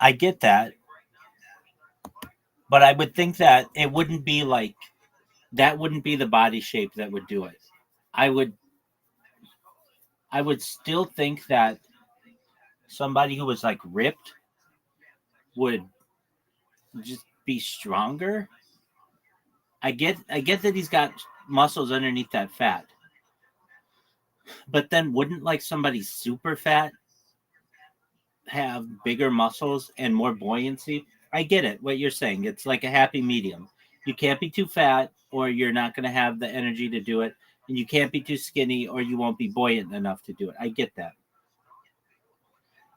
I get that, but I would think that it wouldn't be like that wouldn't be the body shape that would do it. I would I would still think that somebody who was like ripped would just be stronger. I get that he's got muscles underneath that fat, but then wouldn't like somebody super fat have bigger muscles and more buoyancy? I get it. What you're saying, it's like a happy medium. You can't be too fat, or you're not going to have the energy to do it, and you can't be too skinny, or you won't be buoyant enough to do it. I get that.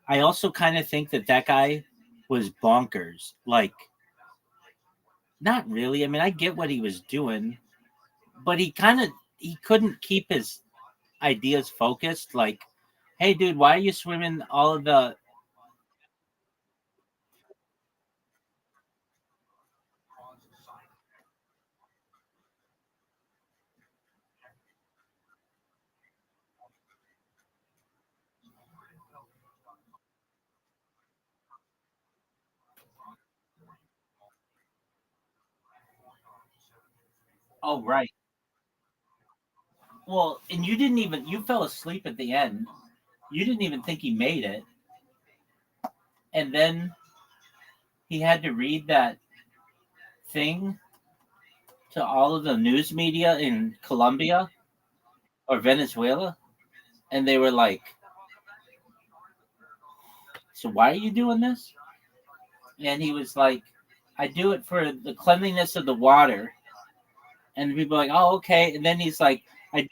I also kind of think that that guy was bonkers. Like, not really. I mean, I get what he was doing, but he couldn't keep his ideas focused. Like, hey, dude, why are you swimming all of the? Oh, right. Well, and you fell asleep at the end. You didn't even think he made it, and then he had to read that thing to all of the news media in Colombia or Venezuela, and they were like, "So why are you doing this?" And he was like, "I do it for the cleanliness of the water." And people are like, "Oh, okay." And then he's like, "I."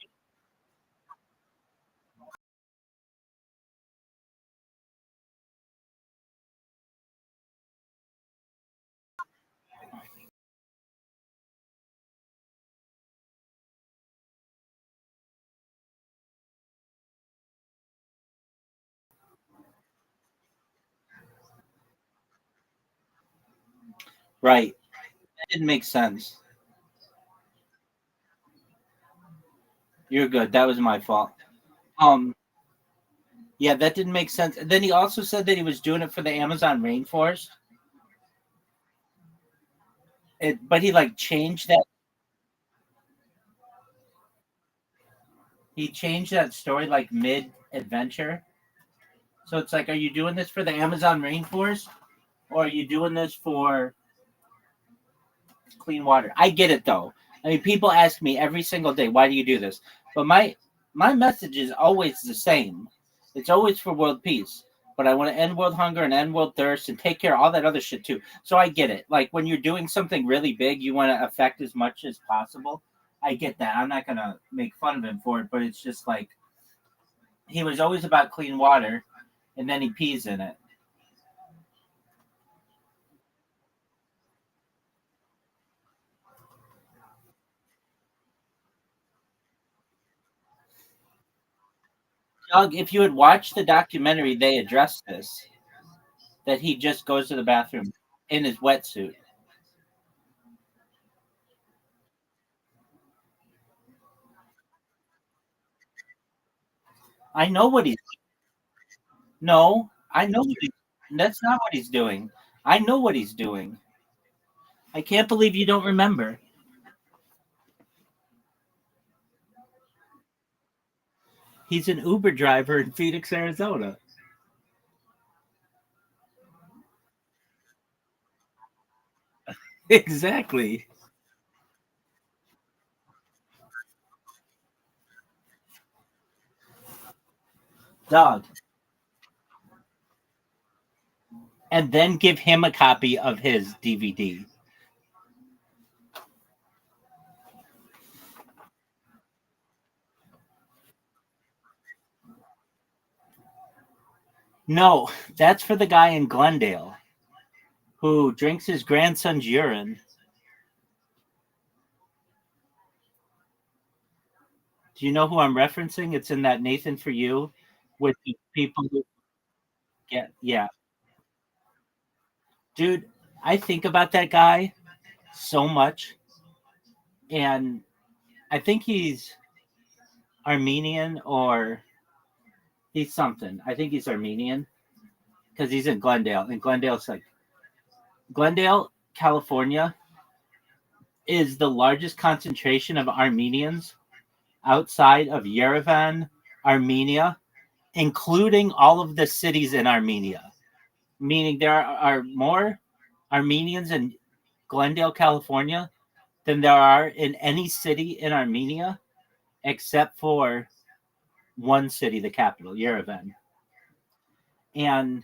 Right. That didn't make sense. You're good. That was my fault. Um, yeah, that didn't make sense. And then he also said that he was doing it for the Amazon rainforest. But he like changed that. He changed that story like mid adventure. So it's like, are you doing this for the Amazon rainforest, or are you doing this for clean water? I get it though. I mean, people ask me every single day, why do you do this? But my message is always the same. It's always for world peace. But I want to end world hunger and end world thirst and take care of all that other shit too. So I get it. Like when you're doing something really big, you want to affect as much as possible. I get that. I'm not gonna make fun of him for it, but it's just like he was always about clean water, and then he pees in it. Doug, if you had watched the documentary, they addressed this, that he just goes to the bathroom in his wetsuit. I know what he's no, I know what he's that's not what he's doing. I know what he's doing. I can't believe you don't remember. He's an Uber driver in Phoenix, Arizona. Exactly. Dog. And then give him a copy of his DVD. No, that's for the guy in Glendale who drinks his grandson's urine. Do you know who I'm referencing? It's in that Nathan for You with the people who get, yeah. Dude, I think about that guy so much, and I think he's Armenian or he's something. I think he's Armenian. because he's in Glendale, and Glendale, California, is the largest concentration of Armenians outside of Yerevan, Armenia, including all of the cities in Armenia. Meaning there are more Armenians in Glendale, California than there are in any city in Armenia except for one city, the capital, Yerevan. And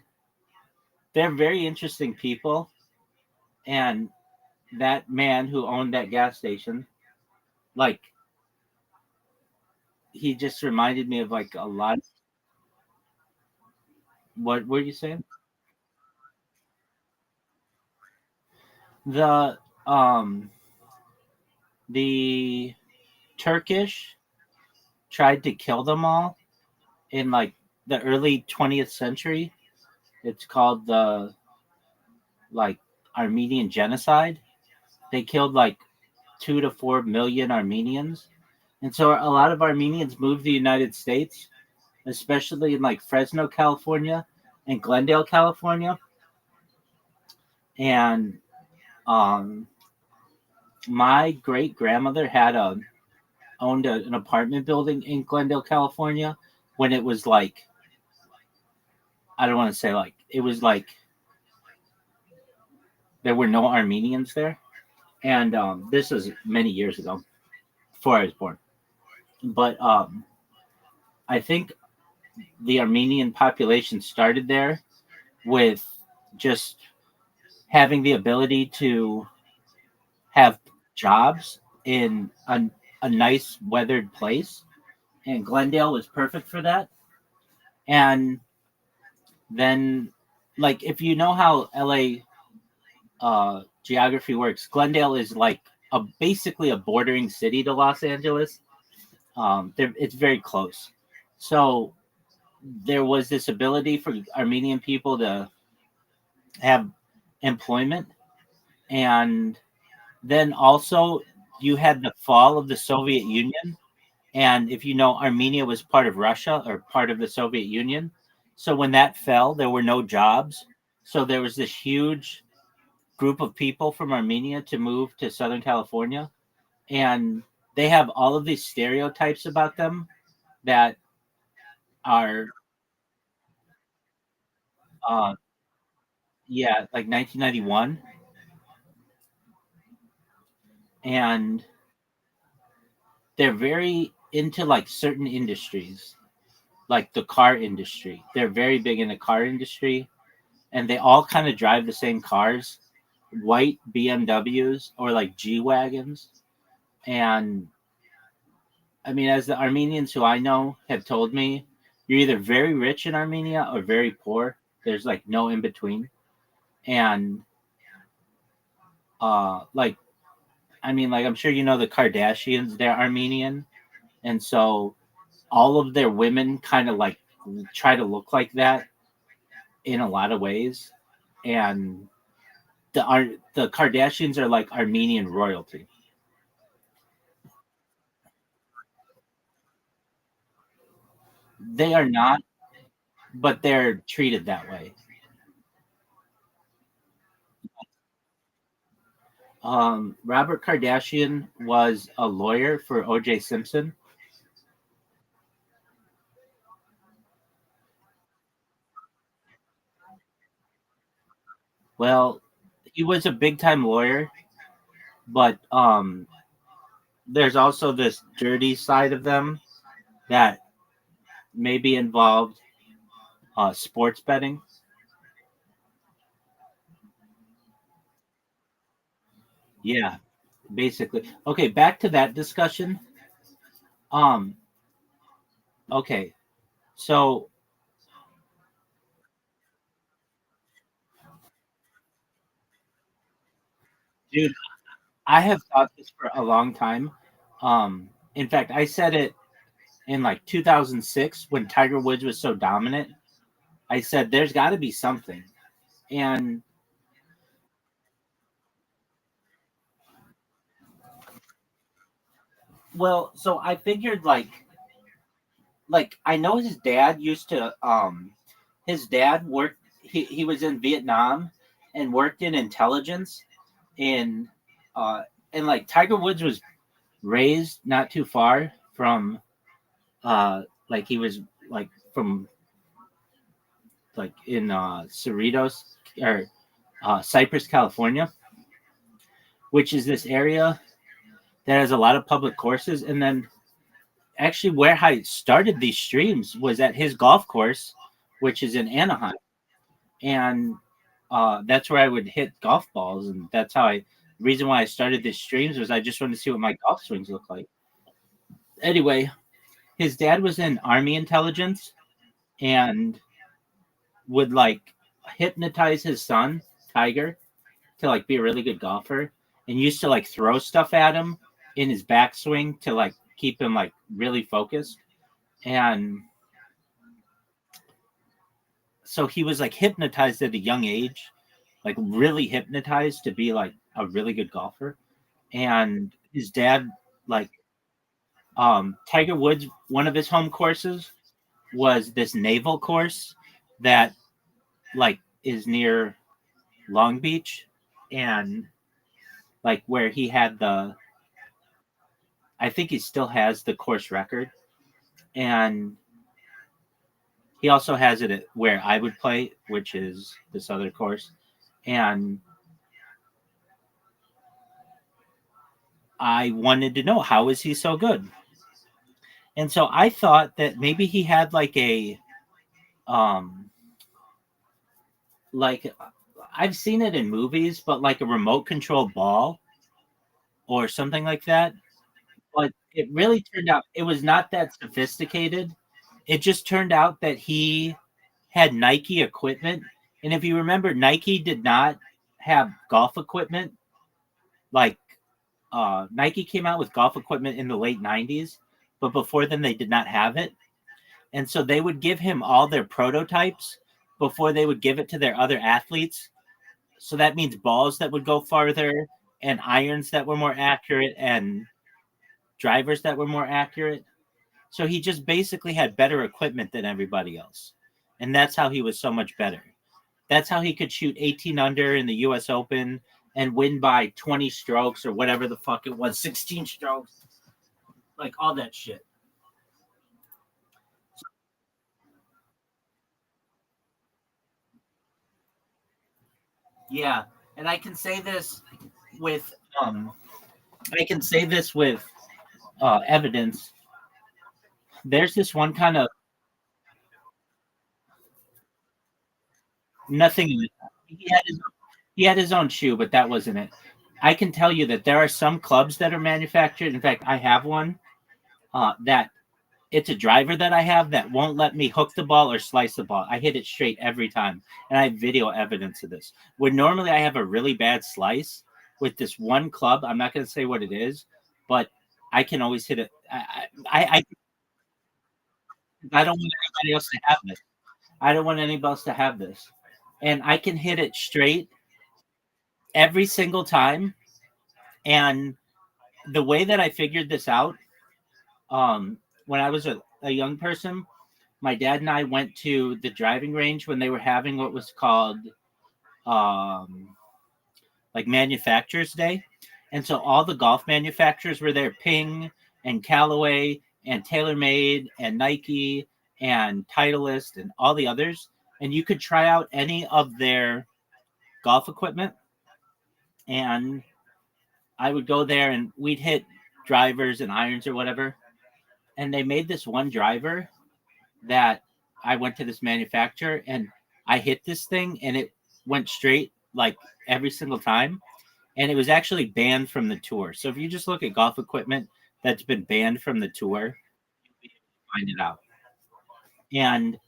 they're very interesting people. And that man who owned that gas station, like, he just reminded me of like a lot. What were you saying? The um the Turkish tried to kill them all in like the early 20th century. It's called the like Armenian genocide. They killed like 2 to 4 million Armenians. And so a lot of Armenians moved to the United States, especially in like Fresno, California and Glendale, California. And um, my great grandmother owned an apartment building in Glendale, California when it was like, I don't want to say like, it was like there were no Armenians there. And this was many years ago before I was born. But I think the Armenian population started there with just having the ability to have jobs in a nice weathered place. And Glendale was perfect for that. And then, like, if you know how LA geography works, Glendale is like basically a bordering city to Los Angeles. It's very close. So there was this ability for Armenian people to have employment. And then also, you had the fall of the Soviet Union. And if you know, Armenia was part of Russia or part of the Soviet Union. So when that fell, there were no jobs. So there was this huge group of people from Armenia to move to Southern California. And they have all of these stereotypes about them that are, uh, yeah, like 1991. And they're very into like certain industries, like the car industry. They're very big in the car industry, and they all kind of drive the same cars, white BMWs or like G wagons. And I mean, as the Armenians who I know have told me, you're either very rich in Armenia or very poor. There's like no in between. And like, I mean, like, I'm sure you know the Kardashians, they're Armenian. And so all of their women kind of like try to look like that in a lot of ways. And the Kardashians are like Armenian royalty. They are not, but they're treated that way. Robert Kardashian was a lawyer for O.J. Simpson. Well, he was a big time lawyer, but there's also this dirty side of them that maybe involved sports betting. Yeah, basically. Okay, back to that discussion. Um, okay, so dude, I have thought this for a long time. In fact, I said it in like 2006 when Tiger Woods was so dominant. I said there's got to be something. And well, so I figured like I know his dad worked he was in Vietnam and worked in intelligence in and like Tiger Woods was raised not too far from like he was like from like in Cerritos or Cypress, California, which is this area that has a lot of public courses. And then actually where I started these streams was at his golf course, which is in Anaheim. And that's where I would hit golf balls. And that's how reason why I started these streams was I just wanted to see what my golf swings look like. Anyway, his dad was in Army intelligence and would like hypnotize his son, Tiger, to like be a really good golfer and used to like throw stuff at him in his backswing to like keep him like really focused. And so he was like hypnotized at a young age, like really hypnotized to be like a really good golfer. And his dad, like Tiger Woods, one of his home courses was this naval course that like is near Long Beach and like where he had I think he still has the course record. And he also has it at where I would play, which is this other course. And I wanted to know, how is he so good? And so I thought that maybe he had like like I've seen it in movies, but like a remote control ball or something like that. But it really turned out it was not that sophisticated. It just turned out that he had Nike equipment. And if you remember, Nike did not have golf equipment. Like Nike came out with golf equipment in the late 90s, but before then they did not have it. And so they would give him all their prototypes before they would give it to their other athletes. So that means balls that would go farther and irons that were more accurate and drivers that were more accurate. So he just basically had better equipment than everybody else. And that's how he was so much better. That's how he could shoot 18 under in the US Open and win by 20 strokes or whatever the fuck it was, 16 strokes. Like all that shit. Yeah. And I can say this with evidence. There's this one kind of nothing. He had his own shoe, but that wasn't it. I can tell you that there are some clubs that are manufactured. In fact, I have one that it's a driver that I have that won't let me hook the ball or slice the ball. I hit it straight every time, and I have video evidence of this. When normally I have a really bad slice with this one club, I'm not going to say what it is, but I can always hit it. I don't want anybody else to have this. I don't want anybody else to have this, and I can hit it straight every single time. And the way that I figured this out, when I was a young person, my dad and I went to the driving range when they were having what was called um, like Manufacturers Day. And so all the golf manufacturers were there, Ping and Callaway and TaylorMade and Nike and Titleist and all the others. And you could try out any of their golf equipment. And I would go there and we'd hit drivers and irons or whatever. And they made this one driver that I went to this manufacturer and I hit this thing and it went straight like every single time. And it was actually banned from the tour. So if you just look at golf equipment that's been banned from the tour, you find it out. And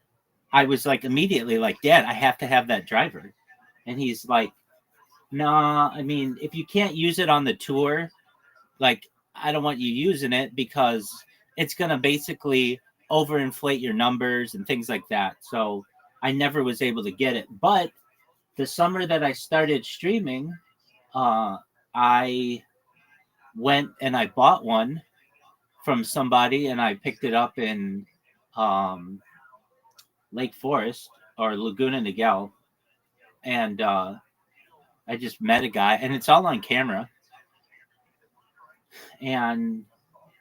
I was like immediately like, Dad, I have to have that driver. And he's like, nah, I mean, if you can't use it on the tour, like I don't want you using it because it's gonna basically overinflate your numbers and things like that. So I never was able to get it. But the summer that I started streaming, I went and I bought one from somebody and I picked it up in Lake Forest or Laguna Niguel. and I just met a guy, and it's all on camera. And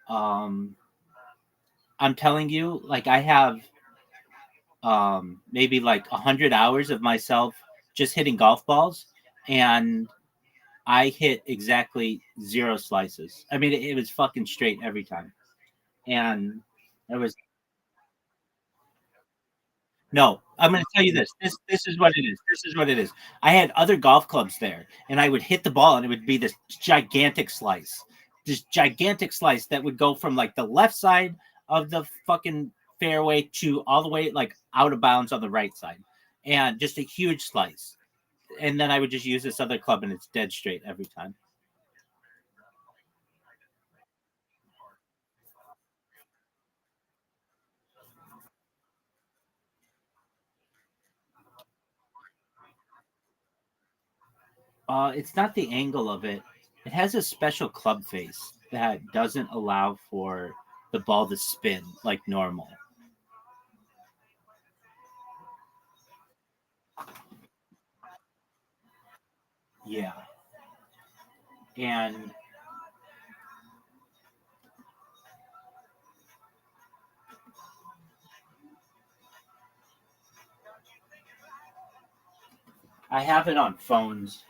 um, I'm telling you, like I have maybe like 100 hours of myself just hitting golf balls, and I hit exactly zero slices. I mean, it was fucking straight every time, and it was no. I'm going to tell you this. This is what it is. This is what it is. I had other golf clubs there, and I would hit the ball, and it would be this gigantic slice that would go from like the left side of the fucking fairway to all the way like out of bounds on the right side, and just a huge slice. And then I would just use this other club, and it's dead straight every time. It's not the angle of it. It has a special club face that doesn't allow for the ball to spin like normal. Yeah. And I have it on phones.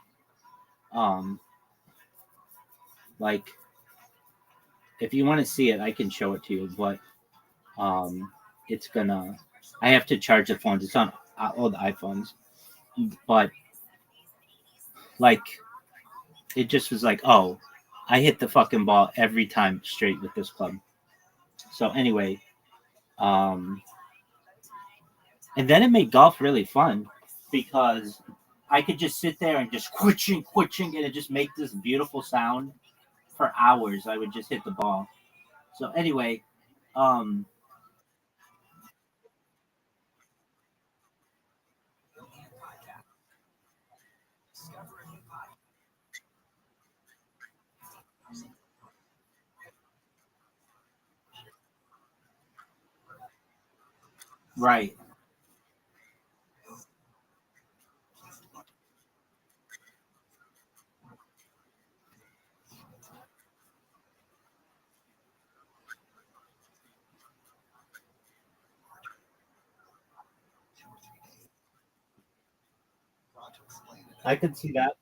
Um, like if you want to see it, I can show it to you. But um, it's gonna. I have to charge the phones. It's on all the iPhones. But like, it just was like, oh, I hit the fucking ball every time straight with this club. So anyway, um, and then it made golf really fun because I could just sit there and just quitching, and it just make this beautiful sound for hours. I would just hit the ball. So anyway, um, right. I could see that.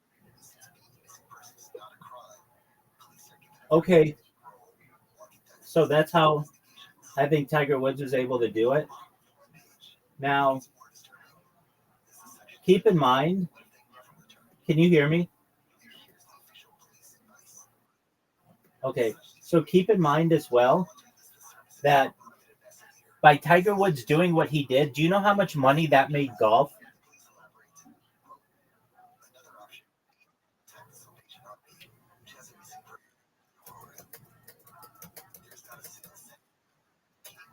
Okay, so that's how I think Tiger Woods was able to do it. Now, keep in mind, can you hear me? Okay, so keep in mind as well that by Tiger Woods doing what he did, do you know how much money that made golf?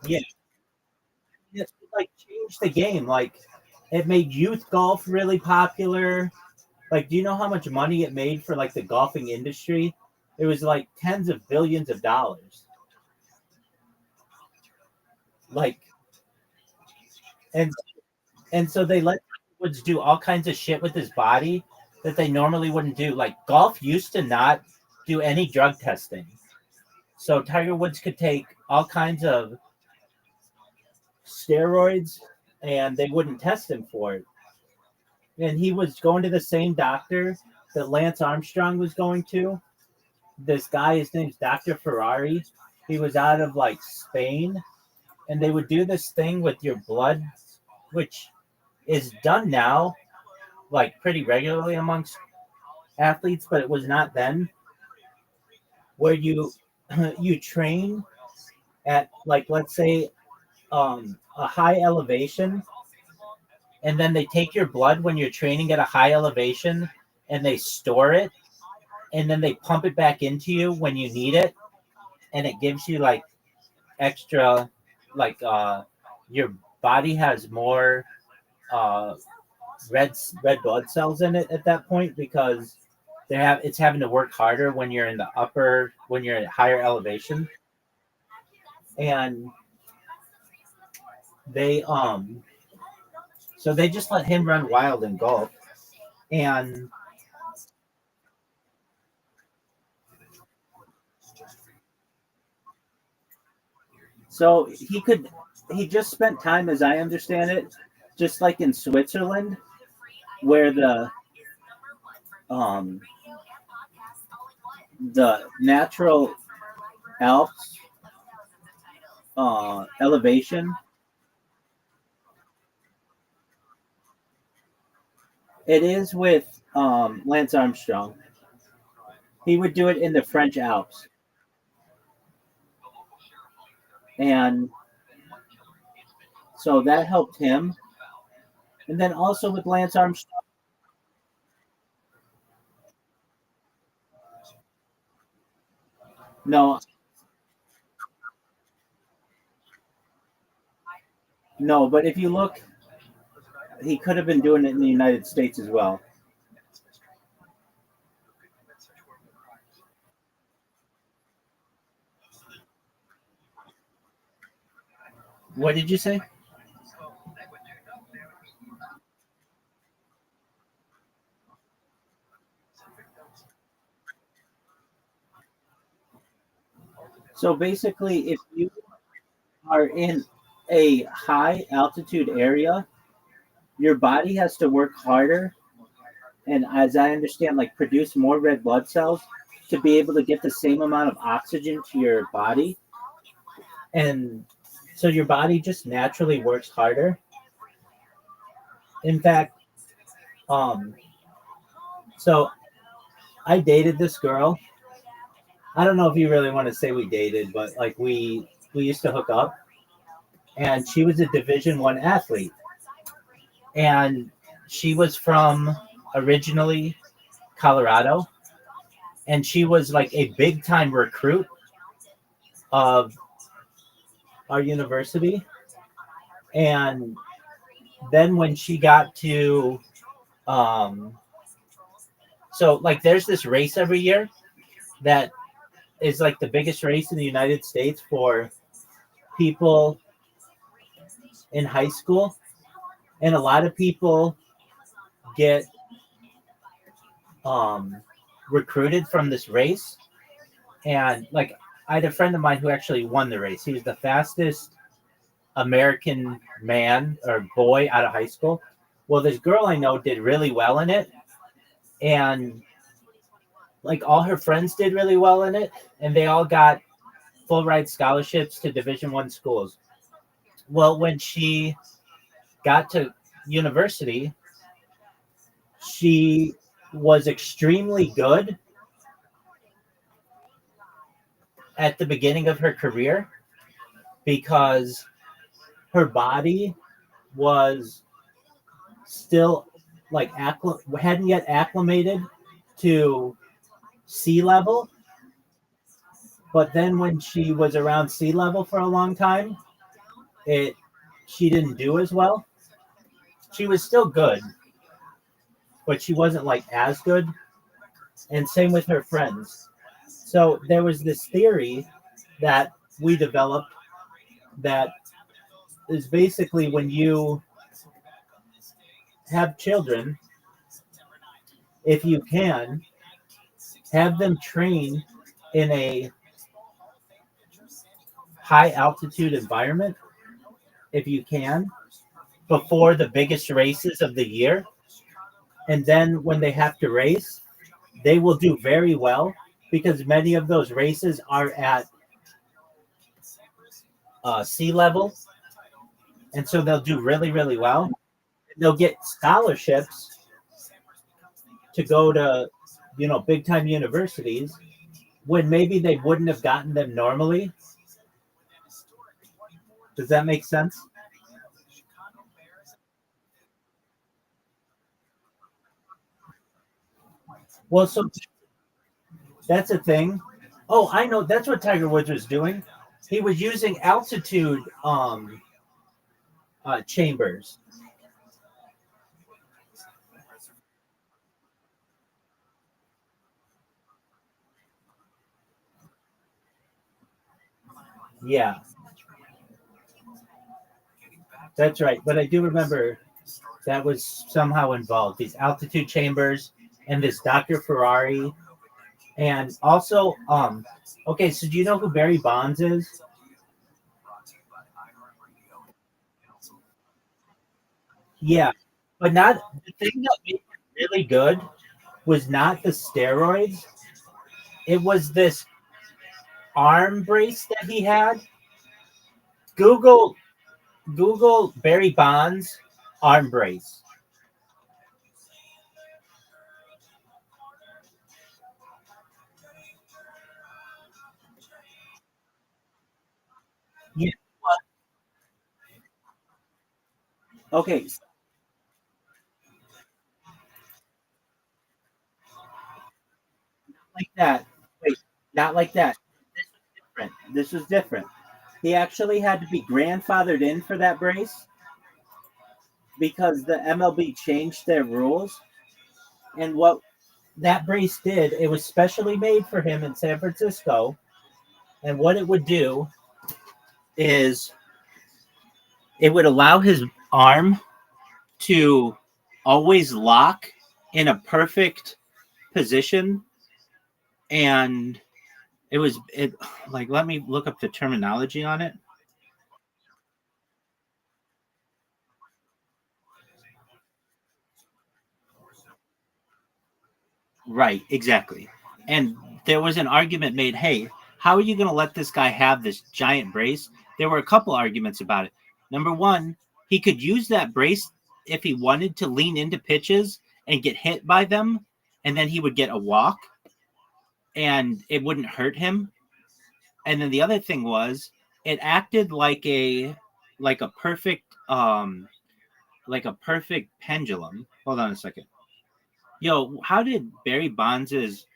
Yeah, it's like changed the game. Like it made youth golf really popular. Like, do you know how much money it made for like the golfing industry? It was like tens of billions of dollars. Like, and so they let Woods do all kinds of shit with his body that they normally wouldn't do. Like golf used to not do any drug testing, so Tiger Woods could take all kinds of steroids, and they wouldn't test him for it. And he was going to the same doctor that Lance Armstrong was going to. This guy, his name's Dr. Ferrari. He was out of like Spain, and they would do this thing with your blood, which is done now, like pretty regularly amongst athletes, but it was not then. Where you you train at like let's say a high elevation, and then they take your blood when you're training at a high elevation, and they store it, and then they pump it back into you when you need it, and it gives you like extra, like your body has more uh red red blood cells in it at that point because it's having to work harder when you're in the upper when you're at higher elevation. And they so they just let him run wild in golf. And so he just spent time, as I understand it, just like in Switzerland, where um, the natural Alps elevation. It is with Lance Armstrong. He would do it in the French Alps, and so that helped him. And then also with Lance Armstrong, no, no, but if you look, he could have been doing it in the United States as well. What did you say? So basically, if you are in a high altitude area, your body has to work harder, and as I understand, like produce more red blood cells to be able to get the same amount of oxygen to your body. And so your body just naturally works harder. In fact, um, so I dated this girl. I don't know if you really want to say we dated, but like we used to hook up, and she was a Division 1 athlete, and she was from originally Colorado, and she was like a big time recruit of our university. And then when she got to um so like there's this race every year that is like the biggest race in the United States for people in high school, and a lot of people get um recruited from this race. And like I had a friend of mine who actually won the race. He was the fastest American man or boy out of high school. Well, this girl I know did really well in it, and like all her friends did really well in it, and they all got full ride scholarships to Division 1 schools. Well, when she got to university, she was extremely good at the beginning of her career because her body was still like hadn't yet acclimated to sea level. But then when she was around sea level for a long time, it she didn't do as well. She was still good, but she wasn't like as good. And same with her friends. So there was this theory that we developed that is basically when you have children, if you can, have them train in a high altitude environment, if you can, before the biggest races of the year. And then when they have to race, they will do very well because many of those races are at sea level. And so they'll do really, really well. They'll get scholarships to go to, big time universities when maybe they wouldn't have gotten them normally. Does that make sense? Well, so that's a thing. Oh, I know. That's what Tiger Woods was doing. He was using altitude chambers. Yeah, that's right. But I do remember. that was somehow involved. These altitude chambers and this Dr. Ferrari. And also, okay, so do you know who Barry Bonds is? Yeah, but not the thing that made him really good was not the steroids. It was this arm brace that he had. Google Google Barry Bonds arm brace. Yeah. Okay, so like that. Wait, not like that. This was different. This was different. He actually had to be grandfathered in for that brace because the MLB changed their rules. And what that brace did, it was specially made for him in San Francisco. And what it would do is it would allow his arm to always lock in a perfect position. And it was it like let me look up the terminology on it. Right, exactly. And there was an argument made, hey, how are you going to let this guy have this giant brace? There were a couple arguments about it. Number one, he could use that brace if he wanted to lean into pitches and get hit by them, and then he would get a walk and it wouldn't hurt him. And then the other thing was it acted like a perfect like a perfect pendulum. Hold on a second. Yo, how did Barry Bonds's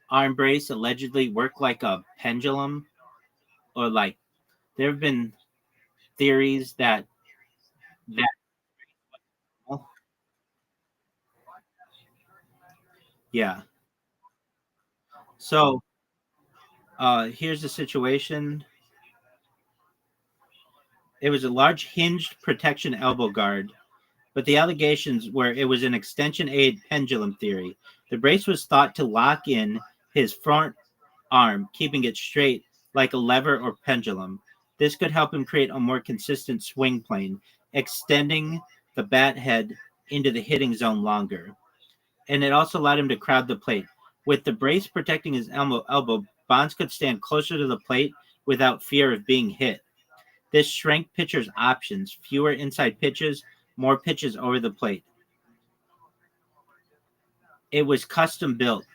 arm brace allegedly work like a pendulum? Or like there have been theories that yeah. So here's the situation. It was a large hinged protection elbow guard, but the allegations were it was an extension aid pendulum theory. The brace was thought to lock in his front arm, keeping it straight like a lever or pendulum. This could help him create a more consistent swing plane, extending the bat head into the hitting zone longer. And it also allowed him to crowd the plate. With the brace protecting his elbow, Bonds could stand closer to the plate without fear of being hit. This shrank pitchers' options, fewer inside pitches, more pitches over the plate. It was custom built.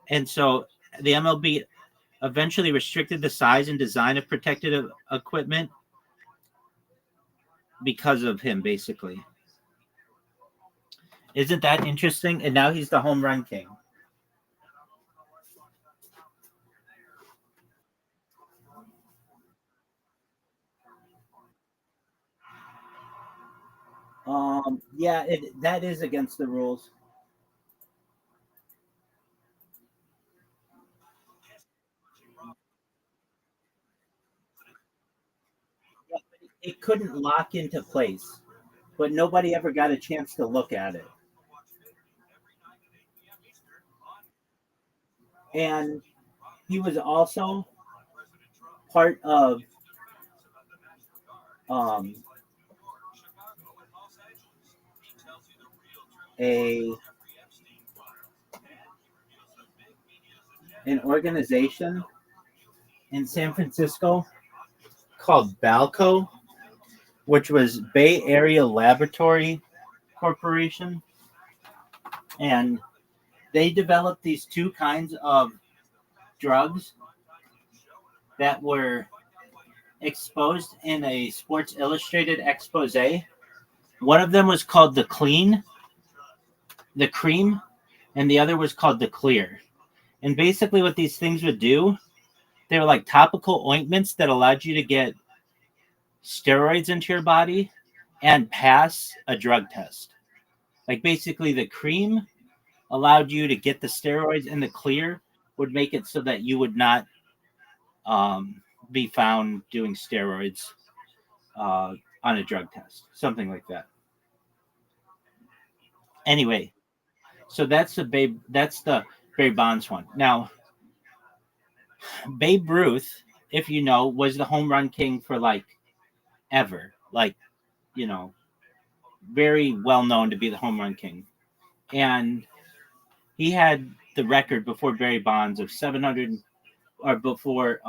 And so the MLB eventually restricted the size and design of protective equipment because of him, basically. Isn't that interesting? And now he's the home run king. Yeah, that is against the rules. It couldn't lock into place, but nobody ever got a chance to look at it. And he was also part of um, a an organization in San Francisco called Balco, which was Bay Area Laboratory Corporation, and they developed these two kinds of drugs that were exposed in a Sports Illustrated expose. One of them was called the cream, and the other was called the clear. And basically, what these things would do, they were like topical ointments that allowed you to get steroids into your body and pass a drug test. Like basically, the cream allowed you to get the steroids, and the clear would make it so that you would not be found doing steroids. on a drug test, something like that. Anyway, so that's the Barry Bonds one. Now, Babe Ruth, if you know, was the home run king for like ever. Like, you know, very well known to be the home run king. And he had the record before Barry Bonds of 700, or before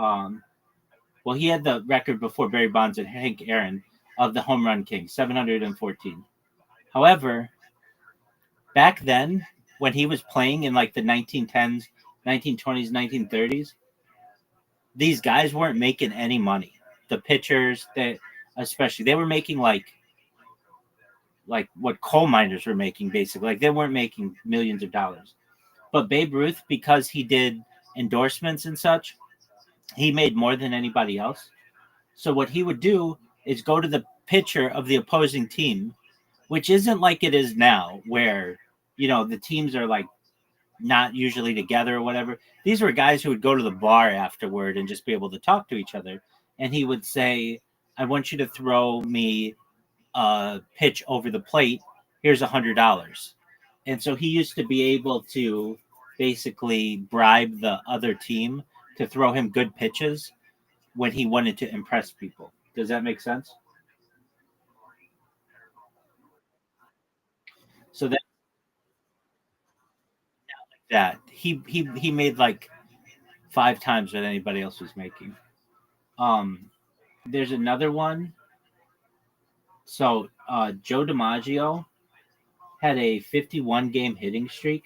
well, he had the record before Barry Bonds and Hank Aaron of the home run king, 714. However, back then, when he was playing in like the 1910s, 1920s, 1930s, these guys weren't making any money. The pitchers, that especially, they were making like what coal miners were making, basically. Like they weren't making millions of dollars. But Babe Ruth, because he did endorsements and such, he made more than anybody else. So what he would do is go to the pitcher of the opposing team, which isn't like it is now, where the teams are like not usually together or whatever. These were guys who would go to the bar afterward and just be able to talk to each other. And he would say, "I want you to throw me a pitch over the plate. Here's $100." And so he used to be able to basically bribe the other team to throw him good pitches when he wanted to impress people. Does that make sense? So that he made like five times what anybody else was making. There's another one. So Joe DiMaggio had a 51 game hitting streak,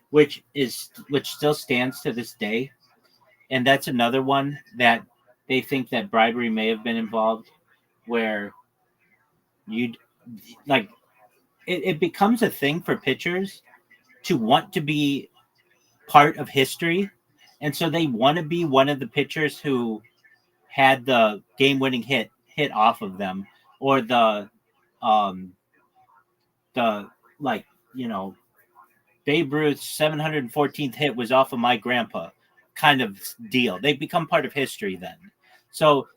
which still stands to this day, and that's another one that they think that bribery may have been involved, where you like it becomes a thing for pitchers to want to be part of history, and so they want to be one of the pitchers who had the game-winning hit off of them, or um the like Babe Ruth's 714th hit was off of my grandpa kind of deal. They become part of history then. So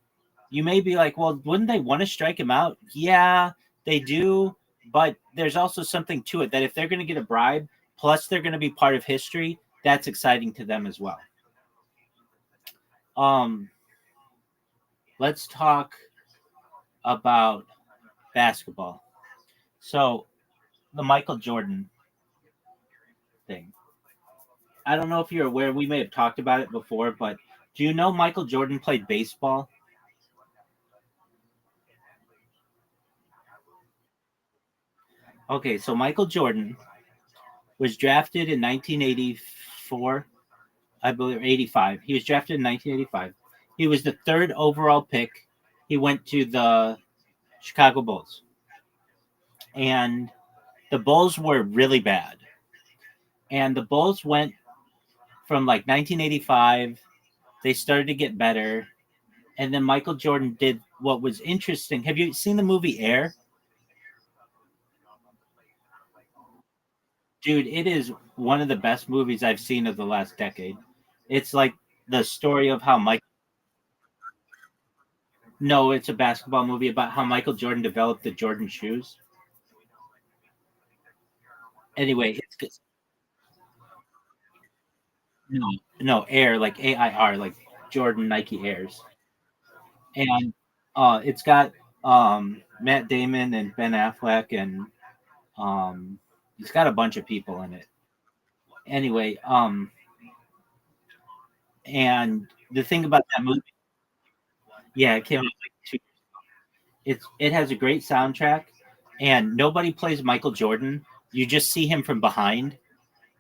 you may be like, well, wouldn't they want to strike him out? Yeah, they do, but there's also something to it that if they're going to get a bribe, plus they're going to be part of history, that's exciting to them as well. Um, let's talk about basketball. So the Michael Jordan thing. I don't know if you're aware, we may have talked about it before, but do you know Michael Jordan played baseball? Okay, so Michael Jordan was drafted in 1984, I believe, 85. He was drafted in 1985. He was the third overall pick. He went to the Chicago Bulls. And the Bulls were really bad. And the Bulls went from like 1985, they started to get better. And then Michael Jordan did what was interesting. Have you seen the movie Air? Dude, it is one of the best movies I've seen of the last decade. It's like the story of how Mike. No, it's a basketball movie about how Michael Jordan developed the Jordan shoes. Anyway, it's no, no Air, like AIR, like Jordan Nike Airs, and it's got Matt Damon and Ben Affleck, and um, it's got a bunch of people in it. Anyway, and the thing about that movie, yeah, it came out like two. It has a great soundtrack, and nobody plays Michael Jordan. You just see him from behind,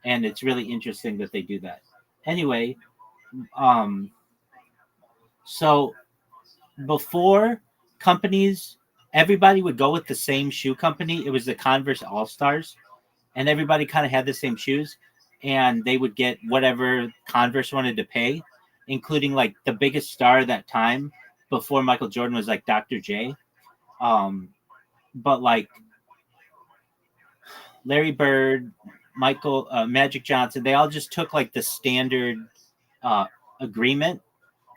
and it's really interesting that they do that. Anyway, um, so before companies, everybody would go with the same shoe company. It was the Converse All Stars, and everybody kind of had the same shoes, and they would get whatever Converse wanted to pay, including like the biggest star at that time before Michael Jordan was like Dr. J. But like Larry Bird, Michael Magic Johnson, they all just took like the standard uh, agreement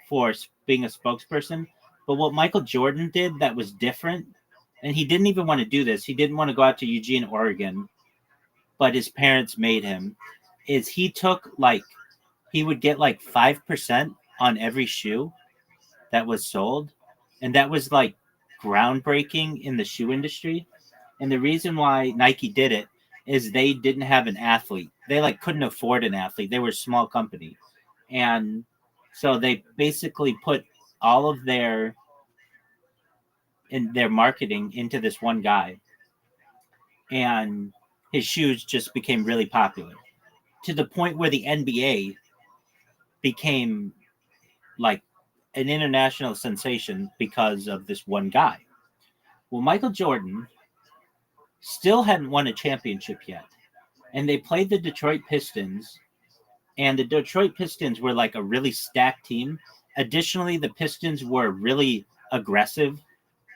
for being a spokesperson. But what Michael Jordan did that was different and he didn't even want to do this. He didn't want to go out to Eugene, Oregon, but his parents made him. Is he would get like 5% on every shoe that was sold, and that was like groundbreaking in the shoe industry. And the reason why Nike did it is they didn't have an athlete. They like couldn't afford an athlete. They were a small company, and so they basically put all of their marketing into this one guy, and his shoes just became really popular to the point where the NBA became like an international sensation because of this one guy. Well, Michael Jordan still hadn't won a championship yet, and they played the Detroit Pistons, and the Detroit Pistons were like a really stacked team. Additionally, the Pistons were really aggressive,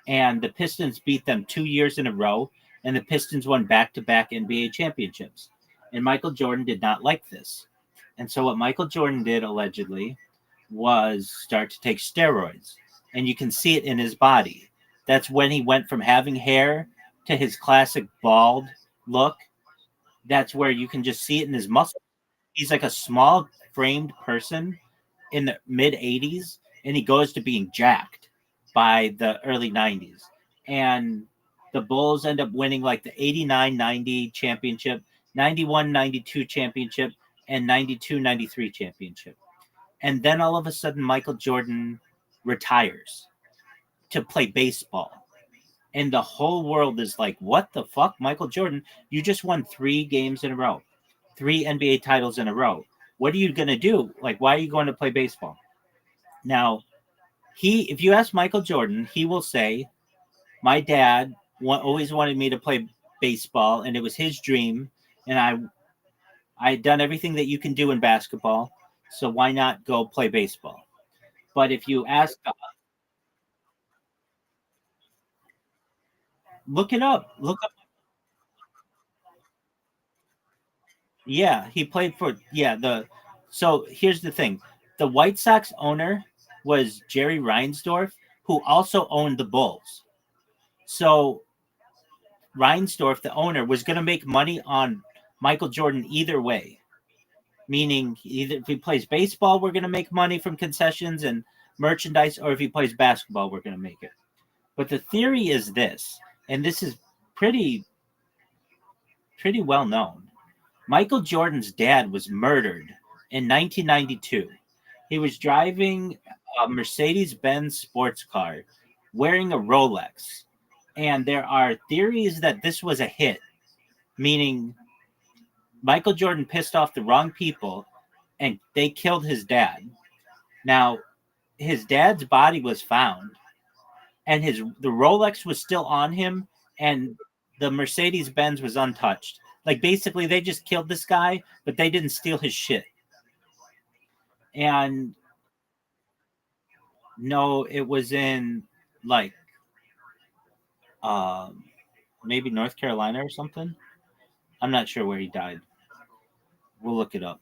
and the Pistons beat them 2 years in a row, and the Pistons won back-to-back NBA championships. And Michael Jordan did not like this. And so what Michael Jordan did, allegedly, was start to take steroids. And you can see it in his body. That's when he went from having hair to his classic bald look. That's where you can just see it in his muscles. He's like a small framed person in the mid 80s, and he goes to being jacked by the early 90s. And the Bulls end up winning like the 89-90 championship, 91-92 championship, and 92-93 championship. And then all of a sudden, Michael Jordan retires to play baseball. And the whole world is like, what the fuck, Michael Jordan? You just won 3 games in a row, 3 NBA titles in a row. What are you going to do? Like, why are you going to play baseball? Now, if you ask Michael Jordan, he will say, my dad always wanted me to play baseball, and it was his dream. And I had done everything that you can do in basketball, so why not go play baseball? But if you ask, look it up. Look up. Yeah, he played for So here's the thing: the White Sox owner was Jerry Reinsdorf, who also owned the Bulls. So Reinsdorf, the owner, was going to make money on Michael Jordan either way. Meaning, either if he plays baseball, we're going to make money from concessions and merchandise, or if he plays basketball, we're going to make it. But the theory is this, and this is pretty well known. Michael Jordan's dad was murdered in 1992. He was driving a Mercedes-Benz sports car, wearing a Rolex. And there are theories that this was a hit, meaning Michael Jordan pissed off the wrong people and they killed his dad. Now, his dad's body was found, and the Rolex was still on him, and the Mercedes-Benz was untouched. Like, basically, they just killed this guy, but they didn't steal his shit. And no, it was in like maybe North Carolina or something. I'm not sure where he died. We'll look it up.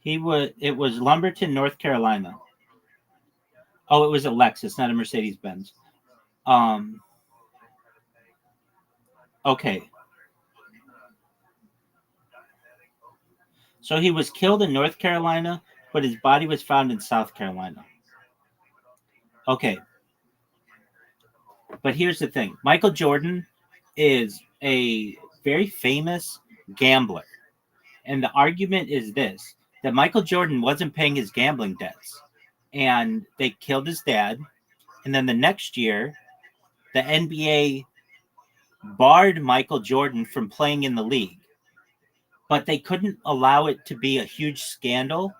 It was Lumberton, North Carolina. Oh, it was a Lexus, not a Mercedes Benz. Okay. So he was killed in North Carolina, but his body was found in South Carolina. Okay. But here's the thing. Michael Jordan is a very famous gambler. And the argument is this, that Michael Jordan wasn't paying his gambling debts. And they killed his dad. And then the next year, the NBA barred Michael Jordan from playing in the league. But they couldn't allow it to be a huge scandal,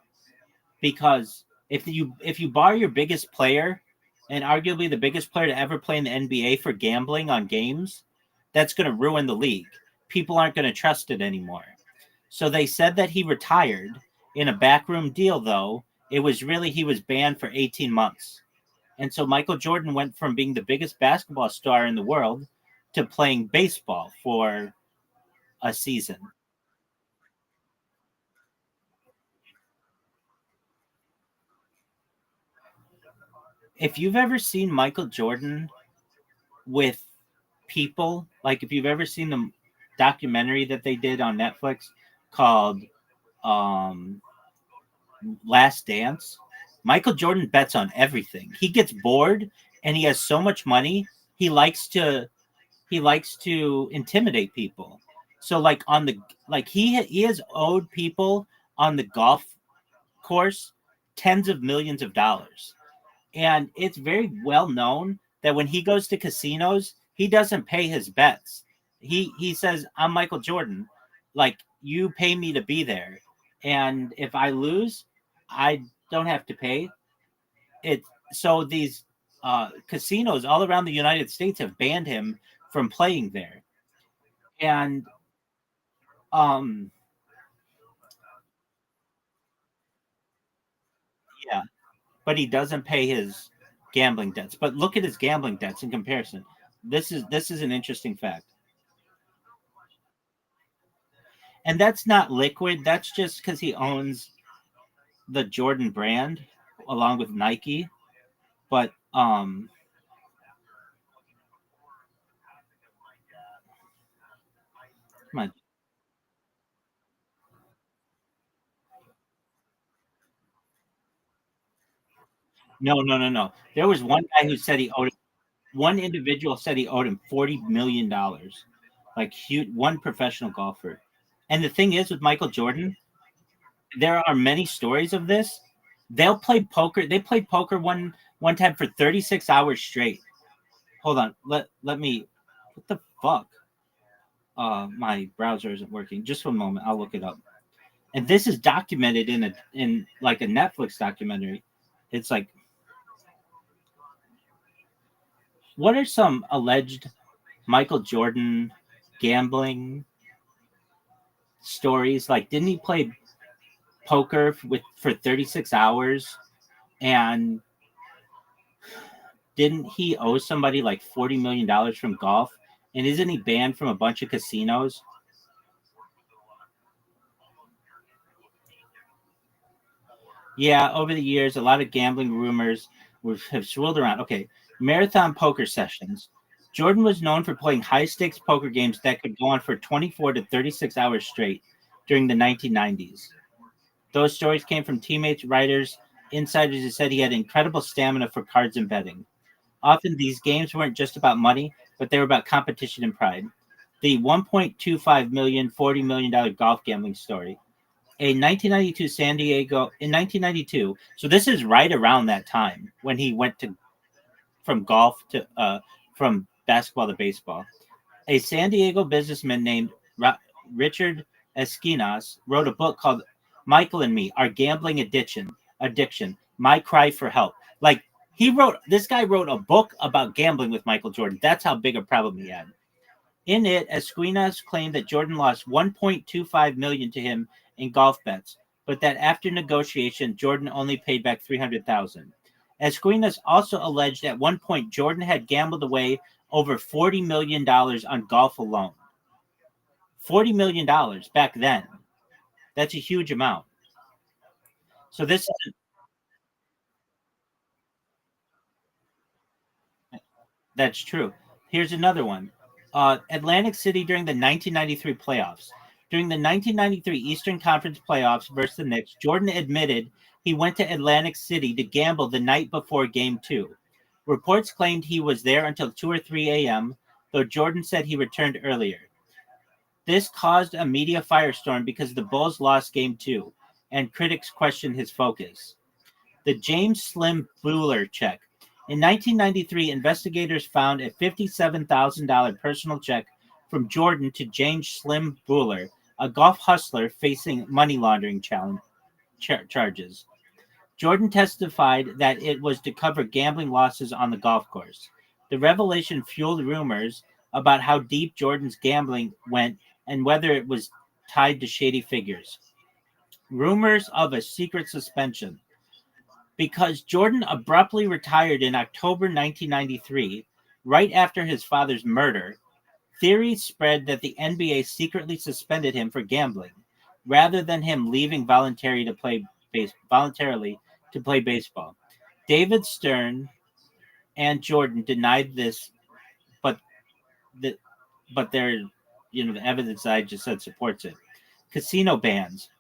because if you bar your biggest player, and arguably the biggest player to ever play in the NBA, for gambling on games, that's going to ruin the league. People aren't going to trust it anymore. So they said that he retired in a backroom deal, though. It was really, he was banned for 18 months. And so Michael Jordan went from being the biggest basketball star in the world to playing baseball for a season. If you've ever seen Michael Jordan with people, like if you've ever seen the documentary that they did on Netflix called um, Last Dance, Michael Jordan bets on everything. He gets bored and he has so much money. He likes to intimidate people. So like on the like he has owed people on the golf course tens of millions of dollars. And it's very well known that when he goes to casinos, he doesn't pay his bets. He says, "I'm Michael Jordan. Like you pay me to be there. And if I lose, I don't have to pay." It so these casinos all around the United States have banned him from playing there. And um yeah, but he doesn't pay his gambling debts. But look at his gambling debts in comparison. This is an interesting fact. And that's not liquid. That's just because he owns the Jordan brand along with Nike. But come on. No. There was one guy who said he owed one individual said he owed him $40 million, like huge, one professional golfer. And the thing is with Michael Jordan, there are many stories of this. They'll play poker. They played poker one time for 36 hours straight. Hold on. Let me. What the fuck? My browser isn't working. Just one moment. I'll look it up. And this is documented in like a Netflix documentary. It's like, what are some alleged Michael Jordan gambling stories? Like, didn't he play poker for 36 hours? And didn't he owe somebody like $40 million from golf? And isn't he banned from a bunch of casinos? Yeah, over the years, a lot of gambling rumors have swirled around. Okay, marathon poker sessions. Jordan was known for playing high stakes poker games that could go on for 24 to 36 hours straight during the 1990s. Those stories came from teammates, writers, insiders who said he had incredible stamina for cards and betting. Often these games weren't just about money, but they were about competition and pride. The 1.25 million, $40 million golf gambling story. A 1992 San Diego in 1992. So this is right around that time when he went to from golf to from basketball to baseball. A San Diego businessman named Richard Esquinas wrote a book called "Michael and Me: Our Gambling Addiction, My Cry for Help." Like this guy wrote a book about gambling with Michael Jordan. That's how big a problem he had. In it, Esquinas claimed that Jordan lost 1.25 million to him in golf bets, but that after negotiation, Jordan only paid back 300,000. Esquinas also alleged at one point Jordan had gambled away over $40 million on golf alone. $40 million back then. That's a huge amount. So this is That's true. Here's another one. Atlantic City during the 1993 playoffs. During the 1993 Eastern Conference playoffs versus the Knicks, Jordan admitted he went to Atlantic City to gamble the night before Game 2. Reports claimed he was there until 2 or 3 a.m., though Jordan said he returned earlier. This caused a media firestorm because the Bulls lost Game 2, and critics questioned his focus. The James Slim Bueller check. In 1993, investigators found a $57,000 personal check from Jordan to James Slim Bueller, a golf hustler facing money laundering charges. Jordan testified that it was to cover gambling losses on the golf course. The revelation fueled rumors about how deep Jordan's gambling went and whether it was tied to shady figures. Rumors of a secret suspension. Because Jordan abruptly retired in October 1993, right after his father's murder, theories spread that the NBA secretly suspended him for gambling, rather than him leaving voluntarily to play baseball. David Stern and Jordan denied this, but the but their the evidence I just said supports it. Casino bans.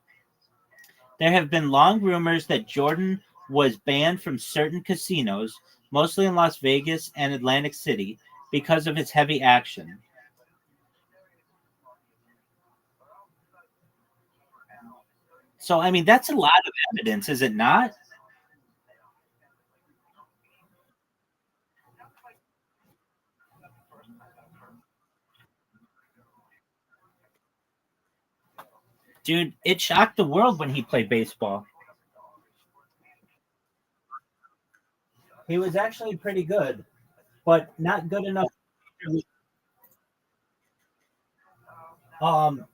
There have been long rumors that Jordan was banned from certain casinos, mostly in Las Vegas and Atlantic City, because of his heavy action. So, I mean, that's a lot of evidence, is it not? Dude, it shocked the world when he played baseball. He was actually pretty good, but not good enough.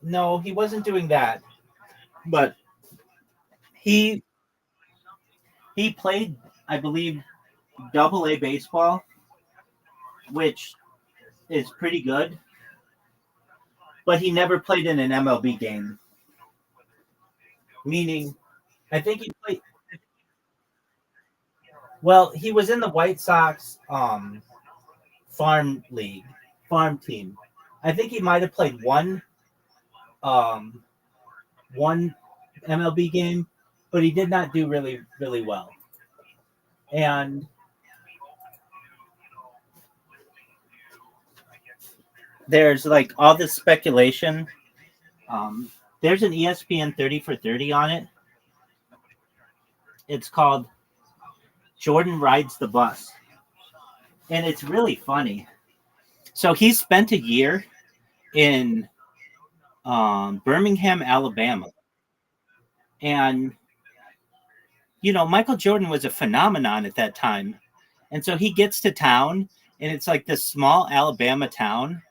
No, he wasn't doing that. But he he played, I believe, double A baseball, which is pretty good, but he never played in an MLB game. Meaning, I think he played. Well, he was in the White Sox farm league, farm team. I think he might have played um, one MLB game, but he did not do really well. And there's like all this speculation. Um, there's an ESPN 30 for 30 on it. It's called Jordan Rides the Bus, and it's really funny. So he spent a year in Birmingham, Alabama, and Michael Jordan was a phenomenon at that time. And so he gets to town, and it's like this small Alabama town,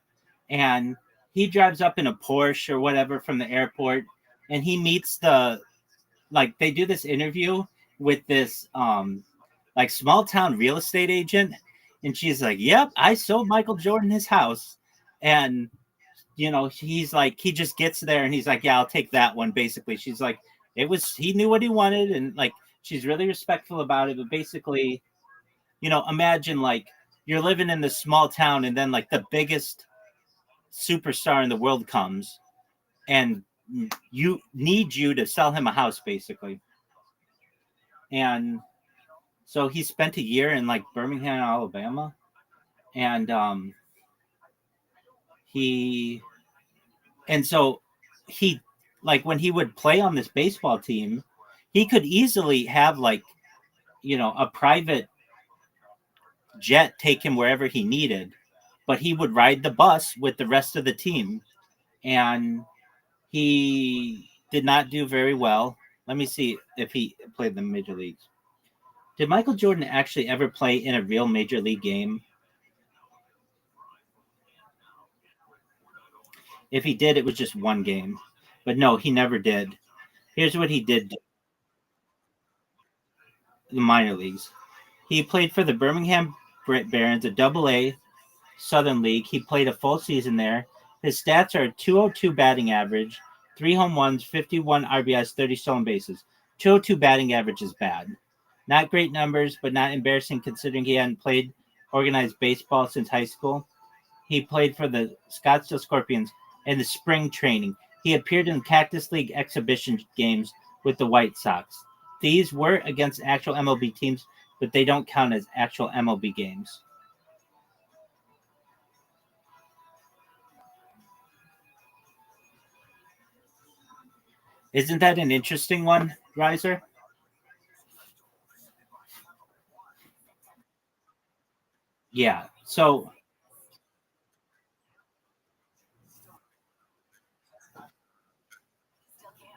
and he drives up in a Porsche or whatever from the airport, and he meets they do this interview with this like small town real estate agent, and she's like, "Yep, I sold Michael Jordan his house," and he's like, he just gets there and he's like, "Yeah, I'll take that one." Basically, she's like, he knew what he wanted, and like she's really respectful about it, but basically, imagine like you're living in this small town, and then like the biggest superstar in the world comes, and you to sell him a house, basically. And so he spent a year in like Birmingham, Alabama, and he and so he like when he would play on this baseball team, he could easily have like a private jet take him wherever he needed, but he would ride the bus with the rest of the team, and he did not do very well. Let me see if he played in the major leagues. Did Michael Jordan actually ever play in a real major league game? If he did, it was just one game. But no, he never did. Here's what he did in the minor leagues. He played for the Birmingham Barons, a double A Southern League. He played a full season there. His stats are 202 batting average, 3 home runs, 51 RBIs, 30 stolen bases. 202 batting average is bad. Not great numbers, but not embarrassing considering he hadn't played organized baseball since high school. He played for the Scottsdale Scorpions in the spring training. He appeared in Cactus League exhibition games with the White Sox. These were against actual MLB teams, but they don't count as actual MLB games. Isn't that an interesting one, Riser? Yeah. So,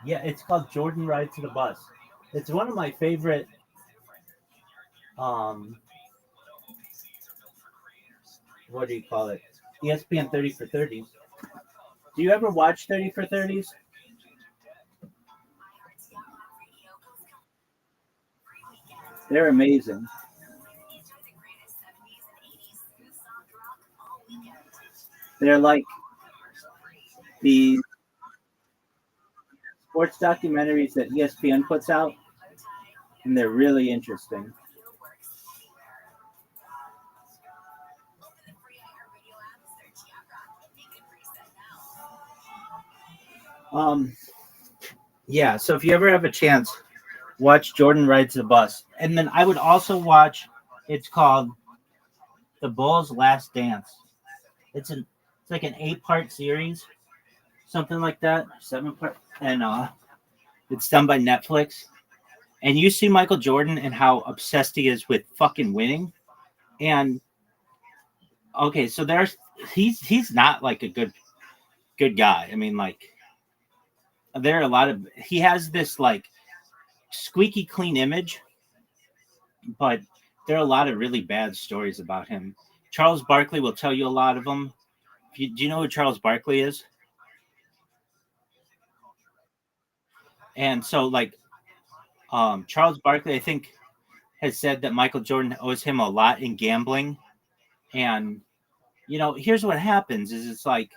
yeah, it's called Jordan Ride to the Bus. It's one of my favorite um what do you call it? ESPN 30 for 30s. Do you ever watch 30 for 30s? They're amazing. They're like the sports documentaries that ESPN puts out, and they're really interesting. Um, yeah. So if you ever have a chance, watch Jordan Rides the Bus, and then I would also watch. It's called The Bulls Last Dance. It's like an 8-part series, something like that, 7 part, and it's done by Netflix. And you see Michael Jordan and how obsessed he is with fucking winning. And okay, so he's not like a good guy. I mean, like there are a lot of he has this like squeaky clean image, but there are a lot of really bad stories about him. Charles Barkley will tell you a lot of them. Do you know who Charles Barkley is? And so like Charles Barkley, I think, has said that Michael Jordan owes him a lot in gambling. And here's what happens: is it's like,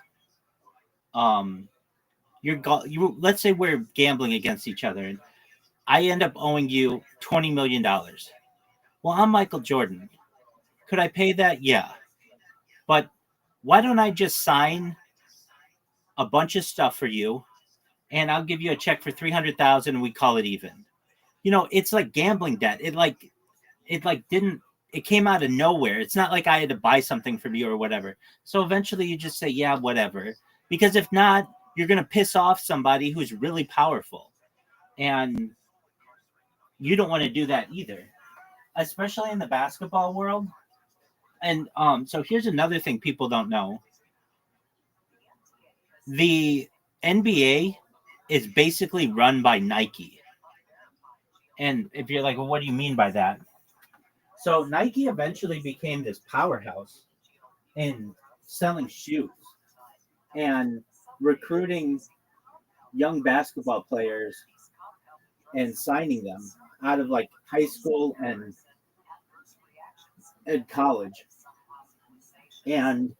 um, you let's say we're gambling against each other, and I end up owing you $20 million. Well, I'm Michael Jordan. Could I pay that? Yeah, but why don't I just sign a bunch of stuff for you, and I'll give you a check for 300,000, and we call it even. It's like gambling debt. It didn't it came out of nowhere. It's not like I had to buy something from you or whatever. So eventually you just say, yeah, whatever. Because if not, you're going to piss off somebody who's really powerful. And you don't want to do that either, especially in the basketball world. And so here's another thing people don't know. The NBA is basically run by Nike. And if you're like, well, what do you mean by that? So Nike eventually became this powerhouse in selling shoes and recruiting young basketball players and signing them out of like high school and college. And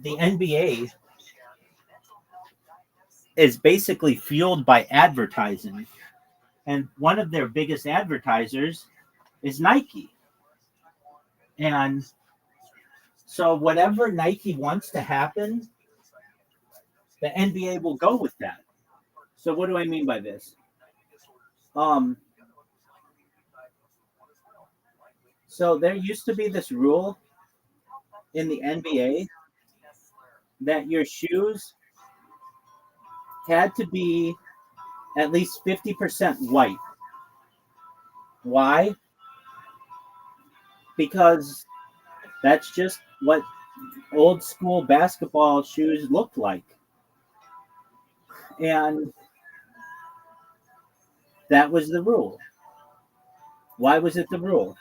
the NBA is basically fueled by advertising. And one of their biggest advertisers is Nike. And so whatever Nike wants to happen, the NBA will go with that. So what do I mean by this? Um, so there used to be this rule in the NBA that your shoes had to be at least 50% white. Why? Because that's just what old school basketball shoes looked like. And that was the rule. Why was it the rule?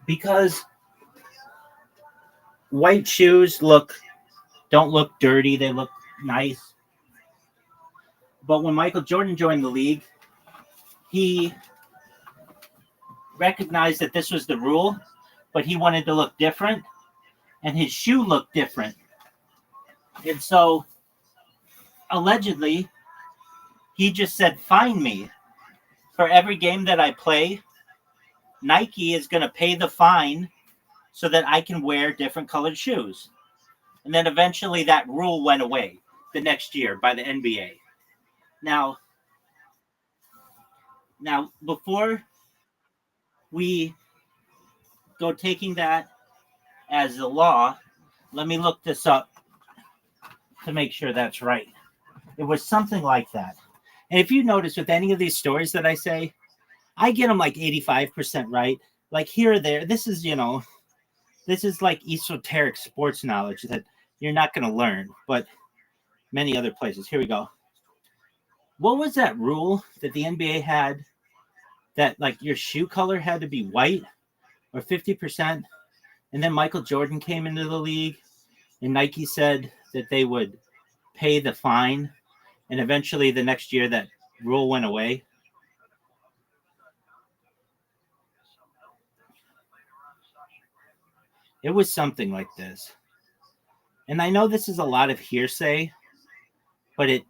Because white shoes don't look dirty, they look nice. But when Michael Jordan joined the league, he recognized that this was the rule, but he wanted to look different, and his shoe looked different. And so, allegedly, he just said, fine me. For every game that I play, Nike is going to pay the fine so that I can wear different colored shoes. And then eventually that rule went away the next year by the NBA. Now, before we go taking that as the law, let me look this up to make sure that's right. It was something like that. And if you notice with any of these stories that I say, I get them like 85% right. Like here or there, this is like esoteric sports knowledge that you're not going to learn, but many other places. Here we go. What was that rule that the NBA had that like your shoe color had to be white or 50%? And then Michael Jordan came into the league and Nike said that they would pay the fine. And eventually the next year that rule went away. It was something like this. And I know this is a lot of hearsay, but it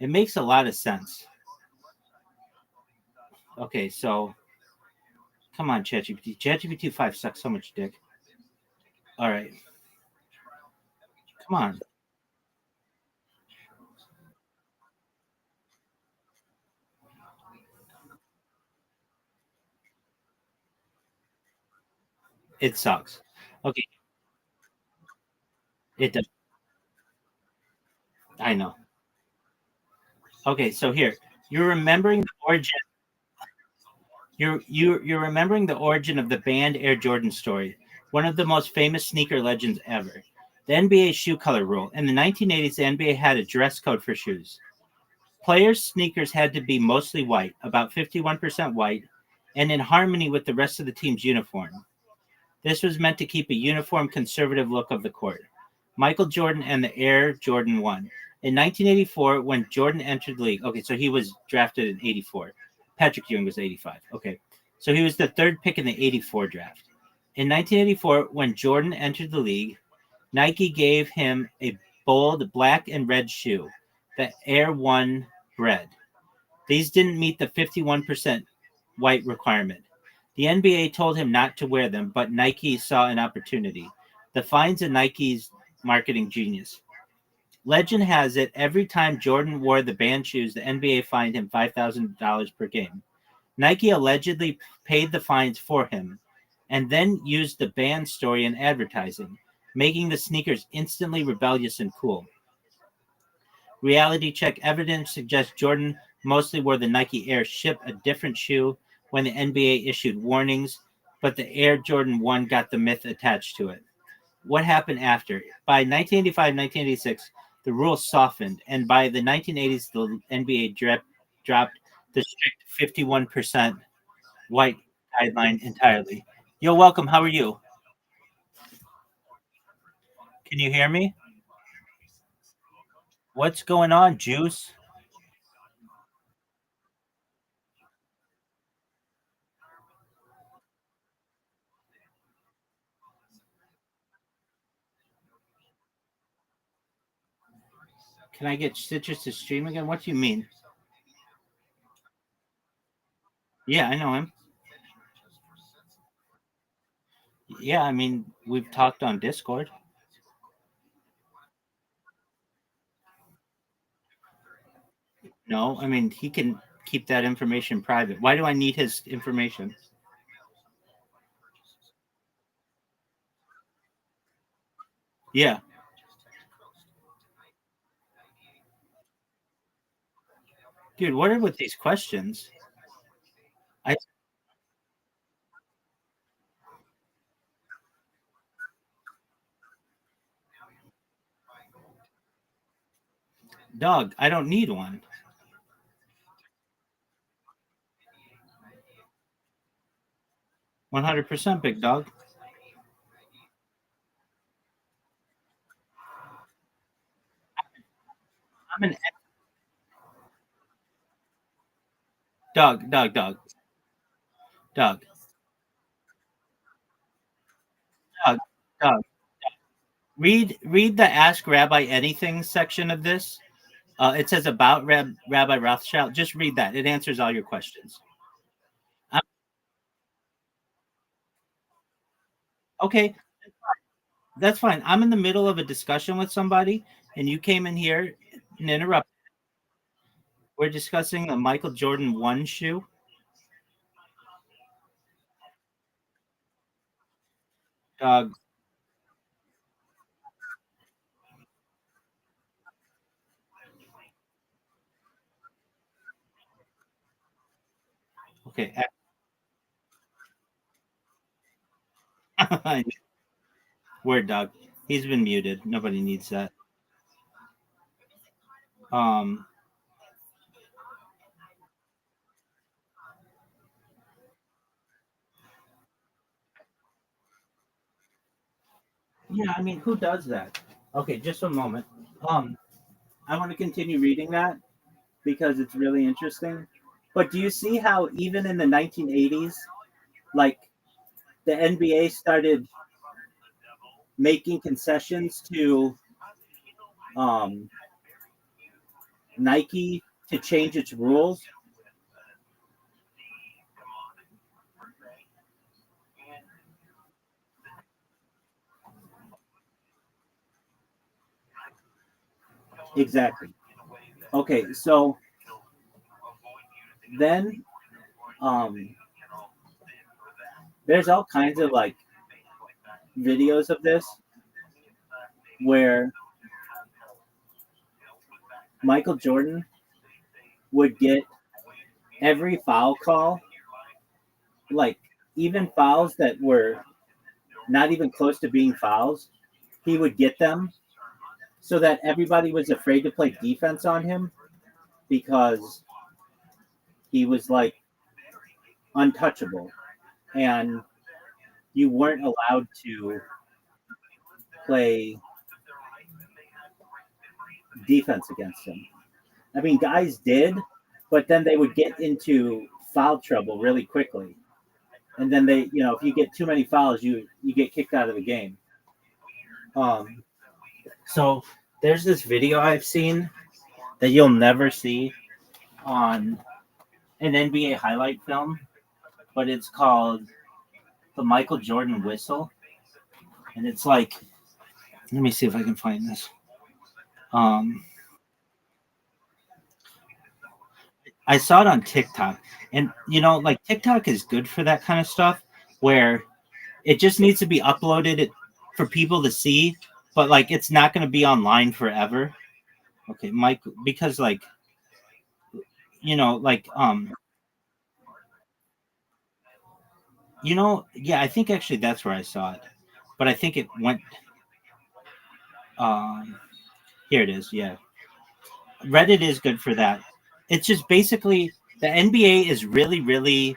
makes a lot of sense. Okay, so come on, ChatGPT. ChatGPT 5 sucks so much dick. All right, come on. It sucks. Okay, it does. I know. Okay, so here you're remembering the origin. You're remembering the origin of the banned Air Jordan story, one of the most famous sneaker legends ever. The NBA shoe color rule. In the 1980s, the NBA had a dress code for shoes. Players' sneakers had to be mostly white, about 51% white, and in harmony with the rest of the team's uniform. This was meant to keep a uniform, conservative look of the court. Michael Jordan and the Air Jordan 1. In 1984, when Jordan entered the league, okay, so he was drafted in 84. Patrick Ewing was 85. Okay, so he was the third pick in the 84 draft. In 1984, when Jordan entered the league, Nike gave him a bold black and red shoe, the Air One Red. These didn't meet the 51% white requirement. The NBA told him not to wear them, but Nike saw an opportunity. The finds a Nike's marketing genius. Legend has it every time Jordan wore the banned shoes, the NBA fined him $5,000 per game. Nike allegedly paid the fines for him and then used the banned story in advertising, making the sneakers instantly rebellious and cool. Reality check evidence suggests Jordan mostly wore the Nike Air Ship, a different shoe, when the NBA issued warnings, but the Air Jordan 1 got the myth attached to it. What happened after? By 1985, 1986, the rules softened, and by the 1980s, the NBA dropped the strict 51% white guideline entirely. Yo, welcome. How are you? Can you hear me? What's going on, Juice? Can I get Citrus to stream again? What do you mean? Yeah, I know him. Yeah, I mean, we've talked on Discord. No, I mean, he can keep that information private. Why do I need his information? Yeah. Dude, what are with these questions? I Dog, I don't need one. 100% big dog. I'm an dog, dog, dog, dog. Read the Ask Rabbi Anything section of this. It says about Rabbi Rothschild. Just read that. It answers all your questions. I'm, okay, that's fine. I'm in the middle of a discussion with somebody, and you came in here and interrupted. We're discussing the Michael Jordan 1 shoe. Dog. Okay. Word dog. He's been muted. Nobody needs that. Um, yeah, I mean, who does that? Okay, just a moment. Um, I want to continue reading that because it's really interesting. But do you see how even in the 1980s, like the NBA started making concessions to um, Nike to change its rules. Exactly. Okay, so then um, there's all kinds of like videos of this where Michael Jordan would get every foul call, like even fouls that were not even close to being fouls, he would get them so that everybody was afraid to play defense on him because he was like untouchable and you weren't allowed to play defense against him. I mean, guys did, but then they would get into foul trouble really quickly. And then they, if you get too many fouls, you get kicked out of the game. Um, so there's this video I've seen that you'll never see on an NBA highlight film, but it's called the Michael Jordan whistle, and it's like, let me see if I can find this. Um, I saw it on TikTok, and like TikTok is good for that kind of stuff, where it just needs to be uploaded for people to see, but like it's not going to be online forever. Okay, Mike, because like like yeah, I think actually that's where I saw it, but I think it went. Um, Here it is. Yeah, Reddit is good for that. It's just basically the NBA is really, really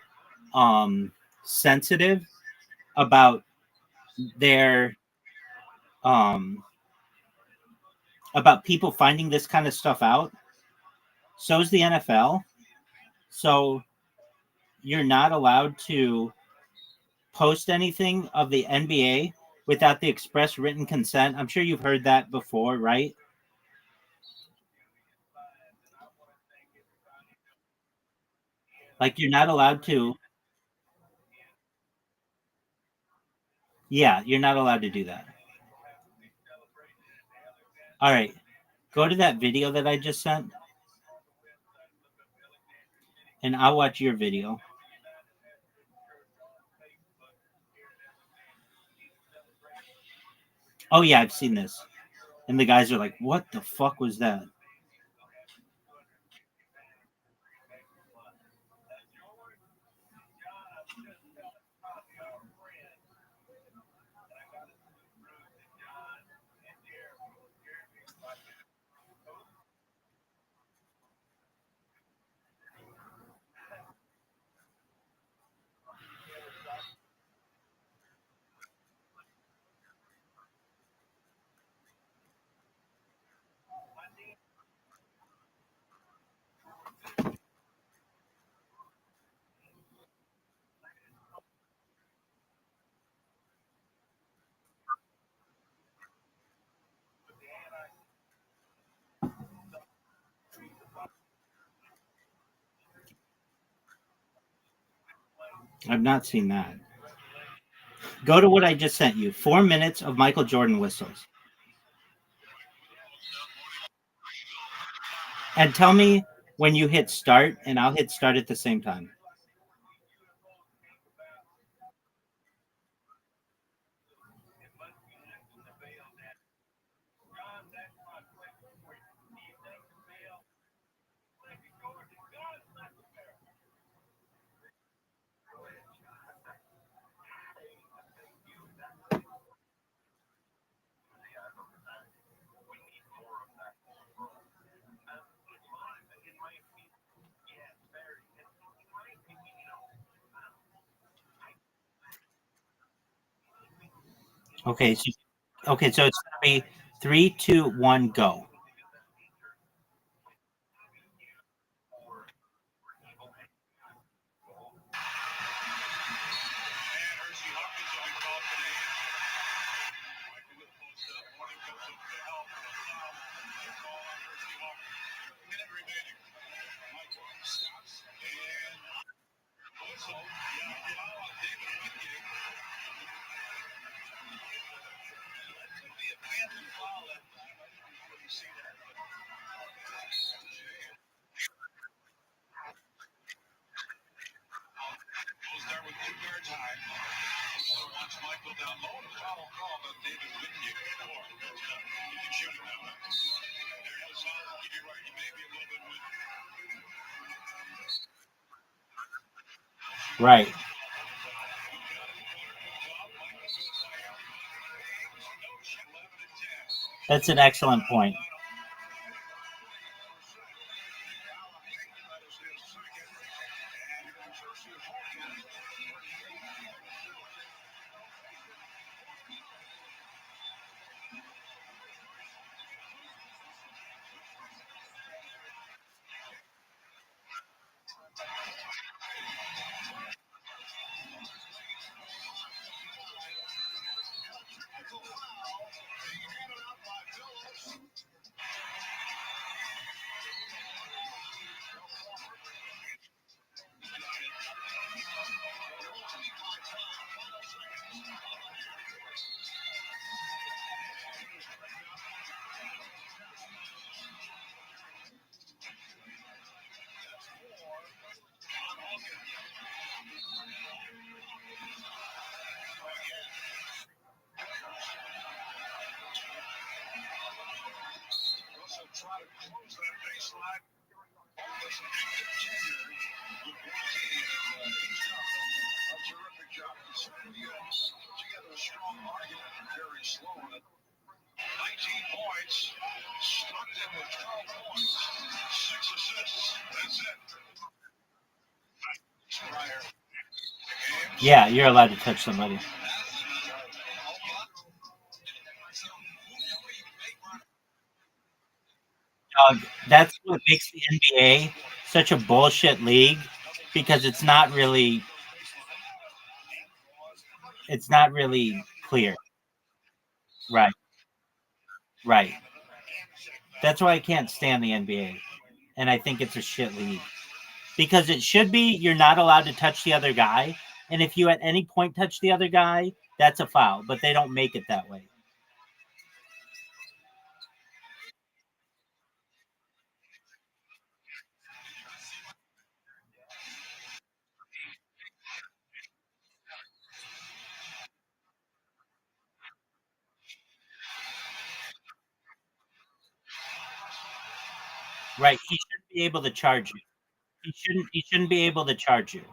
sensitive about their um, about people finding this kind of stuff out. So is the NFL. So you're not allowed to post anything of the NBA without the express written consent. I'm sure you've heard that before, right? Like you're not allowed to. Yeah, you're not allowed to do that. All right, go to that video that I just sent, and I'll watch your video. Oh yeah, I've seen this. And the guys are like, "What the fuck was that?" I've not seen that. Go to what I just sent you. 4 minutes of Michael Jordan whistles, and tell me when you hit start, and I'll hit start at the same time. Okay, so it's gonna be 3, 2, 1, go. Right. That's an excellent point. Yeah, you're allowed to touch somebody. Dog, that's what makes the NBA such a bullshit league because it's not really clear. Right, right. That's why I can't stand the NBA, and I think it's a shit league because it should be you're not allowed to touch the other guy, and if you at any point touch the other guy, that's a foul. But they don't make it that way. Right? He shouldn't be able to charge you. He shouldn't be able to charge you.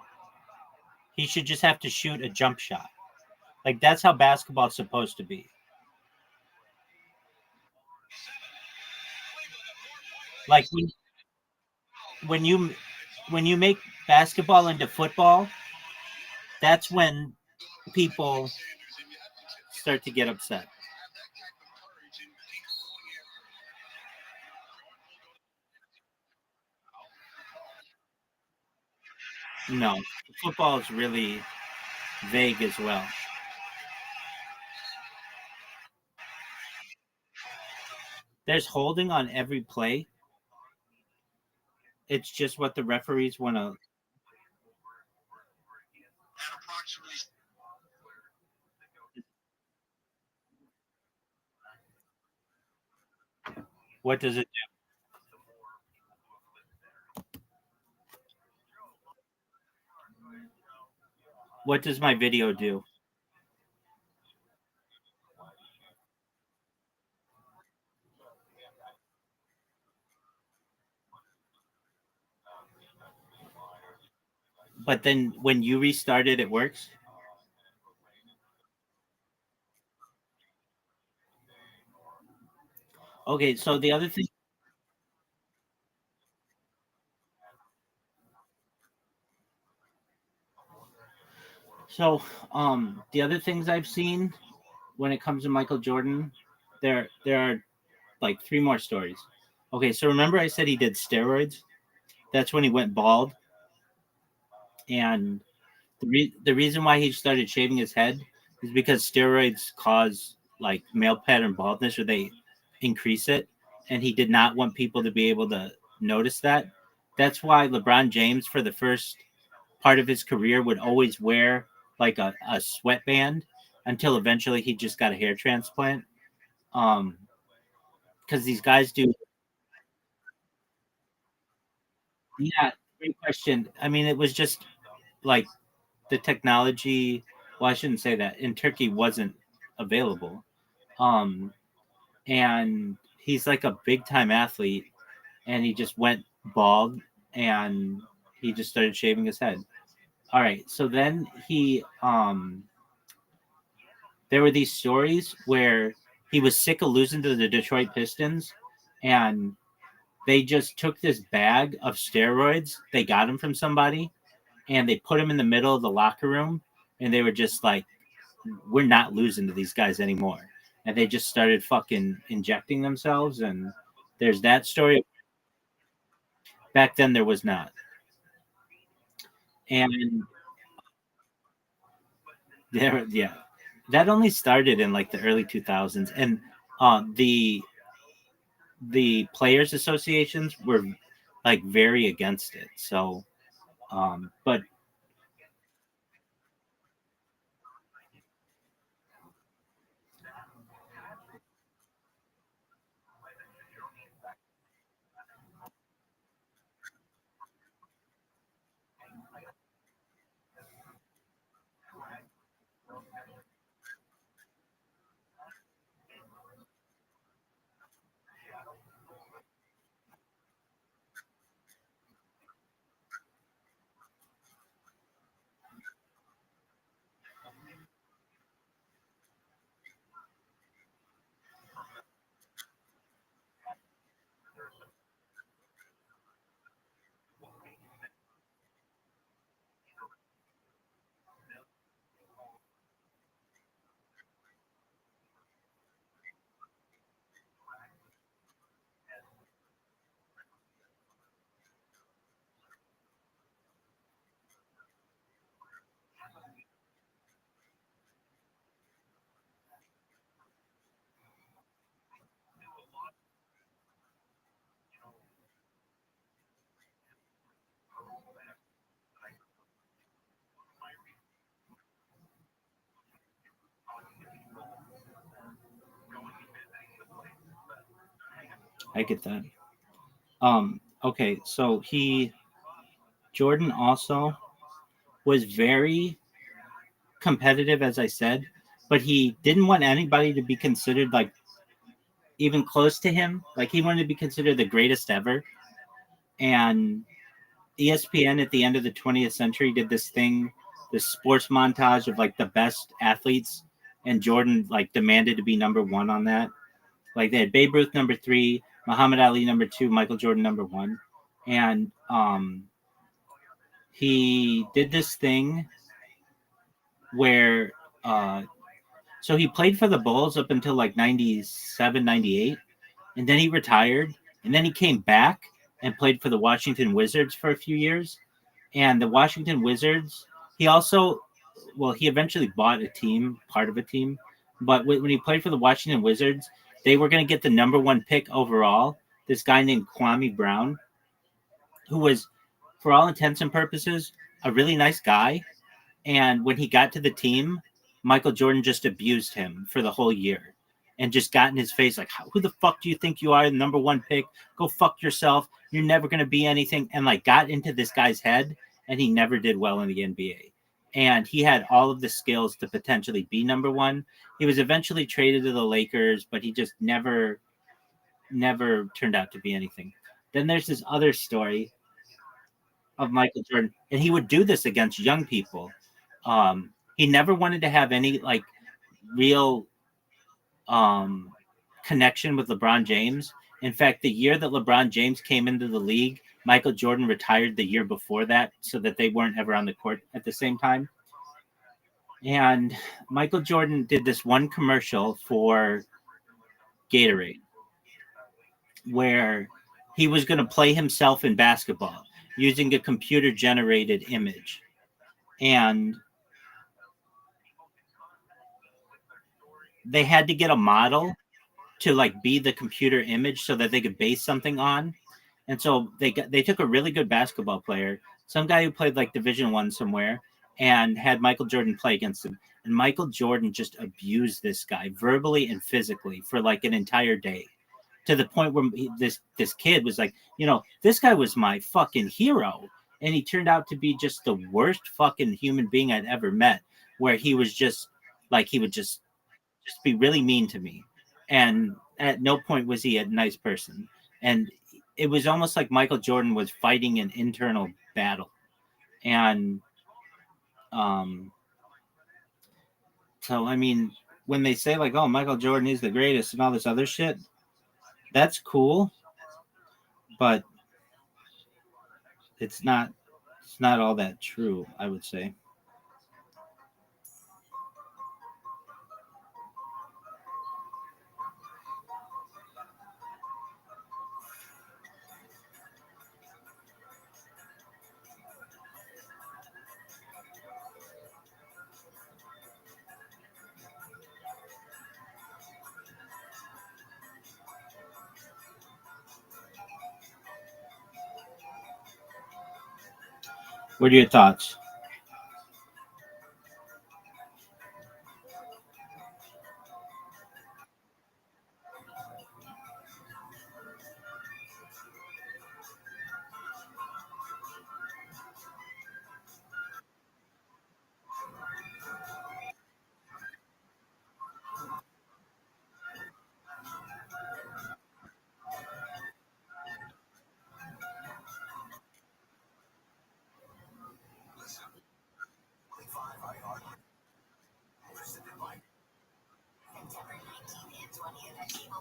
He should just have to shoot a jump shot. Like that's how basketball's supposed to be. Like when you when you make basketball into football, that's when people start to get upset. No, football is really vague as well. There's holding on every play. It's just what the referees want to. What does it? What does my video do? But then when you restart it, it works. Okay, so the other thing. So the other things I've seen when it comes to Michael Jordan, there are like three more stories. Okay, so remember I said he did steroids? That's when he went bald, and the reason why he started shaving his head is because steroids cause like male pattern baldness, or they increase it, and he did not want people to be able to notice that. That's why LeBron James, for the first part of his career, would always wear like a sweatband until eventually he just got a hair transplant. Um, because these guys do. Yeah, great question. I mean, it was just like the technology. Well, I shouldn't say that. In Turkey wasn't available. Um, and he's like a big time athlete, and he just went bald, and he just started shaving his head. All right, so then there were these stories where he was sick of losing to the Detroit Pistons, and they just took this bag of steroids. They got him from somebody, and they put him in the middle of the locker room, and they were just like, we're not losing to these guys anymore. And they just started fucking injecting themselves. And there's that story. Back then, there was not. And there, yeah, that only started in like the early 2000s. And the players associations were like very against it. So, but I get that. Okay, so Jordan also was very competitive, as I said, but he didn't want anybody to be considered like even close to him. Like he wanted to be considered the greatest ever. And ESPN at the end of the 20th century did this thing, this sports montage of like the best athletes, and Jordan like demanded to be number one on that. Like they had Babe Ruth number three, Muhammad Ali number two, Michael Jordan number one, and he did this thing where so he played for the Bulls up until like 97, 98, and then he retired, and then he came back and played for the Washington Wizards for a few years. And the Washington Wizards, he also, well, he eventually bought a team, part of a team, but when he played for the Washington Wizards, they were going to get the number one pick overall. This guy named Kwame Brown, who was, for all intents and purposes, a really nice guy. And when he got to the team, Michael Jordan just abused him for the whole year and just got in his face like, who the fuck do you think you are? The number one pick. Go fuck yourself. You're never going to be anything. And like got into this guy's head, and he never did well in the NBA. And he had all of the skills to potentially be number one. He was eventually traded to the Lakers, but he just never turned out to be anything. Then there's this other story of Michael Jordan, and he would do this against young people. He never wanted to have any like real um, connection with LeBron James. In fact, the year that LeBron James came into the league, Michael Jordan retired the year before that, so that they weren't ever on the court at the same time. And Michael Jordan did this one commercial for Gatorade where he was going to play himself in basketball using a computer generated image. And they had to get a model to like be the computer image so that they could base something on. And so they took a really good basketball player, some guy who played like Division I somewhere, and had Michael Jordan play against him. And Michael Jordan just abused this guy verbally and physically for like an entire day, to the point where this kid was like, this guy was my fucking hero, and he turned out to be just the worst fucking human being I'd ever met. where he was just like he would just be really mean to me, and at no point was he a nice person. And it was almost like Michael Jordan was fighting an internal battle. And um, so I mean, when they say like, "Oh, Michael Jordan is the greatest" and all this other shit, that's cool, but it's not it's not all that true, I would say. What are your thoughts?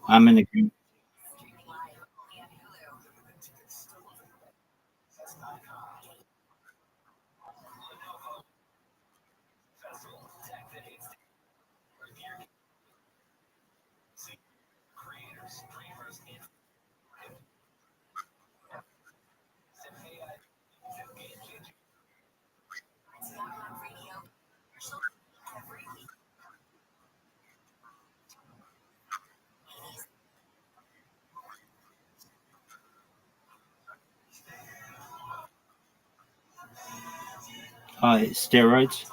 I'm in agreement. Steroids.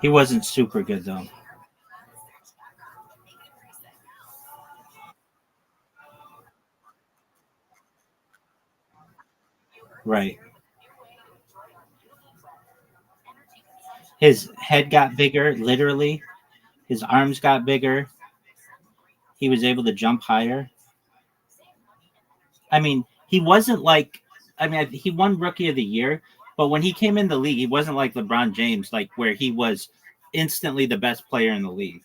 He wasn't super good though. Right. His head got bigger, literally. His arms got bigger. He was able to jump higher. I mean, he wasn't like, I mean, he won Rookie of the Year, but when he came in the league, he wasn't like LeBron James, like where he was instantly the best player in the league.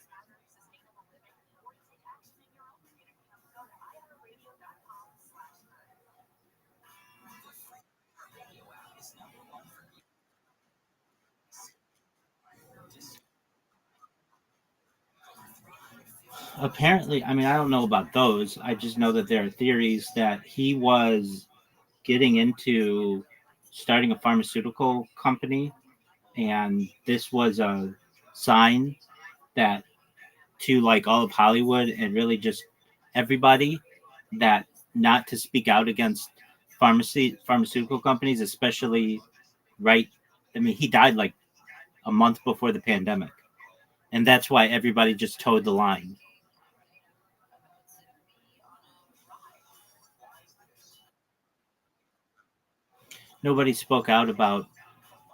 Apparently, I mean, I don't know about those. I just know that there are theories that he was getting into starting a pharmaceutical company, and this was a sign that to like all of Hollywood and really just everybody that not to speak out against pharmaceutical companies, especially right. I mean, he died like a month before the pandemic, and that's why everybody just towed the line. Nobody spoke out about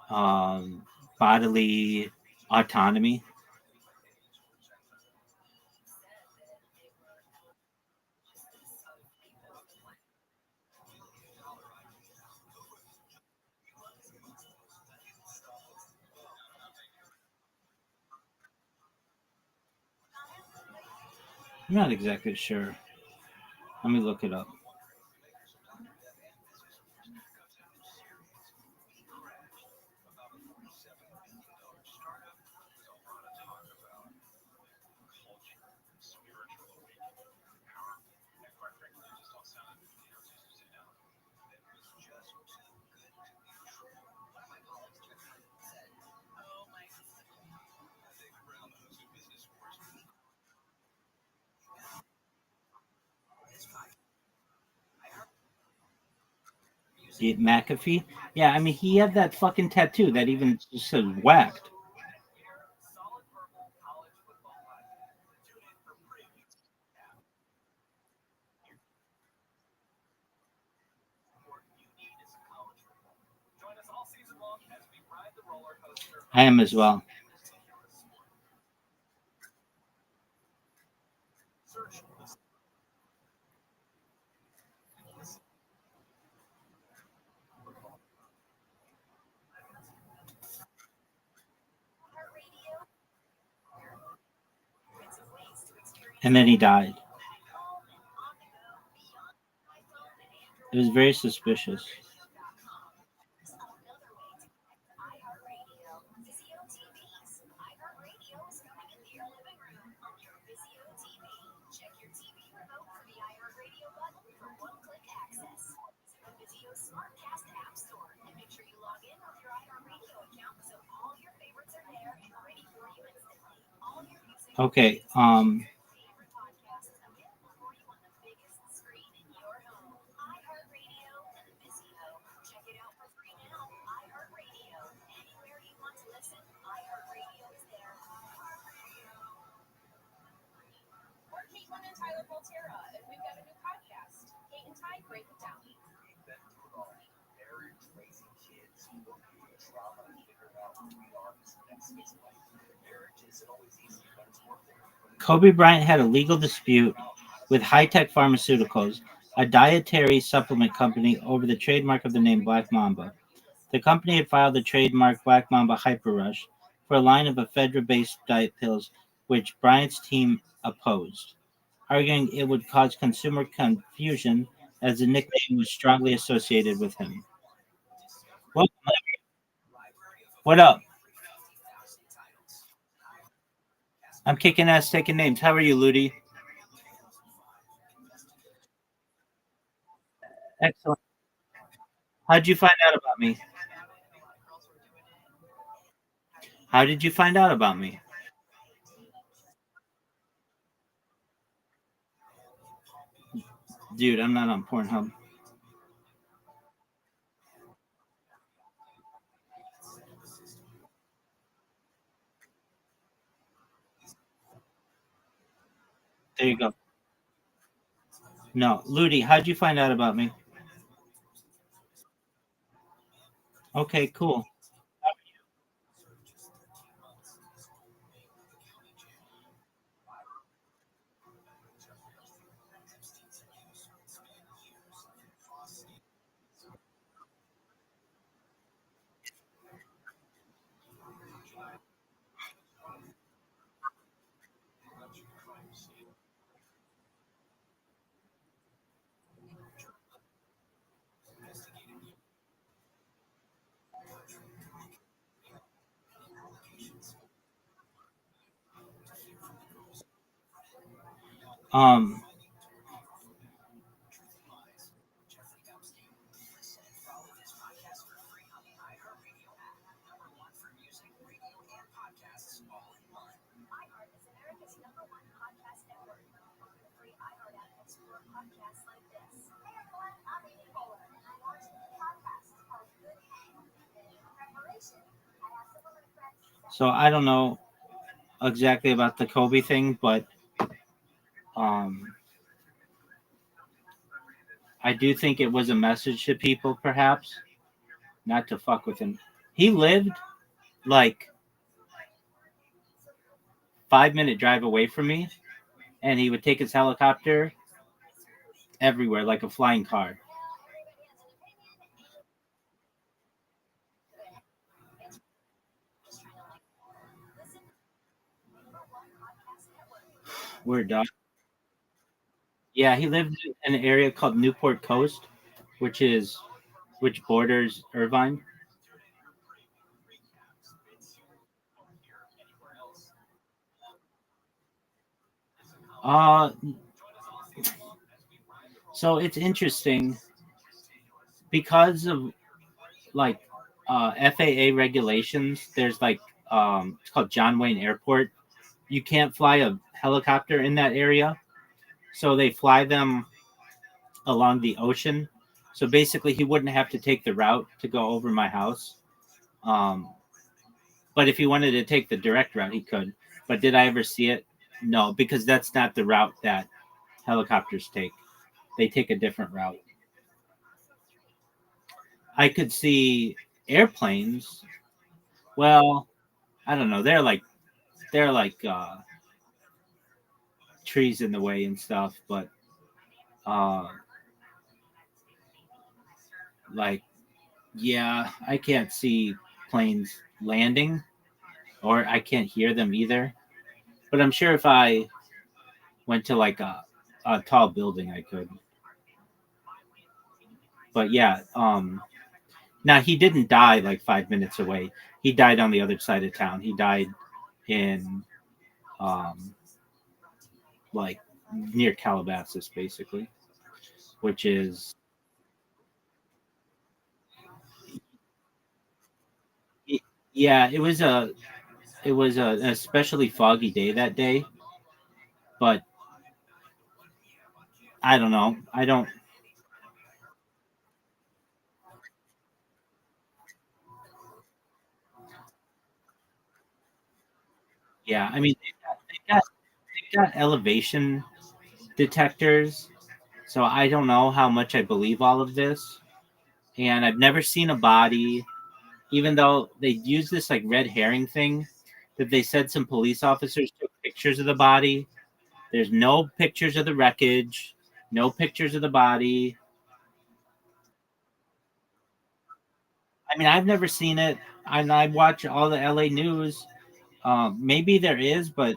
um, bodily autonomy. I'm not exactly sure. Let me look it up. McAfee. Yeah, I mean, he had that fucking tattoo that even just says whacked. I am as well. And then he died. It was very suspicious. Okay. Kobe Bryant had a legal dispute with High Tech Pharmaceuticals, a dietary supplement company, over the trademark of the name Black Mamba. The company had filed the trademark Black Mamba Hyper Rush for a line of ephedra based diet pills, which Bryant's team opposed, arguing it would cause consumer confusion as the nickname was strongly associated with him. What, what up? I'm kicking ass taking names. How are you, Ludi? Excellent. How'd you find out about me? How did you find out about me? Dude, I'm not on Pornhub. There you go. No, Ludi, how'd you find out about me? Okay, cool. Um, so I don't know exactly about the Kobe thing, but um, I do think it was a message to people, perhaps, not to fuck with him. He lived like 5 minute drive away from me, and he would take his helicopter everywhere like a flying car. Word dog. Yeah, he lived in an area called Newport Coast, which is which borders Irvine. Uh so it's interesting because of like FAA regulations. There's like it's called John Wayne Airport. You can't fly a helicopter in that area, so they fly them along the ocean. So basically, he wouldn't have to take the route to go over my house. Um, but if he wanted to take the direct route, he could. But did I ever see it? No, because that's not the route that helicopters take. They take a different route. I could see airplanes, Well, I don't know. They're like trees in the way and stuff, but uh, like yeah, I can't see planes landing, or I can't hear them either. But I'm sure if I went to like a tall building, I could. But yeah, now he didn't die like 5 minutes away. He died on the other side of town. He died in um, like near Calabasas, basically, which is yeah. It was an especially foggy day that day, but I don't know. I don't. Yeah, I mean they've got elevation detectors, so I don't know how much I believe all of this. And I've never seen a body, even though they use this like red herring thing that they said some police officers took pictures of the body. There's no pictures of the wreckage, no pictures of the body. I mean, I've never seen it. I watch all the LA news. Maybe there is, but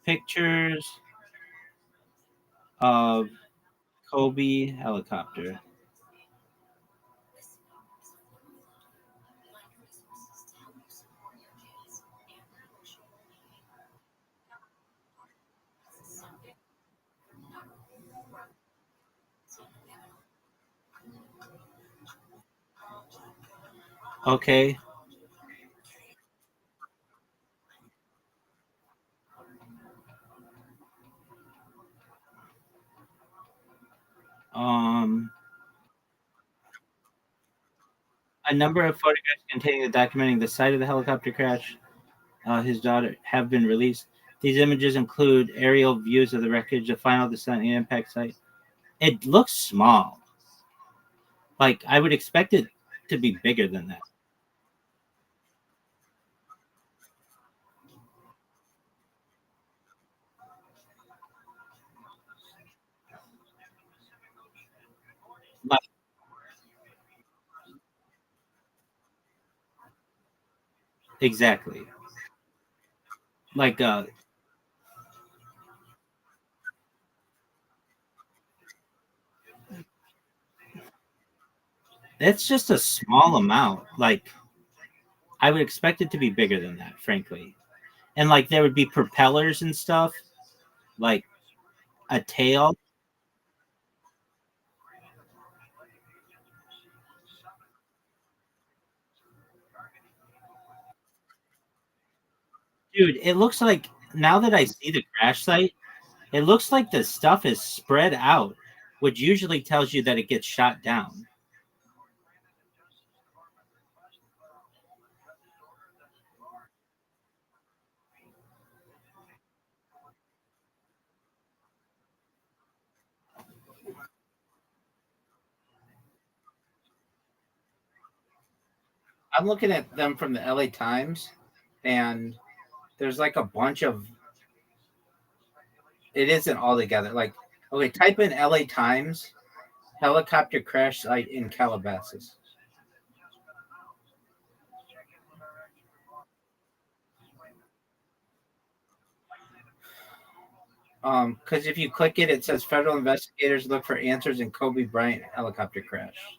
pictures of Kobe helicopter. Okay. Um, a number of photographs containing the documenting the site of the helicopter crash, his daughter, have been released. These images include aerial views of the wreckage, the final descent and impact site. It looks small. Like I would expect it to be bigger than that. Like exactly. Like it's just a small amount. Like I would expect it to be bigger than that, frankly. And like there would be propellers and stuff, like a tail. Dude, it looks like now that I see the crash site, it looks like the stuff is spread out, which usually tells you that it gets shot down. I'm looking at them from the LA Times, and there's like a bunch of it isn't all together. Like, okay, type in LA Times helicopter crash site in Calabasas. Because if you click it, it says federal investigators look for answers in Kobe Bryant helicopter crash.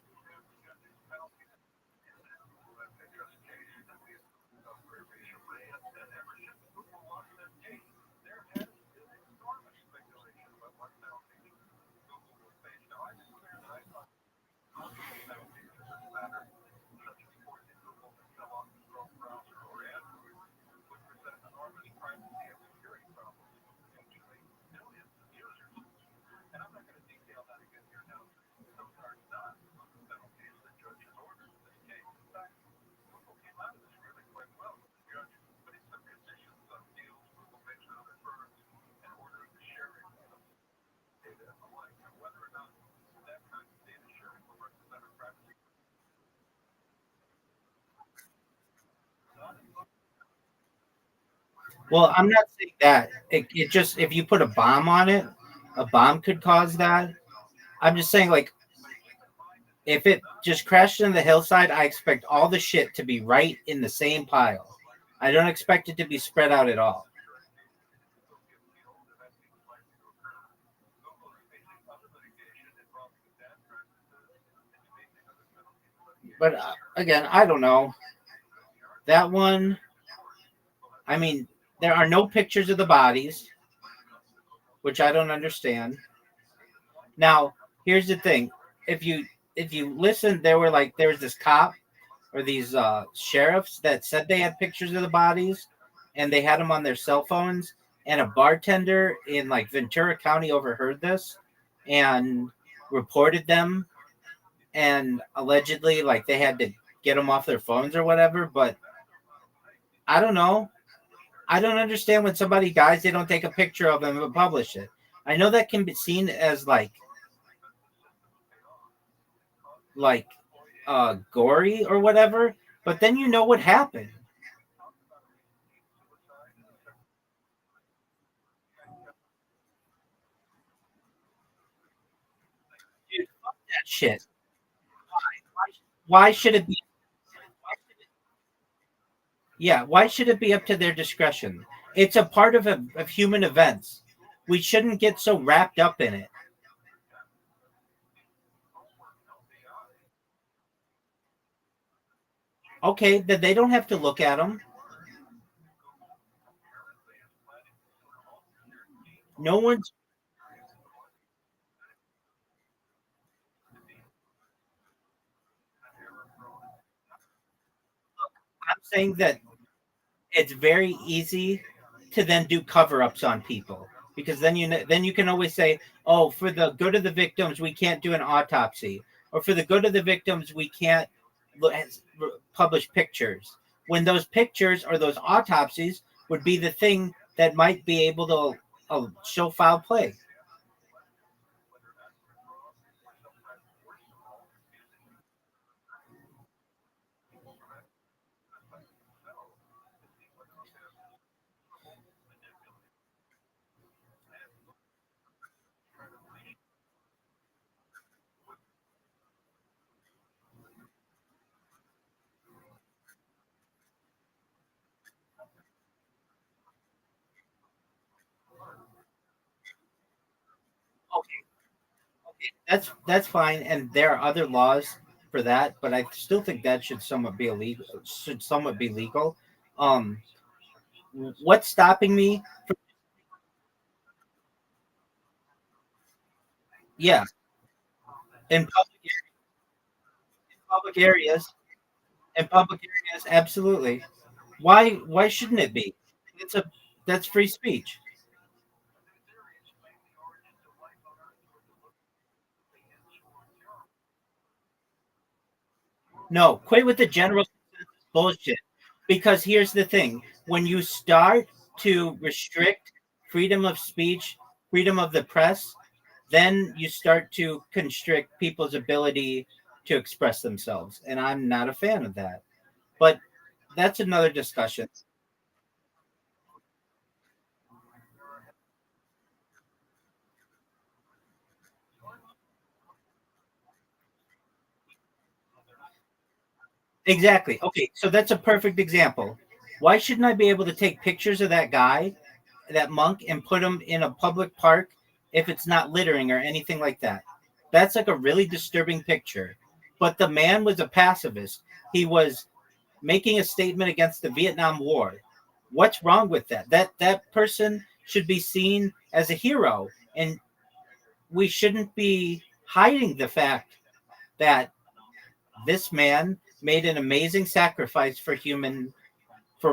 Well, I'm not saying that. It just if you put a bomb on it, a bomb could cause that. I'm just saying, like, if it just crashed in the hillside, I expect all the shit to be right in the same pile. I don't expect it to be spread out at all. But again, I don't know. That one, I mean, there are no pictures of the bodies, which I don't understand. Now, here's the thing. If you if you listen, there was this cop or these sheriffs that said they had pictures of the bodies and they had them on their cell phones, and a bartender in like Ventura County overheard this and reported them, and allegedly like they had to get them off their phones or whatever. But I don't know. I don't understand when somebody dies they don't take a picture of them and publish it. I know that can be seen as like gory or whatever, but then you know what happened. Dude, fuck that shit. Why should it be? Yeah, why should it be up to their discretion? It's a part of human events. We shouldn't get so wrapped up in it. Okay, that they don't have to look at them. No one's. I'm saying that it's very easy to then do cover-ups on people because then you can always say, "Oh, for the good of the victims, we can't do an autopsy," or "For the good of the victims, we can't publish pictures." When those pictures or those autopsies would be the thing that might be able to show foul play. Okay, okay, that's fine, and there are other laws for that, but I still think that should somewhat be illegal. Should somewhat be legal. Um, what's stopping me? Yeah, in public areas, absolutely. Why shouldn't it be? It's a That's free speech. No, quit with the general bullshit. Because here's the thing: when you start to restrict freedom of speech, freedom of the press, then you start to constrict people's ability to express themselves, and I'm not a fan of that. But that's another discussion. Exactly. Okay, so that's a perfect example. Why shouldn't I be able to take pictures of that guy, that monk, and put him in a public park if it's not littering or anything like that? That's like a really disturbing picture. But the man was a pacifist. He was making a statement against the Vietnam War. What's wrong with that? That person should be seen as a hero, and we shouldn't be hiding the fact that this man made an amazing sacrifice for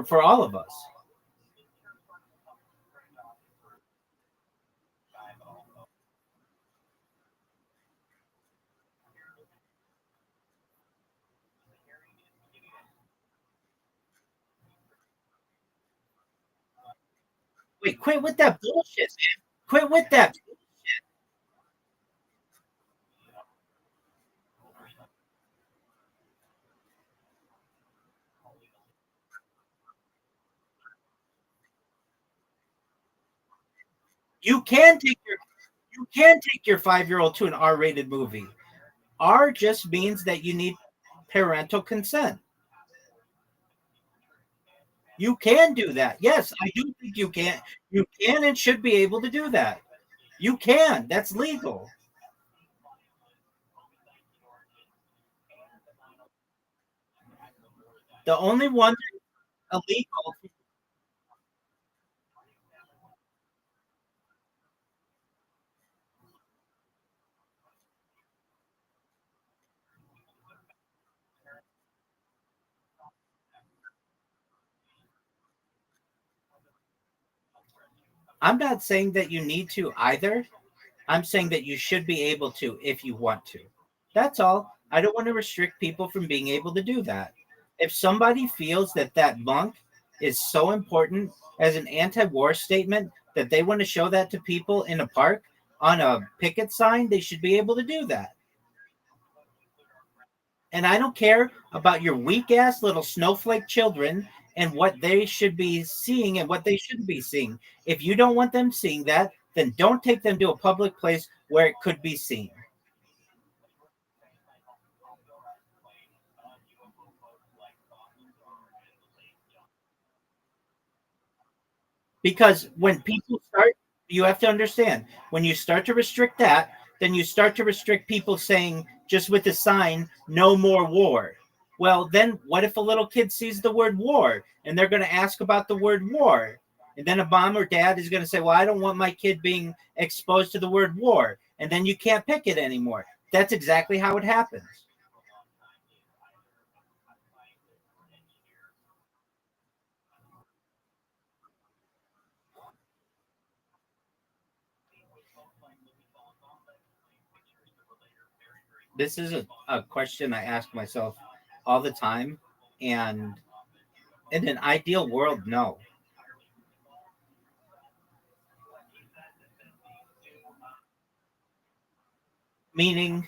for all of us. Wait, quit with that bullshit, man. Quit with that. You can take your 5-year-old to an R-rated movie. R just means that you need parental consent. You can do that. Yes, I do think you can. You can and should be able to do that. You can. That's legal. The only one that's illegal. I'm not saying that you need to either. I'm saying that you should be able to if you want to. That's all. I don't want to restrict people from being able to do that. If somebody feels that that monk is so important as an anti-war statement that they want to show that to people in a park on a picket sign, they should be able to do that. And I don't care about your weak ass little snowflake children and what they should be seeing and what they shouldn't be seeing. If you don't want them seeing that, then don't take them to a public place where it could be seen. Because when people start, you have to understand when you start to restrict that, then you start to restrict people saying just with the sign, no more war. Well, then what if a little kid sees the word war and they're going to ask about the word war? And then a mom or dad is going to say, well, I don't want my kid being exposed to the word war. And then you can't pick it anymore. That's exactly how it happens. This is a question I ask myself all the time. And in an ideal world, no. Meaning,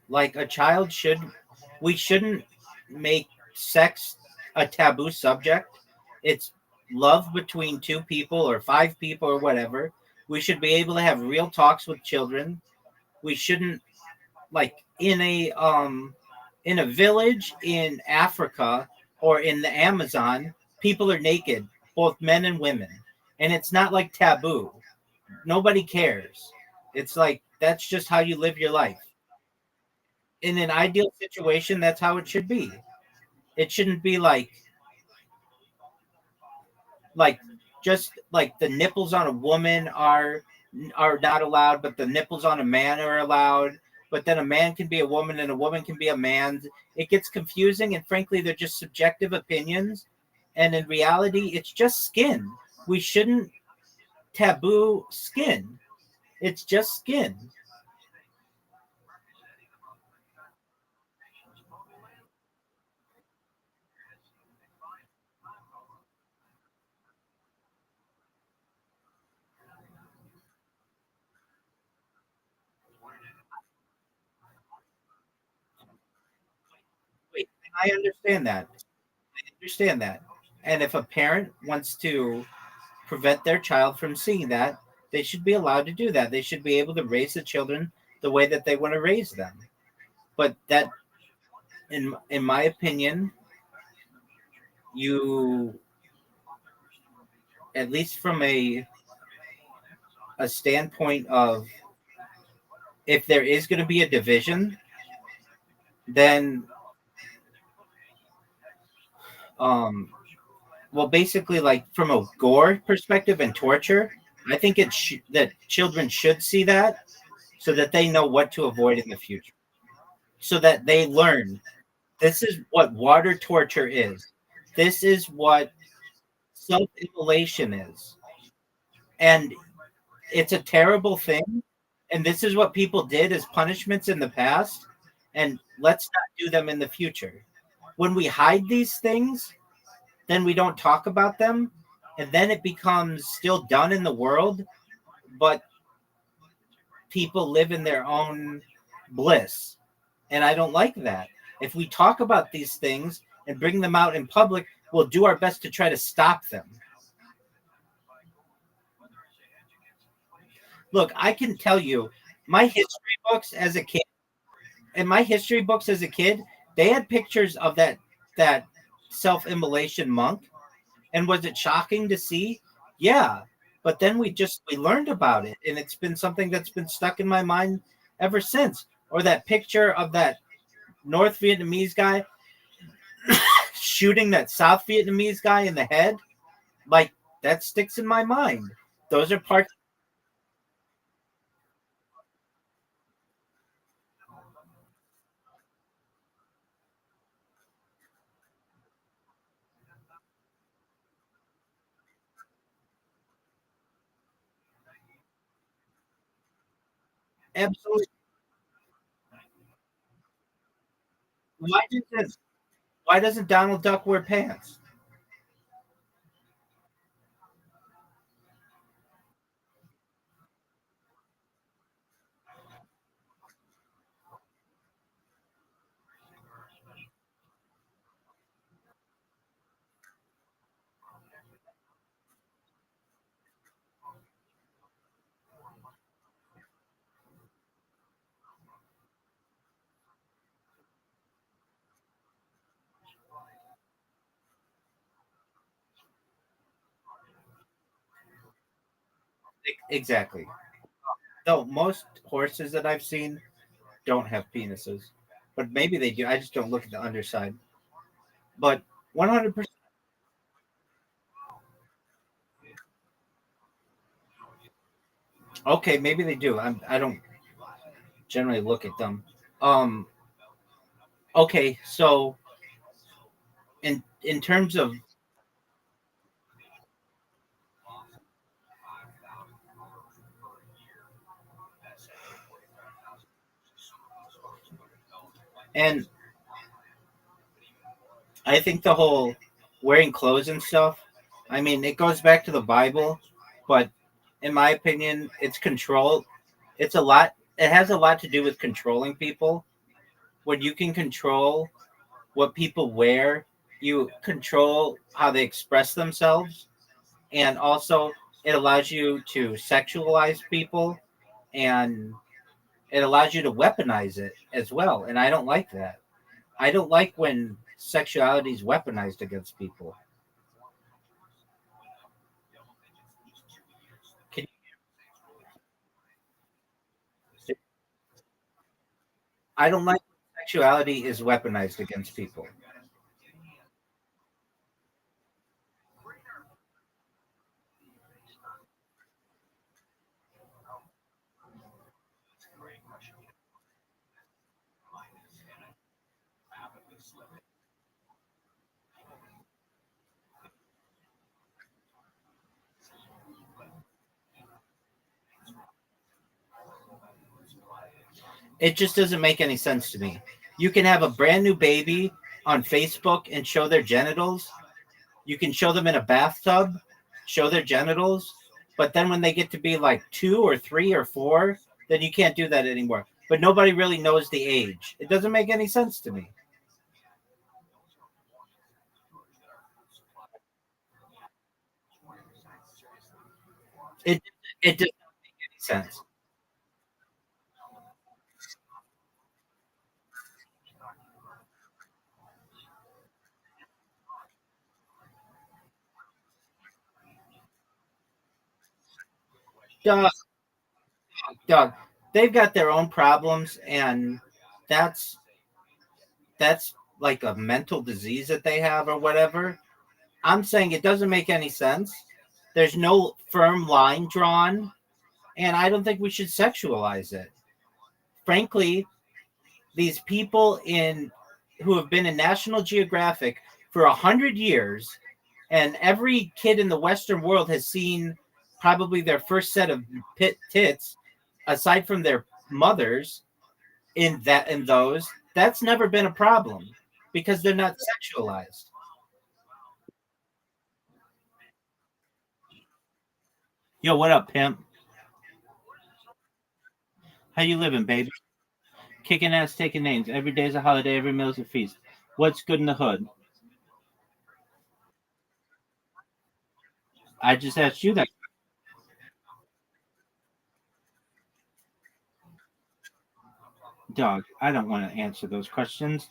like a child should, we shouldn't make sex a taboo subject. It's love between two people or five people or whatever. We should be able to have real talks with children. We shouldn't, like in a village in Africa or in the Amazon, people are naked, both men and women. And it's not like taboo. Nobody cares. It's like that's just how you live your life. In an ideal situation, that's how it should be. It shouldn't be like just like the nipples on a woman are not allowed, but the nipples on a man are allowed. But then a man can be a woman and a woman can be a man. It gets confusing, and frankly, they're just subjective opinions. And in reality, it's just skin. We shouldn't taboo skin. It's just skin. Wait, I understand that. I understand that. And if a parent wants to prevent their child from seeing that, they should be allowed to do that. They should be able to raise the children the way that they want to raise them. But that, in my opinion, you, at least from a standpoint of if there is going to be a division, then um well, basically, like from a gore perspective and torture, I think that children should see that so that they know what to avoid in the future, so that they learn this is what water torture is. This is what self-immolation is. And it's a terrible thing. And this is what people did as punishments in the past. And let's not do them in the future. When we hide these things, then we don't talk about them. And then it becomes still done in the world, but people live in their own bliss. And I don't like that. If we talk about these things and bring them out in public, we'll do our best to try to stop them. Look, I can tell you, my history books as a kid, in my history books as a kid, they had pictures of that self-immolation monk. And was it shocking to see? Yeah. But then we learned about it, and it's been something that's been stuck in my mind ever since. Or that picture of that North Vietnamese guy shooting that South Vietnamese guy in the head, like that sticks in my mind. Those are parts. Absolutely. Why doesn't why doesn't Donald Duck wear pants? Exactly. No, most horses that I've seen don't have penises, but maybe they do. I just don't look at the underside. But 100%. Okay, maybe they do. I don't generally look at them. Um. Okay, so in terms of and I think the whole wearing clothes and stuff. I mean, it goes back to the Bible, but in my opinion, it's control. It's a lot. It has a lot to do with controlling people. When you can control what people wear, you control how they express themselves, and also it allows you to sexualize people, and it allows you to weaponize it as well. And I don't like that. I don't like when sexuality is weaponized against people. Can, I don't like when sexuality is weaponized against people. It just doesn't make any sense to me. You can have a brand new baby on Facebook and show their genitals. You can show them in a bathtub, show their genitals. But then when they get to be like 2 or 3 or 4, then you can't do that anymore. But nobody really knows the age. It doesn't make any sense to me. It it doesn't make any sense. Doug, Doug, they've got their own problems, and that's that's like a mental disease that they have or whatever. I'm saying it doesn't make any sense. There's no firm line drawn, and I don't think we should sexualize it. Frankly, these people in who have been in National Geographic for 100 years, and every kid in the Western world has seen probably their first set of tits, aside from their mothers. In those, that's never been a problem because they're not sexualized. Yo, what up, pimp? How you living, baby? Kicking ass, taking names. Every day's a holiday. Every meal's a feast. What's good in the hood? I just asked you that. Dog, I don't want to answer those questions.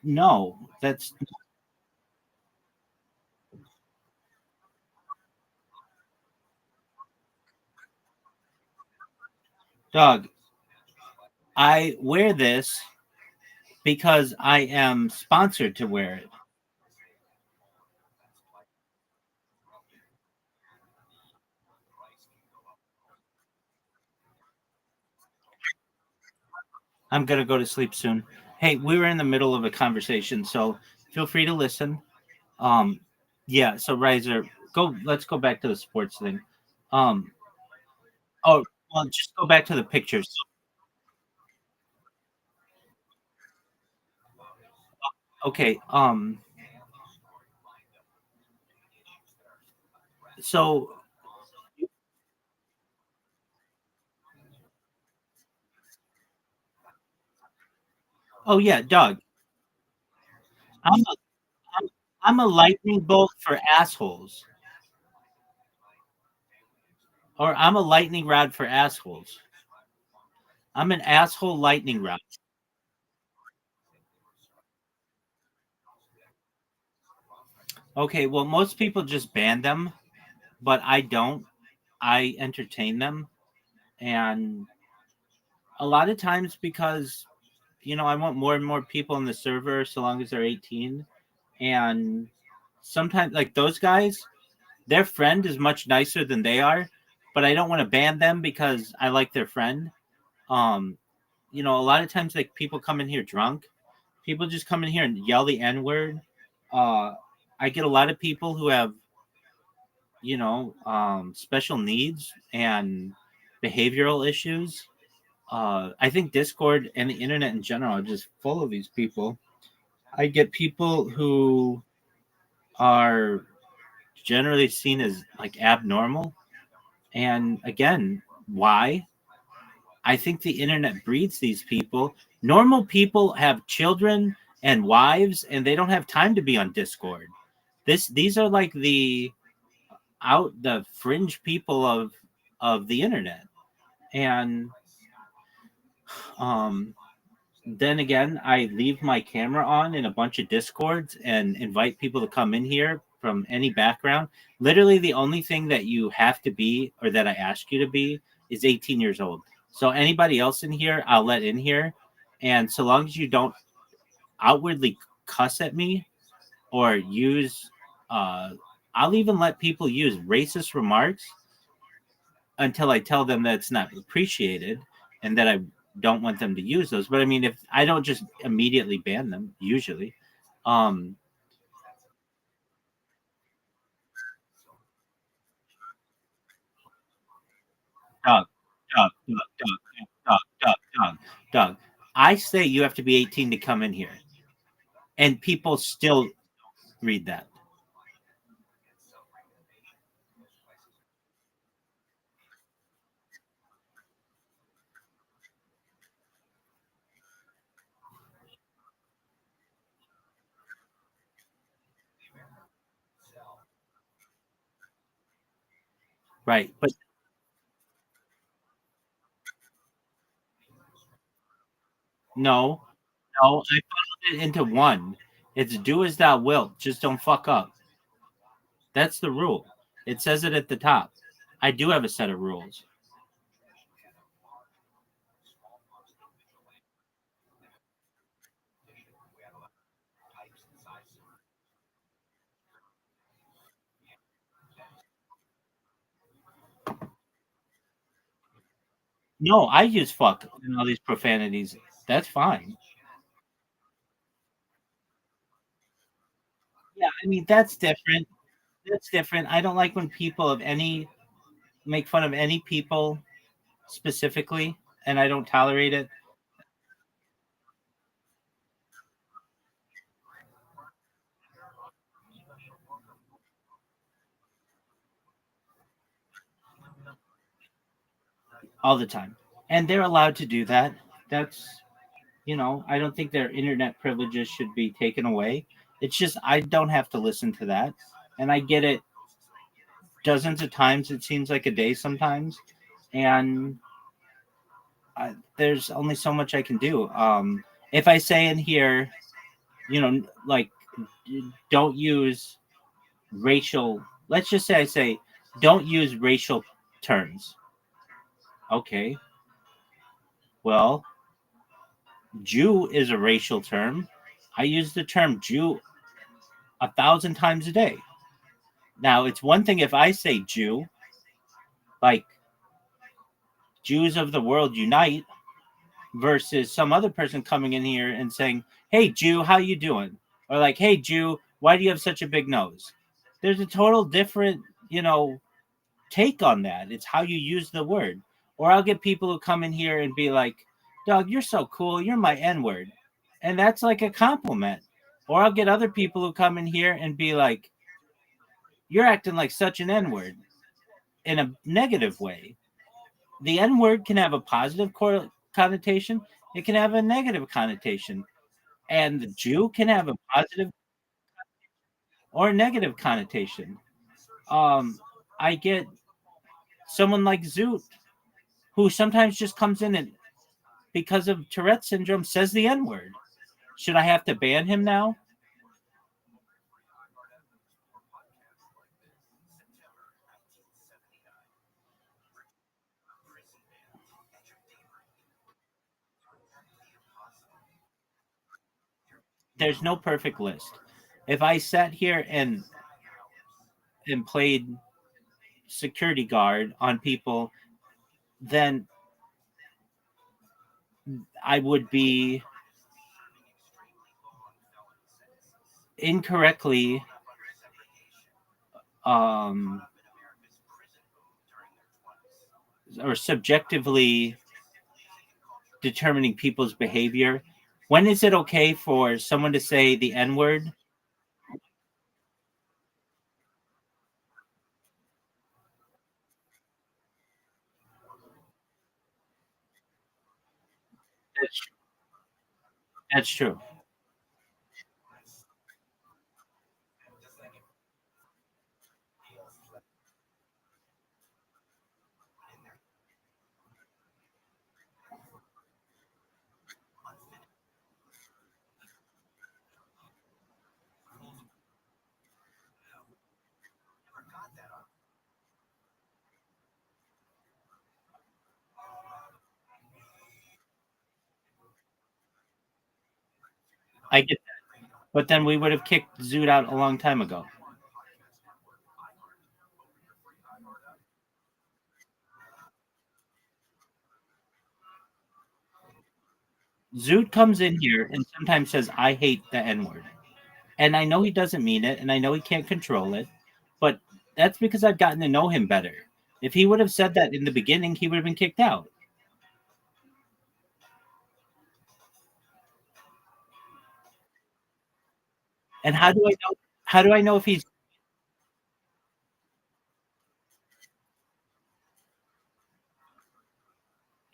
No, that's dog. I wear this because I am sponsored to wear it. I'm gonna go to sleep soon. Hey, we were in the middle of a conversation, so feel free to listen. Um, yeah. So Riser, go. Let's go back to the sports thing. Um. Oh, well, just go back to the pictures. Okay. So. Oh yeah, Doug. I'm a, I'm, I'm a lightning bolt for assholes, or I'm a lightning rod for assholes. I'm an asshole lightning rod. Okay. Well, most people just ban them, but I don't. I entertain them, and a lot of times because I want more and more people in the server so long as they're 18. And sometimes, like those guys, their friend is much nicer than they are, but I don't want to ban them because I like their friend. Um, a lot of times, like people come in here drunk, people just come in here and yell the N word. Uh, I get a lot of people who have, special needs and behavioral issues. I think Discord and the internet in general are just full of these people. I get people who are generally seen as like abnormal. And again, why? I think the internet breeds these people. Normal people have children and wives, and they don't have time to be on Discord. These are like the fringe people of the internet. And um then again, I leave my camera on in a bunch of discords and invite people to come in here from any background. Literally, the only thing that you have to be, or that I ask you to be, is 18 years old. So anybody else in here, I'll let in here. And so long as you don't outwardly cuss at me or use, uh, I'll even let people use racist remarks until I tell them that it's not appreciated and that I don't want them to use those. But I mean, if I don't just immediately ban them, usually, um, Doug, Doug, Doug, Doug, Doug, Doug, Doug, Doug, I say you have to be 18 to come in here, and people still read that. Right? But no, no, I followed it into one. It's do as thou wilt, just don't fuck up. That's the rule. It says it at the top. I do have a set of rules No, I use fuck and all these profanities. That's fine. Yeah, I mean that's different. That's different. I don't like when people of any make fun of any people specifically, and I don't tolerate it all the time. And they're allowed to do that. That's I don't think their internet privileges should be taken away. It's just I don't have to listen to that. And I get it dozens of times, it seems like a day sometimes. And there's only so much I can do. If I say in here, like, don't use racial. Let's just say I say, don't use racial terms. Okay, well, Jew is a racial term. I use the term Jew 1,000 times a day. Now, it's one thing if I say Jew, like Jews of the world unite, versus some other person coming in here and saying, "Hey, Jew, how you doing?" Or like, "Hey, Jew, why do you have such a big nose?" There's a total different, take on that. It's how you use the word. Or I'll get people who come in here and be like, "Dog, you're so cool. You're my N word," and that's like a compliment. Or I'll get other people who come in here and be like, "You're acting like such an N word," in a negative way. The N word can have a positive connotation. It can have a negative connotation, and the Jew can have a positive or a negative connotation. Um, I get someone like Zoot who sometimes just comes in and, because of Tourette syndrome, says the N word. Should I have to ban him now? There's no perfect list. If I sat here and played security guard on people, then I would be incorrectly um, or subjectively determining people's behavior. When is it okay for someone to say the N word? That's, that's true. I get that. But then we would have kicked Zoot out a long time ago. Zoot comes in here and sometimes says, I hate the N word. And I know he doesn't mean it, and I know he can't control it, but that's because I've gotten to know him better. If he would have said that in the beginning, he would have been kicked out. And how do I know? How do I know if he's?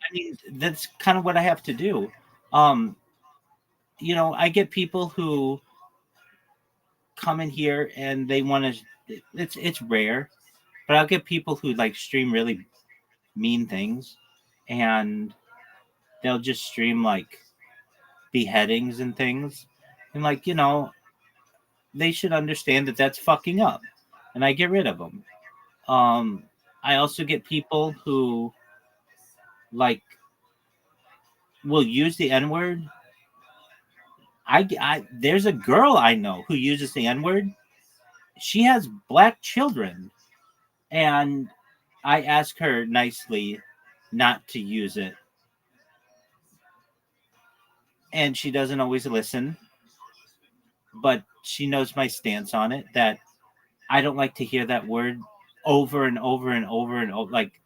I mean, that's kind of what I have to do. Um, I get people who come in here and they want to. It's rare, but I'll get people who like stream really mean things, and they'll just stream like beheadings and things, and like they should understand that that's fucking up, and I get rid of them. Um, I also get people who like will use the N word. There's a girl I know who uses the N word. She has black children, and I ask her nicely not to use it, and she doesn't always listen. But she knows my stance on it. That I don't like to hear that word over and over and over and over. Like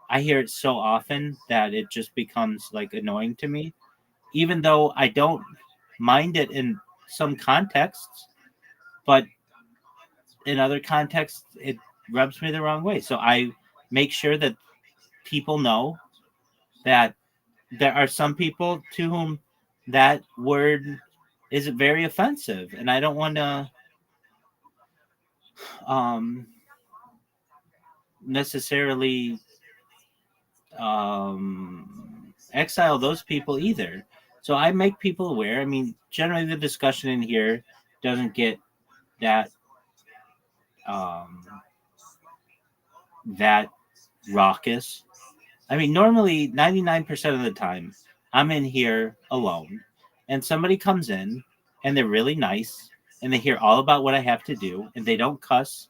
I hear it so often that it just becomes like annoying to me, even though I don't mind it in some contexts, but in other contexts, it rubs me the wrong way. So I make sure that people know that there are some people to whom that word is very offensive, and I don't want to um, necessarily exile those people either. So I make people aware. I mean, generally the discussion in here doesn't get that um, that raucous. I mean, normally 99% of the time, I'm in here alone, and somebody comes in and they're really nice and they hear all about what I have to do and they don't cuss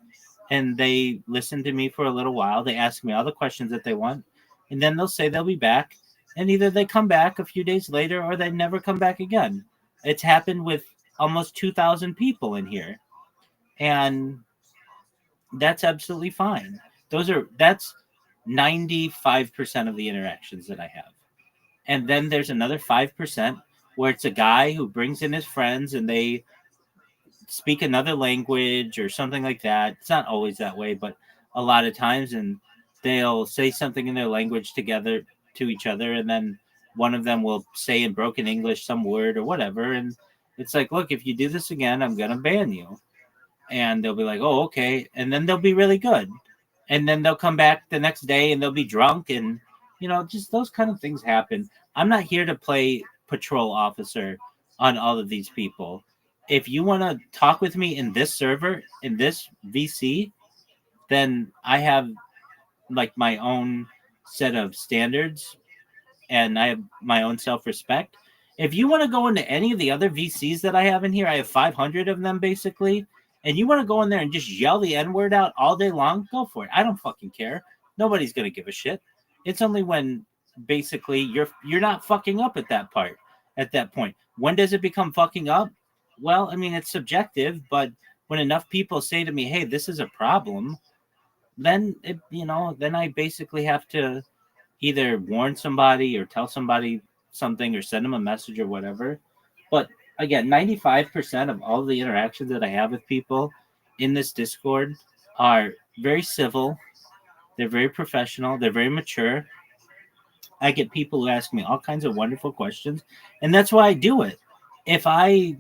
and they listen to me for a little while. They ask me all the questions that they want, and then they'll say they'll be back. And either they come back a few days later or they never come back again. It's happened with almost 2,000 people in here. And that's absolutely fine. That's 95% of the interactions that I have. And then there's another 5% where it's a guy who brings in his friends and they speak another language or something like that. It's not always that way, but a lot of times, and they'll say something in their language together to each other, and then one of them will say in broken English some word or whatever, and it's like, look, if you do this again, I'm gonna ban you. And they'll be like, oh, okay, and then they'll be really good, and then they'll come back the next day and they'll be drunk, and just those kind of things happen. I'm not here to play patrol officer on all of these people. If you want to talk with me in this server, in this VC, then I have like my own set of standards and I have my own self-respect. If you want to go into any of the other VCs that I have in here, I have 500 of them basically, and you want to go in there and just yell the N-word out all day long, go for it. I don't fucking care. Nobody's going to give a shit. It's only when basically you're not fucking up at that point. When does it become fucking up? Well, I mean, it's subjective, but when enough people say to me, "Hey, this is a problem," then I basically have to either warn somebody or tell somebody something or send them a message or whatever. But again, 95% of all the interactions that I have with people in this Discord are very civil. They're very professional. They're very mature. I get people who ask me all kinds of wonderful questions, and that's why I do it. If I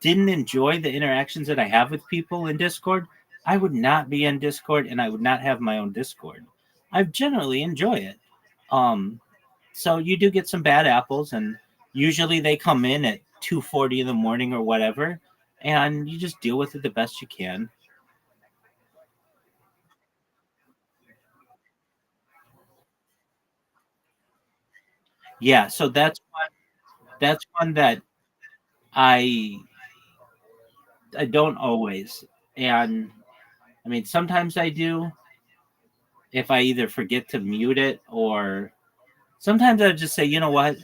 didn't enjoy the interactions that I have with people in Discord, I would not be in Discord and I would not have my own Discord. I generally enjoy it. Um, so you do get some bad apples, and usually they come in at 2:40 in the morning or whatever, and you just deal with it the best you can. Yeah, so that's one that I I don't always, and I mean sometimes I do if I either forget to mute it or sometimes I just say, you know what,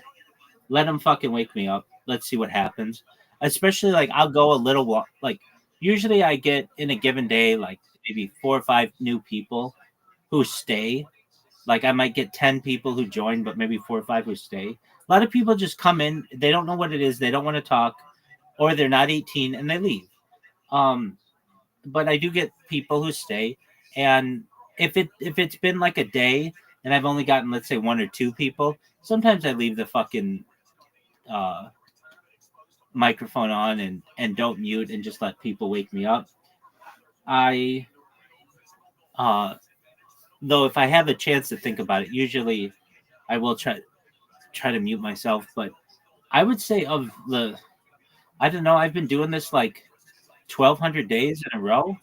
let them fucking wake me up. Let's see what happens. Especially like I'll go a little like usually I get in a given day like maybe 4 or 5 new people who stay. Like I might get 10 people who join, but maybe 4 or 5 who stay. A lot of people just come in, they don't know what it is, they don't want to talk, or they're not 18 and they leave. Um, but I do get people who stay, and if it's been like a day and I've only gotten let's say 1 or 2 people, sometimes I leave the fucking uh microphone on and don't mute and just let people wake me up. I uh though if I have a chance to think about it, usually I will try to mute myself, but I would say of the I don't know, I've been doing this like 1,200 days in a row,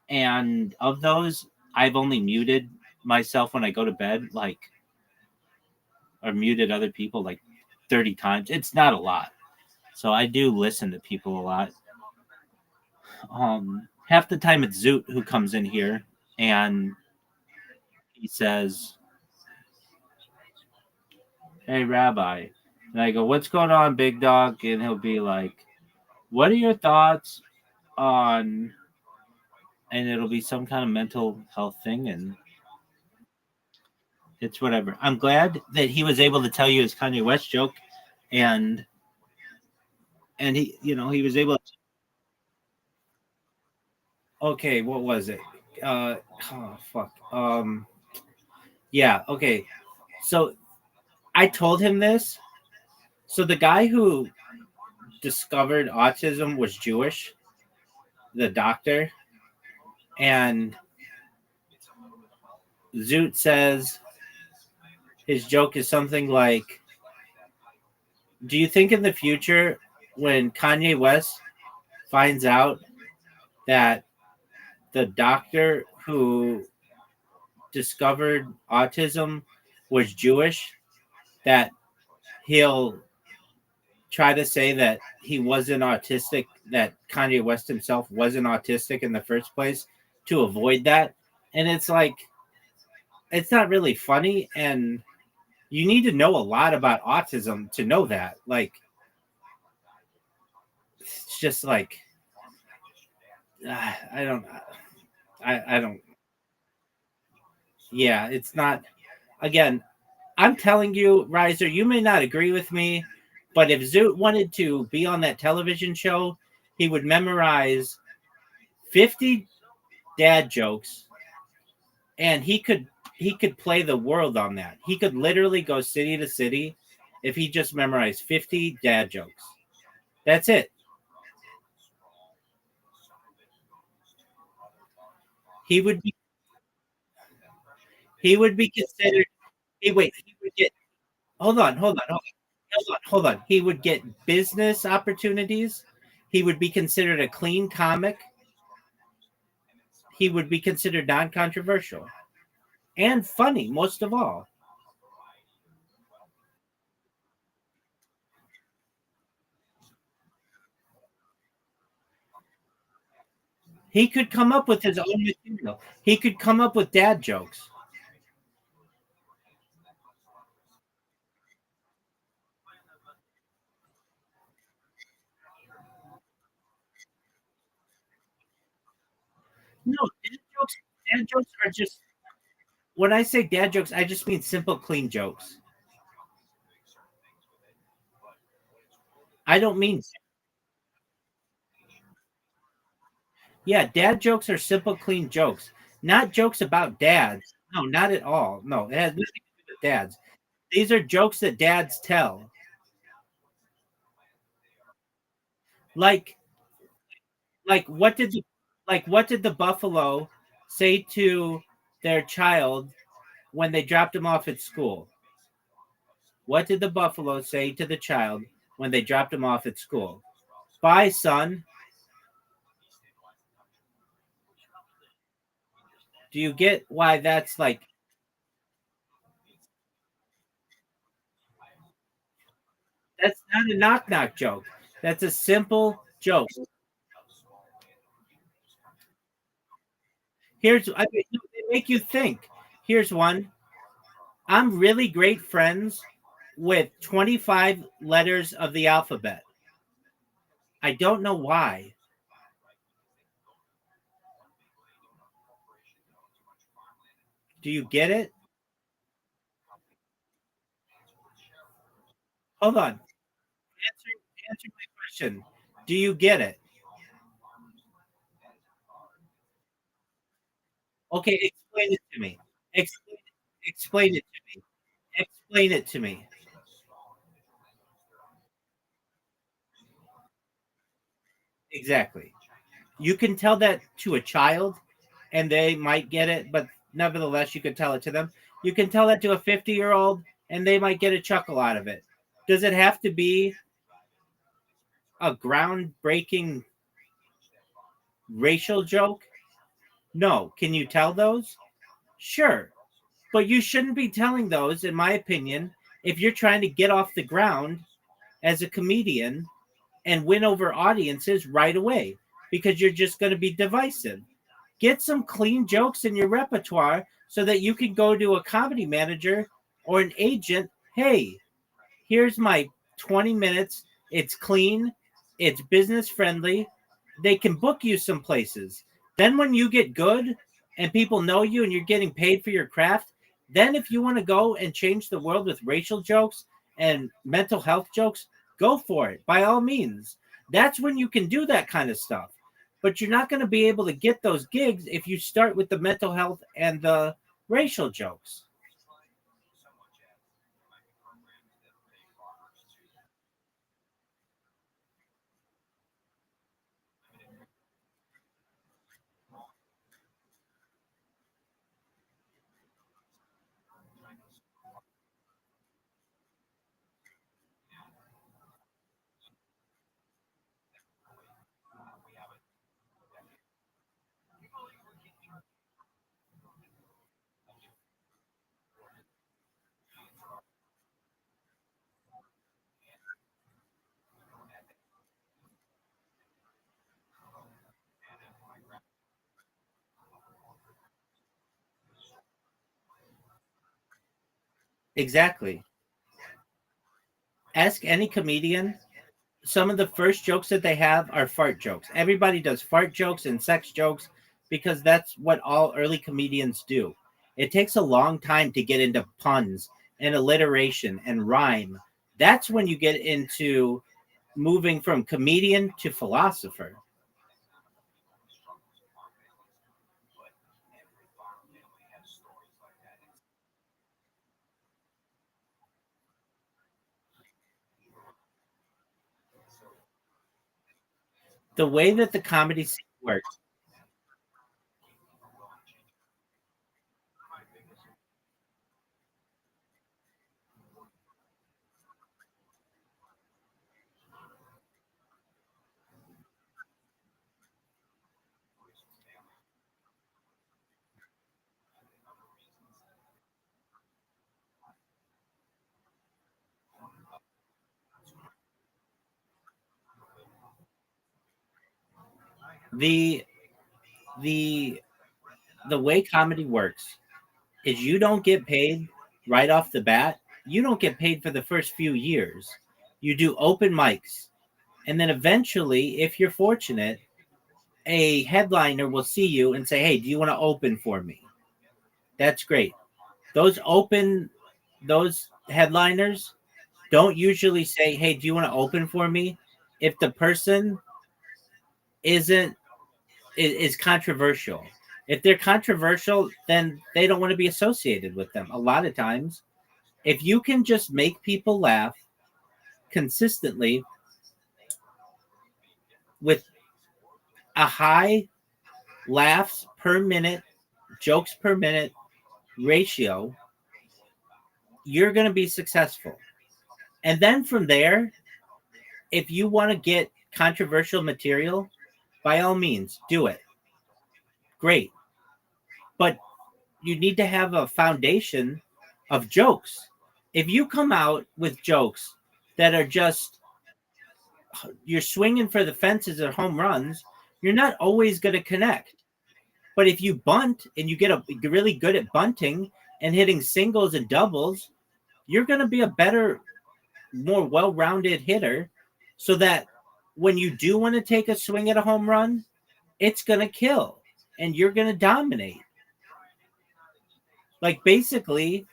and of those I've only muted myself when I go to bed like or muted other people like 30 times. It's not a lot. So I do listen to people a lot. Half the time it's Zoot who comes in here and he says, "Hey, Rabbi," and I go, "What's going on, big dog?" And he'll be like, "What are your thoughts on?" And it'll be some kind of mental health thing, and it's whatever. I'm glad that he was able to tell you his Kanye West joke, and he was able. To, okay, what was it? Oh fuck. Yeah. Okay. So I told him this. So the guy who discovered autism was Jewish, the doctor, and Zoot says His joke is something like, do you think in the future when Kanye West finds out that the doctor who discovered autism was Jewish, that he'll try to say that he wasn't autistic, that Kanye West himself wasn't autistic in the first place to avoid that? And it's like, it's not really funny. And you need to know a lot about autism to know that. Like, it's just like, I don't, I don't, yeah, it's not, again, I'm telling you, Riser, you may not agree with me, but if Zoot wanted to be on that television show, he would memorize 50 dad jokes, and he could play the world on that. He could literally go city to city if he just memorized 50 dad jokes. That's it. He would be he would be considered he would get hold on. He would get business opportunities. He would be considered a clean comic. He would be considered non-controversial and funny most of all. He could come up with his own material. He could come up with dad jokes. No, dad jokes are just when I say dad jokes, I just mean simple, clean jokes. I don't mean yeah, dad jokes are simple, clean jokes, not jokes about dads. No, not at all. No, it has nothing to do with dads. These are jokes that dads tell. Like like what did the buffalo say to their child when they dropped him off at school? What did the buffalo say to the child when they dropped him off at school? Bye, son. Do you get why that's like that's not a knock knock joke. That's a simple joke. I mean, they make you think. Here's one. I'm really great friends with 25 letters of the alphabet. I don't know why. Do you get it? Hold on. Answer my question. Do you get it? Okay, explain it to me. Explain, explain it to me. Explain it to me. Exactly. You can tell that to a child and they might get it, but nevertheless, you could tell it to them. You can tell that to a 50-year-old and they might get a chuckle out of it. Does it have to be a groundbreaking racial joke? No. Can you tell those? Sure. But you shouldn't be telling those, in my opinion, if you're trying to get off the ground as a comedian and win over audiences right away because you're just going to be divisive. Get some clean jokes in your repertoire so that you can go to a comedy manager or an agent. Hey, here's my 20 minutes. It's clean, it's business friendly. They can book you some places. Then, when you get good and people know you and you're getting paid for your craft, then if you want to go and change the world with racial jokes and mental health jokes, go for it by all means. That's when you can do that kind of stuff. But you're not going to be able to get those gigs if you start with the mental health and the racial jokes. Exactly. Ask any comedian. Some of the first jokes that they have are fart jokes. Everybody does fart jokes and sex jokes because that's what all early comedians do. It takes a long time to get into puns and alliteration and rhyme. That's when you get into moving from comedian to philosopher. The way that the comedy scene works, the the the way comedy works is you don't get paid right off the bat. You don't get paid for the first few years. You do open mics. And then eventually, if you're fortunate, a headliner will see you and say, "Hey, do you want to open for me?" That's great. Those open, those headliners don't usually say, "Hey, do you want to open for me?" If the person isn't is controversial. If they're controversial, then they don't want to be associated with them. A lot of times, if you can just make people laugh consistently with a high laughs per minute, jokes per minute ratio, you're going to be successful. And then from there, if you want to get controversial material, by all means, do it. Great. But you need to have a foundation of jokes. If you come out with jokes that are just you're swinging for the fences or home runs, you're not always going to connect. But if you bunt and you get really good at bunting and hitting singles and doubles, you're going to be a better, more well-rounded hitter so that when you do want to take a swing at a home run, it's going to kill and you're going to dominate. Like basically,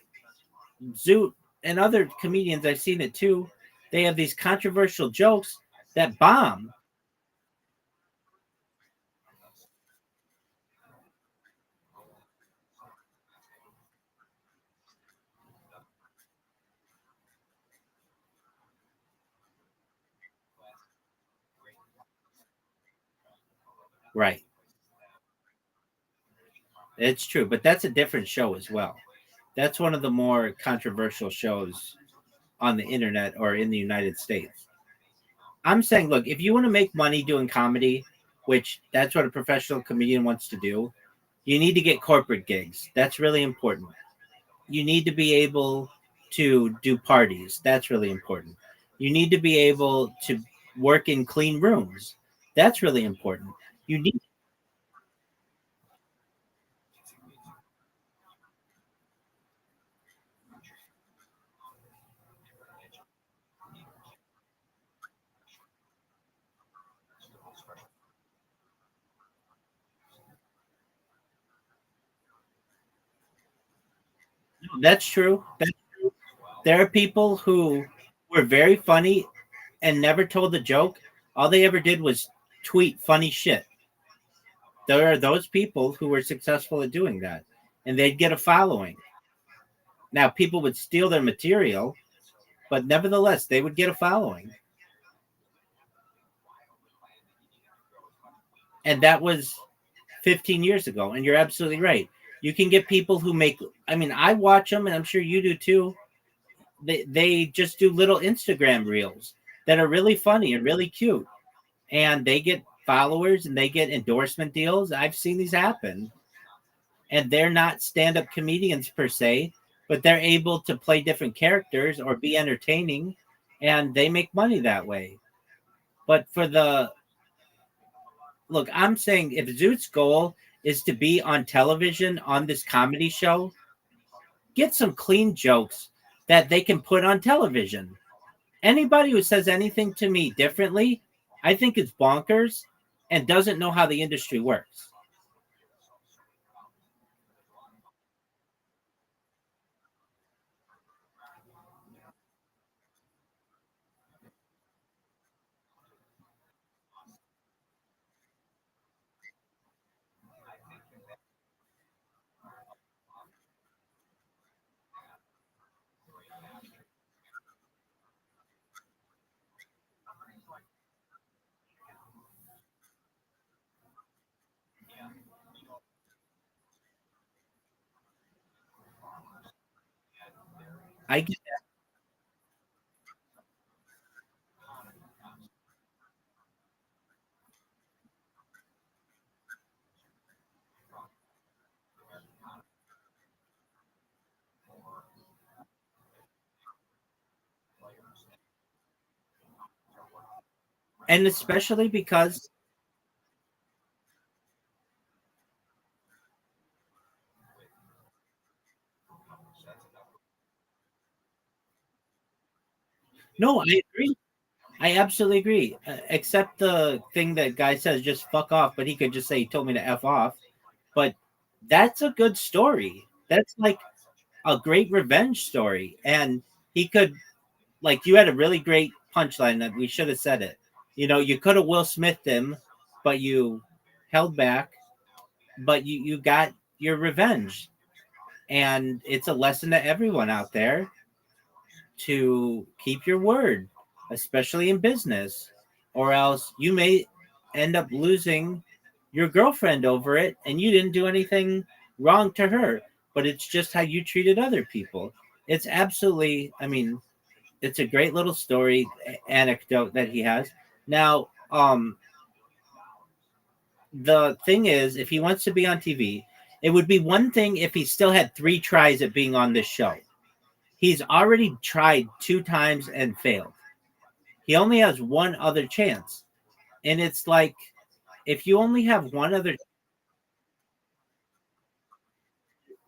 Zoot and other comedians, I've seen it too, they have these controversial jokes that bomb. Right. It's true, but that's a different show as well. That's one of the more controversial shows on the internet or in the United States. I'm saying, look, if you want to make money doing comedy, which that's what a professional comedian wants to do, you need to get corporate gigs. That's really important. You need to be able to do parties. That's really important. You need to be able to work in clean rooms. That's really important. You need that's true. There are people who were very funny and never told the joke. All they ever did was tweet funny shit. There are those people who were successful at doing that, and they'd get a following. Now, people would steal their material, but nevertheless, they would get a following. And that was 15 years ago. And you're absolutely right. You can get people who make, I mean, I watch them, and I'm sure you do too. They just do little Instagram reels that are really funny and really cute. And they get followers and they get endorsement deals. I've seen these happen. And they're not stand-up comedians per se, but they're able to play different characters or be entertaining, and they make money that way. But for the look, I'm saying if Zoot's goal is to be on television on this comedy show, get some clean jokes that they can put on television. Anybody who says anything to me differently, I think it's bonkers and doesn't know how the industry works. I get, and especially because no, I agree. I absolutely agree. Except the thing that guy says, just fuck off, but he could just say he told me to f off. But that's a good story. That's like a great revenge story, and he could like you had a really great punchline that we should have said it. You know, you could have Will Smithed him, but you held back. But you got your revenge, and it's a lesson to everyone out there to keep your word, especially in business, or else you may end up losing your girlfriend over it, and you didn't do anything wrong to her, but it's just how you treated other people. It's absolutely, I mean, it's a great little story anecdote that he has. Now, the thing is, if he wants to be on TV, it would be one thing if he still had three tries at being on this show. He's already tried two times and failed. He only has one other chance. And it's like, if you only have one other,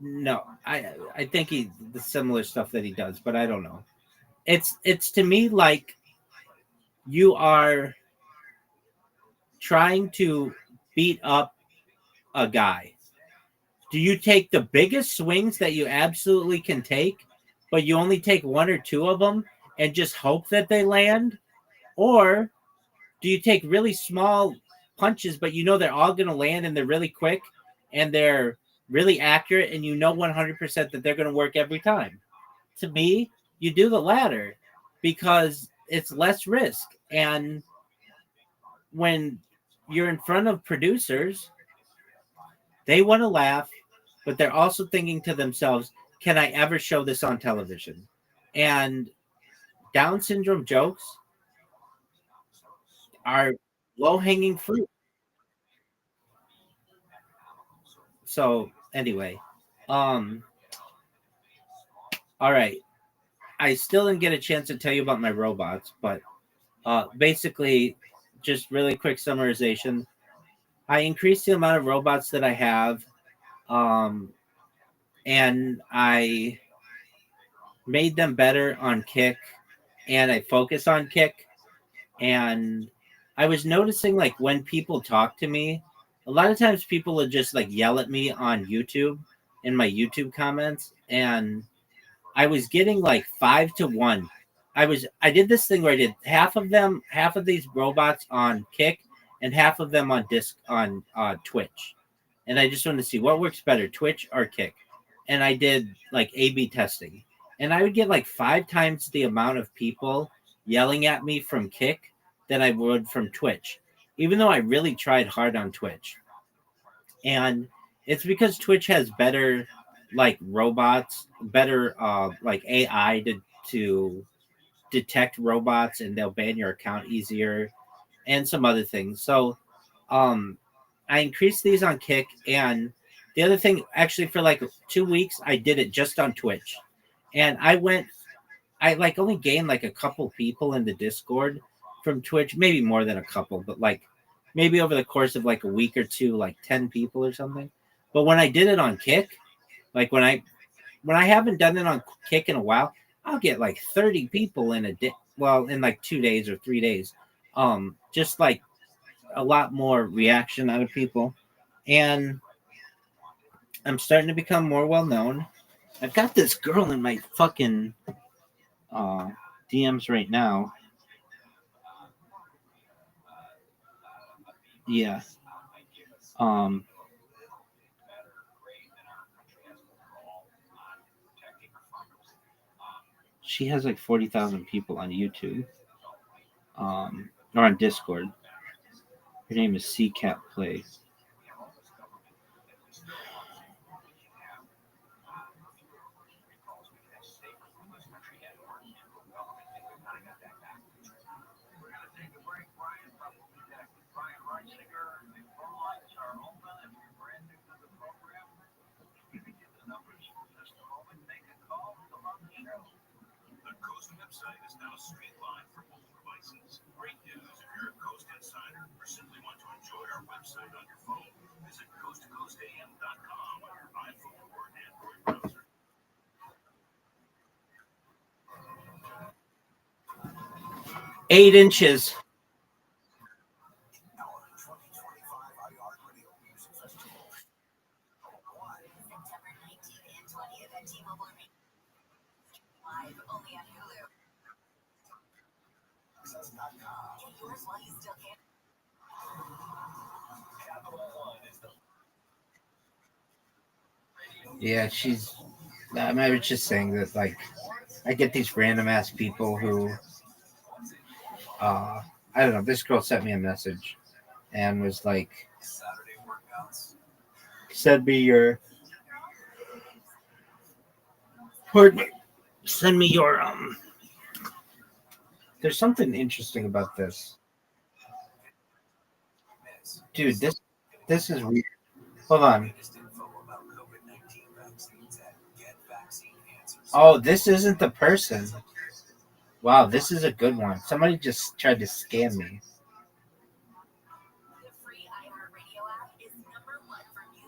no, I think he the similar stuff that he does, but I don't know. It's to me like you are trying to beat up a guy. Do you take the biggest swings that you absolutely can take, but you only take one or two of them and just hope that they land? Or do you take really small punches, but you know they're all going to land and they're really quick and they're really accurate and you know 100% that they're going to work every time? To me, you do the latter because it's less risk. And when you're in front of producers, they want to laugh, but they're also thinking to themselves, can I ever show this on television? And Down syndrome jokes are low hanging fruit. So anyway, um, all right. I still didn't get a chance to tell you about my robots, but basically, just really quick summarization. I increased the amount of robots that I have, um, and I made them better on Kick, and I focus on Kick. And I was noticing like when people talk to me, a lot of times people would just like yell at me on YouTube in my YouTube comments, and I was getting like 5 to 1. I did this thing where I did half of these robots on Kick and half of them on disc on Twitch. And I just wanted to see what works better, Twitch or Kick. And I did like A/B testing. And I would get like 5 times the amount of people yelling at me from Kick than I would from Twitch, even though I really tried hard on Twitch. And it's because Twitch has better like robots, better like AI to detect robots, and they'll ban your account easier and some other things. So um I increased these on Kick, and the other thing actually for like 2 weeks I did it just on Twitch. And I like only gained like a couple people in the Discord from Twitch, maybe more than a couple, but like maybe over the course of like a week or two, like 10 people or something. But when I did it on Kick, like when I haven't done it on Kick in a while, I'll get like 30 people in a day. Well, in like 2 days or 3 days. Just like a lot more reaction out of people. And I'm starting to become more well known. I've got this girl in my fucking uh, DMs right now. Yeah. Um, she has like 40,000 people on YouTube, or on Discord. Her name is CCat Play. Eight inches. Yeah, she's. I was just saying that, like, I get these random ass people who, uh, I don't know. This girl sent me a message and was like, "Send me your, pardon me, send me your There's something interesting about this, dude. This is weird. Hold on. Oh, this isn't the person. Wow, this is a good one. Somebody just tried to scam me.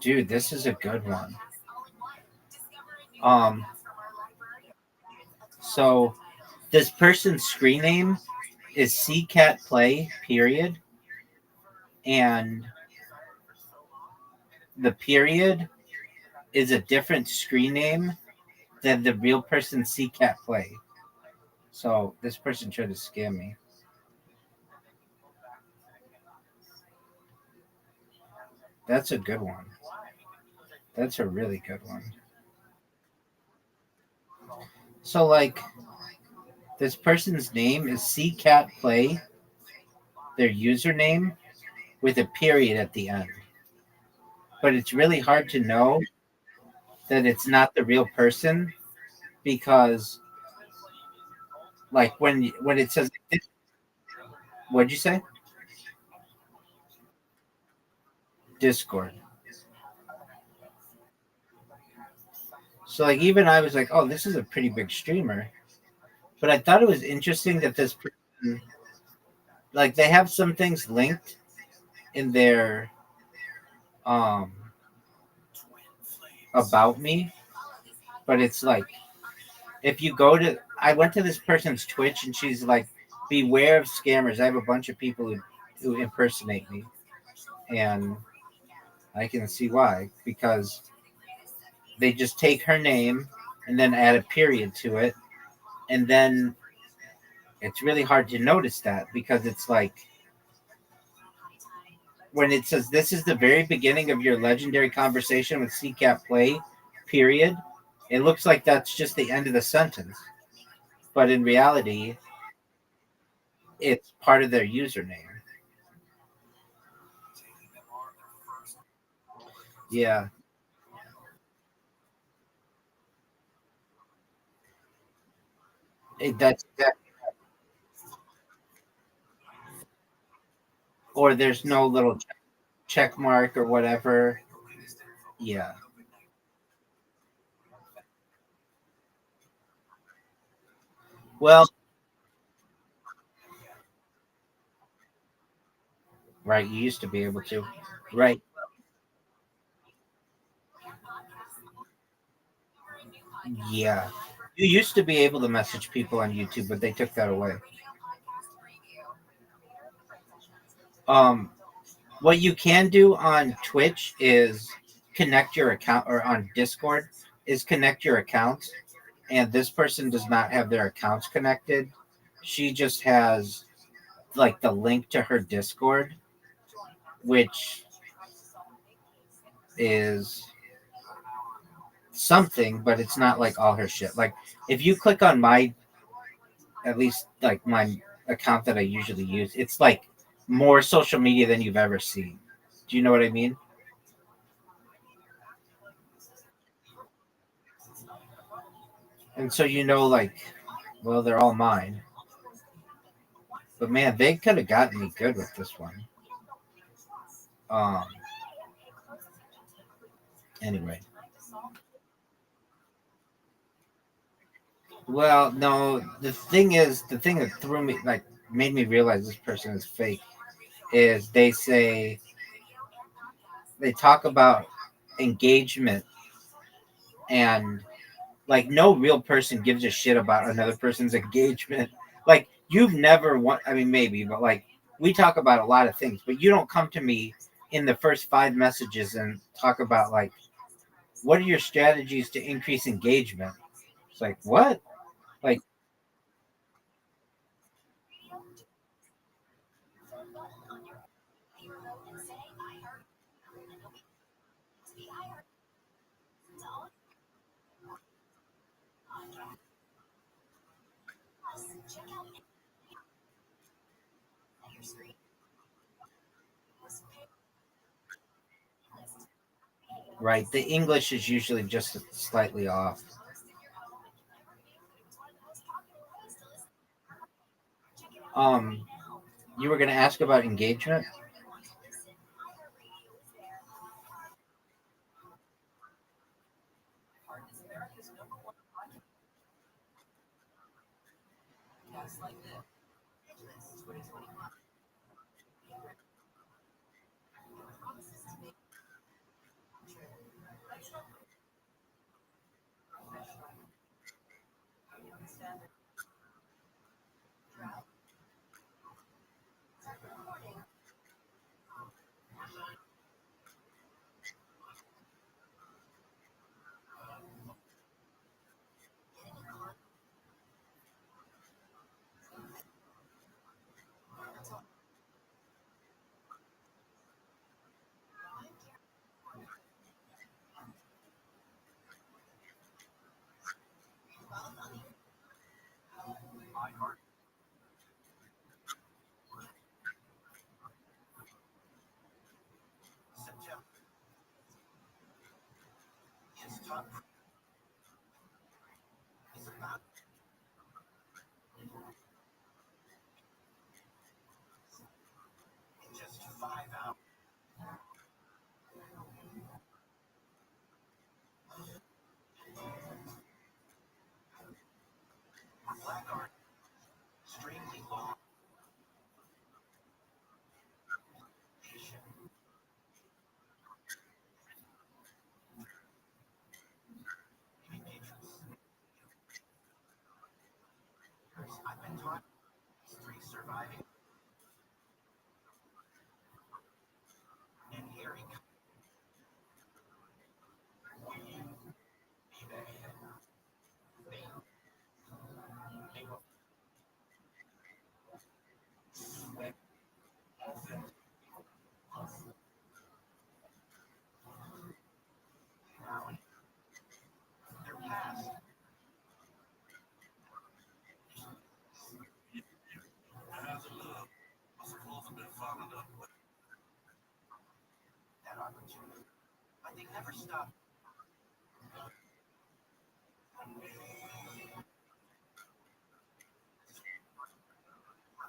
Dude, this is a good one. Um, so this person's screen name is CCat Play, period. And the period is a different screen name than the real person CCat Play. So this person tried to scam me. That's a good one. That's a really good one. So like this person's name is CCat Play, their username with a period at the end. But it's really hard to know that it's not the real person because like when it says what'd you say? Discord. So like even I was like, oh, this is a pretty big streamer. But I thought it was interesting that this person, like they have some things linked in their um about me, but it's like if you go to I went to this person's Twitch and she's like, beware of scammers. I have a bunch of people who impersonate me. And I can see why. Because they just take her name and then add a period to it. And then it's really hard to notice that because it's like when it says this is the very beginning of your legendary conversation with CCat Play, period, it looks like that's just the end of the sentence. But in reality, it's part of their username. Yeah. That's that, or there's no little check mark or whatever. Yeah. Well, right. You used to be able to. Right. Yeah. You used to be able to message people on YouTube, but they took that away. Um, what you can do on Twitch is connect your account, or on Discord is connect your accounts. And this person does not have their accounts connected. She just has like the link to her Discord, which is something, but it's not like all her shit. Like if you click on my, at least like my account that I usually use, it's like more social media than you've ever seen. Do you know what I mean? And so like, well, they're all mine. But man, they could have gotten me good with this one. Um. Anyway, well, no. The thing that threw me, like, made me realize this person is fake, is they talk about engagement, and like no real person gives a shit about another person's engagement. Like you've never want, I mean maybe, but like we talk about a lot of things, but you don't come to me in the first 5 messages and talk about like what are your strategies to increase engagement. It's like what? Like right, the English is usually just slightly off. um you were going to ask about engagement.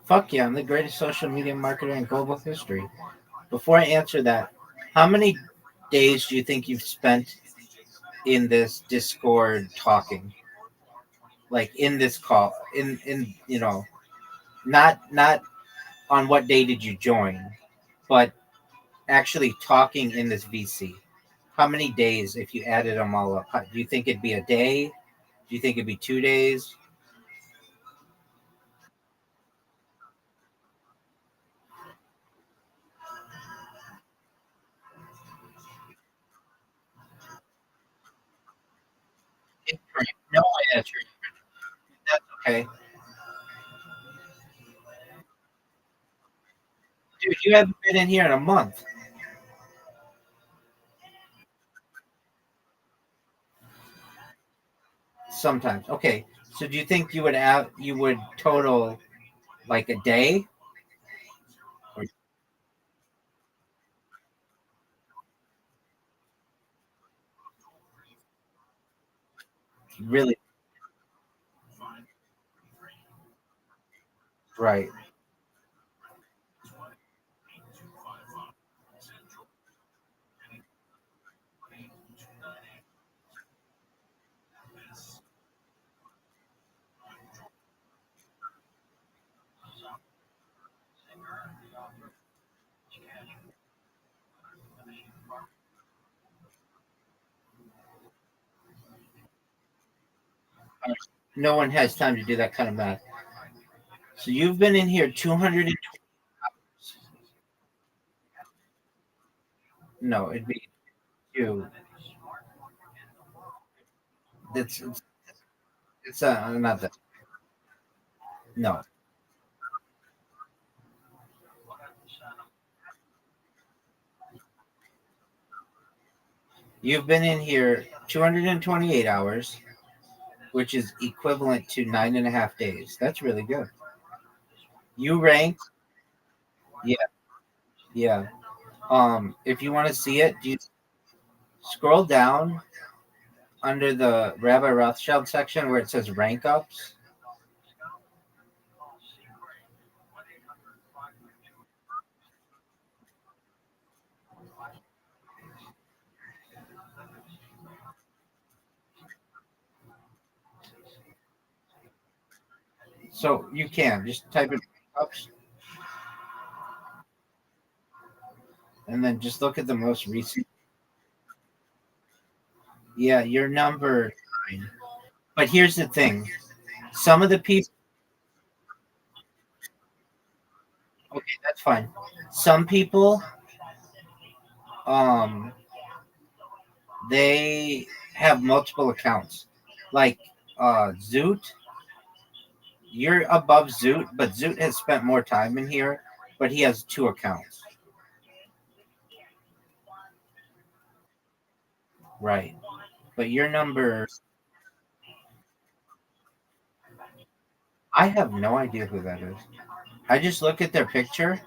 Fuck yeah, I'm the greatest social media marketer in global history. Before I answer that, how many days do you think you've spent in this Discord talking? Like in this call, in not on what day did you join, but actually talking in this VC. How many days, if you added them all up? Do you think it'd be a day, Do you think it'd be 2 days? No, that's okay. Dude, you haven't been in here in a month. Sometimes. Okay. So do you think you would total like a day? Or really? Right. No one has time to do that kind of math. So you've been in here 200 and no, it'd be two. It's not that. No. You've been in here 228 hours, which is equivalent to 9.5 days. That's really good. You rank, yeah, yeah. If you want to see it, you scroll down under the Rabbi Rothschild section where it says rank ups. So you can just type in rank ups and then just look at the most recent. Yeah, you're number 9. But here's the thing: some of the people. Okay, that's fine. Some people, um, they have multiple accounts. Like Zoot, you're above Zoot, but Zoot has spent more time in here, but he has 2 accounts. Right. But your number, I have no idea who that is. I just look at their picture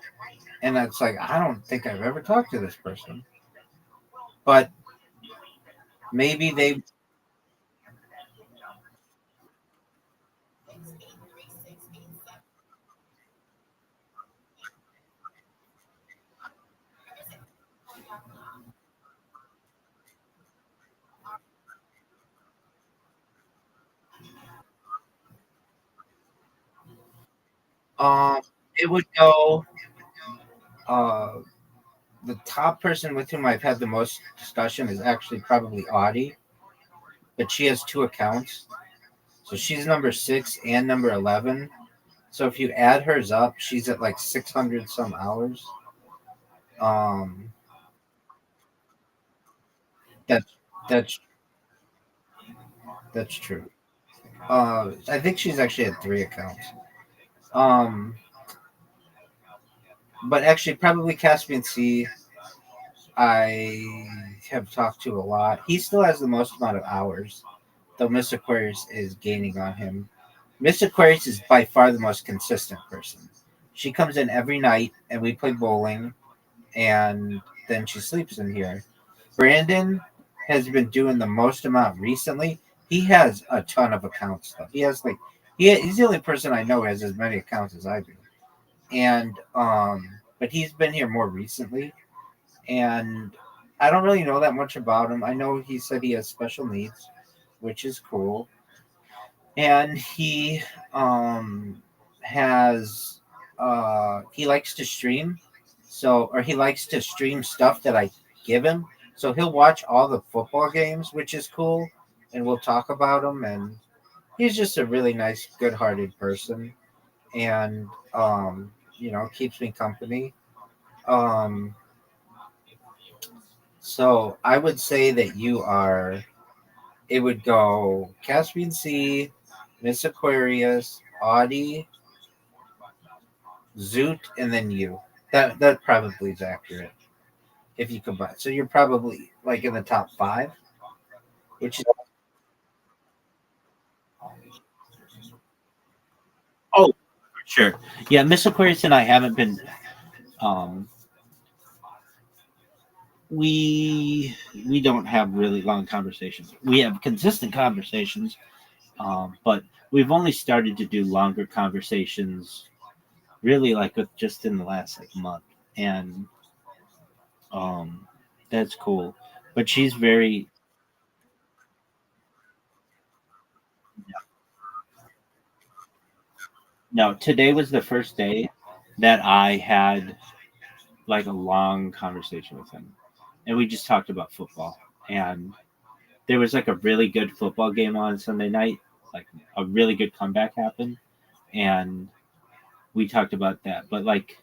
and it's like, I don't think I've ever talked to this person. But maybe they, um, it would go, uh, the top person with whom I've had the most discussion is actually probably Audie, but she has 2 accounts. So she's number 6 and number 11. So if you add hers up, she's at like 600 some hours. Um, that's that's that's true. I think she's actually at 3 accounts. Um, but actually, probably Caspian C. I have talked to a lot. He still has the most amount of hours, though Miss Aquarius is gaining on him. Miss Aquarius is by far the most consistent person. She comes in every night, and we play bowling, and then she sleeps in here. Brandon has been doing the most amount recently. He has a ton of accounts though. He has like he's the only person I know who has as many accounts as I do. And but he's been here more recently and I don't really know that much about him. I know he said he has special needs, which is cool. And he has he likes to stream. So or he likes to stream stuff that I give him. So he'll watch all the football games, which is cool, and we'll talk about them. And he's just a really nice, good-hearted person, and keeps me company. Um, so I would say that you are. It would go Caspian Sea, Miss Aquarius, Audie, Zoot, and then you. That probably is accurate if you combine. So you're probably like in the top five, which is Oh, for sure. Yeah, Miss Aquarius and I haven't been. Um, we don't have really long conversations. We have consistent conversations, but we've only started to do longer conversations, really, like with just in the last like month, and um, that's cool. But she's very. No, today was the first day that I had like a long conversation with him, and we just talked about football. And there was like a really good football game on Sunday night, like a really good comeback happened, and we talked about that. But like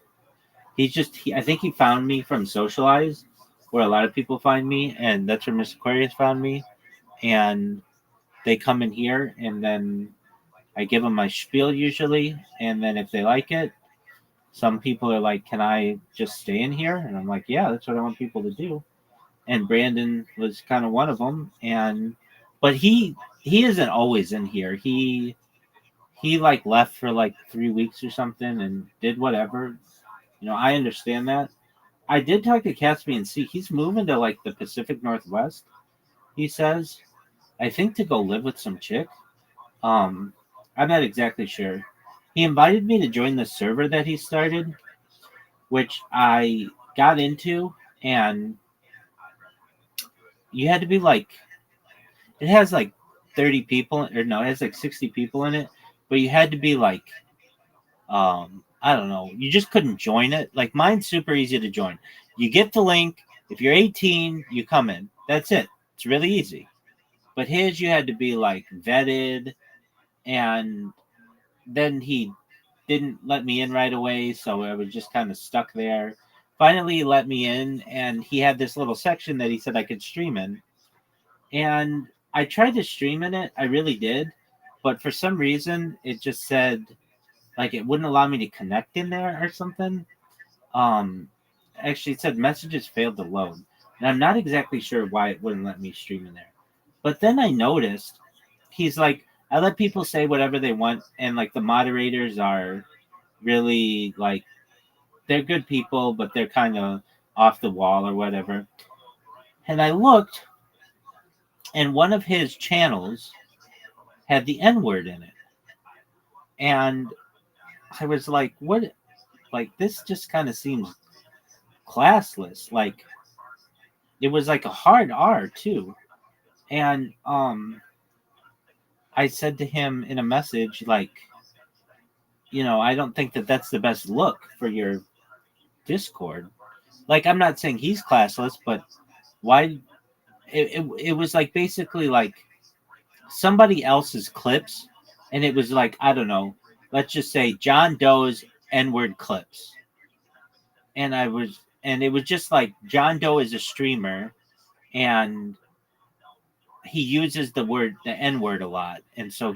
I think he found me from Socialize, where a lot of people find me, and that's where Miss Aquarius found me. And they come in here, and then I give them my spiel usually, and then if they like it, some people are like, "Can I just stay in here?" And I'm like, "Yeah, that's what I want people to do." And Brandon was kind of one of them. And but he isn't always in here. He like left for like 3 weeks or something and did whatever. I understand that. I did talk to Caspian Sea. He's moving to like the Pacific Northwest. He says, I think to go live with some chick. Um, I'm not exactly sure. He invited me to join the server that he started, which I got into, and you had to be like, it has like 30 people, or no, it has like 60 people in it, but you had to be like, I don't know, you just couldn't join it. Like mine's super easy to join. You get the link. If you're 18, you come in. That's it. It's really easy. But his, you had to be like vetted, and then he didn't let me in right away, so I was just kind of stuck there. Finally, he let me in, and he had this little section that he said I could stream in. And I tried to stream in it, I really did, but for some reason, it just said like it wouldn't allow me to connect in there or something. Um, Actually, it said messages failed to load, and I'm not exactly sure why it wouldn't let me stream in there. But then I noticed he's like, I let people say whatever they want, and like the moderators are really like they're good people, but they're kind of off the wall or whatever. And I looked, and one of his channels had the N word in it, and I was like, what? Like this just kind of seems classless. Like it was like a hard R too, and I said to him in a message like, I don't think that that's the best look for your Discord. Like I'm not saying he's classless, but why? It was like basically like somebody else's clips, and it was like I don't know. Let's just say John Doe's N-word clips, and it was just like John Doe is a streamer, and he uses the N word a lot, and so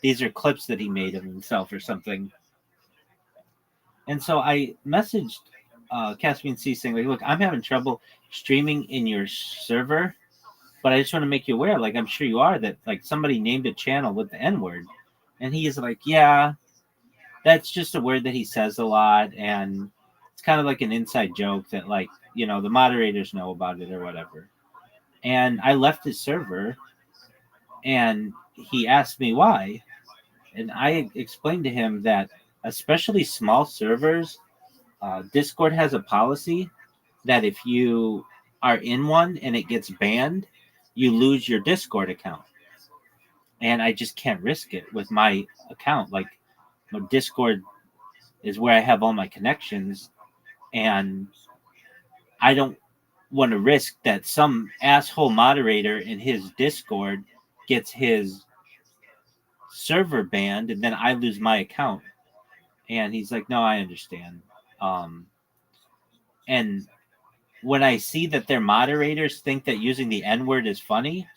these are clips that he made of himself or something. And so I messaged Caspian C saying like, look, I'm having trouble streaming in your server, but I just want to make you aware, like I'm sure you are, that like somebody named a channel with the N word, and he is like, yeah, that's just a word that he says a lot, and it's kind of like an inside joke that like the moderators know about it or whatever. And I left his server, and he asked me why, and I explained to him that especially small servers, Discord has a policy that if you are in one and it gets banned, you lose your Discord account. And I just can't risk it with my account. Like, my Discord is where I have all my connections, and I don't want to risk that some asshole moderator in his Discord gets his server banned, and then I lose my account. And he's like, no, I understand. And when I see that their moderators think that using the N word is funny,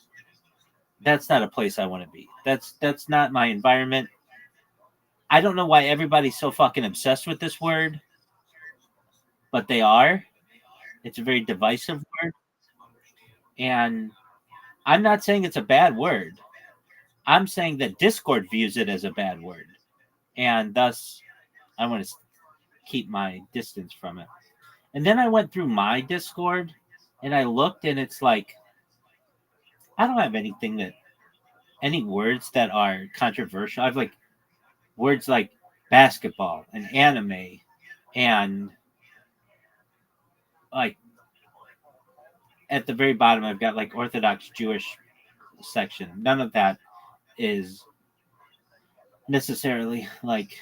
that's not a place I want to be. That's not my environment. I don't know why everybody's so fucking obsessed with this word, but they are. It's a very divisive word. And I'm not saying it's a bad word. I'm saying that Discord views it as a bad word. And thus, I want to keep my distance from it. And then I went through my Discord and I looked, and it's like, I don't have any words that are controversial. I have like words like basketball and anime and like at the very bottom, I've got like Orthodox Jewish section. None of that is necessarily like,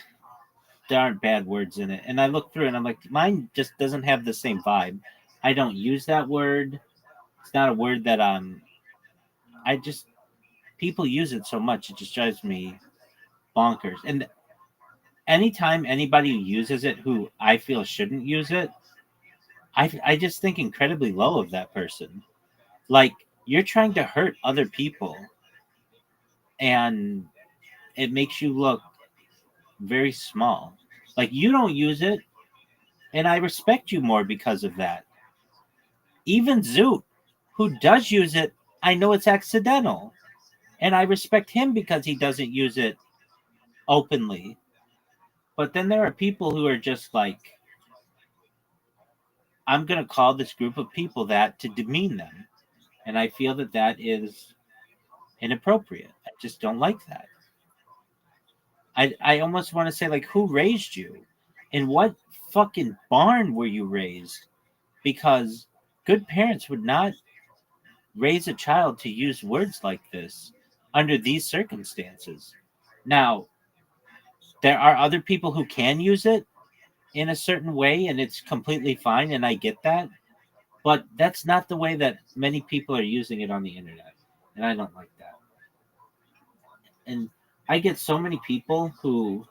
there aren't bad words in it. And I look through it and I'm like, mine just doesn't have the same vibe. I don't use that word. It's not a word that I just, people use it so much, it just drives me bonkers. And anytime anybody uses it who I feel shouldn't use it, I just think incredibly low of that person. Like, you're trying to hurt other people, and it makes you look very small. Like, you don't use it, and I respect you more because of that. Even Zoot, who does use it, I know it's accidental, and I respect him because he doesn't use it openly. But then there are people who are just like, I'm going to call this group of people that to demean them. And I feel that that is inappropriate. I just don't like that. I almost want to say, like, who raised you? In what fucking barn were you raised? Because good parents would not raise a child to use words like this under these circumstances. Now, there are other people who can use it in a certain way, and it's completely fine, and I get that. But that's not the way that many people are using it on the internet, and I don't like that. And I get so many people who,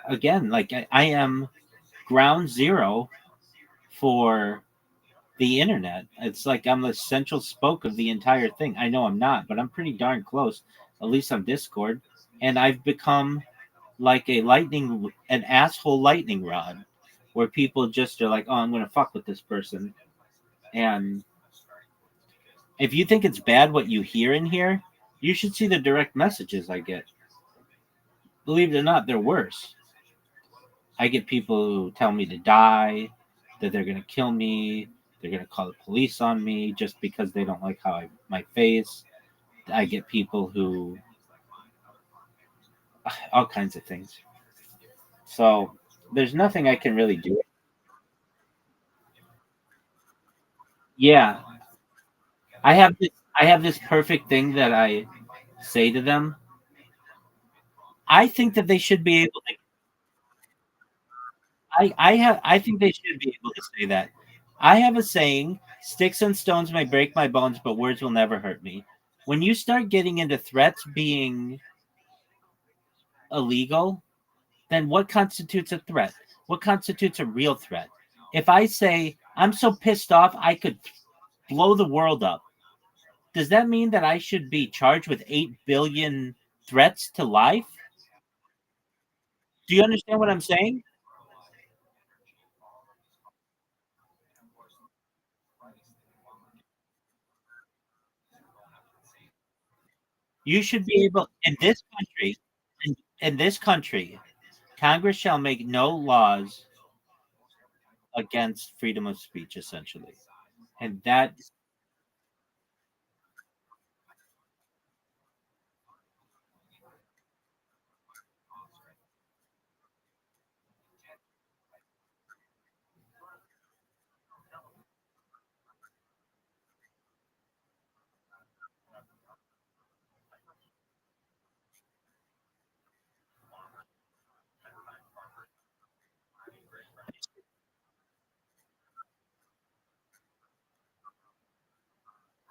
again, like I am ground zero for the internet. It's like I'm the central spoke of the entire thing. I know I'm not, but I'm pretty darn close, at least on Discord. And I've become like an asshole lightning rod, where people just are like, oh, I'm going to fuck with this person. And if you think it's bad what you hear in here, you should see the direct messages I get. Believe it or not, they're worse. I get people who tell me to die, that they're going to kill me, they're going to call the police on me just because they don't like my face. I get people who, all kinds of things. So there's nothing I can really do. Yeah, I have this perfect thing that I say to them. I think that they should be able to. I think they should be able to say that. I have a saying: "Sticks and stones may break my bones, but words will never hurt me." When you start getting into threats being illegal, then what constitutes a threat? What constitutes a real threat? If I say I'm so pissed off I could blow the world up, does that mean that I should be charged with 8 billion threats to life? Do you understand what I'm saying? You should be able, in this country, Congress shall make no laws against freedom of speech, essentially. And that's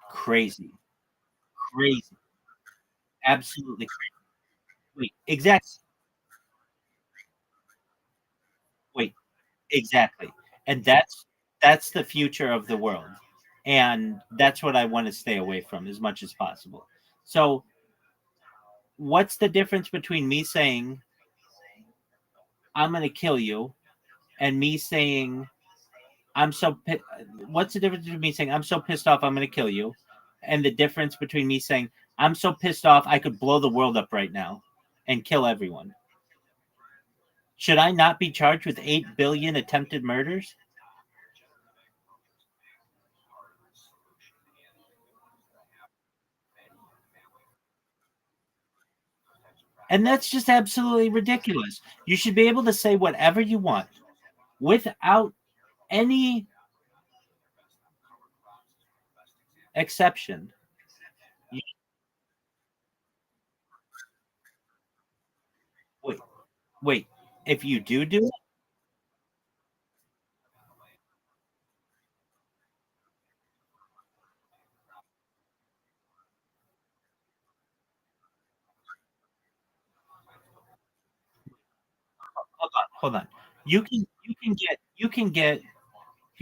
crazy. Crazy. Absolutely crazy. Wait, exactly. Wait, exactly. And that's the future of the world. And that's what I want to stay away from as much as possible. So, what's the difference between me saying I'm going to kill you and me saying I'm so what's the difference between me saying I'm so pissed off I'm going to kill you and the difference between me saying I'm so pissed off I could blow the world up right now and kill everyone? Should I not be charged with 8 billion attempted murders? And that's just absolutely ridiculous. You should be able to say whatever you want without any exception. You, wait, wait. If you do it, hold on. You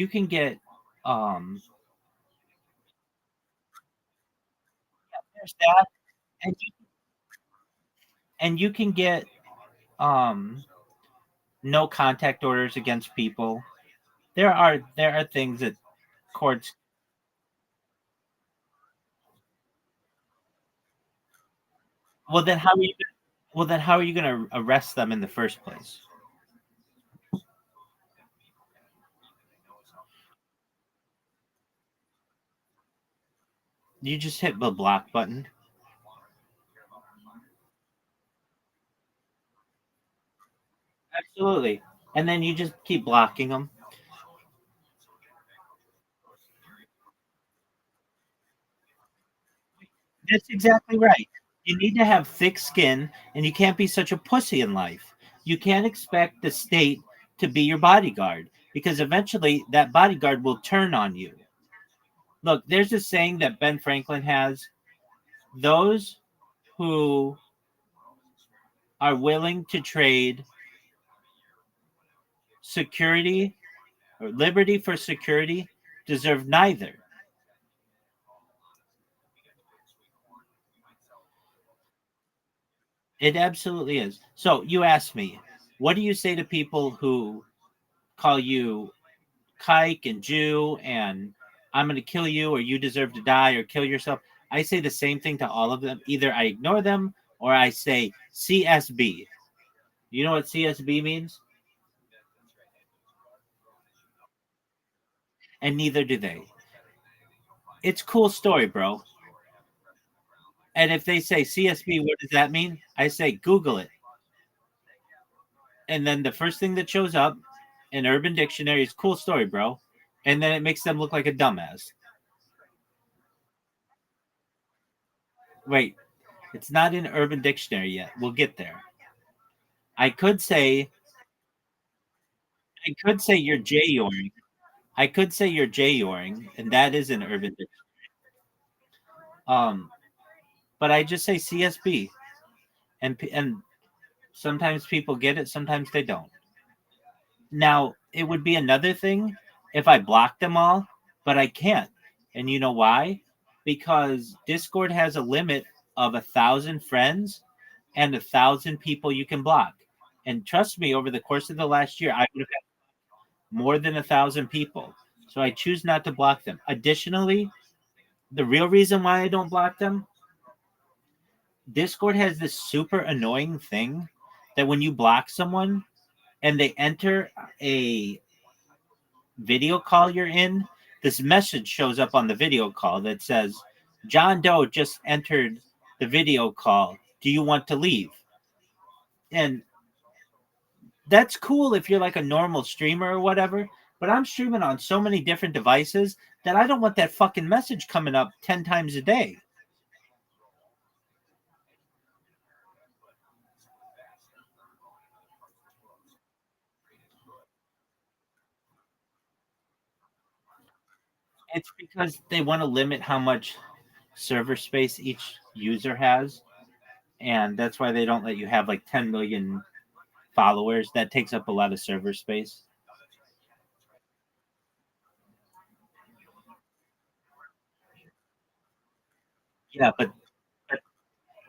can get um there's that and you can get um no contact orders against people. There are things that courts. Well, then how are you? Well, then how are you going to arrest them in the first place? You just hit the block button. Absolutely, and then you just keep blocking them. That's exactly right. You need to have thick skin, and you can't be such a pussy in life. You can't expect the state to be your bodyguard because eventually that bodyguard will turn on you. Look, there's a saying that Ben Franklin has: those who are willing to trade security or liberty for security deserve neither. It absolutely is. So you asked me, what do you say to people who call you kike and Jew and I'm going to kill you or you deserve to die or kill yourself? I say the same thing to all of them. Either I ignore them or I say CSB. You know what CSB means? And neither do they. It's a cool story, bro. And if they say CSB, what does that mean? I say Google it. And then the first thing that shows up in Urban Dictionary is cool story, bro. And then it makes them look like a dumbass. Wait, it's not in Urban Dictionary yet. We'll get there. I could say you're J-yoring. I could say you're J-yoring, and that is an Urban Dictionary. Um, but I just say CSB, and sometimes people get it, sometimes they don't. Now, it would be another thing if I blocked them all, but I can't. And you know why? Because Discord has a limit of 1,000 friends and 1,000 people you can block. And trust me, over the course of the last year, I would have had more than 1,000 people. So I choose not to block them. Additionally, the real reason why I don't block them, Discord has this super annoying thing that when you block someone and they enter a video call you're in, this message shows up on the video call that says, John Doe just entered the video call. Do you want to leave? And that's cool if you're like a normal streamer or whatever. But I'm streaming on so many different devices that I don't want that fucking message coming up 10 times a day. It's because they want to limit how much server space each user has. and that's why they don't let you have like 10 million followers. That takes up a lot of server space. Yeah, but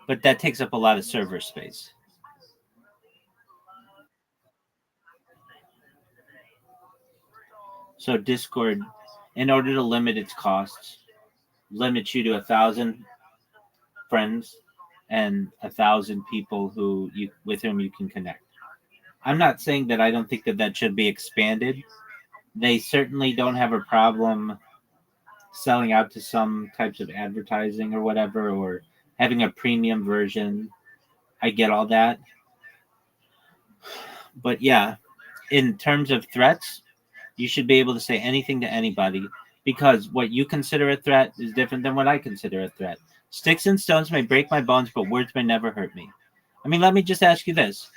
but that takes up a lot of server space. So Discord, in order to limit its costs, limits you to 1,000 friends and 1,000 people who you with whom you can connect. I'm not saying that I don't think that that should be expanded. They certainly don't have a problem selling out to some types of advertising or whatever, or having a premium version. I get all that. But yeah, in terms of threats, you should be able to say anything to anybody because what you consider a threat is different than what I consider a threat. Sticks and stones may break my bones, but words may never hurt me. I mean, let me just ask you this.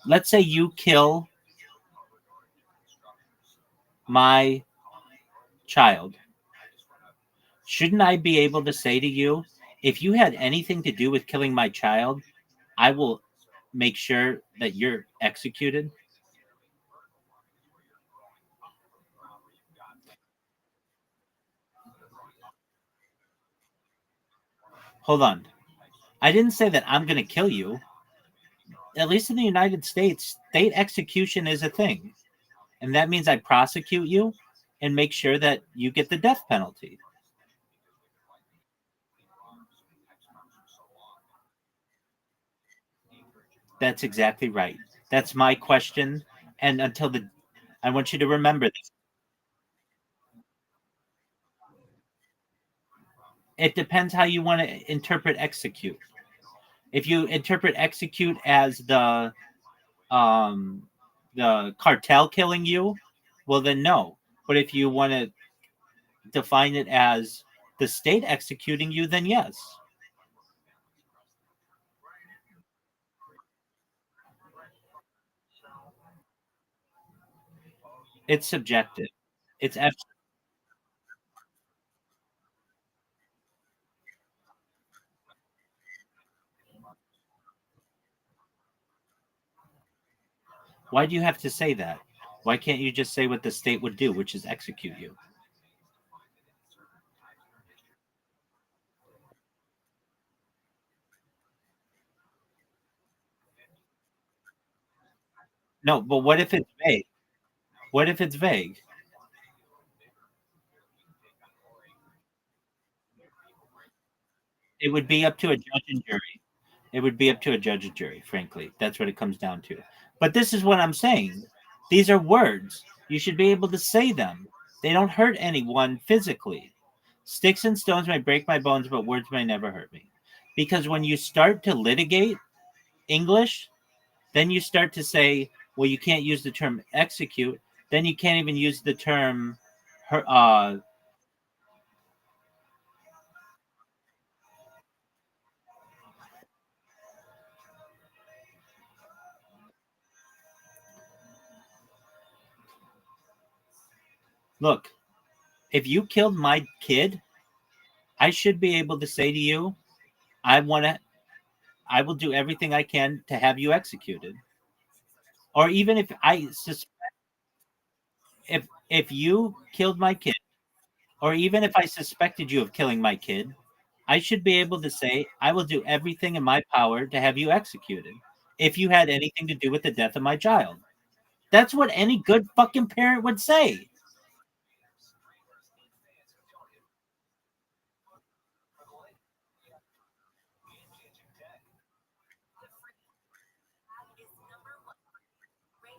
Let's say you kill my child. Shouldn't I be able to say to you, if you had anything to do with killing my child, I will make sure that you're executed? Hold on. I didn't say that I'm going to kill you. At least in the United States, state execution is a thing. And that means I prosecute you and make sure that you get the death penalty. That's exactly right. That's my question. And until the, I want you to remember this. It depends how you want to interpret execute. If you interpret execute as um the cartel killing you, well then no. But if you want to define it as the state executing you, then yes. It's subjective. It's Why do you have to say that? Why can't you just say what the state would do, which is execute you? No, but what if it's vague? What if it's vague? It would be up to a judge and jury. It would be up to a judge and jury, frankly. That's what it comes down to. But this is what I'm saying. These are words. You should be able to say them. They don't hurt anyone physically. Sticks and stones may break my bones, but words may never hurt me. Because when you start to litigate English, then you start to say, well, you can't use the term execute. Then you can't even use the term. Look, if you killed my kid, I should be able to say to you, I want to. I will do everything I can to have you executed. Or even if you killed my kid, or even if I suspected you of killing my kid, I should be able to say I will do everything in my power to have you executed if you had anything to do with the death of my child. That's what any good fucking parent would say.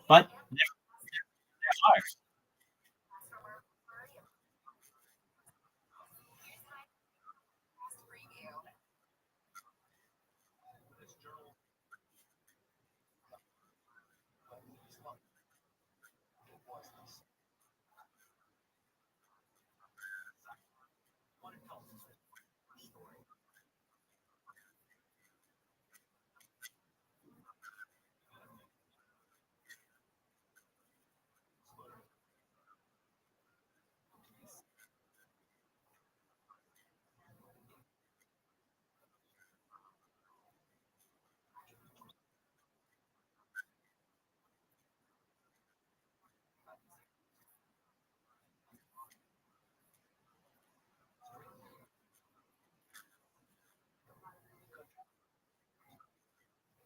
But there are.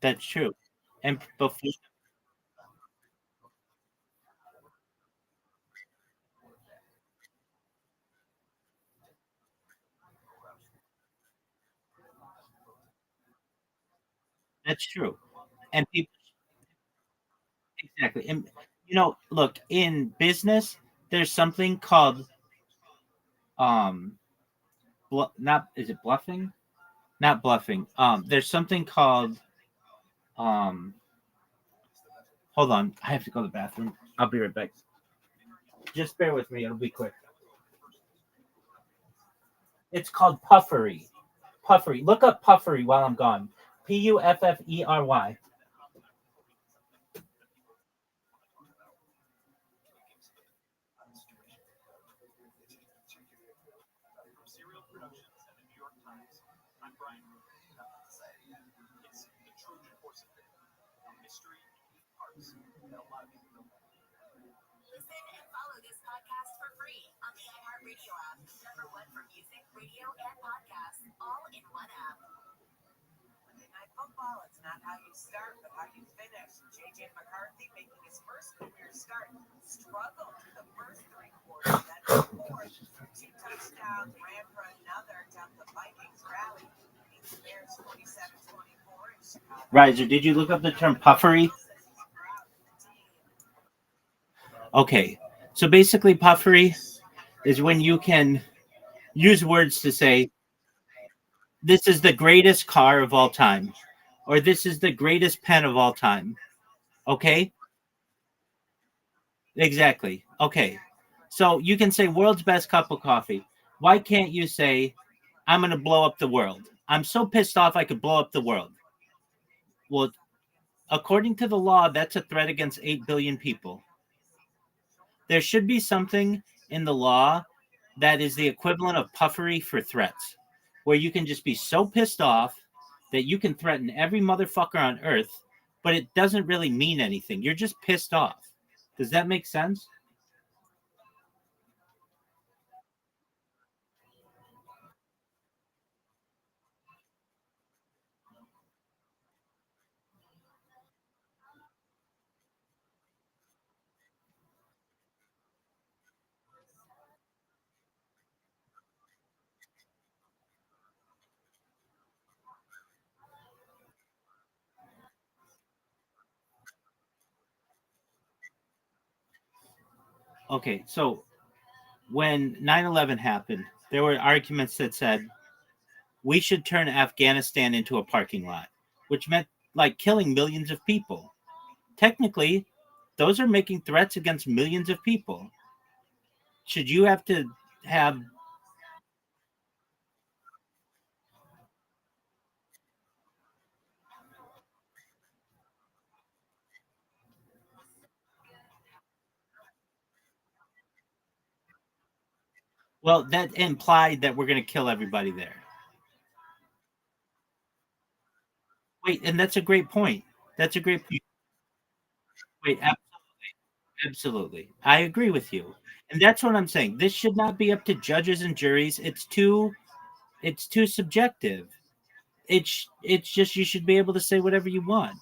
That's true. And before that's true. And people exactly. And look, in business, there's something called um not is it bluffing? Not bluffing. There's something called um hold on, I have to go to the bathroom. I'll be right back. Just bear with me, it'll be quick. It's called puffery. Puffery. Look up puffery while I'm gone. Puffery. Riser, did you look up the term puffery? Okay. So basically, puffery is when you can use words to say, this is the greatest car of all time, or this is the greatest pen of all time. Okay? Exactly. Okay. So you can say, world's best cup of coffee. Why can't you say, I'm going to blow up the world? I'm so pissed off I could blow up the world. Well, according to the law, that's a threat against 8 billion people. There should be something in the law that is the equivalent of puffery for threats, where you can just be so pissed off that you can threaten every motherfucker on earth, but it doesn't really mean anything. You're just pissed off. Does that make sense? Okay, so when 9/11 happened, there were arguments that said we should turn Afghanistan into a parking lot, which meant like killing millions of people. Technically, those are making threats against millions of people. Should you have to have well, that implied that we're going to kill everybody there. Wait, and that's a great point. That's a great point. Wait, absolutely. I agree with you. And that's what I'm saying. This should not be up to judges and juries. It's too subjective. It's just you should be able to say whatever you want.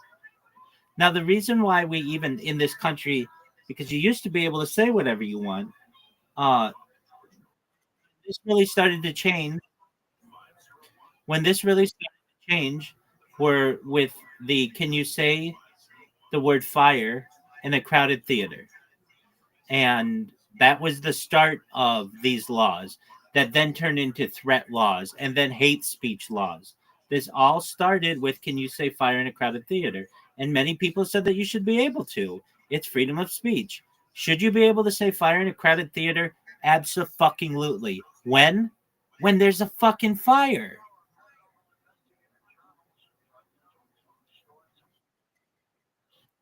Now the reason why we even in this country because you used to be able to say whatever you want. Uh this really started to change when this really started to change were with the can you say the word fire in a crowded theater. And that was the start of these laws that then turned into threat laws and then hate speech laws. This all started with can you say fire in a crowded theater? And many people said that you should be able to. It's freedom of speech. Should you be able to say fire in a crowded theater? Absolutely. When? When there's a fucking fire.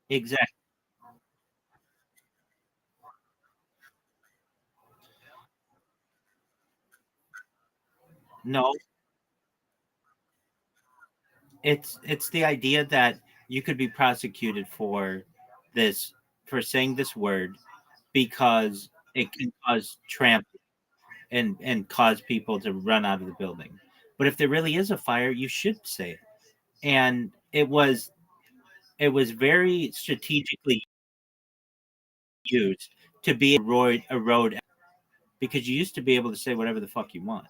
Exactly. No, it's the idea that you could be prosecuted for this for saying this word because it can cause tramp and cause people to run out of the building. But if there really is a fire, you should say it. And it was It was very strategically used to be a road because you used to be able to say whatever the fuck you want.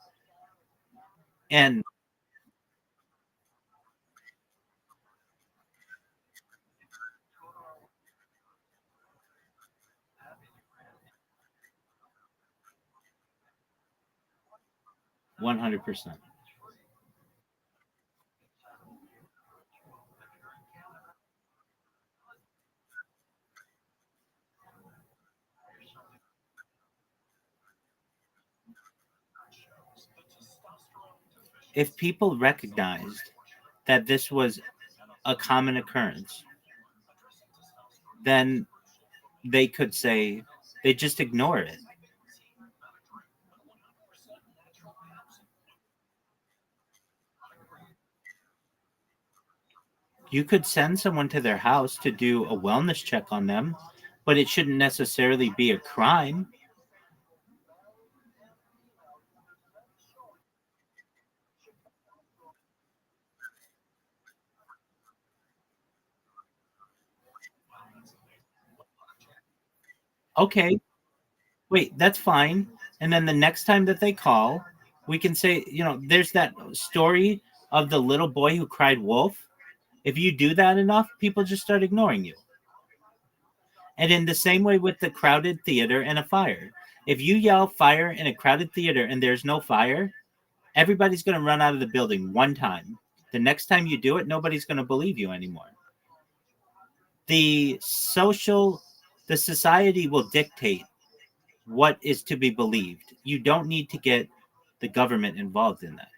And 100%. If people recognized that this was a common occurrence, then they could say they just ignore it. You could send someone to their house to do a wellness check on them, but it shouldn't necessarily be a crime. Okay, wait, that's fine. And then the next time that they call, we can say, there's that story of the little boy who cried wolf. If you do that enough, people just start ignoring you. And in the same way with the crowded theater and a fire, if you yell fire in a crowded theater and there's no fire, everybody's going to run out of the building one time. The next time you do it, nobody's going to believe you anymore. The social, the society will dictate what is to be believed. You don't need to get the government involved in that,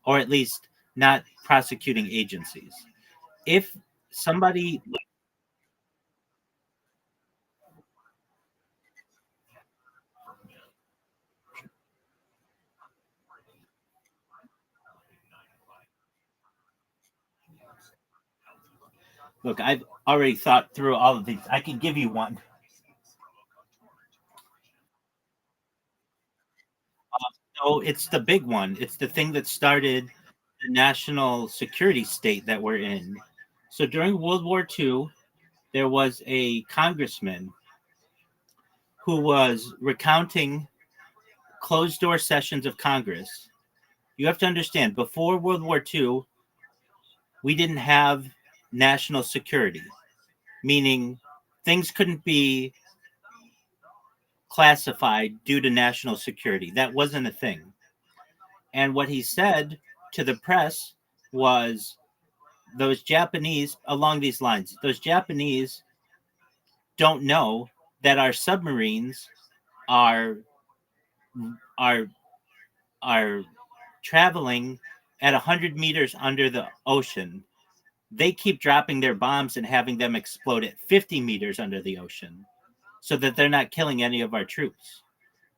or at least not prosecuting agencies. If somebody, look, I've already thought through all of these. I can give you one. No, it's the big one. It's the thing that started the national security state that we're in. So during World War II, there was a congressman who was recounting closed door sessions of Congress. You have to understand, before World War II, we didn't have national security, meaning things couldn't be classified due to national security. That wasn't a thing. And what he said to the press was those Japanese, along these lines, those Japanese don't know that our submarines are are are traveling at 100 meters under the ocean. They keep dropping their bombs and having them explode at 50 meters under the ocean so that they're not killing any of our troops.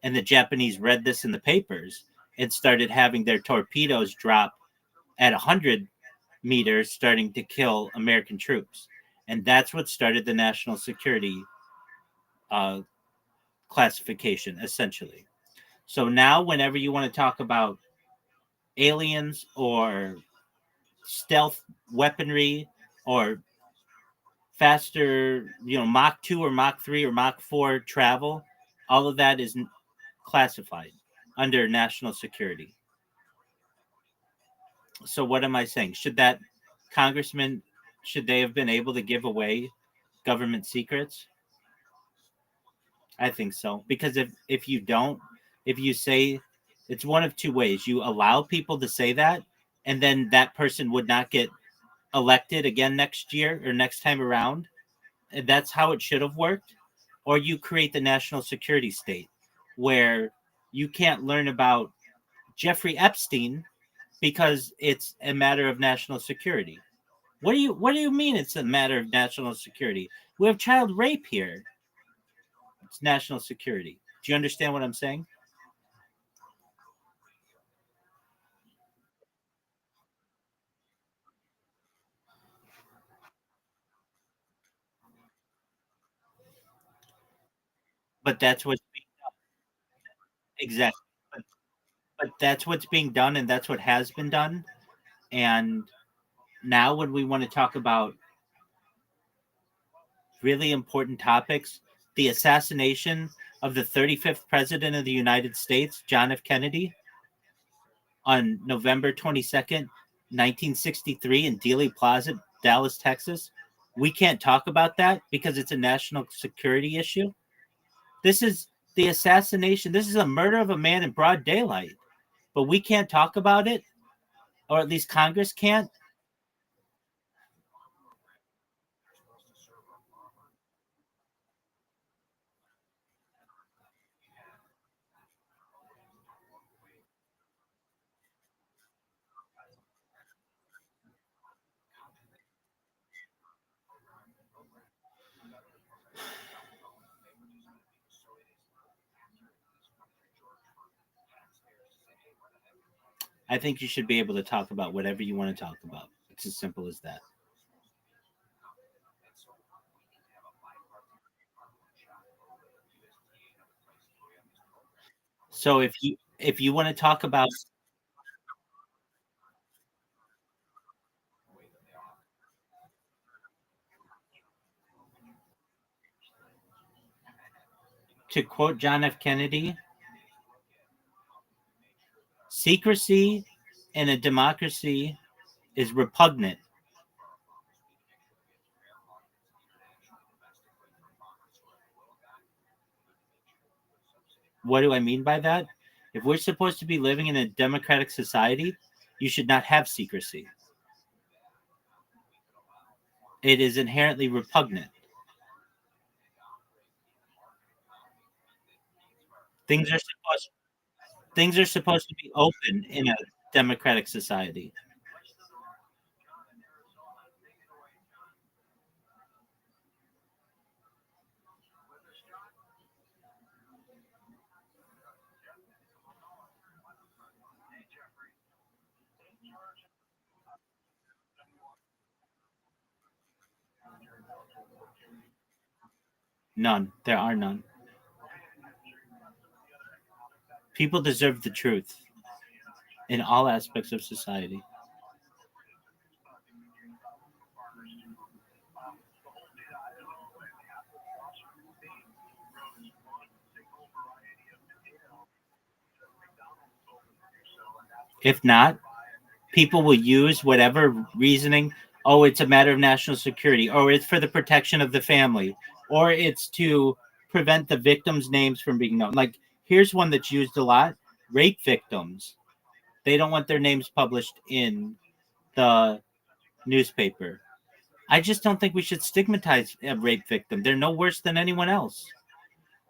And the Japanese read this in the papers and started having their torpedoes drop at 100 meters, starting to kill American troops. And that's what started the national security uh, classification, essentially. So now, whenever you want to talk about aliens or stealth weaponry or faster, Mach 2 or Mach 3 or Mach 4 travel, all of that is classified under national security. So what am I saying? Should that congressman, should they have been able to give away government secrets? I think so. Because if you don't, if you say, it's one of two ways. You allow people to say that, and then that person would not get elected again next year or next time around. And that's how it should have worked. Or you create the national security state where you can't learn about Jeffrey Epstein because it's a matter of national security. What do you mean it's a matter of national security? We have child rape here. It's national security. Do you understand what I'm saying? But that's what's being, exactly. But that's what's being done, and that's what has been done. And now when we want to talk about really important topics, the assassination of the 35th president of the United States, John F. Kennedy, on November 22nd, 1963, in Dealey Plaza, Dallas, Texas. We can't talk about that because it's a national security issue. This is the assassination. This is a murder of a man in broad daylight, but we can't talk about it, or at least Congress can't. I think you should be able to talk about whatever you want to talk about. It's as simple as that. So if you want to talk about, to quote John F. Kennedy, secrecy in a democracy is repugnant. What do I mean by that? If we're supposed to be living in a democratic society, you should not have secrecy. It is inherently repugnant. Things are supposed things are supposed to be open in a democratic society. None. There are none. People deserve the truth in all aspects of society. If not, people will use whatever reasoning. Oh, it's a matter of national security, or it's for the protection of the family, or it's to prevent the victims' names from being known. Like, here's one that's used a lot: rape victims. They don't want their names published in the newspaper. I just don't think we should stigmatize a rape victim. They're no worse than anyone else.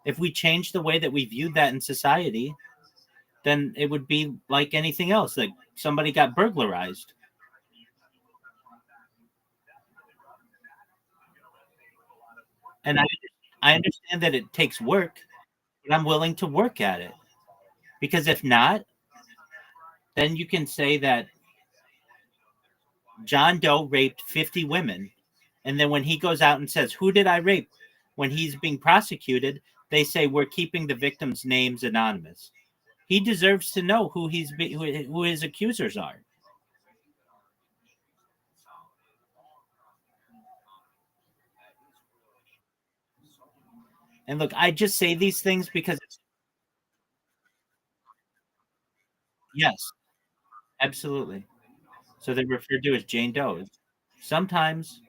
If we change the way that we view that in society, then it would be like anything else. Like somebody got burglarized. And I understand that it takes work, but I'm willing to work at it. Because if not, then you can say that John Doe raped 50 women. And then when he goes out and says, "Who did I rape?" when he's being prosecuted, they say, "We're keeping the victims' names anonymous." He deserves to know who his accusers are. And look, I just say these things because yes, absolutely. So they're referred to as Jane Does. Sometimes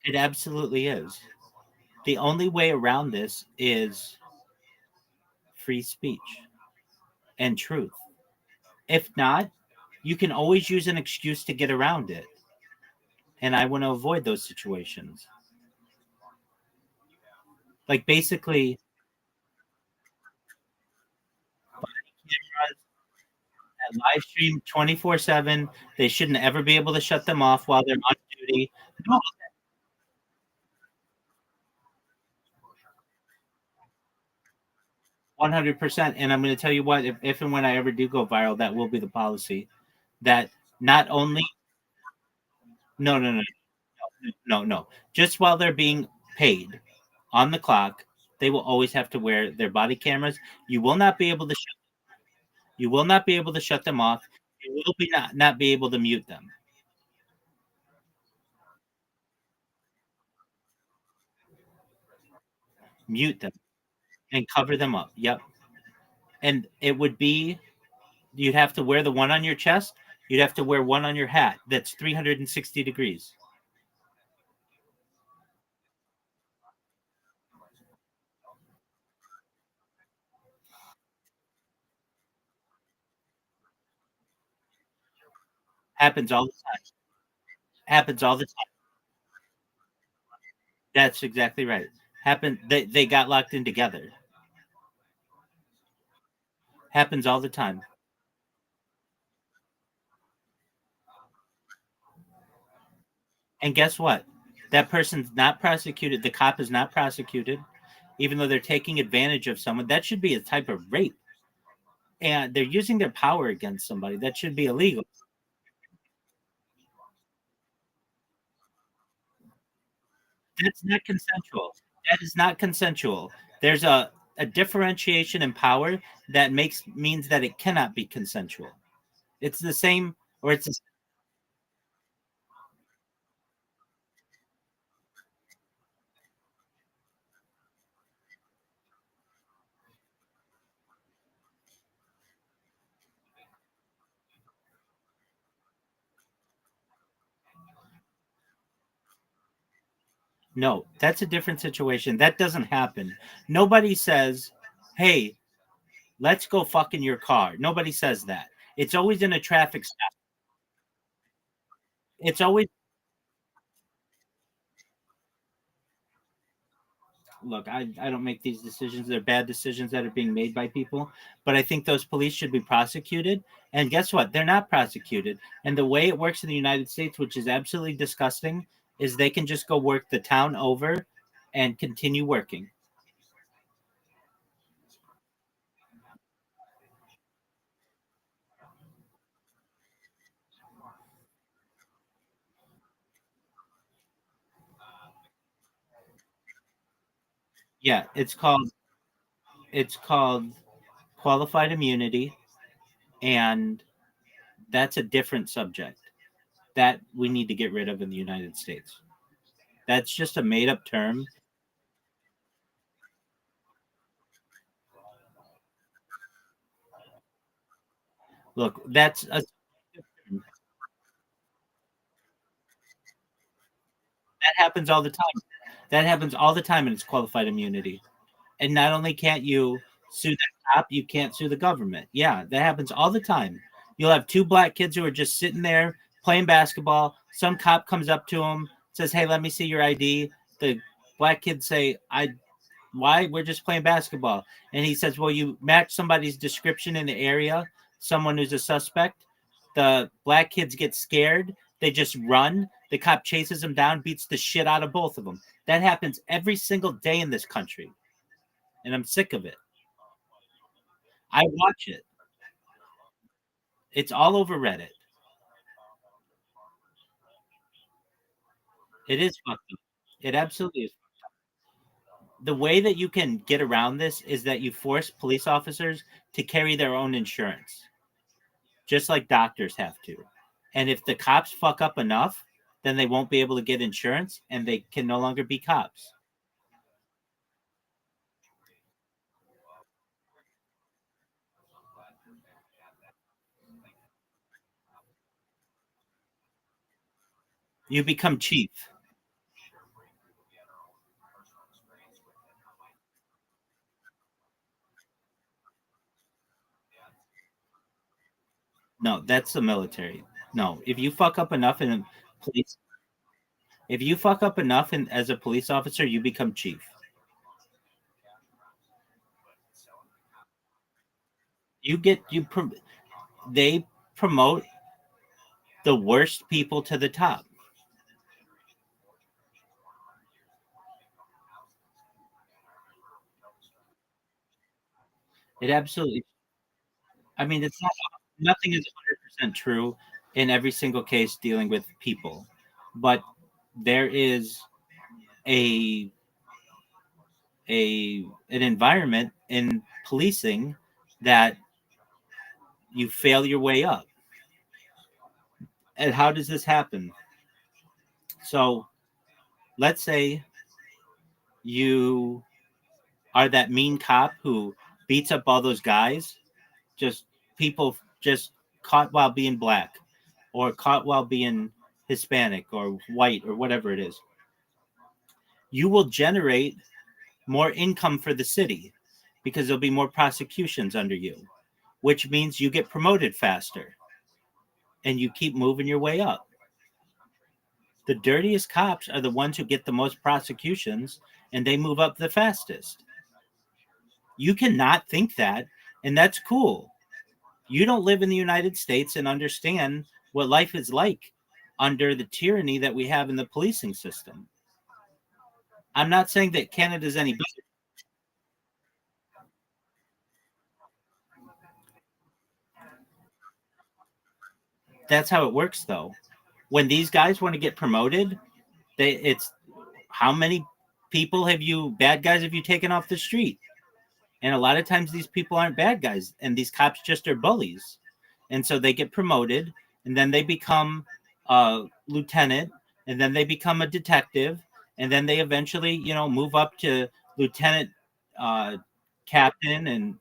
it absolutely is. The only way around this is free speech and truth. If not, you can always use an excuse to get around it. And I want to avoid those situations. Like basically, cameras that live stream 24/7. They shouldn't ever be able to shut them off while they're on duty. No, 100%. And I'm going to tell you what, if and when I ever do go viral, that will be the policy. That not only No, no, no, no, no. Just while they're being paid on the clock, they will always have to wear their body cameras. You will not be able to you will not be able to shut them off. You will be not be able to mute them. Mute them and cover them up. Yep. And it would be you'd have to wear the one on your chest. You'd have to wear one on your hat. That's 360 degrees. Happens all the time. Happens all the time. That's exactly right. Happened. They got locked in together. Happens all the time. And guess what? That person's not prosecuted. The cop is not prosecuted, even though they're taking advantage of someone. That should be a type of rape. And they're using their power against somebody. That should be illegal. That's not consensual. That is not consensual. There's a differentiation in power that means that it cannot be consensual. It's the same, or it's no. That's a different situation. That doesn't happen. Nobody says, "Hey, let's go fuck in your car." Nobody says that. It's always in a traffic stop. It's always look. I don't make these decisions. They're bad decisions that are being made by people. But I think those police should be prosecuted. And guess what? They're not prosecuted. And the way it works in the United States, which is absolutely disgusting, is they can just go work the town over and continue working. Yeah, it's called qualified immunity, and that's a different subject that we need to get rid of in the United States. That's just a made up term. Look, that happens all the time. That happens all the time, and it's qualified immunity. And not only can't you sue the cop, you can't sue the government. Yeah, that happens all the time. You'll have two black kids who are just sitting there playing basketball. Some cop comes up to them, says, "Hey, let me see your ID." The black kids say, "I why? We're just playing basketball." And he says, "Well, you match somebody's description in the area, someone who's a suspect." The black kids get scared. They just run. The cop chases them down, beats the shit out of both of them. That happens every single day in this country. And I'm sick of it. I watch it. It's all over Reddit. It is fucked up. It absolutely is. The way that you can get around this is that you force police officers to carry their own insurance, just like doctors have to. And if the cops fuck up enough, then they won't be able to get insurance and they can no longer be cops. You become chief. No, that's the military. No, if you fuck up enough in police, if you fuck up enough in, as a police officer, you become chief. You get you. They promote the worst people to the top. It absolutely. I mean, it's not. Nothing is 100% true in every single case dealing with people. but there is a an environment in policing that you fail your way up. And how does this happen? So let's say you are that mean cop who beats up all those guys, just people just caught while being black or caught while being Hispanic or white or whatever it is. You will generate more income for the city because there'll be more prosecutions under you, which means you get promoted faster and you keep moving your way up. The dirtiest cops are the ones who get the most prosecutions and they move up the fastest. You cannot think that, and that's cool. You don't live in the United States and understand what life is like under the tyranny that we have in the policing system. I'm not saying that Canada's any better. That's how it works, though. When these guys want to get promoted, it's how many people bad guys have you taken off the street? And a lot of times these people aren't bad guys, and these cops just are bullies. And so they get promoted, and then they become a lieutenant, and then they become a detective, and then they eventually, move up to lieutenant, uh, captain, and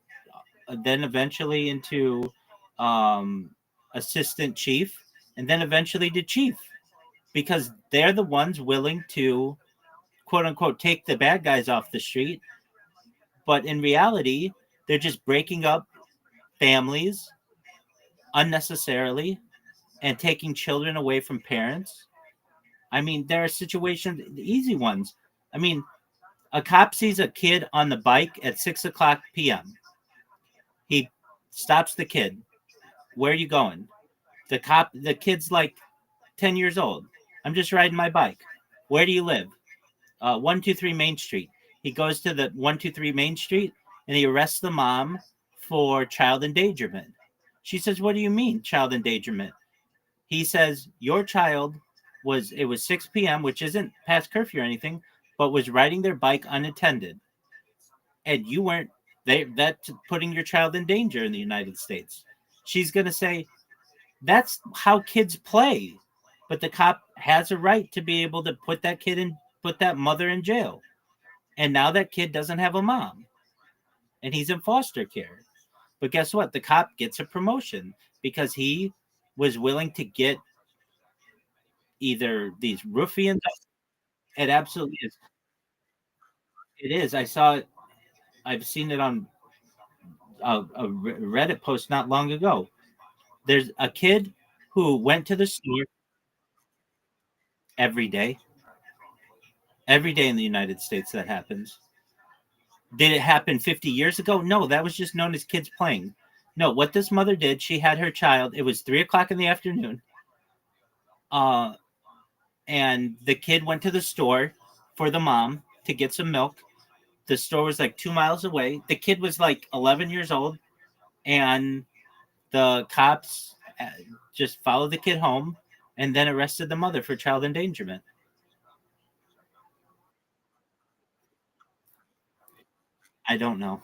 then eventually into um, assistant chief, and then eventually to chief, because they're the ones willing to quote unquote take the bad guys off the street, but in reality, they're just breaking up families unnecessarily and taking children away from parents. I mean, there are situations, the easy ones. I mean, a cop sees a kid on the bike at 6 o'clock p.m. He stops the kid. Where are you going? The kid's like 10 years old. I'm just riding my bike. Where do you live? 123 Main Street. He goes to the 123 Main Street and he arrests the mom for child endangerment. She says, "What do you mean, child endangerment?" He says, "Your child it was 6 p.m., which isn't past curfew or anything, but was riding their bike unattended. And you weren't that's putting your child in danger in the United States." She's going to say, "That's how kids play." But the cop has a right to be able to put that mother in jail. And now that kid doesn't have a mom and he's in foster care. But guess what? The cop gets a promotion because he was willing to get either these ruffians. It absolutely is. It is. I saw it. I've seen it on a Reddit post not long ago. There's a kid who went to the store every day. Every day in the United States that happens. Did it happen 50 years ago? No, that was just known as kids playing. No, what this mother did, she had her child. It was 3 o'clock in the afternoon. Uh, and the kid went to the store for the mom to get some milk. The store was like 2 miles away. The kid was like 11 years old, and the cops just followed the kid home and then arrested the mother for child endangerment. I don't know.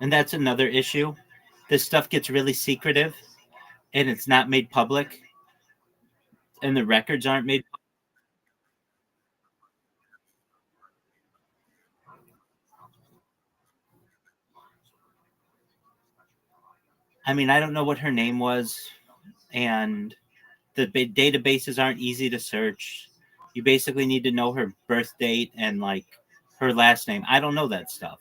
And that's another issue. This stuff gets really secretive and it's not made public, and the records aren't made. I mean, I don't know what her name was, and the databases aren't easy to search. You basically need to know her birth date and like her last name. I don't know that stuff,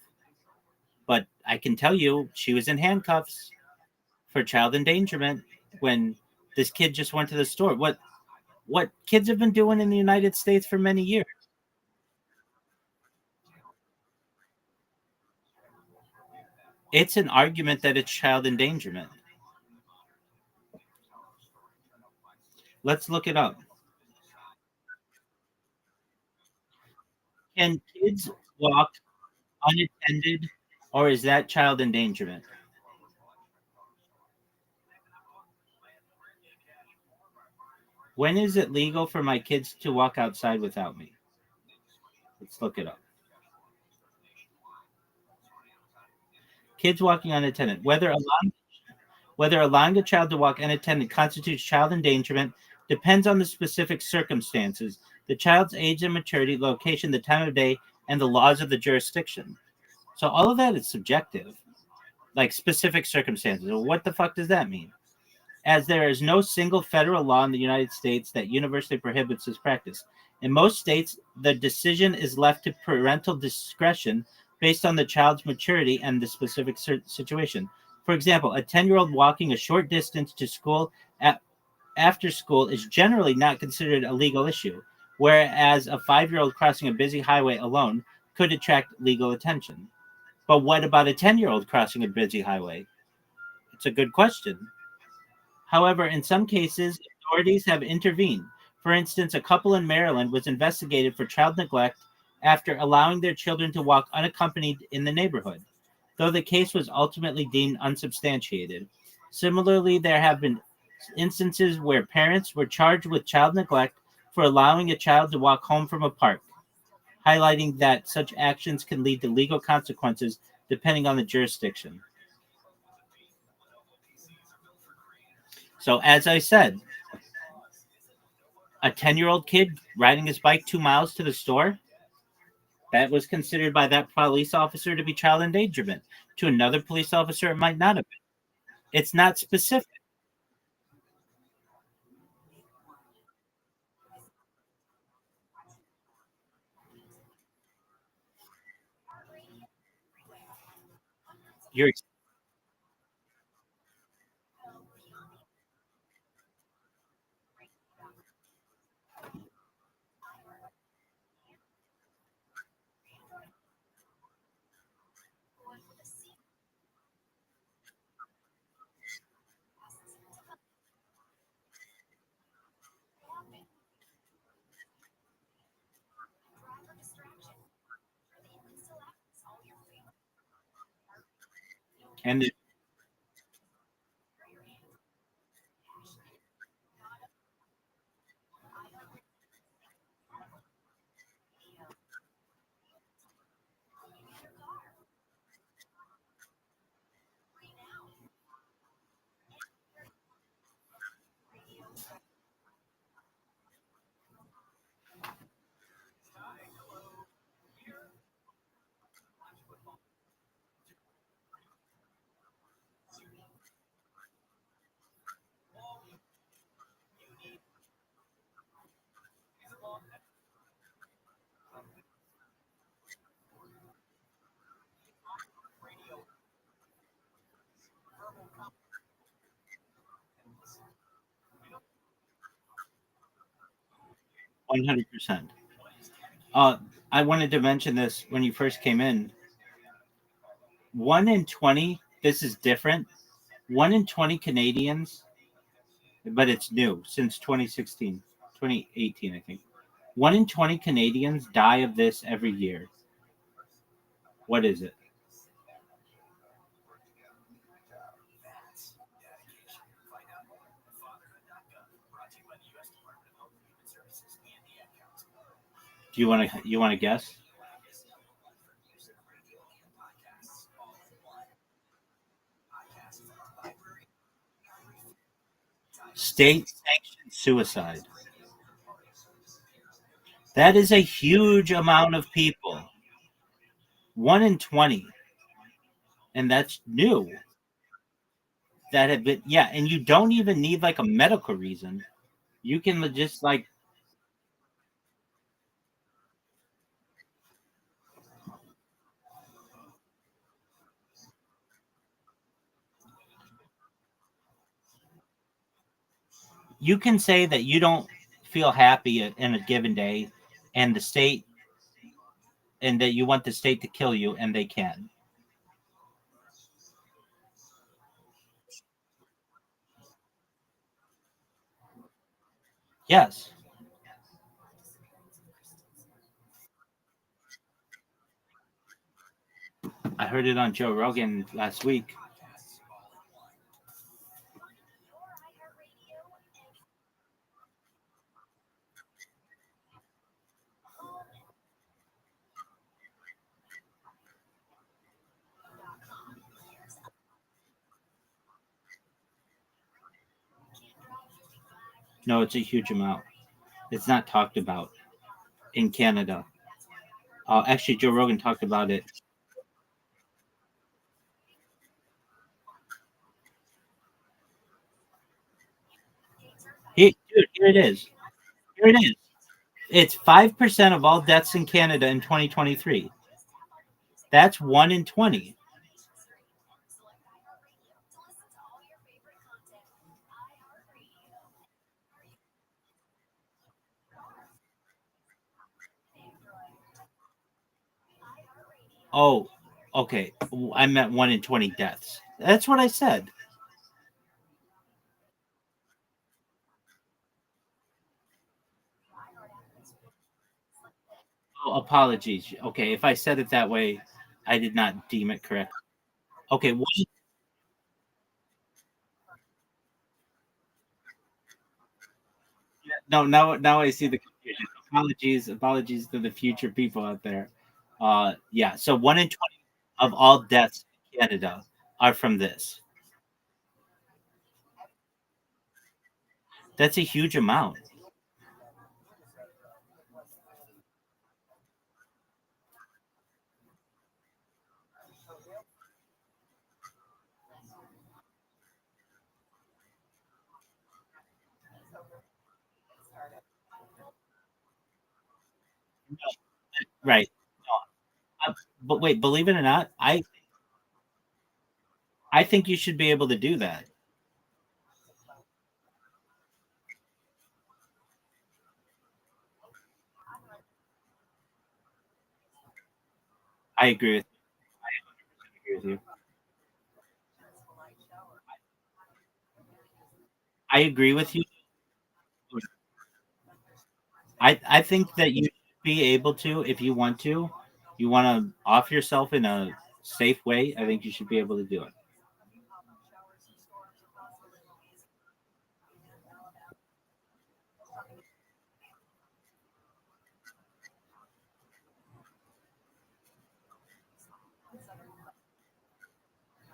but I can tell you she was in handcuffs for child endangerment when this kid just went to the store. What kids have been doing in the United States for many years? It's an argument that it's child endangerment. Let's look it up. Can kids walk unattended, or is that child endangerment? When is it legal for my kids to walk outside without me? Let's look it up. Kids walking unattended. Whether allowing a child to walk unattended constitutes child endangerment depends on the specific circumstances, the child's age and maturity, location, the time of day, and the laws of the jurisdiction. So all of that is subjective, like specific circumstances. Well, what the fuck does that mean? As there is no single federal law in the United States that universally prohibits this practice. In most states, the decision is left to parental discretion based on the child's maturity and the specific situation. For example, a 10-year-old walking a short distance to school after school is generally not considered a legal issue, whereas a 5-year-old crossing a busy highway alone could attract legal attention. But what about a 10-year-old crossing a busy highway? It's a good question. However, in some cases, authorities have intervened. For instance, a couple in Maryland was investigated for child neglect after allowing their children to walk unaccompanied in the neighborhood, though the case was ultimately deemed unsubstantiated. Similarly, there have been instances where parents were charged with child neglect for allowing a child to walk home from a park, highlighting that such actions can lead to legal consequences depending on the jurisdiction. So, as I said, a 10-year-old kid riding his bike 2 miles to the store, that was considered by that police officer to be child endangerment. To another police officer, it might not have been. It's not specific. You're 100%. Uh, I wanted to mention this when you first came in. 1 in 20, this is different. 1 in 20 Canadians, but it's new since 2016, 2018, I think. 1 in 20 Canadians die of this every year. What is it? Do you want to guess? State sanctioned suicide. That is a huge amount of people. 1 in 20, and that's new. That have been, yeah, and you don't even need like a medical reason. You can just like, you can say that you don't feel happy in a given day, and the state, and that you want the state to kill you, and they can. Yes, I heard it on Joe Rogan last week. No, it's a huge amount. It's not talked about in Canada. Actually, Joe Rogan talked about it. Dude, here it is. Here it is. It's 5% of all deaths in Canada in 2023. That's 1 in 20. Oh, okay. I meant 1 in 20 deaths. That's what I said. Oh, apologies. Okay, if I said it that way, I did not deem it correct. Okay, no, now I see the confusion. Apologies to the future people out there. Yeah, so 1 in 20 of all deaths in Canada are from this. That's a huge amount. Right. But wait, believe it or not, I think you should be able to do that. I agree with I agree with you. I agree with you. I think that you should be able to, if you want to, you want to off yourself in a safe way. I think you should be able to do it.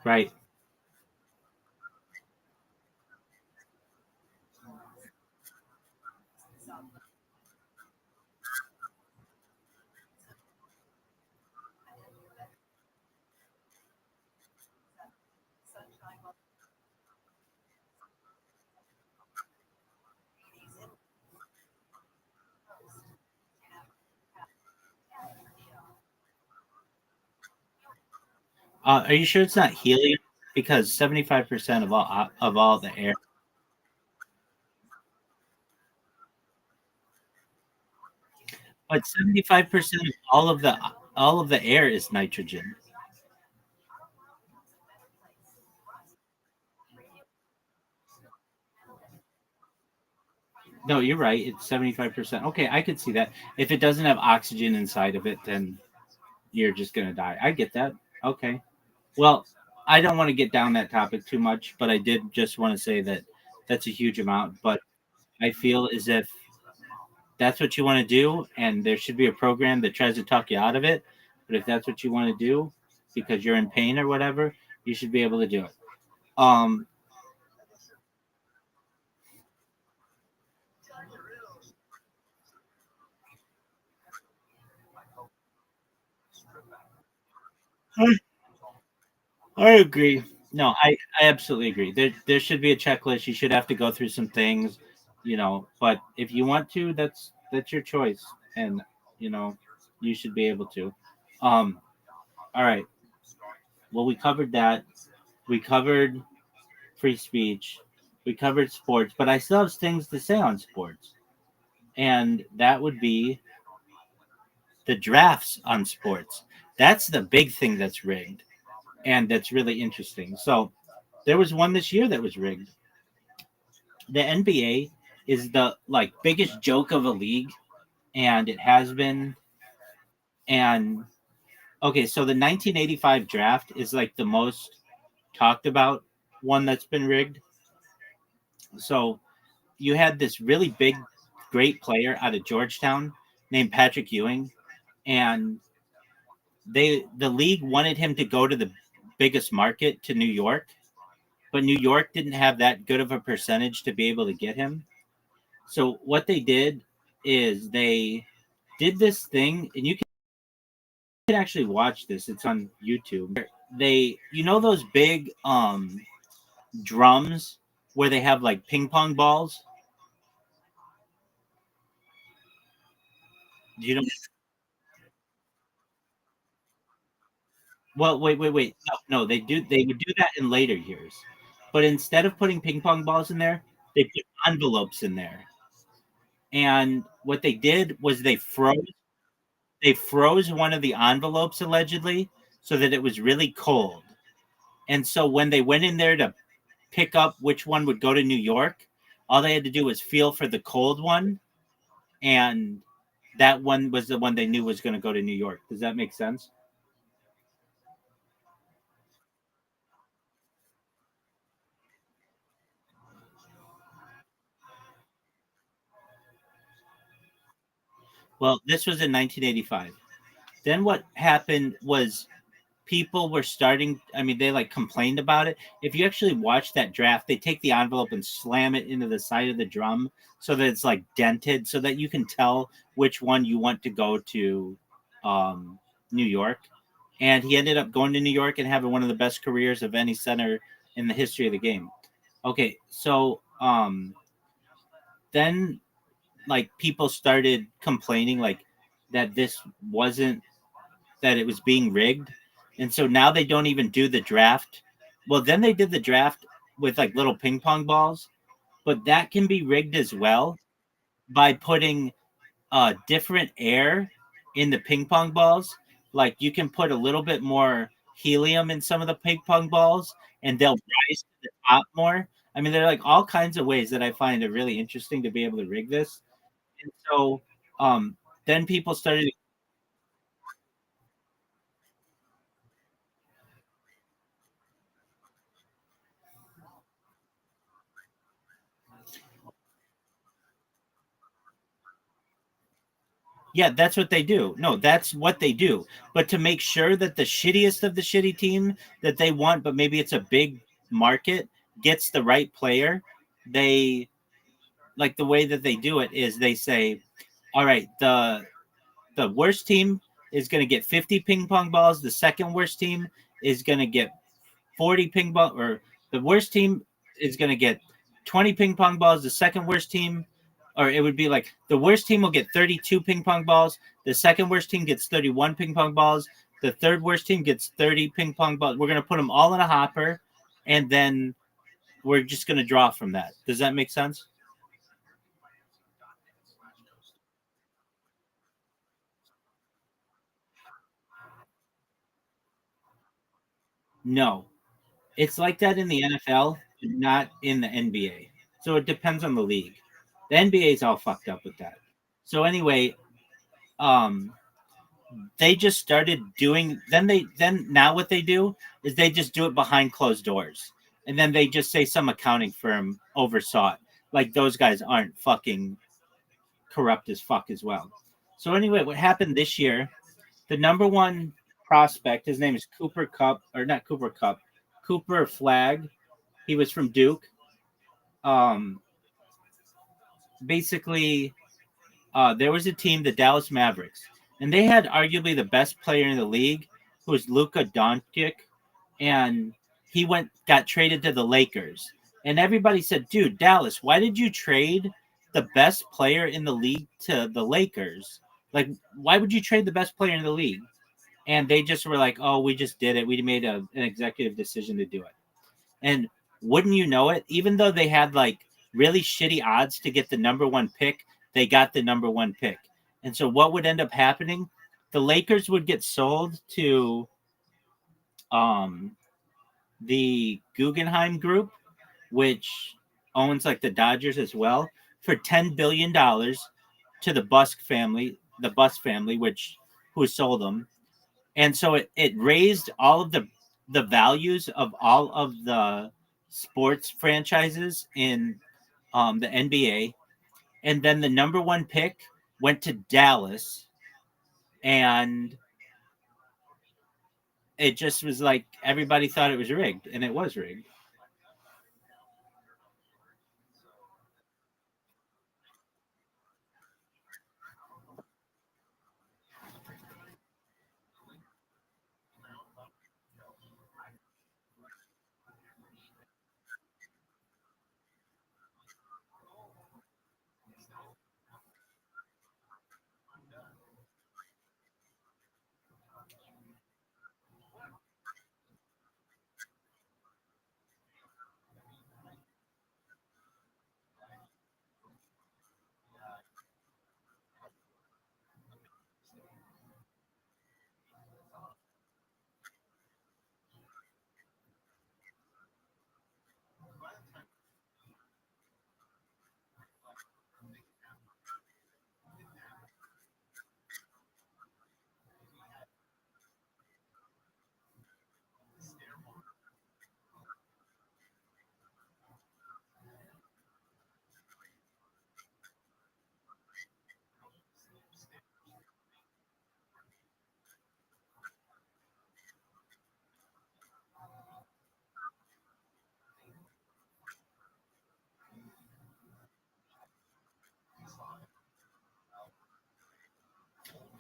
Right. Are you sure it's not helium? Because 75% of all the air, but 75% of all of the air is nitrogen. No, you're right. It's 75%. Okay, I could see that. If it doesn't have oxygen inside of it, then you're just gonna die. I get that. Okay. Well, I don't want to get down that topic too much, but I did just want to say that that's a huge amount. But I feel as if that's what you want to do, and there should be a program that tries to talk you out of it. But if that's what you want to do because you're in pain or whatever, you should be able to do it. Um, I, I agree. No, I absolutely agree. There should be a checklist. You should have to go through some things, But if you want to, that's your choice, and you know you should be able to. Um, all right. Well, we covered that. We covered free speech. We covered sports, but I still have things to say on sports, and that would be the drafts on sports. That's the big thing that's rigged, and that's really interesting. So there was one this year that was rigged. The NBA is the biggest joke of a league, and it has been. And okay, so the 1985 draft is like the most talked about one that's been rigged. So you had this really big, great player out of Georgetown named Patrick Ewing, and the league wanted him to go to the biggest market, to New York, but New York didn't have that good of a percentage to be able to get him. So what they did is they did this thing, and you can actually watch this. It's on YouTube. They, you know, those big drums where they have like ping pong balls. You know, well, wait. No, they do. They would do that in later years, but instead of putting ping pong balls in there, they put envelopes in there. And what they did was they froze one of the envelopes allegedly so that it was really cold. And so when they went in there to pick up which one would go to New York, all they had to do was feel for the cold one, and that one was the one they knew was going to go to New York. Does that make sense? Well, this was in 1985. Then what happened was people were starting, I mean, they like complained about it. If you actually watch that draft, they take the envelope and slam it into the side of the drum so that it's like dented so that you can tell which one you want to go to New York. And he ended up going to New York and having one of the best careers of any center in the history of the game. Okay, so then like people started complaining like that this wasn't, that it was being rigged. And so now they don't even do the draft. Well, then they did the draft with like little ping pong balls, but that can be rigged as well by putting different air in the ping pong balls. Like you can put a little bit more helium in some of the ping pong balls and they'll rise to the top more. I mean, there are like all kinds of ways that I find it really interesting to be able to rig this. And so um, then people started. Yeah, that's what they do. No, that's what they do. But to make sure that the shittiest of the shitty team that they want, but maybe it's a big market, gets the right player, they like the way that they do it is they say, all right, the worst team is going to get 50 ping pong balls. The second worst team is going to get 40 ping pong, or the worst team is going to get 20 ping pong balls. The second worst team, or it would be like the worst team will get 32 ping pong balls. The second worst team gets 31 ping pong balls. The third worst team gets 30 ping pong balls. We're going to put them all in a hopper, and then we're just going to draw from that. Does that make sense? No. It's like that in the NFL, not in the NBA. So it depends on the league. The NBA is all fucked up with that. So anyway, um, they just started doing. Then now what they do is they just do it behind closed doors, and then they just say some accounting firm oversaw it. Like those guys aren't fucking corrupt as fuck as well. So anyway, what happened this year? The number one prospect, his name is Cooper Cup, or not Cooper Cup, Cooper Flag. He was from Duke. Um, basically, there was a team, the Dallas Mavericks, and they had arguably the best player in the league, who was Luka Doncic, and he got traded to the Lakers, and everybody said, "Dude, Dallas, why did you trade the best player in the league to the Lakers? Like, why would you trade the best player in the league?" And they just were like, "Oh, we just did it. We made an executive decision to do it." And wouldn't you know it, even though they had like really shitty odds to get the number one pick, they got the number one pick. And so what would end up happening? The Lakers would get sold to um, the Guggenheim Group, which owns like the Dodgers as well, for $10 billion to the Bus family, which who sold them. And so it raised all of the values of all of the sports franchises in the NBA, and then the number one pick went to Dallas, and it just was like everybody thought it was rigged, and it was rigged.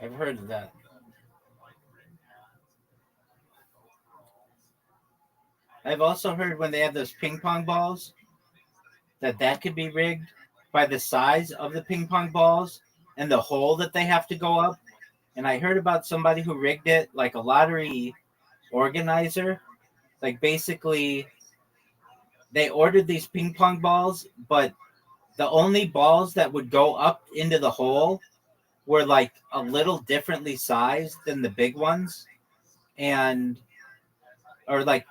I've heard of that. I've also heard when they have those ping pong balls that could be rigged by the size of the ping pong balls and the hole that they have to go up. And I heard about somebody who rigged it like a lottery organizer. Like basically, they ordered these ping pong balls, but the only balls that would go up into the hole were like a little differently sized than the big ones. And, or like,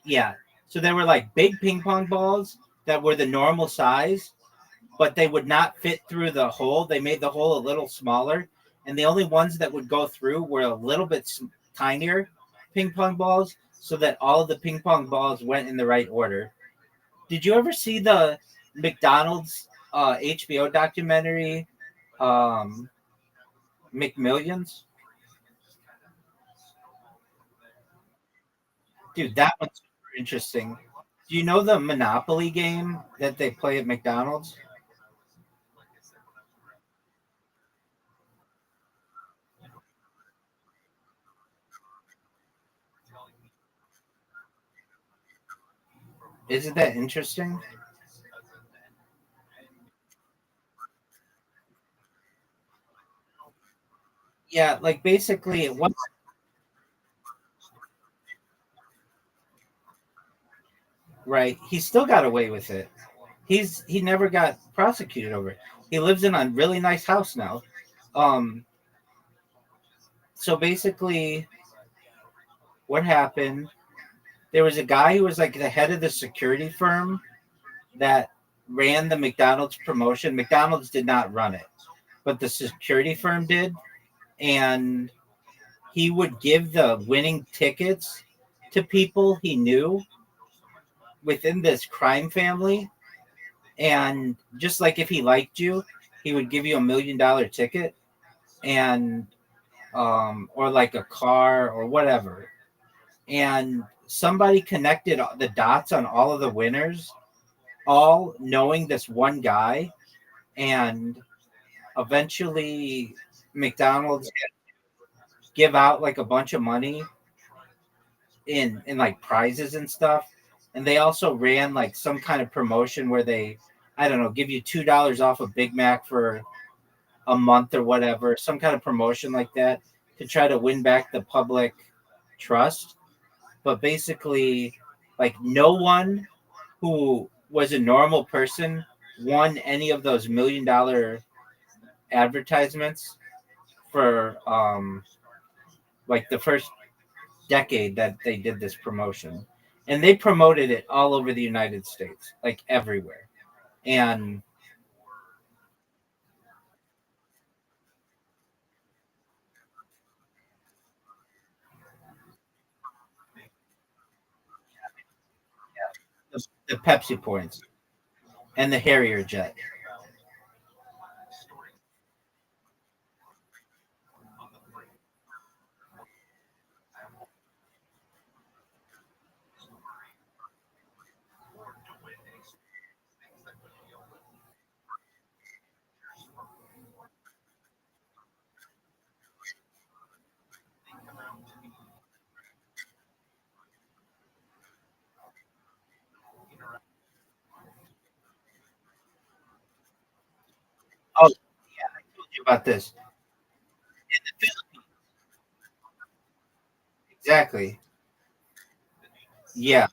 yeah. So there were like big ping pong balls that were the normal size, but they would not fit through the hole. They made the hole a little smaller, and the only ones that would go through were a little bit tinier ping pong balls, so that all of the ping pong balls went in the right order. Did you ever see the McDonald's HBO documentary, um, McMillions? Dude, that one's super interesting. Do you know the Monopoly game that they play at McDonald's? Isn't that interesting? Yeah, like basically, what? Right? He still got away with it. He never got prosecuted over it. He lives in a really nice house now. Um, so basically, what happened? There was a guy who was like the head of the security firm that ran the McDonald's promotion. McDonald's did not run it, but the security firm did, and he would give the winning tickets to people he knew within this crime family. And just like if he liked you, he would give you $1 million ticket, and or like a car or whatever. And somebody connected the dots on all of the winners, all knowing this one guy, and eventually McDonald's give out like a bunch of money in like prizes and stuff. And they also ran like some kind of promotion where they, I don't know, give you $2 off a Big Mac for a month or whatever, some kind of promotion like that to try to win back the public trust. But basically, like no one who was a normal person won any of those $1 million advertisements for like the first decade that they did this promotion. And they promoted it all over the United States, like everywhere. And the Pepsi points and the Harrier jet. Oh, I told you about this. Exactly. Yeah.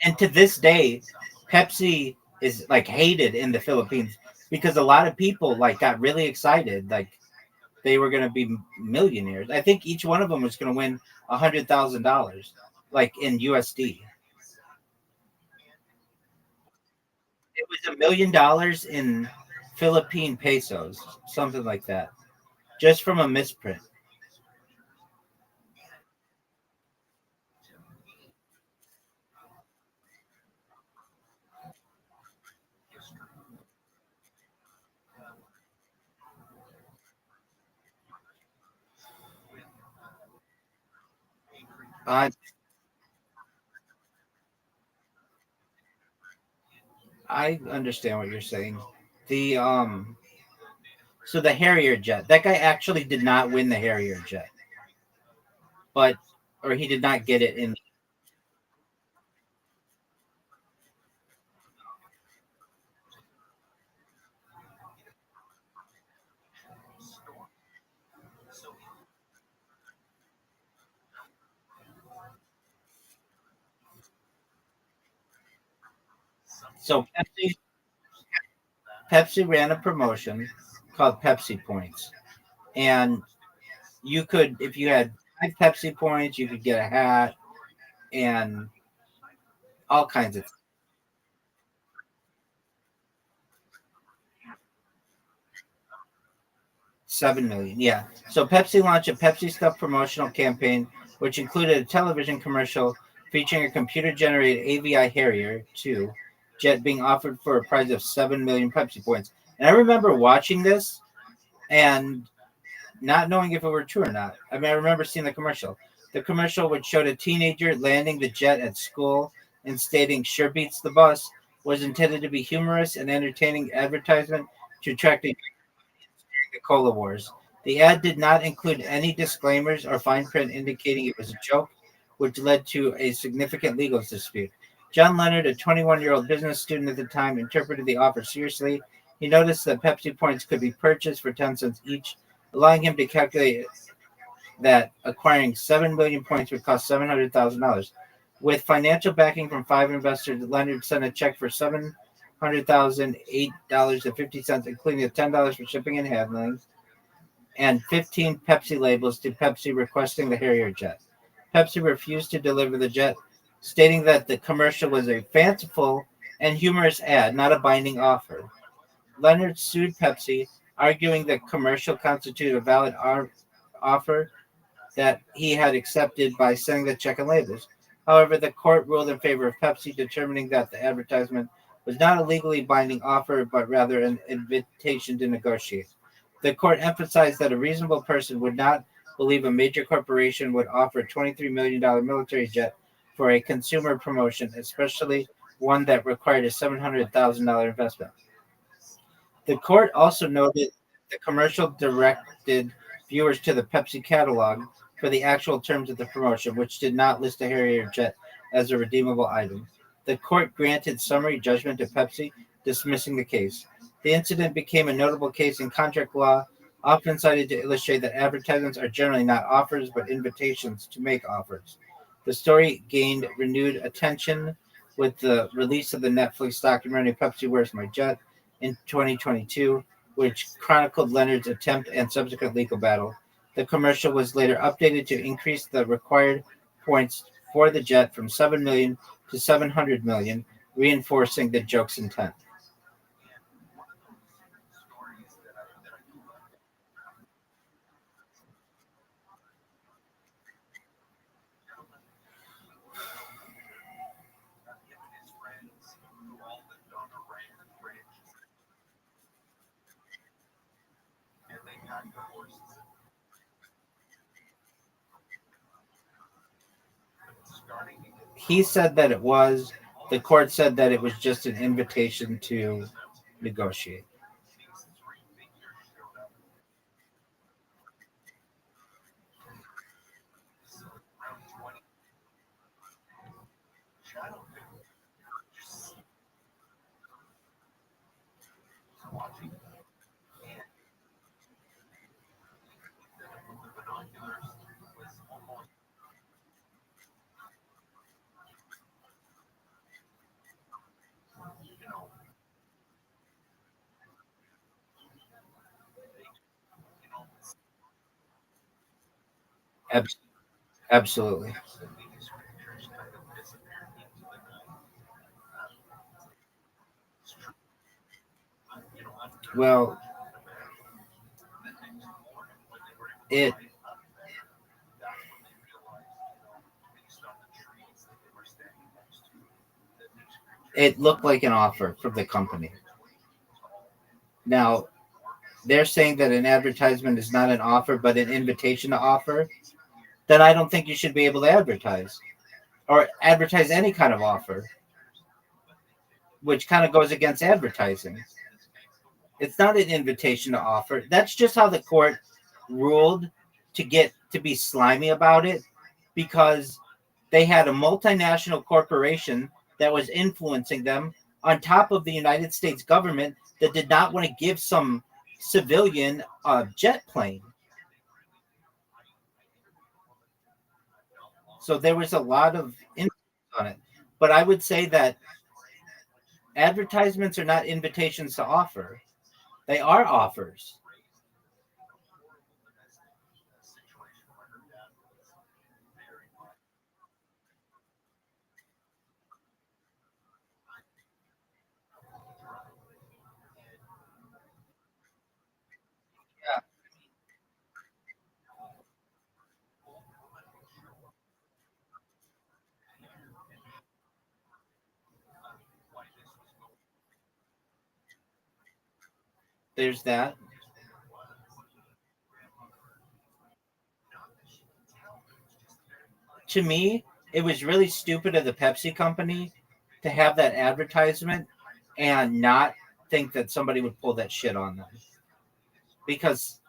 And to this day, Pepsi is like hated in the Philippines because a lot of people like got really excited, like they were going to be millionaires. I think each one of them was going to win $100,000, like in USD. It was $1 million in Philippine pesos, something like that, just from a misprint. I I understand what you're saying. The So the Harrier jet, that guy actually did not win the Harrier jet, but or he did not get it in. So Pepsi ran a promotion called Pepsi Points, and you could, if you had 5 Pepsi points, you could get a hat and all kinds of 7 million. Yeah. So Pepsi launched a Pepsi Stuff promotional campaign, which included a television commercial featuring a computer-generated AVI Harrier 2 jet being offered for a prize of 7 million Pepsi points. And I remember watching this and not knowing if it were true or not. I mean, I remember seeing the commercial. The commercial, which showed a teenager landing the jet at school and stating "Sure beats the bus," was intended to be humorous and entertaining advertisement to attract the cola wars. The ad did not include any disclaimers or fine print indicating it was a joke, which led to a significant legal dispute. John Leonard, a 21-year-old business student at the time, interpreted the offer seriously. He noticed that Pepsi points could be purchased for 10 cents each, allowing him to calculate that acquiring 7 million points would cost $700,000. With financial backing from 5 investors, Leonard sent a check for $700,008.50, including the $10 for shipping and handling, and 15 Pepsi labels to Pepsi requesting the Harrier jet. Pepsi refused to deliver the jet, stating that the commercial was a fanciful and humorous ad, not a binding offer. Leonard sued Pepsi, arguing the commercial constituted a valid offer that he had accepted by sending the check and labels. However, the court ruled in favor of Pepsi, determining that the advertisement was not a legally binding offer, but rather an invitation to negotiate. The court emphasized that a reasonable person would not believe a major corporation would offer a $23 million military jet for a consumer promotion, especially one that required a $700,000 investment. The court also noted the commercial directed viewers to the Pepsi catalog for the actual terms of the promotion, which did not list a Harrier jet as a redeemable item. The court granted summary judgment to Pepsi, dismissing the case. The incident became a notable case in contract law, often cited to illustrate that advertisements are generally not offers but invitations to make offers. The story gained renewed attention with the release of the Netflix documentary Pepsi Where's My Jet in 2022, which chronicled Leonard's attempt and subsequent legal battle. The commercial was later updated to increase the required points for the jet from 7 million to 700 million, reinforcing the joke's intent. He said that it was, the court said that it was just an invitation to negotiate. Abs- Absolutely. Well, it it looked like an offer from the company. Now, they're saying that an advertisement is not an offer but an invitation to offer, then I don't think you should be able to advertise or advertise any kind of offer, which kind of goes against advertising. It's not an invitation to offer. That's just how the court ruled to get to be slimy about it, because they had a multinational corporation that was influencing them on top of the United States government that did not want to give some civilian jet plane. So there was a lot of influence on it. But I would say that advertisements are not invitations to offer. They are offers. Yeah, there's that. To me, it was really stupid of the Pepsi company to have that advertisement and not think that somebody would pull that shit on them. Because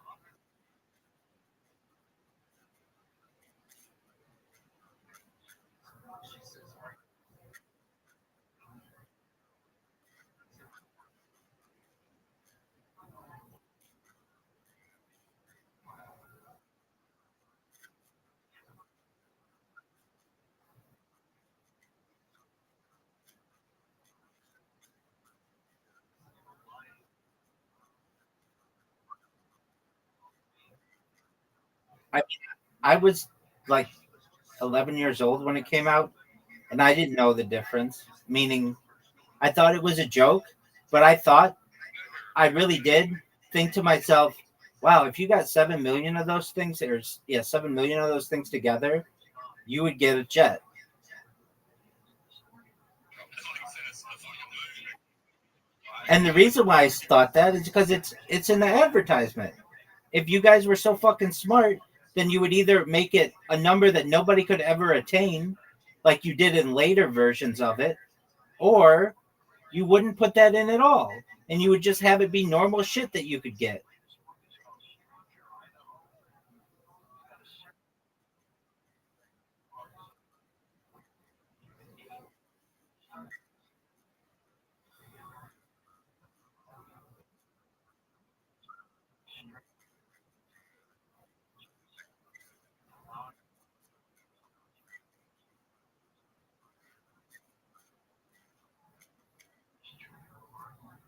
I, I was like 11 years old when it came out, and I didn't know the difference. Meaning, I thought it was a joke, but I really did think to myself, wow, if you got 7 million of those things, or yeah, 7 million of those things together, you would get a jet. And the reason why I thought that is because it's in the advertisement. If you guys were so fucking smart, then you would either make it a number that nobody could ever attain, like you did in later versions of it, or you wouldn't put that in at all. And you would just have it be normal shit that you could get.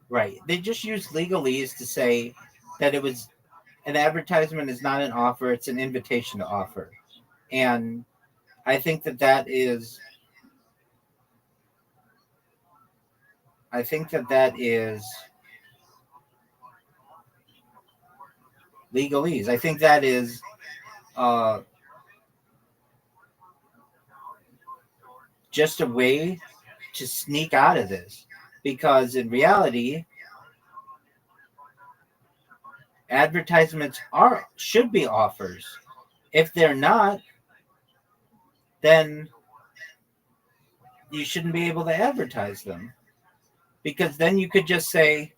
Right. They just use legalese to say that it was an advertisement is not an offer, it's an invitation to offer. And I think that that is I think that that is legalese. I think that is uh, just a way to sneak out of this, because in reality, advertisements are should be offers. If they're not, then you shouldn't be able to advertise them, because then you could just say,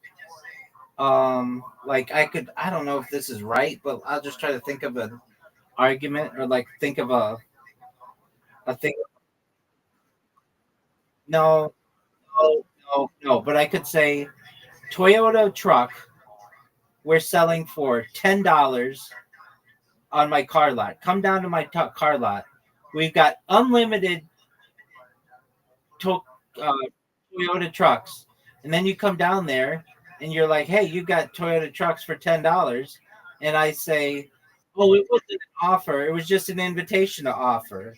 like I don't know if this is right, but I'll just try to think of an argument, or like think of a thing. No, no, but I could say Toyota truck we're selling for $10 on my car lot. Come down to my car lot. We've got unlimited to- uh, Toyota trucks. And then you come down there and you're like, hey, you got Toyota trucks for $10. And I say, oh, it wasn't an offer. It was just an invitation to offer.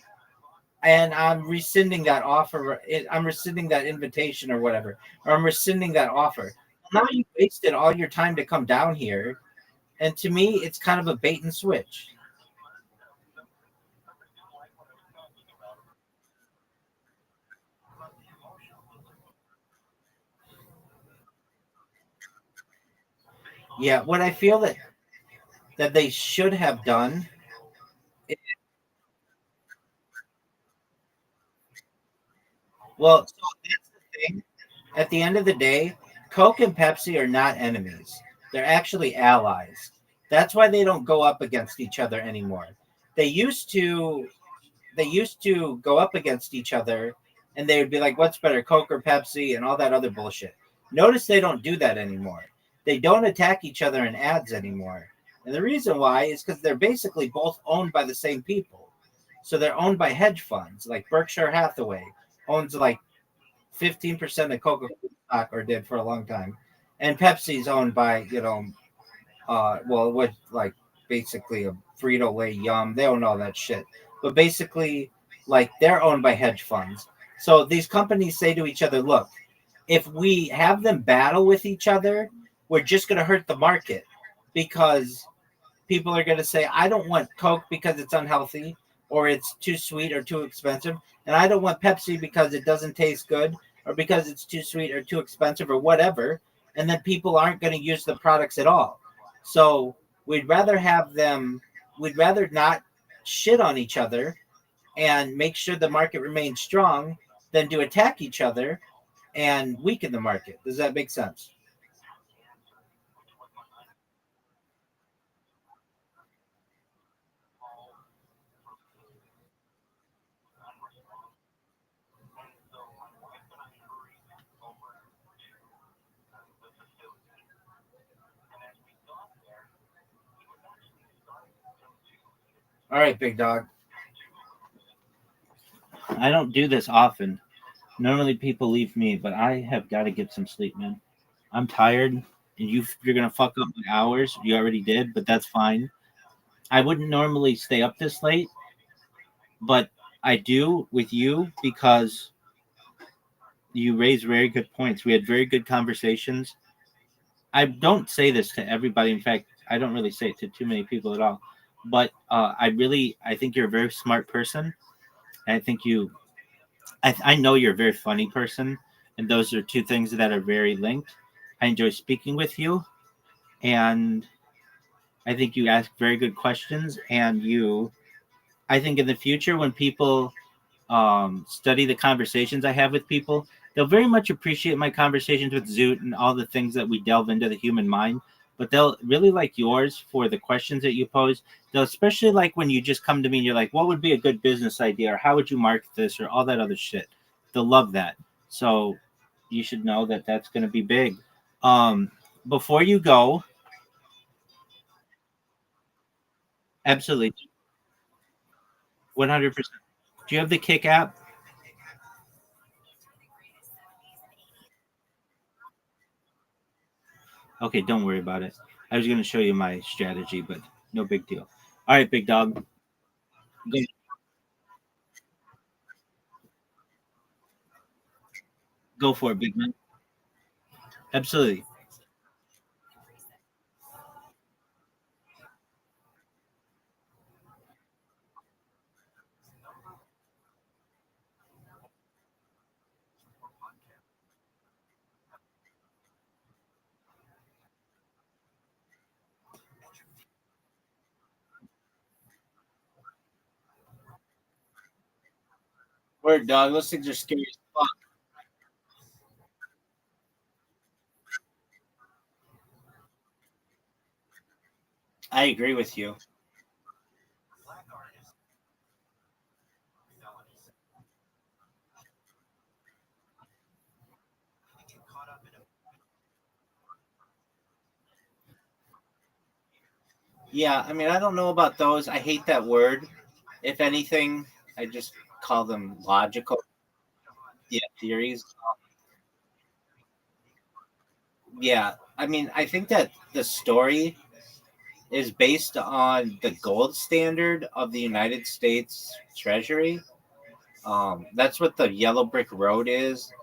And I'm rescinding that offer. I'm rescinding that invitation or whatever. Or I'm rescinding that offer. Now you wasted all your time to come down here. And to me, it's kind of a bait and switch. Yeah, what I feel that they should have done. Well, so that's the thing. At the end of the day, Coke and Pepsi are not enemies. They're actually allies. That's why they don't go up against each other anymore. They used to go up against each other and they would be like, what's better, Coke or Pepsi, and all that other bullshit. Notice they don't do that anymore. They don't attack each other in ads anymore. And the reason why is because they're basically both owned by the same people. So they're owned by hedge funds. Like Berkshire Hathaway owns like 15% of Coca-Cola stock, or did for a long time. And Pepsi's owned by, what, like basically a Frito Lay Yum. They own all that shit. But basically, like, they're owned by hedge funds. So these companies say to each other, look, if we have them battle with each other, we're just going to hurt the market, because people are going to say, I don't want Coke because it's unhealthy or it's too sweet or too expensive. And I don't want Pepsi because it doesn't taste good or because it's too sweet or too expensive or whatever. And then people aren't going to use the products at all. So we'd rather not shit on each other and make sure the market remains strong than to attack each other and weaken the market. Does that make sense? All right, big dog. I don't do this often. Normally people leave me, but I have got to get some sleep, man. I'm tired, and you're gonna fuck up my hours. You already did, but that's fine. I wouldn't normally stay up this late, but I do with you because you raise very good points. We had very good conversations. I don't say this to everybody. In fact, I don't really say it to too many people at all. But I think you're a very smart person. And I know you're a very funny person, and those are two things that are very linked. I enjoy speaking with you, and I think you ask very good questions. I think in the future, when people study the conversations I have with people, they'll very much appreciate my conversations with Zoot and all the things that we delve into the human mind. But they'll really like yours for the questions that you pose. They'll especially like when you just come to me and you're like, what would be a good business idea? Or how would you market this? Or all that other shit. They'll love that. So you should know that that's going to be big. Um, Before you go, absolutely, 100%. Do you have the Kick app? Okay, don't worry about it. I was going to show you my strategy, but no big deal. All right, big dog. Go, go for it, big man. Absolutely. Word, dog. Those things are scary as fuck. I agree with you. Yeah, I mean, I don't know about those. I hate that word. If anything, I just call them logical, yeah, theories. Yeah, I mean, I think that the story is based on the gold standard of the United States Treasury. That's what the yellow brick road is,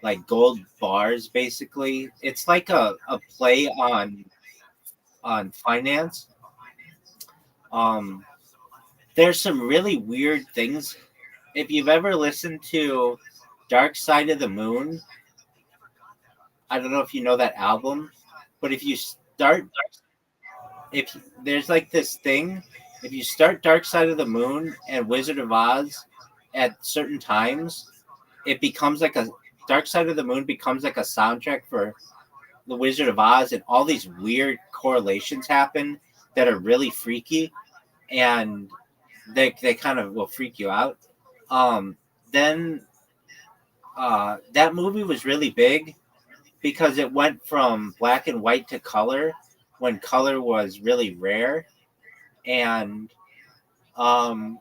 like gold bars, basically. It's like a play on finance. Um, there's some really weird things. If you've ever listened to Dark Side of the Moon, I don't know if you know that album, but if there's like this thing, if you start Dark Side of the Moon and Wizard of Oz at certain times, it becomes like a Dark Side of the Moon becomes like a soundtrack for the Wizard of Oz, and all these weird correlations happen that are really freaky, and they kind of will freak you out. Um, then that movie was really big because it went from black and white to color when color was really rare, and um,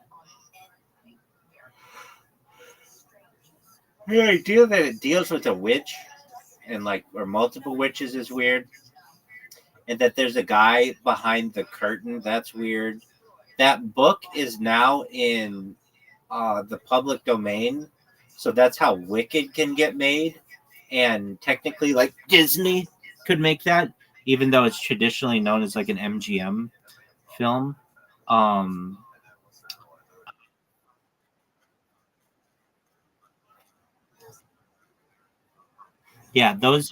the idea that it deals with a witch and like or multiple witches is weird, and that there's a guy behind the curtain, that's weird. That book is now in the public domain, so that's how Wicked can get made, and technically like Disney could make that, even though it's traditionally known as like an MGM film. Um, yeah, those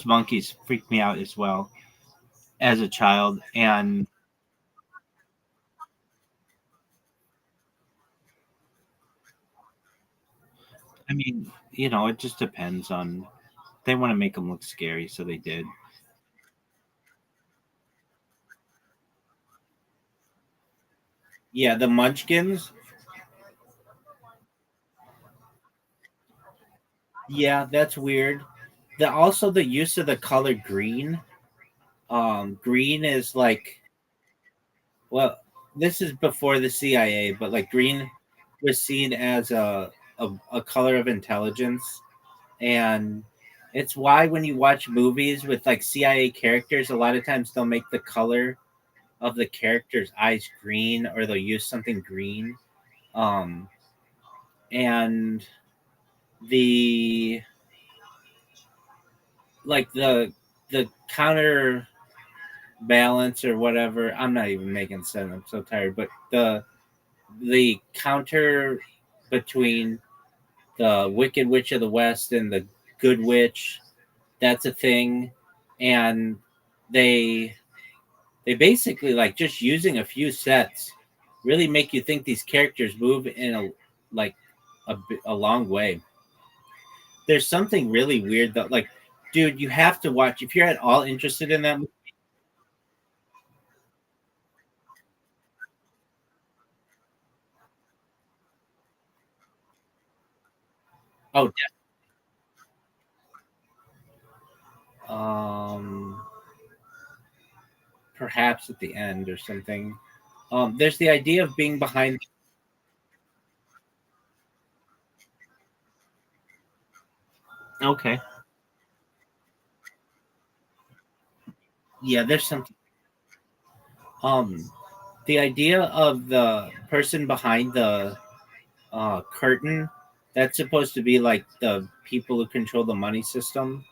monkeys freaked me out as well as a child, and I mean, it just depends on they want to make them look scary, so they did. Yeah, the Munchkins. Yeah, that's weird. Also the use of the color green. Green is like, well, this is before the CIA, but like green was seen as a color of intelligence, and it's why when you watch movies with like CIA characters, a lot of times they'll make the color of the character's eyes green, or they'll use something green. Um, and the like the counter balance or whatever. I'm not even making sense. I'm so tired. But the counter between the Wicked Witch of the West and the Good Witch, that's a thing, and they they basically like just using a few sets really make you think these characters move in a like a long way. There's something really weird that like, dude, you have to watch if you're at all interested in that. Oh, um, perhaps at the end or something. There's the idea of being behind. Okay. Yeah, there's something. Um, the idea of the person behind the curtain, that's supposed to be like the people who control the money system,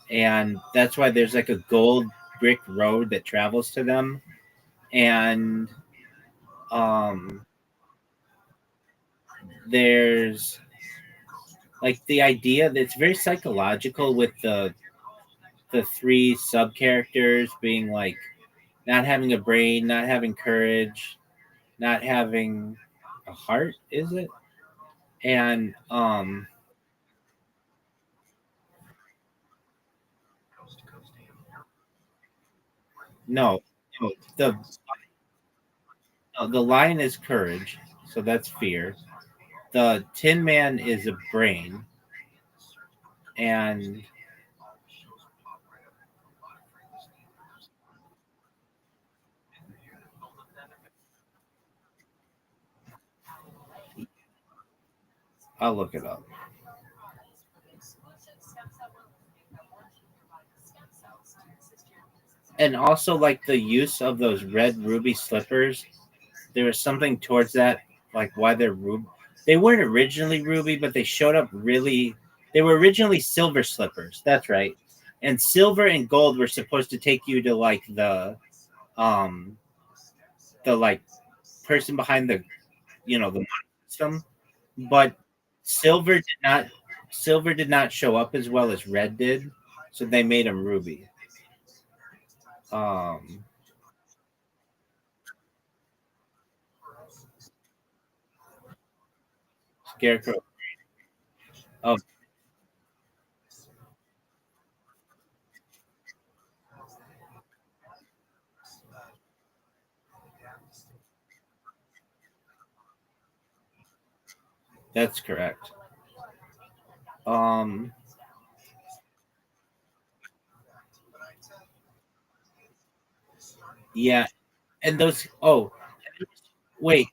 and that's why there's like a gold brick road that travels to them, and um, there's like the idea that it's very psychological with the three sub characters being like not having a brain, not having courage, not having a heart, is it? And no, no, the lion is courage, so that's fear. The Tin Man is a brain, and I'll look it up. And also, like the use of those red ruby slippers, there was something towards that, like why they're ruby. They weren't originally ruby, but they showed up really. They were originally silver slippers. That's right. And silver and gold were supposed to take you to like um the like person behind the system, but silver did not silver did not show up as well as red did, so they made them ruby. Um, Scarecrow. Oh, That's correct. Um, yeah, and those. Oh, wait,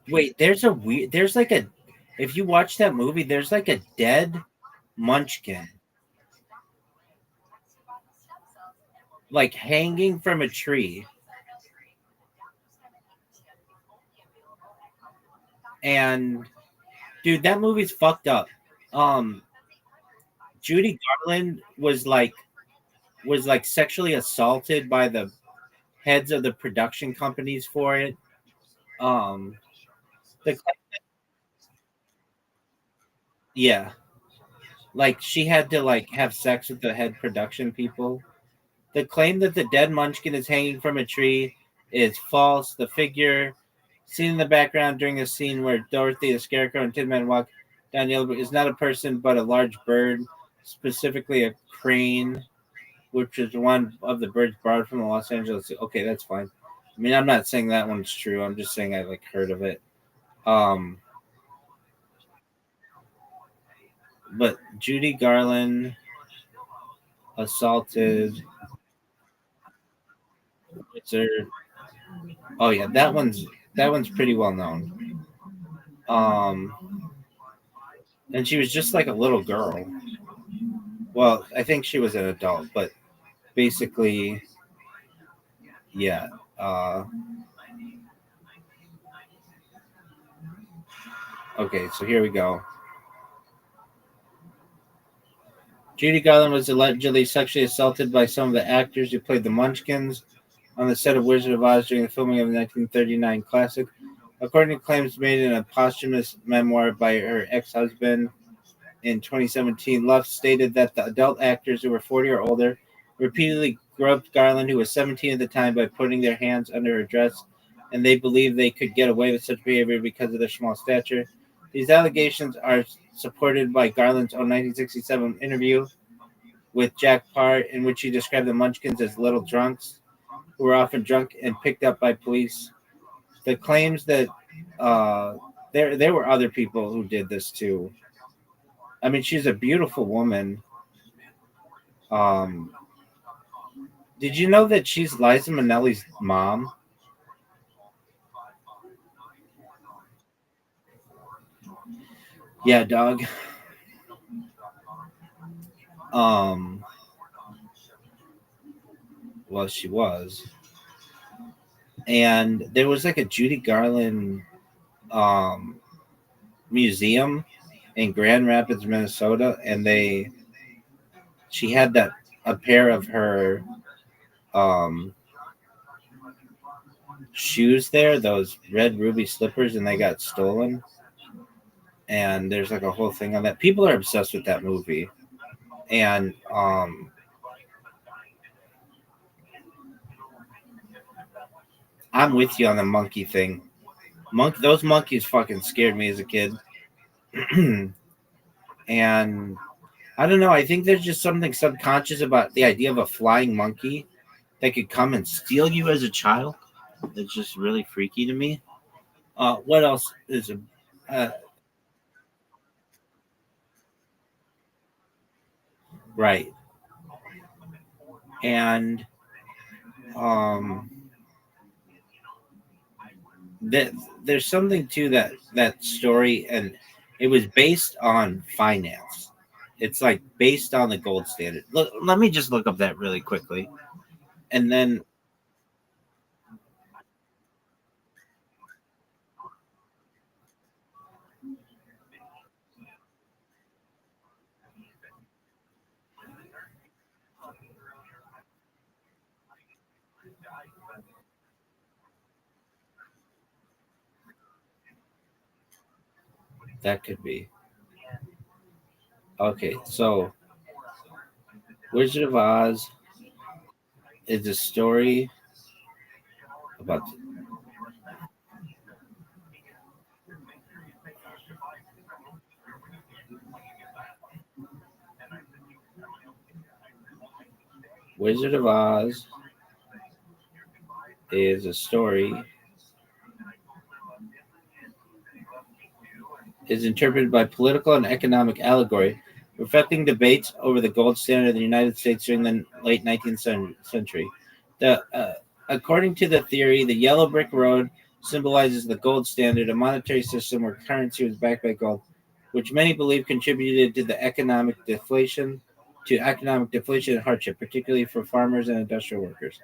wait. There's a weird. There's like a. If you watch that movie, there's like a dead munchkin, like hanging from a tree, and dude, that movie's fucked up. Um, Judy Garland was like sexually assaulted by the heads of the production companies for it. Um, the yeah, like she had to like have sex with the head production people. The claim that the dead munchkin is hanging from a tree is false. The figure seen in the background during a scene where Dorothy, the Scarecrow, and Tin Man walk down the elevator is not a person but a large bird, specifically a crane, which is one of the birds borrowed from the Los Angeles. Okay, that's fine. I mean, I'm not saying that one's true. I'm just saying I like heard of it. Um, but Judy Garland assaulted wizard. Oh yeah, that one's pretty well known. Um, and she was just like a little girl. Well, I think she was an adult, but basically, yeah. Uh, okay, so here we go. Judy Garland was allegedly sexually assaulted by some of the actors who played the Munchkins on the set of Wizard of Oz during the filming of the 1939 classic. According to claims made in a posthumous memoir by her ex-husband in 2017, Luff stated that the adult actors who were 40 or older repeatedly groped Garland, who was 17 at the time, by putting their hands under her dress, and they believed they could get away with such behavior because of their small stature. These allegations are supported by Garland's own 1967 interview with Jack Parr, in which he described the Munchkins as little drunks who were often drunk and picked up by police. The claims that uh, there were other people who did this too. I mean, she's a beautiful woman. Um, did you know that she's Liza Minnelli's mom? Yeah, dog. Um, well, she was, and there was like a Judy Garland um museum in Grand Rapids, Minnesota, and she had that a pair of her um shoes there, those red ruby slippers, and they got stolen. And there's like a whole thing on that. People are obsessed with that movie, and I'm with you on the monkey thing. Those monkeys fucking scared me as a kid. And I don't know. I think there's just something subconscious about the idea of a flying monkey that could come and steal you as a child. It's just really freaky to me. What else is a right? And um, that there's something to that story, and it was based on finance. It's like based on the gold standard. Look, let me just look up that really quickly, and then that could be okay. So, Wizard of Oz is a story about Wizard of Oz is a story is interpreted by political and economic allegory, reflecting debates over the gold standard of the United States during the late 19th century. According to the theory, the yellow brick road symbolizes the gold standard, a monetary system where currency was backed by gold, which many believe contributed to economic deflation and hardship, particularly for farmers and industrial workers.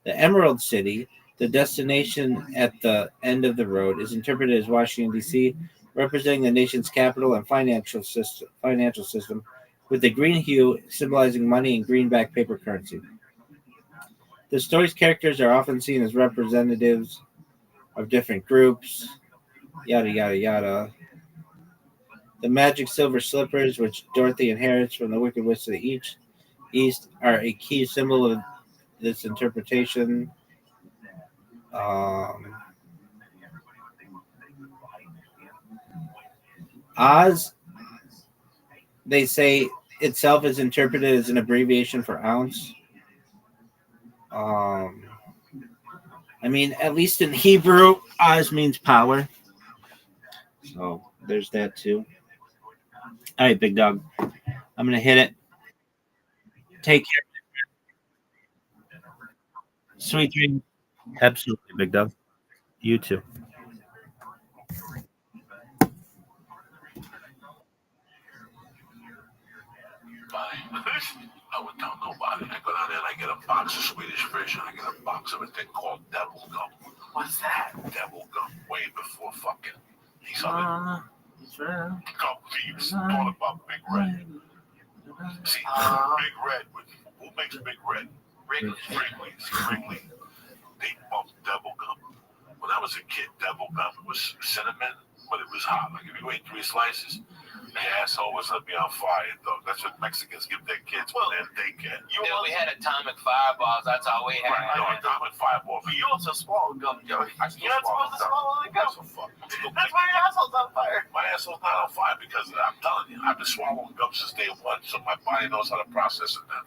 The Emerald City, the destination at the end of the road, is interpreted as Washington, D.C., representing the nation's capital and financial system, with the green hue symbolizing money and greenback paper currency. The story's characters are often seen as representatives of different groups, yada, yada, yada. The magic silver slippers, which Dorothy inherits from the Wicked Witch of the East, are a key symbol of this interpretation. Oz, they say, itself is interpreted as an abbreviation for ounce. I mean, at least in Hebrew, Oz means power. So there's that too. All right, big dog. I'm going to hit it. Take care. Sweet dreams. Absolutely, big dog. You too. I would tell nobody. I go down there and I get a box of Swedish fish and I get a box of a thing called devil gum. What's that? Devil gum. Way before fucking. He's on it. Gum thieves. Thought about Big Red. See, Big Red. Who makes Big Red? Wrigley's. They bumped devil gum. When I was a kid, devil gum was cinnamon, but it was hot. Like if you ate 3 slices, the asshole was gonna be on fire, though. That's what Mexicans give their kids when they're daycare. We had atomic fireballs. That's all we had. Right, no, atomic fireball. But you also swallowed gum, Joey. You're not supposed to swallow the gum. That's why your asshole's on fire. My asshole's not on fire because I'm telling you, I've been swallowing gum since day one, so my body knows how to process it now.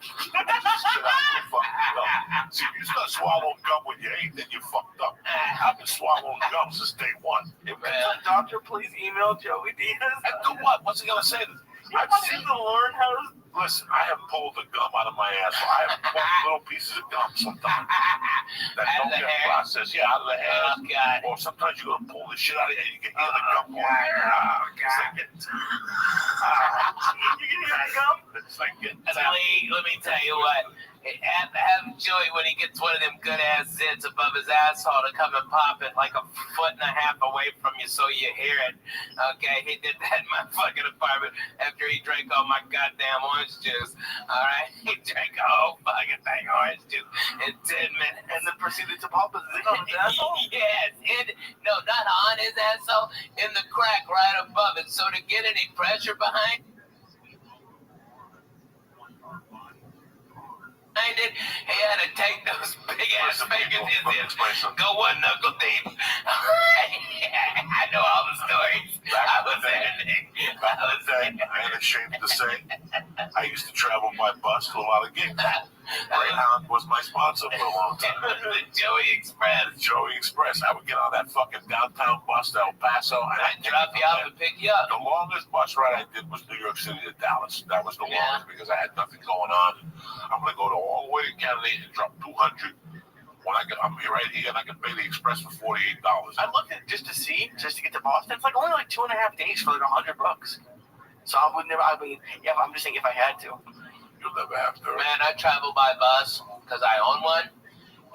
See, if you start swallowing gum when you're 8, then you're fucked up. I've been swallowing gum since day one. If the doctor please email Joey Diaz. And do what? What's he gonna say to me? I've seen to learn how to. Listen, I have pulled the gum out of my asshole. I have pulled little pieces of gum sometimes that don't get processed. Yeah, out of the hair. Oh, God. Or sometimes you're gonna pull the shit out of your head. You can hear the gum going. You can hear the gum? It's like getting Let me tell you what. Have Joey, when he gets one of them good ass zits above his asshole, to come and pop it like 1.5 feet away from you so you hear it. Okay, he did that in my fucking apartment after he drank all my goddamn orange juice. All right, he drank a whole fucking thing of orange juice in 10 minutes. And then proceeded to pop his zit on his asshole? Yes, no, not on his asshole, in the crack right above it. So to get any pressure behind it, he had to take those big ass fingers in, go one knuckle deep. I know all the stories. I was there. I ain't ashamed to say, I used to travel by bus to a lot of gigs. Greyhound was my sponsor for a long time. The Joey Express. Joey Express. I would get on that fucking downtown bus to El Paso. I'd drop you off and pick you up. The longest bus ride I did was New York City to Dallas. That was the longest because I had nothing going on. I'm going to go all the way to Canada and drop $200. When I'm here right here and I can pay the express for $48. I looked at it just to get to Boston. It's like only like 2.5 days for like $100. So I would never. Yeah, I'm just saying if I had to. You'll never have to. Man, I travel by bus because I own one.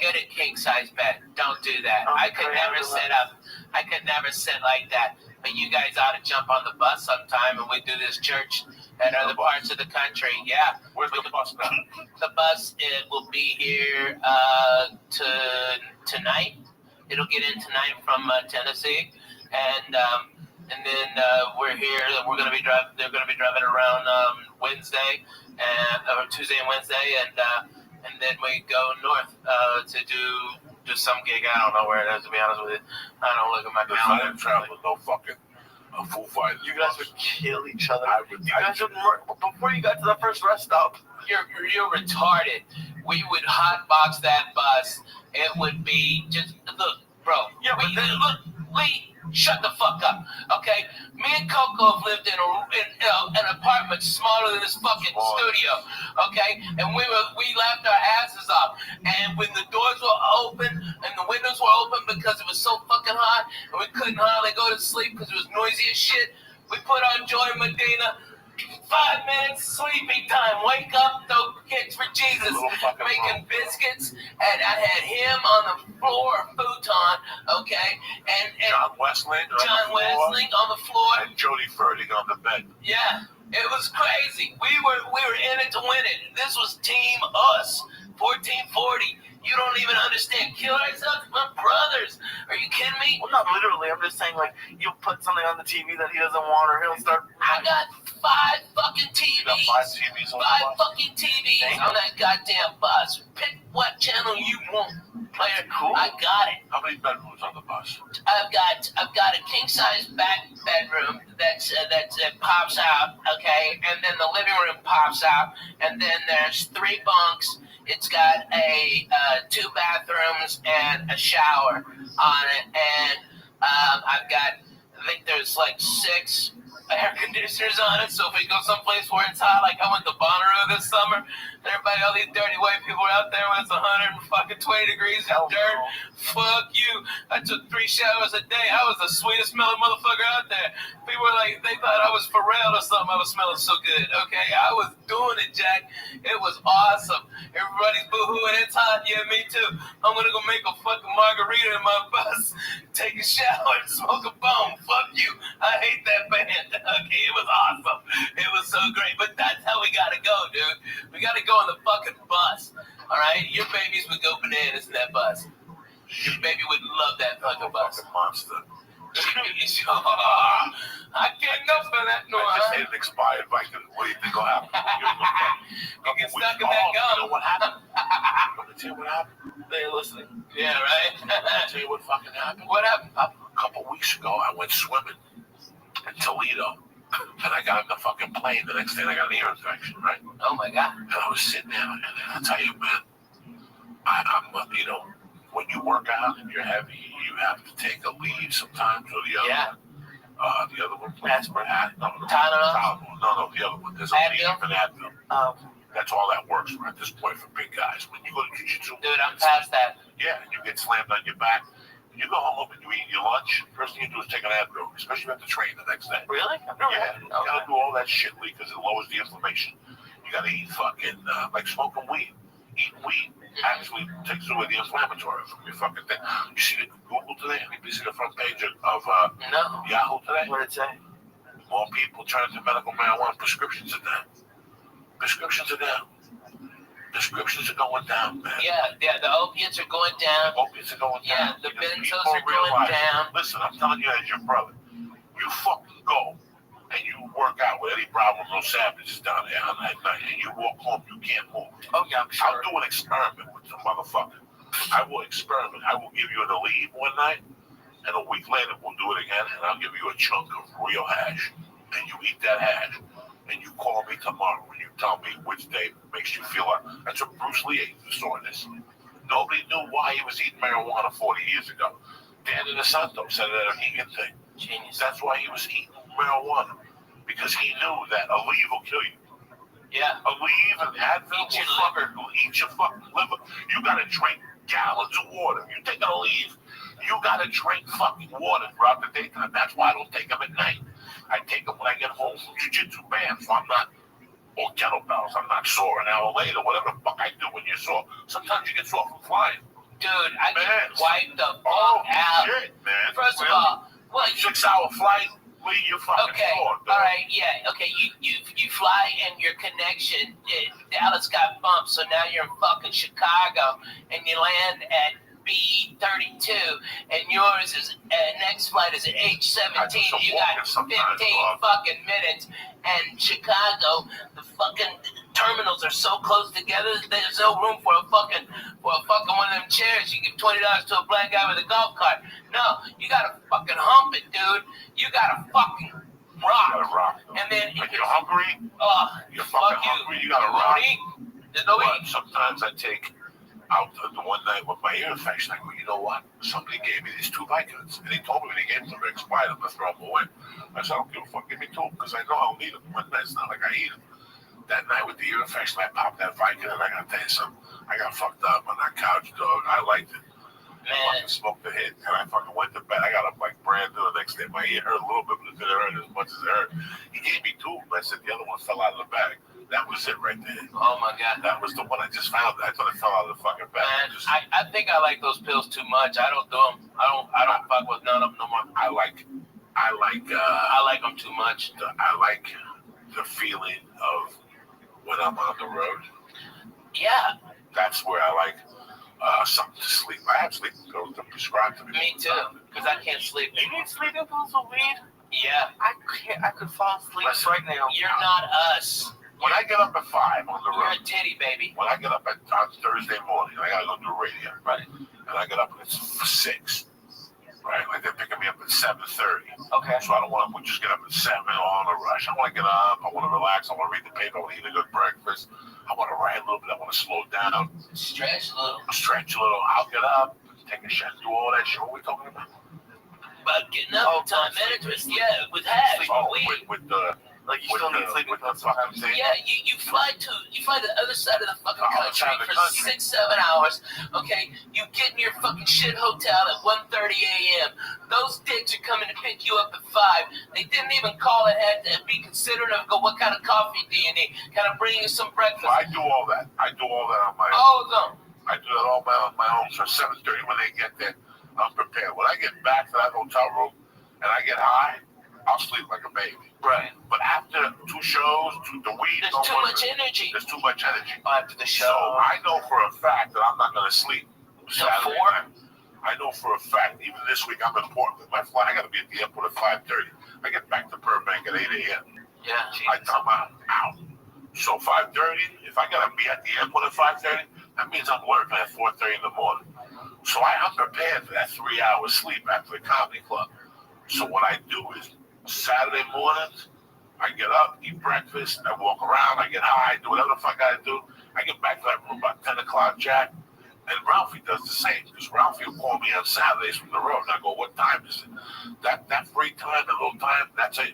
Get a king size bed. Don't do that. I could never sit up. I could never sit like that. But you guys ought to jump on the bus sometime and we do this church at other parts of the country. Yeah. Where's the bus now? The bus, it will be here tonight. It'll get in tonight from Tennessee, and then we're here. We're gonna be driving. They're gonna be driving around Wednesday or Tuesday and Wednesday, and then we go north to do some gig. I don't know where it is, to be honest with you. I don't look at my calendar. I didn't travel with no fucking Foo Fighters. You guys would kill each other. Before you got to the first rest stop. You're retarded. We would hotbox that bus. It would be just look, bro. Yeah, but Shut the fuck up, okay? Me and Coco have lived in an apartment smaller than this fucking studio, okay? And we laughed our asses off. And when the doors were open and the windows were open because it was so fucking hot and we couldn't hardly go to sleep because it was noisy as shit, we put on Joy Medina. 5 minutes sleeping time. Wake up, throw kicks for Jesus. Making biscuits, and I had him on the floor, futon, okay, and John Westling on the floor, and Jody Ferding on the bed. Yeah, it was crazy. We were in it to win it. This was Team Us, 1440. You don't even understand. Kill ourselves, my brothers. Are you kidding me? Well, not literally. I'm just saying, like, you put something on the TV that he doesn't want, or he'll start. I got 5 fucking TVs. You got 5 TVs on 5 fucking TVs on that goddamn bus. Pick what channel you want, player. Cool. I got it. How many bedrooms on the bus? I've got a king size back bedroom that pops out, okay, and then the living room pops out, and then there's 3 bunks. It's got a 2 bathrooms and a shower on it, and I think there's like 6 air conditioners on it, so if we go someplace where it's hot, like I went to Bonnaroo this summer, everybody, all these dirty white people are out there when it's 120 degrees and dirt. Fuck you. I took 3 showers a day. I was the sweetest smelling motherfucker out there. People were like, they thought I was Pharrell or something. I was smelling so good. Okay, I was doing it, Jack. It was awesome. Everybody's boohooing. It's hot. Yeah, me too. I'm gonna go make a fucking margarita in my bus, take a shower, and smoke a bone. Fuck you. I hate that band. Okay, it was awesome. It was so great. But that's how we gotta go, dude. We gotta go on the fucking bus. All right, your babies would go bananas in that bus. Your baby would love that fucking bus. Fucking monster. I can't go for that. No, I just hate it expired, Viking. What do you think will happen? You get stuck in that gum. You know what happened? Let me tell you what happened. They're listening. Yeah, right? Let me tell you what fucking happened. What happened, Papa? A couple weeks ago, I went swimming in Toledo. And I got on the fucking plane the next day and I got an ear infection, right? Oh my God. And I was sitting there and I'll tell you, man, I'm you know, when you work out and you're heavy, you have to take a leave sometimes or the other one. The other one, Aspirin. No, Tylenol? No, the other one. There's a leave Advil? for Advil. That's all that works for at this point for big guys. When you go to jiu-jitsu, Dude, I'm past that. yeah, and you get slammed on your back. You go home and you eat your lunch, first thing you do is take an Advil, especially if you have to train the next day. Really? Yeah, you gotta do all that shit because it lowers the inflammation. You gotta eat fucking, like smoking weed. Eating weed actually takes away the inflammatory from your fucking thing. You see the Google today? Anybody see the front page of No. Yahoo today? What did it say? More people turn to medical marijuana. Prescriptions are down. Prescriptions are down. Prescriptions are going down, man. Yeah, the opiates are going down. Opiates are going Yeah, down. the Because benzos people are going realize, down. Listen, I'm telling you as your brother, you fucking go and you work out with Eddie Bravo, no savages down there on that night, and you walk home, you can't move. Oh, yeah, I'm sure. I'll do an experiment with the motherfucker. I will experiment. I will give you an Aleve one night, and a week later we'll do it again, and I'll give you a chunk of real hash, and you eat that hash, and you call me tomorrow, and you tell me which day makes you feel like. That's what Bruce Lee saw this. Nobody knew why he was eating marijuana 40 years ago. Dan DeSanto said it at a vegan thing. Genius. That's why he was eating marijuana, because he knew that Aleve will kill you. Yeah. Aleve and Advil will eat your fucking liver. You gotta drink gallons of water. You take an Aleve, you gotta drink fucking water throughout the daytime. That's why I don't take them at night. I take them when I get home from jiu-jitsu band, so I'm not, or kettlebells, I'm not sore an hour later, whatever the fuck I do when you're sore. Sometimes you get sore from flying. Dude, I get wiped the fuck Oh, out. shit, man. First of Really? all, well, 6-hour flight, Lee, you're fucking okay, sore, dude. all right, yeah, okay, you fly and your connection, Dallas got bumped, so now you're in fucking Chicago, and you land at B32, and yours is next flight is at H17. You got 15 fucking minutes, and Chicago, the fucking terminals are so close together. There's no room for a fucking one of them chairs. You give $20 to a black guy with a golf cart. No, you gotta fucking hump it, dude. You gotta fucking rock. You gotta rock. And then When you're hungry, you're fuck fucking you. hungry, you gotta rock. Won't eat. There's no But eat. sometimes I take out the one night with my ear infection. I go, you know what? Somebody gave me these 2 Vicodins. And he told me when he gave them, they expired, I'm going to throw them away. I said, I don't give a fuck, give me 2 because I know I'll need them. It's not like I eat them. That night with the ear infection, I popped that Vicodin, and I got to tell you something. I got fucked up on that couch, dog. I liked it. I fucking smoked the hit, and I fucking went to bed. I got up like brand new the next day. My ear hurt a little bit, but it didn't hurt as much as it hurt. He gave me 2, but I said the other one fell out of the bag. That was it right there. Oh my God. That was the one I just found. I thought it fell out of the fucking bag. Man, I think I like those pills too much. I don't do them. I don't fuck with none of them no more. I like them too much. I like the feeling of when I'm on the road. Yeah. That's where I like something to sleep. I have sleeping pills that prescribed to me. Me too, because I can't sleep. You need sleeping pills with weed? Yeah. I could fall asleep right now. You're not us. When I get up at 5 on the You're road, a titty baby. when I get up on Thursday morning, I gotta go do radio, Right. and I get up and it's 6, right? Like they're picking me up at 7:30. Okay. So I don't want to just get up at 7 all in a rush. I want to get up. I want to relax. I want to read the paper. I want to eat a good breakfast. I want to write a little bit. I want to slow down, Stretch a little. stretch a little. I'll get up, take a shot, do all that shit. What are we talking about? But getting up time management, yeah, with hash, Oh, weed. with the Like you still need sleeping pills sometimes. thing. Yeah, you fly to the other side of the fucking Other country side of the for country. 6-7 hours. Okay, you get in your fucking shit hotel at 1:30 a.m. Those dicks are coming to pick you up at 5. They didn't even call ahead and be considerate of go, what kind of coffee do you need? Can I bring you some breakfast? So I do all that. I do all that on my own. All of them. I do that all on my own. So 7:30 when they get there, I'm prepared. When I get back to that hotel room and I get high, I'll sleep like a baby. Right. But after 2 shows, the weed, There's don't too work. much energy. There's too much energy. After the show. So I know for a fact that I'm not going to sleep Saturday 4? night. I know for a fact, even this week, I'm in Portland. My flight, I got to be at the airport at 5:30. I get back to Burbank at 8 a.m. Yeah. I'm out. So 5:30, if I got to be at the airport at 5:30, that means I'm working at 4:30 in the morning. So I'm prepared for that 3 hours sleep after the comedy club. So what I do is Saturday mornings, I get up, eat breakfast, I walk around, I get high, do whatever the fuck I gotta do. I get back to that room about 10 o'clock, Jack. And Ralphie does the same, because Ralphie will call me on Saturdays from the road, and I go, what time is it? That free time, that little time, that's it.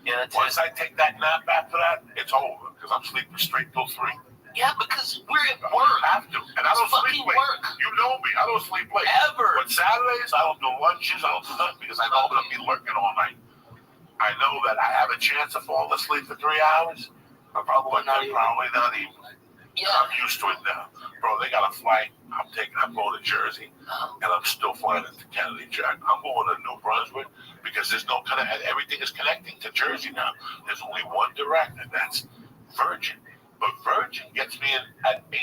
Yeah, that's Once it. I take that nap after that, it's over, because I'm sleeping straight till 3. Yeah, because we're at I work. have to. And I don't It's sleep fucking late. work. You know me, I don't sleep late. Ever. But Saturdays, I don't do lunches, I don't do nothing, because I know I'm going to be lurking all night. I know that I have a chance of falling asleep for 3 hours. Probably not even. Yeah. I'm used to it now. Bro, they got a flight. I'm going to Jersey, and I'm still flying into Kennedy, Jack. I'm going to New Brunswick because there's no everything is connecting to Jersey now. There's only one direct, and that's Virgin. But Virgin gets me in at 8.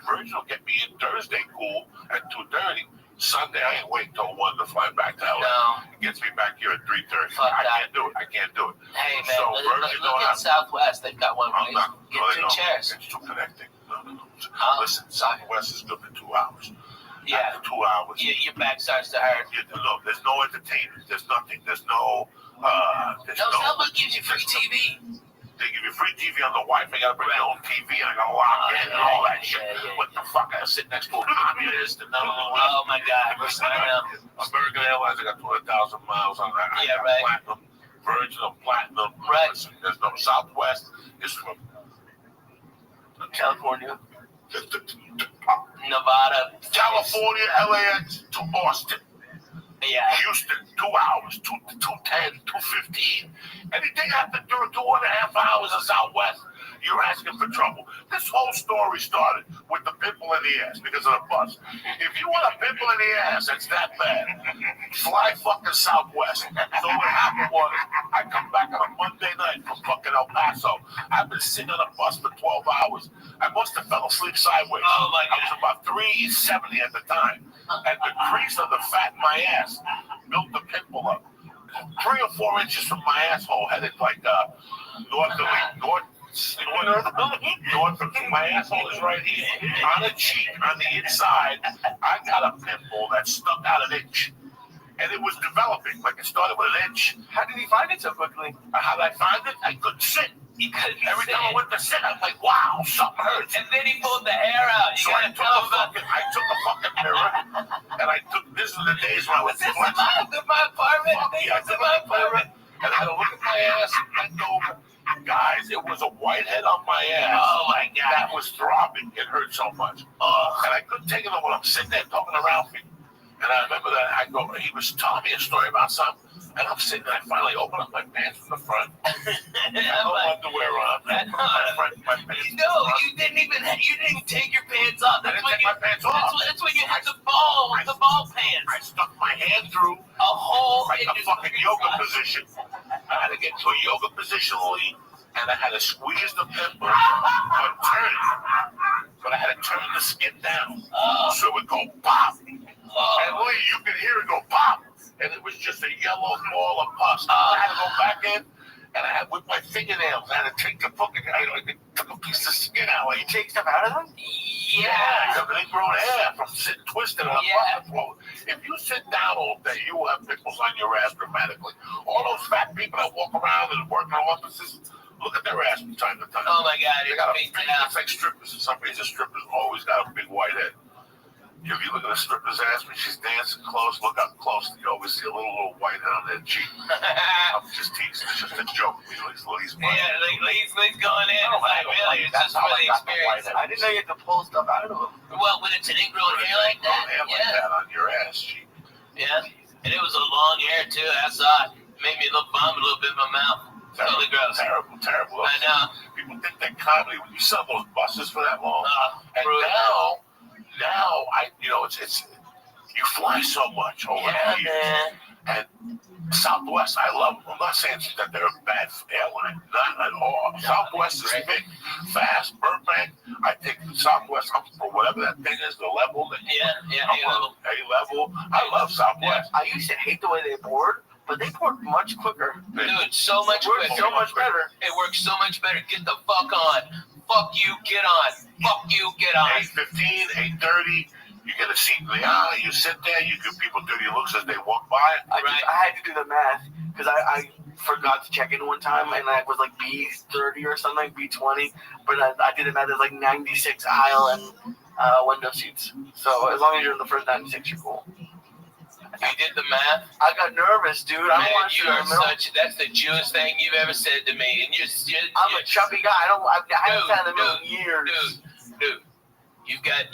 Virgin will get me in Thursday cool at 2:30. Sunday, I ain't waiting till 1 to fly back to LA. No. It gets me back here at 3:30. Fuck I that. can't do it. Hey, man, So look Virgin don't at have. Southwest. They've got one I'm way. not. Get No, they 2 don't. chairs. It's too connecting. No. Oh. Listen, Southwest is good for 2 hours. Yeah. After 2 hours, Your back starts to hurt. no, there's no entertainment. There's nothing. There's no. No, Southwest gives you free TV. They give you free TV on the Wi-Fi. You gotta bring your own TV and I gotta lock in and all that shit. Yeah. What the fuck? I sit next to a communist and Oh my God. I know. American Airlines, I got 200,000 miles on that. I Yeah, got right. Platinum, Virgin, Platinum. Right. Listen, there's no Southwest. It's from California. Nevada. California, LAX to Austin. Yeah. Houston, 2 hours, 2:10, 2:15. Anything after 2.5 hours of Southwest, you're asking for trouble. This whole story started with the pimple in the ass because of the bus. If you want a pimple in the ass, it's that bad. Fly fucking Southwest. So what happened was, I come back on a Monday night from fucking El Paso. I've been sitting on a bus for 12 hours. I must have fell asleep sideways. Oh, my I was about 370 at the time. And the crease of the fat in my ass built the pimple up. 3 or 4 inches from my asshole, headed like north of my asshole is right here. On the cheek, on the inside, I got a pimple that stuck out an inch. And it was developing, like it started with an inch. How did he find it so quickly? How did I find it? I couldn't sit. You couldn't Every sit. time I went to sit, I'm like, wow, something hurts. And then he pulled the hair out. You So I gotta tell him about took a fucking mirror and I took days when I was in my apartment. And I had to look at my ass and bend over. Guys, it was a whitehead on my ass. Oh my God. That was throbbing. It hurt so much. And I couldn't take it when I'm sitting there talking around me. And I remember that he was telling me a story about something. And I'm sitting there, I finally open up my pants from the front. I have no underwear on. My pants you didn't even take your pants off. I didn't take my pants off. That's when you had the ball pants. I stuck my hand through A hole like in a your fucking yoga position. I had to get to a yoga position, and I had to squeeze the pimple, but I had to turn the skin down so it would go pop. And you could hear it go pop, and it was just a yellow ball of pus. I had to go back in, and I had with my fingernails. I had to take the fucking, took a piece of skin out. You take stuff out of them? Yeah, they grow hair from sitting twisted on the floor. If you sit down all day, you will have pimples on your ass dramatically. All those fat people that walk around and work in offices, look at their ass from time to time. Oh my God, They got it's like strippers. For some reason, strippers always got a big white head. If you look at a stripper's ass when she's dancing close, look up close. You always see a little white head on their cheek. I'm just teasing. It's just a joke. He's Lee's going in. Oh, It's like, really, it's just for the experience. I didn't know you had to pull stuff out of them. Well, when it's an ingrown hair like that, like that on your ass cheek. Yeah, and it was a long hair too. I saw it. Made me vomit a little bit in my mouth. Totally gross. Terrible. I know. People think that comedy when you sell those buses for that long. And brutal. now it's you fly so much over the years. Man. And Southwest, I love them. I'm not saying that they're a bad airline, not at all. Southwest is big, fast. Burbank, I think Southwest, for whatever that thing is, the level. A-level. I love Southwest. I used to hate the way they board, but they board much quicker. Dude, so much quicker. So much better. It works so much better. Get the fuck on. Fuck you, get on. Fuck you, get on. 8:15, 8:30. You get a seat in the aisle. You sit there. You give people dirty looks as they walk by. I had to do the math because I forgot to check in one time and I was like B30 or something, B20. But I did the math. There's like 96 aisle and window seats. So as long as you're in the first 96, you're cool. You did the math? I got nervous, dude. Man, that's the Jewish thing you've ever said to me. And I'm a chubby guy. I haven't had them in years. Dude. You got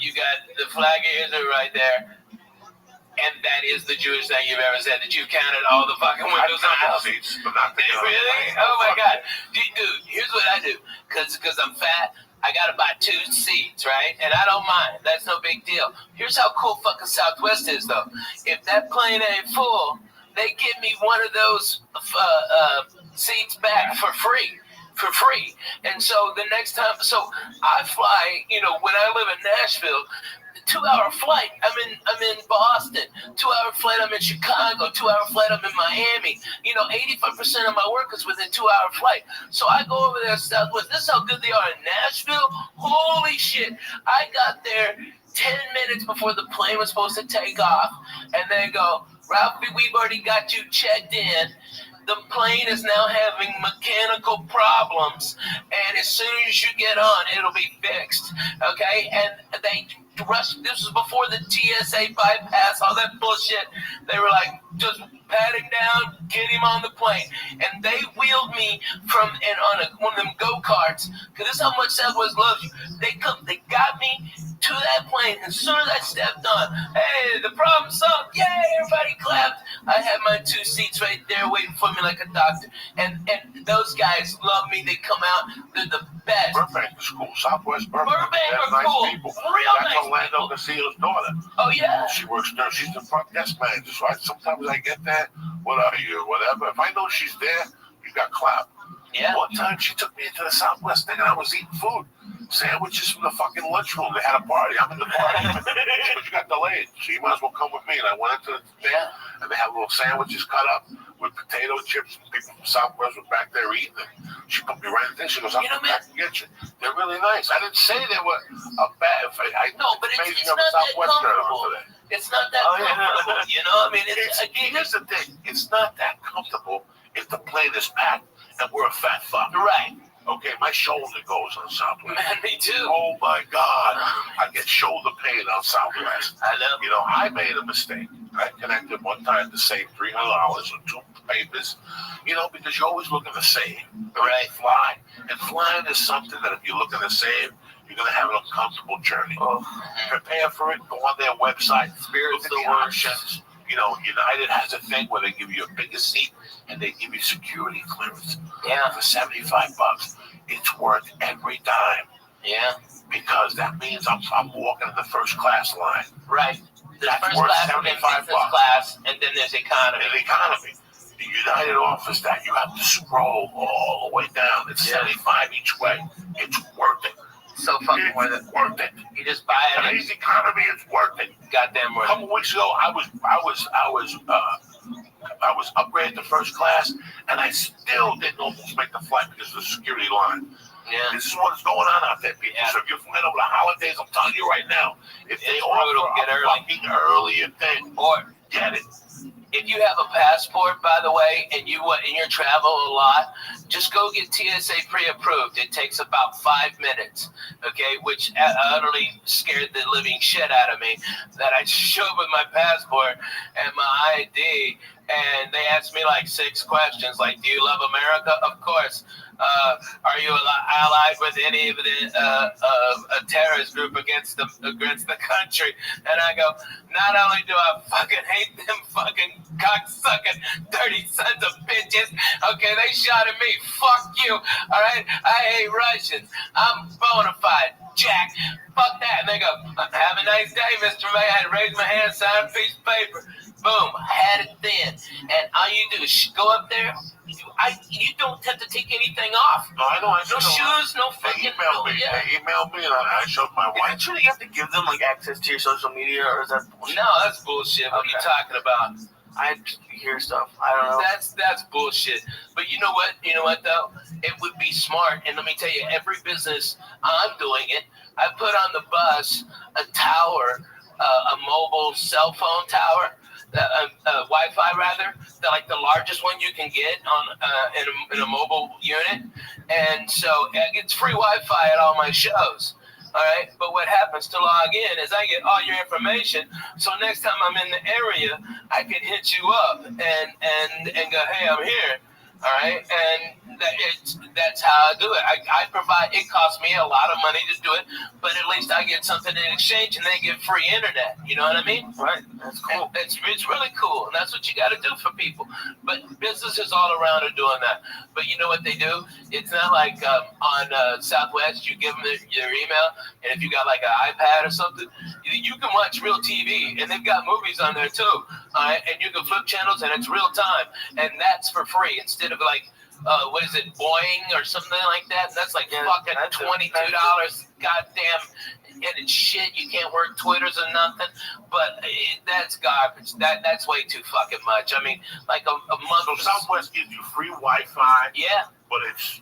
the flag are right there. And that is the Jewish thing you've ever said, that you counted all the fucking windows in the house. Seats, but not the really? Oh my God. Dude, here's what I do. Because I'm fat, I got to buy 2 seats, right? And I don't mind. That's no big deal. Here's how cool fucking Southwest is, though. If that plane ain't full, they give me one of those seats back for free. And so the next time, I fly, when I live in Nashville, 2-hour flight, I'm in Boston. 2-hour flight, I'm in Chicago. 2-hour flight, I'm in Miami. 85% of my work is within 2-hour flight. So I go over there to Southwest. This is how good they are in Nashville. Holy shit. I got there 10 minutes before the plane was supposed to take off. And they go, Ralphie, we've already got you checked in. The plane is now having mechanical problems, and as soon as you get on, it'll be fixed, okay? And they rushed. This was before the TSA bypass, all that bullshit. They were like, just pat him down, get him on the plane. And they wheeled me on one of them go-karts, because this is how much Southwest loves you. They got me to that plane. As soon as I stepped on, hey, the problem solved. Yay, everybody clapped. I had my 2 seats right there waiting for me like a doctor. And those guys love me. They come out. They're the best. Burbank is cool. Southwest Burbank are nice cool. People. Real That's nice Orlando people. Casillo's daughter. Oh, yeah. She works there. She's the front desk manager. So sometimes I get there. What are you? Whatever. If I know she's there, you got clapped. Yeah. One time she took me into the Southwest thing and I was eating food. Sandwiches from the fucking lunchroom. They had a party. I'm in the party. But you got delayed. So you might as well come with me. And I went into the thing and they had little sandwiches cut up with potato chips. And people from Southwest were back there eating them. She put me right in there. She goes, I'll come back and get you. They're really nice. I didn't say they were a bad. No, but it's not that comfortable. It's not that comfortable. Here's the thing. It's not that comfortable if the plane is packed and we're a fat fuck. Right. Okay, my shoulder goes on Southwest. Man, me too. Oh my God, I get shoulder pain on Southwest. I know. You know, I made a mistake. I connected one time to save $300 on 2 papers. You know, because you're always looking to save. Right. Fly. And flying is something that if you're looking to save, you're going to have an uncomfortable journey. Prepare for it. Go on their website. Spirit's Look at the the worst. options. You know, United has a thing where they give you a bigger seat and they give you security clearance. Yeah. For $75. It's worth every dime. Yeah. Because that means I'm walking in the first class line. Right. There's That's first worth class, and then $75. business class, and then there's economy. In the economy. The United offers that. You have to scroll all the way down. It's $75 each way. It's worth it. So fucking worth it. Worth it. You just buy it. Today's economy is worth it. Goddamn A worth it. couple weeks ago, I was upgraded to first class, and I still didn't almost make the flight because of the security line. Yeah. This is what's going on out there, people. Yeah. So if you're flying over the holidays, I'm telling you right now, if they It's offer brutal. Get a early. fucking earlier thing, Or get it. if you have a passport, by the way, and you travel a lot, just go get TSA pre-approved. It takes about 5 minutes, okay, which utterly scared the living shit out of me, that I showed with my passport and my ID, and they asked me like 6 questions, like, do you love America? Of course. Are you allied with any of the a terrorist group against the country? And I go, not only do I fucking hate them fucking cocksucking dirty sons of bitches, okay, they shot at me. Fuck you. All right, I hate Russians. I'm bona fide. Jack. Fuck that. And they go, have a nice day, Mr. May. I had to raise my hand, sign a piece of paper. Boom, had it then. And all you do is go up there. You don't have to take anything off. No, I know. No shoes, no They fucking. emailed me. Yeah. They emailed me, and I showed my wife. Eventually, you have to give them like access to your social media, or is that bullshit? No, that's bullshit. What are you Okay. talking about? I hear stuff. I don't know. That's bullshit. But you know what? You know what though? It would be smart. And let me tell you, every business I'm doing it. I put on the bus a tower, a mobile cell phone tower. Wi-Fi rather, like the largest one you can get on in a mobile unit, and so it's free Wi-Fi at all my shows. All right, but what happens to log in is I get all your information. So next time I'm in the area, I can hit you up and go, hey, I'm here. All right, and that's how I do it. I provide. It costs me a lot of money to do it, but at least I get something in exchange, and they get free internet. You know what I mean? Right. That's cool. And it's really cool, and that's what you got to do for people. But businesses all around are doing that. But you know what they do? It's not like on Southwest, you give them your email, and if you got like an iPad or something, you can watch real TV, and they've got movies on there too. All right, and you can flip channels, and it's real time, and that's for free instead of like. What is it, Boeing or something like that? And that's like fucking $22. Goddamn, and it's shit. You can't work Twitters or nothing. But that's garbage. That's way too fucking much. I mean, like a month. So Southwest gives you free Wi-Fi. Yeah. But it's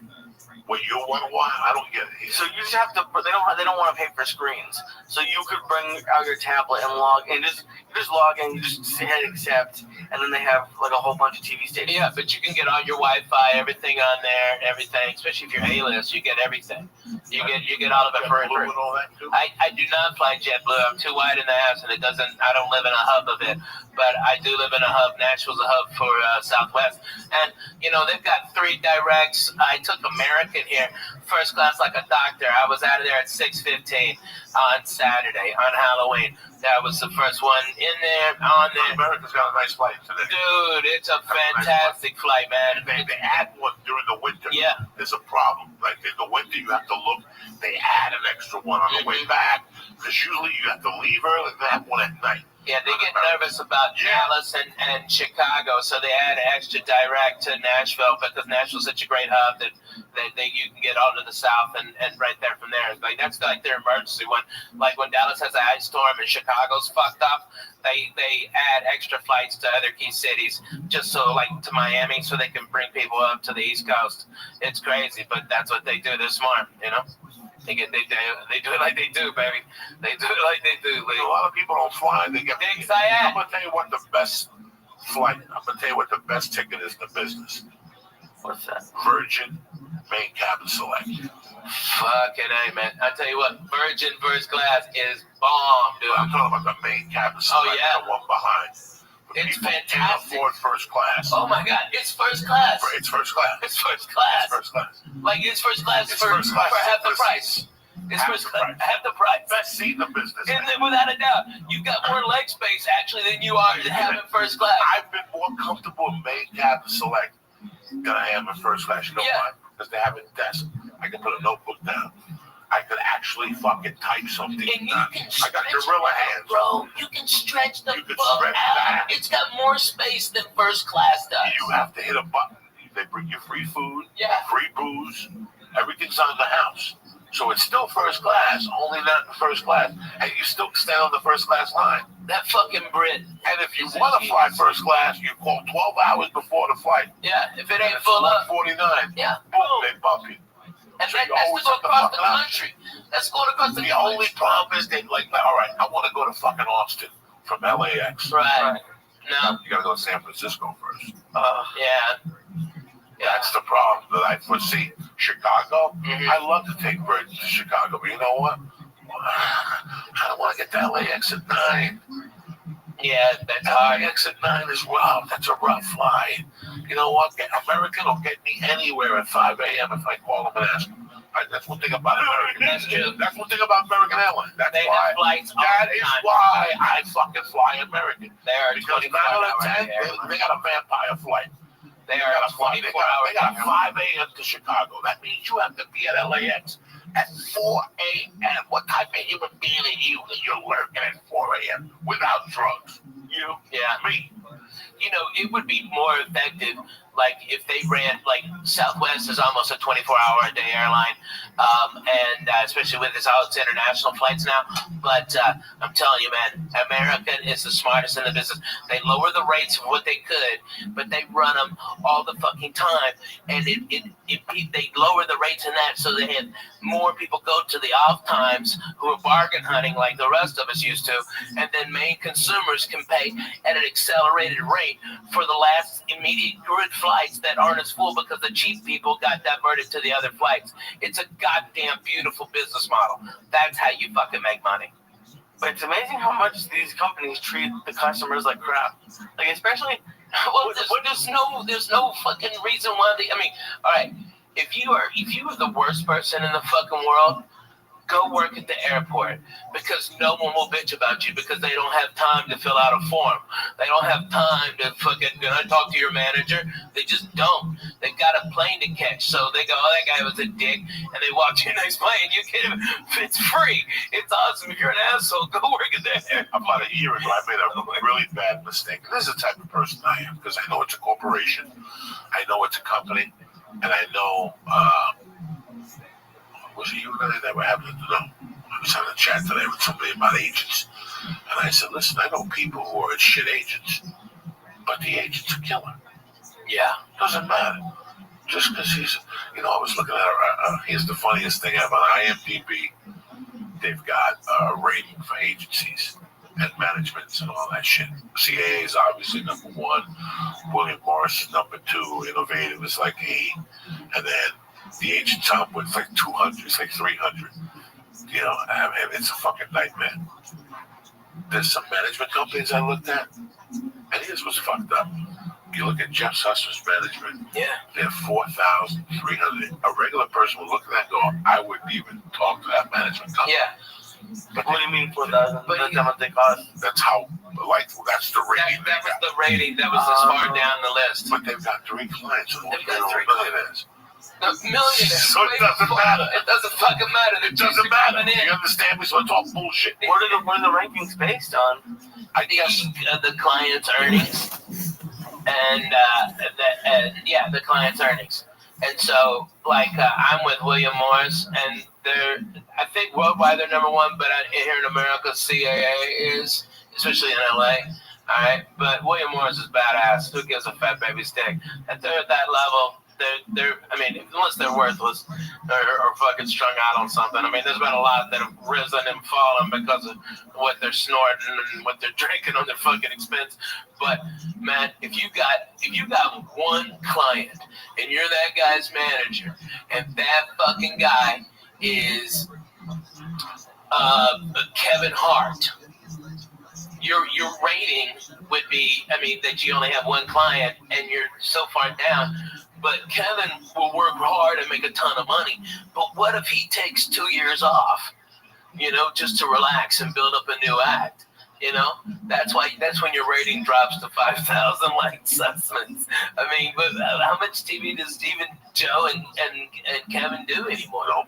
what you want to watch. I don't get it. So you just have to. They don't want to pay for screens. So you could bring out your tablet and log in. You just log in. You just hit accept, and then they have like a whole bunch of TV stations. Yeah, but you can get all your Wi-Fi, everything on there, everything. Especially if you're A-list, you get everything. You get all of it for free. And all that too? I do not fly JetBlue. I'm too wide in the ass, and I don't live in a hub of it. But I do live in a hub. Nashville's a hub for Southwest. And, they've got 3 directs. I took American here, first class like a doctor. I was out of there at 6:15 on Saturday, on Halloween. That was the first one in there, on there. America's got a nice flight today. Dude, it's a fantastic flight, man. They add one during the winter. Yeah. There's a problem. Like in the winter, you have to look. They add an extra one on the way back because usually you have to leave early. They have one at night. Yeah, they get nervous about Dallas and Chicago, so they add extra direct to Nashville because Nashville's such a great hub that you can get all to the south and right there from there. Like that's like their emergency one. Like when Dallas has an ice storm and Chicago's fucked up, they add extra flights to other key cities just so like to Miami so they can bring people up to the East Coast. It's crazy, but that's what they do. They're smart, They do it like they do, baby. They do it like they do. A lot of people don't fly. They get. I'm gonna tell you what the best flight. I'm gonna tell you what the best ticket is in the business. What's that? Virgin main cabin select. Fucking A, man. I tell you what, Virgin first class is bomb, dude. I'm talking about the main cabin select, yeah. the one behind. It's People can't fantastic. afford first class. Oh my God, it's first class. It's first class. It's first class. It's first class. Like it's first class It's for first class. for half the Listen, price. It's half first the class, price. half the price. Best seat in the business. And then without a doubt, you've got more leg space actually than you are having first class. I've been more comfortable in main cabin select than I am in first class. You know why? Because they have a desk. I can put a notebook down. I could actually fucking type something. And you down. can I got gorilla hands. Bro, you can stretch the You can fuck stretch out. that. It's got more space than first class does. You have to hit a button. They bring you free food, Yeah. free booze. Everything's on the house. So it's still first class, only not in first class. And you still stand on the first class line. That fucking Brit. And if you want to fly first class, you call 12 hours before the flight. Yeah, if it And ain't it's full up. 149. Yeah. Boom, they bump you. And So that's you to always go have to across the fuck up. country. That's going across the The country. only problem is they like, all right, I want to go to fucking Austin from LAX. Right. No. You got to go to San Francisco first. Yeah. That's the problem that I foresee. Chicago, Mhm. I love to take Virgin to Chicago, but you know what? I don't want to get to LAX at 9. Yeah, that's hard. LAX at 9 is rough. That's a rough flight. You know what? American will get me anywhere at 5 a.m. if I call them and ask them. That's one thing about American. That's true. That's one thing about American Airlines. That's They why. have flights all That the is time. why I fucking fly American. They are Because 24 9 out hours of 10, air. they got a vampire flight. They They are got a 24 hours. They got a 5 a.m. to Chicago. That means you have to be at LAX at 4 a.m. What type of human being are you that you're lurking at 4 a.m. without drugs? You? Yeah. Me? You know, it would be more effective, like if they ran, like Southwest is almost a 24-hour-a-day airline, and especially with all its international flights now. But I'm telling you, man, American is the smartest in the business. They lower the rates of what they could, but they run them all the fucking time, and they lower the rates in that so they have more people go to the off times who are bargain hunting like the rest of us used to, and then main consumers can pay at an accelerated rate for the last immediate good flights that aren't as full because the cheap people got diverted to the other flights. It's a goddamn beautiful business model. That's how you fucking make money. But it's amazing how much these companies treat the customers like crap. Like especially, Well, there's no fucking reason why I mean, all right, if you are the worst person in the fucking world, go work at the airport because no one will bitch about you because they don't have time to fill out a form. They don't have time to fucking talk to your manager. They just don't. They've got a plane to catch, so they go, "Oh, that guy was a dick," and they walk to your next plane. You get him. It's free. It's awesome. If you're an asshole, go work at the airport. About a year ago, I made a really bad mistake. This is the type of person I am because I know it's a corporation. I know it's a company. And I know, was it you and I that were having to know? I was having a chat today with somebody about agents. And I said, listen, I know people who are shit agents, but the agent's a killer. Yeah. Doesn't matter. Just because he's, I was looking at, here's the funniest thing ever. On IMDb, they've got a rating for agencies and managements and all that shit. CAA is obviously number 1. William Morris is number 2. Innovative is like 8. And then the agent top with like 200. It's like 300. It's a fucking nightmare. There's some management companies I looked at, and here's what's fucked up. You look at Jeff Susser's management. Yeah. They're 4,300. A regular person would look at that and go, I wouldn't even talk to that management company. Yeah. But what do you mean 4,000? But That's how much they cost. that's how, that's the rating That they was got. the rating. That was as far down the list. But they've got 3 clients and all They've got 3 millionaires. The millionaires. So it doesn't matter. It doesn't fucking matter. They're It doesn't matter. You understand me? So it's all bullshit. What are the rankings based on? I guess. The client's earnings, and the client's earnings. And so, I'm with William Morris, and I think worldwide they're number 1, but here in America, CAA is, especially in LA. All right, but William Morris is badass. Who gives a fat baby stick? If they're at that level, they're I mean, unless they're worthless or fucking strung out on something. I mean, there's been a lot that have risen and fallen because of what they're snorting and what they're drinking on their fucking expense. But man, if you got one client and you're that guy's manager, and that fucking guy is Kevin Hart, your rating would be, I mean, that you only have one client and you're so far down. But Kevin will work hard and make a ton of money. But what if he takes 2 years off, just to relax and build up a new act? That's when your rating drops to 5,000 like assessments. I mean, but how much TV does even Joe and Kevin do anymore? No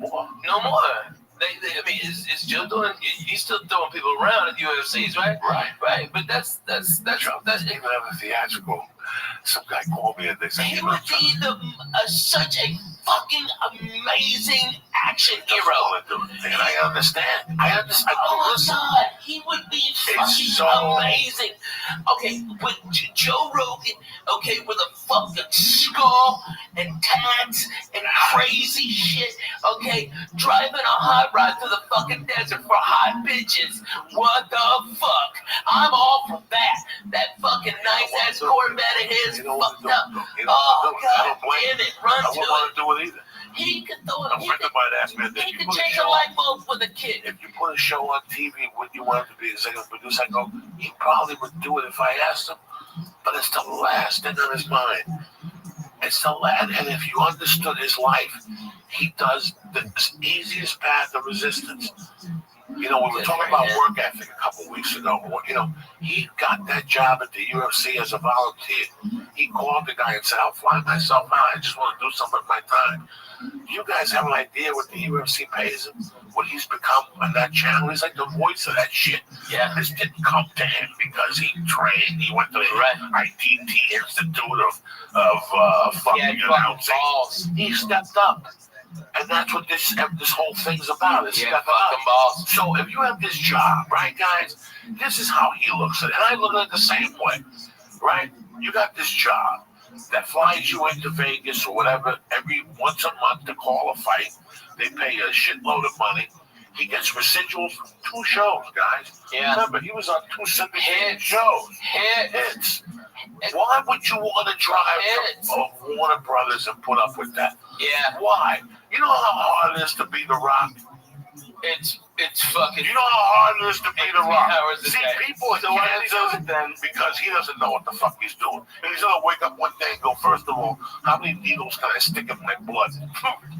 more. I mean, is Joe doing? He's still throwing people around at UFCs, right? Right. But that's even have a theatrical. Some guy called me and they said he would be such a fucking amazing action hero. And I understand. Oh my God, he would be fucking amazing. Okay, with Joe Rogan, okay, with a fucking skull and tats and crazy shit, okay, driving a hot rod through the fucking desert for hot bitches. What the fuck? I'm all for that. That fucking nice ass Corvette of his fucked up. Oh God, damn it, run to it. I wouldn't want to do it either. He could throw it. A friend of mine asked me, he could change a light bulb with a kid. If you put a show on TV, would you want him to be executive producer? I go, he probably would do it if I asked him. But it's the last thing on his mind. It's the last, and if you understood his life, he does the easiest path of resistance. We were talking about work ethic a couple weeks ago. He got that job at the UFC as a volunteer. He called the guy and said, I'll fly myself out. I just want to do something with my time. You guys have an idea what the UFC pays him? What he's become on that channel? He's like the voice of that shit. Yeah. This didn't come to him because he trained. He went to the ITT Institute of fucking announcing. He stepped up. And that's what this whole thing's about. It's fucking balls. So if you have this job, right, guys, this is how he looks at it. And I look at it the same way, right? You got this job that flies you into Vegas or whatever every once a month to call a fight. They pay a shitload of money. He gets residuals from 2 shows, guys. Yeah. Remember, he was on 2 syndicated shows. Hits. Why would you want to drive to Warner Brothers and put up with that? Yeah. Why? You know how hard it is to be The Rock? It's fucking. You know how hard it is to be The Rock? See, people So why does he do it then? because he doesn't know what the fuck he's doing. And he's gonna wake up one day and go, first of all, how many needles can I stick in my blood?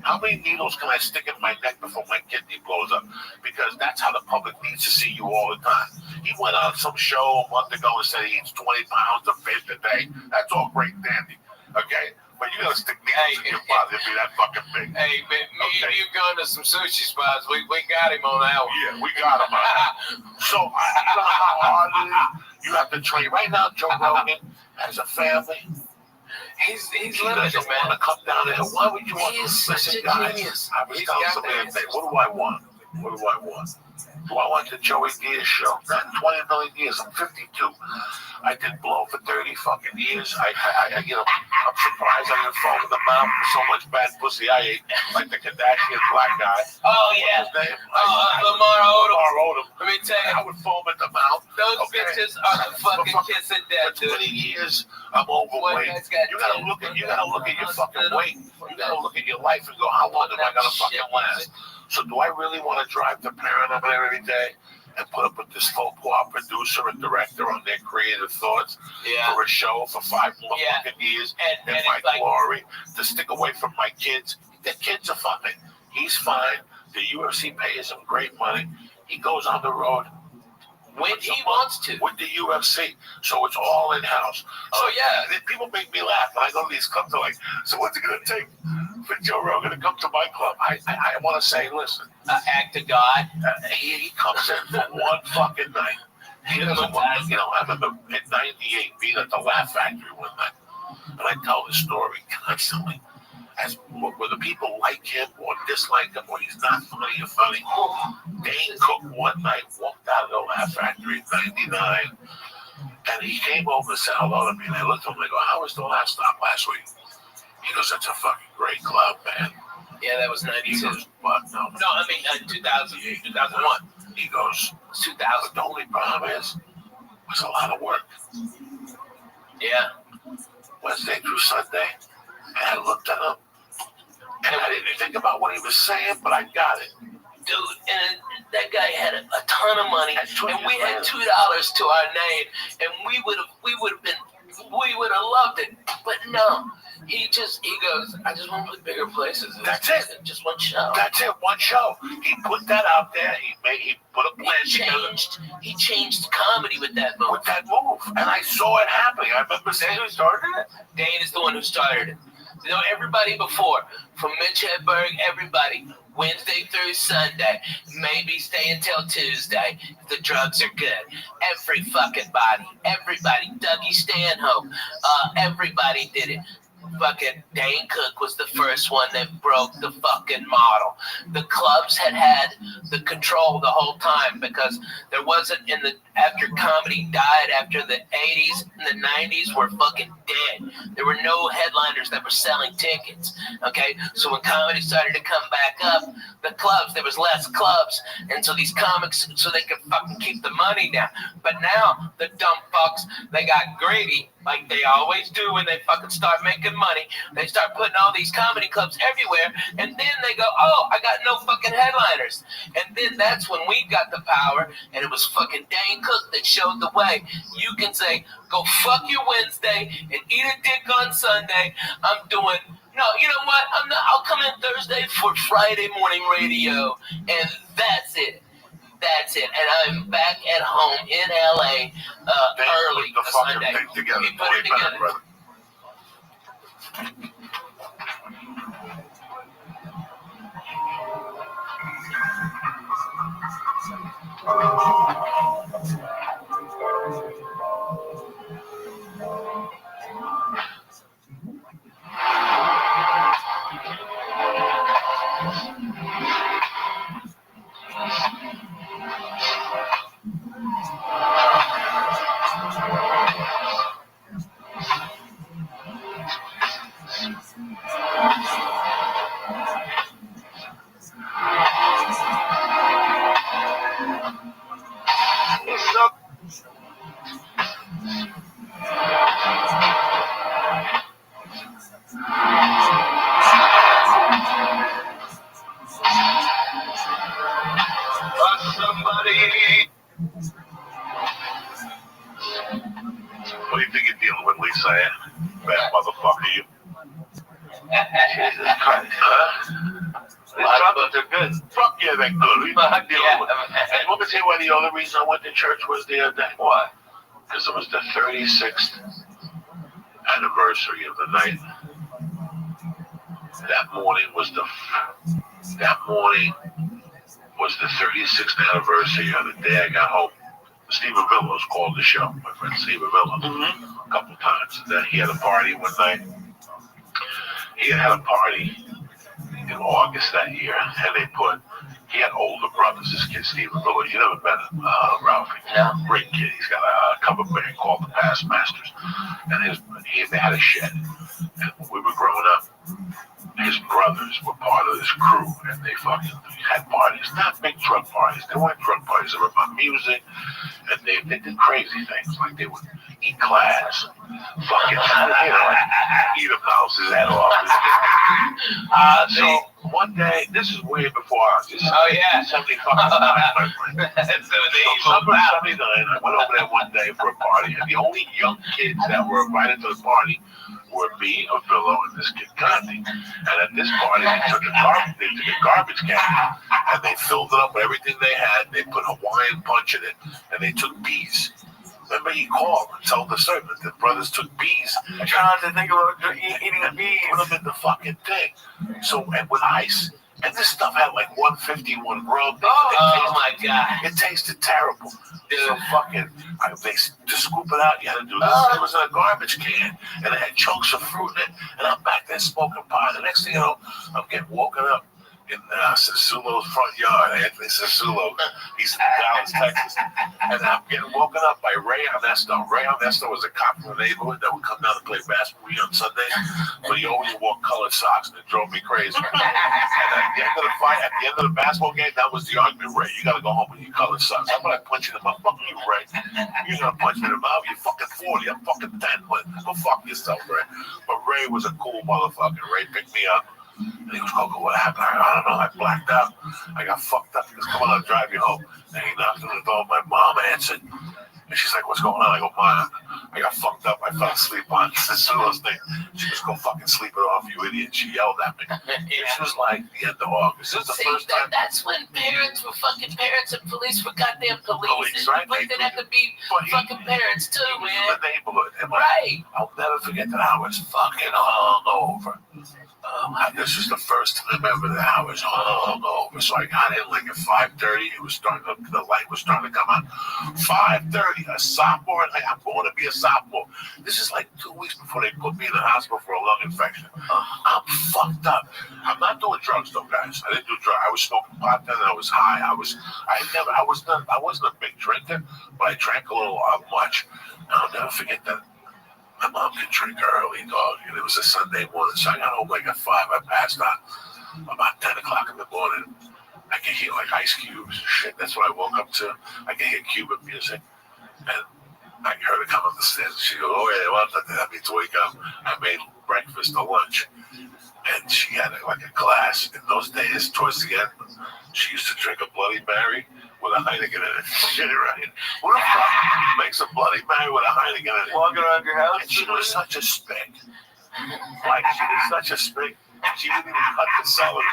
How many needles can I stick in my neck before my kidney blows up? Because that's how the public needs to see you all the time. He went on some show a month ago and said he eats 20 pounds of fish a day. That's all great and dandy. Okay? But you gotta stick needles in your body to be that fucking big. Hey, me and you going to some sushi spots. We got him on that one. Yeah, we got him on that. So, you know how hard it is? You have to train. Right now, Joe Rogan has a family. He doesn't want to come down there. Why would you want to listen, guys? I was telling somebody today, what do I want? What do I want? Do I want the Joey Diaz show? Not 20 million years. I'm 52. I did blow for 30 fucking years. I'm surprised I didn't fall in the mouth with so much bad pussy I ate, like the Kardashian black guy. Oh, yeah. What's his name? Lamar Odom. Let me tell you. I would foam at the mouth. Those bitches are the fucking kissing death, dude. For 20 years, I'm overweight. You gotta look at your fucking weight. You gotta look at your life and go, how long am I gonna fucking last? So do I really want to drive to Paramount every day and put up with this folklore producer and director on their creative thoughts for a show for 5 more fucking years and my glory to stick away from my kids? The kids are fucking. He's fine. The UFC pays him great money. He goes on the road when he wants to with the UFC, so it's all in house. Oh yeah, people make me laugh when I go to these clubs. They're like, "So what's it gonna take for Joe Rogan to come to my club?" I want to say, listen, act of God. He comes in for one fucking night. He doesn't want. I remember in '98 being at the Laugh Factory one night, and I tell this story constantly. As whether people like him or dislike him or he's not funny or funny. Dane Cook one night walked out of the Laugh Factory in '99 and he came over and said hello to me and I looked at him and I go, how was the last stop last week? He goes, that's a fucking great club, man. Yeah, that was He 92. goes, what? No, No, I mean 2000, 2001. He goes, 2000. the only problem is, it was a lot of work. Yeah. Wednesday through Sunday, and I looked at him, and I didn't think about what he was saying, but I got it. Dude, and that guy had a ton of money, That's and we had $2 $2. to our name, and we would have loved it. But no, he goes, I just want to put bigger places. That's it. Just one show. That's it, one show. He put that out there. He put a plan together He changed comedy with that move. with that move, and I saw it happening. I remember saying who started it. Dane is the one who started it. You know, everybody before, from Mitch Hedberg, everybody, Wednesday through Sunday, maybe stay until Tuesday if the drugs are good. Every fucking body, everybody, Dougie Stanhope, everybody did it. Fucking Dane Cook was the first one that broke the fucking model. The clubs had the control the whole time because there wasn't after comedy died after the 80s and the 90s were fucking dead. There were no headliners that were selling tickets. Okay, so when comedy started to come back up, the clubs, there was less clubs, and so these comics, so they could fucking keep the money down. But now the dumb fucks, they got greedy like they always do when they fucking start making money. They start putting all these comedy clubs everywhere, and then they go, oh, I got no fucking headliners. And then that's when we got the power, and it was fucking Dane Cook that showed the way. You can say, go fuck your Wednesday and eat a dick on Sunday. I'm doing, no, you know what? I'll come in Thursday for Friday morning radio, and that's it. That's it. And I'm back at home in LA early Put the fucking Sunday. thing together. We put it together. Brother. What do you think you're dealing with, Lisa Ann? Bad motherfucker, you. Jesus Christ. These chocolates are good. Fuck yeah, they're good. What are you Fuck dealing yeah, with? man. And let me tell you why the only reason I went to church was the other day. Why? Because it was the 36th anniversary of the night. That morning was the 36th anniversary of the day I got home. Stephen Villos called the show, my friend Stephen Villos, a couple times. And then he had a party one night. He had a party in August that year, and he had older brothers. This kid, Stephen Villos, you never met him, Ralphie. No. Great kid. He's got a cover band called the Past Masters. And they had a shed. And when we were growing up, his brothers were part of this crew, and they fucking had parties. Not big drug parties. They weren't drug parties. They were about music, and they did crazy things. Like they would eat glass, fucking, eat a mouse's head off. So one day, this is way before I was just 70 fucking nine, my friend. So summer 79, I went over there one day for a party, and the only young kids that were invited to the party were me, Avillo, and this kid Gandhi. And at this party, they took a garbage can, and they filled it up with everything they had. They put Hawaiian punch in it, and they took bees. Remember, he called and told the servant that brothers took bees. I'm trying to think about eating a bee. Put them in the fucking thing. So, and with ice. And this stuff had like 151 grams. Oh my God. It tasted terrible. Dude. So fucking, to scoop it out, you had to do this. It was in a garbage can, and it had chunks of fruit in it. And I'm back there smoking pot. The next thing you know, I'm getting woken up in Sasulo's front yard. Anthony Sasulo. He's in Dallas, Texas. And I'm getting woken up by Ray Ernesto. Ray Ernesto was a cop from the neighborhood that would come down to play basketball on Sunday, but he always wore colored socks, and it drove me crazy. And at the end of the fight, at the end of the basketball game, that was the argument. Ray, you got to go home with your colored socks. How about I punch you in the mouth? Fuck you, Ray. You're going to punch me in the mouth? You're fucking 40. I'm fucking 10. But go fuck yourself, Ray. But Ray was a cool motherfucker. Ray picked me up. And he was going, what happened? I don't know. I blacked out. I got fucked up. He goes, come on, I'll drive you home. And he knocked on the door. My mom answered. And she's like, what's going on? I go, Mom, I got fucked up. I fell asleep on Sasulo's thing. She goes, go fucking sleep it off, you idiot. She yelled at me. This was like the end of August. This is the first time. That's when parents and police were goddamn police. Right? They didn't have to be fucking parents too, man. The neighborhood. Right. I'll never forget that I was fucking hungover. This was the first time ever that I was hungover. So I got in like at 5:30. It was starting to, the light was starting to come on. 5:30, a sophomore. I'm going to be a sophomore. This is like 2 weeks before they put me in the hospital for a lung infection. I'm fucked up. I'm not doing drugs though, guys. I didn't do drugs. I was smoking pot then. I was high. I wasn't a big drinker, but I drank a little much. And I'll never forget that. My mom could drink early, dog, and it was a Sunday morning, so I got home like at 5. I passed out about 10 o'clock in the morning. I could hear like ice cubes. Shit, that's what I woke up to. I could hear Cuban music, and I heard her come up the stairs. And she goes, oh, yeah, well, that means wake up. I made breakfast or lunch, and she had like a glass. In those days, towards the end, she used to drink a Bloody Mary with a Heineken in it. Shit, right? What the fuck makes a Bloody Mary with a Heineken in it? Walking around your house? And she was such a spick. Like, she was such a spick. She didn't even cut the celery.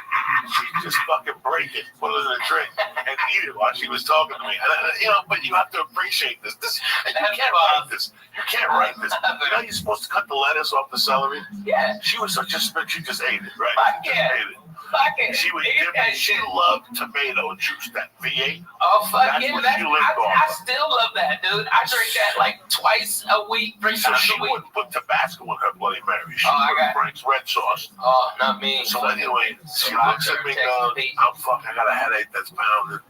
She'd just fucking break it, put it in a drink, and eat it while she was talking to me. And, but you have to appreciate this. And you can't write this. You can't write this. You know you're supposed to cut the lettuce off the celery? Yeah. She was such a spick, she just ate it, right? Fuck She just yeah. ate it. Fuck it. She would dip it. She loved tomato juice, that V8. Oh, fuck That's yeah. what she lived off I of. still love that, dude. I drink that like twice a week, 3 So times she a week. wouldn't put Tabasco in her Bloody Mary. She I put got- Frank's red sauce. Oh, not me. So anyway, she Rock looks at her, me Texas going, Pete. I'm fucking, I got a headache that's pounding.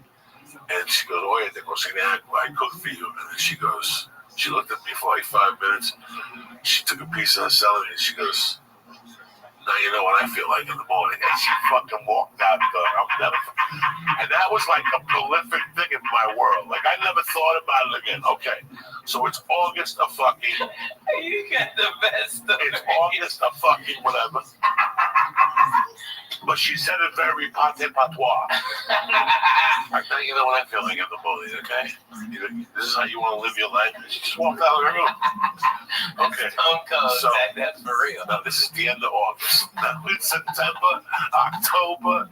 And she goes, oye, te cociné algo, I cooked for you. And then she goes, she looked at me for like 5 minutes. She took a piece of the celery and she goes, now you know what I feel like in the morning. And she fucking walked out. And that was like a prolific thing in my world. Like I never thought about it again. Okay, so it's August of fucking. You got the best of It's it. August of fucking whatever. But she said it very pate patois. Like now you know what I feel like in the morning. Okay, this is how you want to live your life. She just walked out of the room. Okay. Stone Cold, So- that's for real. Now this is the end of August. Now it's September, October,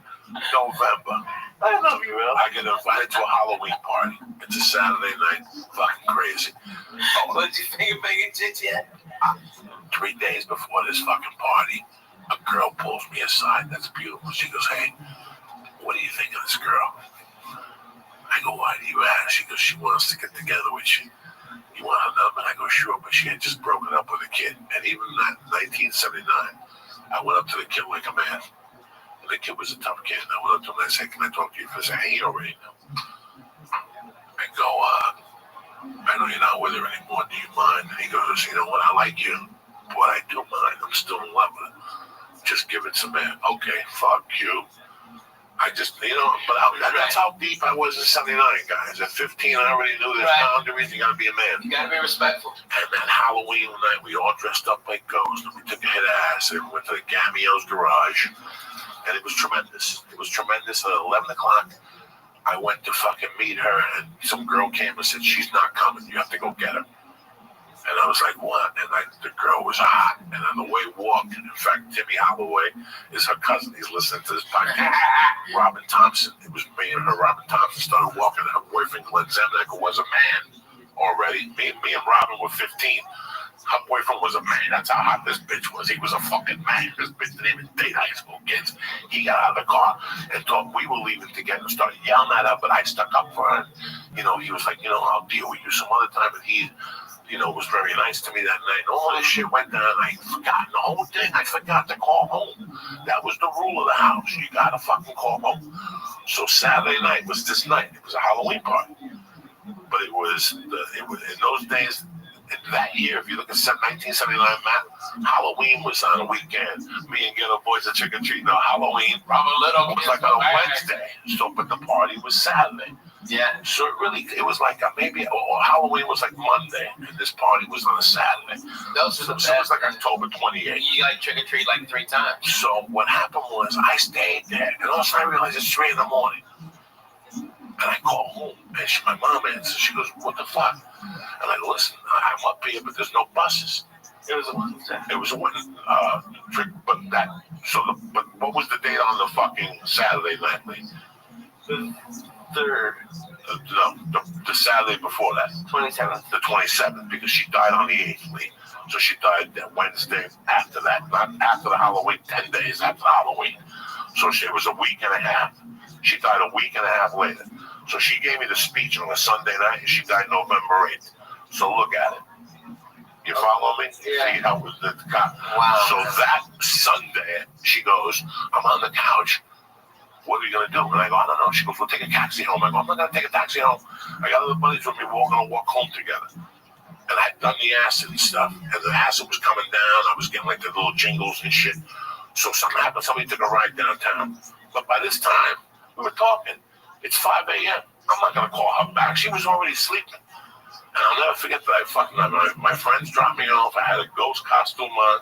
November. I love you, Will. I get invited to a Halloween party. It's a Saturday night. Fucking crazy. Oh, What you finger banging chicks yet? 3 days before this fucking party, a girl pulls me aside. That's beautiful. She goes, hey, what do you think of this girl? I go, why do you ask? She goes, she wants to get together with you. You want her number? I go, sure, but she had just broken up with a kid. And even in 1979, I went up to the kid like a man. And the kid was a tough kid. And I went up to him and I said, can I talk to you for a second? He already knew. I go, I know you're not with her anymore. Do you mind? And he goes, you know what? I like you. But I do mind. I'm still in love with her. Just give it some air. Okay, fuck you. I just, but that's how deep I was in 79, guys. At 15, I already knew there's boundaries. You gotta be a man. You gotta be respectful. And then Halloween night, we all dressed up like ghosts. And we took a hit of acid and went to the Gameo's garage. And it was tremendous. It was tremendous. At 11 o'clock, I went to fucking meet her. And some girl came and said, she's not coming. You have to go get her. And I was like, what? And the girl was hot. And on the way walking, in fact, Timmy Holloway is her cousin. He's listening to this podcast. Robin Thompson. It was me and her. Robin Thompson started walking. Her boyfriend, Glenn Zemnick, who was a man already. Me and Robin were 15. Her boyfriend was a man. That's how hot this bitch was. He was a fucking man. This bitch didn't even date high school kids. He got out of the car and thought we were leaving together and started yelling at her, but I stuck up for her. And, he was like, I'll deal with you some other time. And he was very nice to me that night. All this shit went down. I forgot the whole thing. I forgot to call home. That was the rule of the house. You gotta fucking call home. So Saturday night was this night. It was a Halloween party. But it was in those days, that year, if you look at 1979 map, Halloween was on a weekend. Me and Ghetto Boys are trick or treating. No, Halloween was like on a Wednesday. So, but the party was Saturday. Yeah. So it was like maybe, or Halloween was like Monday, and this party was on a Saturday. Those So it was like October 28th. You like trick or treat like 3 times. So what happened was I stayed there, and all of a sudden I realized it's 3 in the morning. And I call home, and my mom answers. She goes, "What the fuck?" And I go, "Listen, I'm up here, but there's no buses." It was a Wednesday. It was a Wednesday. But what was the date on the fucking Saturday night, Lee? The 3rd. The Saturday before that. 27th. The 27th, because she died on the 8th, Lee. So she died that Wednesday after that, not after the Halloween, 10 days after Halloween. So it was a week and a half. She died a week and a half later. So she gave me the speech on a Sunday night, and she died November 8th. So look at it. You follow me? Yeah. See how it was the cop. Wow. So that Sunday, she goes, "I'm on the couch. What are you going to do?" And I go, "I don't know." She goes, "We'll take a taxi home." I go, "I'm not going to take a taxi home. I got other buddies with me. We're all going to walk home together." And I had done the acid and stuff, and the acid was coming down. I was getting like the little jingles and shit. So something happened. Somebody took a ride downtown. But by this time, we were talking. It's 5 a.m. I'm not going to call her back. She was already sleeping. And I'll never forget that my friends dropped me off. I had a ghost costume on.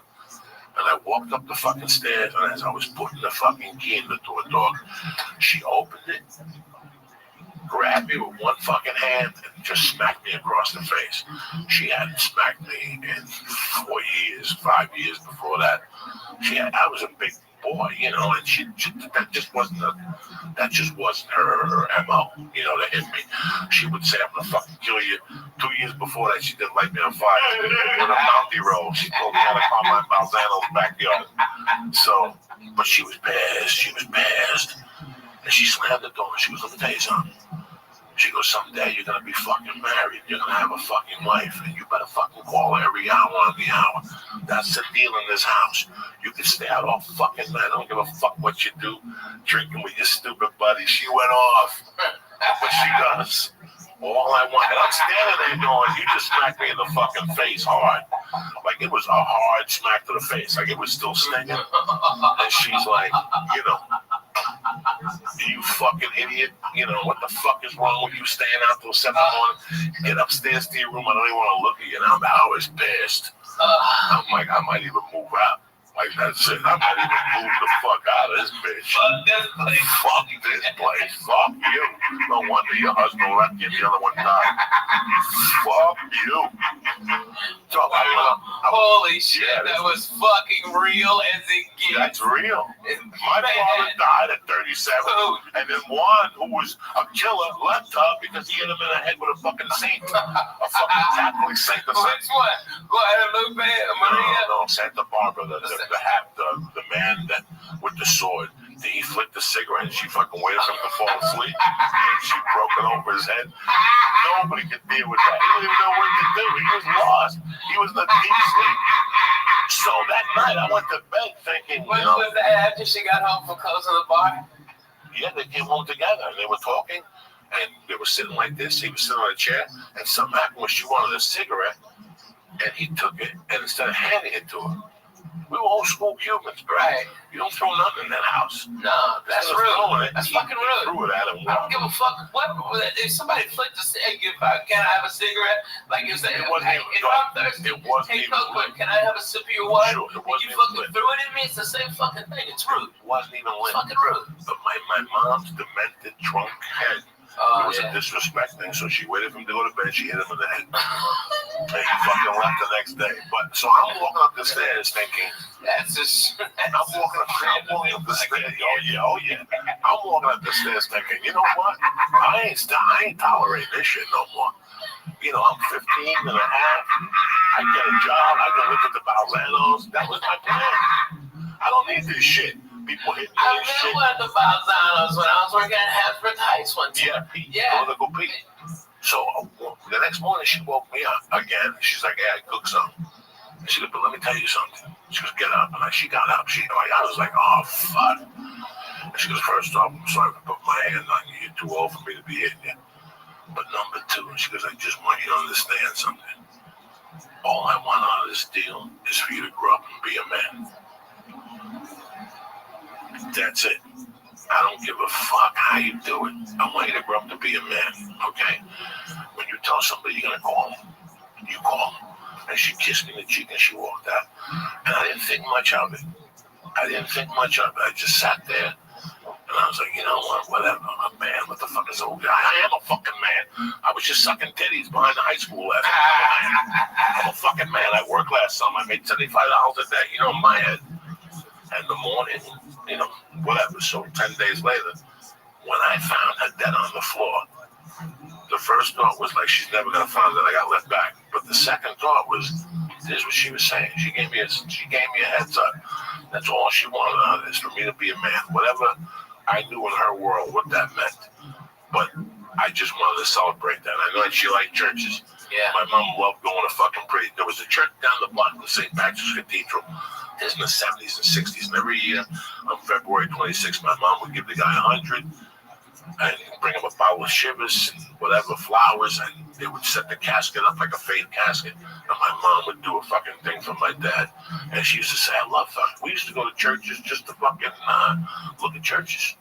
And I walked up the fucking stairs. And as I was putting the fucking key in the door, she opened it, grabbed me with one fucking hand, and just smacked me across the face. She hadn't smacked me in 5 years before that. I was a big boy, and that just wasn't her MO, to hit me. She would say, "I'm gonna fucking kill you." 2 years before that, she did light me on fire with a Mountie roll. She told me how to call my Balzano's backyard. So, but she was pissed. And she slammed the door and she goes, "Let me tell you something." She goes, "Someday you're gonna be fucking married. You're gonna have a fucking wife, and you better fucking call her every hour on the hour. That's the deal in this house. You can stay out all fucking night. I don't give a fuck what you do, drinking with your stupid buddy." She went off. But she does. All I want, and I'm standing there going, "You just smacked me in the fucking face hard." Like it was a hard smack to the face. Like it was still stinging. And she's like, "You fucking idiot. What the fuck is wrong with you staying out till 7 in the morning? Get upstairs to your room. I don't even want to look at you." And I was pissed. I'm like, I might even move out. Like, that's it. I might even move the fuck out of this bitch. Fuck this place. Fuck this place. Fuck you. No wonder your husband left you and the other one died. Fuck you. So Holy shit, that was fucking real as it gets. That's real. My father died at 37, and then one who was a killer left her because he hit him in the head with a fucking saint. A fucking Catholic saint. Which one? Guadalupe, Maria? No, Santa Barbara, the man that with the sword. He flicked the cigarette and she fucking waited for him to fall asleep. And she broke it over his head. Nobody could deal with that. He didn't even know what to do. He was lost. He was in a deep sleep. So that night I went to bed thinking, When was that after she got home from closing the bar? Yeah, they came home together and they were talking and they were sitting like this. He was sitting on a chair and something happened when she wanted a cigarette and he took it and instead of handing it to her, we were old school Cubans, right? You don't throw nothing in that house. No, that's rude. That's fucking rude. He threw it at him. I don't give a fuck. What if somebody flicked the cigarette? Can I have a cigarette? Like if I'm thirsty, hey Coke, can I have a sip of your water? Sure, it wasn't you fucking threw it at me. It's the same fucking thing. It's rude. It wasn't even lit. It's fucking rude. But my mom's demented drunk head. It was a disrespect thing, so she waited for him to go to bed. She hit him in the head. And he fucking left the next day. But so I'm walking up the stairs thinking, that's just. I'm walking up the stairs. Oh yeah. I'm walking up the stairs thinking, you know what? I ain't tolerating this shit no more. I'm 15 and a half. I get a job. I can live at the Balzanos. That was my plan. I don't need this shit. People hit me I and shit. remember the Balzanos when I was working at Hasbrook Heights one time. Yeah, Pete. Political Pete. So The next morning, she woke me up again. She's like, "Hey, I cooked something." And she goes, "But let me tell you something." She goes, "Get up." And she got up. I was like, "Oh, fuck." And she goes, "First off, I'm sorry to put my hand on you. You're too old for me to be hitting you. But number two," she goes, "I just want you to understand something. All I want out of this deal is for you to grow up and be a man. That's it. I don't give a fuck how you do it. I want you to grow up to be a man, okay? When you tell somebody you're gonna call them, you call them." And she kissed me in the cheek and she walked out. And I didn't think much of it. I just sat there and I was like, you know what, whatever. I'm a man. What the fuck is old guy? I am a fucking man. I was just sucking titties behind the high school last night. I'm a fucking man. I worked last summer. I made $75 a day, in my head. And the morning, whatever. So 10 days later, when I found her dead on the floor, the first thought was like, she's never gonna find that I got left back. But the second thought was, this is what she was saying. She gave me a heads up. That's all she wanted out of this, for me to be a man. Whatever I knew in her world what that meant. But I just wanted to celebrate that. I know that she liked churches. Yeah. My mom loved going to fucking pray. There was a church down the block, the St. Patrick's Cathedral. This in the 70s and 60s. And every year on February 26th, my mom would give the guy 100 and bring him a bottle of shivers and whatever, flowers, and they would set the casket up like a faith casket. And my mom would do a fucking thing for my dad. And she used to say, I love fucking. We used to go to churches just to fucking look at churches.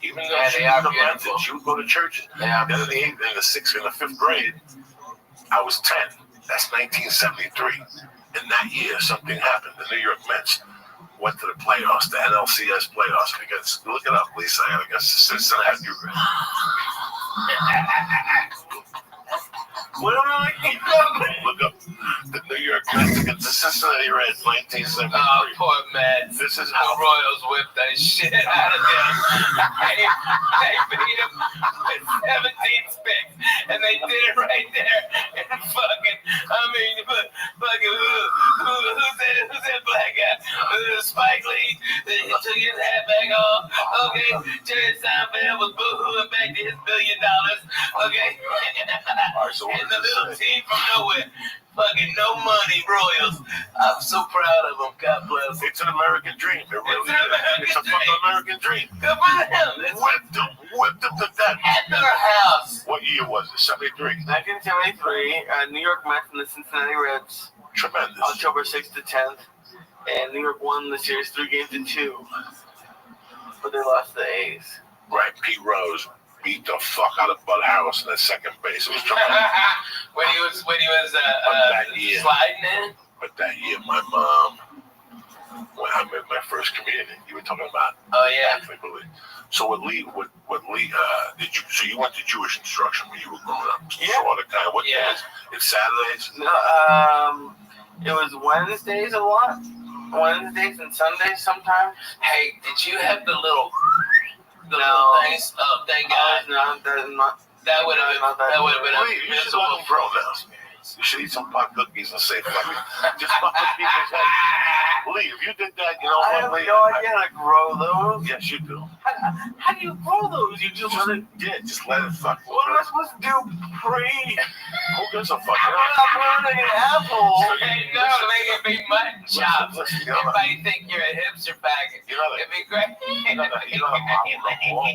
Even though she was demented, she would go to churches. Yeah. Then in the sixth and the fifth grade, I was 10. That's 1973. In that year, something happened. The New York Mets went to the playoffs, the NLCS playoffs, against, look it up, Lisa, against the Cincinnati. What am I looking up? Look up the New York Mets against the Cincinnati Reds, 1973. Oh, poor Mets. This is the how Royals whipped the shit out of them. They beat them with 17 spicks, and they did it right there. And fucking, who's that black guy? Spike Lee, he took his hat back off. Okay, Jerry Seinfeld was boo-hooing back to his $1 billion. Okay, and the little team from nowhere. Fucking no money Royals. I'm so proud of them. God bless. It's an American dream. It really is. It's a fucking American dream. Good for them. Whipped them to death. At their house. What year was it? 73. 1973, New York Mets and the Cincinnati Reds. Tremendous. October 6th to 10th. And New York won the series 3-2. But they lost the A's. Right, Pete Rose beat the fuck out of Bud Harris in the second base. It was tremendous. when he was that year, sliding in. But that year, my mom, when I made my first community, you were talking about. Oh yeah. So what did you? So you went to Jewish instruction when you were growing up? Yeah. So the kind of what days? It's Saturdays. No, it was Wednesdays a lot. Wednesdays and Sundays sometimes. Hey, did you have the little things? Oh, thank God. No, that's not. That would have been a You should let them grow now. You should eat some pot cookies and say, fucking, just fucking people's head. Lee, if you did that, you know I what, have Lee? no idea how to grow those. Yes, you do. How do you grow those? You just let it. Yeah, just let it fuck. What am I supposed to do? Pray? Who gives a fuck? I'm not planting an apple. Hey, no, make it be mutton chops. Everybody think you're a hipster faggot. It'd be great. You know how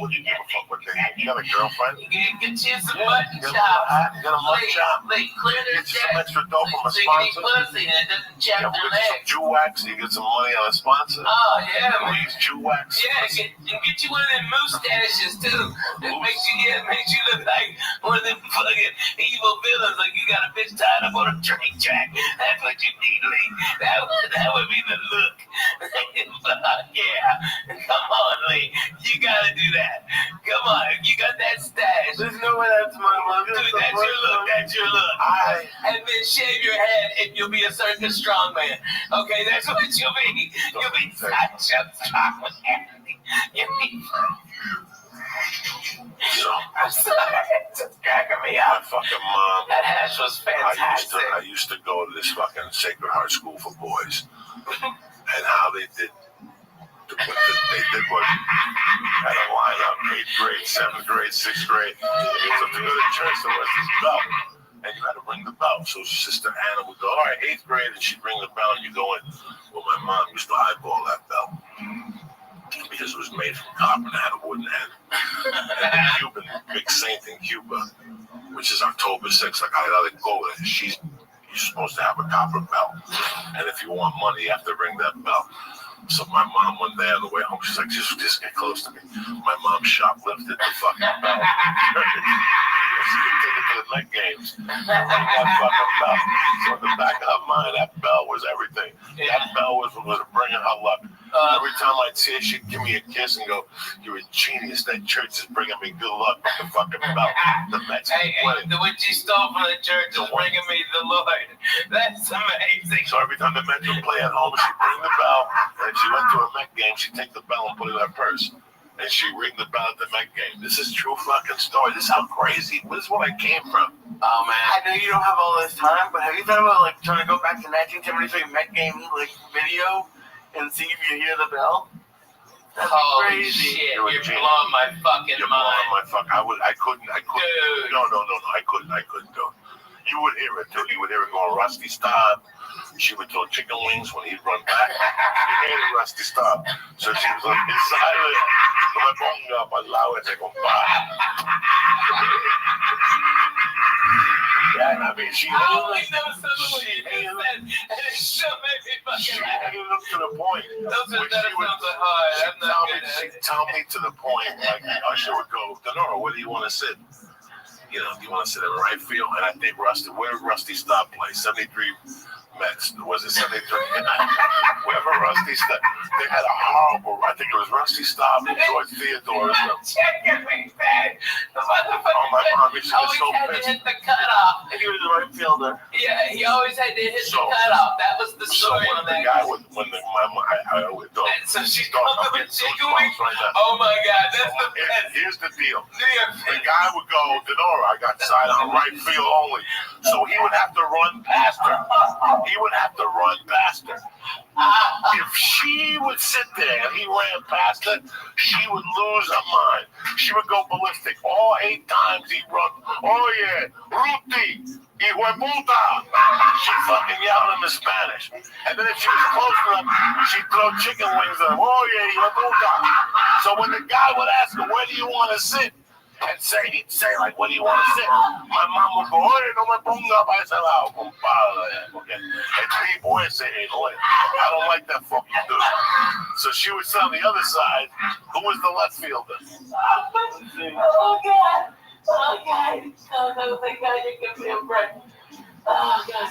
would you give a fuck what they think? You got a girlfriend? Get you some mutton chops. You got a mutton chop? Clear their Get you some extra dough from a so you can eat sponsor? pussy and it doesn't chap Yeah, their we'll get some legs. Jew wax so you get some money on a sponsor. Oh, yeah, man. Please, Jew wax. Yeah, get you one of them mustaches too. It makes you look like one of them fucking evil villains, like you got a bitch tied up on a train track. That's what you need, Lee. That would be the look. Fuck yeah. Come on, Lee. You gotta do that. Come on, you got that stash. There's no way that's my look. Dude, that's your look. That's your look. And then shave your head and you'll be a circus strongman. Okay, that's what you'll be. You'll be such a strong man. You'll be. I'm sorry, it's cracking me My up. fucking mom. That hash was fantastic. I used to go to this fucking Sacred Heart School for Boys, and how they did was had a lineup, 8th grade, 7th grade, 6th grade. It's up to go to church, the rest is go. And gotta ring the bell. So Sister Anna would go, all right, 8th grade, and she'd ring the bell, and you go in. Well, my mom used to eyeball that bell because it was made from copper and had a wooden head. And the Cuban, big saint in Cuba, which is October 6th, like I gotta go with it. You're supposed to have a copper bell. And if you want money, you have to ring that bell. So my mom one day on the way home, she's like, just get close to me. My mom shoplifted the fucking bell. She could take it to the Met games. That fucking bell. So in the back of her mind, that bell was everything. That bell was bringing her luck. Every time I'd see her, she'd give me a kiss and go, you're a genius. That church is bringing me good luck with the fucking bell. The Mets winning. What you stole from the church is bringing me the Lord. That's amazing. So every time the Mets would play at home, she'd ring the bell. And if she went to a Met game, she'd take the bell and put it in her purse. And she'd ring the bell at the Met game. This is true fucking story. This is how crazy. This is where I came from. Oh man, I know you don't have all this time, but have you thought about like trying to go back to 1973 Met game like video and see if you hear the bell? That's Holy crazy. shit, you're blowing my fucking You're mind. blowing my fuck. I couldn't. Dude. No, I couldn't do it. You would hear it too. You would hear it going, Rusty, stop. She would throw chicken wings when he'd run back. You hated Rusty, stop. So she was like, inside of it. No me ponga palabras, compadre. Yeah, I mean, she always knows something you said, and it still made me fucking laugh. hated him to the point. Those are When better she would- sounds like hard. I'm not good at She'd it. tell me to the point, like Usher would go, Denora, where do you want to sit? You know, do you want to sit in right field? And I think Rusty, where did Rusty stop play? 73 Mets. Was it 73? Wherever Rusty stopped. They had a horrible, I think it was Rusty Stop and George Theodore or something. Chicken wing bag. The motherfucker Oh, my mom, she was always so had to pissed. hit the cutoff. And he was the right fielder. Yeah, he always had to hit So- the cutoff. That was the So story when on the that. guy would, when the, I would go, And so she Dog, comes I'm up getting with chicken goosebumps wings. right now. Oh my god, that's the best. Here's the deal. New York The guy would go, Denora, I got side on right field only. So he would have to run past her. He would have to run past her. If she would sit there and he ran past her, she would lose her mind. She would go ballistic. All 8 times he'd run. Oh yeah, Ruti, hijo de puta. She fucking yelled him in Spanish. And then if she was close enough, she'd throw chicken wings at him. Oh yeah, hijo de puta. So when the guy would ask her, where do you want to sit? And he'd say, like, what do you want to sit? My mom would go, oye, no me ponga para ese lado, compadre. Porque el tipo ese, I don't like that fucking dude. So she would sit on the other side. Who was the left fielder? Oh god. Oh god. Oh thank god you give me a break. Oh god.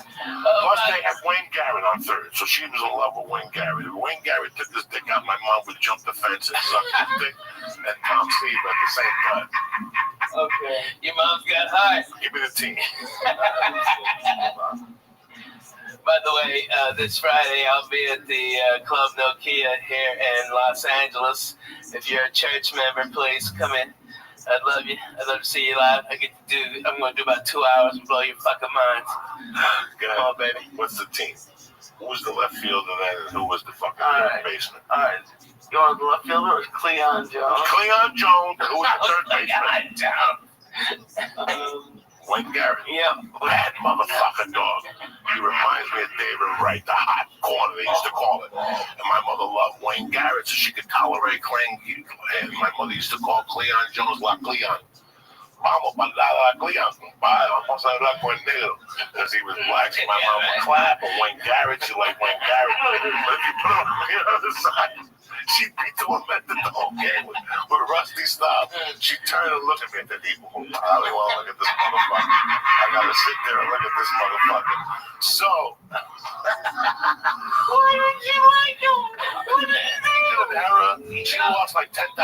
Plus they had Wayne Garrett on third, so she was in love with Wayne Garrett. If Wayne Garrett took his dick out, my mom would jump the fence and suck his dick and Tom Steve at the same time. Okay. Your mom's got heart. Give me the team. By the way, this Friday I'll be at the Club Nokia here in Los Angeles. If you're a church member, please come in. I'd love you. I'd love to see you live. I'm going to do about 2 hours and blow your fucking minds. Good. Come on, baby. What's the team? Who was the left fielder then and who was the fucking All right. baseman? All right. You want the left fielder or Cleon Jones? Cleon Jones, who was the third baseman? Wayne Garrett. Yeah. Bad motherfucker dog. He reminds me of David Wright, the hot corner they used to call it. And my mother loved Wayne Garrett, so she could tolerate Cleon. And my mother used to call Cleon Jones La Cleon. Vamos para la Cleon, compadre. Vamos a hablar con el negro. Because he was black, so my mom would clap. And Wayne Garrett, she liked Wayne Garrett. But if you put him on the other side, she'd be doing method the whole game with Rusty style. She'd turn and look at me and then I don't want to look at this motherfucker. I gotta sit there and look at this motherfucker. So, why did you like him? In an era, she lost like $10,000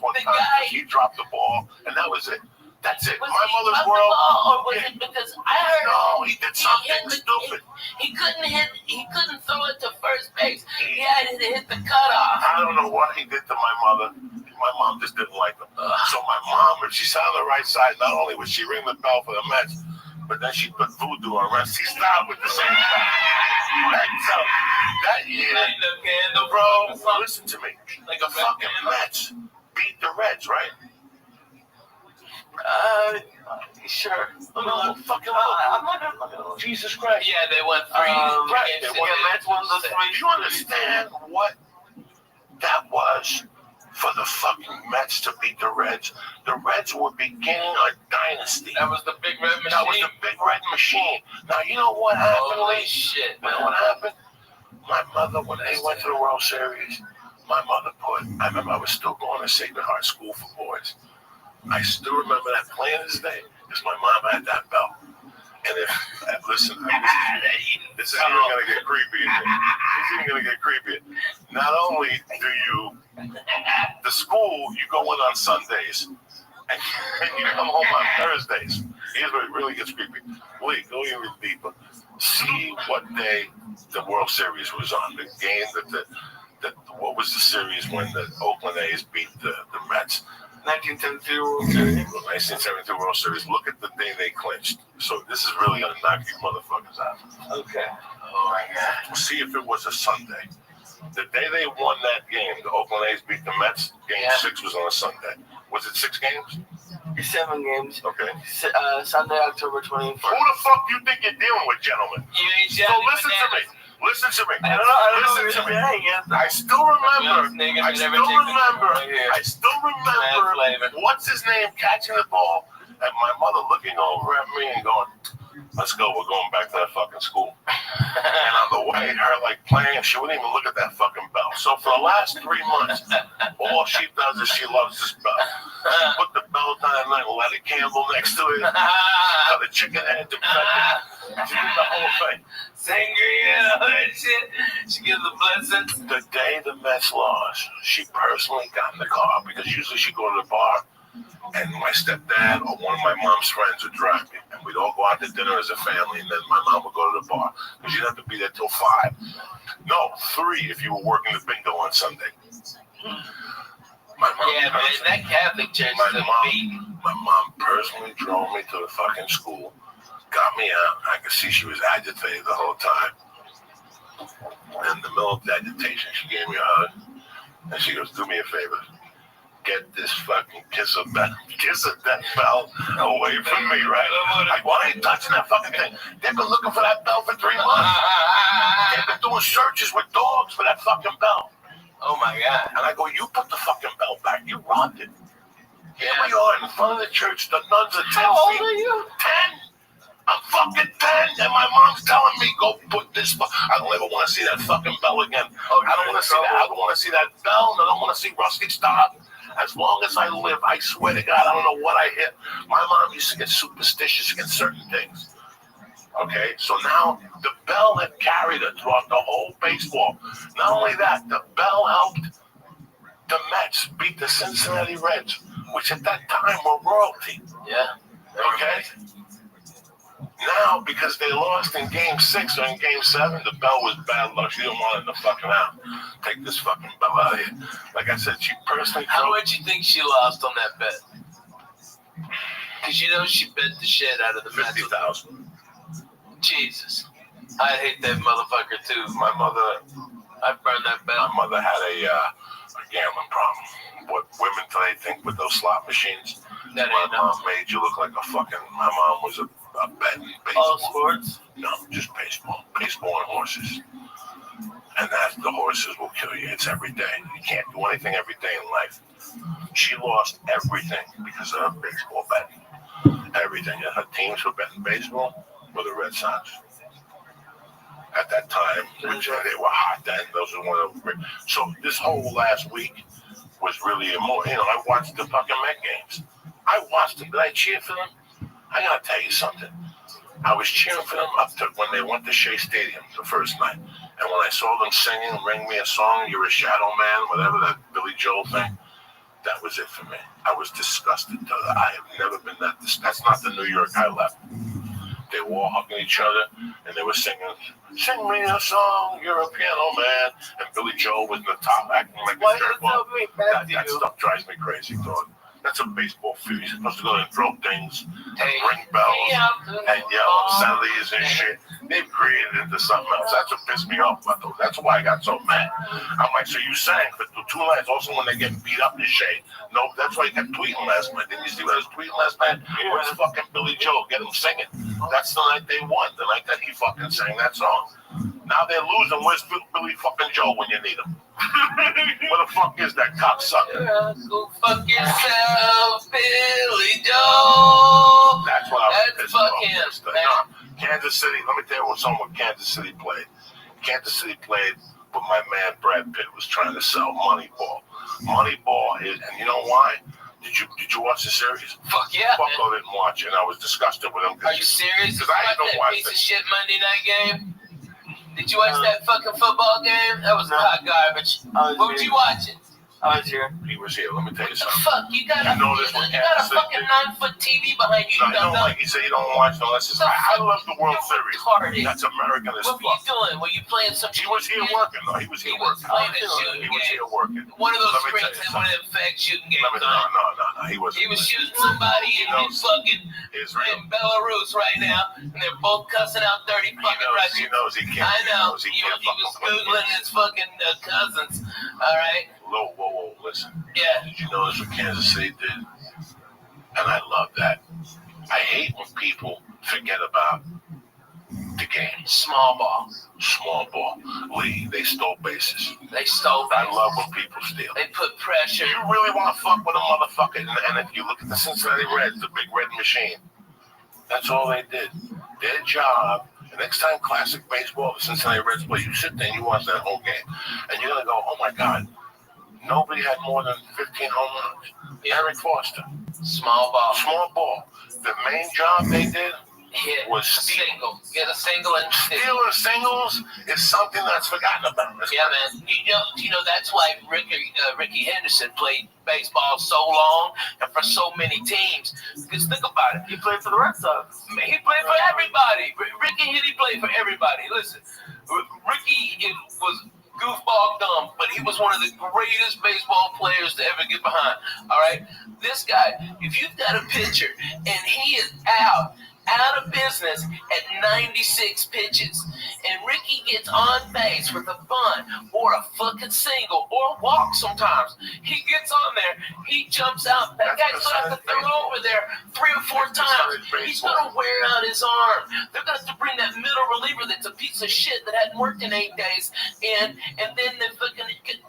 one time because he dropped the ball, and that was it. That's it. Was My he mother's up the world. ball, or was it because I heard No, he did something stupid. he couldn't throw it to first base. He had to hit the cutoff. I don't know what he did to my mother. My mom just didn't like him. So my mom, if she sat on the right side, not only would she ring the bell for the Mets, but then she put voodoo on Rusty Stop with the same time. So that year, bro, listen to me. Like The fucking Mets beat the Reds, right? Sure. Fucking I'm not gonna. Jesus Christ. Yeah, they won 3 right, games. they won. Mets won the 3. Do you understand what that was for the fucking Mets to beat the Reds? The Reds were beginning a dynasty. That was the big red machine. That was the big red machine. Now, you know what happened, Holy Lee? shit, You know man. what happened? My mother, when they went to the World Series, my mother I remember I was still going to Sacred Heart School for Boys. I still remember that plain as day, because my mom had that belt. And listen, this is even going to get creepy. This is even going to get creepy. Not only do the school, you go in on Sundays, and you come home on Thursdays. Here's where it really gets creepy. Wait, go even deeper. See what day the World Series was on. The game what was the series when the Oakland A's beat the Mets? 1972 World Series. 1972 World Series. Look at the day they clinched. So this is really gonna knock you motherfuckers out. Okay. Oh my God. See if it was a Sunday. The day they won that game, the Oakland A's beat the Mets. Game 6 was on a Sunday. Was it 6 games? 7 games. Okay. Sunday, October 24th. Who the fuck do you think you're dealing with, gentlemen? You ain't So listen to me. Listen to me. I don't know Listen to me. saying. I still remember. I still remember. What's his name catching the ball, and my mother looking over at me and going, "Let's go. We're going back to that fucking school." And on the way, her like playing, she wouldn't even look at that fucking bell. So for the last 3 months, all she does is she loves this bell. She put the bell down and let a candle next to it. Got the chicken head to cut it. She did the whole thing. Sangria and all that shit. She gives the blessings. The day the Mets lost, she personally got in the car because usually she'd go to the bar and my stepdad or one of my mom's friends would drive me. And we'd all go out to dinner as a family and then my mom would go to the bar because you'd have to be there till 5. No, 3 if you were working the bingo on Sunday. My mom that Catholic church is a beat. My mom personally drove me to the fucking school, got me out. I could see she was agitated the whole time. In the middle of the agitation, she gave me a hug, and she goes, "Do me a favor, get this fucking kiss of death bell away from me, right?" Like, why ain't touching that fucking thing? They've been looking for that bell for 3 months. They've been doing searches with dogs for that fucking bell. Oh my God. And I go, "You put the fucking bell back. You robbed it." Here we are in front of the church. The nuns are 10 How old feet. are you? 10. I'm fucking 10, and my mom's telling me, "Go put this." I don't ever want to see that fucking bell again. I don't want to see that. I don't want to see that bell. I don't want to see Rusty stop. As long as I live, I swear to God, I don't know what I hit. My mom used to get superstitious against certain things. Okay, so now the bell had carried her throughout the whole baseball. Not only that, the bell helped the Mets beat the Cincinnati Reds, which at that time were royalty. Yeah. Okay? Now, because they lost in Game 6 or in Game 7, the bell was bad luck. She didn't want it to fucking out. Take this fucking bell out of here. Like I said, she personally... How much you think she lost on that bet? Because you know she bet the shit out of the Mets. 50,000. Jesus. I hate that motherfucker too. My mother... I burned that bet. My mother had a gambling problem. What women today think with those slot machines. That My ain't mom made you look like a fucking... My mom was a betting baseball. All sports? No, just baseball. Baseball and horses. And the horses will kill you. It's every day. You can't do anything every day in life. She lost everything because of her baseball betting. Everything. And her teams for betting baseball were the Red Sox. At that time, which they were hot then. Those were one of the... So this whole last week was really more... You know, I watched the fucking Met games. I watched them. Did I cheer for them? I gotta tell you something. I was cheering for them up to when they went to Shea Stadium the first night. And when I saw them singing Ring Me a Song, You're a Shadow Man, whatever that Billy Joel thing, that was it for me. I was disgusted. I have never been that... That's not the New York I left. They were all hugging each other, and they were singing, "Sing me a song, you're a piano man." And Billy Joel was in the top acting like a jerk. That stuff drives me crazy, dog. That's a baseball field. You're supposed to go there and throw things, and ring bells, and yell obscenities and shit. They've created it into something else. That's what pissed me off. That's why I got so mad. I'm like, so you sang for 2 nights. Also, when they get beat up and shit. No, that's why he kept tweeting last night. Didn't you see what I was tweeting last night? Where's fucking Billy Joe? Get him singing. That's the night they won. The night that he fucking sang that song. Now they're losing. Where's Billy fucking Joe when you need him? What the fuck is that cocksucker? Go fuck yourself, Billy Joe. That's what I was That's fucking no, Kansas City. Let me tell you what song with Kansas City played. Kansas City played what my man Brad Pitt was trying to sell, Moneyball. Moneyball is, and you know why? Did you watch the series? Fuck yeah. Fucko didn't watch it, and I was disgusted with him. Are you serious? Because I don't watch piece of shit Monday night game. Did you watch that fucking football game? That was hot garbage. What were you watching? I was here. He was here. Let me tell you What the something. fuck? You got a fucking 9-foot TV behind you. I don't like you say you don't watch unless it's. I love the World Series. Retarded. That's American as What fuck. were you doing? Were you playing some? He was here working. No, he was here working. playing a He shooting was game. here working. One of those Let me screens tell you in one of them fake shooting games. No. He wasn't. He was shooting somebody in fucking Israel. in Belarus right now, and they're both cussing out 30 fucking He Russians. knows he can't. I know. He He can't was fucking googling his fucking cousins. All right. Whoa, listen. Yeah. Did you notice what Kansas City did? And I love that. I hate when people forget about the game. Small ball. Small ball. They stole bases. They stole I bases. love when people steal. They put pressure. You really want to fuck with a motherfucker? And if you look at the Cincinnati Reds, the big red machine, that's all they did. Their job. The next time classic baseball, the Cincinnati Reds play, you sit there and you watch that whole game, and you're gonna go, "Oh my God, nobody had more than 15 home runs." Eric Foster, Small ball. small ball. The main job they did Hit. was steal. Single. Get a single and Stealing singles is something that's forgotten about. Yeah, man. You know that's why Ricky Henderson played baseball so long and for so many teams. Because think about it. He played for the Red Sox. He played for everybody. He played for everybody. Listen, Ricky was goofball dumb, but he was one of the greatest baseball players to ever get behind. All right? This guy, if you've got a pitcher and he is out of business at 96 pitches, and Ricky gets on base with a bunt or a fucking single or a walk sometimes, he gets on there, he jumps out, that guy's going to have to throw it over there 3 or 4 times. He's going to wear out his arm. They're going to have to bring that middle reliever that's a piece of shit that hadn't worked in 8 days in, and then they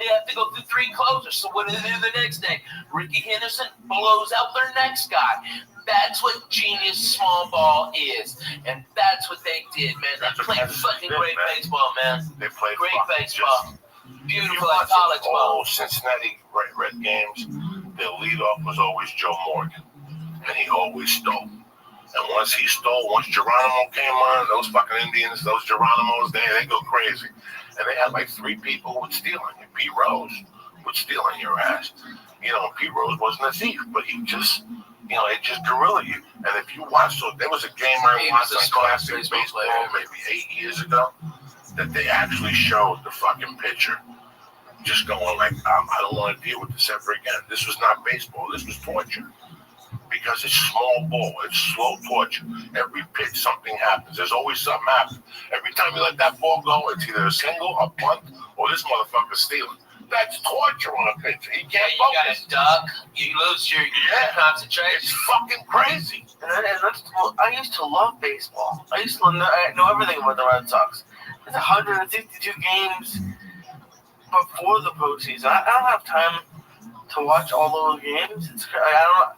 have to go through 3 closers. So what do they do the next day? Ricky Henderson blows out their next guy. That's what genius small ball is. And that's what they did, man. They played fucking great baseball, man. They played Great baseball. Beautiful You watch college all ball. Cincinnati Red games, their leadoff was always Joe Morgan, and he always stole. And once Geronimo came on, those fucking Indians, those Geronimos, they go crazy. And they had like 3 people who would steal on you. Pete Rose would steal on your ass. You know, Pete Rose wasn't a thief, but he just... they just gorilla you. And if you watch, so there was a game I watched on classic baseball maybe 8 years ago that they actually showed the fucking pitcher just going like, I don't want to deal with this ever again. This was not baseball. This was torture. Because it's small ball. It's slow torture. Every pitch, something happens. There's always something happens. Every time you let that ball go, it's either a single, a bunt, or this motherfucker's stealing. That's torture on a pitcher. He can't You got to duck. You lose your concentration. It's fucking crazy. I used to love baseball. I know everything about the Red Sox. There's 162 games before the postseason. I don't have time to watch all those games.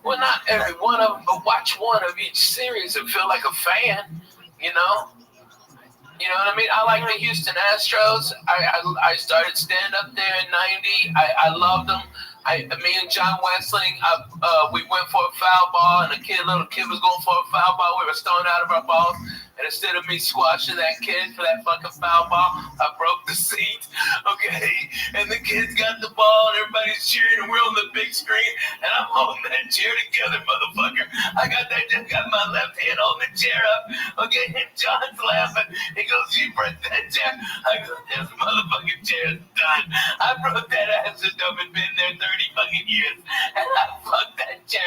Well, not every one of them, but watch one of each series and feel like a fan, you know? You know what I mean? I like the Houston Astros. I started stand-up there in 90. I loved them. Me and John Westling, we went for a foul ball, and little kid was going for a foul ball. We were stoned out of our balls. And instead of me squashing that kid for that fucking foul ball, I broke the seat, okay? And the kids got the ball, and everybody's cheering, and we're on the big screen, and I'm holding that chair together, motherfucker. I got my left hand holding the chair up, okay? And John's laughing. He goes, "You broke that chair." I go, "This motherfucking chair is done. I broke that ass and I've been there 30 fucking years, and I fucked that chair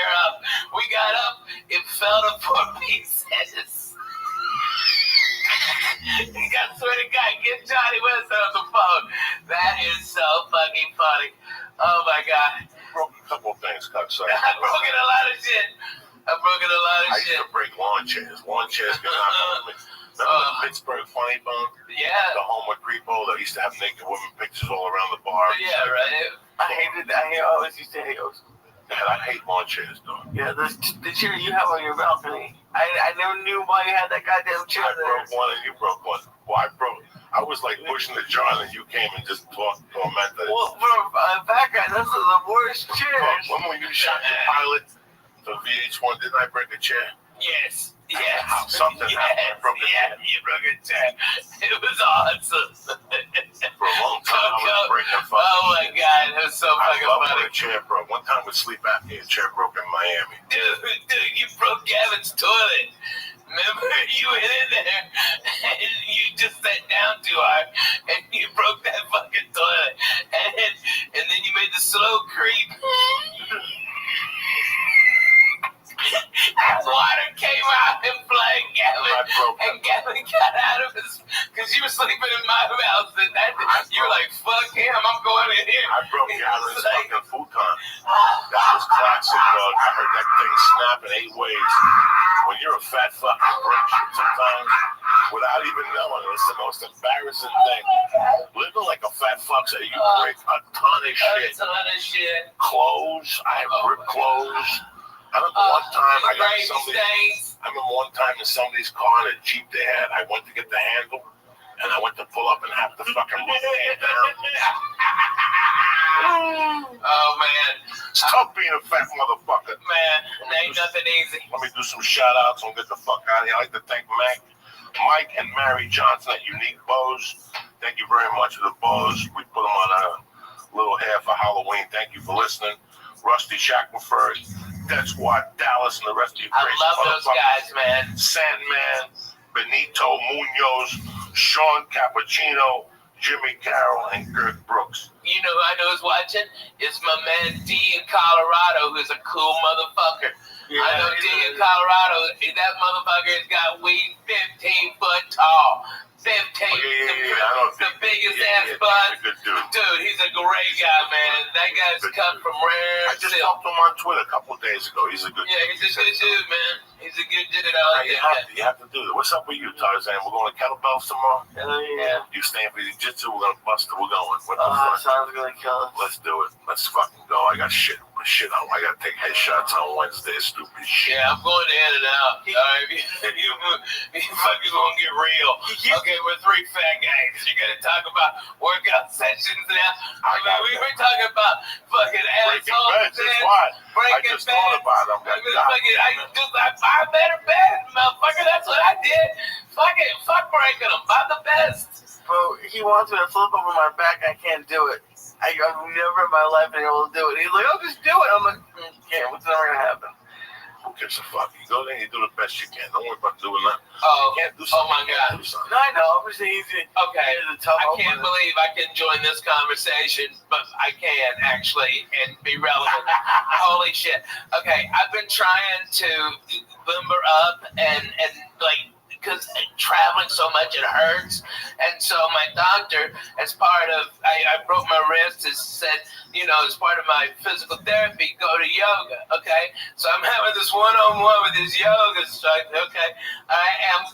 broken a lot of shit. I used to break lawn chairs. Lawn chairs get knocked over. Remember the Pittsburgh Funny Bone? Yeah. The home with Creepo that used to have naked women pictures all around the bar. Yeah, right. I always used to hate those. Man, I hate lawn chairs, though. Yeah, the chair you have on your balcony. I never knew why you had that goddamn chair I there. broke one and you broke one. Well, I was like pushing the jar and you came and just tormented it. Well, for a fat guy, those are the worst chairs. When you shot the pilot for VH1, didn't I break a chair? Yes. Something happened. I broke a chair. You broke a chair. It was awesome. For a long time, I was breaking fucking Oh my god, it was so fucking I funny. a chair broke. One time with sleep apnea, a chair broke in Miami. Dude, you broke Gavin's toilet. Remember, you went in there and you just sat down too hard and you broke that fucking toilet. And then you made the slow creep. And water came out and flooded Gavin. And Gavin got out of his, because you were sleeping in my house. And you were like, fuck him, I'm going in here. I broke Gavin's fucking futon. That was classic, dog. I heard that thing snap in 8 ways. When you're a fat fucking break shit sometimes, without even knowing, it's the most embarrassing thing. Living like a fat fuck, so you break a ton of shit. Clothes, I ripped clothes. I remember one time in somebody's car in a Jeep they had, I went to get the handle, and I went to pull up and have the fucking roof came down. Oh, man. It's tough being a fat motherfucker. Man, ain't nothing easy. Let me do some shout-outs and get the fuck out of here. I'd like to thank Mike and Mary Johnson at Unique Bows. Thank you very much for the bows. We put them on a little hair for Halloween. Thank you for listening. Rusty Shackelford, Dead Squad Dallas, and the rest of you crazy I love those guys, man. Sandman, Benito Munoz, Sean Cappuccino, Jimmy Carroll, and Girth Brooks. You know who I know is watching? It's my man D in Colorado, who's a cool motherfucker. Yeah, I know D in Colorado. That motherfucker has got weed 15 foot tall. 15, the biggest ass bud. Dude, he's a great guy, man. That guy's cut from rare. I just talked to him on Twitter a couple of days ago. He's a good dude. Yeah, he's a good dude, man. He's a good dude. You have to do that. What's up with you, Tarzan? We're going to kettlebells tomorrow? Yeah. You staying for jiu-jitsu? We're going to bust it. We're going. Sounds gonna kill us. Let's do it. Let's fucking go. I got shit on. I got to take headshots on Wednesday. Stupid shit. Yeah, I'm going to end it out. All right, you fucking gonna get real. Okay, we're 3 fat guys. You're gonna talk about workout sessions now. We were talking about fucking assholes. I just thought about them. I better bet, motherfucker. That's what I did. Fuck breaking them. Buy the best. Bro, he wants me to flip over my back. I can't do it. I've never in my life been able to do it. He's like, "Oh, just do it." I'm like, "Can't. What's never gonna happen?" Who gives a fuck? You go there and you do the best you can. Don't worry about doing that. Oh, you can't do oh my God. No, I know. Obviously, okay. I can't believe I can join this conversation, but I can actually and be relevant. Holy shit. Okay, I've been trying to limber up and like, because traveling so much, it hurts. And so my doctor, as part of, I broke my wrist, has said, you know, as part of my physical therapy, go to yoga, okay? So I'm having this one-on-one with this yoga instructor, okay? I'm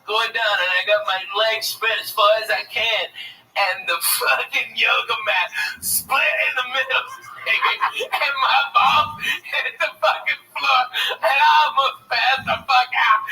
going down, and I got my legs spread as far as I can, and the fucking yoga mat split in the middle, and my ball hit the fucking floor, and I almost passed the fuck out.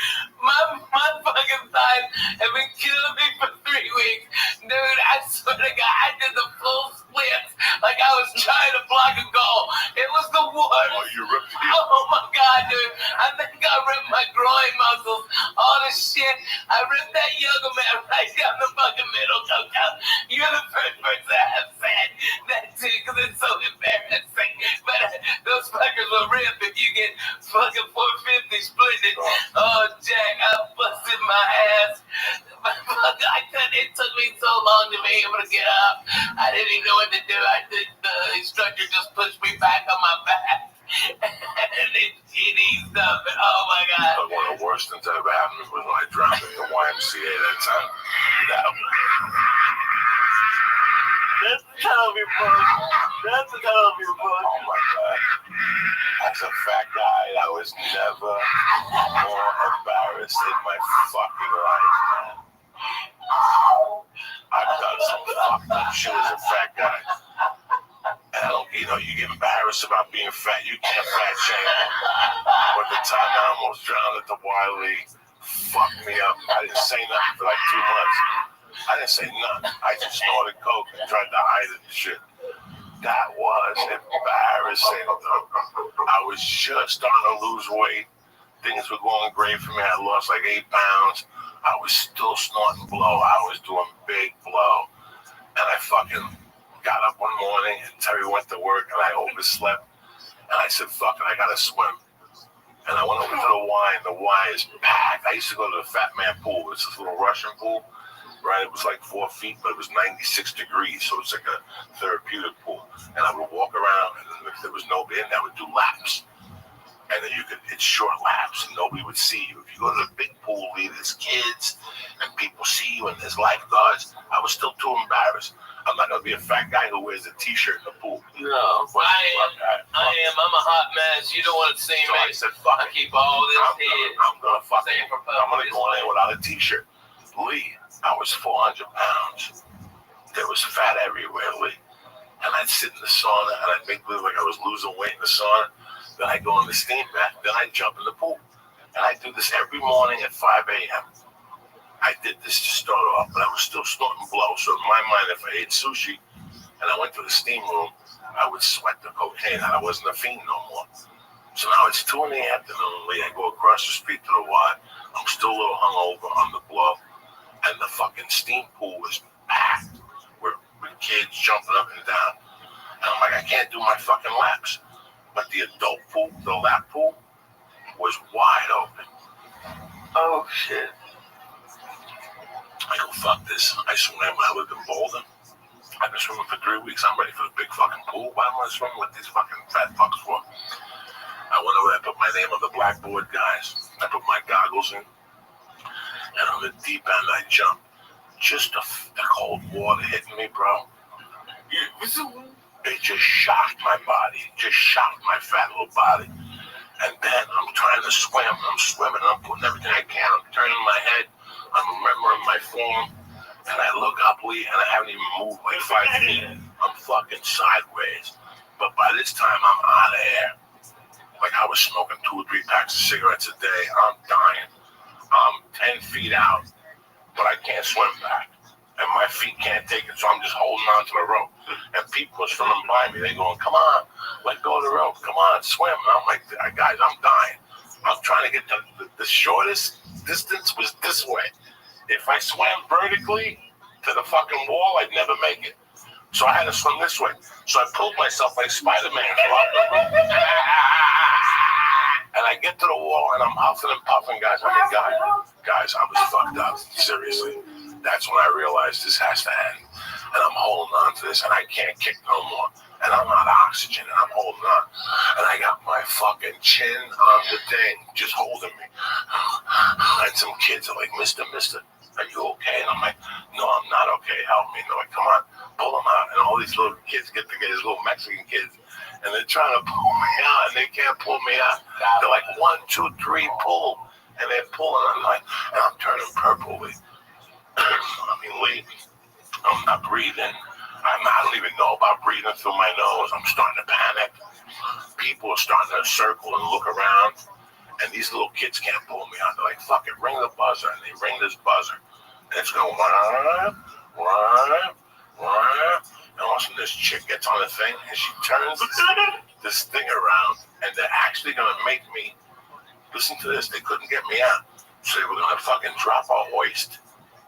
My fucking thighs have been killing me for 3 weeks. Dude, I swear to God, I did the full splits like I was trying to block a goal. It was the worst. Oh, you ripped it. Oh my God, dude. I think I ripped my groin muscles, all this shit. I ripped that yoga mat right down the fucking middle, Coco. You're the first person I have said that to, because it's so embarrassing. But those fuckers will rip if you get fucking 450 splitted. Oh, Jack, I busted my ass. It took me so long to be able to get up. I didn't even know what to do. The instructor just pushed me back on my back. And it eased up. And oh my God. One of the worst things that ever happened was when I dropped in the YMCA that time. That's the title of your book. That's the title of your book. Oh my God. As a fat guy, I was never more embarrassed in my fucking life, man. I've done some fucked up shit as a fat guy. And I don't, you get embarrassed about being fat. You can't fat shame. But the time I almost drowned at the Wiley fucked me up. I didn't say nothing for like 2 months. I didn't say nothing. I just snorted coke and tried to hide it and shit. That was embarrassing. I was just starting to lose weight. Things were going great for me. I lost like 8 pounds. I was still snorting blow. I was doing big blow. And I fucking got up one morning and Terry went to work and I overslept. And I said, fuck it, I gotta swim. And I went over to the Y, and the Y is packed. I used to go to the Fat Man pool. It's this little Russian pool, right? It was like 4 feet, but it was 96 degrees, so it's like a therapeutic pool. And I would walk around, and then if there was nobody in there, I would do laps. And then it's short laps, and nobody would see you. If you go to the big pool, there's kids, and people see you, and there's lifeguards. I was still too embarrassed. I'm not going to be a fat guy who wears a T-shirt in the pool. No, I am. I'm a hot mess. You don't want to see So me. I said, fuck I keep all this head. I'm going to go in there without a T-shirt. Lee, I was 400 pounds. There was fat everywhere, Lee. And I'd sit in the sauna, and I'd make believe like I was losing weight in the sauna. Then I'd go in the steam bath. Then I'd jump in the pool. And I do this every morning at 5 a.m. I did this to start off, but I was still snorting blow. So in my mind, if I ate sushi and I went to the steam room, I would sweat the cocaine, and I wasn't a fiend no more. So now it's 2 in the afternoon, Lee. I go across the street to the Y. I'm still a little hungover on the blow, and the fucking steam pool was packed with kids jumping up and down. And I'm like, I can't do my fucking laps. But the adult pool, the lap pool, was wide open. Oh, shit. I go, fuck this. I swam. I lived in Bolden. I've been swimming for 3 weeks. I'm ready for the big fucking pool. Why am I swimming with these fucking fat fucks for? I went over there, I put my name on the blackboard, guys. I put my goggles in. And on the deep end, I jumped. Just the cold water hitting me, bro. It just shocked my body. It just shocked my fat little body. And then I'm trying to swim. I'm swimming. I'm putting everything I can. I'm turning my head. I'm remembering my form, and I look up, Lee, and I haven't even moved like 5 feet. I'm fucking sideways. But by this time, I'm out of air. Like I was smoking 2 or 3 packs of cigarettes a day. I'm dying. I'm 10 feet out, but I can't swim back. And my feet can't take it, so I'm just holding on to the rope. And people are swimming by me. They're going, come on, let go of the rope. Come on, swim. And I'm like, guys, I'm dying. I'm trying to get the shortest distance was this way. If I swam vertically to the fucking wall, I'd never make it. So I had to swim this way. So I pulled myself like Spider-Man. And I get to the wall, and I'm huffing and puffing, guys. I mean, guys, I was fucked up. Seriously. That's when I realized this has to end. And I'm holding on to this, and I can't kick no more. And I'm out of oxygen, and I'm holding on. And I got my fucking chin on the thing, just holding me. And some kids are like, Mister, are you okay? And I'm like, no, I'm not okay. Help me. And they're like, come on, pull them out. And all these little kids get together, these little Mexican kids, and they're trying to pull me out, and they can't pull me out. They're like, 1, 2, 3, pull. And they're pulling, and I'm like, and I'm turning purple. I mean, Lee, I'm not breathing. I don't even know about breathing through my nose. I'm starting to panic. People are starting to circle and look around. And these little kids can't pull me out. They're like, fuck it, ring the buzzer. And they ring this buzzer. And it's going, and all of a sudden this chick gets on the thing and she turns this thing around. And they're actually going to make me, listen to this, they couldn't get me out. So they were going to fucking drop a hoist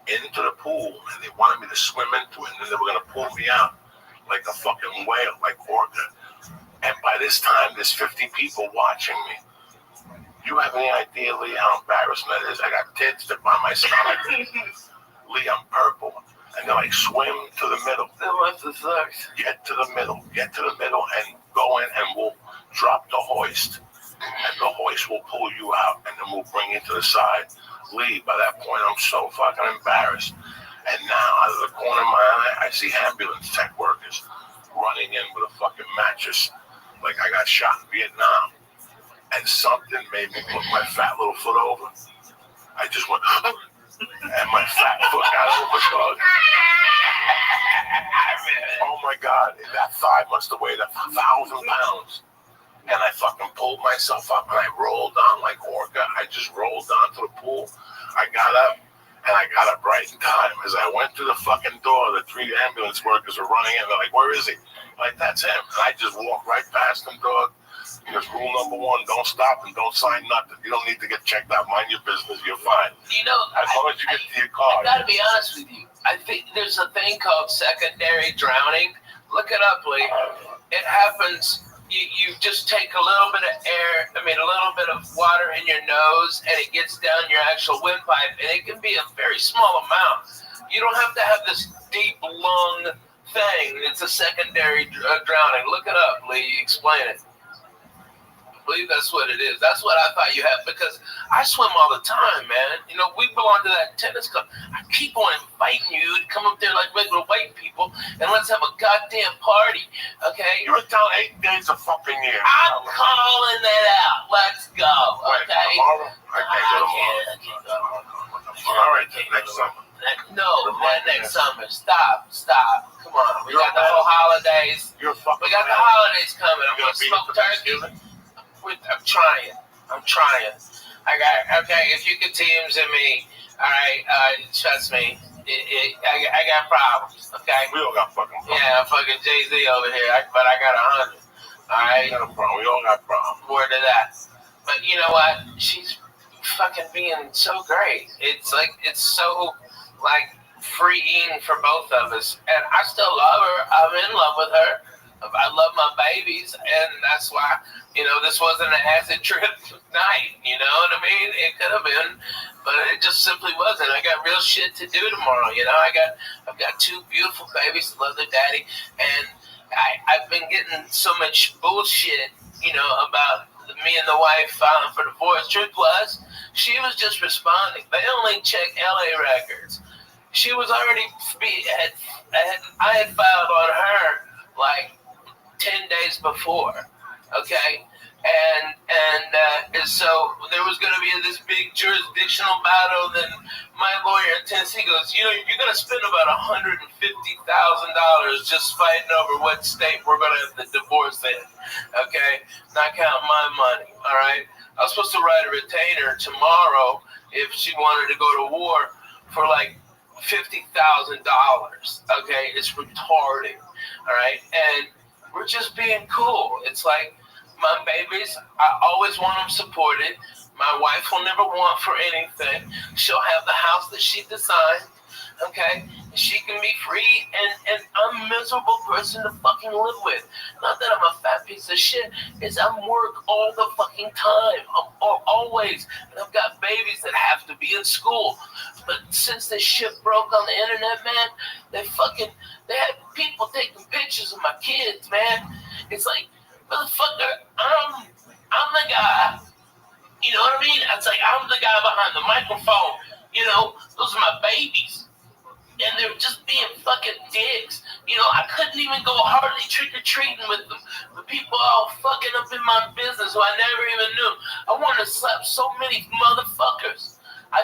into the pool, and they wanted me to swim into it, and then they were going to pull me out like a fucking whale, like orca. And by this time, there's 50 people watching me. You have any idea, Lee, how embarrassing that is? I got tits that on my stomach. Lee, I'm purple. And they're like, swim to the middle. That must have sucked. Get to the middle, and go in, and we'll drop the hoist. And the hoist will pull you out, and then we'll bring you to the side. Lee, by that point, I'm so fucking embarrassed. And now, out of the corner of my eye, I see ambulance tech workers running in with a fucking mattress like I got shot in Vietnam. And something made me put my fat little foot over. I just went, and my fat foot got over, dog. Oh my God, that thigh must have weighed 1,000 pounds. And I fucking pulled myself up and I rolled on like Orca. I just rolled onto the pool. I got up and I got up right in time. As I went to the fucking door, the 3 ambulance workers were running in. They're like, where is he? I'm like, that's him. And I just walked right past him, dog. Because rule number 1, don't stop and don't sign nothing. You don't need to get checked out. Mind your business. You're fine. You know, as long as you get to your car. I gotta be honest with you. I think there's a thing called secondary drowning. Look it up, Lee. It happens. You just take a little bit of air, a little bit of water in your nose, and it gets down your actual windpipe, and it can be a very small amount. You don't have to have this deep lung thing. It's a secondary drowning. Look it up, Lee. Explain it. I believe that's what it is. That's what I thought you had, because I swim all the time, man. You know, we belong to that tennis club. I keep on inviting you to come up there like regular white people and let's have a goddamn party, okay? You're down 8 days a fucking year. I'm calling that out. Let's go, okay? Tomorrow? I can't go. All right, next summer. No, not next summer. Stop. Come on. We got the whole holidays. We got the holidays coming. I'm going to smoke turkey. I'm trying. If you could Teams in me, all right, trust me, I got problems, okay? We all got fucking problems. Yeah, fucking Jay-Z over here, but I got 100, all right? We got a problem. We all got problems. Word to that. But you know what? She's fucking being so great. It's so, freeing for both of us. And I still love her. I'm in love with her. I love my babies, and that's why, this wasn't an acid trip night, you know what I mean? It could have been, but it just simply wasn't. I got real shit to do tomorrow, I've got 2 beautiful babies that love their daddy, and I've been getting so much bullshit, about me and the wife filing for divorce. Truth was, she was just responding. They only check LA records. She was already, I had filed on her, 10 days before, okay? And so there was going to be this big jurisdictional battle. Then my lawyer in Tennessee goes, you're going to spend about $150,000 just fighting over what state we're going to have the divorce in, okay? Not counting my money, all right? I was supposed to write a retainer tomorrow if she wanted to go to war for $50,000, okay? It's retarded, all right? And we're just being cool. It's like my babies, I always want them supported. My wife will never want for anything. She'll have the house that she designed, okay? She can be free, and I'm a miserable person to fucking live with. Not that I'm a fat piece of shit. It's I'm work all the fucking time. I'm always. And I've got babies that have to be in school. But since this shit broke on the internet, man, they had people taking pictures of my kids, man. It's like, motherfucker, I'm the guy. You know what I mean? It's like I'm the guy behind the microphone. Those are my babies. And they're just being fucking dicks. I couldn't even go hardly trick-or-treating with them. The people all fucking up in my business who I never even knew. I wanted to slap so many motherfuckers. I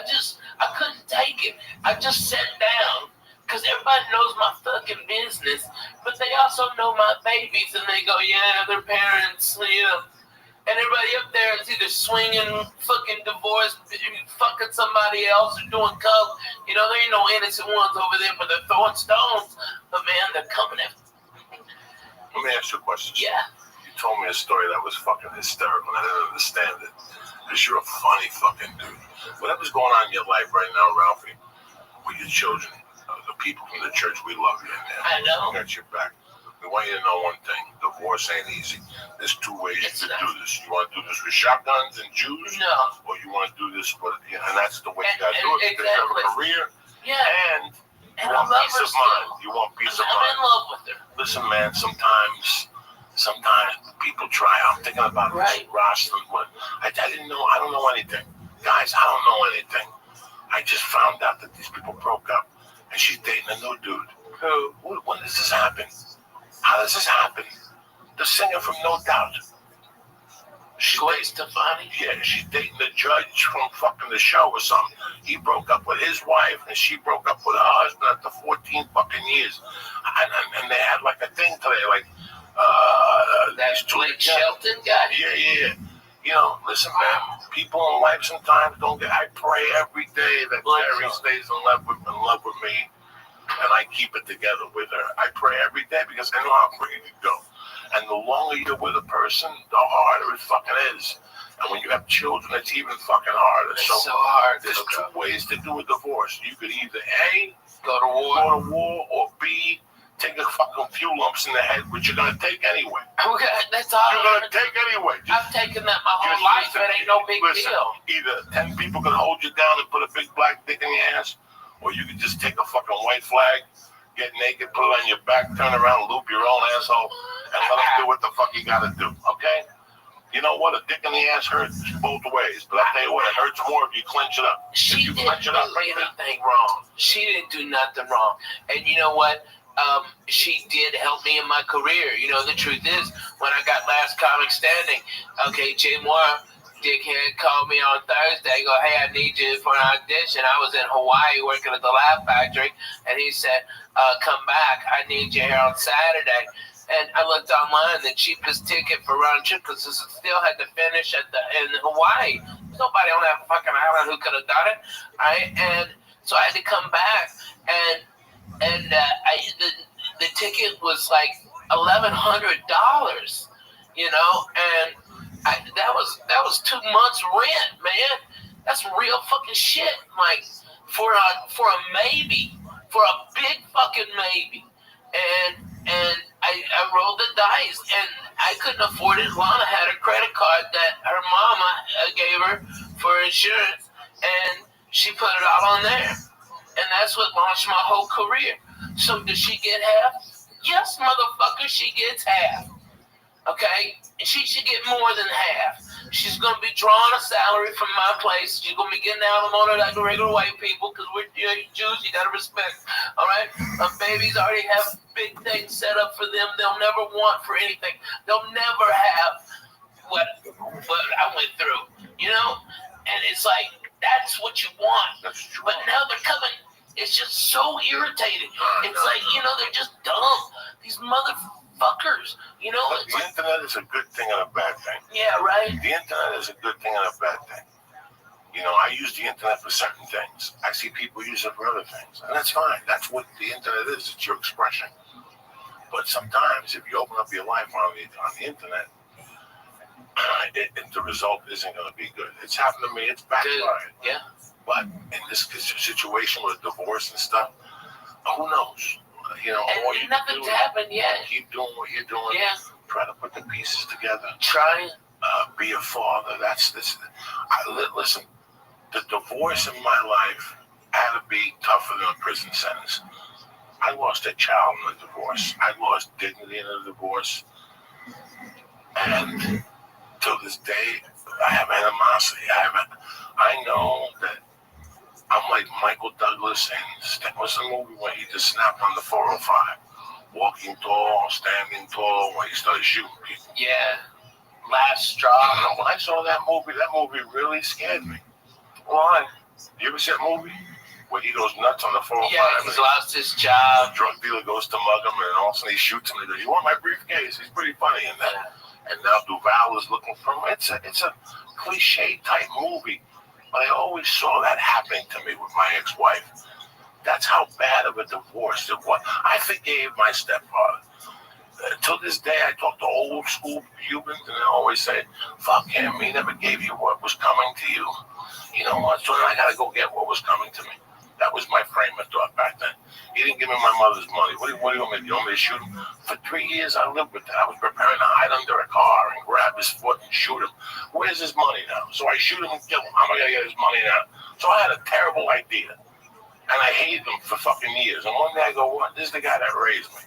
couldn't take it. I just sat down. Because everybody knows my fucking business. But they also know my babies. And they go, yeah, their parents, And everybody up there is either swinging, fucking divorced, fucking somebody else, or doing coke. There ain't no innocent ones over there, but they're throwing stones. But man, they're coming in. Let me ask you a question. Yeah. You told me a story that was fucking hysterical, and I didn't understand it. Because you're a funny fucking dude. Whatever's going on in your life right now, Ralphie, with your children, the people from the church, we love you. I know. We got your back. We want you to know one thing. Divorce ain't easy. There's 2 ways you can do this. You want to do this with shotguns and Jews? No. Or you want to do this with, and that's the way you got to do it. Because you have a career. Yeah. And you want peace of mind. You want peace of mind. I'm in love with her. Listen, man, sometimes people try. I'm thinking about this Rothschild. I didn't know. I don't know anything. Guys, I don't know anything. I just found out that these people broke up. and she's dating a new dude. Who? When does this happen? How does this happen? The singer from No Doubt. Gwen Stefani? Yeah, she's dating the judge from fucking the show or something. He broke up with his wife, and she broke up with her husband after 14 fucking years. And they had like a thing today, like, That Blake Shelton guy? Yeah. You know, listen, man, people in life sometimes don't get, I pray every day that Terry stays in love with me, and I keep it together with her. I pray every day because I know how quick it can go. And the longer you're with a person, the harder it fucking is. And when you have children, it's even fucking harder. It's so hard. There's two ways to do a divorce. You could either A, go to war, or B, take a fucking few lumps in the head, which you're gonna take anyway. Okay, that's all You're gonna take anyway. I've taken that my whole life. It ain't no big deal. Either 10 people can hold you down and put a big black dick in your ass, or you can just take a fucking white flag, get naked, put it on your back, turn around, loop your own asshole, and let them do what the fuck you gotta do, okay? You know what? A dick in the ass hurts both ways, but I'll tell you what, it hurts more if you clench it up. She didn't do anything wrong. She didn't do nothing wrong. And you know what? She did help me in my career. You know, the truth is, when I got Last Comic Standing, okay, Jay Moore, dickhead, called me on Thursday, go, hey, I need you for an audition. I was in Hawaii working at the Laugh Factory, and he said, come back, I need you here on Saturday. And I looked online, the cheapest ticket for round trip, because it still had to finish in Hawaii. There's nobody on that fucking island who could have done it, right? And so I had to come back, and the ticket was like $1,100, you know, and that was 2 months rent, man. That's real fucking shit. Like for a maybe, for a big fucking maybe, and I rolled the dice, and I couldn't afford it. Lana had a credit card that her mama gave her for insurance, and she put it all on there. And that's what launched my whole career. So does she get half? Yes, motherfucker, she gets half. Okay? And she should get more than half. She's going to be drawing a salary from my place. She's going to be getting alimony like regular white people because we're Jews. You got to respect. All right? My babies already have big things set up for them. They'll never want for anything. They'll never have what I went through. You know? And it's like, that's what you want. But now they're coming. It's just so irritating. It's like, you know, they're just dumb. These motherfuckers. You know, but the internet is a good thing and a bad thing. Yeah, right. The internet is a good thing and a bad thing. You know, I use the internet for certain things. I see people use it for other things. And that's fine. That's what the internet is. It's your expression. But sometimes if you open up your life on the internet, the result isn't going to be good. It's happened to me. It's backfired. Yeah. But in this situation with divorce and stuff, who knows? You know, and nothing's happened yet. Keep doing what you're doing. Yeah. Try to put the pieces together. Trying. Be a father. That's this. Listen, the divorce in my life had to be tougher than a prison sentence. I lost a child in a divorce. I lost dignity in a divorce. And till this day, I have animosity. I know that I'm like Michael Douglas in what's the movie when he just snapped on the 405? Walking tall, standing tall, when he started shooting people. Yeah. Last straw. When I saw that movie really scared me. Why? You ever see that movie? Where he goes nuts on the 405. Yeah, he's lost his job. The drug dealer goes to mug him, and all of a sudden he shoots him. He goes, "You want my briefcase?" He's pretty funny in that. And now Duval is looking for him. It's a cliche type movie, but I always saw that happening to me with my ex-wife. That's how bad of a divorce it was. I forgave my stepfather. Till this day, I talk to old school Cubans, and they always say, "Fuck him. He never gave you what was coming to you." You know what? So then I got to go get what was coming to me. That was my frame of thought back then. He didn't give me my mother's money. What do you want me to do? You want me to shoot him? For 3 years, I lived with that. I was preparing to hide under a car and grab his foot and shoot him. Where's his money now? So I shoot him and kill him. How am I going to get his money now? So I had a terrible idea. And I hated him for fucking years. And one day I go, what? This is the guy that raised me.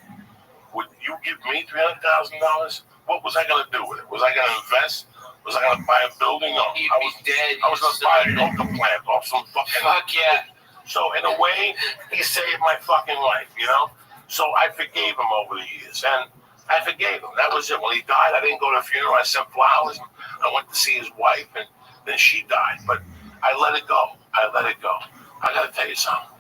Would you give me $300,000? What was I going to do with it? Was I going to invest? Was I going to buy a building? No. He'd be dead. I was going to buy a coca plant off some fucking... Fuck yeah. So in a way, he saved my fucking life, you know? So I forgave him over the years, and I forgave him. That was it. When he died, I didn't go to the funeral. I sent flowers. I went to see his wife, and then she died. But I let it go. I let it go. I gotta tell you something.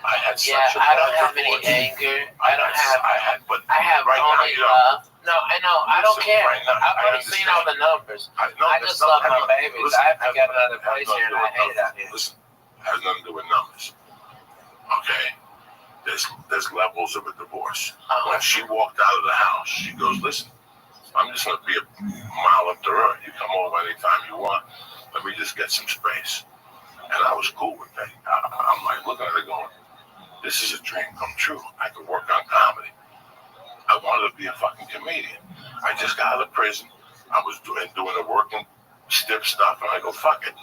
I had such a I don't bad have any divorce. anger. I have right now, only you know, love. No, I know. I don't listen, care. right now, I've I already seen all the numbers. I just love my babies. I have to get another place here, and I hate it out here. Listen, it has nothing to do with numbers. Okay? There's levels of a divorce. When she walked out of the house, she goes, listen, I'm just going to be a mile up the road. You come over anytime you want. Let me just get some space. And I was cool with that. I'm like looking at her going, this is a dream come true. I could work on comedy. I wanted to be a fucking comedian. I just got out of prison. I was doing the working stiff stuff, and I go, fuck it.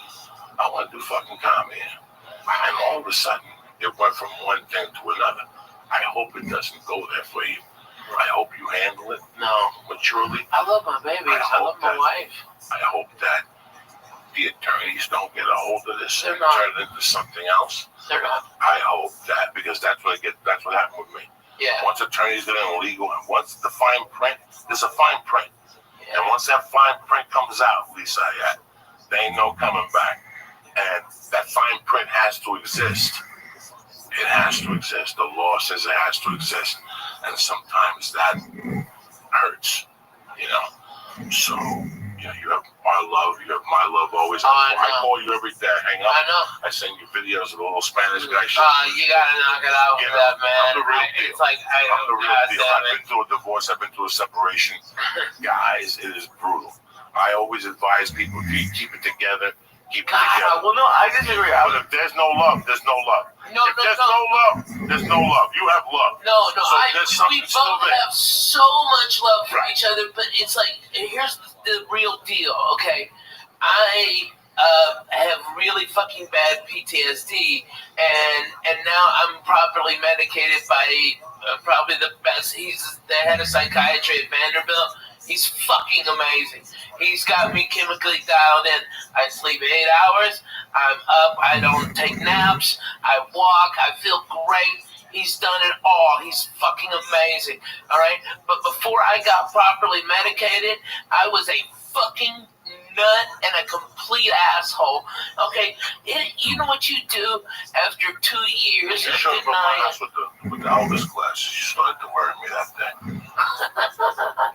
I want to do fucking comedy. And all of a sudden, it went from one thing to another. I hope it doesn't go there for you. I hope you handle it maturely. I love my babies. I love my wife. I hope that the attorneys don't get a hold of this and not. turn it into something else. They're not. I hope that, because that's what happened with me. Yeah. Once attorneys get in legal, and once the fine print, there's a fine print. Yeah. And once that fine print comes out, Lisa, there ain't no coming back. And that fine print has to exist. It has to exist. The law says it has to exist. And sometimes that hurts, you know. So, you know, you have our love, you have my love always. I call you every day. Hang up. I know. I send you videos of the little Spanish guy. You gotta knock it out with that, man. I'm the real deal. It's like, I'm the real deal. I've been through a divorce. I've been through a separation. Guys, it is brutal. I always advise people to keep it together. Keep it together. Well, no, I disagree. But if there's no love, there's no love. If there's no love, there's no love. You have love. No, So we both have so much love for each other, but it's like, and here's the real deal, okay? I have really fucking bad PTSD, and now I'm properly medicated by probably the best. He's the head of psychiatry at Vanderbilt. He's fucking amazing. He's got me chemically dialed in. I sleep 8 hours. I'm up. I don't take naps. I walk. I feel great. He's done it all. He's fucking amazing. All right? But before I got properly medicated, I was a fucking nut and a complete asshole. Okay? You know what you do after 2 years You of showed up at my denying? house with the Elvis glasses. You started to worry me that day.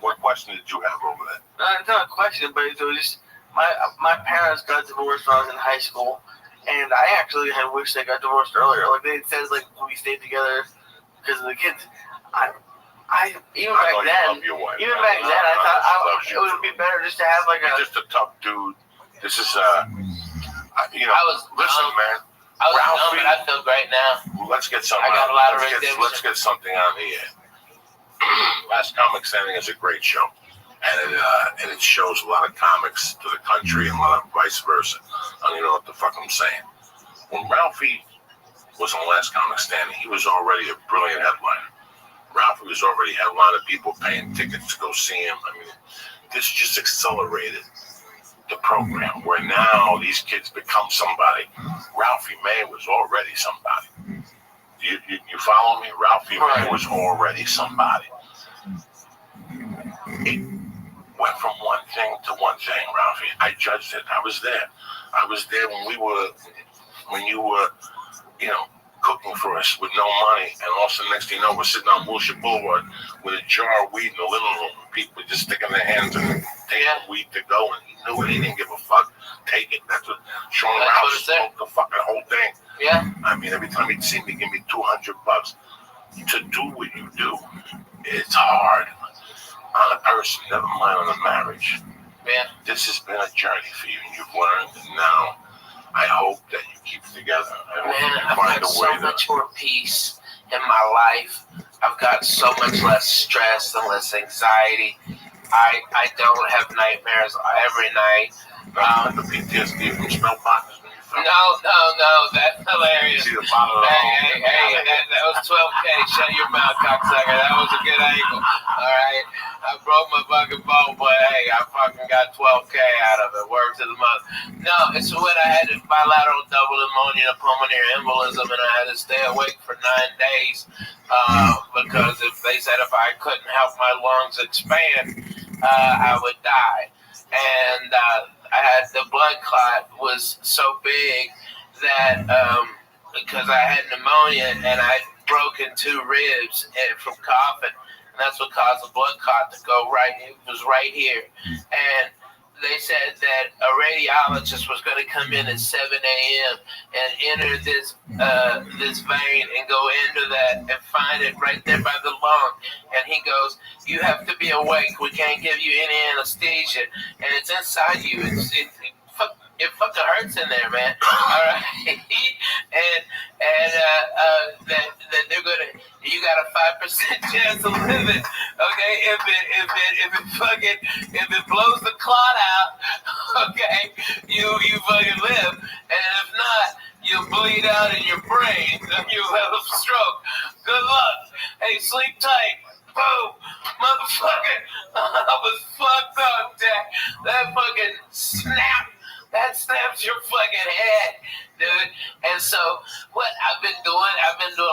What question did you have over there? It's not a question, but it was just my parents got divorced when I was in high school, and I actually had wished they got divorced earlier. Like they said, like we stayed together because of the kids. I thought I thought it would be better just to have like You're just a tough dude. This is you know. I was listen, man. I was Ralphie, dumb, but I feel great now. Let's get something. I got a lot of redemption. Let's get something on the air. Last Comic Standing is a great show, and it shows a lot of comics to the country and a lot of vice versa. I don't even know what the fuck I'm saying. When Ralphie was on Last Comic Standing, he was already a brilliant headliner. Ralphie was already headlining, people paying tickets to go see him. I mean, this just accelerated the program where now these kids become somebody. Ralphie May was already somebody. You follow me? Ralphie May was already somebody. It went from one thing to one thing, Ralphie. I judged it. I was there. I was there when you were, you know, cooking for us with no money, and also next thing you know, we're sitting on Bullshit Boulevard with a jar of weed in the living room. People just sticking their hands in it, taking weed to go, and he knew it. He didn't give a fuck. Take it. That's what Sean Rouse smoked the fucking whole thing. Yeah. I mean, every time he'd see me, give me $200 to do what you do. It's hard on a person, never mind on a marriage. Yeah. This has been a journey for you, and you've learned, and now I hope that you keep it together. I hope you I've find got a way so much more peace in my life. I've got so much less stress and less anxiety. I don't have nightmares every night. The PTSD from smell boxes when you No, that's hilarious. See the bottom of the Hey, that was 12K. Shut your mouth, cocksucker. That was a good angle. All right. I broke my fucking bone, but hey, I fucking got 12K out of it. Word to the mother. No, it's when I had bilateral double pneumonia, pulmonary embolism, and I had to stay awake for 9 days because they said if I couldn't help my lungs expand, I would die. And I had the blood clot was so big that because I had pneumonia and I'd broken 2 ribs from coughing, and that's what caused the blood clot to go right. It was right here, and they said that a radiologist was going to come in at 7 a.m. and enter this vein and go into that and find it right there by the lung. And he goes, "You have to be awake. We can't give you any anesthesia, and it's inside you. It fucking hurts in there, man." All right, and that they're gonna. You got a 5% chance of living. Okay, if it blows the clot out, okay, you fucking live, and if not, you'll bleed out in your brain. You'll have a stroke. Good luck. Hey, sleep tight. Boom, motherfucker. I was fucked up, Jack. That fucking snap. That snaps your fucking head, dude. And so what I've been doing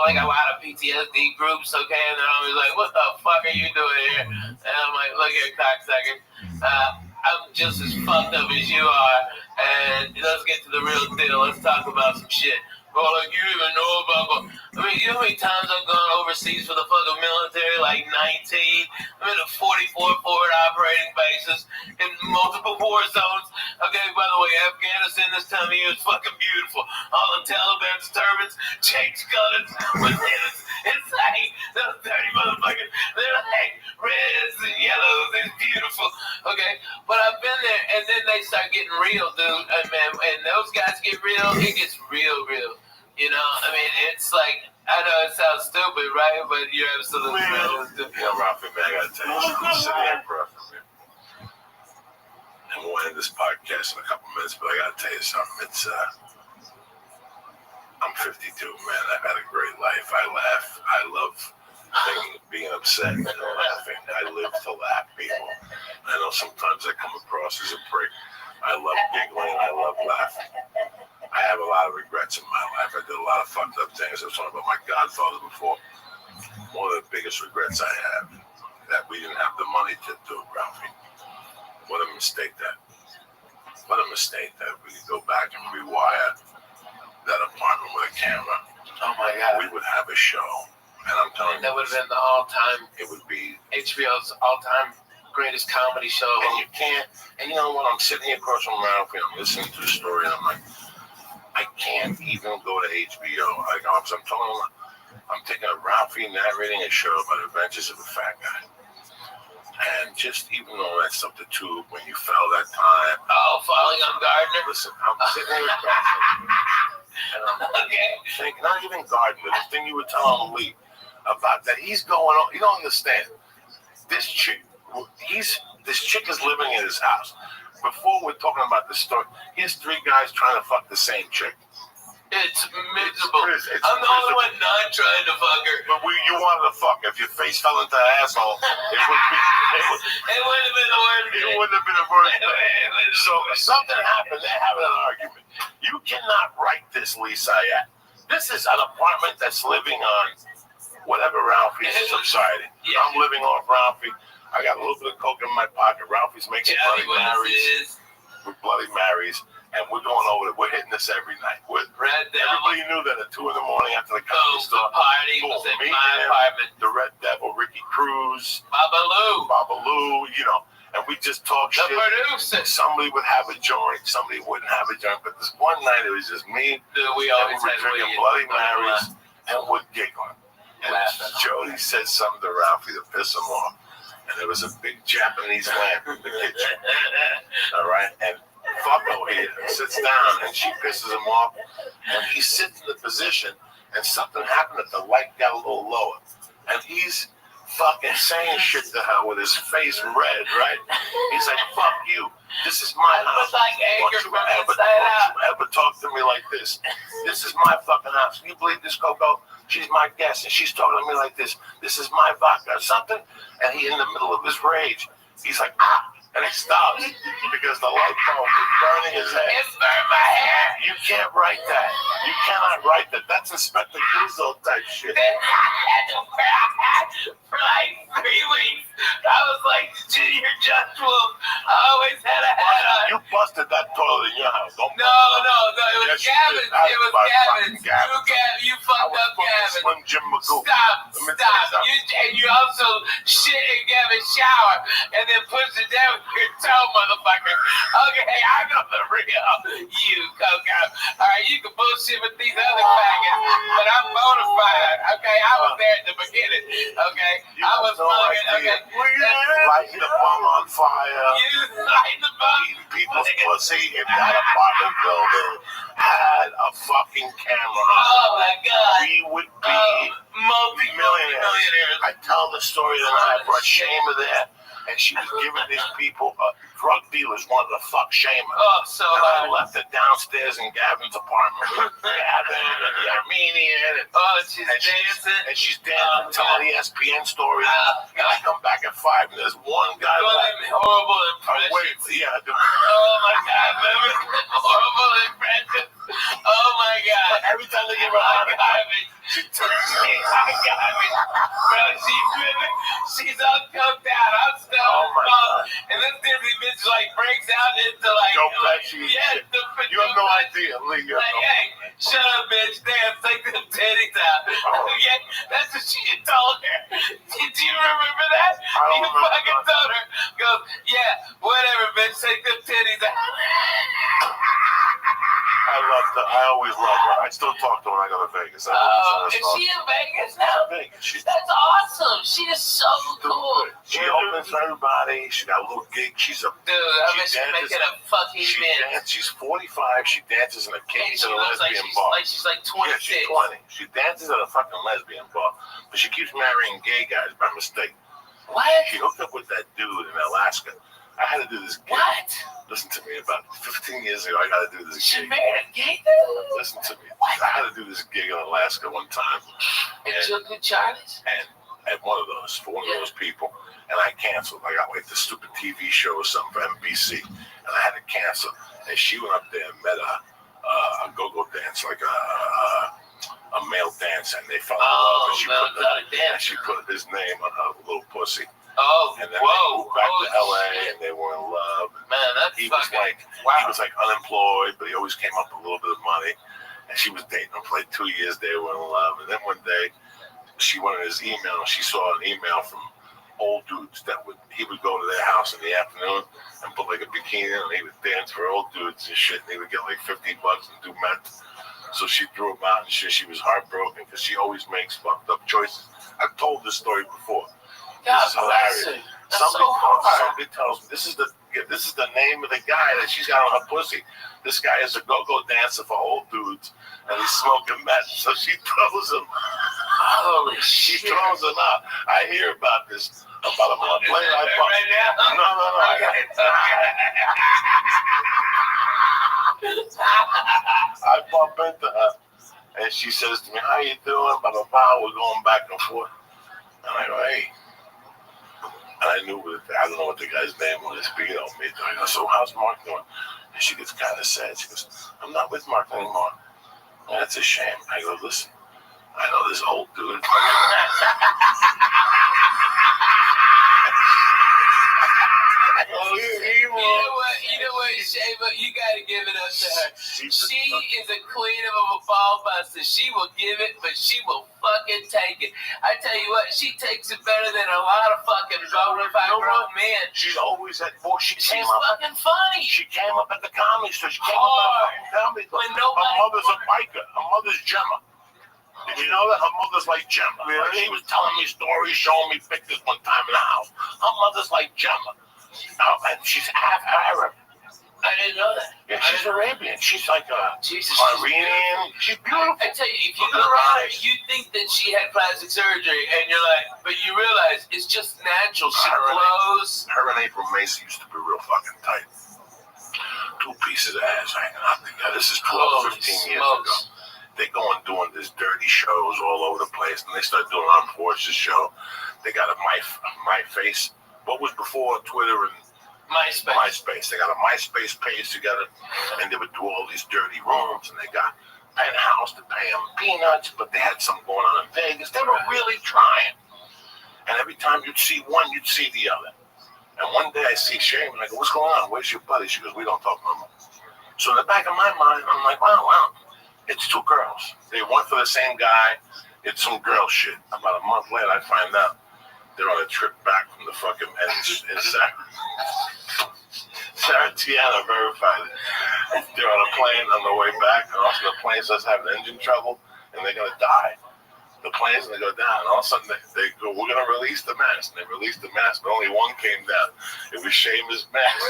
like a lot of PTSD groups, okay? And they're always like, "What the fuck are you doing here?" And I'm like, "Look here, cocksucker. I'm just as fucked up as you are. And let's get to the real deal. Let's talk about some shit." Well, like, you don't even know about, you know how many times I've gone overseas for the fucking military? Like 19. I'm in a 44 forward operating bases in multiple war zones. Okay, by the way, Afghanistan this time of year is fucking beautiful. All the Taliban's turbans, change colors, but it's like, those dirty motherfuckers, they're like reds and yellows, it's beautiful. Okay, but I've been there, and then they start getting real, dude. And man, and those guys get real, it gets real. You know, I mean, it's like, I know it sounds stupid, right? But you're absolutely right. Yeah, Rafi, man, I gotta tell you something. I'm sitting here, bro. And we'll end this podcast in a couple minutes, but I gotta tell you something. It's, I'm 52, man. I've had a great life. I laugh. I love being upset and laughing. I live to laugh, people. I know sometimes I come across as a prick. I love giggling. I love laughing. I have a lot of regrets in my life. I did a lot of fucked up things. I was talking about my godfather before. One of the biggest regrets I have that we didn't have the money to do, Ralphie. What a mistake that. What a mistake that we could go back and rewire that apartment with a camera. Oh my God. We would have a show. And I'm telling you. That would have been the all-time. It would be HBO's all-time greatest comedy show. And you can't. And you know what? I'm sitting here across from Ralphie. I'm listening to the story, and I'm like, I can't even go to HBO. I'm telling him, I'm taking a Ralphie narrating a show about the adventures of a fat guy. And just even all that stuff, the tube, when you fell that time. Oh, falling on Gardner? Listen, I'm sitting here with Gardner. And I'm thinking, not even Gardner, the thing you were telling Lee about that he's going on. You don't understand. This chick is living in his house. Before we're talking about the story, here's 3 guys trying to fuck the same chick. It's miserable. I'm the only miserable. one not trying to fuck her. But you wanted to fuck her. If your face fell into an asshole, it wouldn't have been the worst. It wouldn't have been the worst thing. So if something happened, they're having an argument. You cannot write this, Lee Sayat. This is an apartment that's living on whatever Ralphie's subsiding. Yeah. I'm living off Ralphie. I got a little bit of coke in my pocket. Ralphie's making Bloody Marys. With Bloody Marys. And we're going over it. We're hitting this every night. Everybody knew that at 2 in the morning after the comedy store. Party was in my apartment. The Red Devil, Ricky Cruz. Babalu, you know. And we just talk shit. The producer. Somebody would have a joint. Somebody wouldn't have a joint. But this one night, it was just me. Dude, we always were drinking Bloody Marys. And we're giggling. And Jody said something to Ralphie to piss him off. And there was a big Japanese lamp in the kitchen. All right? And Fucko here sits down and she pisses him off. And he sits in the position and something happened that the light got a little lower. And he's fucking saying shit to her with his face red, right? He's like, fuck you. This is my house. It's like anger from inside out. Don't you ever talk to to me like this. This is my fucking house. Can you believe this, Coco? She's my guest, and she's talking to me like this. This is my vodka or something. And he, in the middle of his rage, he's like, ah. And he stops because the light bulb is burning his head. It's burned my hair. You can't write that. You cannot write that. That's Inspector Clouseau type shit. Then I had to wear a hat for like 3 weeks. I was like Junior Judge Wolf. I always had a hat on. You busted that toilet in your house. Don't No, it was Yes, you Gavin's. did. It was Fucking Gavin's. Gavin. You fucked up Gavin. Slim Jim McGoo. Stop. Let me tell you something. And you also shit in Gavin's shower and then pushed it down with your toe, motherfucker. Okay, I know the real you, Coco. All right, you can bullshit with these other faggots, but I'm bona fide. Okay, I was there at the beginning. Okay, You I was have no fucking. idea. Okay, Lighting the bum on fire. you light the bum. Eating people's pussy. If that apartment building had a fucking camera, Oh my God. we would be Multi-millionaires. I tell the story that I brought Shama there, and she was giving these people, drug dealers wanted to fuck Shama. Oh, so And I left her downstairs in Gavin's apartment with Gavin and the Armenian. And, she's dancing. and she's dancing, telling ESPN stories. And I come back at 5, and there's one guy left. Horrible Wait, impression. yeah, dude. Oh my God, remember? Horrible impression. Oh my God. Every time they give her I a got me. I got me. Bro, she's all coked out. I'm still Oh my God. And this Disney bitch like breaks out into like Joe Pesci. yeah, You have no idea, Lee. You have like, no hey, shut up, bitch. Damn, take them titties out. Oh. Yeah, that's what she told her. Did you remember that? I don't You remember fucking that. told her. Goes, yeah, whatever, bitch. Take them titties out. I loved her. I always loved her. I still talk to her when I go to Vegas. Is she in Vegas now? She's That's awesome. She is so cool. She opens for everybody. She got a little gig. She's a Dude, I She bet she's dances- making a fucking she mint. dances. She's 45. She dances in a And cage she at a looks like lesbian bar. she's like Yeah, 26. she's 20. She dances at a fucking lesbian bar, but she keeps marrying gay guys by mistake. What? She hooked up with that dude in Alaska. I had to do this gig. What? Listen to me. About 15 years ago, I got to do this She gig. married a gay dude? Listen to me. I had to do this gig in Alaska one time. And took good Charlie's? And at one of those, for one of those people, and I canceled. I got like the stupid TV show or something for NBC, and I had to cancel. And she went up there and met a go-go dance, like a male dancer, and they fell in love. And she put his name on her little pussy. Oh, And then whoa. they moved back to LA, shit. and they were in love. Man, that's He was fucking... he was like unemployed, but he always came up with a little bit of money. And she was dating him for like 2 years. They were in love. And then one day, she went in his email, and she saw an email from old dudes that he would go to their house in the afternoon and put like a bikini on, and he would dance for old dudes and shit. And he would get like $50 and do meth. So she threw him out and shit. She was heartbroken because she always makes fucked up choices. I've told this story before. God This is hilarious. bless her. That's so hard. Somebody tells me this is the name of the guy that she's got on her pussy. This guy is a go-go dancer for old dudes, and he's smoking meth. So she throws him. Holy She shit. throws him out. I hear about this about a month later. I bump, Right now? no. I bump into her, and she says to me, "How you doing?" Blah blah blah. We're going back and forth, and I go, "Hey." And I knew I don't know what the guy's name was, but you know me. I go, "So how's Mark doing?" And she gets kind of sad. She goes, "I'm not with Mark anymore." Oh, that's a shame. I go, "Listen, I know this old dude." You know what, Shayba, you gotta give it up to her. She is a queen of a ball buster. She will give it, but she will fucking take it. I tell you what, she takes it better than a lot of fucking grown men. She's always at boy. She's fucking funny. She came up at the comedy store. She came Hard. up at the fucking comedy store. When nobody Her mother's a biker. Her mother's Gemma. Did you know that? Her mother's like Gemma. Like, she was telling me stories, showing me pictures one time in the house. Her mother's like Gemma. And she's half Arab. I didn't know that. Yeah, she's Arabian. She's like a Jesus, Iranian. She's beautiful. I tell you, if you Look at look her at her, eyes. you think that she had plastic surgery, and you're like, but you realize it's just natural. She Her and glows. Her and April Macy used to be real fucking tight. two pieces of ass hanging out together. This is 12, 15 years ago. They go and doing this dirty shows all over the place, and they start doing on Porsche's show. They got a my face. What was before Twitter and MySpace? They got a MySpace page together, and they would do all these dirty rooms, and they got Penthouse to pay them peanuts, but they had something going on in Vegas. They were really trying. And every time you'd see one, you'd see the other. And one day I see Shane, and I go, what's going on? Where's your buddy? She goes, we don't talk no more. So in the back of my mind, I'm like, wow, it's two girls. They went for the same guy. It's some girl shit. About a month later, I find out they're on a trip back from the fucking in Sarah Tiana verified it. They're on a plane on the way back, and also the plane starts having engine trouble, and they're gonna die. The plane's gonna go down, and all of a sudden they go, we're gonna release the mask. And they released the mask, but only one came down. It was Seamus' mask.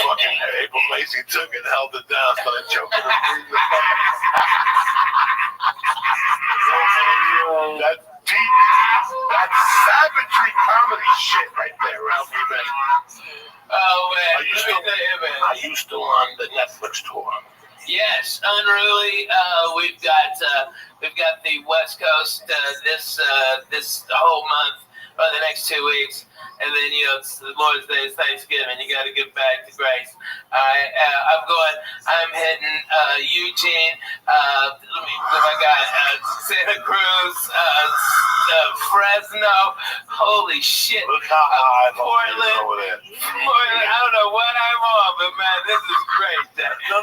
Fucking April Lacey took it, held it down, started choking and breathing. That deep, that savagery comedy shit right there, Ralphie, man. Oh man, Are you still on the Netflix tour? Yes, unruly. We've got the West Coast this whole month or the next 2 weeks, and then it's the Lord's Day, it's Thanksgiving. You got to get back to Grace. I'm hitting Eugene. I got Santa Cruz, Fresno. Holy shit! Look how high Portland. over there. Portland. I don't know what I'm on, but man, this is great. No.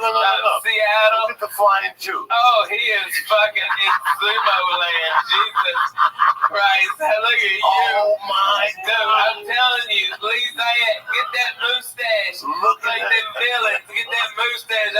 Seattle. Look at the flying Jew. Oh, he is fucking in sumo land. Jesus Christ. Look at you. Oh my Dude, I'm telling you, Lee Zayat, get that mustache. Look like at them villains. Get that mustache.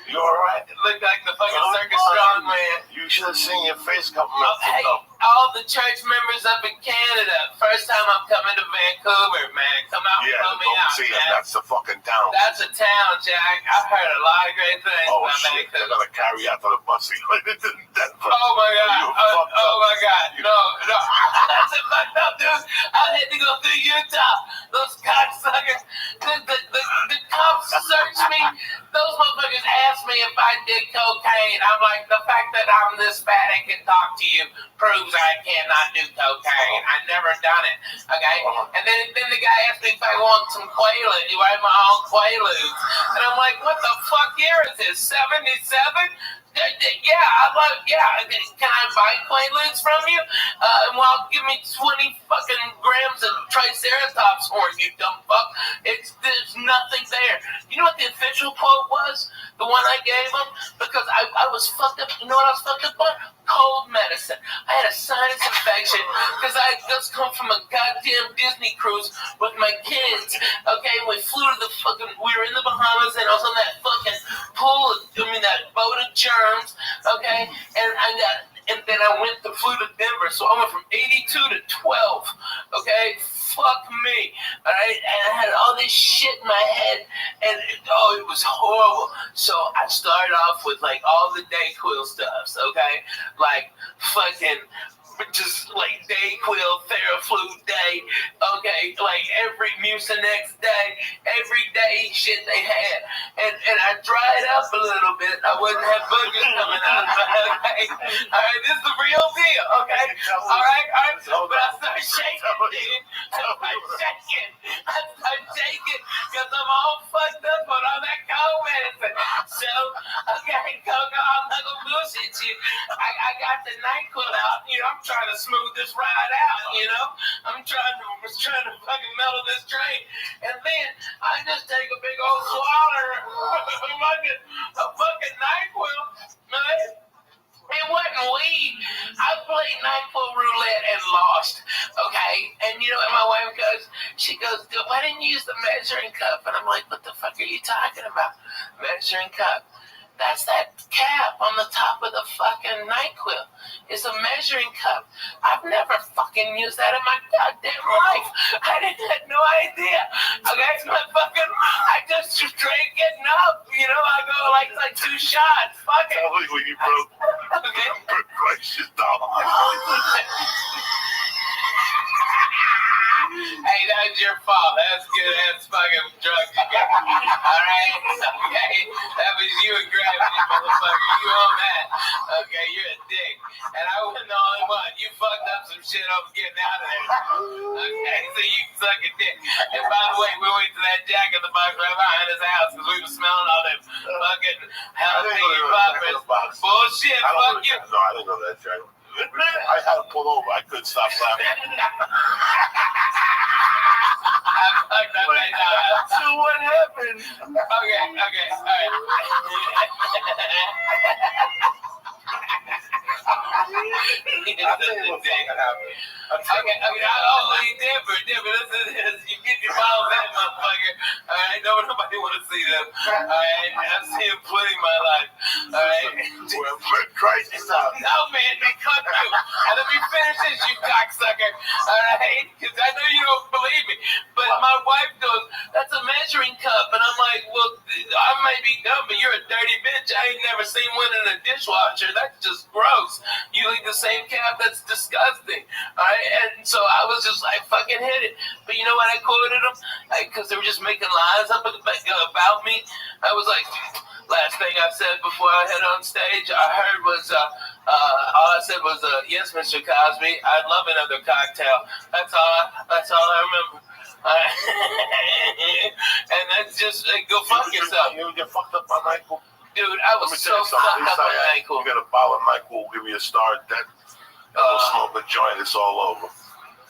You alright? Look like the fucking circus strongman. You should have seen your face a couple Oh, months hey, ago. all the church members up in Canada. First time I'm coming to Vancouver, man. Come out and help me out, see man. that's the fucking town. That's a town, Jack. I've heard a lot of great things Oh about shit, they're Vancouver. gonna carry out to the bus. Oh my god. Oh my god. No. That's it fucked up, dude. I had to go through Utah. Those cocksuckers. The cops searched me. Those motherfuckers asked me if I did cocaine. I'm like, the fact that I'm this fat and can talk to you proves I cannot do cocaine. I've never done it. Okay? And then the guy asked me if I want some Quaaludes. Do I have my own Quaaludes? And I'm like, what the fuck year is this? 77? Yeah. Can I buy Quaaludes from you? Well, give me 20 fucking grams of Triceratops horn, you dumb fuck. There's nothing there. You know what the official quote was? The one I gave him? Because I was fucked up. You know what I was fucked up on? Cold medicine. I had a sinus infection because I just come from a goddamn Disney cruise with my kids. Okay, we flew to we were in the Bahamas, and I was on that fucking that boat of germs. Okay, and then I flew to Denver, so I went from 82 to 12. Okay, fuck me. All right, and I had all this shit in my head, and it was horrible. So I started off with like all the Dayquil stuffs. Okay, like fucking. Just like Dayquil, Theraflu day, okay, like every Mucinex day, every day shit they had, and I dried up a little bit. I wouldn't have boogers coming out of my head. Okay, all right, this is the real deal. Okay, all right, but I started shaking, dude. I started shaking because I'm all fucked up on all that cold medicine. So, okay, Coco, I'm not gonna bullshit you. I got the NyQuil out. I'm trying to smooth this ride out, I'm trying to fucking mellow this train. And then I just take a big old swallow a fucking NyQuil, man. It wasn't weed. I played NyQuil roulette and lost. Okay? And you know what my wife goes? She goes, why didn't you use the measuring cup? And I'm like, what the fuck are you talking about? Measuring cup. That's that cap on the top of the fucking NyQuil. It's a measuring cup. I've never fucking used that in my goddamn life. I had no idea. Okay, I just drank it enough. I go like 2 shots. Fuck it. When you broke. Okay. Hey, that's your fault. That's good ass fucking drugs you got. Alright? Okay? That was you and gravity, motherfucker. You on that. Okay, you're a dick. And I wasn't the only one. You fucked up some shit. I was getting out of there. Okay, so you suck a dick. And by the way, we went to that Jack in the Box right behind his house because we were smelling all that fucking jalapeno poppers. Bullshit, fuck you. No, I didn't go to that Jack. I had to pull over. I couldn't stop laughing. I fucked up that dog. So what happened? Okay, all right. Different. You get your balls in, motherfucker. Alright, nobody want to see them. Alright, I've seen him plenty in my life. Alright. Christ is out. No, man, they cut you. And let me finish this, you cocksucker. Alright? Because I know you don't believe me. But my wife goes, that's a measuring cup. And I'm like, well, I might be dumb, but you're a dirty bitch. I ain't never seen one in a dishwasher. That's just gross. You leave the same cap, that's disgusting. Alright? And so I was just like, fucking hit it. But you know what I quoted them? Because they were just making lies up about me. I was like, last thing I said before I head on stage, I heard was, all I said was, yes, Mr. Cosby, I'd love another cocktail. That's all I remember. And that's just, go fuck yourself. You ever get fucked up on Michael? Dude, I was so fucked up on Michael. You got a bottle of Michael, we'll give you a star. That smoke a joint, it's all over.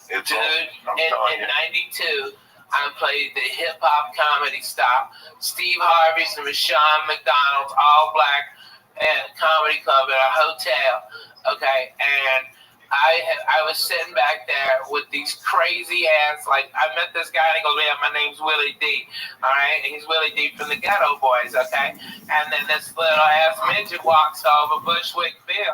It's dude, all, in 92, I played the hip-hop comedy stop. Steve Harvey's and Rashawn McDonald's, all black, at comedy club at a hotel. Okay, and I was sitting back there with these crazy ass, like, I met this guy and he goes, yeah, my name's Willie D. All right, and he's Willie D from the Ghetto Boys, okay? And then this little ass midget walks over, Bushwick Bill,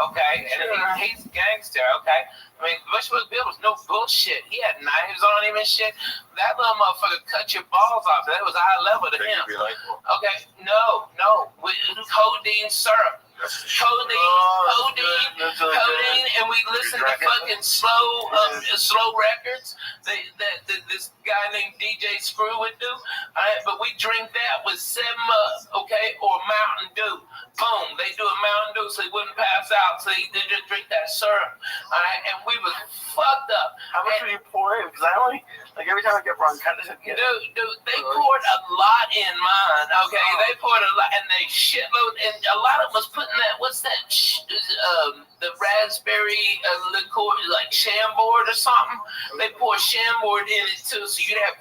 okay? And he's a gangster, okay? I mean, Bushwick Bill was no bullshit. He had knives on him and shit. That little motherfucker cut your balls off. That was high level to him. Okay, no. Codeine syrup. Codeine, and we listened to fucking slow records that this guy named DJ Screw would do. All right, but we drink that with 7-Up, okay, or Mountain Dew. Boom, they do a Mountain Dew so he wouldn't pass out, so he did just drink that syrup. All right, and we was fucked up. How much would you pour in? Because I only, like, every time I get bronchitis, I get Dude, they poured a lot in mine, okay? They poured a lot, and they shitload, and a lot of them was putting that, what's that, the raspberry liqueur, like Chambord or something. They pour Chambord in it too, so you'd have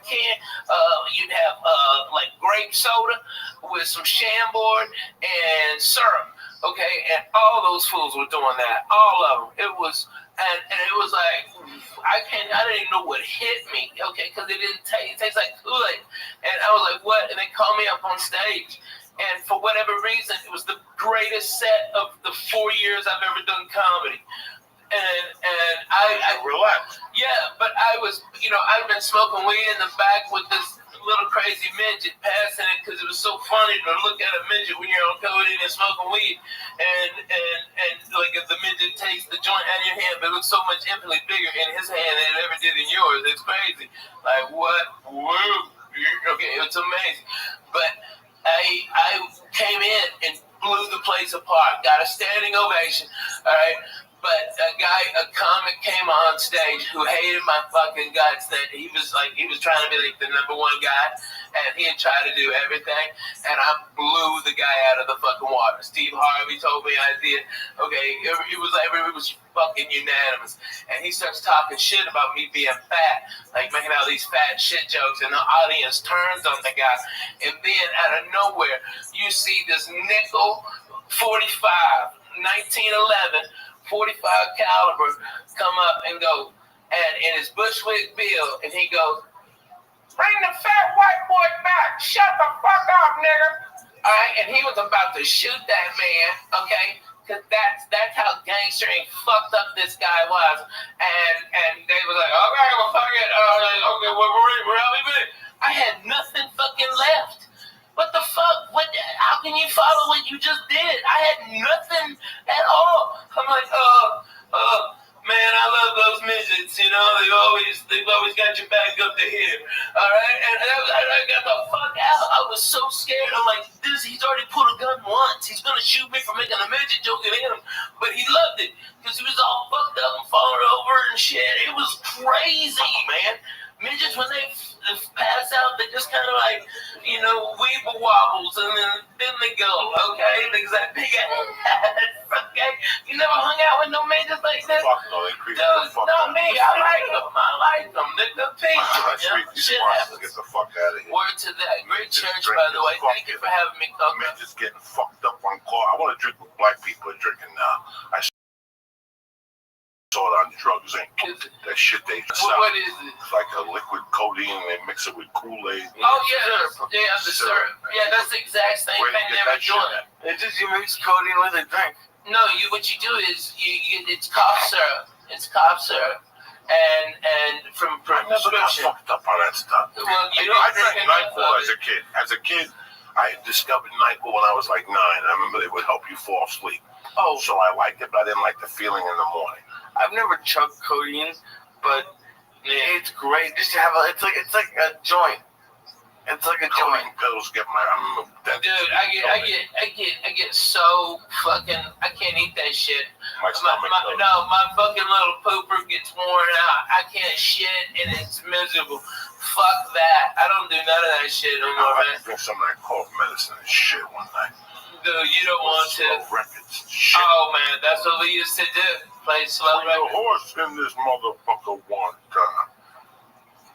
like grape soda with some Chambord and syrup, okay? And all those fools were doing that, all of them. It was, and it was like, I didn't even know what hit me, okay? Because it didn't taste, it tastes like Kool-Aid. And I was like, what? And they called me up on stage. And for whatever reason, it was the greatest set of the 4 years I've ever done comedy. And I relax. Yeah, but I was, I'd been smoking weed in the back with this little crazy midget passing it because it was so funny to look at a midget when you're on codeine and smoking weed. And like if the midget takes the joint out of your hand, but it looks so much infinitely bigger in his hand than it ever did in yours. It's crazy. Like, what? Whoa. Okay, it's amazing. But I came in and blew the place apart, got a standing ovation, all right? But a comic came on stage who hated my fucking guts, that he was trying to be like the number one guy, and he had tried to do everything, and I blew the guy out of the fucking water. Steve Harvey told me I did. Okay, it was fucking unanimous. And he starts talking shit about me being fat, like making all these fat shit jokes, and the audience turns on the guy. And then out of nowhere, you see this nickel 45, 1911, 45 caliber come up and go, and it's Bushwick Bill, and he goes, bring the fat white boy back, shut the fuck up, nigga. All right, and he was about to shoot that man, okay, because that's how gangster and fucked up this guy was. And they was like, okay, well, fuck it, okay, we're out of it. I had nothing fucking left. What the fuck? How can you follow what you just did? I had nothing at all. I'm like, man, I love those midgets. You know, they've always got your back up to here. All right, and I got the fuck out. I was so scared. I'm like, he's already pulled a gun once. He's gonna shoot me for making a midget joke at him. But he loved it because he was all fucked up and falling over and shit. It was crazy, man. Midgets, when they pass out, they just kind of like, you know, weeble wobbles, and then they go, okay? They got big ass, okay? You never hung out with no midgets like this? Fuck no, they creep Dude, the fuck not out. me. I like them. They're pink. Shit happens. Get the fuck out of here. Word to that. Great church, by the way. Thank you for having me, Coco. Midgets getting fucked up on call. I want to drink what black people are drinking now. I saw it on drugs, ain't that shit they sell. What is it? It's like a liquid codeine, and they mix it with Kool-Aid. Oh, yeah, the syrup. Yeah, that's the exact same Where thing do you they get were that shit doing. at? It's just you mix codeine with a drink. No, what you do is it's cough syrup. It's cough syrup, and from I never got prescription. fucked up on that stuff. Well, I drank NyQuil as a kid. As a kid, I discovered NyQuil when I was like 9. I remember they would help you fall asleep. Oh, So I liked it, but I didn't like the feeling in the morning. I've never chugged codeine, but it's great just to have it's like a joint. It's like a joint. Codeine pills get my. Dude, I get so fucking. I can't eat that shit. My stomach. My fucking little pooper gets worn out. I can't shit, and it's miserable. Fuck that. I don't do none of that shit anymore, I man. drink some of that cough medicine and shit one night. Dude, you don't want to. Slow records. Shit. Oh man, that's what we used to do. Play slow Bring the records. horse in this motherfucker one time.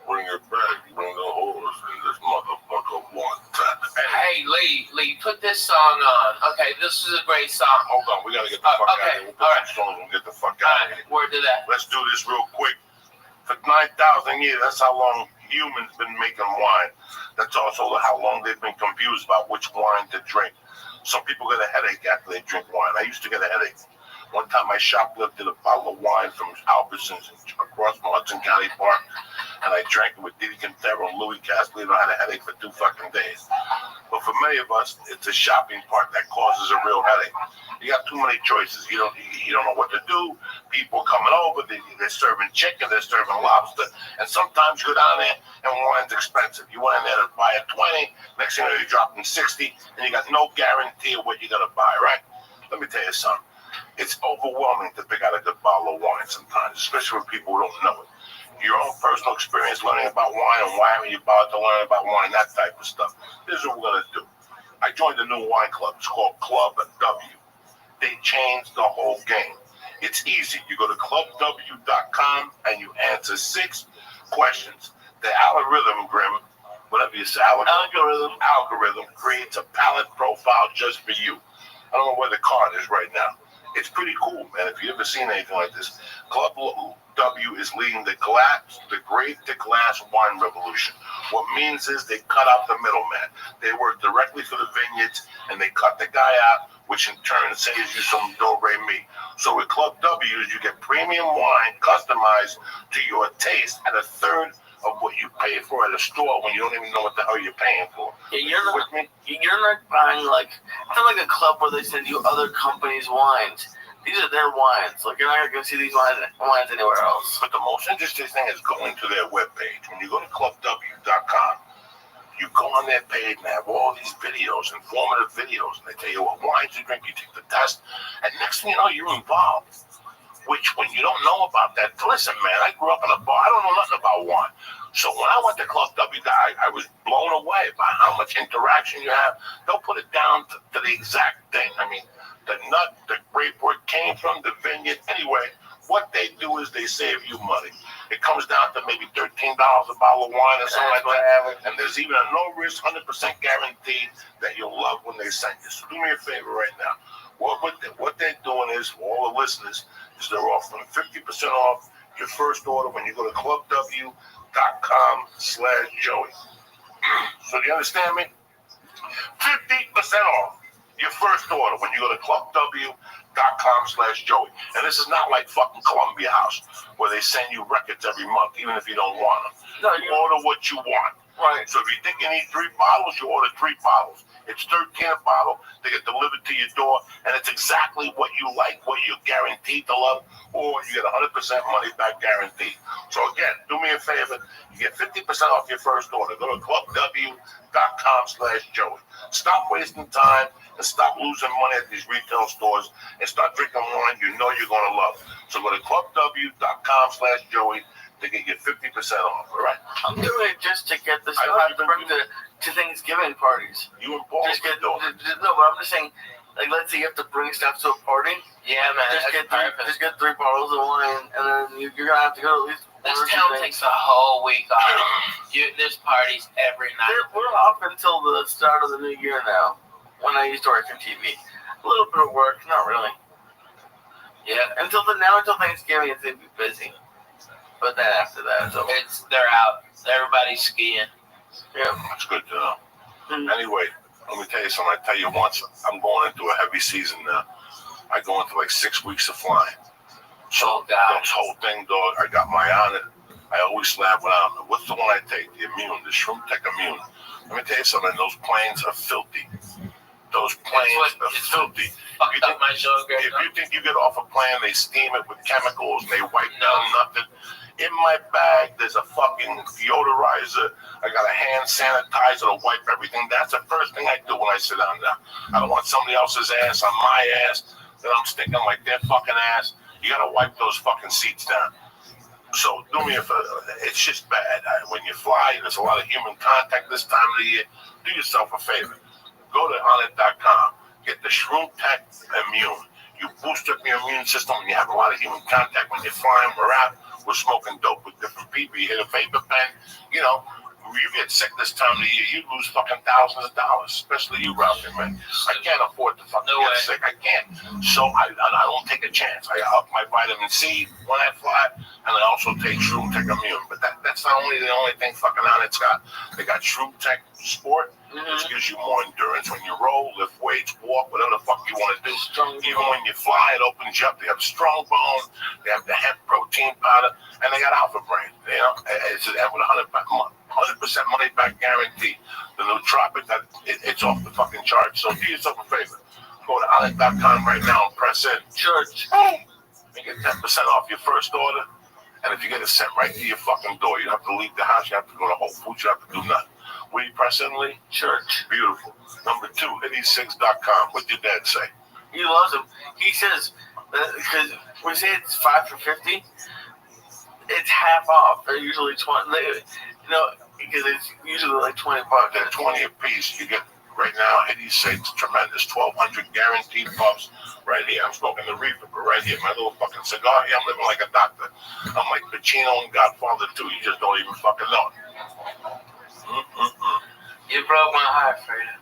Bring it back. Bring the horse in this motherfucker one time. Hey, Lee, put this song on. Okay, this is a great song. Hold on, we gotta get the fuck out of okay, here. We'll put alright. some songs and get the fuck out of here. Word to that. Let's do this real quick. For 9,000 years, that's how long humans been making wine. That's also how long they've been confused about which wine to drink. Some people get a headache after they drink wine. I used to get a headache. One time I shoplifted a bottle of wine from Albertsons across from Hudson County Park, and I drank it with Didi Quintero and Louis Castellino. I had a headache for 2 fucking days. But for many of us, it's a shopping part that causes a real headache. You got too many choices. You don't know what to do. People coming over, they're serving chicken, they're serving lobster, and sometimes you go down there and wine's expensive. You went in there to buy a 20, next thing you know you're dropping 60, and you got no guarantee of what you're gonna buy, right? Let me tell you something. It's overwhelming to pick out a good bottle of wine sometimes, especially when people don't know it. Your own personal experience learning about wine and why are you about to learn about wine, that type of stuff. This is what we're gonna do. I joined a new wine club. It's called Club W. They changed the whole game. It's easy. You go to clubw.com and you answer 6 questions. The algorithm, Grim, whatever you say, algorithm creates a palette profile just for you. I don't know where the card is right now. It's pretty cool, man. If you've ever seen anything like this, Club W is leading the great to glass wine revolution. What means is they cut out the middleman. They work directly for the vineyards, and they cut the guy out, which in turn saves you some do-re-mi. So with Club W's, you get premium wine customized to your taste at 1/3 of what you pay for at a store when you don't even know what the hell you're paying for. Yeah, you're not buying it's not like a club where they send you other companies' wines. These are their wines. Like you're not gonna go see these wines anywhere else. But the most interesting thing is going to their webpage. When you go to clubw.com, you go on their page and have all these videos, informative videos, and they tell you what wines you drink, you take the test, and next thing you know, you're involved. Which, when you don't know about that, listen, man, I grew up in a bar. I don't know nothing about wine. So when I went to Club W, I was blown away by how much interaction you have. They'll put it down to the exact thing. I mean, the nut, the grape, where it came from, the vineyard. Anyway, what they do is they save you money. It comes down to maybe $13 a bottle of wine or something like that. And there's even a no-risk, 100% guarantee that you'll love when they send you. So do me a favor right now. What they're doing is, for all the listeners, is they're offering 50% off your first order when you go to clubw.com/Joey. So do you understand me? 50% off your first order when you go to clubw.com/Joey. And this is not like fucking Columbia House, where they send you records every month, even if you don't want them. No, you order what you want. Right. So if you think you need 3 bottles, you order 3 bottles. It's 13 a bottle. They get delivered to your door, and it's exactly what you like, what you're guaranteed to love, or you get 100% money back guarantee. So again, do me a favor. You get 50% off your first order. Go to clubw.com/Joey. Stop wasting time and stop losing money at these retail stores and start drinking wine you know you're going to love. So go to clubw.com/Joey to get your 50% off. All right. I'm doing it just to get this stuff to bring to Thanksgiving parties. You and Paul Just get doing it. no, but I'm just saying, like, let's say you have to bring stuff to a party. Yeah, man. Just get 3 bottles of wine, and then you're gonna have to go to at least. This town takes a whole week off. There's parties every night. We're off until the start of the new year now. When I used to work in TV, a little bit of work, not really. Yeah, until Thanksgiving, it's gonna be busy. But then after that, they're out. Everybody's skiing. Yeah, that's good to know. Anyway, let me tell you something. I tell you once, I'm going into a heavy season now. I go into like 6 weeks of flying. So this whole thing, dog, I got my on it. I always slap it on. What's the one I take? The Immune, the Shroom Tech Immune. Let me tell you something. Those planes are filthy. Those planes are filthy. If you think you get off a plane, they steam it with chemicals, they wipe down nothing. In my bag, there's a fucking deodorizer. I got a hand sanitizer to wipe everything. That's the first thing I do when I sit down there. I don't want somebody else's ass on my ass that I'm sticking like their fucking ass. You gotta wipe those fucking seats down. So do me a favor. It's just bad. When you fly, there's a lot of human contact this time of the year. Do yourself a favor. Go to onit.com. Get the Shroom Tech Immune. You boost up your immune system when you have a lot of human contact. When you're flying, we're out. We're smoking dope with different people. You hit a vapor pen, you know, you get sick this time of the year, you lose fucking thousands of dollars, especially you, Ralphie, man. I can't afford to fucking get sick. I can't. So I don't take a chance. I up my vitamin C when I fly, and I also take Shroom Tech Immune. But that's not only the only thing fucking on it's got. They got Shroom Tech Sport, which gives you more endurance when you roll, lift weights, walk, whatever the fuck you want to do. Even when you fly, it opens you up. They have strong bone, they have the hemp protein powder, and they got Alpha Brain. You know, it's with 100% money back guarantee. The nootropic, it's off the fucking chart. So do yourself a favor. Go to onit.com right now and press in. Church. And get 10% off your first order. And if you get it sent right to your fucking door, you don't have to leave the house. You have to go to Whole Foods. You have to do nothing. Where do you press in, Lee? Church. Beautiful. Number 2, hitty6.com. What'd your dad say? He loves them. He says, because we say it's 5 for $50, it's half off. They're usually 20. You know, because it's usually like $20. They're 20 a piece. You get right now, hitty6, tremendous. 1,200 guaranteed puffs right here. I'm smoking the reefer, but right here, my little fucking cigar here, I'm living like a doctor. I'm like Pacino and Godfather too. You just don't even fucking know it. You broke my heart, Fredo.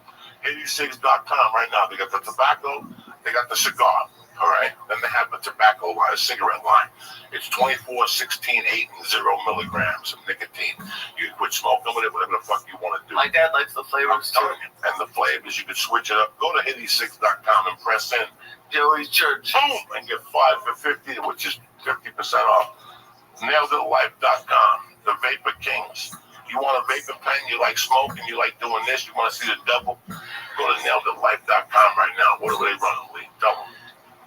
hitty6.com right now. They got the tobacco, they got the cigar. All right. Then they have the tobacco line, cigarette line. It's 24, 16, 8, and 0 milligrams of nicotine. You can quit smoking with it, whatever the fuck you want to do. My dad likes the flavors too. And the flavors, you can switch it up. Go to hitty6.com and press in Joey's Church. Boom, and get 5 for 50, which is 50% off. NailedItLife.com, the Vapor Kings. You want a vapor pen, you like smoking, you like doing this, you want to see the devil, go to NailedItLife.com right now. What are they running, Lee? Double.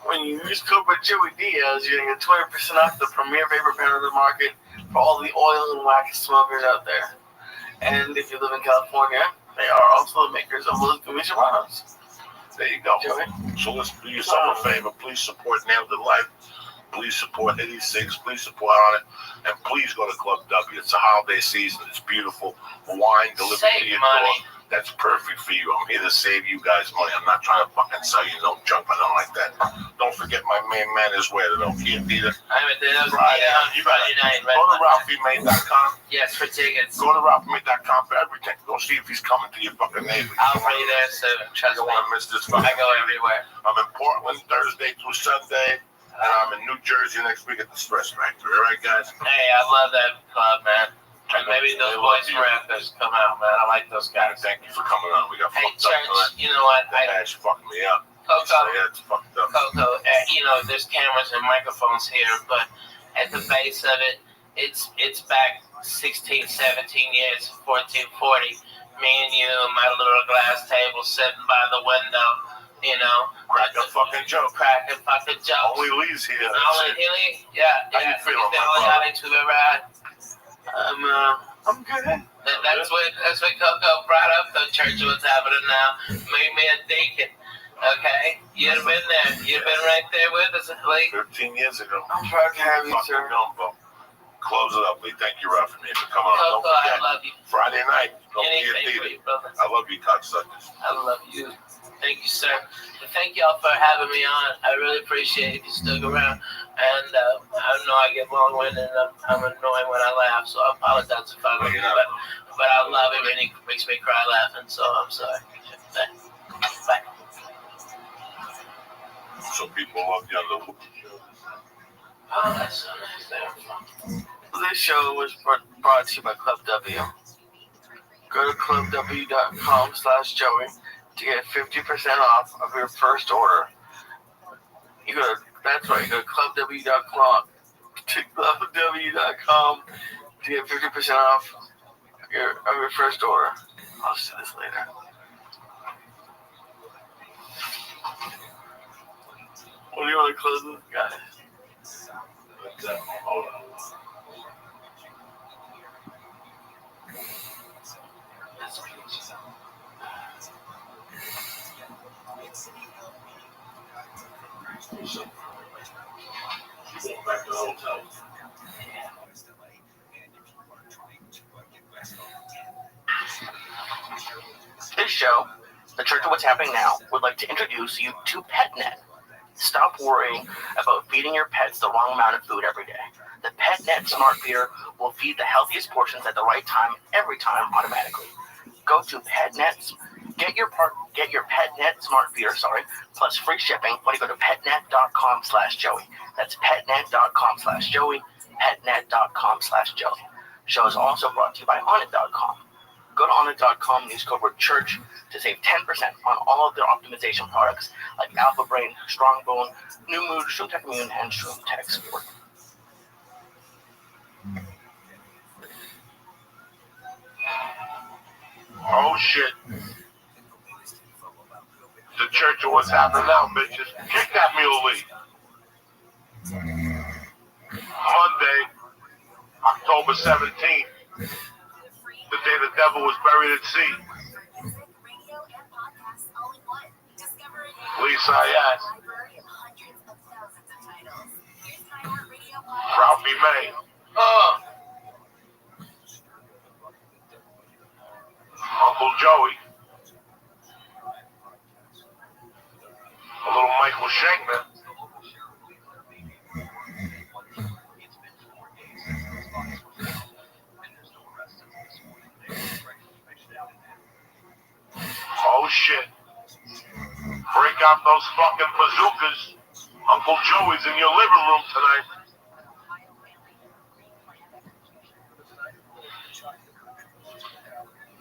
When you use code Joey Diaz, you're going to get 20% off the premier vapor pen on the market for all the oil and wax smokers out there. And if you live in California, they are also the makers of those gummy serranos. There you go. Joey. So let's do yourself a favor. Please support Nailed It Life. Please support hitty6. Please support on it. And please go to Club W. It's a holiday season. It's beautiful. Wine delivered to your door. That's perfect for you. I'm here to save you guys money. I'm not trying to fucking sell you no junk or nothing like that. Don't forget my main man is where the Nokia Dita. I'm at the Friday night. Go to RalphieMay.com. Yes, for tickets. Go to RalphieMay.com for everything. Go see if he's coming to your fucking neighbor. I'll be there soon. Trust me. You don't want to miss this. I go everywhere. I'm in Portland Thursday through Sunday. And I'm in New Jersey next week at the Stress Factory. All right, guys? Hey, I love that club, man. And maybe those boys from Raptors come out, man. I like those guys. Thank you for coming on. We got hey, fucked up Church, tonight. you know what? That's fucking me up. Coco, yeah, it's fucked up. Coco, you know, there's cameras and microphones here, but at the base of it, it's back 16, 17 years, 1440. Me and you, my little glass table sitting by the window, you know. Cracking fucking jokes. Cracking fucking jokes. Only Lee's here. Only Hilly? Yeah. How you feeling, The my only brother? audience we've ever had. I'm good. That's what Coco brought up, though, church, what's happening now. Made me a deacon. Okay? You'd have been there. You'd have been right there with us, Lee. 13 years ago. I'm proud to have you, Fucking sir. gumbo. Close it up, Lee. Thank you, Ralph, for me for coming on. Coco, Don't I forget, love you. Friday night. Don't be a Anything for theater. you, brother. I love you, cocksuckers. I love you. Thank you, sir. And thank y'all for having me on. I really appreciate if you stuck around. And I know I get long-winded and I'm annoying when I laugh, so I apologize if I do. But I love it when it makes me cry laughing, so I'm sorry. Bye. So people love you on the Oh, that's so nice. This show was brought to you by Club W. Go to clubw.com/Joey to get 50% off of your first order. That's right, go to clubw.com to get 50% off of your first order. I'll see this later. What do you want to close this, guys? Hold on. Back to the hotel. This show, The Church of What's Happening Now, would like to introduce you to PetNet. Stop worrying about feeding your pets the wrong amount of food every day. The PetNet Smart Feeder will feed the healthiest portions at the right time, every time, automatically. Go to PetNet, get your PetNet Smart Feeder, plus free shipping when you go to petnet.com/Joey. That's petnet.com/Joey, petnet.com/Joey. Show is also brought to you by Onnit.com. Go to Onnit.com, use code word CHURCH to save 10% on all of their optimization products like Alpha Brain, Strong Bone, New Mood, Shroom Tech Immune, and Shroom Tech Sport. Oh shit. The Church of What's Happening Now, bitches. Kick that mule, Lee. Monday, October 17th. The day the devil was buried at sea. Lisa Ayaz. Rabbi May. Uncle Joey. A little Michael Shankman. Oh shit. Break out those fucking bazookas. Uncle Joey's in your living room tonight.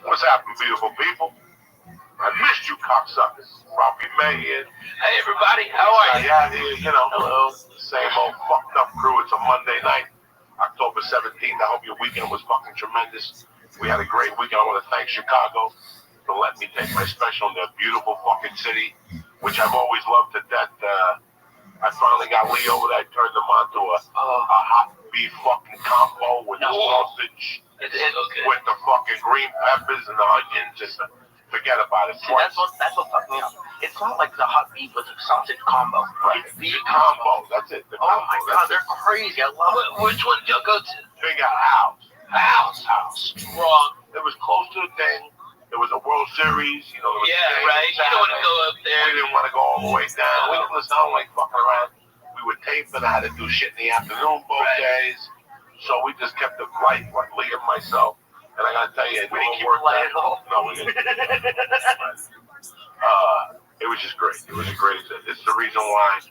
What's happening, beautiful people? I missed you, cocksuckers. Robbie May here. Hey, everybody. How are you? Yeah, here, you know. Hello. Same old fucked up crew. It's a Monday night, October 17th. I hope your weekend was fucking tremendous. We had a great weekend. I want to thank Chicago for letting me take my special in their beautiful fucking city, which I've always loved to death. I finally got Lee over there. I turned them on to a hot beef fucking combo with the sausage, with the fucking green peppers and the onions. Just forget about it. See, that's what fucked me up. It's not like the hot beef with a sausage combo. Right. It's the combo. That's it. The Oh combo. my god, they're crazy. I love it. Which one did y'all go to? Big house. House. Wrong. It was close to the thing. There was a World Series, you know. There was Yeah, games right. You don't want to Saturday. go up there. We didn't want to go all the way down. We didn't listen. I don't like fucking around. We were taping. I had to do shit in the afternoon both days. So we just kept it light, like Lee and myself. And I gotta tell you, it We didn't keep worked it light out. at all. No, we didn't. It was just great. It was a great. It's the reason why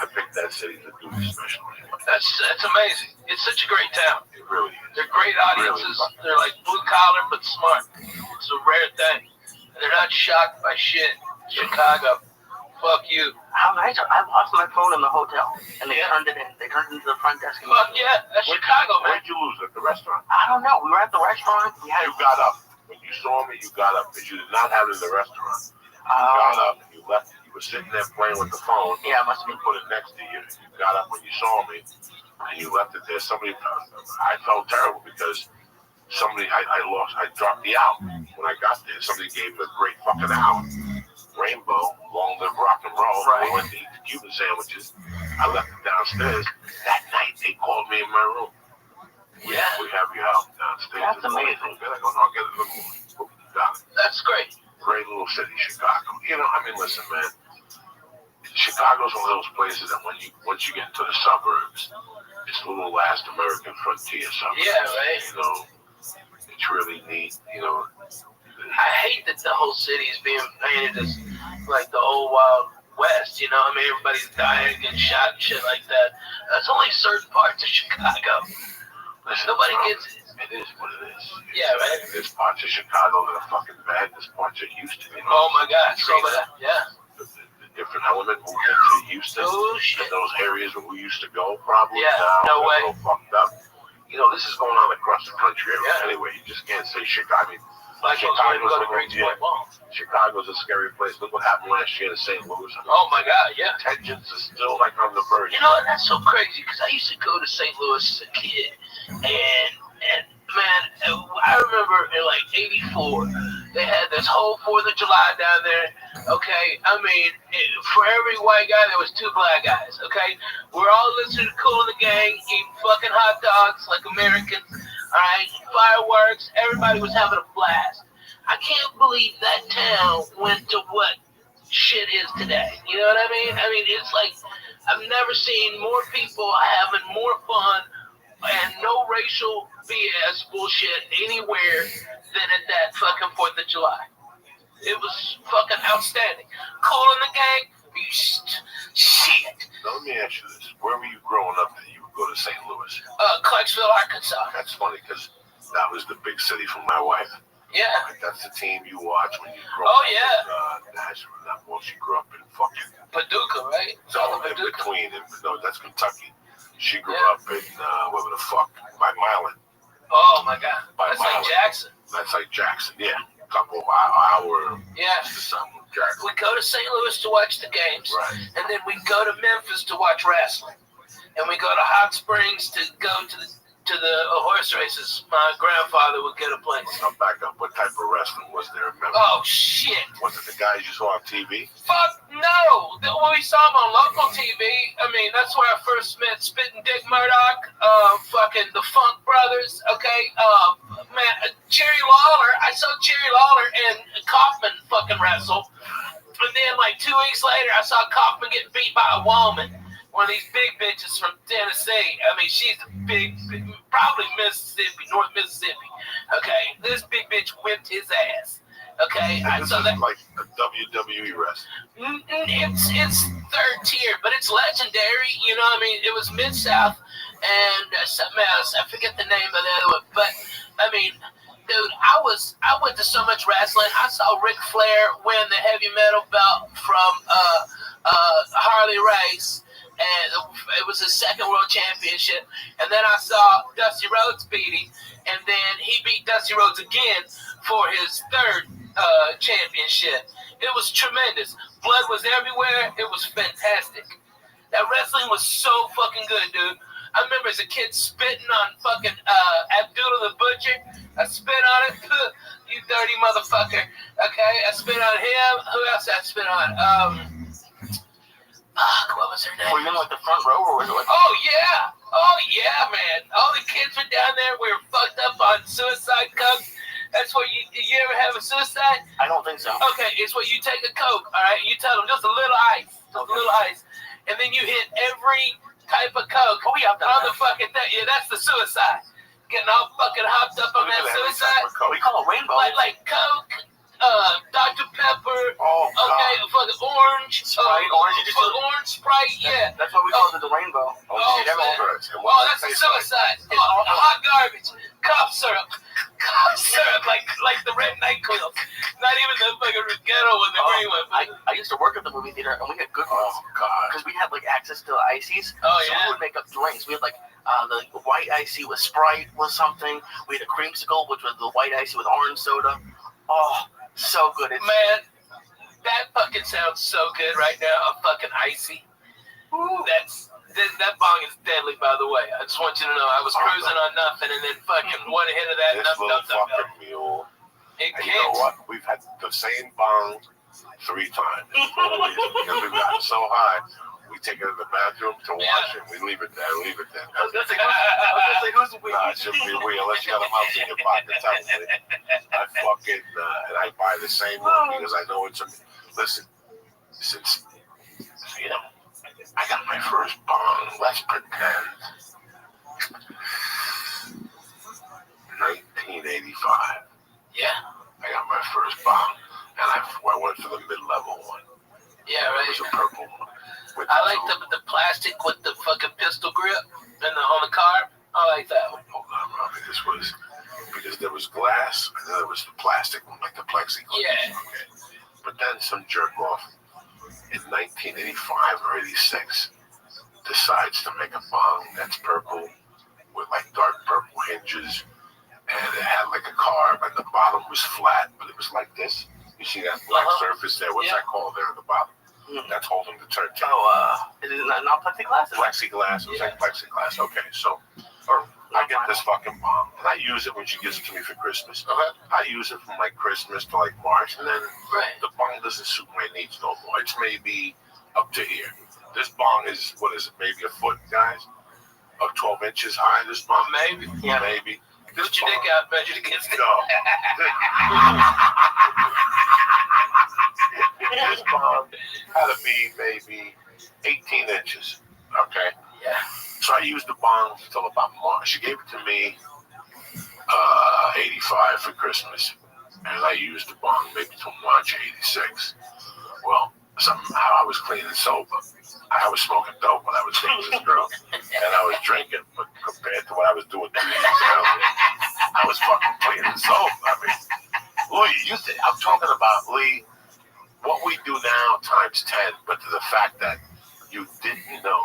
I picked that city to do this special. That's amazing. It's such a great town. It really is. They're great audiences. They're like blue collar but smart. It's a rare thing. They're not shocked by shit. Chicago. Fuck you. How nice. I lost my phone in the hotel, and they turned it in. They turned it into the front desk. Fuck yeah. That's Chicago, man. Where'd you lose it? The restaurant? I don't know. We were at the restaurant. You got up. When you saw me, you got up, because you did not have it in the restaurant. You got up and you left it. You were sitting there playing with the phone. Yeah, I must have You put it next to you. You got up when you saw me, and you left it there. I felt terrible because I dropped the out. When I got there, somebody gave me a great fucking out. Rainbow, long live rock and roll. Right. We went to eat the Cuban sandwiches. I left it downstairs. That night, they called me in my room. Yeah. We have your house downstairs. That's amazing. I go, no, I'll get it in the morning. Got it. That's great. Great little city, Chicago. You know, I mean, listen, man. Chicago's one of those places that once you get into the suburbs, it's a little last American frontier suburbs. Yeah, right. You know, it's really neat. You know, I hate that the whole city is being painted as like the old Wild West. You know, I mean, everybody's dying, getting shot and shit like that. That's only certain parts of Chicago. Nobody gets it. It is what it is. Yeah, right. There's parts of Chicago that are fucking bad. There's parts that used to be. Oh my God, so bad. Yeah. The different element moved into Houston. Oh shit. And those areas where we used to go, probably. Yeah, now, no way. All fucked up. You know, this is going on across the country. Yeah. Anyway, you just can't say Chicago. I mean, Like Chicago's go to Great Point Mall. Chicago's a scary place. Look what happened last year in St. Louis. I mean, Oh my God, yeah. tensions are still like on the verge. You know what? That's so crazy because I used to go to St. Louis as a kid, and man, I remember in like '84 they had this whole 4th of July down there. Okay, I mean, for every white guy there was 2 black guys. Okay, we're all listening to Kool and the Gang, eating fucking hot dogs like Americans. All right, fireworks. Everybody was having a blast. I can't believe that town went to what shit is today. You know what I mean? I mean, it's like I've never seen more people having more fun and no racial BS bullshit anywhere than at that fucking 4th of July. It was fucking outstanding. Kool and the Gang, shit. Now, let me ask you this. Where were you growing up that you would go to St. Louis? Clarksville, Arkansas. That's funny because that was the big city for my wife. Yeah. Like, that's the team you watch when you grow Oh, up. yeah. Well, she grew up in fucking Paducah, right? so South of in Paducah. between. No, that's Kentucky. She grew Yeah. up in where the fuck? By Milan. Oh my God. By That's Milan. like Jackson. That's like Jackson. Yeah, a couple of hour. Yeah. To something. Jackson. We go to St. Louis to watch the games, Right. and then we go to Memphis to watch wrestling, and we go to Hot Springs to go to the horse races. My grandfather would get a place. I'll back up. What type of wrestling was there in Memphis? Oh shit! Was it the guys you saw on TV? Fuck no! When we saw him on local TV, I mean that's where I first met Spittin' Dick Murdoch, fucking the Funk Brothers. Okay, man, Jerry Lawler. I saw Jerry Lawler and Kaufman fucking wrestle, and then like 2 weeks later, I saw Kaufman get beat by a woman. One of these big bitches from Tennessee. I mean, she's a big, probably Mississippi, North Mississippi. Okay, this big bitch whipped his ass. Okay, And this so is that like a WWE wrestling. it's third tier, but it's legendary. You know, what I mean, it was Mid South and something else. I forget the name of the other one, but I mean. Dude, I went to so much wrestling. I saw Ric Flair win the heavy metal belt from Harley Race, and it was his second world championship. And then I saw Dusty Rhodes beat him, and then he beat Dusty Rhodes again for his third championship. It was tremendous. Blood was everywhere. It was fantastic. That wrestling was so fucking good, dude. I remember as a kid spitting on fucking Abdullah the Butcher. I spit on it. You dirty motherfucker. Okay, I spit on him. Who else I spit on? What was her name? Were you in like the front row or was it like? Oh yeah, man. All the kids were down there. We were fucked up on suicide coke. That's what you ever have a suicide? I don't think so. Okay, it's what you take a Coke, all right? You tell them just a little ice, and then you hit every type of Coke on the fucking thing. Yeah, that's the suicide. Getting all fucking hopped up on that suicide. We call it rainbow. Like Coke, Dr. Pepper, Oh, okay, fucking orange. Sprite, orange, orange Sprite, yeah. That's what we call it, the rainbow. Oh, man. Oh, that's a suicide. Hot garbage. Cough syrup. Like the red NyQuil. Not even the fucking ghetto one, the green one. I used to work at the movie theater, and we had good ones. Oh, God. Because we had like access to ices. Oh, So yeah. we would make up drinks. We had like the white icy with Sprite was something. We had a creamsicle, which was the white icy with orange soda. Oh, so good. It's, Man, that fucking sounds so good right now. I'm fucking icy. Ooh, that bong is deadly, by the way. I just want you to know. I was cruising on nothing, and then fucking one hit of that. This little fucking mule. It And you know kicks. what? We've had the same bong 3 times. Always, because we've gotten so high, we take it to the bathroom to wash it. We leave it there. I was gonna say who's we? Nah, it shouldn't be we unless you got a mouse in your pocket. Tell me. I fucking and I buy the same one because I know it's a. Listen, since you know, I got my first bong. Let's pretend 1985. Yeah. I got my first bong, and I went for the mid-level one. Yeah, It right. was a purple one. I like the plastic with the fucking pistol grip and on the carb. I like that one. Hold on, Robbie. This was because there was glass and then there was the plastic one, like the plexiglass. Yeah. Okay. But then some jerk off in 1985 or 86 decides to make a bong that's purple with like dark purple hinges, and it had like a carb, and the bottom was flat, but it was like this. You see that black surface there? What's that called there at the bottom? That's holding the turntable. Is it not plexiglass? Plexiglass. It was like plexiglass. Okay, so I get this fucking bong, and I use it when she gives it to me for Christmas. I use it from like Christmas to like March, and then the bong doesn't suit my needs no more. It's maybe up to here. This bong is, what is it, maybe a foot, guys? Of 12 inches high, this bong? Maybe. Yeah. Maybe. Put your dick out, measure against it. No. This bong had to be maybe 18 inches. Okay? Yeah. So I used the bong till about March. She gave it to me 85 for Christmas. And I used the bong maybe till March 86. Well, somehow I was clean and sober. I was smoking dope when I was dating this girl. And I was drinking, but compared to what I was doing 3 years earlier, I was fucking clean and sober. I mean, Lee, I'm talking about, Lee, what we do now times 10, but to the fact that you didn't know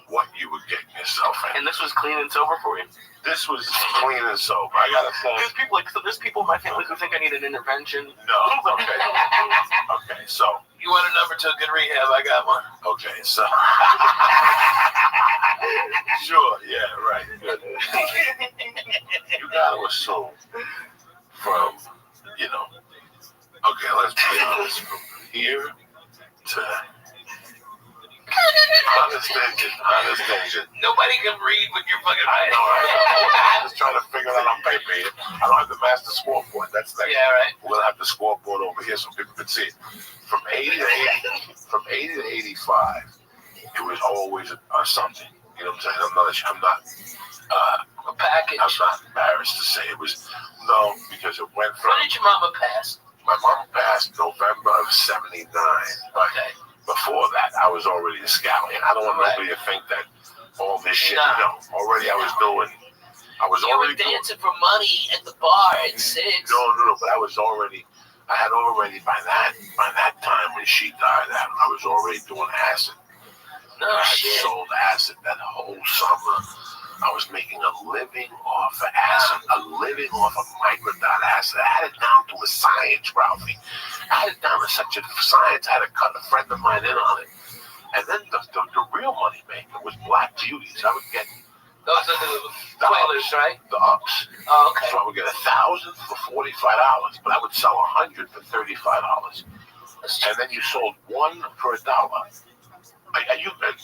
what you were getting yourself in. And this was clean and sober for you? This was clean and sober. I gotta say. There's people in my family who think I need an intervention. No. Okay. Okay. So. You want a number to a good rehab? I got one. Okay. So. Sure. Yeah. Right. Good. You gotta assume from, you know. Okay. Let's be honest. From here to. Honest engine. Nobody can read with your fucking I eyes. know. I'm just trying to figure that on paper here. I don't have the master scoreboard. That's next. Yeah, right. We'll have the scoreboard over here so people can see it. From 80 to 85, it was always something. You know what I'm saying? I'm not A package. I'm not embarrassed to say it was. No, because it went from. When did your mama pass? My mom passed November of '79. Okay. Before that, I was already a scout, and I don't want nobody to think that all this shit. No, already I was doing. I was You already were dancing for money at the bar at 6. No, but I had already by that time when she died, I was already doing acid. No I shit. sold acid that whole summer. I was making a living off of acid, a living off of microdot acid. I had it down to a science, Ralphie. I had it down to such a science, I had to cut a friend of mine in on it. And then the real money maker was Black Beauties. I would get Those are the Quailers, right? the ups. Oh, okay. So I would get 1,000 for $45, but I would sell 100 for $35. And then you sold one for $1.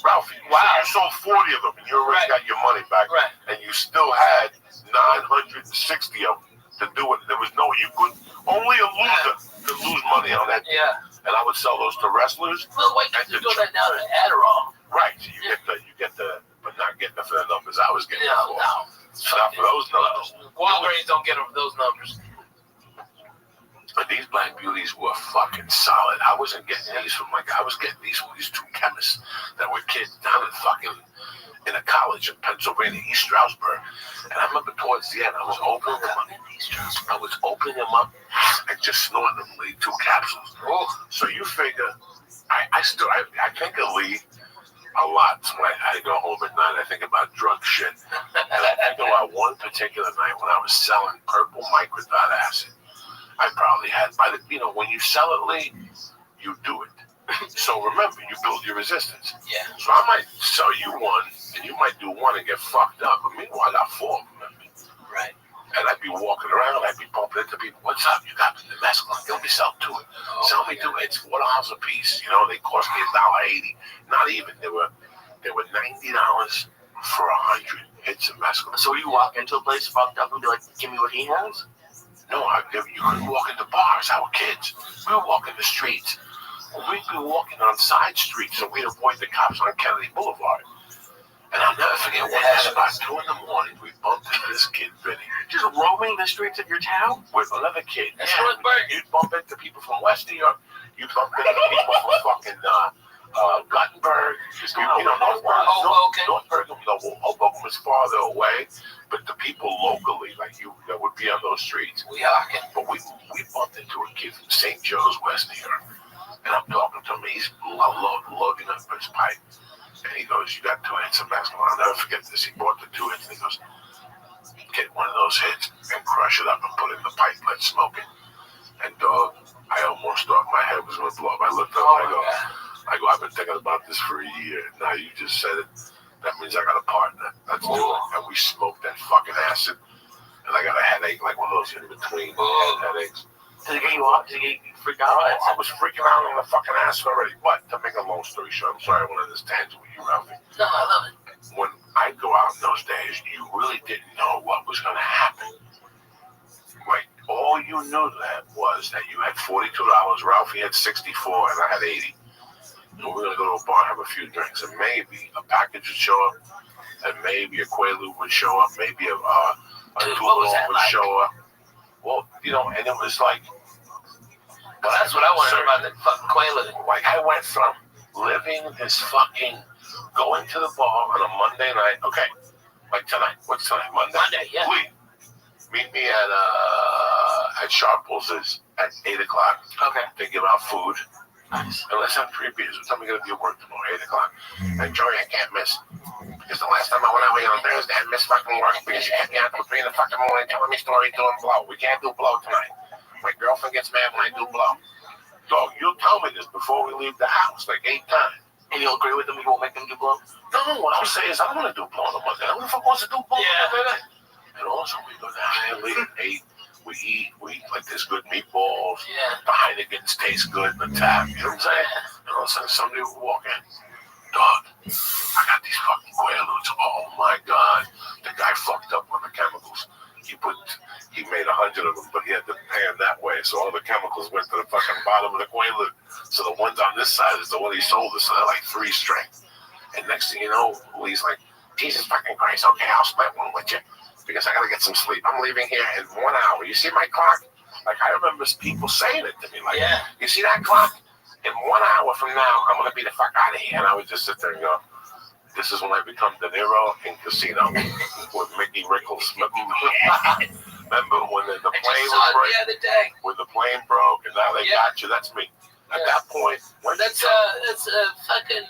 Ralphie, Wow. you sold 40 of them, and you already got your money back, Right. and you still had 960 of them to do it. There was you couldn't, only a loser could lose money on that. Yeah. And I would sell those to wrestlers. Well, wait, you go that now to Adderall. Right, so you get the, but not getting it for the numbers I was getting. No. Not for those numbers. Walgreens don't get those numbers. But these Black Beauties were fucking solid. I wasn't getting these from I was getting these from these 2 chemists that were kids down in a college in Pennsylvania, East Stroudsburg. And I remember towards the end, I was opening them up and just snorting them, Lee, 2 capsules. So you figure, I think of Lee a lot. When I go home at night, I think about drug shit. And I think about one particular night when I was selling purple microdot acid. I probably had, when you sell it, Lee, you do it. So remember, you build your resistance. Yeah. So I might sell you one, and you might do one and get fucked up. But meanwhile, I got 4 of them in me. Right. And I'd be walking around, I'd be bumping into people. What's up? You got the mescaline? Let me sell 2 it. Sell me 2. It's $4 a piece. They cost me $1.80. Not even. They were $90 for 100 hits of mescaline. So you walk into a place fucked up and be like, give me what he has? No, you couldn't walk into bars. Our kids. We were walking the streets. We'd be walking on side streets, so we'd avoid the cops on Kennedy Boulevard. And I'll never forget one day, about 2 in the morning, we bumped into this kid, Vinny. Just roaming the streets of your town? With another kid. That's Northburg. You'd bump into people from West New York. You'd bump into people from fucking Guttenberg. Northburg, Hoboken was farther away, but the people locally, like you, that would be on those streets. But we bumped into a kid from St. Joe's, West New York. And I'm talking to him. He's loading up his pipe. And he goes, you got 2 hits of mescaline. I'll never forget this. He bought the 2 hits. And he goes, get one of those hits and crush it up and put it in the pipe. Let's smoke it. And dog, I almost thought my head was going to blow up. I looked up and I go, I've been thinking about this for a year. Now you just said it. That means I got a partner. Let's do it. And we smoked that fucking acid. And I got a headache, like one of those in between headaches. Did it get you off? Did it get you freaked out? I was freaking out on the fucking acid already. But to make a long story short, I'm sorry I went on this tangent with you, Ralphie. No, I love it. When I go out in those days, you really didn't know what was going to happen. Like, all you knew that was that you had $42, Ralphie had 64, and I had 80. And we were going to go to a bar and have a few drinks, and maybe a package would show up, and maybe a Quaalude would show up, maybe a Toulon would show up. Well, and it was like, well, that's what I wanted about the fucking Quaalude. Like, I went from living this fucking, going to the bar on a Monday night. Okay, like tonight. What's tonight? Monday, yeah. Please meet me at Sharples at 8 o'clock. Okay. They give out food. Nice. And let's have 3 beers. What time are we going to be at work tomorrow? 8 o'clock. And Joey, I can't miss. Because the last time I went out on Thursday, I missed fucking work because you kept me out till 3 in the fucking morning telling me stories doing blow. We can't do blow tonight. My girlfriend gets mad when I do blow. Dog, you'll tell me this before we leave the house, like 8 times. And you'll agree with them? You won't make them do blow? No, what I'll say is I don't want to do blow on a Monday. Who the fuck wants to do blow on a Monday? And also we go down there, leave at 8. We eat like there's good meatballs. Yeah. The Heineken's taste good in the tap. You know what I'm saying? And all of a sudden somebody will walk in. Dog, I got these fucking Quaaludes. Oh my God. The guy fucked up on the chemicals. He made 100 of them, but he had to pay them that way. So all the chemicals went to the fucking bottom of the Quaalude. So the ones on this side is the one he sold us. So they're like 3 strength. And next thing you know, Lee's like, Jesus fucking Christ. Okay, I'll split one with you because I gotta get some sleep. I'm leaving here in 1 hour. You see my clock? Like, I remember people saying it to me. Like, you see that clock? In 1 hour from now, I'm gonna be the fuck out of here. And I would just sit there and go, this is when I become De Niro in Casino with Mickey Rickles. Remember when the plane was break? The other day. When the plane broke and now they got you. That's me. At that point, that's fucking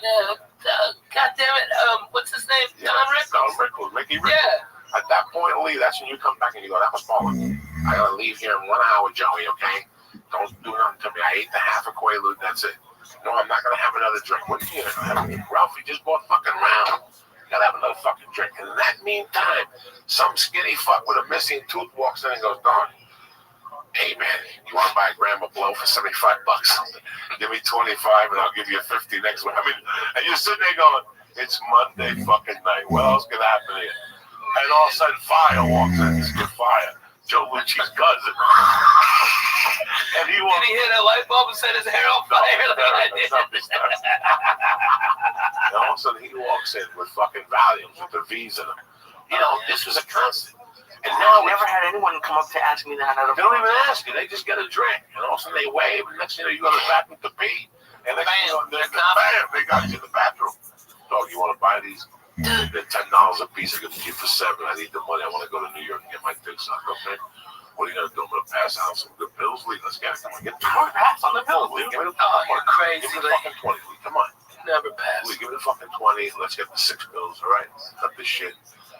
God damn it. What's his name? Don Rickles. Don Rickles, Mickey Rickles. Yeah. At that point, Lee, that's when you come back and you go, that was falling. I gotta leave here in 1 hour, Joey, okay? Don't do nothing to me. I ate the half a Quaalude, that's it. No, I'm not gonna have another drink. What are you gonna have? Ralphie just bought fucking round. You gotta have another fucking drink. And in that meantime, some skinny fuck with a missing tooth walks in and goes, Don, hey man, you wanna buy a gram of blow for $75? Give me 25 and I'll give you 50 next week. And you're sitting there going, it's Monday fucking night. What else could happen here? And all of a sudden, Fire walks in. It's good Fire. Joe Lucci's cousin. And he walks. Did he hit a light bulb and set his hair on fire? And all of a sudden, he walks in with fucking volumes with the V's in them. This was a constant. And now I never had anyone come up to ask me that. They don't even ask you. They just get a drink. And all of a sudden, they wave. And next thing you know, you go to the bathroom to pee. And next thing you know, bam, they got you in the bathroom. Dog, you want to buy these? They're $10 a piece. I give it to you for $7. I need the money. I want to go to New York and get my dick sucked. Okay. What are you gonna do? I'm gonna pass out some good pills, Lee. Let's get it. Come on, get the pass on the pills, Lee. Give me the you're crazy, Give me the fucking 20, Lee. Come on. Never pass. Lee, give me the fucking 20. Let's get the 6 pills. All right. Cut this shit.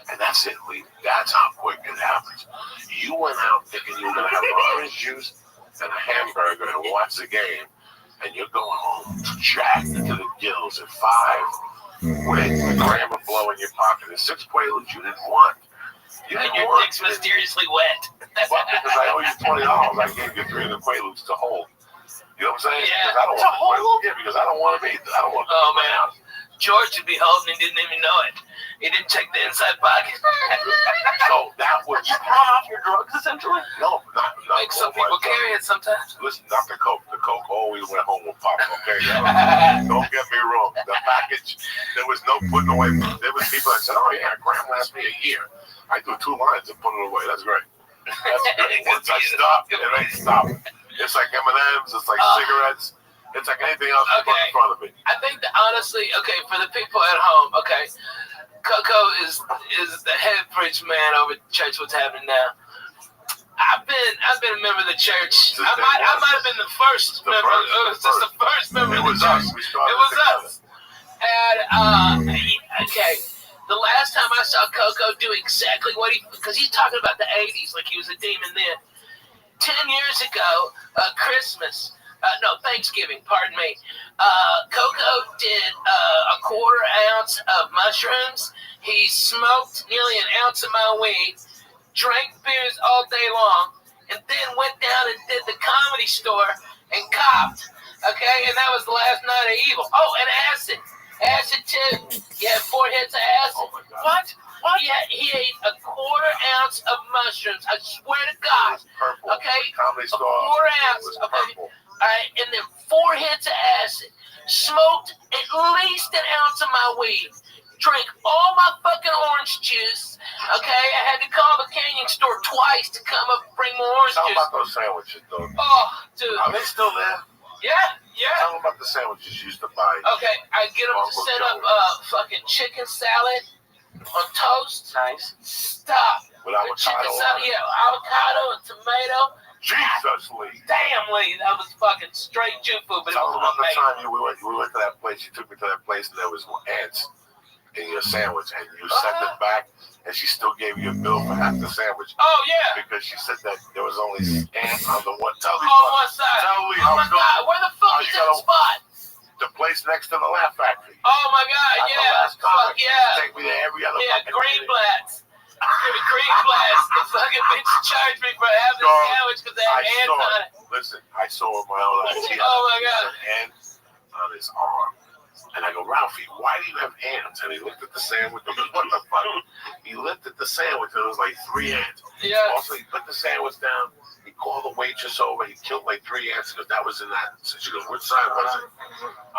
And that's it, Lee. That's how quick it happens. You went out thinking you were gonna have orange juice. and a hamburger and watch the game, and you're going home jacked to the gills at 5 with a gram of blow in your pocket and 6 Quaaludes you didn't want. And your dick's mysteriously wet. Well, because I owe you $20, I gave you 3 of the Quaaludes to hold. You know what I'm saying? Yeah. Because I don't want to. Yeah, because I don't want them either. I don't want. Oh man, George would be holding and didn't even know it. He didn't check the inside pocket. So that was You pawn off your drugs essentially? no, not Like some people carry it sometimes. Listen, not the Coke. The Coke always went home with Pop. Okay, don't get me wrong. The package, there was no putting away. There was people that said, "Oh yeah, a gram lasts me a year." I do 2 lines and put it away. That's great. That's great. Once I stop, it ain't stopping. It's like M&Ms. It's like cigarettes. It's like anything else you put in front of me. I think that honestly, okay, for the people at home, okay, Coco is the head preacher man over at church. What's happening now? I've been a member of the church. I might have been the first member. It was just the first member of the church. It was us. And okay. The last time I saw Coco do exactly what because he's talking about the 80s like he was a demon then. 10 years ago, Thanksgiving, pardon me, Coco did a 1/4 ounce of mushrooms. He smoked nearly an ounce of my weed, drank beers all day long, and then went down and did the Comedy Store and copped. Okay, and that was the last night of evil. Oh, and acid. Acid too. He had 4 hits of acid. Oh my God. What? He ate a 1/4 ounce of mushrooms. I swear to God. Purple. Okay? Comedy A Store. 1/4 ounce. Was Okay. purple. All right, and then 4 hits of acid. Smoked at least an ounce of my weed. Drank all my fucking orange juice. Okay, I had to call the Canyon store twice to come up and bring more orange Tell juice. them about those sandwiches, though. Oh, dude. Are they still there? Yeah. Tell them about the sandwiches you used to buy. Okay, I get them to set up fucking chicken salad on toast. Nice. Stop. With The avocado chicken on salad, it. yeah, avocado and tomato. Jesus, Lee. Damn, Lee, that was fucking straight Jew food, but it Tell was them about the amazing. time we went to that place. You took me to that place, and there was ants in your sandwich, and you sent it back, and she still gave you a bill for half the sandwich Oh, yeah. because she said that there was only ants on the one. Tell me, On one side. tell me Oh, how my God, where the fuck is that spot? the place next to the Laugh Factory. Oh, my God, At the yeah. last comic, Fuck yeah. Take me there every other Yeah, fucking meeting. Greenblatt's. Greenblatt's. The fucking bitch charged me for having the sandwich because they had ants on it. Listen, I saw with my own eyes. Oh, my God. An ant on his arm. And I go, Ralphie, why do you have ants? And he looked at the sandwich. What the fuck? He looked at the sandwich, and it was like 3 ants. Yeah. Also, he put the sandwich down. He called the waitress over. He killed like 3 ants because that was in that. So she goes, which side was it?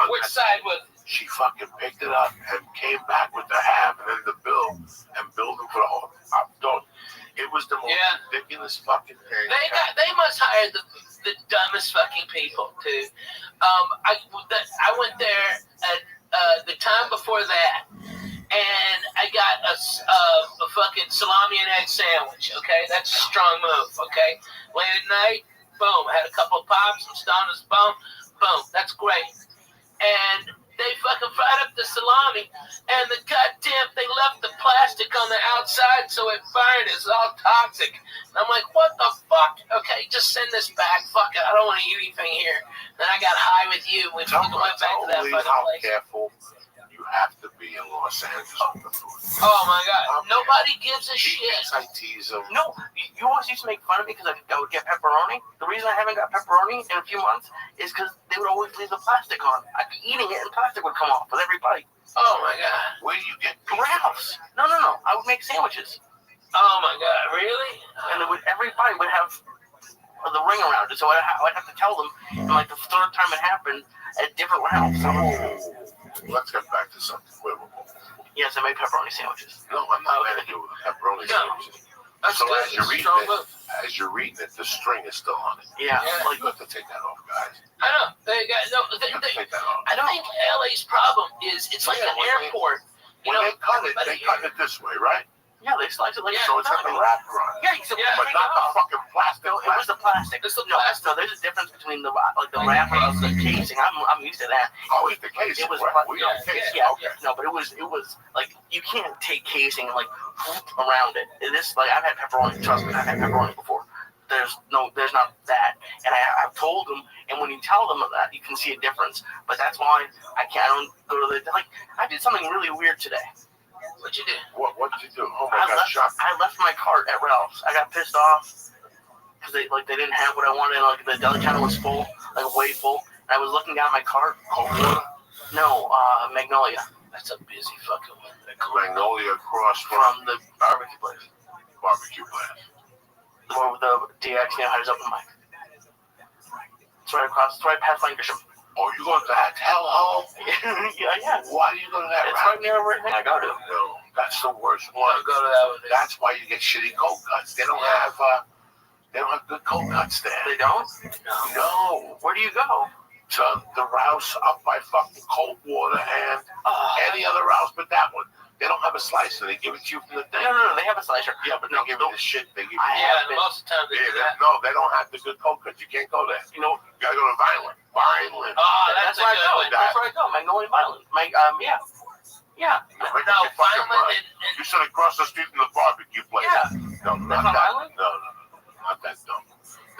On Which that side was it? She fucking picked it up and came back with the half and then the bill and billed him for the whole. It was the most ridiculous fucking thing. They must hire the dumbest fucking people too. I went there at the time before that, and I got a fucking salami and egg sandwich. Okay, that's a strong move. Okay, late at night, boom, I had a couple of pops, some stoners, boom, that's great, and they fucking fried up the salami, and the goddamn, they left the plastic on the outside so it burned. It's all toxic. And I'm like, what the fuck? Okay, just send this back. Fuck it, I don't want to eat anything here. Then I got high with you. We went back to that fucking how place. careful you have to be in Los Angeles with the food. Oh my God, nobody gives a shit. I tease them. No, you always used to make fun of me because I would get pepperoni. The reason I haven't got pepperoni in a few months is because they would always leave the plastic on. I'd be eating it and plastic would come off with every bite. Oh my God. Where do you get Ralph's. No. I would make sandwiches. Oh my God, really? And every bite would have the ring around it. So I'd have to tell them. And like the third time it happened at different Ralph's. Let's get back to something. Yes, I made pepperoni sandwiches. No, I'm not letting you with pepperoni sandwiches. That's So good. as you're reading it, the string is still on it. Yeah. Like, you have to take that off, guys. I know. They You have to take that off. I think LA's problem is it's like an airport. You When know, they cut it this way, right? Yeah, they slice it like So it's like a wrapper on it. Yeah, you can But not the fucking plastic. No, it was the plastic. It's the No, plastic. there's a difference between the wrapper of the casing. I'm used to that. Oh, it's the casing. It was right? We don't yeah, casing. Yeah, Okay. no, but it was like you can't take casing and like around it. It is like I've had pepperoni. Trust me, I've had pepperoni before. there's not that. And I've told them, and when you tell them that, you can see a difference. But that's why I don't go to the, like, I did something really weird today. What'd you do? What did you do? Oh my God, shocked. I left my cart at Ralph's. I got pissed off because they didn't have what I wanted. Like the deli counter was full, like way full. And I was looking down my cart. Cold water? No, Magnolia. That's a busy fucking one. Magnolia across From the barbecue place. barbecue place. The one with the DX, hires up the mic. It's right across. It's right past Lancashire. Oh, you going to that hellhole? yeah. Why do you go to that? It's right near everything I go to. No, that's the worst one. Don't go to that one. That's why you get shitty cold cuts. They don't have good cold cuts there. They don't? No. Where do you go? To the Rouse up by fucking Cold Water and any other Rouse but that one. They don't have a slicer. They give it to you from the thing. No. They have a slicer. Yeah, but they give you the shit. They give you Most of the time they do that. No, they don't have the good cold cuts. You can't go there. You gotta go to Violent. Violent. Oh, That's where I go. That's where I go. Magnolia Violent. Yeah. No, Violent You sit across the street from the barbecue place. Yeah. No, not That's that. Violent? No. Not that dump.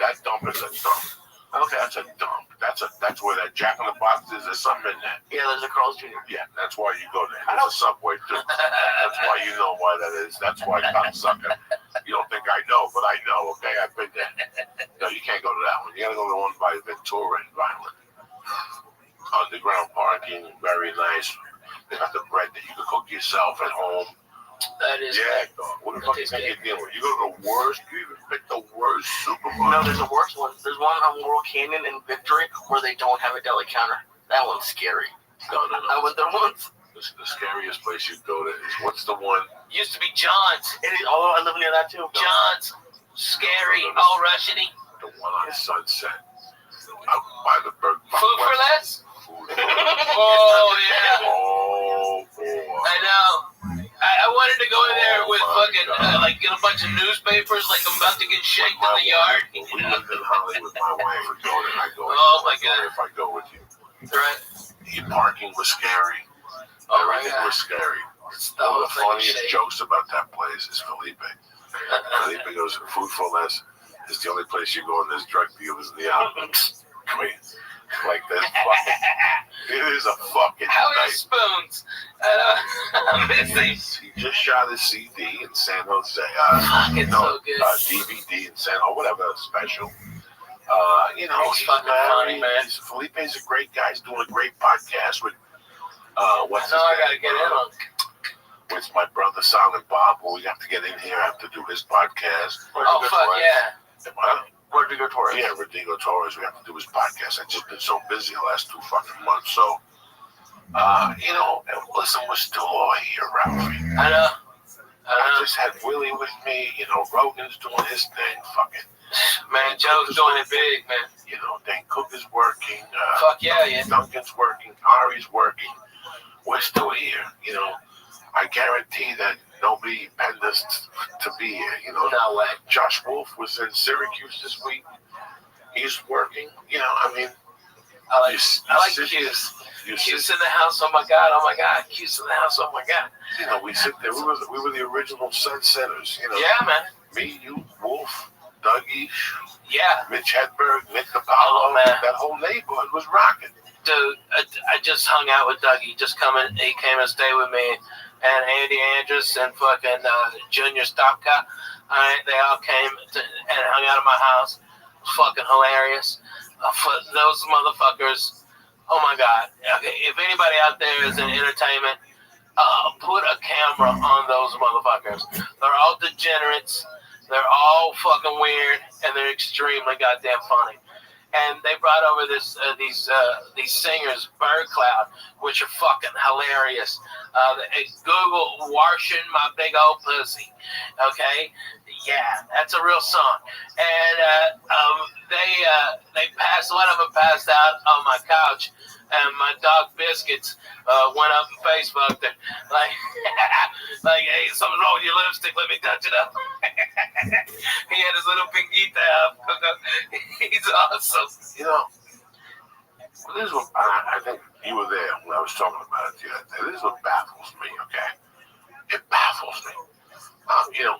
That dump is a dump. Okay. That's a dump. That's where that Jack in the Box is. There's something in there. Yeah, there's a Carl's Jr. Yeah, that's why you go there. There's a Subway too. That's why you know why that is. That's why I'm sucking. You don't think I know, but I know. Okay, I've been there. No, you can't go to that one. You gotta go to the one by Ventura and Violent. Underground parking, very nice. They got the bread that you can cook yourself at home. That is dog. What the fuck is that you're dealing with? You go to the worst. You even pick the worst supermarket. No, there's a worse one. There's one on Laurel Canyon in Victory where they don't have a deli counter. That one's scary. No. I went there once. The scariest place you go to is what's the one? Used to be John's. Although I live near that too. John's. Scary. All Russian-y. The one on Sunset. Out by the Berg. Food for less? Oh, yeah. Oh, boy. I know. I wanted to go in there with fucking, get a bunch of newspapers like I'm about to get shaked in the yard. We lived in Hollywood. My wife would go there. I go. Oh, my God. If I go with you. Right. Your parking was scary. Oh, my Everything God. was scary. That One of was the like a funniest shake. jokes about that place is Felipe. Felipe goes, food for less. It's the only place you go and there's drug dealers in the outfits. Come here. Like this fucking. It is a fucking How many night. spoons? I'm missing. He just shot his CD in San Jose. Fucking so good. DVD in San Jose, whatever special. He's He's fucking funny, man. Felipe's a great guy. He's doing a great podcast with what's I know I his gotta name? get in on. With my brother Silent Bob. Well, we have to get in here. I have to do his podcast. Oh, fuck yeah. Rodrigo Torres. Yeah, Rodrigo Torres. We have to do his podcast. I've just been so busy the last 2 fucking months. So, listen, we're still all here, Ralphie. I know. I just had Willie with me. Rogan's doing his thing. Fucking. Man, Joe's doing it big, man. Dan Cook is working. Fuck yeah. Duncan's working. Ari's working. We're still here. I guarantee that nobody penned us to be here. No way. Josh Wolf was in Syracuse this week. He's working. I like Q's. Q's in the house. Oh my God. Q's in the house. Oh my God. We sit there. We were the original Sunsetters. Yeah, man. Me, you, Wolf, Dougie, Yeah. Mitch Hedberg, Nick Capallo. Oh, man. That whole neighborhood was rocking. Dude, I just hung out with Dougie. He came and stayed with me. And Andy Andrus and fucking Junior Stopka. They all came and hung out at my house. It was fucking hilarious. Those motherfuckers. Oh my God. Okay, if anybody out there is in entertainment, put a camera on those motherfuckers. They're all degenerates. They're all fucking weird, and they're extremely goddamn funny. And they brought over these singers, Bird Cloud, which are fucking hilarious. Google "Washing My Big Old Pussy." Okay, yeah, that's a real song. And they passed. One of them passed out on my couch, and my dog Biscuits went up and Facebooked her, like, hey, something's wrong with your lipstick. Let me touch it up. He had his little pinguita up. He's awesome. This is what I think you were there when I was talking about it the other day. This is what baffles me. Okay, it baffles me.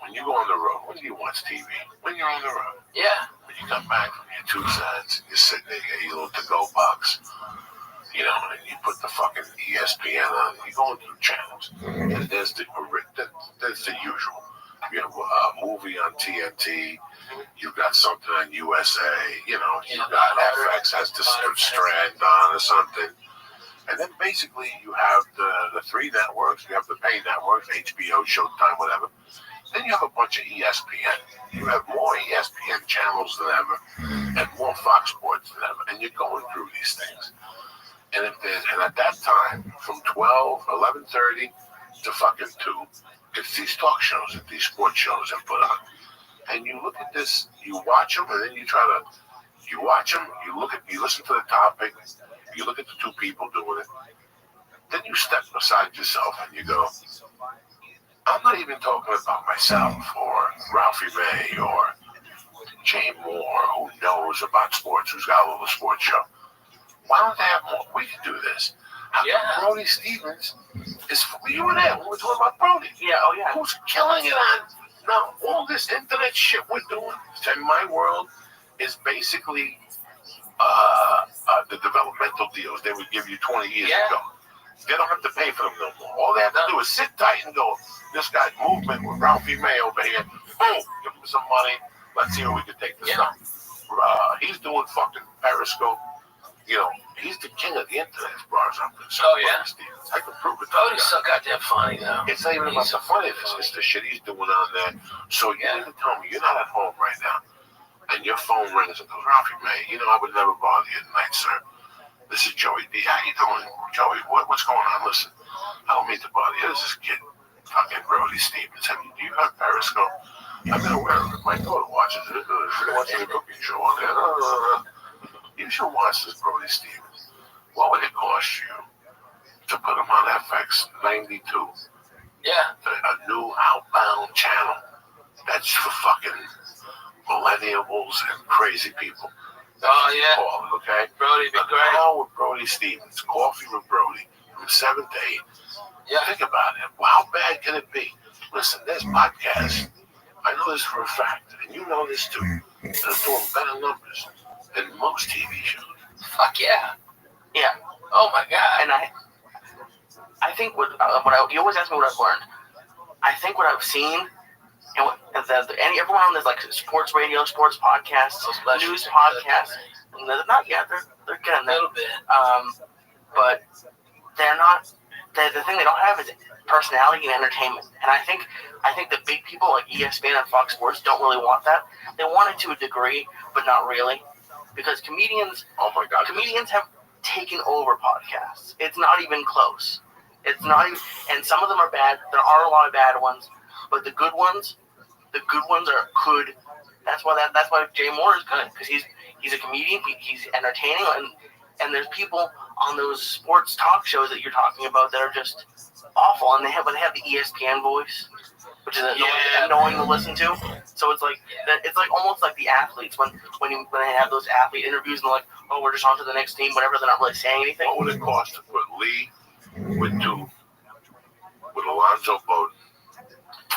When you go on the road, when do you watch TV? When you're on the road. Yeah. When you come back from your 2 cents, you're sitting there, you get your little to-go box, you know, and you put the fucking ESPN on, and you're going through channels, and there's the usual. You have a movie on TNT, you've got something on USA, you know, you've got FX has the Strand on or something. And then basically you have the 3 networks, you have the pay networks, HBO, Showtime, whatever. Then you have a bunch of ESPN. You have more ESPN channels than ever and more Fox Sports than ever. And you're going through these things. And at that time, from 11:30 to fucking 2, it's these talk shows and these sports shows that put on. And you look at this, you watch them, and then you watch them, you listen to the topic, you look at the 2 people doing it. Then you step beside yourself and you go, I'm not even talking about myself or Ralphie May or Jay Moore, who knows about sports, who's got a little sports show. Why don't they have more? We can do this. How come Brody Stevens is, you were there when we were talking about Brody. Yeah, oh yeah. Who's killing it on, now all this internet shit we're doing, in my world, is basically the developmental deals they would give you 20 years ago. They don't have to pay for them no more. All they have to do is sit tight and go, this guy's movement with Ralphie May over here, boom, give him some money, let's see where we can take this stuff. He's doing fucking Periscope. You know, he's the king of the internet as far as I'm concerned. Oh, yeah. I can prove it. Brody's so goddamn funny, though. It's not even about the funniness. It's the shit he's doing on there. So you need to tell me you're not at home right now, and your phone rings and goes, Ralphie May, you know I would never bother you tonight, sir. This is Joey D. How you doing, Joey? What's going on? Listen, I don't mean to bother you. This is kid, fucking Brody Stevens. Do you have Periscope? I've been aware of it. My daughter watches it. She watches the cooking show on there. You should watch this Brody Stevens. What would it cost you to put him on FX 92? Yeah. A new outbound channel that's for fucking millennials and crazy people. Oh, yeah. Call it, okay? Brody be great. Now with Brody Stevens, Coffee with Brody, from 7 to 8. Yeah. Think about it. Well, how bad can it be? Listen, there's podcasts. I know this for a fact, and you know this too. They're doing better numbers than most TV shows. Fuck yeah. Yeah. Oh, my God. And I think you always ask me what I've learned. I think what I've seen, and everyone on this like sports radio, sports podcasts, news podcasts, they're getting there. A little bit. But they're not. The thing they don't have is personality and entertainment. And I think the big people like ESPN and Fox Sports don't really want that. They want it to a degree, but not really, because comedians have taken over podcasts. It's not even close. It's not even, and some of them are bad. There are a lot of bad ones, but the good ones are good. That's why Jay Moore is good, because he's a comedian. He's entertaining, and there's people on those sports talk shows that you're talking about that are just awful, and they have the ESPN voice, which is annoying to listen to. So it's like almost like the athletes when they have those athlete interviews and they're like, oh, we're just on to the next team, whatever. They're not really saying anything. What would it cost to put Lee with Alonzo Bowden?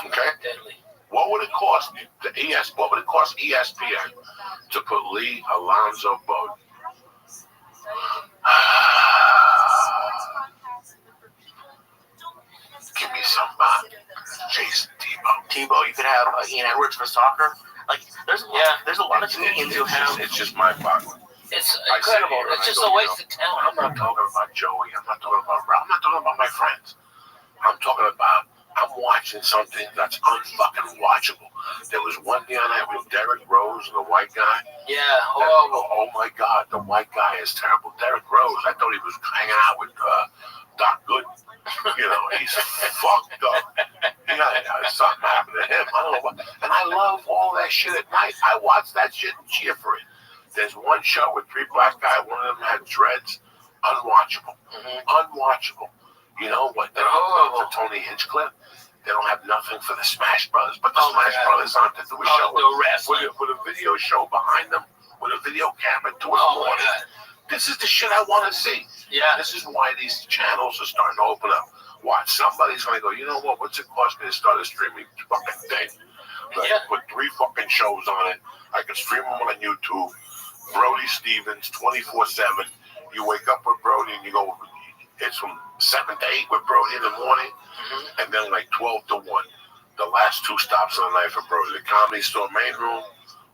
Okay. Deadly. What would it cost What would it cost ESPN to put Lee Alonzo Bowden? Give me somebody. Jason Tebow. You could have Ian Edwards for soccer. Like there's a lot of comedians who have. It's just mind-boggling. It's incredible. It's just a waste of talent. I'm not talking about Joey. I'm not talking about Rob. I'm not talking about my friends. I'm watching something that's unfucking watchable. There was one the other night with Derek Rose and the white guy. Yeah, horrible. Oh my God, the white guy is terrible. Derek Rose, I thought he was hanging out with Doc Gooden. You know, he's fucked up. Something happened to him. I don't know what. And I love all that shit at night. I watch that shit and cheer for it. There's one show with 3 black guys. One of them had dreads. Unwatchable. Unwatchable. You know what? They're horrible. The Tony Hinchcliffe. They don't have nothing for the Smash Brothers, but the Smash Brothers aren't to do a show with a video show behind them, with a video camera 2 in the morning. This is the shit I want to see. Yeah. This is why these channels are starting to open up. Watch, somebody's going to go, you know what? What's it cost me to start a streaming fucking thing? I can put 3 fucking shows on it. I can stream them on YouTube. Brody Stevens, 24/7. You wake up with Brody and you go. It's from 7 to 8 with Brody in the morning, and then like 12 to 1. The last 2 stops of the night for Brody: the Comedy Store main room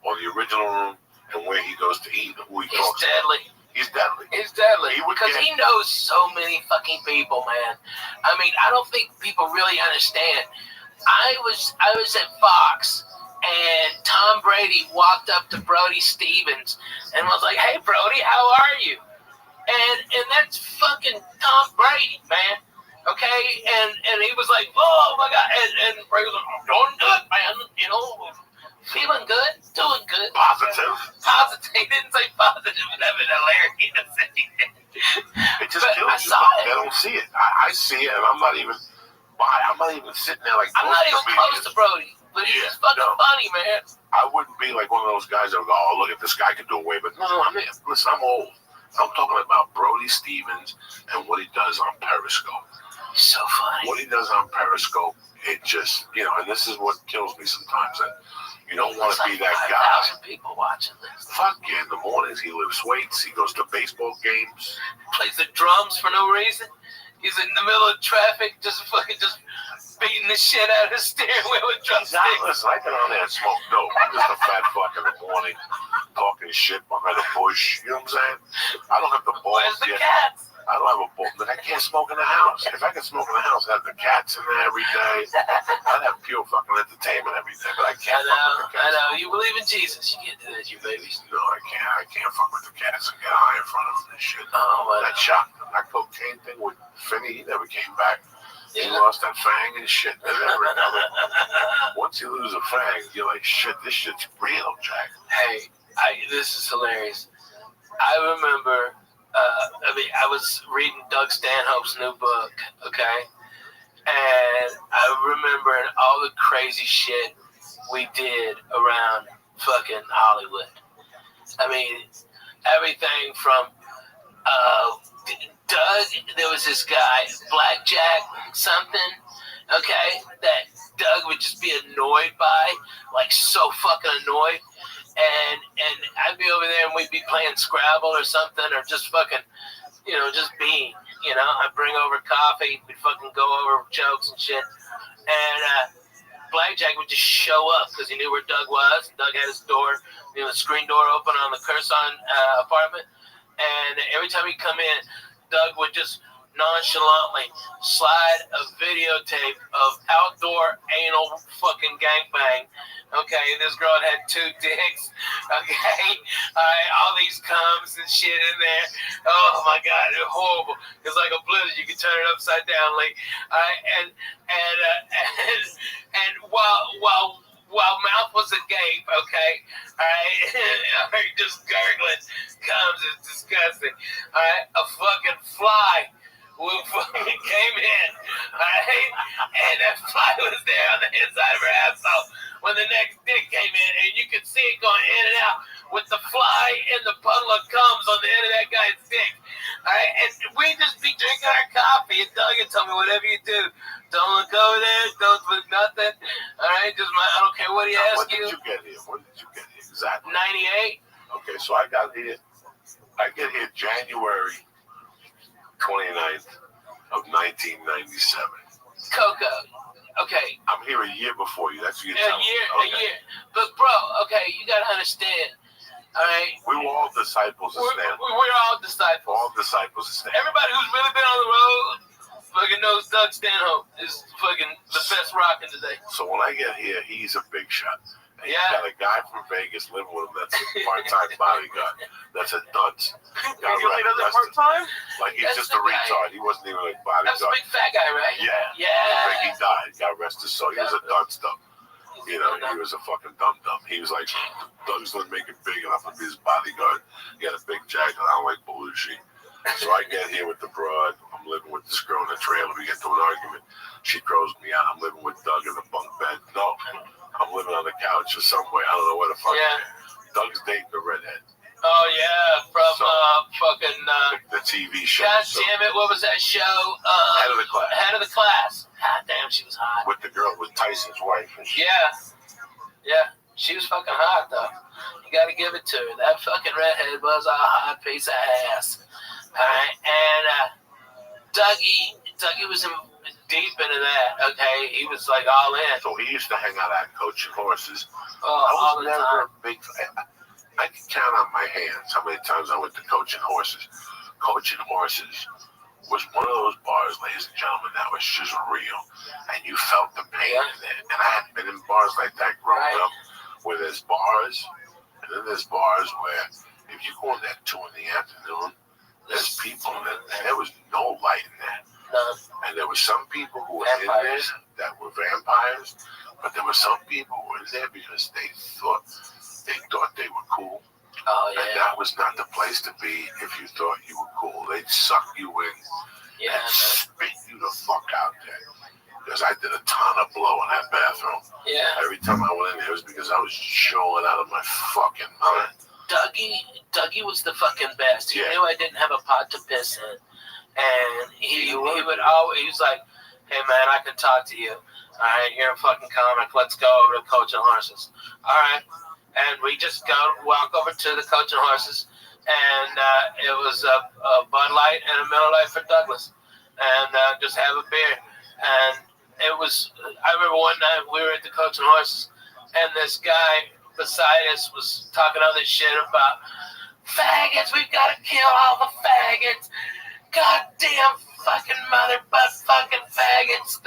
or the original room, and where he goes to eat, who he talks to. He's deadly. He's deadly. Because he knows so many fucking people, man. I mean, I don't think people really understand. I was at Fox, and Tom Brady walked up to Brody Stevens and was like, "Hey, Brody, how are you?" And that's fucking Tom Brady, man. Okay? And he was like, "Oh my God." And Brady was like, "I'm doing good, man. You know, feeling good, doing good." Positive. He didn't say positive, and that was hilarious. It just kills I you. saw it. They don't see it. I see it, and I'm not even sitting there like. I'm not even close to Brody, but he's fucking funny, man. I wouldn't be like one of those guys that would go, "Oh, look at this guy can do away." But no, listen, I'm old. I'm talking about Brody Stevens and what he does on Periscope. He's so funny. What he does on Periscope, it just, and this is what kills me sometimes. That you don't want to be that guy. 5,000 people watching this. Fuck yeah, in the mornings he lifts weights, he goes to baseball games. Plays the drums for no reason. He's in the middle of traffic, just beating the shit out of his steering wheel with drumsticks. Listen, I get on there and smoke dope. I'm just a fat fuck in the morning, talking shit behind a bush. You know what I'm saying? I don't have the balls. Where's the cats? I don't have a ball. But I can't smoke in the house. If I could smoke in the house, I'd have the cats in there every day. I'd have pure fucking entertainment every day. But I can't fuck with the cats. I know. You believe in Jesus. You can't do that to your babies. No, I can't. I can't fuck with the cats and get high in front of them and shit. That shot, that cocaine thing with Finney, he never came back. He lost that fang and shit. Once you lose a fang, you're like, shit, this shit's real, Jack. Hey, this is hilarious. I remember, I was reading Doug Stanhope's new book, okay? And I remember all the crazy shit we did around fucking Hollywood. I mean, everything from, Doug, there was this guy, Blackjack something, okay, that Doug would just be annoyed by, like so fucking annoyed. And I'd be over there and we'd be playing Scrabble or something, or just fucking, just being, I'd bring over coffee, we'd fucking go over jokes and shit. And Blackjack would just show up because he knew where Doug was. Doug had his door, the screen door open on the Curson apartment. And every time he'd come in, Doug would just nonchalantly slide a videotape of outdoor anal fucking gangbang. Okay, this girl had 2 dicks. Okay, all these cums and shit in there. Oh my God, it's horrible. It's like a blizzard. You can turn it upside down, like. And while mouth was agape, okay, all right, just gurgling comes is disgusting. All right, a fucking fly fucking came in, all right, and that fly was there on the inside of her asshole when the next dick came in, and you could see it going in and out with the fly and the puddle of cums on the end of that guy's dick. All right, and we just be drinking our coffee, and Doug would tell me, whatever you do, don't look over there, don't look nothing. All right, I don't care what he asks you. When did you get here? When did you get here exactly? 98. Okay, so I get here January 29th of 1997. Coco. Okay. I'm here a year before you. That's what you're telling me. A year. But bro, okay, you gotta understand. All right. We were all disciples of Stanley. We're all disciples. All disciples of Stanley. Everybody who's really been on the road fucking knows Doug Stanhope is fucking the best rockin' today. So when I get here, he's a big shot. And Yeah. He's got a guy from Vegas living with him that's a part-time bodyguard. That's a dunce. He only does it part-time? Like he's That's just a the guy. retard. He wasn't even a That's a bodyguard. big fat guy, right? Yeah. Yeah. He died. God rest his soul. He was a dunce though. He was a fucking dum-dum. He was like, Doug's gonna make it big enough to be his bodyguard. He had a big jacket. I don't like Belushi. So I get here with the broad. I'm living with this girl in the trailer. We get to an argument. She throws me out. I'm living with Doug in the bunk bed. No, I'm living on the couch or somewhere. I don't know where the fuck. Yeah. Doug's dating the redhead. Oh yeah, from fucking the TV show. God damn it, what was that show? Head of the Class. Head of the Class. God damn, she was hot. With the girl, with Tyson's wife. And shit. Yeah. Yeah, she was fucking hot though. You gotta give it to her. That fucking redhead was a hot piece of ass. Alright, and Dougie was deep into that, okay? He was like all in. So he used to hang out at Coaching Horses. Oh, I all was the never time. a big I can count on my hands how many times I went to Coaching Horses. Coaching Horses was one of those bars, ladies and gentlemen, that was just real. And you felt the pain in it. And I had been in bars like that growing up, where there's bars, and then there's bars where if you go in there at 2 in the afternoon, there's people in it, and there was no light in there. And there were some people who were in there that were vampires, but there were some people who were in there because they thought they were cool. Oh, yeah. And that was not the place to be if you thought you were cool. They'd suck you in and spit you the fuck out there. Because I did a ton of blow in that bathroom. Yeah. Every time I went in there, it was because I was chilling out of my fucking mind. Dougie was the fucking best. He knew I didn't have a pot to piss in. And he would always, he was like, hey man, I can talk to you. All right, you're a fucking comic. Let's go over to Coaching Horses. All right. And we just walk over to the Coaching Horses. And it was a Bud Light and a Miller Lite for Douglas. And just have a beer. And it was, I remember one night we were at the Coaching Horses. And this guy beside us was talking all this shit about faggots. We've got to kill all the faggots. Goddamn fucking mother butt fucking faggots.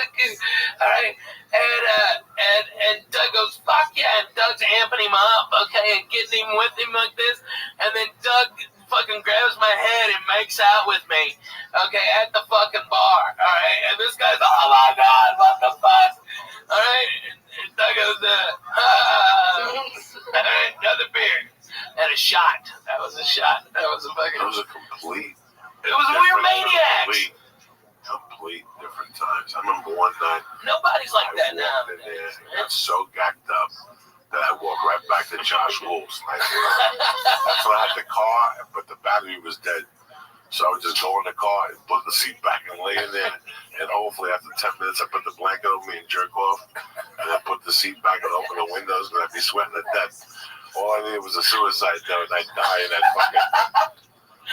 All right. And Doug goes, fuck yeah. And Doug's amping him up, okay, and getting him with him like this. And then Doug fucking grabs my head and makes out with me, okay, at the fucking bar. All right. And this guy's, oh my God, what the fuck? All right. And Doug goes, all right, another beer. And a shot. That was a shot. That was a fucking. It was a complete. It was we were maniacs. Complete different times. I remember one night. Nobody's like that now. I got so gacked up that I walked right back to Josh Wolf's. That's when I had the car, but the battery was dead. So I would just go in the car and put the seat back and lay in there. And hopefully after 10 minutes, I put the blanket over me and jerk off. And then put the seat back and open the windows, and I'd be sweating to death. All I needed was a suicide note, and I'd die in that fucking.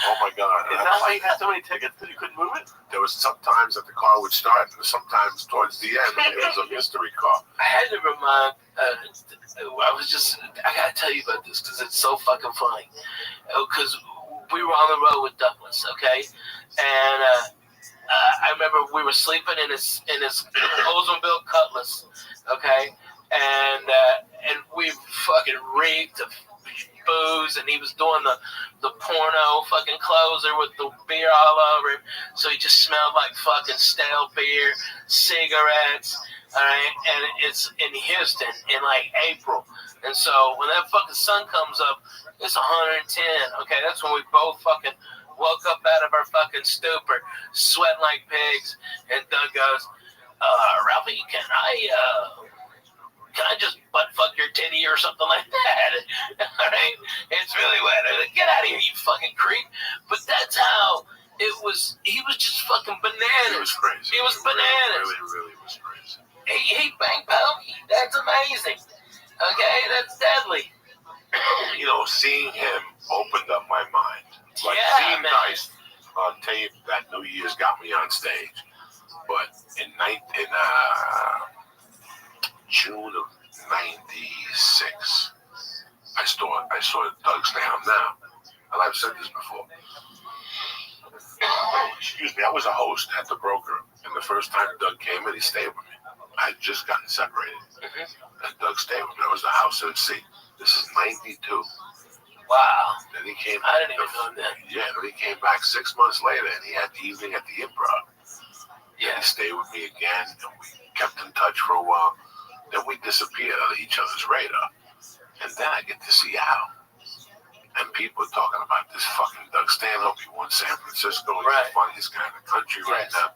Oh my God. Is that why you had so many tickets that you couldn't move it? There was sometimes that the car would start, and sometimes towards the end, it was a mystery car. I had to remind, I gotta tell you about this because it's so fucking funny. Because we were on the road with Douglas, okay? And I remember we were sleeping in his Oldsmobile Cutlass, okay? And we fucking reeked of booze, and he was doing the porno fucking closer with the beer all over him, so he just smelled like fucking stale beer, cigarettes, all right, and it's in Houston in like April, and so when that fucking sun comes up, it's 110, okay, that's when we both fucking woke up out of our fucking stupor, sweating like pigs, and Doug goes, Rabbi, can I just butt fuck your titty or something like that? All right? It's really wet. Get out of here, you fucking creep. But that's how it was. He was just fucking bananas. It was crazy. He was bananas. Really was crazy. He banged Pokey. That's amazing. Okay? That's deadly. You know, seeing him opened up my mind. Like, seeing Dice on tape that New Year's got me on stage. But in June of '96, I saw Doug stand-up now, and I've said this before. Excuse me, I was a host at the Broker, and the first time Doug came in, he stayed with me. I had just gotten separated, and Doug stayed with me. I was the house MC. This is '92. Wow. Then he came. I didn't even know that. Yeah, then he came back 6 months later, and he had the evening at the Improv. Yeah. And he stayed with me again, and we kept in touch for a while. Then we disappeared out of each other's radar. And then I get to Seattle. And people are talking about this fucking Doug Stanhope. He won San Francisco. He's the funniest guy in the country right now.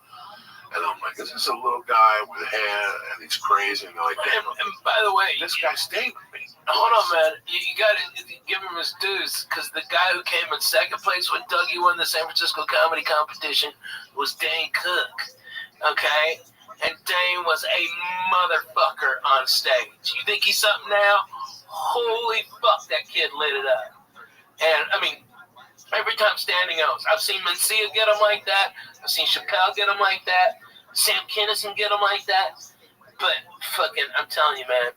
And I'm like, is this a little guy with hair and he's crazy? And they're like, damn. And by the way, this guy stayed with me. Hold on, man. You got to give him his dues, because the guy who came in second place when Dougie won the San Francisco comedy competition was Dane Cook. Okay? and Dane was a motherfucker on stage. You think he's something now? Holy fuck, that kid lit it up. And, I mean, every time standing outs, I've seen Mencia get him like that. I've seen Chappelle get him like that. Sam Kinison get him like that. But fucking, I'm telling you, man,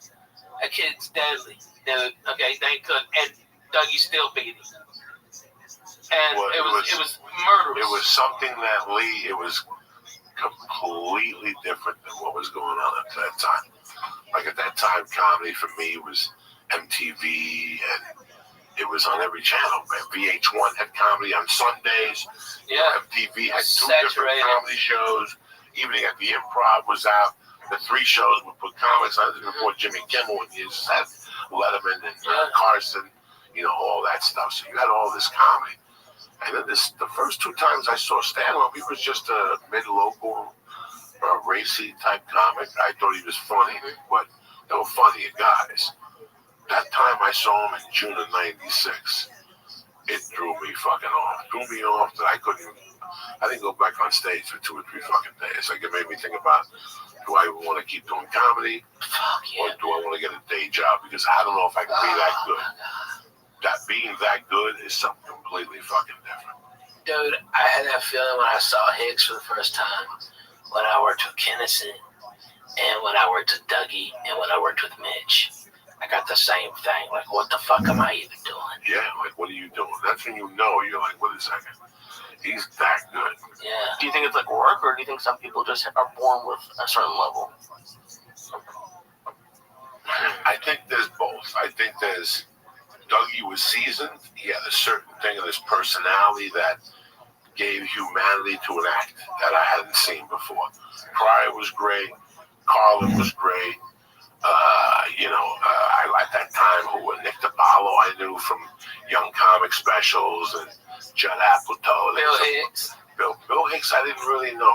that kid's deadly, dude. Okay, Dane Cook, and Dougie still beat him. And Well, it was murderous. It was something that Lee, it was completely different than what was going on at that time. Like at that time, comedy for me was MTV, and it was on every channel. Man. VH1 had comedy on Sundays. Yeah. MTV had two different comedy shows. Evening at the Improv was out. The three shows would put comics on before Jimmy Kimmel, and you just had Letterman and Carson, all that stuff. So you had all this comedy. And then the first two times I saw Stanley, he was just a mid-local, racy type comic. I thought he was funny, but they were funny guys. That time I saw him in June of '96, it threw me fucking off. Threw me off that I didn't go back on stage for 2 or 3 fucking days. Like it made me think about, do I want to keep doing comedy? Or do I want to get a day job? Because I don't know if I can be that good. That being that good is something completely fucking different. Dude, I had that feeling when I saw Hicks for the first time, when I worked with Kinison, and when I worked with Dougie, and when I worked with Mitch. I got the same thing. Like, what the fuck am I even doing? Yeah, like, what are you doing? That's when you're like, wait a second. He's that good. Yeah. Do you think it's like work, or do you think some people just are born with a certain level? I think there's both. I think there's Dougie was seasoned. He had a certain thing of his personality that gave humanity to an act that I hadn't seen before. Pryor was great. Carlin was great. At that time, Nick DiPaolo I knew from Young Comic Specials, and Judd Apatow. Bill Hicks. Bill Hicks, I didn't really know.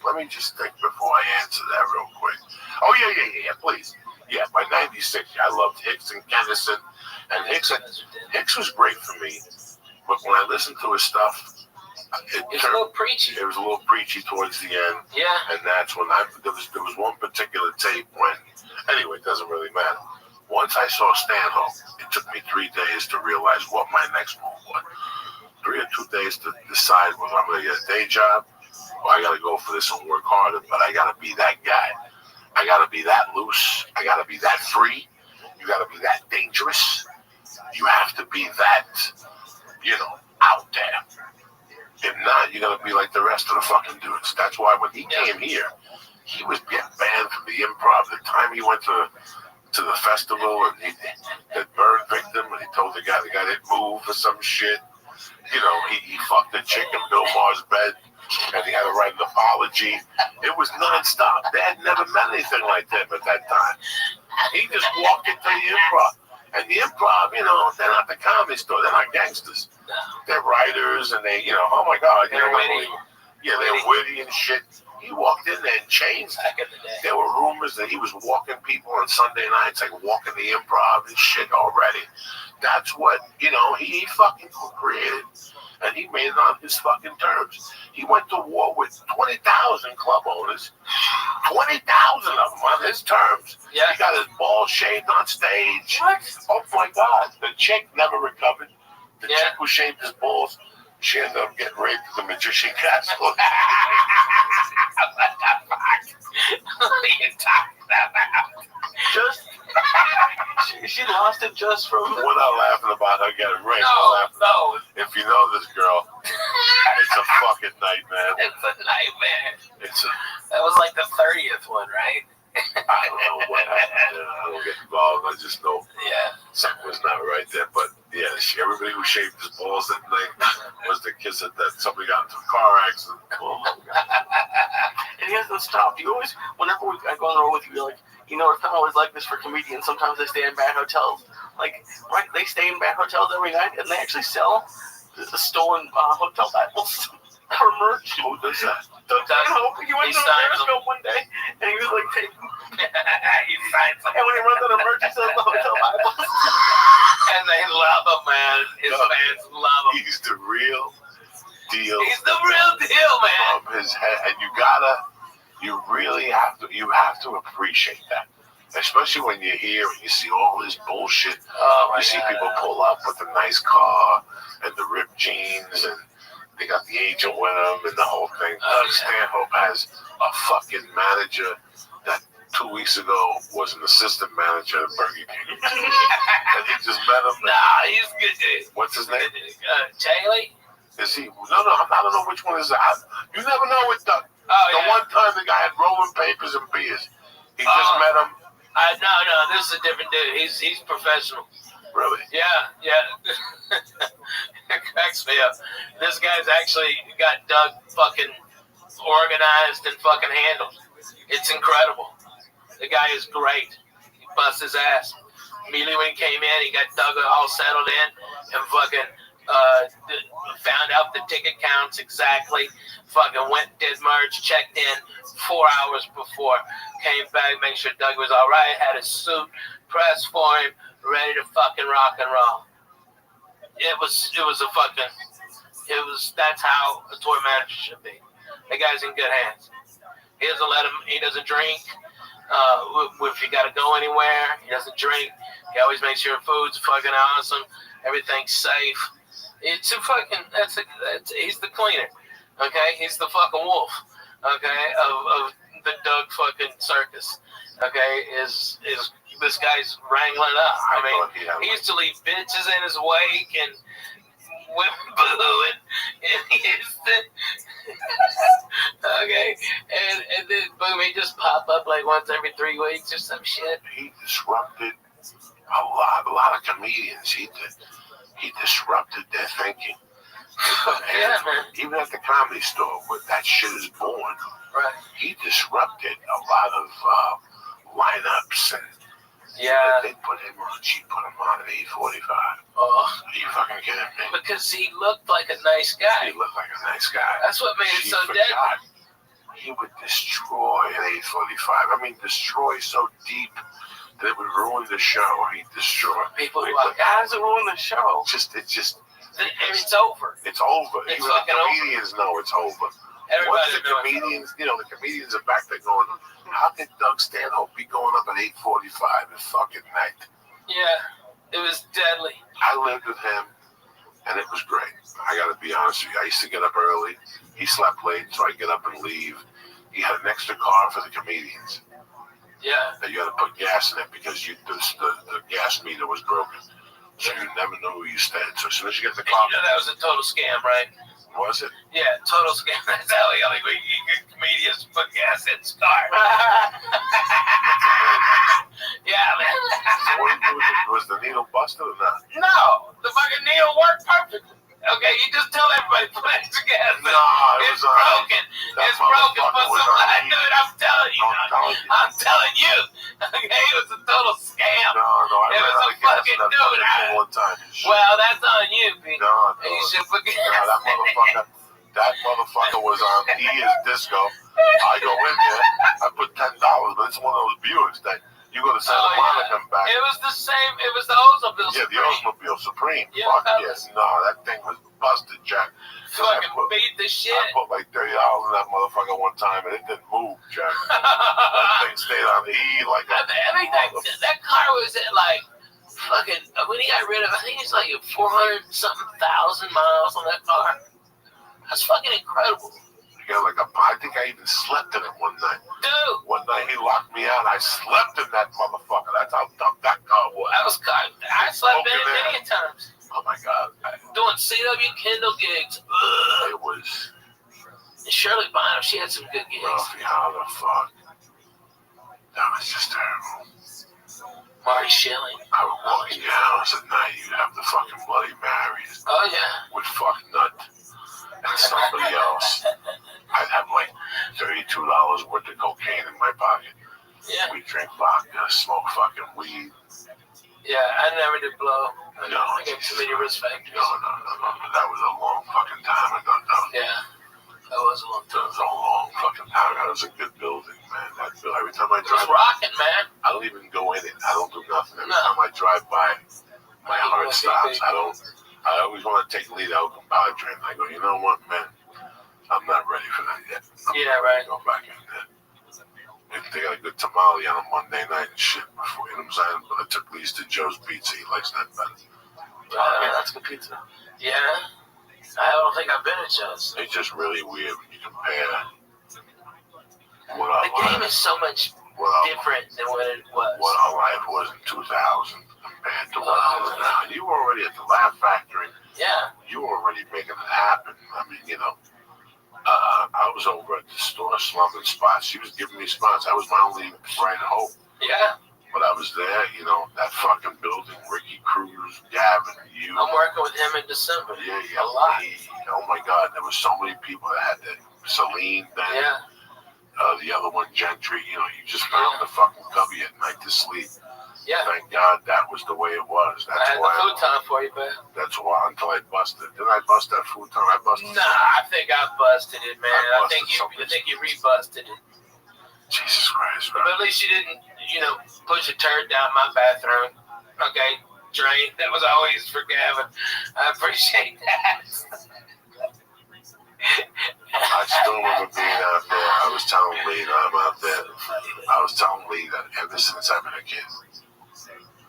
Let me just think before I answer that real quick. Oh, yeah, please. Yeah, by '96, I loved Hicks and Kennison. And Hicks was great for me. But when I listened to his stuff, it was a little preachy. It was a little preachy towards the end. Yeah. And that's when there was one particular tape when, anyway, it doesn't really matter. Once I saw Stanhope, it took me 3 days to realize what my next move was. 3 or 2 days to decide whether I'm going to get a day job or I got to go for this and work harder. But I got to be that guy. I got to be that loose. I got to be that free. You got to be that dangerous. You have to be that, out there. If not, you're going to be like the rest of the fucking dudes. That's why when he came here, he was getting banned from the Improv. The time he went to the festival and he had burn victim and he told the guy didn't move or some shit. He fucked a chick in Bill Maher's bed and he had to write an apology. It was nonstop. They had never met anything like that at that time. He just walked into the Improv. And the Improv, they're not the comedy store. They're not gangsters. They're writers and they, oh my God. They're witty. Yeah, they're witty and shit. He walked in there and changed. There were rumors that he was walking people on Sunday nights, like walking the Improv and shit already. That's what, he fucking created. And he made it on his fucking terms. He went to war with 20,000 club owners. 20,000 of them on his terms. Yeah. He got his balls shaved on stage. What? Oh my God. The chick never recovered. The chick who shaved his balls, she ended up getting raped at the Magician Castle. What the fuck? What are you talking about? She lost it just from. We're not laughing about her getting raped. No. If you know this girl, it's a fucking nightmare. It's a nightmare. It's That was like the 30th one, right? I don't know what happened. I don't get involved. I just know something was not right there. But yeah, everybody who shaved his balls that night was the kiss that somebody got into a car accident. Oh my God. And he hasn't stopped. You always, whenever I go on the road with you, you're like, it's not always like this for comedians. Sometimes they stay in bad hotels. They stay in bad hotels every night, and they actually sell the stolen hotel Bibles for merch. Who does that? He went to Periscope one day, and he was like taking. He signed some. And when he runs out of merch, he sells the hotel Bibles. And they love him, man. His fans love him. He's the real deal. He's the real deal, man. From his head, and you gotta You really have to appreciate that. Especially when you're here and you see all this bullshit. You see people pull up with a nice car and the ripped jeans and they got the agent with them and the whole thing. Doug Stanhope has a fucking manager that 2 weeks ago was an assistant manager at Burger King. And he just met him. Nah, he's a good dude. What's his name? Chaley? Is he? No, I don't know which one is that. You never know with Doug. The one time the guy had rolling papers and beers. He just met him. No, this is a different dude. He's professional. Really? Yeah. It cracks me up. This guy's actually got Doug fucking organized and fucking handled. It's incredible. The guy is great. He busts his ass. Immediately when he came in, he got Doug all settled in and fucking found out the ticket counts exactly. Fucking went, did merge, checked in 4 hours before. Came back, made sure Doug was all right. Had his suit pressed for him, ready to fucking rock and roll. That's how a tour manager should be. That guy's in good hands. He doesn't drink. If you gotta go anywhere, he doesn't drink. He always makes sure food's fucking awesome. Everything's safe. It's a fucking, he's the cleaner. Okay? He's the fucking wolf. Okay? Of the Doug fucking circus. Okay? Is this guy's wrangling up. I mean, he used to leave bitches in his wake and women booing, and he used to, okay, and then boom, he just pop up like once every 3 weeks or some shit. He disrupted a lot of comedians. He disrupted their thinking. Yeah, man. Even at the Comedy Store, where that shit is born, Right. he disrupted a lot of lineups and. Yeah. They put him on. She put him on at 8:45. Oh. Are you fucking kidding me? Because he looked like a nice guy. He looked like a nice guy. That's what made it so deadly. He would destroy at 8:45. I mean, destroy so deep that it would ruin the show. He'd destroy. People were like, how does it ruin the show? It's over. It's over. It's even fucking the comedians know it's over. Everybody Once the comedians are back there going, how could Doug Stanhope be going up at 8:45 at fucking night? Yeah, it was deadly. I lived with him, and it was great. I got to be honest with you. I used to get up early. He slept late, so I'd get up and leave. He had an extra car for the comedians. Yeah. That you had to put gas in it because the gas meter was broken. So you never know who you stayed. So as soon as you get the car. You know that was a total scam, right? Was it? Yeah, total scam. That's how we comedians put gas in his car. Yeah, man. So what did you do? Was the needle busted or not? No, the fucking needle worked perfectly. Okay, you just tell everybody put extra gas in. No, it's broken. It's broken for somebody. Dude, I'm telling you. I'm telling you. Okay, it was a total scam. No, it was a fucking dude. One time. Well, that's on you, Pete. No. You should forget. That motherfucker was on E is Disco. I go in there, I put $10, but it's one of those Buicks that you go to Santa Monica and back. It was the same. It was the Oldsmobile Supreme. Yeah, the Oldsmobile Supreme. Yeah, Fuck yes. No, that thing was busted, Jack. Fucking beat the shit. I put like $30 in that motherfucker one time and it didn't move, Jack. That thing stayed on the E like I think that car was at like fucking, when he got rid of, I think it's like 400-something thousand miles on that car. That's fucking incredible. Yeah, I think I even slept in it one night. Dude. One night he locked me out. I slept in that motherfucker. That's how tough that car was. I slept in it many times. Oh my God. Doing CW Kindle gigs. Ugh. It was. And Shirley Bonham, she had some good gigs. Ralphie, how the fuck? That was just terrible. Marty Schilling. I would walk in your house at night. You'd have the fucking Bloody Marys. Oh yeah. With fuck nut. And somebody else. I'd have like $32 worth of cocaine in my pocket. Yeah. We drink vodka, smoke fucking weed. Yeah, I never did blow. No. I got too many risk factors. No. That was a long fucking time ago. No. Yeah. That was a long time. That was a long fucking time ago. It was a good building, man. Every time I drive. It was rocking, man. I don't even go in it. I don't do nothing. Every time I drive by, my heart stops. I always want to take a lead out and drink. I go, you know what, man? I'm not ready for that yet. Yeah, right. Go back in there. tamale on a Monday night and shit. Before, you know what I'm saying? But I took Lise to Joe's Pizza. He likes that better. Yeah, that's good pizza. Yeah. I don't think I've been to Joe's. It's just really weird when you compare what The game is so much different than what it was. what our life was in 2000 compared to what it is now. You were already at the Laugh Factory. Yeah. You were already making it happen. I mean, you know, I was over at the store slumming spots. She was giving me spots. I was my only bright hope. Yeah. But I was there, you know, that fucking building, Ricky Cruz, Gavin, you. I'm working with him in December. Yeah, A lot. Oh my God, there were so many people that had that. Celine, then Yeah. the other one, Gentry. You know, you just found the fucking cubby at night to sleep. Yeah. Thank God that was the way it was. That's I had why. the futon for you, man. That's why until I busted. Didn't I bust that futon? I busted. Nah, I think I busted it, man. I I think busted you rebusted it. Jesus Christ, But man. at least you didn't, push a turd down my bathroom. Okay, drain. That was always for Gavin. I appreciate that. I still remember being out there. I was telling Lee that I'm out there. I was telling Lee that ever since I've been a kid,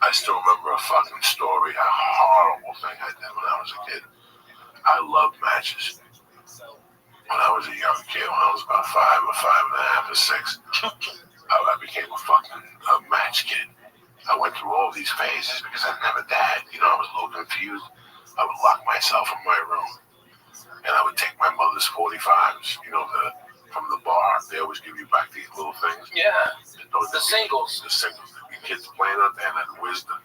I still remember a fucking story, a horrible thing I did when I was a kid. I loved matches. When I was a young kid, when I was about 5 or 5.5 or 6, I became a fucking match kid. I went through all these phases because I never died. You know, I was a little confused. I would lock myself in my room, and I would take my mother's 45s, from the bar. They always give you back these little things. Yeah. Those, The singles. The singles. The kids playing out there and that wisdom.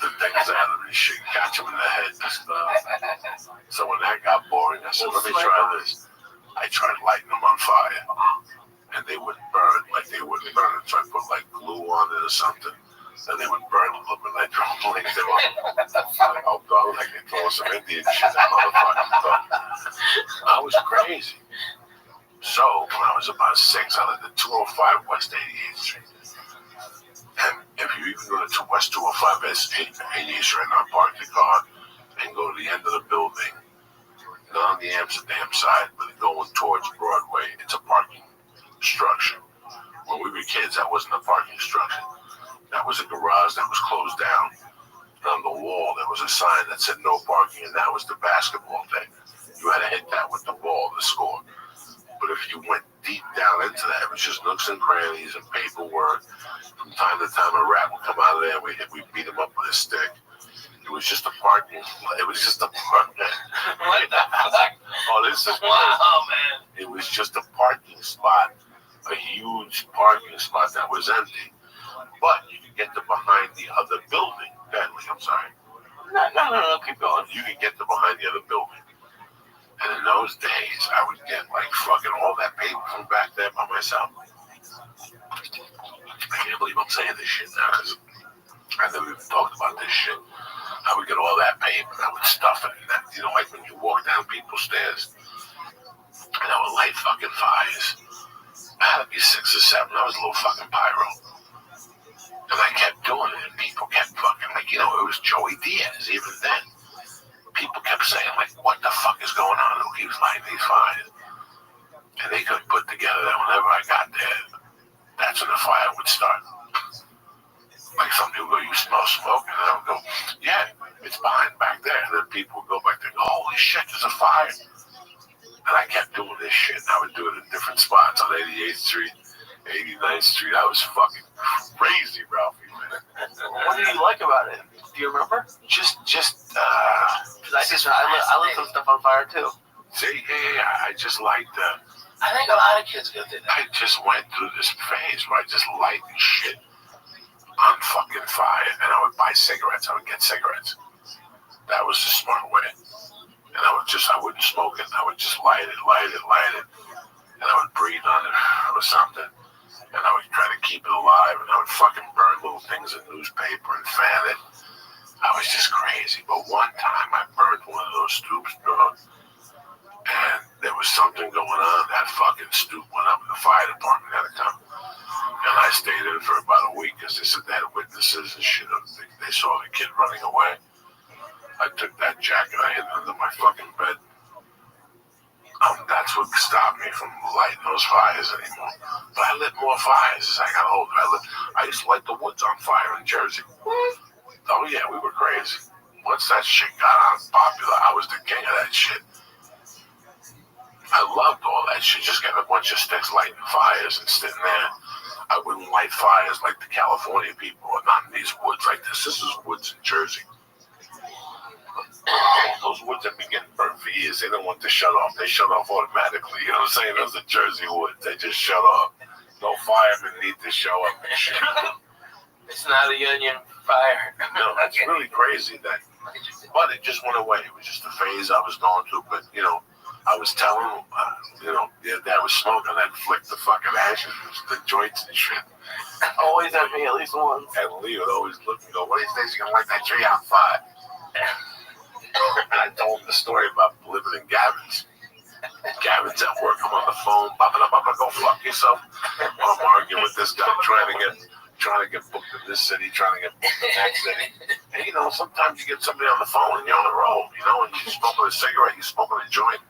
The things out of this shit, catch them in the head and stuff. So when that got boring, I said, let me try this. I tried lighting them on fire, and they wouldn't burn like they wouldn't burn. So I put like glue on it or something, and they would burn a little bit. And I dropped like them on. Oh, God, like they throw some Indian shit. That motherfucking stuff. I was crazy. So when I was about 6, I lived at 205 West 88th Street. And if you even go to West 205 West 88th Street, and I park the car and go to the end of the building, not on the Amsterdam side, but going towards Broadway, it's a parking structure. When we were kids, that wasn't a parking structure. That was a garage that was closed down. And on the wall, there was a sign that said no parking, and that was the basketball thing. You had to hit that with the ball to score. But if you went deep down into that, it was just nooks and crannies and paperwork. From time to time, a rat would come out of there, and we beat him up with a stick. It was just a parking. It was just a parking. What the fuck? Oh, this is wow, man. It was just a parking spot, a huge parking spot that was empty. But you could get to behind the other building. Deadly, I'm sorry. No, keep going. You could get to behind the other building. And in those days, I would get like fucking all that paper from back there by myself. I can't believe I'm saying this shit now because I never even talked about this shit. I would get all that paper and I would stuff it in that, like when you walk down people's stairs. And I would light fucking fires. I had to be 6 or 7. I was a little fucking pyro. And I kept doing it, and people kept fucking, it was Joey Diaz even then. People kept saying, what the fuck is going on? He was lighting these fires. And they couldn't put together that whenever I got there, that's when the fire would start. Like some people go, you smell smoke? And I would go, yeah, it's behind back there. And then people would go back there and go, holy shit, there's a fire. And I kept doing this shit. And I would do it in different spots on 88th Street, 89th Street. I was fucking crazy, Ralphie, man. What did you like about it? Do you remember? Just Because I lit some stuff on fire too. See, I just liked I think a lot of kids go through that. I just went through this phase where I just lighted shit on fucking fire, and I would buy cigarettes. I would get cigarettes. That was the smart way. And I wouldn't smoke it. I would just light it, and I would breathe on it or something. And I would try to keep it alive, and I would fucking burn little things in newspaper and fan it. I was just crazy. But one time I burned one of those stoops, bro, and there was something going on. That fucking stoop went up, and the fire department had to come. And I stayed in for about a week because they said they had witnesses and shit. They saw the kid running away. I took that jacket, I hid it under my fucking bed. That's what stopped me from lighting those fires anymore. But I lit more fires as I got older. I used to light the woods on fire in Jersey. Oh yeah, we were crazy. Once that shit got popular, I was the king of that shit. I loved all that shit. Just getting a bunch of sticks, lighting fires, and sitting there. I wouldn't light fires like the California people, or not in these woods like this. This is woods in Jersey. Those woods have been getting burnt for years. They don't want to shut off. They shut off automatically. You know what I'm saying? Those are Jersey woods. They just shut off. No firemen need to show up and shit. It's not a union fire. No, that's really crazy. But it just went away. It was just a phase I was going through. But, I was telling them, your dad was smoking. I'd flick the fucking ashes, the joints and shit. Always have me at least once. And Lee would always look and go, one of these days you're going to light that tree on fire. And I told him the story about living in Gavin's. Gavin's at work. I'm on the phone. Go fuck yourself. I'm arguing with this guy trying to get booked in this city, trying to get booked in that city. And, sometimes you get somebody on the phone and you're on the road, and you're smoking a cigarette, you're smoking a joint.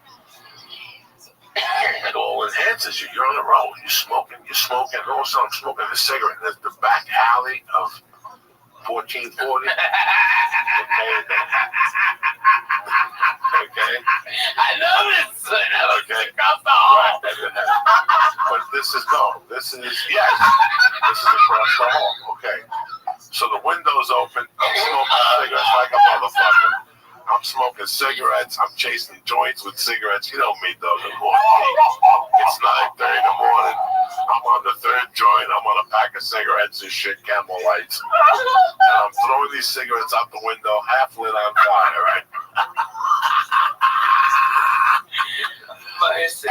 It all enhances you. You're on the road. You're smoking. And also I'm smoking a cigarette. There's the back alley of 1440. Okay. I know this. Okay. Across the hall. But this is across the hall. Okay. So the window's open. I'm smoking cigarettes like a motherfucker. I'm smoking cigarettes. I'm chasing joints with cigarettes. You know me, though. It's 9:30 in the morning. I'm on the third joint. I'm on a pack of cigarettes and shit, Camel Lights. And I'm throwing these cigarettes out the window, half lit on fire, right?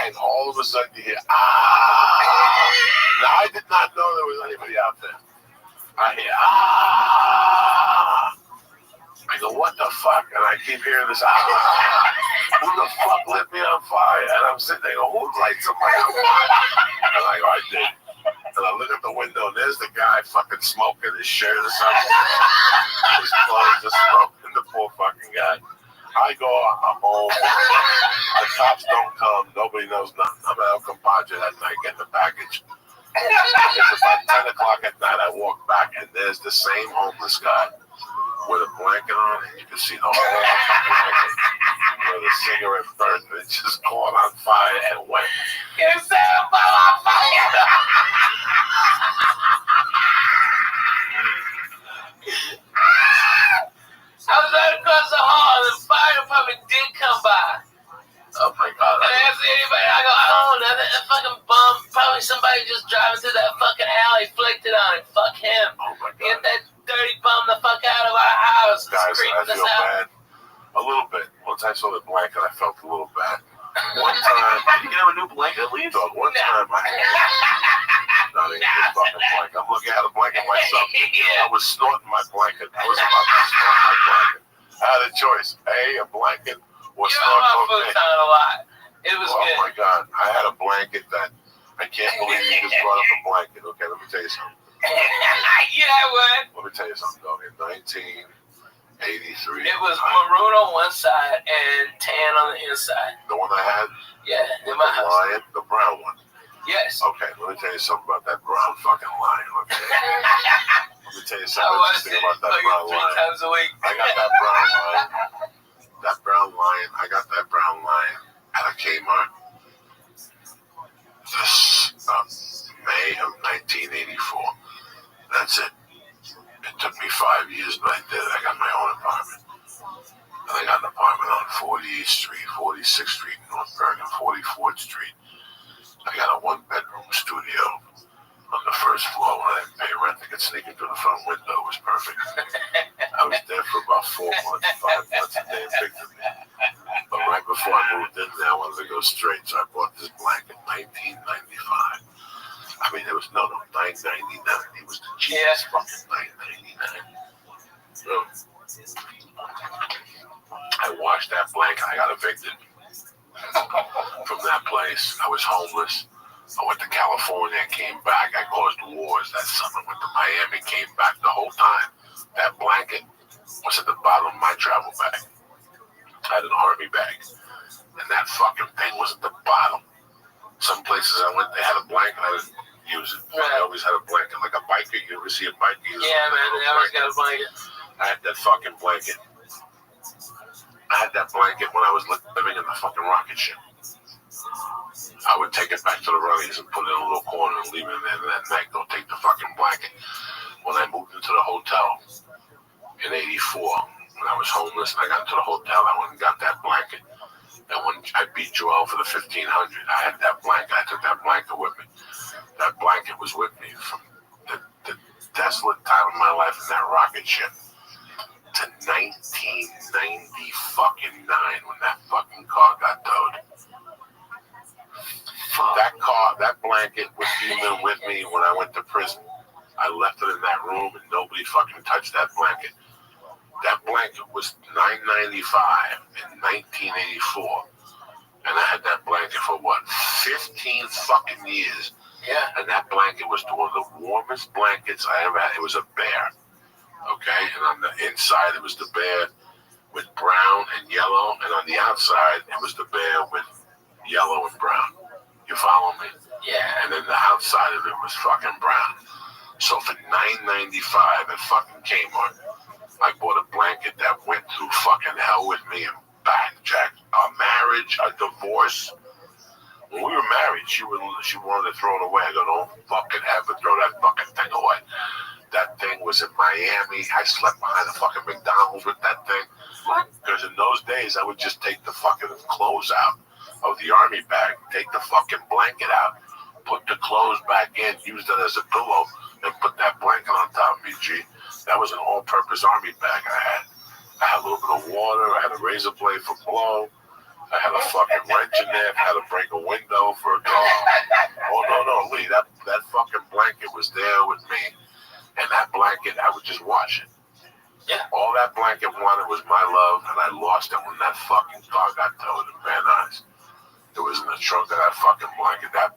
And all of a sudden you hear, ah. Now, I did not know there was anybody out there. I hear, ah. I go, what the fuck? And I keep hearing this, who the fuck lit me on fire? And I'm sitting there, who lights somebody on fire? And I go, I did. And I look at the window, and there's the guy fucking smoking his shirt or something. His clothes are smoking, the poor fucking guy. I go, I'm home. The cops don't come. Nobody knows nothing. I'm at El Compadre that night getting the package. It's about 10 o'clock at night. I walk back, and there's the same homeless guy with a blanket on, and you can see the whole blanket where the cigarette burnt, and it just caught on fire and went. You set him on fire! I was right across the hall, and the fire department did come by. Oh my God. And I asked anybody, I go, I don't know, that fucking bum, probably somebody just driving through that fucking alley, flicked it on it. Fuck him. Oh my God. Get that dirty bum the fuck out of our house. Guys, I feel bad. A little bit. Once I saw the blanket, I felt a little bad. One time, Did you get him a new blanket at least? dog, one time I had not even a fucking blanket. I'm looking at a blanket myself. I was snorting my blanket. I was about to snort my blanket. I had a choice. A blanket or You're snort on my cocaine. futon a lot. It was Oh good. my God. I had a blanket that I can't believe you just brought up a blanket. Okay, let me tell you something. Yeah, what? Let me tell you something, dog. In 1983. It was maroon on one side and tan on the inside. The one I had? Yeah, in The my house. lion, the brown one. Yes. Okay, let me tell you something about that brown fucking lion. Okay. Let me tell you I something watched interesting it about that like brown 3 lion. times a week. I got that brown lion. That brown lion. I got that brown lion at a Kmart. This May of 1984. That's it. It took me 5 years, but I did it. I got my own apartment. And I got an apartment on 48th Street, 46th Street, North Bergen, 44th Street. I got a 1-bedroom studio on the first floor. When I didn't pay rent, I could sneak into the front window. It was perfect. I was there for about 4 months, 5 months, and they evicted me. But right before I moved in there, I wanted to go straight, so I bought this blanket in 1995. I mean, it was, no, $9.99. It was the cheapest fucking $9.99. So, I washed that blanket. I got evicted from that place. I was homeless. I went to California, came back. I caused wars that summer. Went to Miami, came back. The whole time, that blanket was at the bottom of my travel bag. I had an army bag. and that fucking thing was at the bottom. Some places I went, they had a blanket. I didn't use it. Right. I always had a blanket, like a biker. You ever see a biker? Yeah, man, they always got a blanket. I had that fucking blanket. I had that blanket when I was living in the fucking rocket ship. I would take it back to the runnies and put it in a little corner and leave it in there. And that night, go take the fucking blanket. When I moved into the hotel in '84, when I was homeless and I got into the hotel, I went and got that blanket. And when I beat Joel for the 1500, I had that blanket. I took that blanket with me. That blanket was with me from the desolate time of my life in that rocket ship to 1999 when that fucking car got towed. That blanket was even with me when I went to prison. I left it in that room and nobody fucking touched that blanket. That blanket was $9.95 in 1984. And I had that blanket for what, 15 fucking years. Yeah. And that blanket was one of the warmest blankets I ever had. It was a bear. Okay? And on the inside, it was the bear with brown and yellow. And on the outside, it was the bear with yellow and brown. You follow me? Yeah. And then the outside of it was fucking brown. So for $9.95 at fucking Kmart, I bought a blanket that went through fucking hell with me and back, Jack. A marriage, a divorce. When we were married, she wanted to throw it away. I go, don't fucking ever throw that fucking thing away. That thing was in Miami. I slept behind the fucking McDonald's with that thing. What? Because in those days, I would just take the fucking clothes out of the army bag, take the fucking blanket out, put the clothes back in, use that as a pillow, and put that blanket on top of me, G. That was an all-purpose army bag I had. I had a little bit of water. I had a razor blade for blow. I had a fucking wrench in there. I had to break a window for a dog. Oh, no, Lee, that fucking blanket was there with me. And that blanket, I would just wash it. Yeah. All that blanket wanted was my love, and I lost it when that fucking car got towed in Van Nuys. It was in the trunk of that fucking blanket. That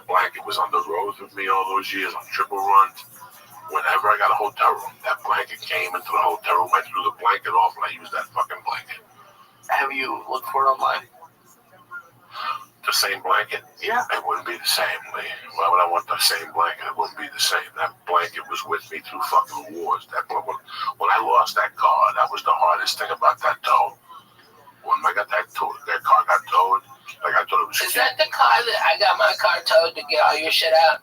blanket was on the road with me all those years on triple runs. Whenever I got a hotel room, that blanket came into the hotel room. I threw the blanket off and I used that fucking blanket. Have you looked for it online? The same blanket? Yeah. It wouldn't be the same, Lee. Why would I want the same blanket? It wouldn't be the same. That blanket was with me through fucking wars. When I lost that car, that was the hardest thing about that tow. When I got that car got towed, like I thought it was. Is that the car that I got my car towed to get all your shit out?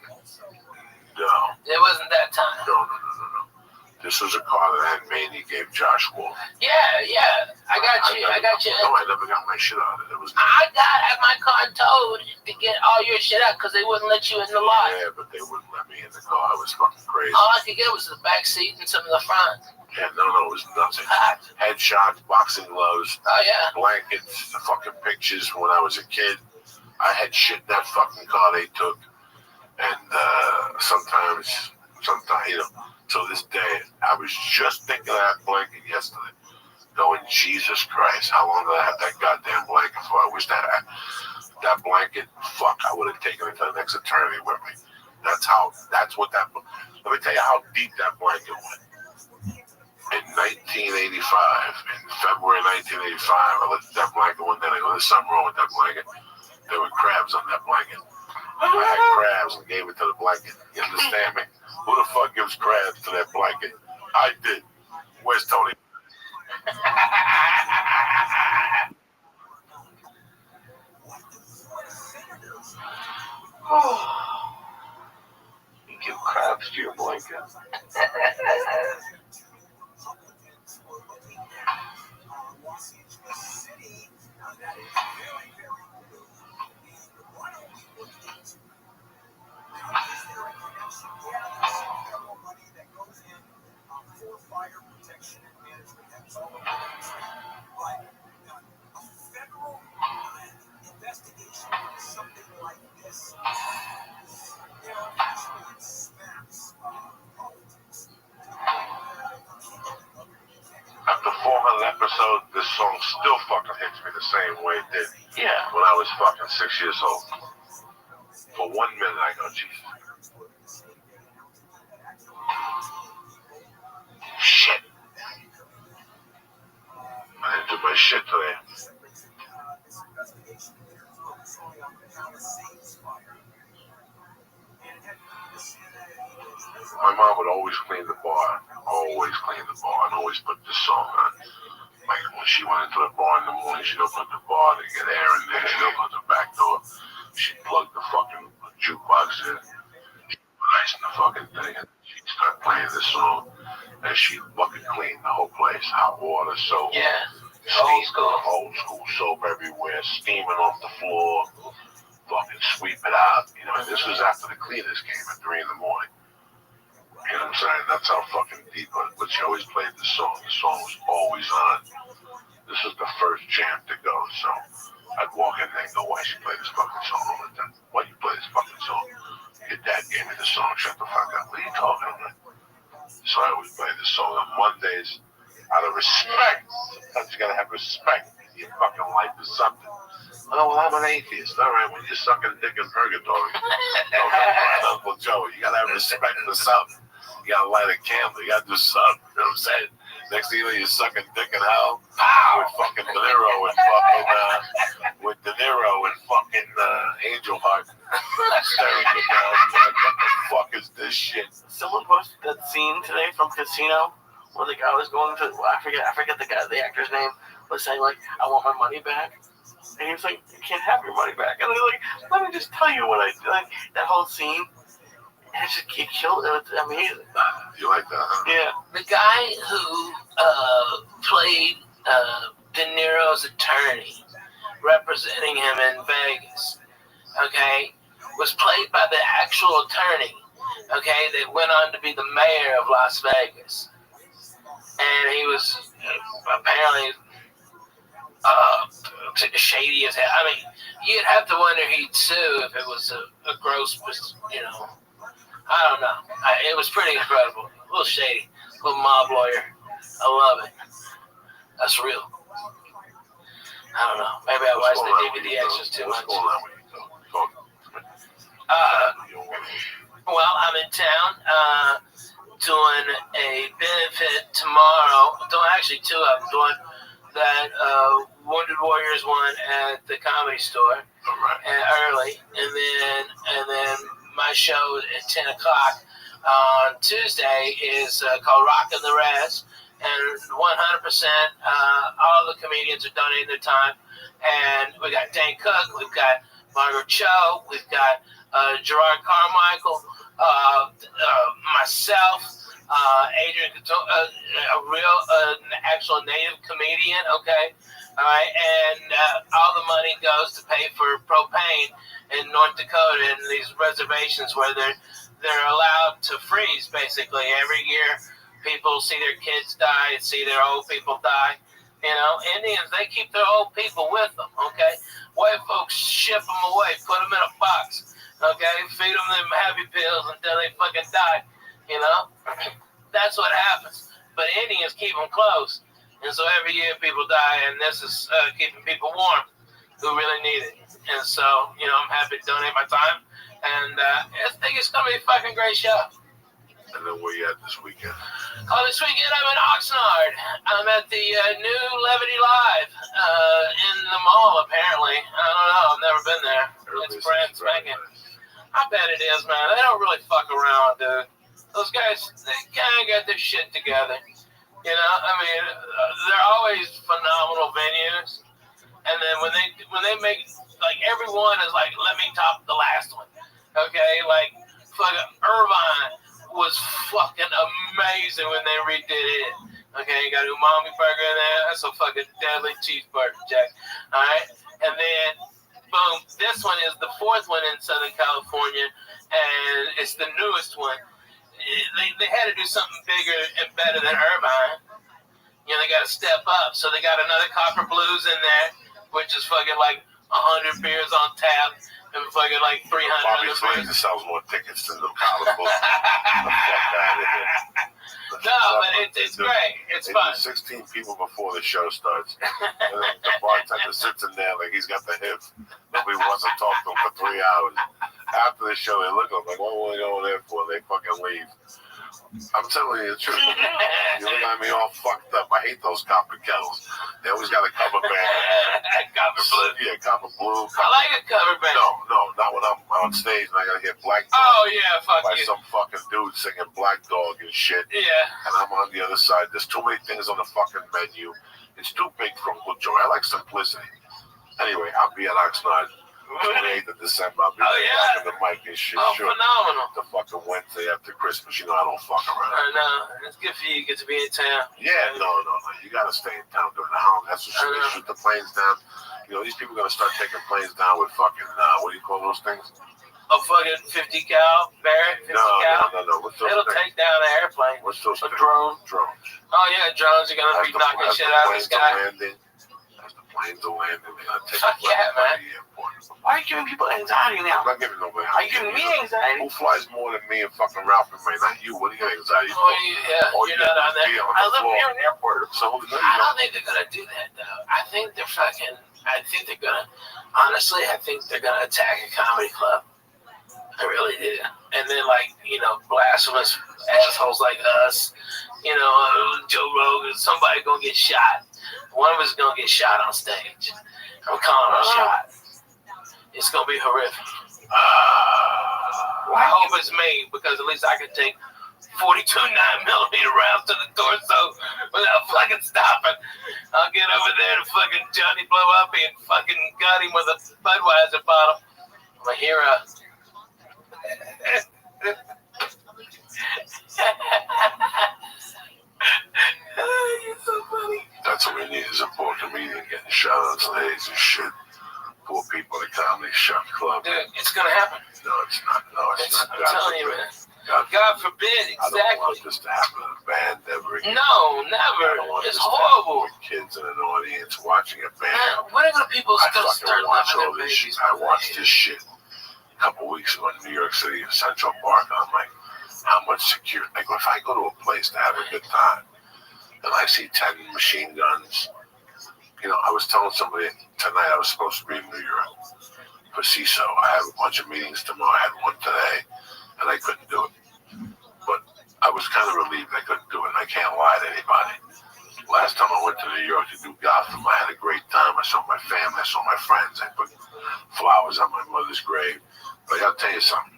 No. It wasn't that time. No. This was a car that Aunt Mamie gave Josh Wolf. Yeah. I got you. No, I never got my shit out of it. I got my car towed to get all your shit out because they wouldn't let you in the lot. Yeah, but they wouldn't let me in the car. I was fucking crazy. All I could get was the back seat and some of the front. Yeah, no, it was nothing. Packed. Headshots, boxing gloves, Oh, yeah. blankets, the fucking pictures when I was a kid. I had shit in that fucking car they took. And sometimes, you know, to this day, I was just thinking of that blanket yesterday. Going, Jesus Christ, how long did I have that goddamn blanket for? I wish that blanket, fuck, I would have taken it to the next eternity with me. Let me tell you how deep that blanket went. In 1985, in February 1985, I looked at that blanket one day and I go, there's something wrong with that blanket. There were crabs on that blanket. I had crabs and gave it to the blanket. You understand me? Who the fuck gives crabs to that blanket? I did. Where's Tony? You give crabs to your blanket. After 400 episodes, this song still fucking hits me the same way it did Yeah. when I was fucking 6 years old. For 1 minute, I go, Jesus. Shit. I didn't do my shit today. would always clean the bar. Always clean the bar and always put this song on. Like when she went into the bar in the morning, she'd open the bar to get air in there. She'd open the back door. She'd plug the fucking jukebox in. She'd put ice in the fucking thing. And she'd start playing this song. And she'd fucking clean the whole place. Hot water, soap. Yeah. Old school. Old school soap everywhere. Steaming off the floor. Fucking sweep it out. You know, and this was after the cleaners came at 3 in the morning. You know what I'm saying? That's how fucking deep. But she always played the song. The song was always on. This was the first jam to go. So I'd walk in there and go, why she play this fucking song all the time? Why you play this fucking song? Your dad gave me the song. Shut the fuck up. What are you talking about? So I always play this song on Mondays out of respect. Sometimes you gotta have respect in your fucking life for something. Oh, well, I'm an atheist. All right, when you're sucking dick in purgatory, Uncle Joe, you gotta have respect for something. You gotta light a candle. You gotta do something. You know what I'm saying? Next thing you know, you're sucking dick in hell with fucking De Niro and fucking Angel Heart staring you down. Like, what the fuck is this shit? Someone posted that scene today from Casino where the guy was going to, well, I forget the actor's name, was saying like, I want my money back. And he was like, you can't have your money back. And they're like, let me just tell you what I did. Like, that whole scene, it killed it. It's amazing. You like that, huh? Yeah. The guy who played De Niro's attorney, representing him in Vegas, okay, was played by the actual attorney, okay, that went on to be the mayor of Las Vegas. And he was apparently shady as hell. I mean, you'd have to wonder he'd sue if it was a gross, you know, I don't know. It was pretty incredible. A little shady. A little mob lawyer. I love it. That's real. I don't know. Maybe I watched the DVD extras too much. Well, I'm in town doing a benefit tomorrow. Actually, 2 of them. Doing that Wounded Warriors one at the Comedy Store early, and then my show at 10 o'clock on Tuesday is called Rockin' the Res, and 100% all the comedians are donating their time, and we got Dane Cook, we've got Margaret Cho, we've got Gerard Carmichael, myself, Adrian, a real actual native comedian, okay? All right, and all the money goes to pay for propane in North Dakota and these reservations where they're allowed to freeze, basically. Every year, people see their kids die, see their old people die. You know, Indians, they keep their old people with them, okay? White folks ship them away, put them in a box, okay? Feed them them happy pills until they fucking die, you know? That's what happens. But Indians keep them close. And so every year people die, and this is keeping people warm who really need it. And so, you know, I'm happy to donate my time. And I think it's going to be a fucking great show. And then where you at this weekend? Oh, this weekend I'm in Oxnard. I'm at the new Levity Live in the mall, apparently. I don't know. I've never been there. It's brand spanking. I bet it is, man. They don't really fuck around, dude. Those guys, they kind of got their shit together. You know, I mean, they're always phenomenal venues. And then when they make, like, every one is like, let me top the last one. Okay? Like, fucking Irvine was fucking amazing when they redid it. Okay? You got umami burger in there. That's a fucking deadly cheeseburger, Jack. All right? And then, boom, this one is the 4th one in Southern California. And it's the newest one. They had to do something bigger and better than Irvine. You know, they got to step up. So they got another Copper Blues in there, which is fucking like 100 beers on tap and fucking like 300 Bobby other Flynn beers. sells more tickets than the Copper Blues. The fuck out of here. No, but it's great. It's fun. 16 people before the show starts. And then the bartender sits in there like he's got the hip. Nobody wants to talk to him for 3 hours. After the show, they look at him like, what are we going there for? They fucking leave. I'm telling you the truth. You look at me all fucked up. I hate those copper kettles. They always got a cover band. Copper Blue. Yeah, Copper Blue. I like a cover band. No, not when I'm on stage and I gotta hear Black. Oh, yeah, fuck by you. some fucking dude singing Black Dog and shit. Yeah. And I'm on the other side. There's too many things on the fucking menu. It's too big for a good joy. I like simplicity. Anyway, I'll be at Oxnard 28th of December. I'll be rocking the mic and shit. Oh, sure. phenomenal. The fucking Wednesday after Christmas. You know I don't fuck around. I know. It's good for you. You get to be in town. Yeah, no. You gotta stay in town during the holidays. That's what they shoot the planes down. You know, these people are gonna start taking planes down with fucking, what do you call those things? A fucking 50 cal, Barrett, 50 cal. No. What's those It'll things? take down an airplane. What's those A things? drone. Drones. Oh, yeah, drones are going to be knocking shit out of the sky. As the planes are landing, they're going to take Fuck the yeah, man. airport. Why are you giving people anxiety now? I'm not giving nobody. Are you giving me anxiety? Who flies more than me and fucking Ralph and Ray? Not you. What are your anxiety for? Oh, yeah, All you're you not gotta on do is that. be on I the live floor. near an airport. So I don't think they're going to do that, though. I think they're going to, honestly, I think they're going to attack a comedy club. I really do. And then, like, blasphemous assholes like us, Joe Rogan, somebody going to get shot. One of us is going to get shot on stage. I'm calling a shot. It's going to be horrific. I hope it's me, because at least I can take 42 9mm rounds to the torso without fucking stopping. I'll get over there to fucking Johnny Blow Up and fucking got him with a Budweiser bottle. I'm a hero. You're so funny. That's what we need, is a poor comedian getting shot on stage and shit. Poor people at the comedy shop club. Dude, it's gonna happen. No, it's not. I'm telling you, man. God forbid, I exactly. don't want this to happen in a band ever again. No, I never. don't want It's this to happen horrible. with kids in an audience watching a band. Man, when are people I gonna fucking start watch loving all their this shit. babies? I watched this shit a couple weeks ago in New York City in Central Park. I'm like, how much security? Like, if I go to a place to have a good time and I see 10 machine guns, I was telling somebody tonight I was supposed to be in New York for CISO. I have a bunch of meetings tomorrow. I had one today, and I couldn't do it. But I was kind of relieved I couldn't do it, and I can't lie to anybody. Last time I went to New York to do Gotham, I had a great time. I saw my family. I saw my friends. I put flowers on my mother's grave. But I got to tell you something.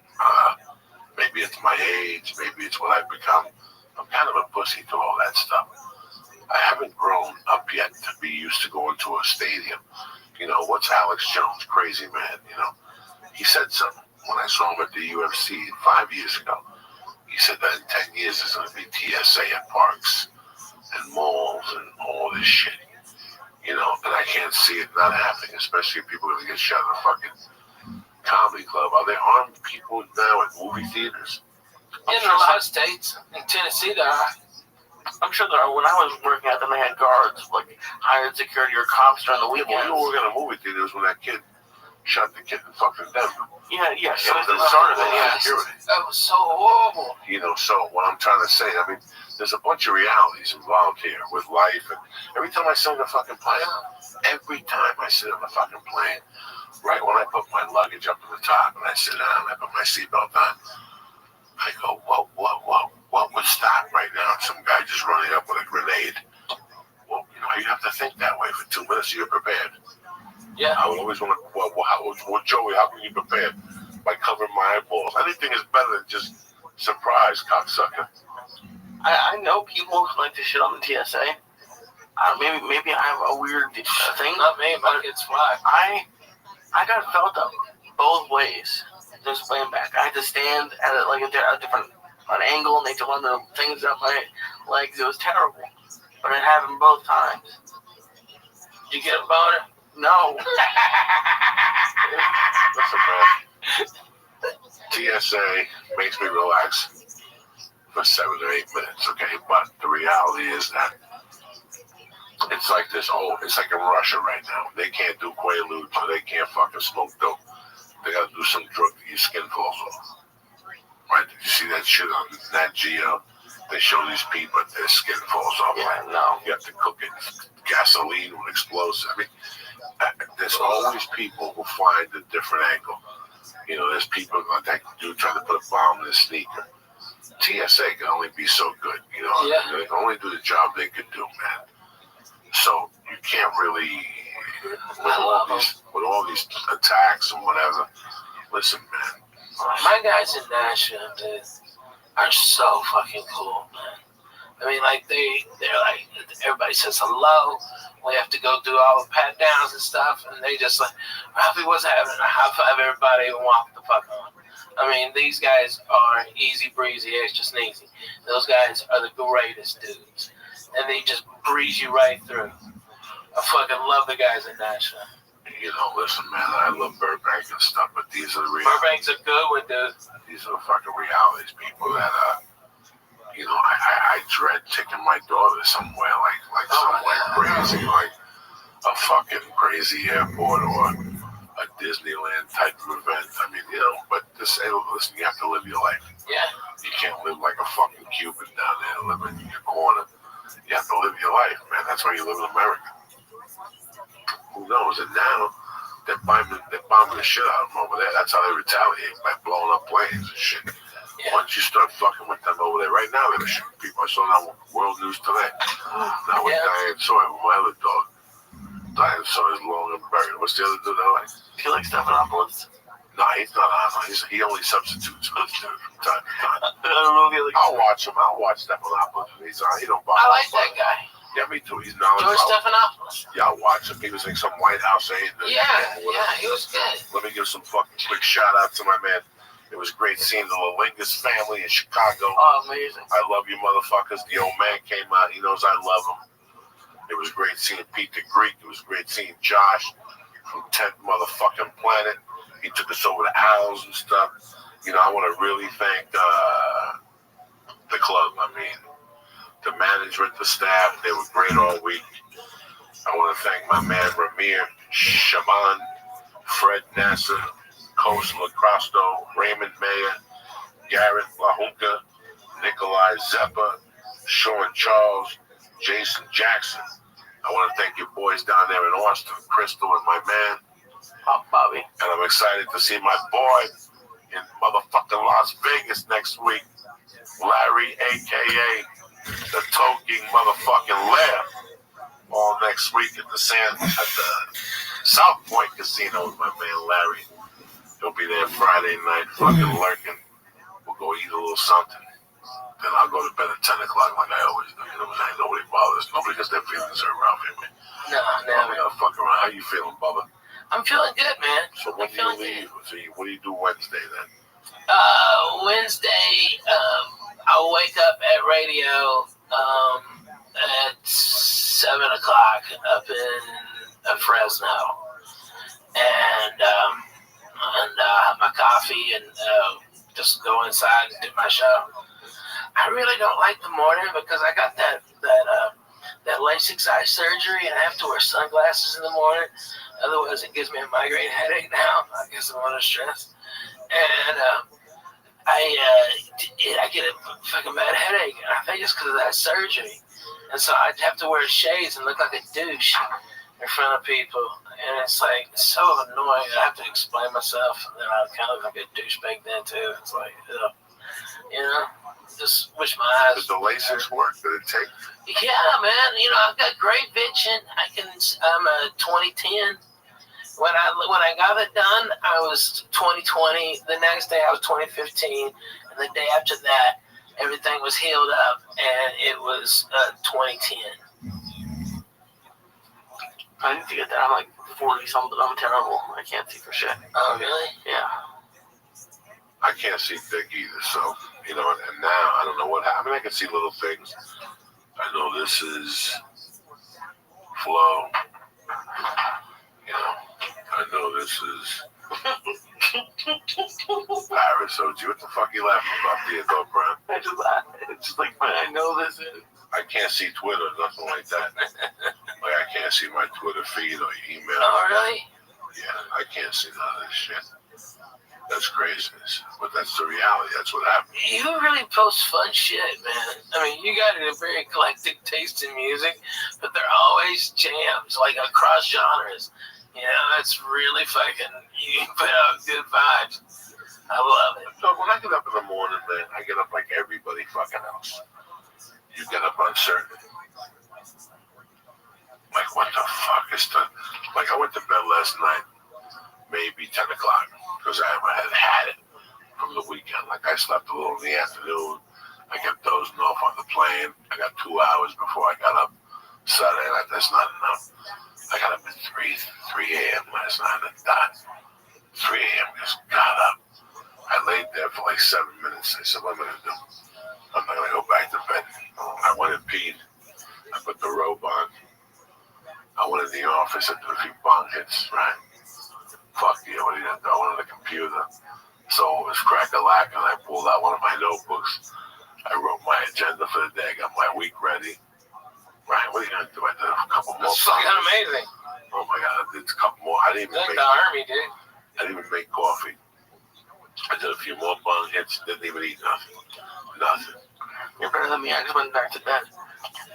Maybe it's my age. Maybe it's what I've become. I'm kind of a pussy to all that stuff. I haven't grown up yet to be used to going to a stadium. What's Alex Jones, crazy man? He said something when I saw him at the UFC 5 years ago. He said that in 10 years there's going to be TSA at parks and malls and all this shit. And I can't see it not happening, especially if people are going to get shot in a fucking comedy club. Are there armed people now at movie theaters? In a lot of states. In Tennessee, there are. I'm sure there are. When I was working at them, they had guards, like hired security or cops during the Well, weekends. you were working at a movie theater when that kid shot the kid in fucking Denver. Yeah. It was the start of it, security. That was so horrible. So what I'm trying to say, there's a bunch of realities involved here with life. And every time I sit on the fucking plane, right when I put my luggage up to the top and I sit down and I put my seatbelt on, I go, what would stop right now? Some guy just running up with a grenade. Well, you have to think that way for 2 minutes so you're prepared. Yeah. I would always want to, Joey, how can you prepare? By covering my eyeballs. Anything is better than just surprise, cocksucker. I know people who like to shit on the TSA. Maybe I have a weird thing. Not me, but it's fly. I got felt up both ways. Just playing back. I had to stand at a different angle, and they had to run the things up my legs. It was terrible, but it happened both times. You get a boner? No. Listen, man. TSA makes me relax for 7 or 8 minutes, okay? But the reality is that it's like it's like in Russia right now. They can't do Quaaludes, or they can't fucking smoke dope. They gotta do some drug that your skin falls off. Right? Did you see that shit on Nat Geo? They show these people, their skin falls off. Yeah, right? no. You have to cook it, gasoline with explosives. There's always people who find a different angle. There's people like that dude trying to put a bomb in his sneaker. TSA can only be so good, Yeah. They can only do the job they could do, man. So you can't really, with all these attacks and whatever. Listen, man. My guys in Nashville, dude, are so fucking cool, man. I mean, like they're like, everybody says hello. We have to go do all the pat downs and stuff, and they just like, Rabbi, what's happening? I high five everybody and walk the fuck on. I mean, these guys are easy breezy, extra sneezy. Those guys are the greatest dudes, and they just breeze you right through. I fucking love the guys in Nashville. You know, listen, man, I love Burbank and stuff, but these are the realities. Burbank's a good one, dude. These are the fucking realities, people that you know, I dread taking my daughter somewhere like somewhere crazy, like a fucking crazy airport or a Disneyland type of event. I mean, you know, but to say, listen, you have to live your life. Yeah. You can't live like a fucking Cuban down there living in your corner. You have to live your life, man. That's why you live in America. Who knows? And now they're bombing the shit out of them over there. That's how they retaliate, by blowing up planes and shit. Yeah. Once you start fucking with them over there, right now they're shooting people. I saw that on World News today. Now with Diane Sawyer, my other dog. Diane Sawyer's long and buried. What's the other dude I like? Do you like Stephanopoulos? No, he's not on. He only substitutes for this dude from time to time. I don't know if you like. I'll watch him. I'll watch Stephanopoulos. He's on. He don't bother. I like that guy. Yeah, me too. He's knowledgeable. George Stephanopoulos. Yeah, I'll watch him. He was in some White House aide. Yeah, he was good. Let me give some fucking quick shout out to my man. It was great seeing the Lalingas family in Chicago. Oh, amazing. I love you motherfuckers. The old man came out. He knows I love him. It was great seeing Pete the Greek. It was great seeing Josh from 10th motherfucking Planet. He took us over to Owls and stuff. You know, I want to really thank the club. I mean, the management, the staff, they were great all week. I want to thank my man Ramir, Shaman, Fred Nasser, Coach Lacrosto, Raymond Mayer, Garrett LaHunca, Nikolai Zeppa, Sean Charles, Jason Jackson. I want to thank your boys down there in Austin, Crystal and my man, Bobby. And I'm excited to see my boy in motherfucking Las Vegas next week, Larry, a.k.a. the Toking motherfucking Lamb, all next week at the South Point Casino with my man Larry. He'll be there Friday night, fucking lurking. We'll go eat a little something. Then I'll go to bed at 10 o'clock like I always do. You know what I'm saying? Nobody bothers. Nobody gets their feelings hurt around me. No, never. I'm gonna fuck around. How you feeling, Bubba? I'm feeling good, man. So when do you leave? So what do you do Wednesday then? Wednesday, I'll wake up at radio at 7 o'clock up in Fresno, and have my coffee and just go inside and do my show. I really don't like the morning because I got that LASIK eye surgery and I have to wear sunglasses in the morning. Otherwise, it gives me a migraine headache now. I guess I'm under stress. And I get a fucking bad headache. And I think it's because of that surgery. And so I have to wear shades and look like a douche in front of people. And it's like, it's so annoying. I have to explain myself. And then I kind of look like a douchebag then, too. It's like, you know, just wish my eyes. Does the LASIK work? Did it take? Yeah, man. You know, I've got great vision. I'm a 2010. When I got it done, I was 2020. The next day, I was 2015. And the day after that, everything was healed up, and it was 2010. I need to get that. I'm like 40 something. I'm terrible. I can't see for shit. Oh, really? Yeah. I can't see thick either. So, you know, and now I don't know what happened. I mean, I can see little things. I know this is flow. You know, I know this is Paris OG. What the fuck you laughing about, Theodore Brown? I just laugh. It's just like, I know this is. I can't see Twitter, nothing like that. Like, I can't see my Twitter feed or email. Oh, really? Yeah, I can't see none of this shit. That's craziness. But that's the reality. That's what happened. You really post fun shit, man. I mean, you got a very eclectic taste in music, but they're always jams, like across genres. You know, it's really fucking, you put out good vibes. I love it. So when I get up in the morning, man, I get up like everybody fucking else. You get up uncertain. Like, what the fuck is the... Like, I went to bed last night, maybe 10 o'clock, because I had it from the weekend. Like I slept a little in the afternoon. I kept dozing off on the plane. I got 2 hours before I got up Saturday night. That's not enough. I got up at 3 a.m. last night and died. 3 a.m. just got up. I laid there for like 7 minutes. I said, what am I going to do? I'm not going to go back to bed. I went and peed. I put the robe on. I went in the office. I did a few bong hits, right? Fuck you. What are you going to do? I went on the computer. So it was crack-a-lack, and I pulled out one of my notebooks. I wrote my agenda for the day. I got my week ready. Right, what are you going to do? I did a couple more. That's fucking amazing. Oh my God, I did a couple more. I didn't even Like make the army, dude. I didn't even make coffee. I did a few more bong hits, didn't even eat nothing. Nothing. You're better than me. I just went back to bed.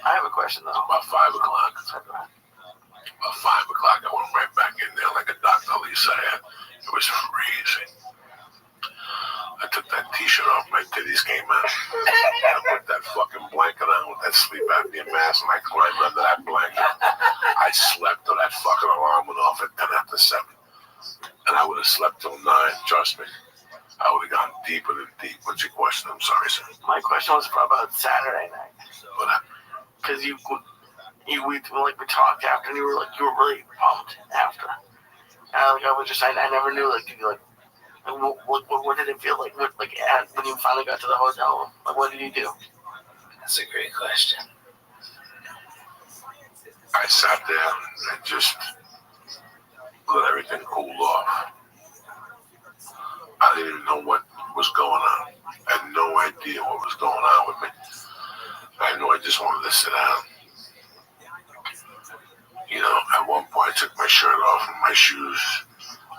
I have a question, though. About 5 o'clock. About 5 o'clock, I went right back in there like a Dr. Lisa had. It was freezing. I took that t-shirt off, my titties came out. I put that fucking blanket on with that sleep apnea mask, and I climbed under that blanket. I slept till that fucking alarm went off at 10 after 7. And I would have slept till 9, trust me. I would have gone deeper than deep. What's your question? I'm sorry, sir. My question was about Saturday night. What happened? Because we talked after, and you were really pumped after. And I never knew, what did it feel like? When you finally got to the hotel, what did you do? That's a great question. I sat there and just let everything cool off. I didn't even know what was going on. I had no idea what was going on with me. I knew I just wanted to sit down. You know, at one point I took my shirt off and my shoes.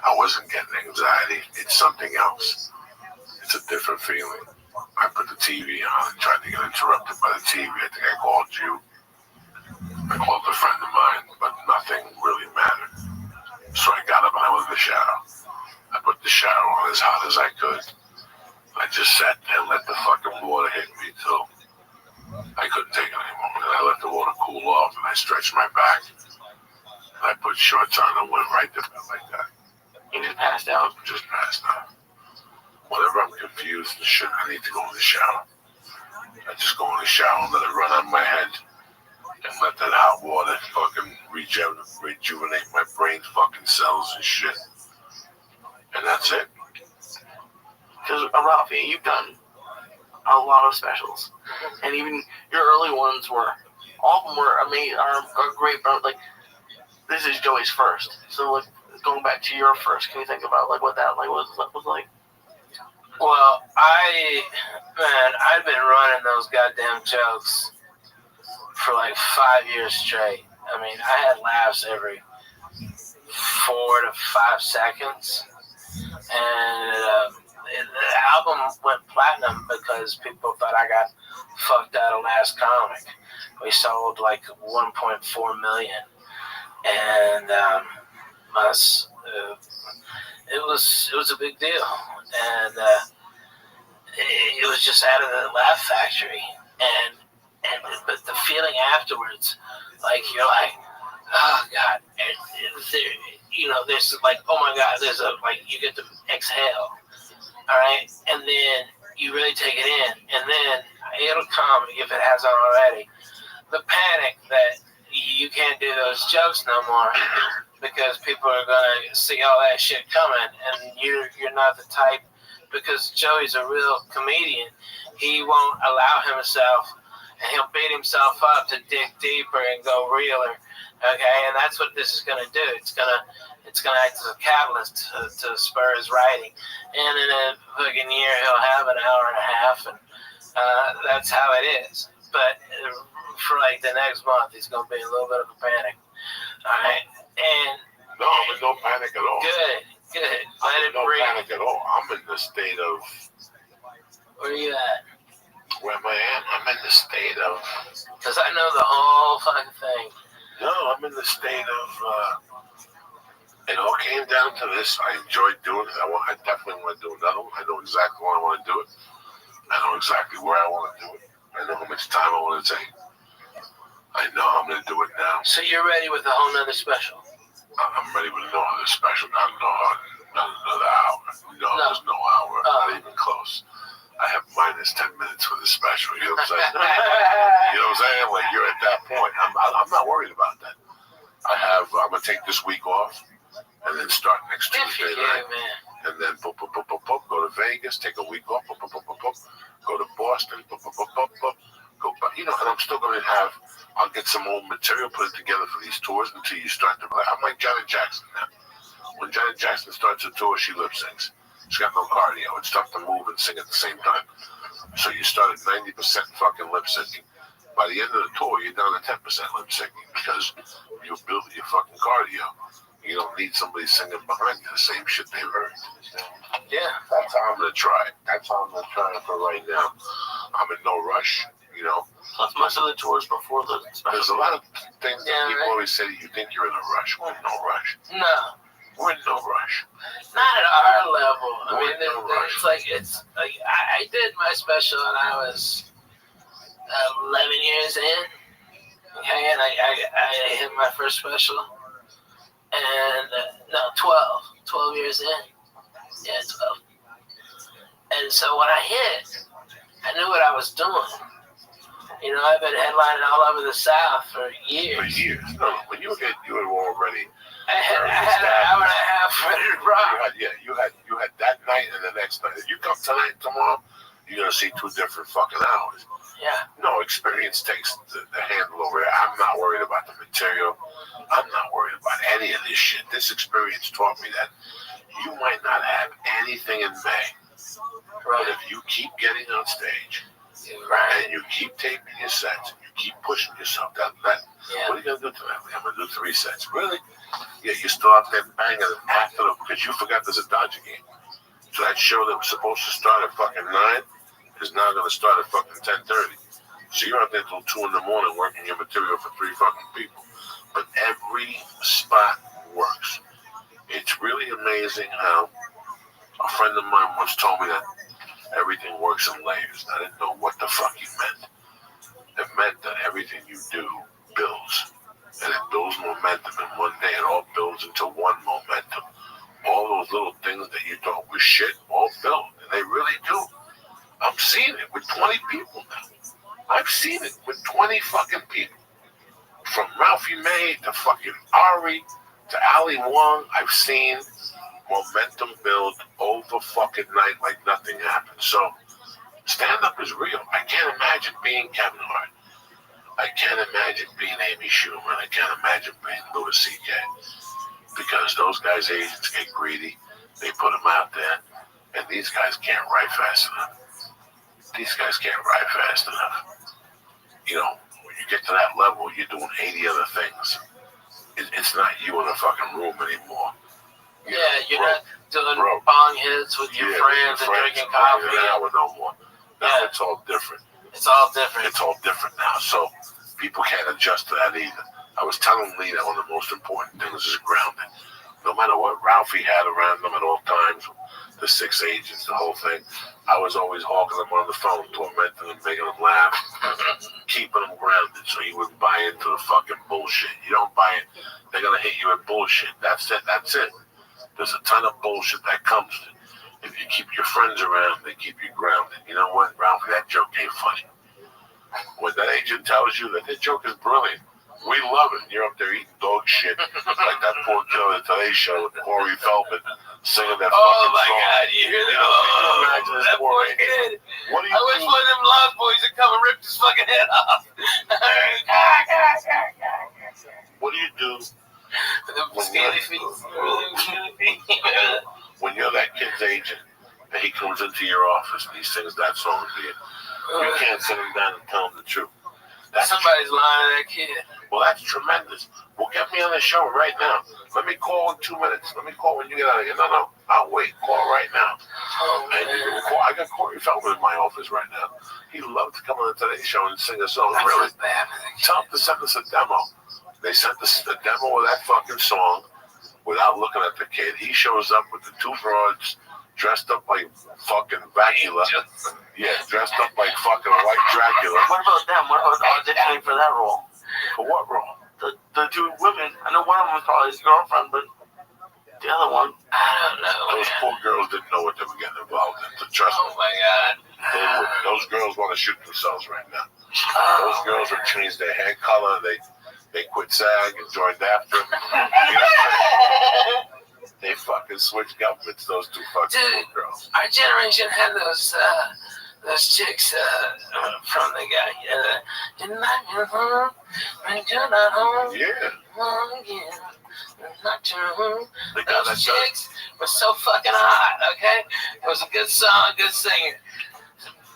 I wasn't getting anxiety. It's something else. It's a different feeling. I put the TV on and tried to get interrupted by the TV. I think I called you. I called a friend of mine, but nothing really mattered. So I got up and I was in the shower. I put the shower on as hot as I could. I just sat there and let the fucking water hit me till I couldn't take it anymore. And I let the water cool off and I stretched my back. And I put shorts on and went right to bed like that. You just passed out? Just passed out. Whenever I'm confused and shit, I need to go in the shower. I just go in the shower and let it run on my head. And let that hot water fucking rejuvenate my brain's fucking cells and shit. And that's it. Because, Rafi, you've done a lot of specials. And even your early ones all of them were amazing, are great, but, this is Joey's first. So, going back to your first, can you think about, what that, was like? Well, I'd been running those goddamn jokes for 5 years straight. I mean, I had laughs every 4 to 5 seconds. And the album went platinum because people thought I got fucked out of Last Comic. We sold 1.4 million. And it was a big deal. And it was just out of the Laugh Factory. But the feeling afterwards, you're oh God, there's oh my God, there's you get to exhale, all right, and then you really take it in, and then it'll come if it hasn't already. The panic that you can't do those jokes no more because people are gonna see all that shit coming, and you're not the type, because Joey's a real comedian. He won't allow himself. And he'll beat himself up to dig deeper and go realer, okay? And that's what this is gonna do. It's gonna act as a catalyst to spur his writing. And in a fucking year, he'll have an hour and a half, and that's how it is. But for the next month, he's gonna be in a little bit of a panic, all right? And no, I'm in no panic at all. Good. I'm in no panic at all. I'm in the state of. Where are you at? Where am I at? I'm in the state of. Because I know the whole fucking thing. No, I'm in the state of. It all came down to this. I enjoyed doing it. I definitely want to do another one. I know exactly when I want to do it. I know exactly where I want to do it. I know how much time I want to take. I know I'm going to do it now. So you're ready with a whole nother special? I'm ready with no other special. Not no Another hour. No, there's no hour. Not even close. I have minus 10 minutes for this special. You know what I'm saying? You know what I'm saying? Like, you're at that point. I'm not worried about that. I'm going to take this week off and then start next Tuesday night. And then go to Vegas, take a week off, go to Boston, go, you know, and I'm still going to I'll get some old material, put it together for these tours until you start to, I'm like Janet Jackson now. When Janet Jackson starts a tour, she lip syncs. She's got no cardio. It's tough to move and sing at the same time. So you start at 90% fucking lip syncing. By the end of the tour, you're down to 10% lip syncing because you build your fucking cardio. You don't need somebody singing behind you the same shit they've heard. Yeah, that's how I'm going to try it. That's how I'm going to try it for right now. I'm in no rush, you know. Plus, most of the tours before the special. There's a lot of things that people always say you think you're in a rush. We're in no rush. No. We're in no rush. Not at our level. It's like I did my special and I was 11 years in. Okay, and I hit my first special. And 12 years in. Yeah, 12. And so when I hit, I knew what I was doing. You know, I've been headlining all over the South for years. For years. No, when you hit, you were already. I had an hour and a half ready to rock. You had that night and the next night. If you come tonight, tomorrow, you're gonna see two different fucking hours. Yeah. No, experience takes the handle over it. I'm not worried about the material. I'm not worried about any of this shit. This experience taught me that you might not have anything in May, but if you keep getting on stage, and you keep taping your sets, and you keep pushing yourself, what are you gonna do tonight? I'm gonna do 3 sets. Really? Yeah, you're still out there banging after them because you forgot there's a Dodger game. So that show that was supposed to start at fucking 9 is now gonna start at fucking 10:30. So you're out there till 2 in the morning working your material for 3 fucking people. But every spot works. It's really amazing how a friend of mine once told me that everything works in layers. I didn't know what the fuck he meant. It meant that everything you do builds. And it builds momentum. And one day it all builds into one momentum. All those little things that you thought were shit all build. And they really do. I'm seeing it with 20 people now. I've seen it with 20 fucking people. From Ralphie May to fucking Ari to Ali Wong, I've seen momentum build over fucking night like nothing happened. So stand-up is real. I can't imagine being Kevin Hart. I can't imagine being Amy Schumer. I can't imagine being Louis C.K. Because those guys' agents get greedy. They put them out there. And these guys can't write fast enough. These guys can't write fast enough. You know, when you get to that level, you're doing 80 other things. It's not you in a fucking room anymore. You're not doing bong hits with your friends and drinking coffee. Now we're no more. Now it's all different. It's all different. It's all different now. So people can't adjust to that either. I was telling Lee that one of the most important things is grounding. No matter what Ralphie had around them at all times, the 6 agents, the whole thing, I was always hawking them on the phone, tormenting them, making them laugh, keeping them grounded so he wouldn't buy into the fucking bullshit. You don't buy it, they're going to hit you with bullshit. That's it. That's it. There's a ton of bullshit that comes. If you keep your friends around, they keep you grounded. You know what, Ralphie, that joke ain't funny. When that agent tells you that joke is brilliant, we love it. You're up there eating dog shit like that poor kid on the Today Show with Corey Feldman singing that fucking song. Oh my God, you hear that? Imagine that poor kid. What do you I wish one of them Lost Boys would come and rip his fucking head off. What do you do when you're that kid's agent and he comes into your office and he sings that song to you? You can't sit him down and tell him the truth. Somebody's lying to that kid. Well, that's tremendous. Well, get me on the show right now. Let me call in 2 minutes. Let me call when you get out of here. No, I'll wait. Call right now. And you can call. I got Corey Feldman in my office right now. He'd love to come on the Today Show and sing a song. Really? Tell him to send us a demo. They sent us a demo of that fucking song without looking at the kid. He shows up with the 2 broads dressed up like fucking Dracula. Yeah, dressed up like fucking white Dracula. What about them? What about auditioning for that role? For what role? The 2 women. I know one of them was probably his girlfriend, but the other one, I don't know. know what they were getting involved in. Trust me. Oh my God. Those girls want to shoot themselves right now. Those girls have changed their hair color. They quit SAG and joined after. You know what I'm saying? They fucking switched governments. Those two fucking girls. Our generation had those chicks from the guy. You're not home, and you're not home. Yeah. Not true. They got Those that chicks were so fucking hot, okay? It was a good song, good singer.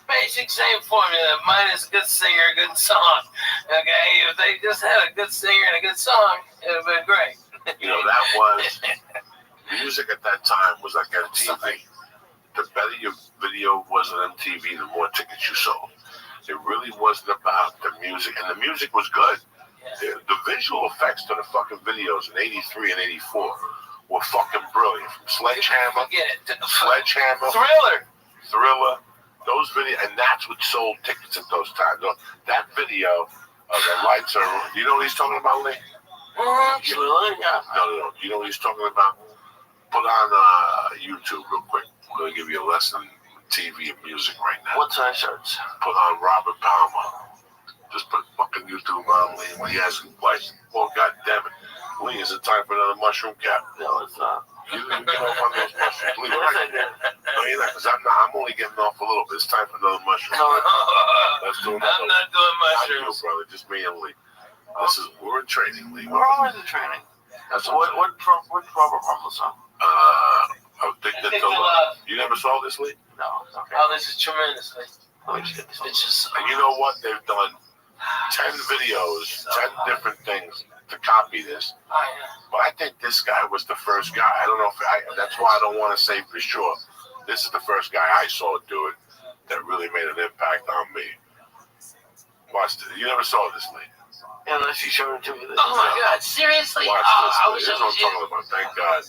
Basic same formula, minus a good singer, good song. Okay? If they just had a good singer and a good song, it would have been great. You know, that was music at that time was like MTV. The better your video was on MTV, the more tickets you sold. It really wasn't about the music, and the music was good. The visual effects to the fucking videos in '83 and '84 were fucking brilliant. From Sledgehammer, Thriller, those videos, and that's what sold tickets at those times. That video of the lights are, you know what he's talking about, Lee? Thriller, yeah. No. You know what he's talking about? Put on YouTube real quick. I'm going to give you a lesson in TV and music right now. What size shirts? Put on Robert Palmer. Just put fucking YouTube on Lee when he asks you questions. Oh, God damn it. Lee, is it time for another mushroom cap? No, it's not. You didn't get off on those mushrooms. Lee, Yes, I did. no, you're not, because I'm only getting off a little bit. It's time for another mushroom. Let's do another. I'm not doing Not you, mushrooms. brother. Just me and Lee. We're in training, Lee. We're always in training. That's What Robert Palmer song? Addicted to Love. You never saw this, Lee? No, it's okay. Oh, this is tremendous. Let me get this. It's just. And you know what? They've done 10 videos, 10 different things to copy this. But I think this guy was the first guy. I don't know if that's why I don't want to say for sure. This is the first guy I saw do it that really made an impact on me. Watch this. You never saw this, Lee. Unless you showed it to me. Oh my God! Seriously? Watch I this, Lee. wish This is I what was I'm talking you. about. Thank God.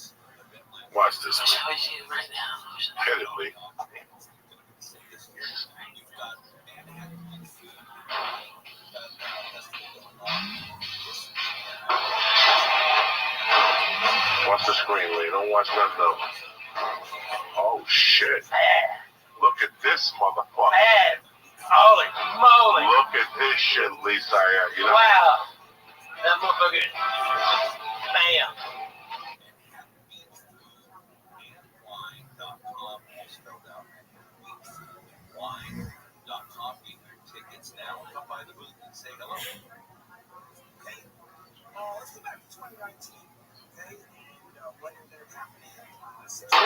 Watch this, I wish Lee. I was you right now. Hit it, Lee. Watch the screen, Lee. Don't watch nothing else. Oh, shit. Look at this motherfucker. Man, holy moly! Look at this shit, Lisa. You know? Wow, that motherfucker. Bam. Tickets now. Come by the booth and say hello. Okay. Let's go back to 2019. Okay. And what ended up happening? This really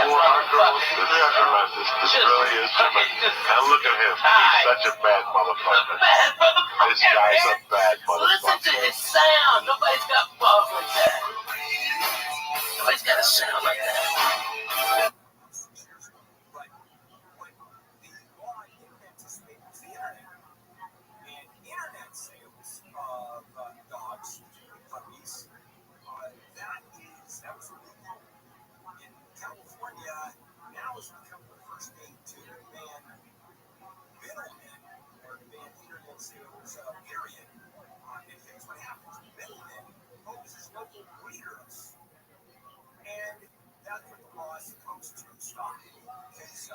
is tremendous. And look at him. He's such a bad motherfucker. Bad motherfucker. This guy's a bad Listen to motherfucker. his sound. Nobody's got balls like that. Nobody's got a sound like that. Right. What the law didn't anticipate was the internet. And internet sales of dogs, puppies, that was illegal. In California, now has become the first state to ban middlemen or ban internet sales, period. And here's what happens. Middlemen pose as local breeders. And that's what the law is supposed to stop. Because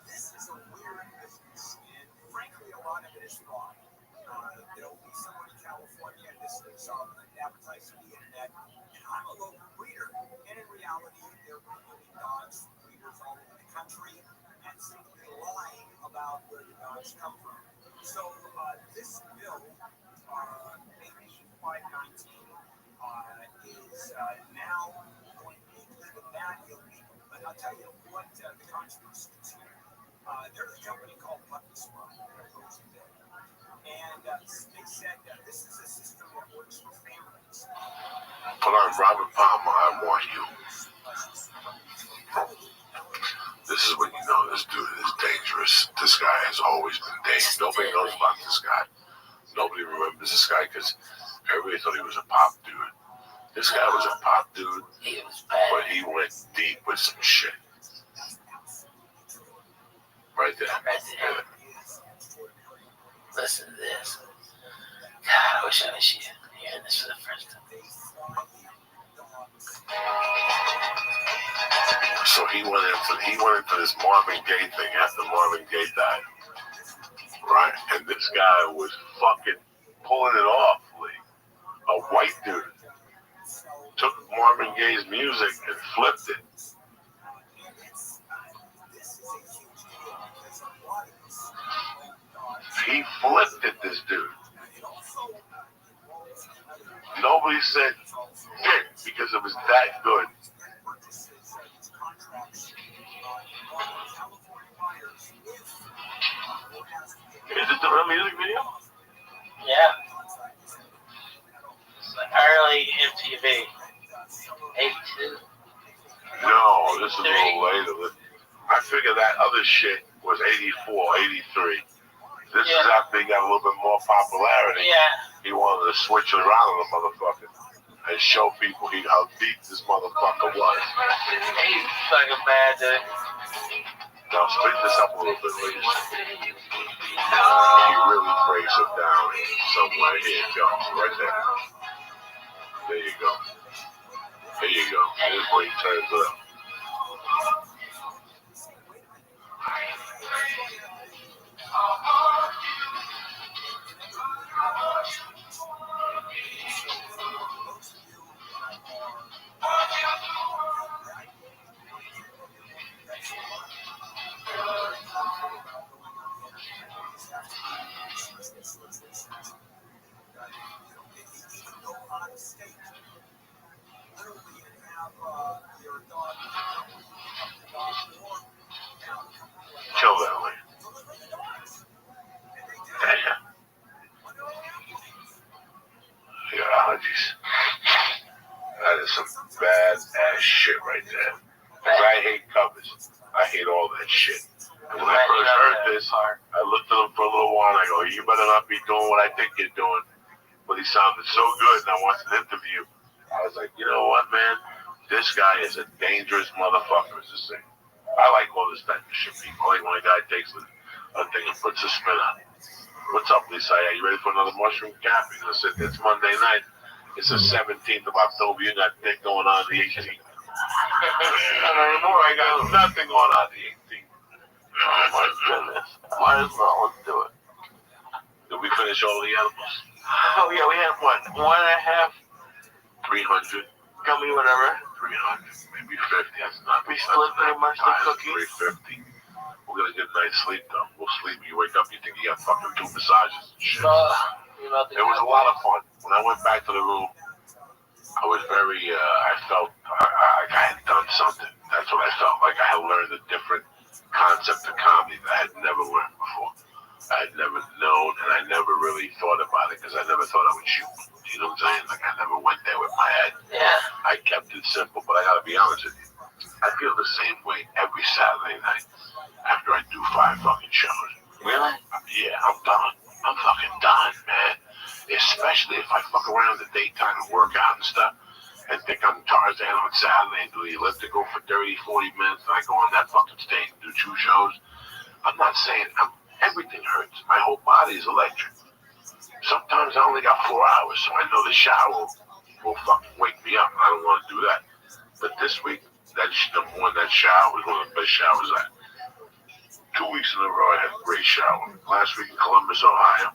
this is a weird business. And frankly, a lot of it is fraud. There'll be someone in California, this is advertising on the internet, and I'm a local breeder. And in reality, they're breeding dogs, breeders all over the country, and simply lying about where the dogs come from. So this bill, AB 519, is now going to make even that illegal. But I'll tell you what the controversy is here. There's a company called Puppy Swap that opposed the bill. And they said this is a system that works for families. Put on Robert Palmer, I Want You. This is when you know this dude is dangerous. This guy has always been dangerous. Nobody knows about this guy. Nobody remembers this guy because everybody thought he was a pop dude. This guy was a pop dude, He was bad. but he went deep with some shit. Right there. Right there. Listen to this. God, I wish I was you hearing this for the first time. So he went in this Marvin Gaye thing after Marvin Gaye died. Right? And this guy was fucking pulling it off, Lee. A white dude took Marvin Gaye's music and flipped it. He flipped it, this dude. Nobody said shit because it was that good. Is it the real music video? Yeah. It's like early MTV. 82. No, this is a little later. I figured that other shit was 84, 83. This is after he got a little bit more popularity. Yeah. He wanted to switch it around on the motherfucker and show people how deep this motherfucker was. He's fucking bad, dude. Now speed this up a little bit, please. He really breaks it down somewhere. Here you go, right there. There you go. There you go. Here's where he turns it up. Kill that way. Damn. I got allergies. That is some bad ass shit right there. Because I hate covers. I hate all that shit. And when I first heard this, I looked at him for a little while and I go, you better not be doing what I think you're doing. But he sounded so good and I wanted an interview. I was like, you know what, man? This guy is a dangerous motherfucker, as a singer. I like all this type of shit. People like when a guy takes a thing and puts a spin on it. What's up, Lisa? Are you ready for another mushroom cap? I said, it's Monday night. It's the 17th of October. You got dick going on the 18th. Not anymore. I got nothing going on the 18th. Oh, my goodness. Might as well. Let's do it. Did we finish all the animals? Oh, yeah, we have what? 1.5 300. gummy, whatever. 300, maybe 50. That's not. We split pretty much the cookies. 350. We're gonna get a night's sleep though. We'll sleep. You wake up, you think you got fucking 2 massages and shit. It was a lot of fun. When I went back to the room, I was very. I felt like I had done something. That's what I felt like. I had learned a different concept of comedy that I had never learned before. I had never known, and I never really thought about it because I never thought I would shoot. You know what I'm saying? Like I never went there with my head. Yeah. I kept it simple, but I gotta be honest with you. I feel the same way every Saturday night after I do 5 fucking shows. Really? Yeah, I'm done. I'm fucking done, man. Especially if I fuck around in the daytime and work out and stuff and think I'm Tarzan on Saturday and do the elliptical for 30, 40 minutes and I go on that fucking stage and do 2 shows. I'm not saying everything hurts. My whole body is electric. Sometimes I only got 4 hours, so I know the shower will fucking wake me up. I don't want to do that. But this week, that shower was one of the best showers I had. 2 weeks in a row, I had a great shower. Last week in Columbus, Ohio,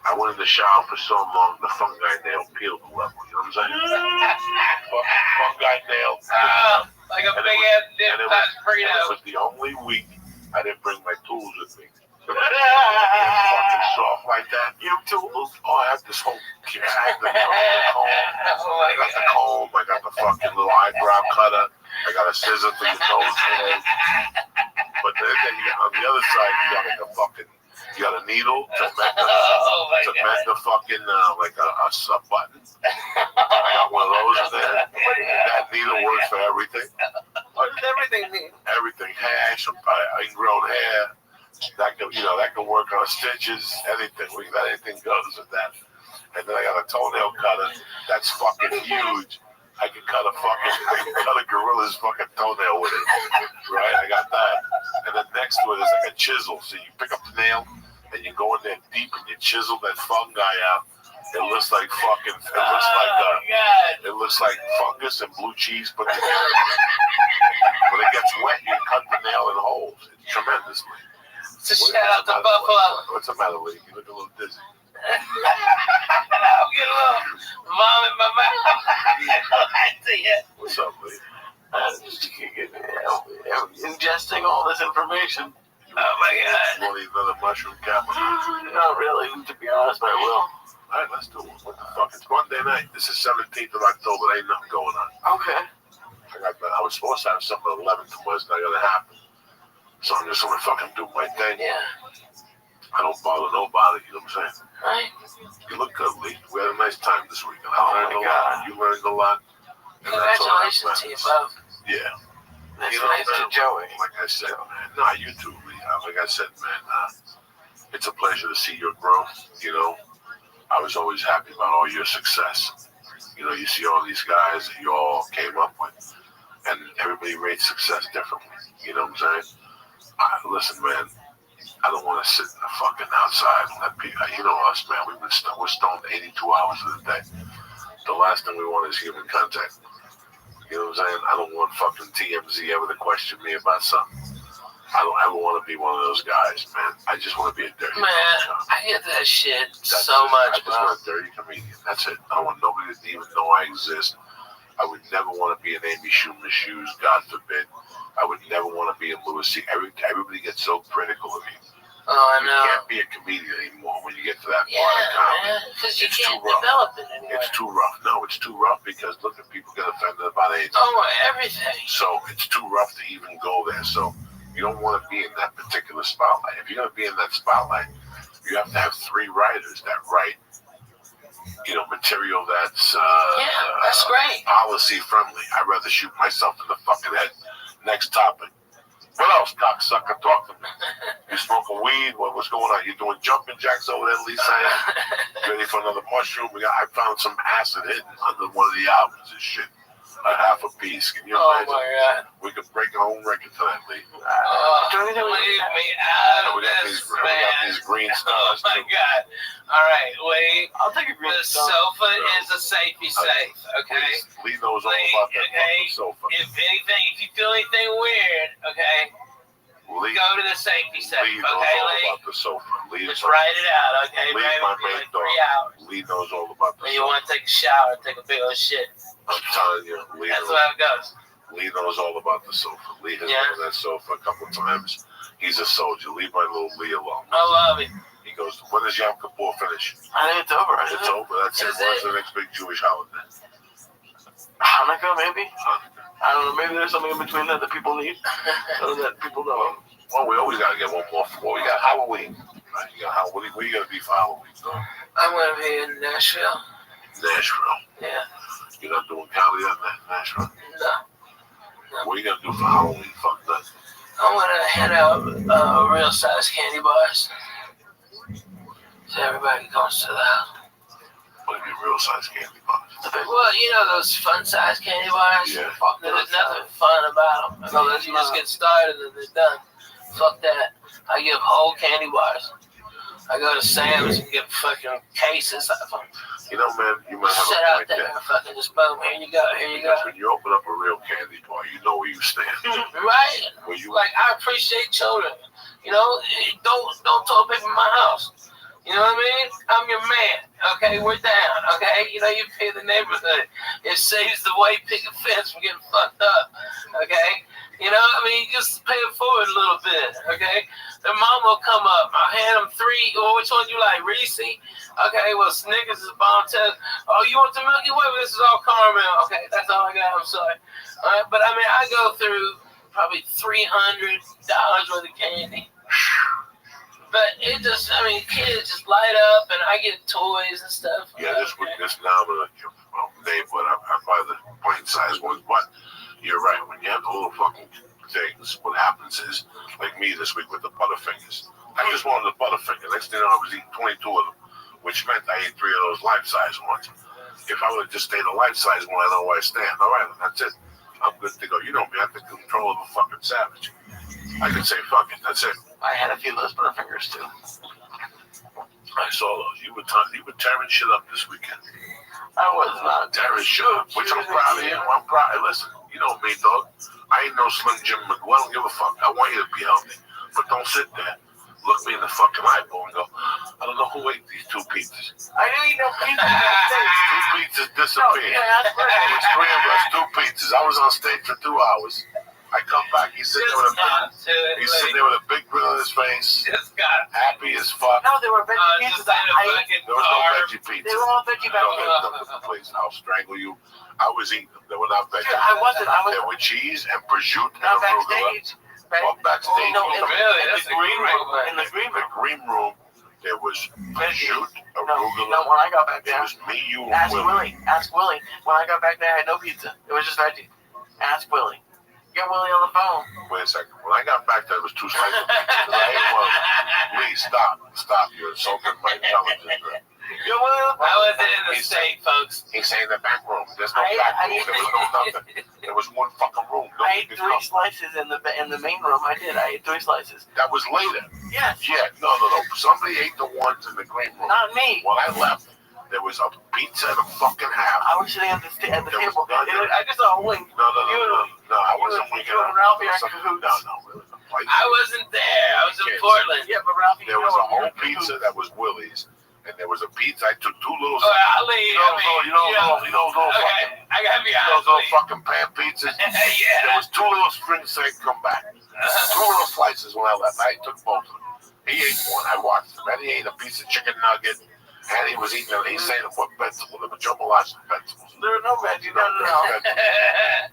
I went in the shower for so long, the fungi nail peeled the level. You know what I'm saying? Fucking fungi nail. Like a big ass dip touch burrito. It was the only week I didn't bring my tools with me. Fucking soft like that. You have tools? Oh, I have this whole kit. I have the comb. I got the comb. I got the fucking little eyebrow cutter. I got a scissor for your nose hairs. But then you got, on the other side, you got like a fucking, you got a needle to mend the fucking, like a sub button. I got one of those there. That needle works for everything. What does everything mean? Everything. Hair, ingrown hair. That can work on stitches, anything. We got anything goes with that. And then I got a toenail cutter that's fucking huge. I can cut a gorilla's fucking toenail with it. Right? I got that. And then next to it is like a chisel. So you pick up the nail and you go in there deep and you chisel that fungi out. It looks like fucking. It looks like fungus and blue cheese put together. When it gets wet, you cut the nail in holes. It's tremendous. So shout out to Buffalo. What's the matter, Lee? You look a little dizzy. I'm getting a little vomit in my mouth. What's up, Lee? Ingesting all this information. Oh my God. You want to eat another mushroom cabinet? Not really, to be honest, but I will. All right, let's do it. What the fuck? It's Monday night. This is 17th of October. There ain't nothing going on. Okay. I was supposed to have something at 11 to Wednesday. Not gonna happen. So I'm just gonna fucking do my thing. Yeah. I don't bother nobody. You know what I'm saying? Right. You look good, Lee. We had a nice time this week. And I Oh, learned my a God. lot. You learned a lot. And that's all that Congratulations to you matters. both. Yeah. That's You know, nice to man, Joey. like I said, man. Nah, you too, Lee. Like I said, man, it's a pleasure to see your growth. You know, I was always happy about all your success. You know, you see all these guys that you all came up with, and everybody rates success differently. You know what I'm saying? Listen, man, I don't want to sit in the fucking outside and let people, you know us, man, we're stoned 82 hours of the day. The last thing we want is human contact. You know what I'm saying? I don't want fucking TMZ ever to question me about something. I don't ever want to be one of those guys, man. I just want to be a dirty Man, I get that shit so much, I just want a dirty comedian. That's it. I don't want nobody to even know I exist. I would never want to be in Amy Schumer's shoes, God forbid. I would never want to be in Louis C. Everybody gets so critical of you. Oh, I You know. can't be a comedian anymore when you get to that Yeah, part of comedy. man, because you It's can't too rough. develop it anymore. It's too rough. No, it's too rough because look at people get offended about anything. Oh, everything. So it's too rough to even go there. So you don't want to be in that particular spotlight. If you're going to be in that spotlight, you have to have 3 writers that write, you know, material that's That's great. policy friendly. I'd rather shoot myself in the fucking head. Next topic. What else, cocksucker? Talk to me. You smoking weed? What's going on? You doing jumping jacks over there, Lisa? Ready for another mushroom? I found some acid hidden under one of the albums and shit. A half a piece. Can you Oh imagine? my God. We could break our own record tonight, Lee. Leave me out We of got this, we got man. these green Oh stars. my too. God. All right, wait. I'll take a green The star. sofa is a safety safe, okay? Lee knows all Lee, about that okay. fucking sofa. If you feel anything weird, okay, Lee, go to the safety safe, Lee knows okay, all Lee? about the sofa. Lee Just is write it out, okay, Lee's baby? my For main like dog. 3 hours. Lee knows all about the When you sofa. want to take a shower, take a big old shit. I'm telling you, Lee That's knows, how it goes. Lee knows all about the sofa. Lee has Yeah. been on that sofa a couple of times. He's a soldier. Leave my little Lee alone. I love it. He goes, when does Yom Kippur finish? I think it's over. It's over. That's it. Is When's it? the next big Jewish holiday? Hanukkah, maybe? Hanukkah. I don't know. Maybe there's something in between that people need. Or that people don't. Well, we always got to get one more. Well, we got Halloween. Right? You got Halloween. What are you going to be for Halloween? So, I'm going to be in Nashville. Nashville. Yeah. You're not doing comedy in Nashville? No. What are you going to do for Halloween? Fuck that. I'm going to hand out real size candy bars. So everybody comes to the house. What do you mean real size candy bars? Well, you know those fun size candy bars? Yeah. There's nothing fun about them. No, there's You just get started and they're done. Fuck that. I give whole candy bars. I go to Sam's and get fucking cases of them. You know, man, you might have Sit a out point there there. and fucking just boom, here you go, here you go. Because when you open up a real candy bar, you know where you stand. Right? Where you Like, I appreciate children. You know, don't throw people in my house. You know what I mean? I'm your man. Okay, we're down. Okay, you know, you pay the neighborhood. It saves the white picket fence from getting fucked up. Okay, you know, I mean, just pay it forward a little bit. Okay, their mom will come up. I'll hand them 3. Well, which one you like, Reese? Okay, well, Snickers is bomb test. Oh, you want the Milky Way? This is all caramel. Okay, that's all I got. I'm sorry. All right, but I mean, I go through probably $300 worth of candy. But it just, I mean, kids just light up, and I get toys and stuff. Yeah, this now I'm gonna name, but I'm by the pint size ones. But you're right. When you have the little fucking things, what happens is, like me this week with the Butterfingers. I just wanted the Butterfinger. Next thing you know, I was eating 22 of them, which meant I ate 3 of those life size ones. If I would have just stayed a life size one, I know where I stand. All right, that's it. I'm good to go. You know me. I have the control of a fucking savage. I can say fuck it. That's it. I had a few of those Butterfingers too. I saw those. You were tearing shit up this weekend. I was not. Tearing shit up, which I'm proud of you. I'm proud. Hey, listen, you know me, dog. I ain't no Slim Jim McGill. I don't give a fuck. I want you to be healthy. But don't sit there, look me in the fucking eyeball and go, I don't know who ate these 2 pizzas. I didn't eat no pizza. 2 pizzas disappeared. That's It was 3 of us, 2 pizzas. I was on stage for 2 hours. I come back. He's sitting there with a big grin on his face, happy as fuck. No, they were veggie pizzas. There was no veggie pizza. They were all veggie Please, I'll strangle you. I was eating them. They were not veggie. I wasn't. They were cheese and prosciutto and Not arugula. backstage. Backstage. No, in the green room. In the green The room. green room, there was prosciutto, arugula. No, when I got back It there. was me, you, and Ask Willie. Willie. When I got back there, I had no pizza. It was just veggie. Ask Willie. Get Willie on the phone. Wait a second. When I got back there, it was 2 slices of pizza. I ate one. Please stop. You're insulting my intelligence. Get Willie on the phone. I wasn't in the state, folks. He's saying the back room. There's no back room. There was no nothing. There was one fucking room. I ate 3 slices in the main room. I did. I ate 3 slices. That was later. Yes. Yeah. No. Somebody ate the ones in the green room. Not me. When I left, there was a pizza and a fucking half. I was sitting at the table. No, I just saw a wink. No. I wasn't winking. You and Ralphie are No. Really. I wasn't there. I was in Portland. Yeah, but Ralphie, There was a whole pizza that was Willie's, and there was a pizza. I took 2 little. Ali, You know those okay, I gotta be those honest little with you. fucking pan pizzas. Yeah. There was 2 little strings that come back. 2 little slices when I left. I took both of them. He ate one. I watched him. Then he ate a piece of chicken nugget. And he was eating. He's saying what vegetable? There were jambalaya vegetables. there were no veggies. No.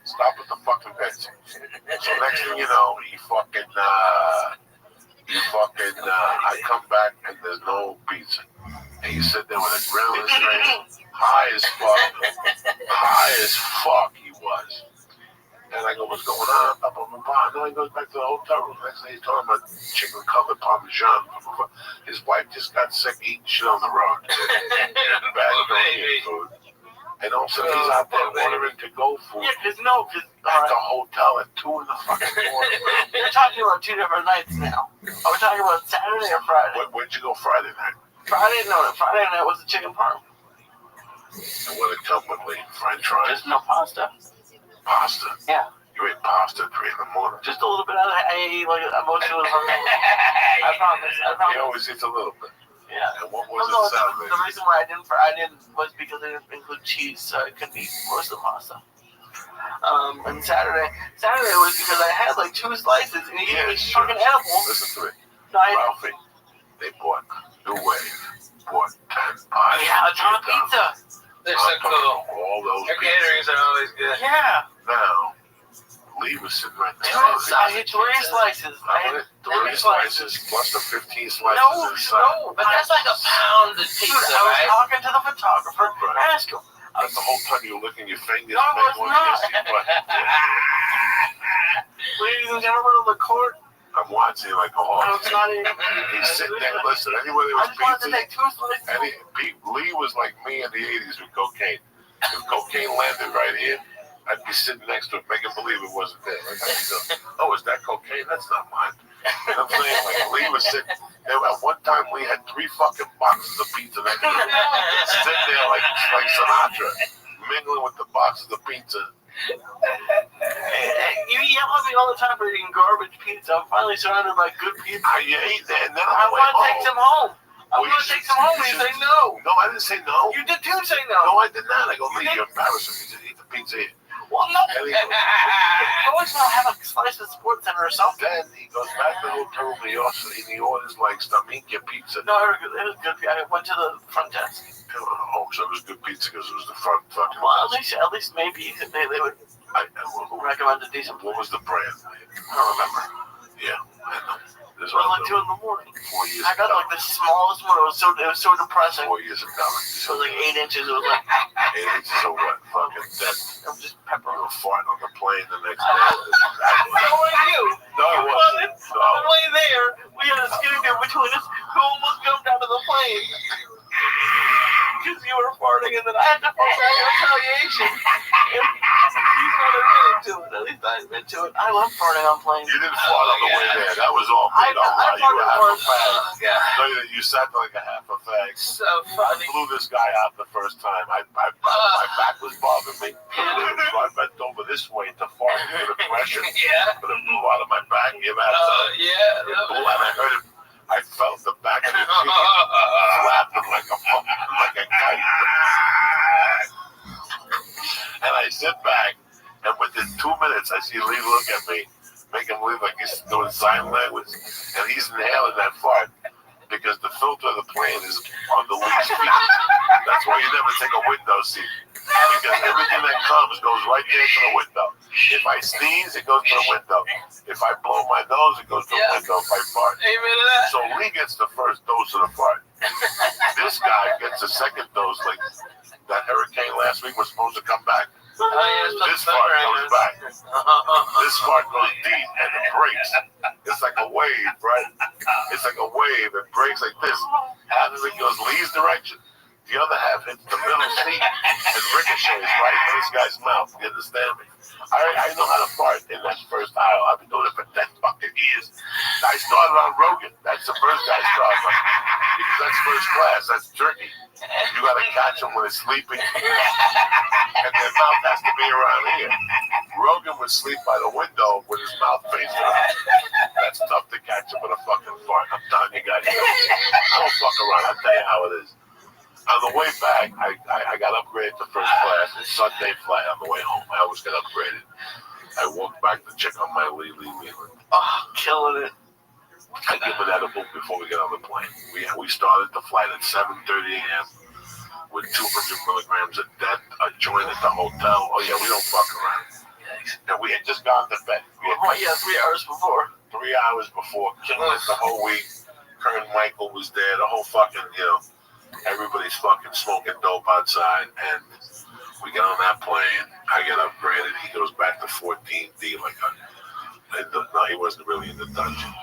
Stop with the fucking vegetables. So next thing you know, I come back and there's no pizza. And you sit there with a grill and straight, high as fuck he was. And I go, what's going on? Up on the bar. Then he goes back to the hotel room. Next thing he's talking about chicken covered parmesan. His wife just got sick eating shit on the road. Bad Korean food. And also he's out there ordering to-go food Yeah, because at the hotel at 2 in the fucking morning. we're talking about 2 different nights now. Are we talking about Saturday or Friday? Where'd you go Friday night? Friday night was the chicken parm. And what did it come with, Lee? French fries? Just no pasta. Pasta? Yeah. You ate pasta at 3 in the morning. Just a little bit of it. I ate like most of it. I promise. He always eats a little bit. Yeah. And what was No, it Saturday? the reason why I didn't was because I didn't include cheese, so I couldn't eat most of the pasta. And Saturday was because I had like 2 slices and he gave me fucking edibles. Listen to me. No, Ralphie, they bought New Wave, bought 10 pies. yeah, a ton of pizza. They're so cool. All those Their pizzas. caterings are always good. Yeah. Now, Lee was sitting right there. I had 3 slices. I had 3 slices. Plus the 15 slices No, inside. But that's like a pound of Dude, pizza, I was right? talking to the photographer. Right. Ask him. That's the whole time you were licking your fingers. No, I was Make one not. kiss you, but- Ladies and gentlemen of the court, I'm watching like a I horse. was not even. He's sitting there. Listen, anywhere there I was just wanted to pizza, take 2 slices. Lee was like me in the 80s with cocaine. If cocaine landed right here, I'd be sitting next to it, making believe it wasn't there. Like, how you doing? Oh, is that cocaine? That's not mine. You know what I'm saying? Like, Lee was sitting there. At one time, Lee had 3 fucking boxes of pizza next to him. Sitting there like Sinatra, mingling with the boxes of pizza. You yell at me all the time for eating garbage pizza. I'm finally surrounded by good pizza. You ate that, and then I I'm want to like, take some home. I Well, want to take some home. And you say no. No, I didn't say no. You did too say No, no. I did not. I go, Lee, you're embarrassing me. Just eat the pizza here. Well, no. And he goes, I always want to have a slice of Sports Center or something. then he goes back to the hotel room. He orders like Staminka pizza. No, it was good. I went to the front desk. Oh, so it was good pizza because it was the front fucking. Well, at least maybe they would recommend a decent. What was the brand? I don't remember. Yeah, I know. This It was was like 2 in the morning. 4 years I got ago. like the smallest one. It was so depressing. 4 years ago. It was like 8 inches. It was like 8 inches of what? Fucking dead. it was just You pepperoni. were farting on the plane the next day. So were you? No, it wasn't. On the way there, we had a skinny dude between us who almost jumped out of the plane because you were farting, and then I had to fall back in retaliation. And he's not admitting into it. At least I'm into it. I love farting on planes. You didn't fart on the way there. That was all I good. All right. You were farted half a once. fag. God, No, you sat there like a half a fag. so I funny. blew this guy out the first time. My back was bothering me. So I bent over this way to fart for the pressure. Yeah. But it blew out of my back. You had Yeah. it blew out. I heard it. I felt the back of his cheek flapping like a kite. And I sit back, and within 2 minutes, I see Lee look at me, make him believe like he's doing sign language, and he's inhaling that fart because the filter of the plane is on the Lee's feet. That's why you never take a window seat, because everything that comes goes right there to the window. If I sneeze, it goes to the window. If I blow my nose, it goes to the window. If I fart. Amen to that. So Lee gets the first dose of the fart. This guy gets the second dose. Like that hurricane last week was supposed to come back. This fart goes back. This fart goes deep and it breaks. It's like a wave, right? It's like a wave. It breaks like this. Half of it goes Lee's direction. The other half hits the middle seat and ricochets right in this guy's mouth. You understand me? I know how to fart in that first aisle. I've been doing it for 10 fucking years. I started on Rogan. That's the first guy I started on. Because that's first class. That's turkey. You gotta catch them when it's sleeping. And their mouth has to be around here. Rogan would sleep by the window with his mouth facing up. That's tough to catch him with a fucking fart. I'm telling you guys. I don't fuck around. I'll tell you how it is. On the way back, I got upgraded to first class. It's Sunday flight on the way home. I always get upgraded. I walked back to check on my Lee Leland. Oh, killing it. I give an edible before we get on the plane. We started the flight at 7:30 a.m. with 200 milligrams of death, a joint at the hotel. Oh, yeah, we don't fuck around. And we had just gone to bed. We had 3 hours before. 3 hours before. Killing it the whole week. Kern Michael was there. The whole fucking, everybody's fucking smoking dope outside. And we get on that plane. I get upgraded. He goes back to 14D no, he wasn't really in the dungeon.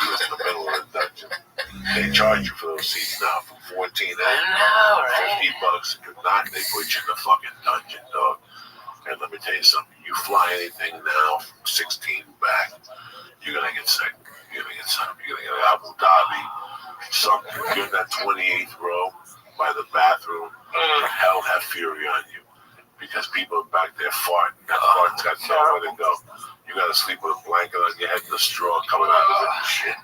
He was in the middle of the dungeon. They charge you for those seats now from 14 to $50. If not, they put you in the fucking dungeon, dog. And let me tell you something. You fly anything now from 16 back, you're gonna get sick. You're gonna get sick. You're gonna get Abu Dhabi. Something. You're in that 28th row by the bathroom. Hell have fury on you because people are back there farting. That fart's got nowhere to go. You gotta sleep with a blanket on your head and a straw coming out of it. Shit.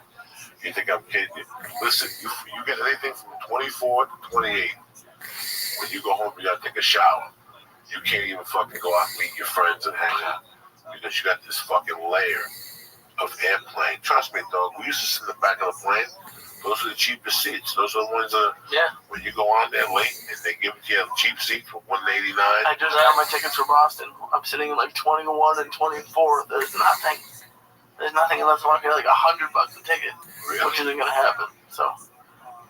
You think I'm kidding you? Listen, you get anything from 24 to 28. When you go home, you gotta take a shower. You can't even fucking go out and meet your friends and hang out because you got this fucking layer of airplane. Trust me, dog. We used to sit in the back of the plane. Those are the cheapest seats. Those are the ones that when you go on there late and they give it to you a cheap seat for $189. I do that on my tickets for Boston. I'm sitting in like 21 and 24. There's nothing unless I want to pay like $100 a ticket, which isn't gonna happen. So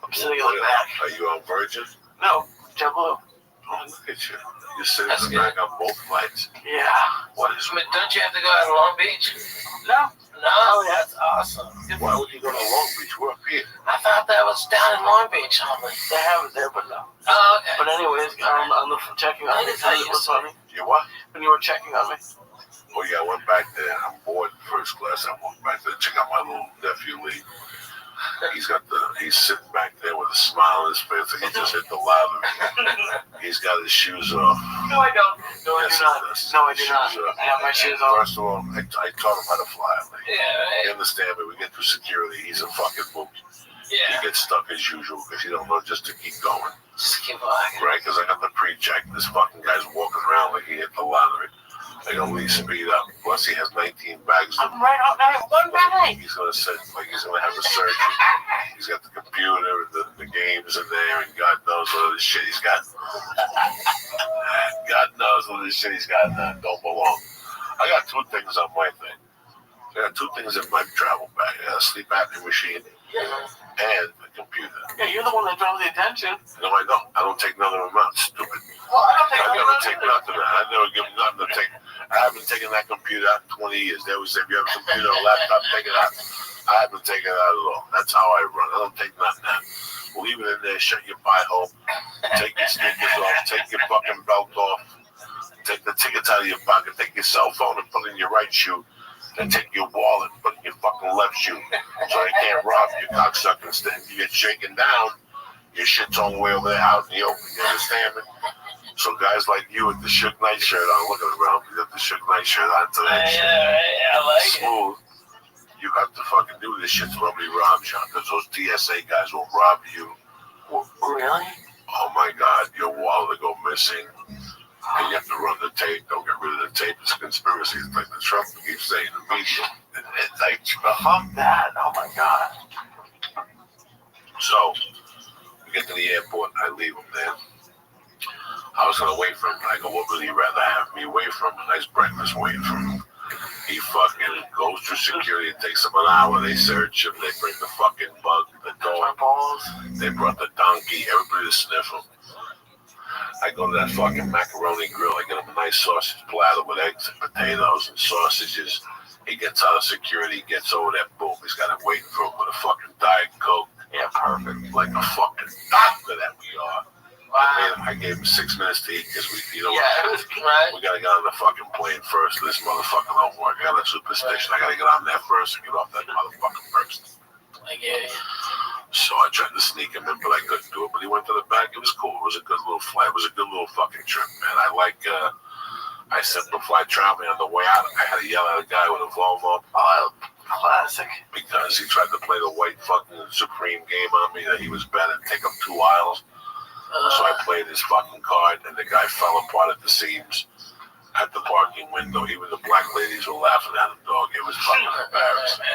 I'm sitting like that. Are you on Virgin? No, JetBlue. Oh, look at you. You're sitting in the back on both flights. Yeah. What is But don't you have to go out to Long Beach? No. No, that's awesome. Why would you go to Long Beach? We're up here. I thought that was down in Long Beach only. They have it there, but no. Oh, okay. But anyways, on the checking on me, it was funny. You what? When you were checking on me. Oh yeah, I went back there. I'm bored first class. I went back there to check out my little nephew Lee. He's sitting back there with a smile on his face like he just hit the lottery. He's got his shoes off. No, I don't. No, I Yes, do not. he does. No, I do not. Shoes off. I have my shoes on. First of all, I taught him how to fly. Like, Yeah, right. you understand me? We get through security. He's a fucking book. Yeah. He gets stuck as usual because he don't know just to keep going. Just keep walking. Right? Because I got the pre-check. This fucking guy's walking around like he hit the lottery. I don't really speed up. Plus, he has 19 bags. I'm right on that one bag. He's gonna sit like he's gonna have a surgery. He's got the computer and the games in there, and God knows what other shit he's got. God knows what other shit he's got that don't belong. I got two things on my thing. I got two things in my travel bag. I got a sleep apnea machine and a computer. Yeah, you're the one that draws the attention. No, I don't. I don't take none of them out. Stupid. Well, I don't think I never take nothing out. I never give nothing to take. I haven't taken that computer out in 20 years. They always say, if you have a computer or a laptop, take it out. I haven't taken it out at all. That's how I run. I don't take nothing out. Leave it in there, shut your pie hole, take your sneakers off, take your fucking belt off, take the tickets out of your pocket, take your cell phone and put it in your right shoe, and take your wallet and put it in your fucking left shoe. So they can't rob you, cocksucker. Instead, you get shaken down, your shit's on the way over there out in the open. You understand me? So guys like you with the Suge Knight shirt on, looking around, you got the Suge Knight shirt on today. Yeah, I like it. Smooth. You have to fucking do this shit so nobody robs you. Because those TSA guys will rob you. Really? Oh my God, your wallet will go missing. And you have to run the tape. Don't get rid of the tape. It's a conspiracy. It's like the Trump keeps saying in the media. It's like, Fuck that. Oh my God. so, we get to the airport. I leave him there. I was going to wait for him. I go, what would he rather have me wait for him? A nice breakfast waiting for him. He fucking goes through security. It takes him an hour. They search him. They bring the fucking bug, the dog. Balls. They brought the donkey. Everybody to sniff him. I go to that fucking macaroni grill. I get him a nice sausage platter with eggs and potatoes and sausages. He gets out of security, gets over there, boom. He's got him waiting for him with a fucking Diet Coke. Yeah, perfect. Like a fucking doctor that we are. I gave him 6 minutes to eat because we Right. we gotta get on the fucking plane first. This motherfucker don't work. I got a superstition. I gotta get on there first and get off that motherfucker first. Yeah. So I tried to sneak him in, but I couldn't do it. But he went to the back. It was cool. It was a good little flight. It was a good little fucking trip, man. I simplified traveling on the way out. I had to yell at a guy with a Volvo. Classic. Because he tried to play the white fucking Supreme game on me that he was better and take up 2 aisles. So I played his fucking card, and the guy fell apart at the seams at the parking window. Even the black ladies were laughing at him, dog. It was fucking embarrassing.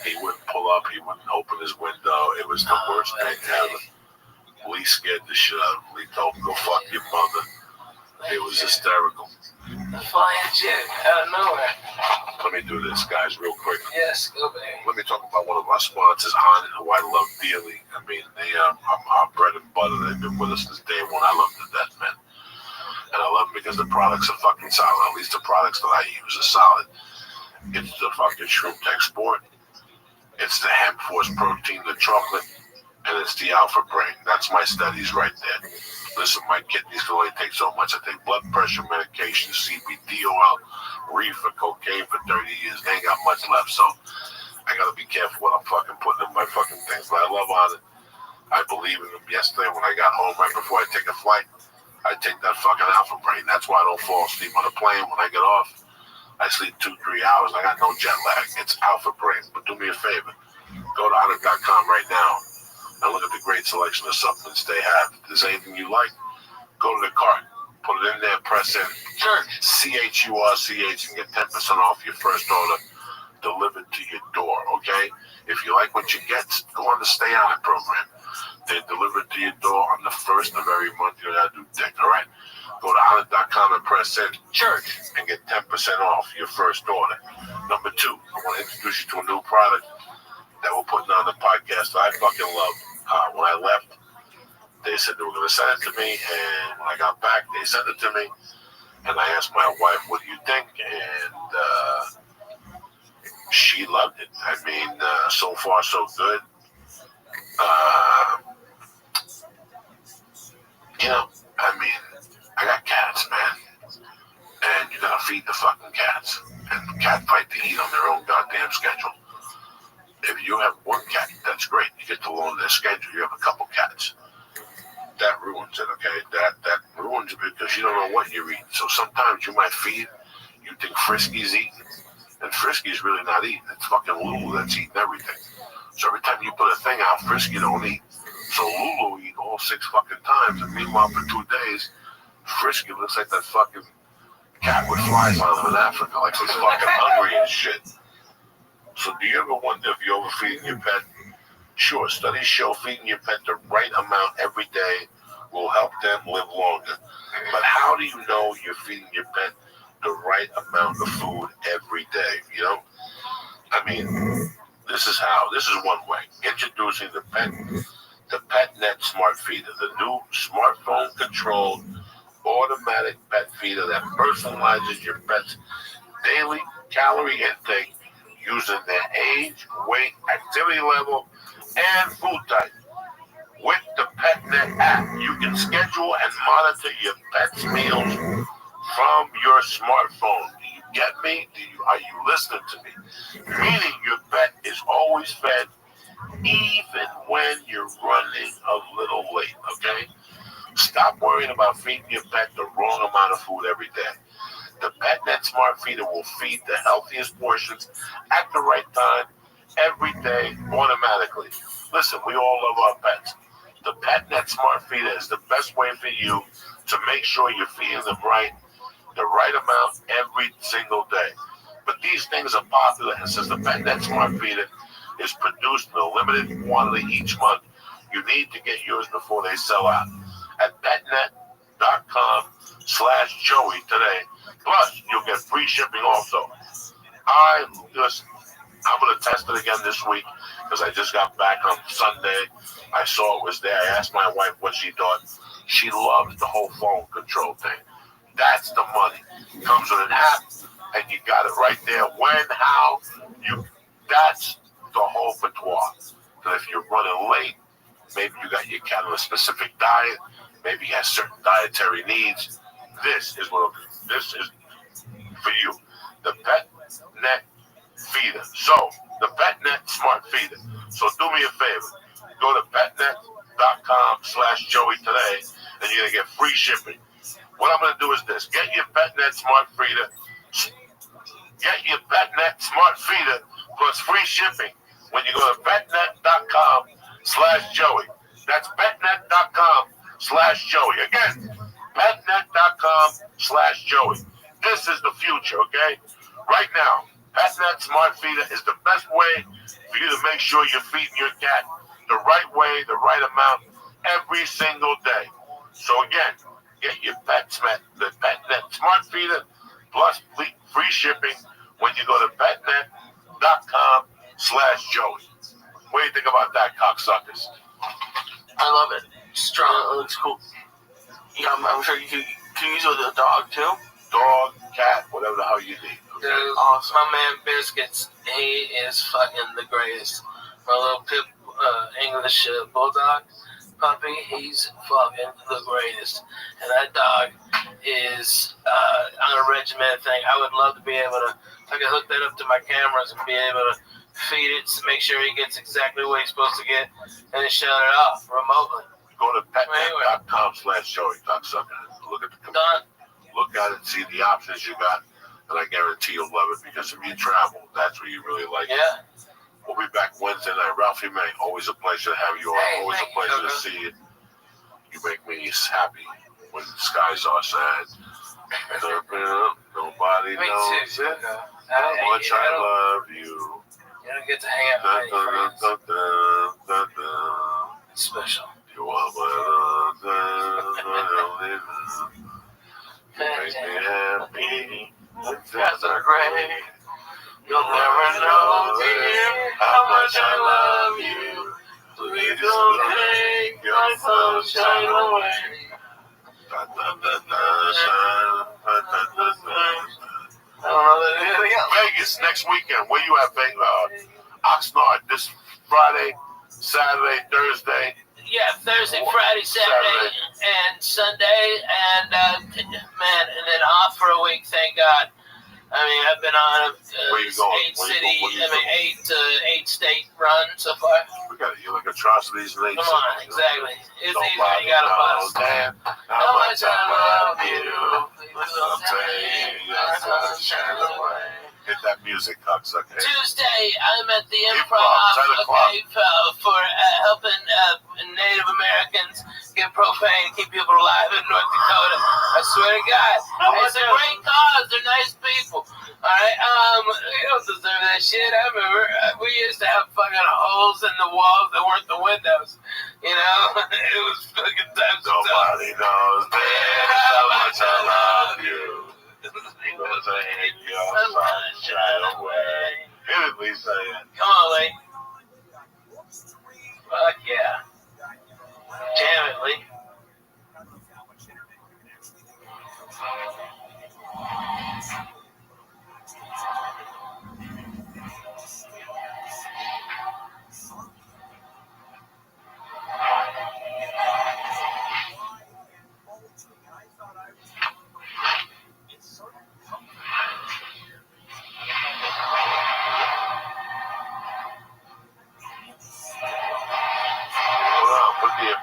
He wouldn't pull up. He wouldn't open his window. It was the worst thing ever. Lee scared the shit out of him. Lee told him, go fuck your mother. It was hysterical. The flying jet out of nowhere. Let me do this, guys, real quick. Yes, go back. Let me talk about one of our sponsors, On, who I love dearly. I mean, they are our bread and butter. They've been with us since day one. I love them to death, man. And I love them because the products are fucking solid. At least the products that I use are solid. It's the fucking Shroom Tech Sport. It's the Hemp Force Protein, the chocolate, and it's the Alpha Brain. That's my studies right there. Listen, my kidneys can only take so much. I take blood pressure medication, CBD oil, reefer, cocaine for 30 years. They ain't got much left, so I gotta be careful what I'm fucking putting in my fucking things. But I love on it. I believe in them. Yesterday when I got home, right before I take a flight, I take that fucking Alpha Brain. That's why I don't fall asleep on a plane. When I get off, I sleep 2-3 hours. I got no jet lag. It's Alpha Brain. But do me a favor. Go to honor.com right now and look at the great selection of supplements they have. If there's anything you like, go to the cart, put it in there, press in CHURCH and get 10% off your first order delivered to your door, okay? If you like what you get, go on the Stay On It program. They deliver it to your door on the first of every month. You don't have to do dick, all right? Go to honor.com and press in church and get 10% off your first order. Number 2, I want to introduce you to a new product that we're putting on the podcast that I fucking love. When I left, they said they were going to send it to me, and when I got back, they sent it to me, and I asked my wife, what do you think? And she loved it. I mean, so far, so good. You know, I mean, I got cats, man, and you got to feed the fucking cats, and cat fight to eat on their own goddamn schedule. If you have one cat, that's great. You get to learn their schedule. You have a couple cats. That ruins it, okay? That ruins it because you don't know what you're eating. So sometimes you might feed, you think Frisky's eating, and Frisky's really not eating. It's fucking Lulu that's eating everything. So every time you put a thing out, Frisky don't eat. So Lulu eat all 6 fucking times, and meanwhile for 2 days, Frisky looks like that fucking cat with flies on him in Africa, like he's fucking hungry and shit. So do you ever wonder if you're overfeeding your pet? Sure, studies show feeding your pet the right amount every day will help them live longer. But how do you know you're feeding your pet the right amount of food every day, you know? I mean, this is one way. Introducing the PetNet Smart Feeder, the new smartphone-controlled automatic pet feeder that personalizes your pet's daily calorie intake using their age, weight, activity level, and food type. With the PetNet app, you can schedule and monitor your pet's meals from your smartphone. Do you get me? Are you listening to me? Meaning your pet is always fed even when you're running a little late, okay? Stop worrying about feeding your pet the wrong amount of food every day. The PetNet Smart Feeder will feed the healthiest portions at the right time every day automatically. Listen, we all love our pets. The PetNet Smart Feeder is the best way for you to make sure you're feeding them the right amount every single day. But these things are popular, and since the PetNet Smart Feeder is produced in a limited quantity each month, you need to get yours before they sell out. At petnet.com/Joey today. Plus, you'll get free shipping also. I'm going to test it again this week because I just got back on Sunday. I saw it was there. I asked my wife what she thought. She loves the whole phone control thing. That's the money. It comes with an app, and you got it right there. When, how, that's the whole patois. So if you're running late, maybe you got your cat on a specific diet, maybe he has certain dietary needs. This is for you. The PetNet Feeder. So, the PetNet Smart Feeder. So do me a favor. Go to petnet.com/Joey today, and you're going to get free shipping. What I'm going to do is this. Get your PetNet Smart Feeder. Get your PetNet Smart Feeder plus free shipping when you go to petnet.com/Joey. That's petnet.com/Joey. Again, petnet.com/Joey. This is the future, okay? Right now, PetNet Smart Feeder is the best way for you to make sure you're feeding your cat the right way, the right amount, every single day. So again, get your the PetNet Smart Feeder plus free shipping when you go to petnet.com/Joey. What do you think about that, cocksuckers? I love it. Strong. It looks cool. Yeah, I'm sure you can use it with a dog too. Dog, cat, whatever the hell you need. Dude, awesome. My man Biscuits, he is fucking the greatest. My little English bulldog puppy, he's fucking the greatest. And that dog is on a regimented thing. I would love to be able to, if I could hook that up to my cameras and be able to feed it, make sure he gets exactly what he's supposed to get, and then shut it off remotely. Go to petnet.com/Joey. Look at the computer. Look at it, see the options you got, and I guarantee you'll love it because if you travel, that's where you really like it. We'll be back Wednesday night. Ralphie May, always a pleasure to have you on. Always a pleasure to see you. You make me happy when the skies are sad. Nobody knows it. How much I love you. You don't get to hang out with many friends. Special. You are my love. You make me happy. The skies are gray. You'll never know, dear, how much I love you. Please don't take your sunshine away. Vegas next weekend. Where you at, Vegas? Oxnard this Friday, Saturday, Thursday. Yeah, Thursday, Friday, Saturday, and Sunday, and man, and then off for a week. Thank God. I mean, I've been on eight state run so far. We got you like atrocities in 8 Come on, exactly. It's easy. You got a bus. How much I love you. Please don't take your sunshine away. Hit that music, cocksucker. Tuesday, I'm at the Improv, for helping Native Americans get profane, keep people alive in North Dakota. I swear to God, it's a great cause. They're nice people. All right, you don't deserve that shit. I remember we used to have fucking holes in the walls that weren't the windows. You know, it was fucking times. Nobody knows, man, how much I love you. Because I hate your sunshine away. Hit it, Lisa. Come on, Lee. Fuck yeah. Jam it, Lee. Yeah.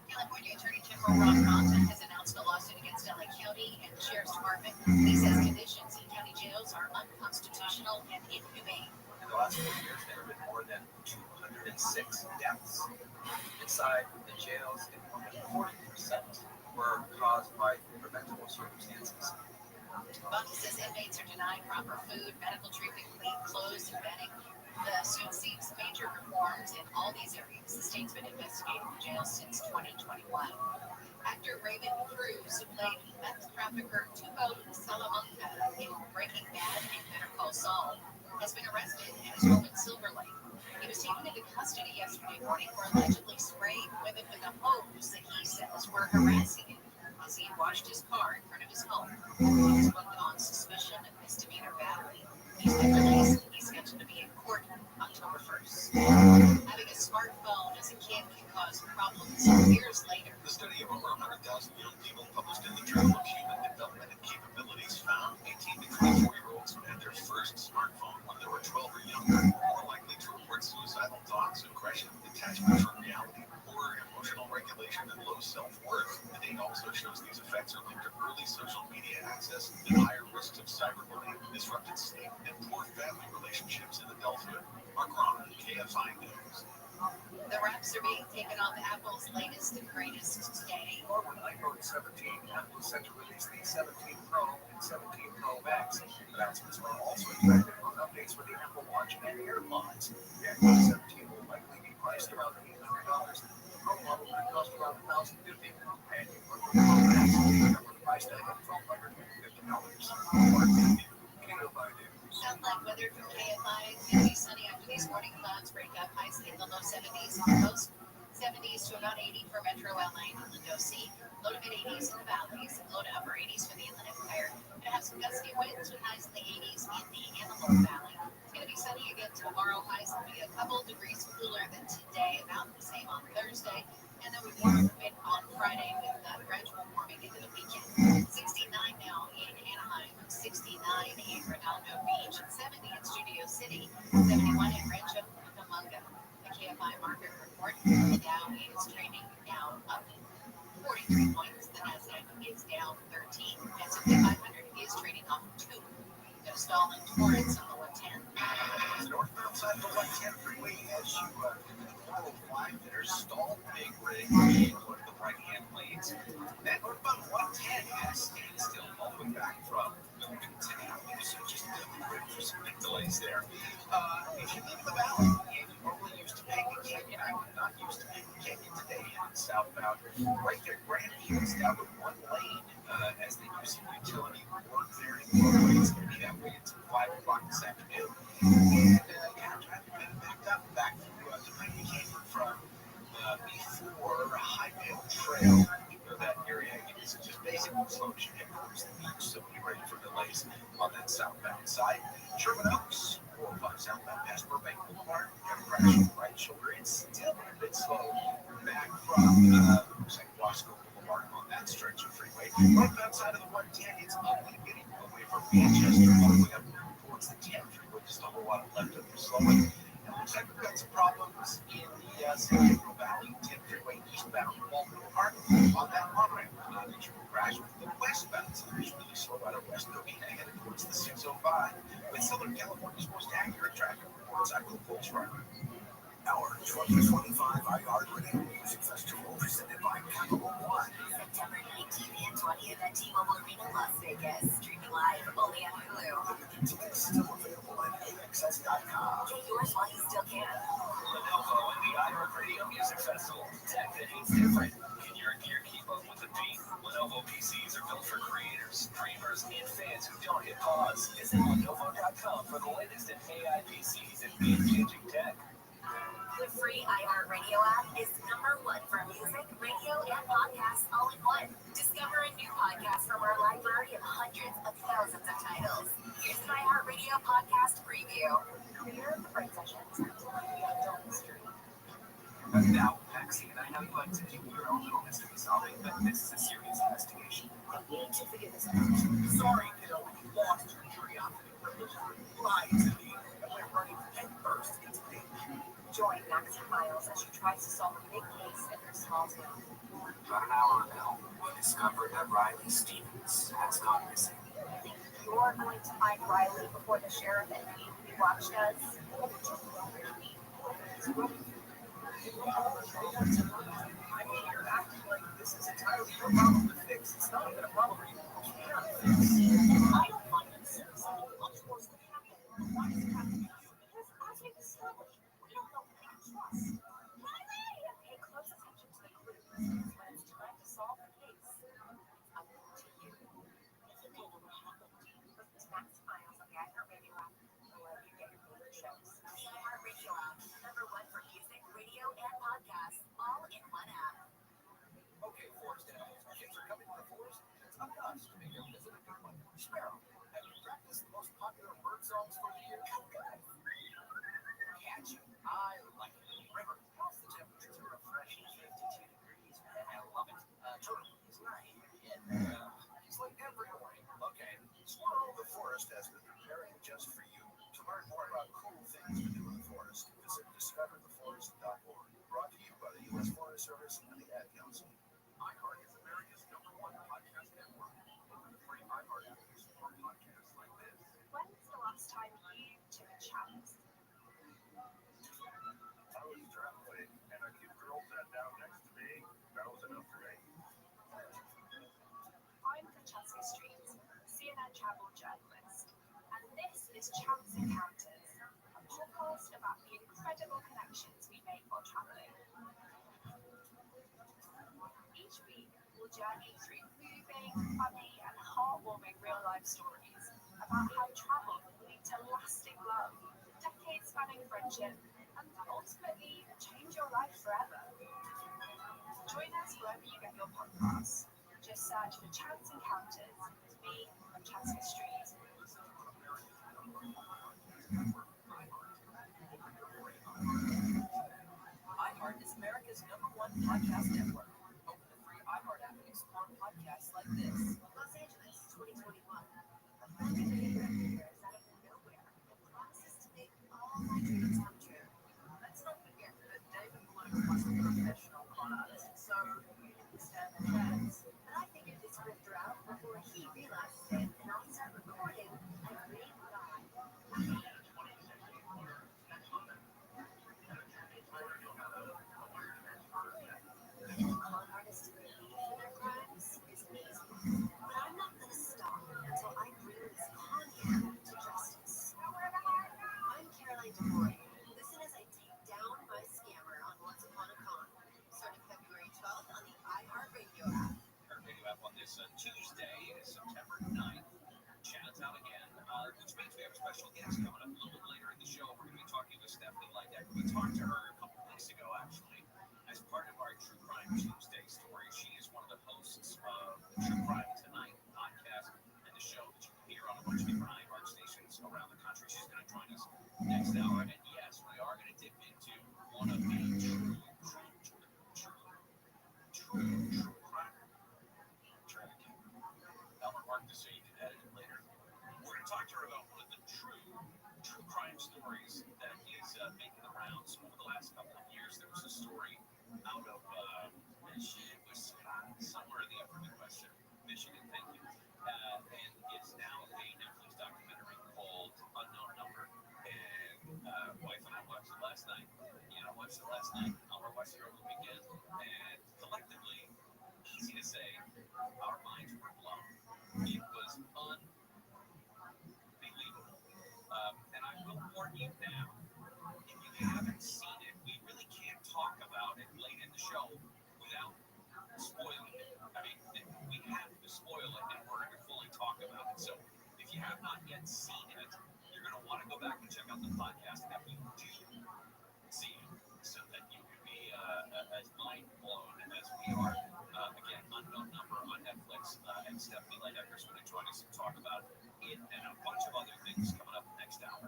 California Attorney General Rothschild has announced a lawsuit against LA County and the Sheriff's Department. He says conditions in county jails are unconstitutional and inhumane. In the last 4 years, there have been more than 206 deaths inside the jails, and more than 40% were caused by preventable circumstances. Bundy says inmates are denied proper food, medical treatment, clean clothes, and bedding. The suit seeks major reforms in all these areas. The state's been investigating the jail since 2021. Actor Raymond Cruz, who played meth trafficker Tubo Salamanca in Breaking Bad and Better Call Saul, has been arrested at his home in Silver Lake. He was taken into custody yesterday morning for allegedly spraying women with a hose that he says were harassing him as he washed his car in front of his home. He was booked on suspicion of misdemeanor battery. He's been released. He's scheduled to be in court October 1st. Having a smartphone as a kid can cause problems years later. The study of over 100,000 young people published in the Journal of Human Development and Capabilities found 18 to 24-year-olds who had their first smartphone when they were 12 or younger more likely to report suicidal thoughts, aggression, detachment from reality, poor emotional regulation, and low self-worth. The data also shows these effects are linked to early social media access and higher risks of cyberbullying, disrupted sleep, and poor family relationships in adulthood. Mark Ron, KFI News. The wraps are being taken off Apple's latest and greatest today. Or with iPhone 17, Apple is set to release the 17 Pro and 17 Pro Max. Announcements are also expected on updates for the Apple Watch and AirPods. The iPhone 17 will likely be priced around $800. The Pro model could cost around $1,050. And the Pro Max will be priced at $1,250. KFI News. Sound like weather from KFI. It's going to be sunny after these morning clouds break up. Highs in the low 70s on the coast. 70s to about 80 for Metro LA and Lindo Sea. Low to mid 80s in the valleys. Low to upper 80s for the Inland Empire. Going to have some gusty winds with highs in the 80s in the Antelope Valley. It's going to be sunny again tomorrow. Highs will be a couple degrees cooler than today. About the same on Thursday. And then we warm a bit on Friday with gradual warming into the weekend. 69 now in Anaheim. 69 in Redondo Beach. 70 in Studio City. 71 in Rancho Cucamonga. The KFI market report. The Dow is trading now up 43 points. The Nasdaq is down 13. S&P 500 is trading off 2. Going to stall in Torrance on the 110. The northbound side of the 110 freeway as you go to 405, there's stalled big rig going to the right-hand lanes. That northbound 110 is staying still all the way back from Milton to Avenue, so just a bit for some big delays there. If you live in the valley, and you normally used to make the Canyon, I would not used to make the Canyon today on southbound. Right there, Grandview is down to one lane as they do some utility work there in the roadway. It's going to be that way until 5 o'clock this afternoon. And traffic been backed up back through the Miami Canyon from before Highvale Trail. You know that area. It's just basically slow as you get towards the beach, so be ready for delays on that southbound side. Sherman Oaks, 405 southbound past Burbank Boulevard. Got a crash on the right shoulder. It's still a bit slow back from looks like Wasco Boulevard on that stretch of freeway. Northbound side of the 110, it's ugly getting away from Manchester all the way up towards the 10 freeway. Just a whole lot of left of them slowing. It looks like we've got some problems in the San Gabriel Valley 10 freeway eastbound Baltimore Park on that long ramp. That you will crash with the westbound side. It's really slow out of West Covina headed towards the 605. With Southern California's most accurate traffic reports, I'm Will Colesberg. Our 2025 iHeartRadio Music Festival presented by Capital One. September 19th and 20th at T-Mobile Arena, Las Vegas. Streaming live only on Hulu. Tickets still available at AXS.com. Get yours while you still can. Lenovo and the iHeartRadio Music Festival. Tech that hits different. Can your gear keep up with the beat? Lenovo PCs are built for creators, dreamers, and fans who don't hit pause. Visit Lenovo.com for the latest in AI PCs and game-changing tech. The free iHeartRadio app is #1 for music, radio, and podcasts all in one. Discover a new podcast from our library of hundreds of thousands of titles. Here's an iHeartRadio podcast preview. Creator of the Brain Sessions. Don't stream. Now, Maxine, I know you like to do your own little mystery solving, but this is a serious investigation. We need to figure this out. Sorry, kiddo, you lost your curiosity. Lied to me and went running head first into danger. Join Maxine Miles as she tries to solve a big case in her small town. About an hour ago, we discovered that Riley Stevens has gone missing. Think you're going to find Riley before the sheriff and the watch does? I mean, you're acting like this is entirely your problem to fix. It's not even a problem you can I don't find it sensible. Much worse could happen. Why does it have to be you? Because as we've established, we don't know who we can trust. Pay close attention to the clues, because when it's time to solve the case, it's up to you. I think I know what happened. Listen to Max Files on the iHeartRadio app, or wherever you get your favorite shows. The iHeartRadio app, #1 for music, radio, and podcasts, all in one app. Okay, forest animals. Kids are coming to the forest, and it's up to us to make their visit a good one. Sparrow, have you practiced the most popular bird songs for the year? Catchy. I like it. River, how's the temperature? It's a refreshing 52 degrees, man. I love it. Turtle, he's not here yet. He's like every morning. Okay. Squirrel, the forest has been preparing just for you. To learn more about cool things to do in the forest, visit discovertheforest.org. Brought to you by the U.S. Forest Service and the Ad Council. iHeart is America's #1 podcast network. Open the free iHeart app to explore podcasts like this. When was the last time you took a chance? I was traveling, and a cute girl sat down next to me. That was enough for me. I'm Francesca Street, CNN travel journalist, and this is Chance Encounters, a podcast about the incredible connections we make while traveling. Each week, we'll journey through moving, funny, and heartwarming real-life stories about how travel can lead to lasting love, decades-spanning friendship, and ultimately change your life forever. Join us wherever you get your podcasts. Just search for Chance Encounters with me, Francesca Street. iHeart is America's #1 podcast network. Open the free iHeart app and explore podcasts like this. Los Angeles, 2021. A perfect day appears out of nowhere and promises to make all my dreams come true. Let's not forget that David Bloom was a professional con artist, so you didn't stand a chance. But I figured this drifter out before he realized it, and I'll start recording a great ride. And a con artist pay for their crimes is easy. But I'm not going to stop until I bring this con man to justice. I'm Caroline DeBoy. Listen as I take down my scammer on Once Upon a Con, starting February 12th on the iHeartRadio app. Our video app on this Tuesday, September 9th. Chinatown again, which means we have a special guest coming up a little bit later in the show. We're going to be talking with Stephanie Lydecker. We talked to her a couple weeks ago, actually, as part of our True Crime Tuesday story. She is one of the hosts of the True Crime Tonight podcast and the show that you can hear on a bunch of different iHeart stations around the country. She's going to join us next hour. And yes, we are going to dip into one of the true crime. Elmer mark this so you can edit it later. We're going to talk to her about one of the true crime stories that is making the rounds over the last couple of years. There was a story out of Michigan, somewhere in the upper Midwest, Michigan, thank you, and it's now a Netflix documentary called Unknown Number. And wife and I watched it last night. Elmer watched it over the weekend, and collectively, easy to say, our minds were blown. It was unbelievable. And I will warn you now, if you haven't seen it, we really can't talk about it late in the show without spoiling it. I mean, we have to spoil it in order to fully talk about it. So if you have not yet seen it, you're going to want to go back and check out the podcast after you do see it, so that you can be as mind blown as we are. Again, Unknown Number on Netflix, and Stephanie Lydecker is going to join us and talk about it and a bunch of other things coming up next hour.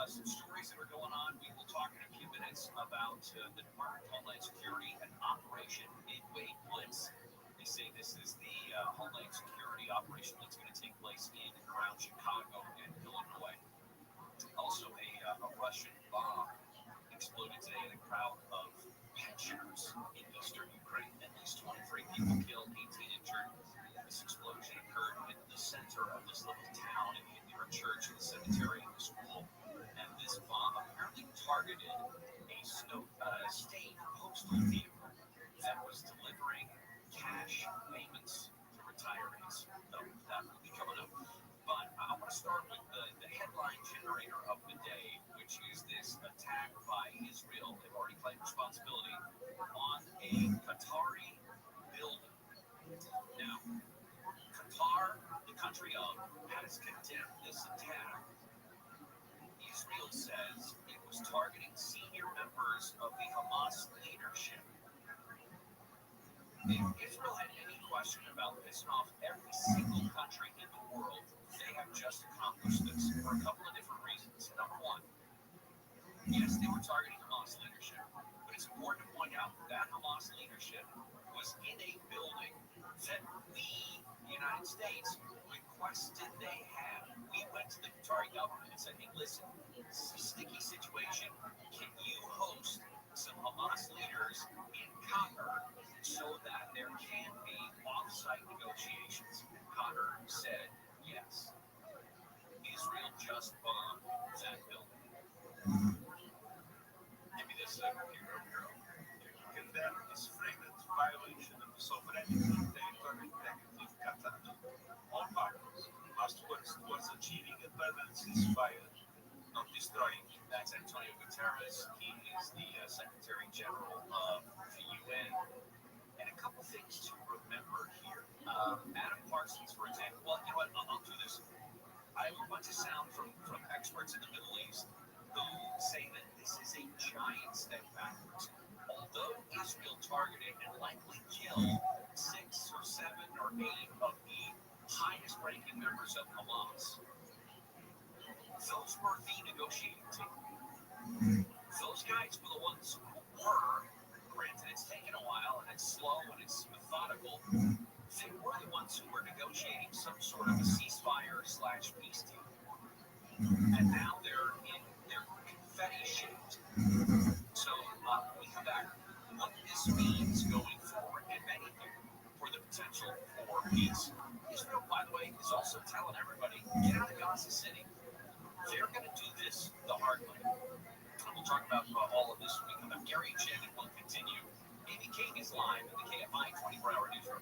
Some stories that are going on. We will talk in a few minutes about the Department of Homeland Security and Operation Midway Blitz. They say this is the Homeland Security operation that's going to take place in and around Chicago and Illinois. Also, a Russian bomb exploded today in a crowd of pensioners in eastern Ukraine. At least 23 people killed, 18 injured. This explosion occurred in the center of this little town near a church, and a cemetery, and a school. And this bomb apparently targeted a state postal vehicle that was delivering cash payments to retirees. So that will be which is this attack by Israel. They've already claimed responsibility on a Qatari building. Now, Qatar, the country of, has condemned this attack. Israel says it was targeting senior members of the Hamas leadership. If Israel had any question about pissing off every single country in the world, they have just accomplished this for a couple of different reasons. Number one, yes, they were targeting Hamas leadership, but it's important to point out that Hamas leadership was in a building that we, the United States, requested they have. We went to the Qatari government and said, hey, listen, this is a sticky situation. Can you host some Hamas leaders in Qatar so that there can be off-site negotiations? Qatar said yes. Israel just bombed that building. Give me this computer, girl. Condemn this flagrant violation of the sovereignty and territorial integrity of Qatar. All parties must work towards achieving a permanent ceasefire, not destroying. That's Antonio Guterres. He is the Secretary General of the UN. And a couple things to remember here. Adam Parsons, for example. Well, you know what? I'll do this. I have a bunch of sound from experts in the Middle East who say that this is a giant step backwards. Although Israel targeted and likely killed 6 or 7 or 8 of the highest ranking members of Hamas, those were the negotiating team. Those guys were the ones who were, granted it's taken a while and it's slow and it's methodical, they were the ones who were negotiating some sort of a ceasefire / peace deal. And now they're confetti shaped. So when we come back, what this means going forward, if anything, for the potential for peace. Israel, by the way, is also telling everybody, get out of Gaza City. They're going to do this the hard way. And we'll talk about all of this when we come back. Gary and Shannon will continue. Amy King is live in the KFI 24-hour newsroom.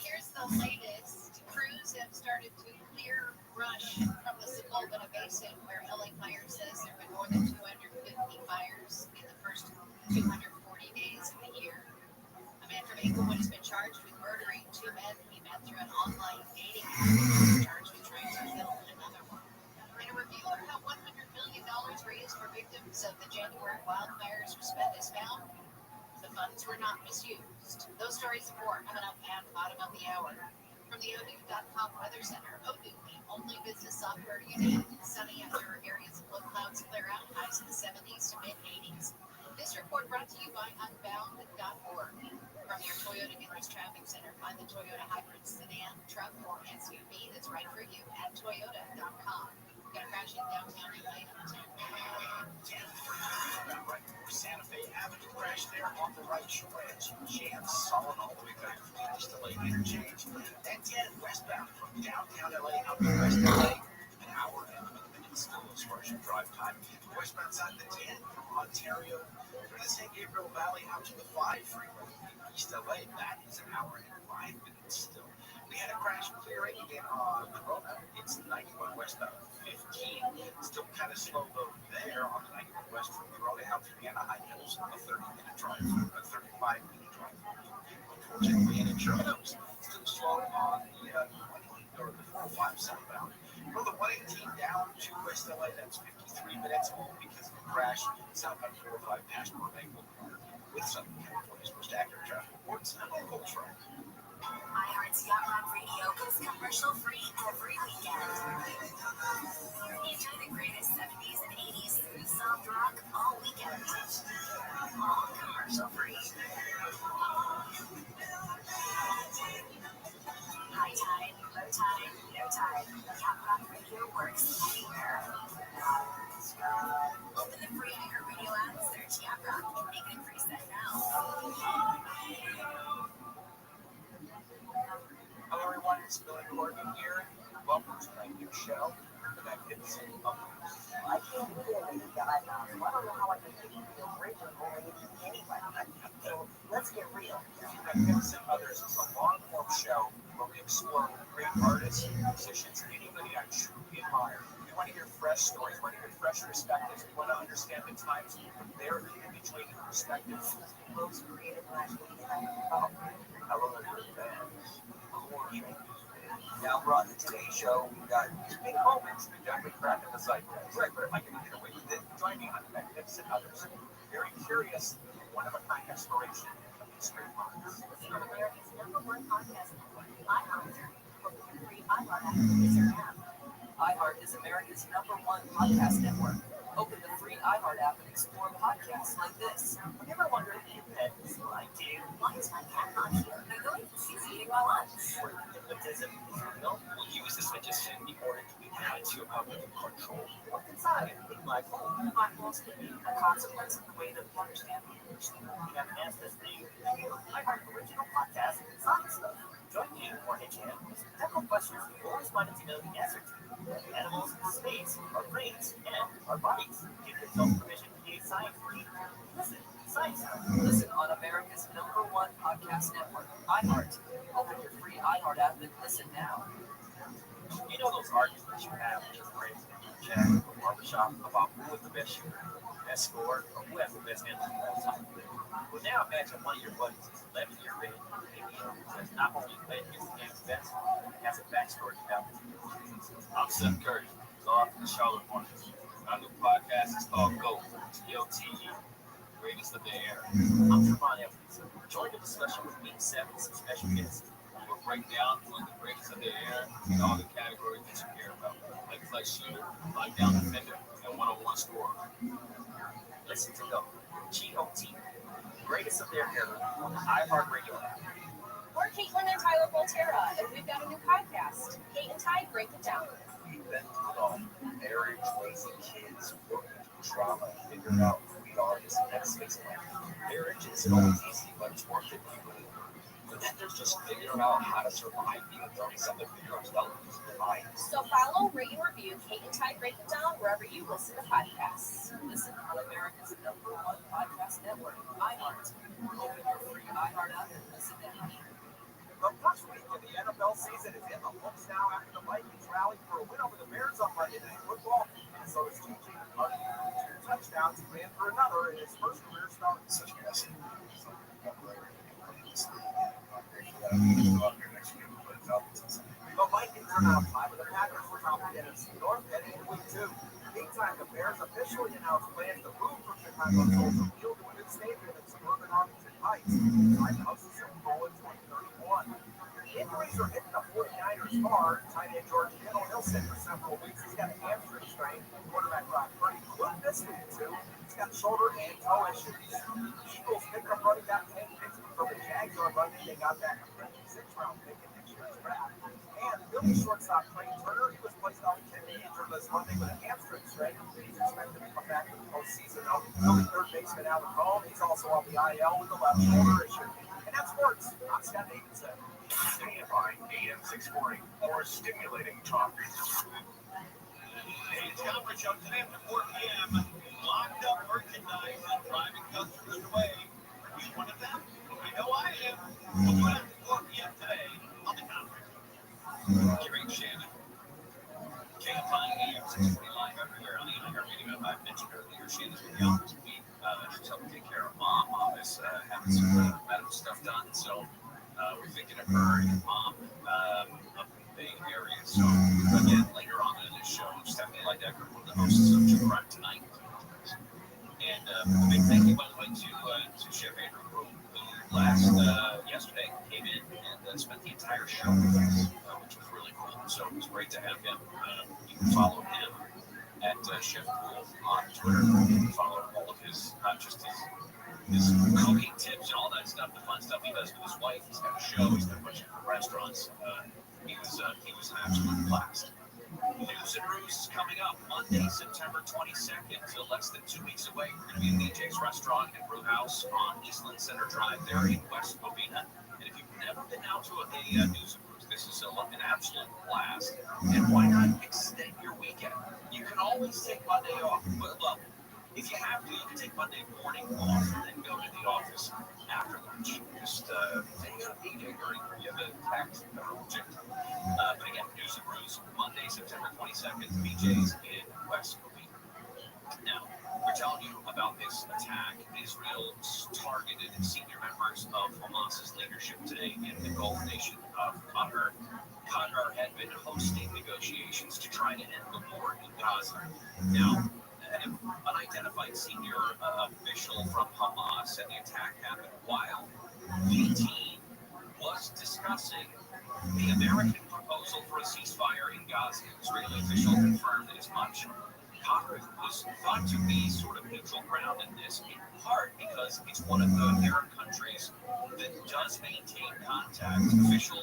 Here's the latest. Crews have started to clear brush from the Sepulveda Basin, where LA Fire says there have been more than 250 fires in the first 240 days of the year. A man from Inglewood has been charged with murdering 2 men he met through an online dating app. He's charged with trying to kill another one. In a review of how $100 million raised for victims of the January wildfires was spent is found, the funds were not misused. Those stories and more coming up at the bottom of the hour. From the Odoo.com Weather Center, Odoo, the only business software you need. Sunny after areas of low clouds clear out, highs in the 70s to mid-80s. This report brought to you by Unbound.org. From your Toyota dealer's traffic center, find the Toyota hybrid sedan, truck, or SUV that's right for you at Toyota.com. Gonna crash in downtown LA on 10. Right before Santa Fe Avenue crash there on the right stretch. Jams solid all the way back to the East LA interchange. And 10 westbound from downtown LA out to West LA. An hour and a minute still as far as your drive time. Westbound side of the 10 from Ontario through the San Gabriel Valley out to the 5 freeway in East LA. That is an hour and 5 minutes still. We had a crash clearing again on Corona. It's 91 westbound 15. Still kind of slow though there on the 91 west from Corona out to the Anaheim Hills. A 30-minute drive, a 35-minute drive. Unfortunately, and in Toronto's still slow on the 405 southbound. From the 118 down to West LA, that's 53 minutes because of the crash. Southbound 405 past Burbank with Southern California's most accurate traffic reports. I'm on Coach Road. iHeart's Yacht Rock Radio goes commercial-free every weekend. Enjoy the greatest 70s and 80s through soft rock all weekend. All commercial-free. High tide, low tide, no tide. Yacht Rock Radio works anywhere. Open the free iHeartRadio app, search Yacht Rock, and make an increase that now. Hello everyone, it's Billy Corgan here. Welcome to my new show, The Magnificent Others. I can't feel any guy now, so I don't know how I can make you feel great or only anyway. So let's get real. Magnificent Others is a long-form show where we explore great artists, musicians, and anybody I truly admire, and want to hear fresh stories, want to hear fresh perspectives. We want to understand the times from their individual perspectives. Most creative last week. Oh, I love your fans. Now, we're on today's show. We've got big moments that definitely cracking the cycle. Right, but if I can get away with it, join me on Magnificent Others. Very curious, one-of-a-kind exploration of extreme minds. Listen on America's #1 podcast network, iHeart. Both the free iHeart app and Listen app. iHeart is America's #1 podcast network. Open the free iHeart app and explore podcasts like this. Have you ever wondered if your pet is like you? Why is my cat not here? I know she's eating my lunch. Or hypnotism is real? We'll use this suggestion in order to add to your cognitive control. What's inside? In my home. My goals can be a consequence of the way that we understand the universe. We have asked this thing to you. iHeart original podcast, Science Stuff. Join me or HM with technical questions you always wanted to know the answer to. Animals, space, our brains, and our bodies. Give yourself permission to be a science geek. Listen, Science Stuff. Listen on America's #1 podcast network, iHeart. Open your free iHeart app and listen now. You know those arguments you have with your friends in the chat or barbershop about who is the best shooter, best scorer, or who has the best energy all time? Well, now imagine one of your buddies is 11-year vet, has not only played against the game's best, but has a backstory to that. I'm Seth Curry, author of the Charlotte Hornets. Our new podcast is called GOAT, GOTE, Greatest of the Era. I'm Trevon Evans. Join the discussion with me, Seth, and some special guests. We'll break down who is the greatest of the era in all the categories that you care about, like play shooter, lockdown defender, and one-on-one scorer. Listen to GOAT, GOT, greatest of their era on the iHeartRadio app. We're Caitlin and Tyler Volterra, and we've got a new podcast, Kate and Ty Break It Down. We've been through marriage, raising kids, working through trauma, figuring out who we are as the next phase of life. Marriage isn't always easy, but it's worth it. But then there's just figuring out how to survive being 30-something years old. So follow, rate, and review Kate and Ty Break It Down wherever you listen to podcasts. Listen on America's #1 podcast network, iHeart. Open your free iHeart app and listen now. The first week of the NFL season is in the books now after the Vikings rallied for a win over the Bears on Monday Night Football. Minnesota's TJ McCarthy threw 2 touchdowns and ran for another in his first career start. Such a blessing. The Vikings are now tied with the Packers for top of the NFC North heading into week 2. Meantime, the Bears officially announced plans to move from Chicago's Soldier Field to a new stadium in suburban Arlington Heights, tied to host the Super Bowl in 2031. Injuries are hitting the 49ers hard. Tight end George Kittle, he'll sit for several weeks. He's got a hamstring strain. Quarterback Brock Purdy could this week too. He's got shoulder and toe issues. Eagles picked up running back Hank Dixon from the Jags on Monday. They got back a 56th-round pick in next year's draft. And Philly shortstop Trey Turner, he was placed on the injured list Monday with a hamstring strain. He's expected to come back for the postseason. Now, Philly third baseman Alec Hall, he's also on the IL with a left shoulder issue. And that's sports. I'm Scott Davidson. Stay by AM 640 for stimulating talk. Hey, it's conference show today after 4 p.m. Locked up merchandise and driving customers away. Are you one of them? I know I am. We'll do it after 4 p.m. today on the conference. Jerry Shannon. KFI AM 640 live everywhere on the iHeartRadio app. I mentioned earlier, Shannon's with the office week. She's helping take care of mom. Mom is having some medical stuff done, so we're thinking of her and mom up in the Bay Area. So again, later on in this show, Stephanie Lydecker, one of the hosts of True Crime Tonight. And a big thank you, by the way, to Chef Andrew, who yesterday came in and spent the entire show with us, which was really cool. So it was great to have him. You can follow him at Chef Pool on Twitter. You can follow all of his, not just his cooking tips and all that stuff, the fun stuff he does with his wife. He's got a show, he's got a bunch of restaurants. He was an absolute blast. News and Roost is coming up Monday, September 22nd, so less than 2 weeks away. We're going to be at DJ's Restaurant and Brew House on Eastland Center Drive there in West Covina. And if you've never been out to a News and Roost, this is an absolute blast. And why not extend your weekend? You can always take Monday off. Well, if you have to, you can take Monday morning off and then go to the office after lunch. Just hang out at DJ during you have a tax check. But again, News and Brews, Monday, Friday, September 22nd, BJ's in West Covina. Now, we're telling you about this attack. Israel targeted senior members of Hamas's leadership today in the Gulf nation of Qatar. Qatar had been hosting negotiations to try to end the war in Gaza. Now, an unidentified senior official from Hamas said the attack happened while the team was discussing the American proposal for a ceasefire in Gaza. Israeli official confirmed as much. Qatar was thought to be sort of neutral ground in this, in part because it's one of the Arab countries that does maintain contact, official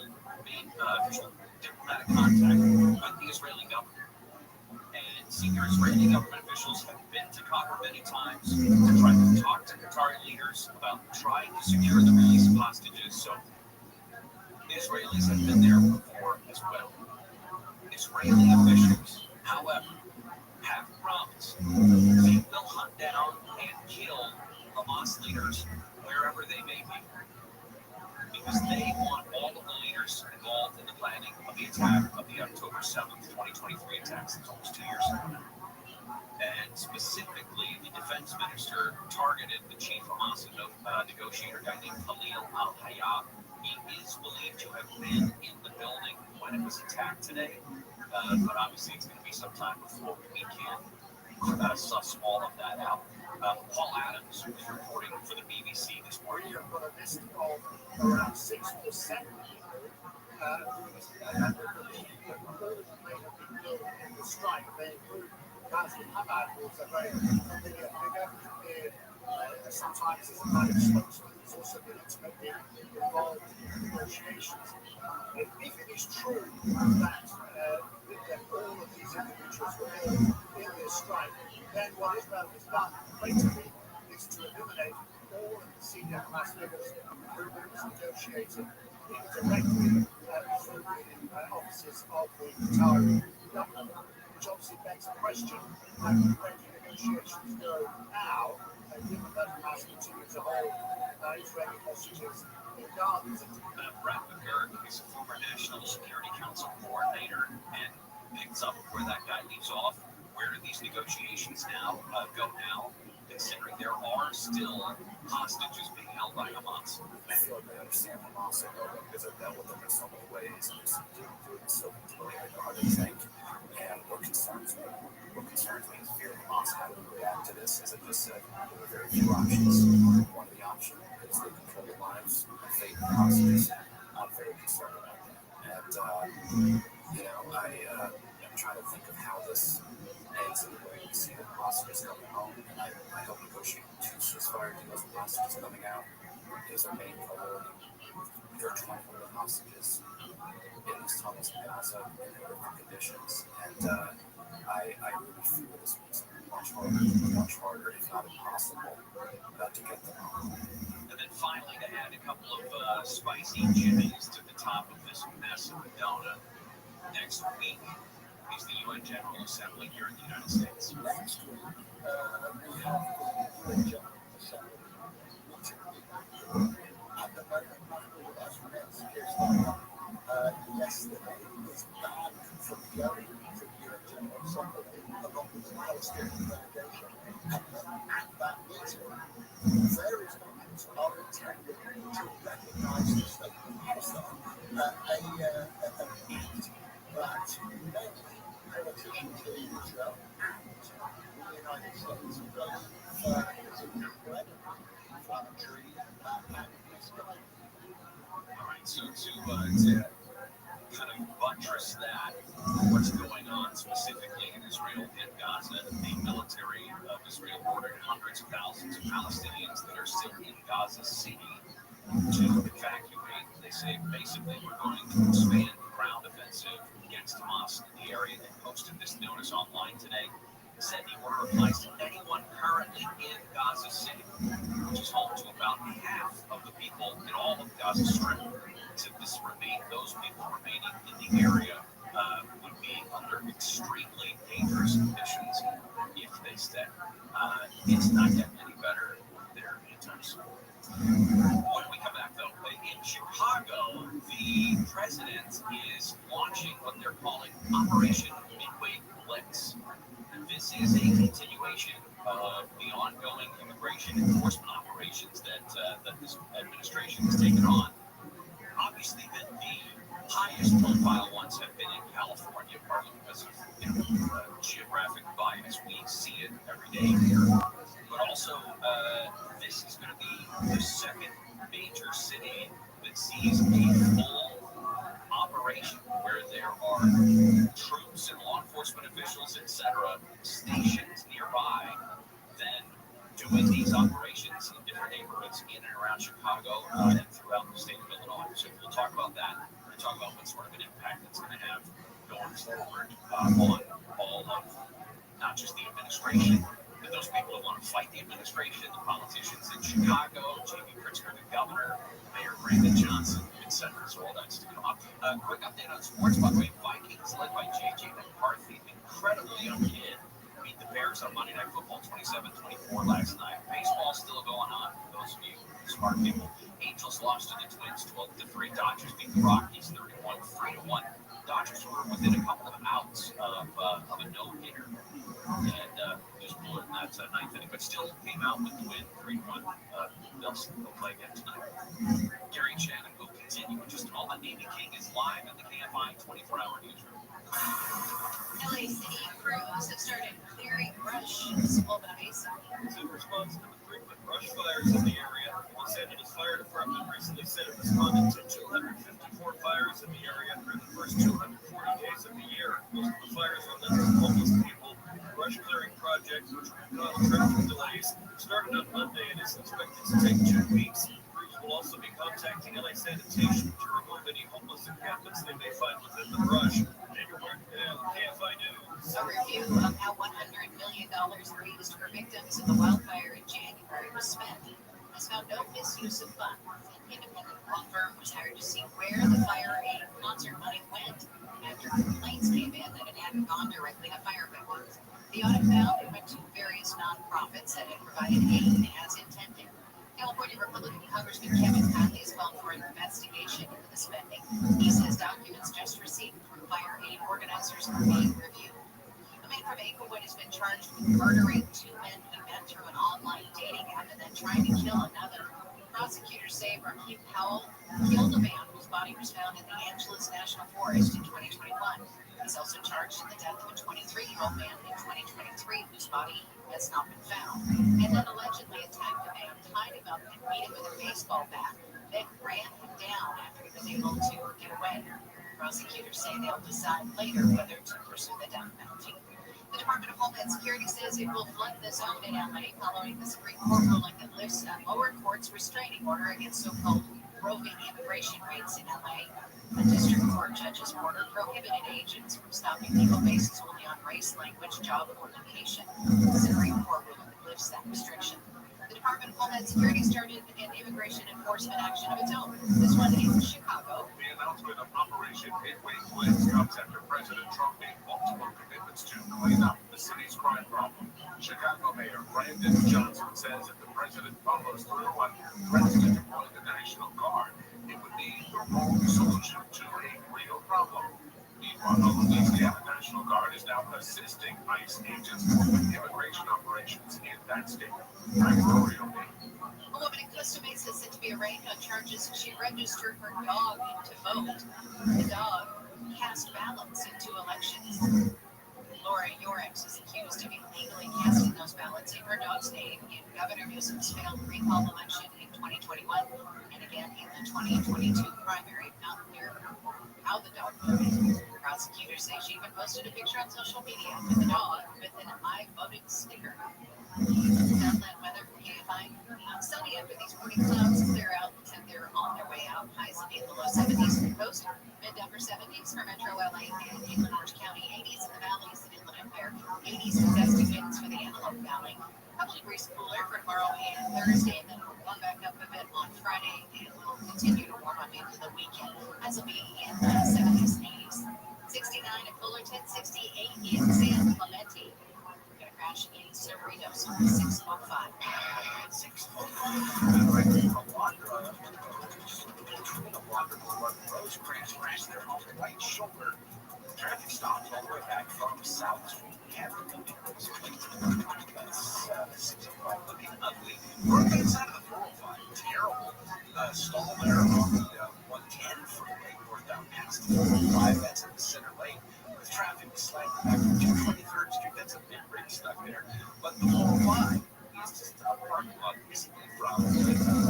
diplomatic contact with the Israeli government. And senior Israeli government officials have been to Qatar many times to try to talk to Qatari leaders about trying to secure the release of hostages. So the Israelis have been there before as well. Israeli officials, however, have promised they will hunt down and kill Hamas leaders wherever they may be, because they want all of the leaders involved in the planning of the attack of the October 7th, 2023 attacks. It's almost 2 years ago. And specifically, the defense minister targeted the chief Hamas negotiator, guy named Khalil al-Hayya. He is believed to have been in the building when it was attacked today. But obviously it's going to be some time before we can suss all of that out. Paul Adams, who's reporting for the BBC this morning. We have got a list of around 6 or 7 people who may have been killed in the strike. They include Ghazi Hamad, who's a very familiar figure. Sometimes as a kind of spokesman, he's also been intimately involved in negotiations. If it is true that all of these individuals were killed in this strike, then what Israel has done blatantly is to eliminate all of the senior Hamas figures who were negotiating indirectly through the offices of the Qatari government, which obviously begs the question, how do negotiations go now, given that Hamas continues to hold Israeli hostages in Gaza? Brad McGurk is a former National Security Council coordinator and picks up where that guy leaves off. Where do these negotiations now go now, considering there are still hostages being held by Hamas? I feel like I understand Hamas a little bit because I've dealt with them in so many ways and just doing so much. I know how they think. And what concerns me is fear of Hamas. How do we react to this? As I just said, there are very few options. One of the options is they control the lives and fate of hostages. I'm very concerned about that. And, I'm trying to think of how this ends in the way we see the hostages coming home. And I hope negotiating 2 ceasefire deals with hostages coming out is our main priority. There are 20 million hostages in these tunnels in Gaza in horrific conditions. And I really feel this makes it much harder, if not impossible, to get them home. And then finally, to add a couple of spicy jimmies to the top of this mess of a donut, next week is the UN General Assembly here in the United States. Next week, we have the UN General Assembly meeting. At the moment, as yesterday was banned from going to the UN General Assembly along with the Palestinian delegation. At that meeting, various governments are intending to recognize the state of Palestine, an act that many politicians in Israel and the United States believe is incredibly inflammatory and misguided. All right, so to kind of buttress that, what's going on specifically in Israel and Gaza, the military of Israel ordered hundreds of thousands of Palestinians that are still in Gaza City to evacuate. They say basically we're going to expand the ground offensive against Hamas in the area. They posted this notice online today. Said the order applies to anyone currently in Gaza City, which is home to about half of the people in all of Gaza Strip. So those people remaining in the area would be under extremely dangerous conditions if they stay. It's not getting any better there anytime soon. When we come back, though, in Chicago, the the president is launching what they're calling Operation Midway Blitz. This is a continuation of the ongoing immigration enforcement operations that this administration has taken on. Obviously, the highest profile ones have been in California, partly because of geographic bias. We see it every day here. But also, this is going to be the second major city that sees a full operation where there are troops and law enforcement officials, etc., stationed nearby, then doing these operations in different neighborhoods in and around Chicago and throughout the state of Illinois. So we'll talk about that. We'll talk about what sort of an impact it's going to have going forward on all of not just the administration, but those people who want to fight the administration, the politicians in Chicago, J.B. Pritzker, the governor, Mayor Brandon Johnson, etc. So all that's to come up. Quick update on sports, by the way. Vikings led by J.J. McCarthy, incredible young kid, beat the Bears on Monday Night Football 27-24 last night. Baseball still going on for those of you smart people. Angels lost to the Twins 12-3. Dodgers beat the Rockies 31, 3-1. Dodgers were within a couple of outs of a no-hitter. And just blew it in that ninth inning, but still came out with the win 3-1. They'll play again tonight. Gary Shannon will continue in just a moment. Navy King is live in the KFI 24-hour newsroom. LA City crews have started clearing brush visible by Mesa. In response to the frequent brush fires in the area, the Los Angeles Fire Department recently said it responded to 254 fires in the area through the first 240 days of the year. Most of the fires are linked to homeless people. The brush clearing project, which will cause traffic delays, started on Monday and is expected to take 2 weeks. Crews will also be contacting LA Sanitation to remove any homeless encampments they may find within the brush. KFI News. A review of how $100 million raised for victims of the wildfire in January was spent has found no misuse of funds. An independent law firm was hired to see where the fire aid concert money went after complaints came in that it hadn't gone directly to fire victims. The audit found it went to various nonprofits that had provided aid as intended. California Republican Congressman Kevin Conley has called for an investigation into the spending. He says documents just received from fire aid organizers are being reviewed. A man from Inglewood has been charged with murdering 2 men he met through an online dating app and then trying to kill another. Prosecutors say Raheem Powell killed a man whose body was found in the Angeles National Forest in 2021. He's also charged in the death of a 23-year-old man in 2023 whose body has not been found, and then allegedly attacked a man, tied him up, and beat him with a baseball bat, then ran him down after he was able to get away. Prosecutors say they'll decide later whether to pursue the death penalty. The Department of Homeland Security says it will flood the zone in LA following the Supreme Court ruling that lifts a lower court's restraining order against so-called roving immigration raids in LA. A district court judge's order prohibited agents from stopping people based solely on race, language, job, or location. The Supreme Court ruling lifts that restriction. The Department of Homeland Security started an immigration enforcement action of its own. This one in Chicago. The announcement of Operation Midway Blitz comes after President Trump made multiple commitments to clean up the city's crime problem. Chicago Mayor Brandon Johnson says if the president follows through on threats to deploy the National Guard, it would be the wrong solution to a real problem. Meanwhile, Louisiana National Guard is now assisting ICE agents with immigration operations in that state. I'm Rory O'Neill. A woman in Costa Mesa is said to be arraigned on charges she registered her dog to vote. The dog cast ballots in 2 elections. Laura Yorex is accused of illegally casting those ballots in her dog's name in Governor Newsom's failed recall election in 2021 and again in the 2022 primary. Not clear how the dog voted. Prosecutors say she even posted a picture on social media with the dog with an I voted sticker. Downland weather for KFI. Sunny after these morning clouds clear out and they're on their way out. Highs will be in the low 70s for the coast, mid to upper 70s for Metro LA and Inland Orange County, 80s in the valleys and Inland Empire, 80s with gusty winds for the Antelope Valley. A couple degrees cooler for tomorrow and Thursday, and then we'll warm back up a bit on Friday and we'll continue to warm up into the weekend. As will be in the 70s and 80s. 69 at Fullerton, 68 in San Clemente. We're going to crash in Cerritos on 605. 605. Police crashed their on the right shoulder. Traffic stopped all the way back from South Street. That's 65 looking ugly. North side of the 405, terrible. Stall there on the 110 freeway, northbound past the 405. That's in the center lane. With traffic slightly back from 223rd Street, that's a bit rig stuck there. But the 405 is just a parking lot basically from the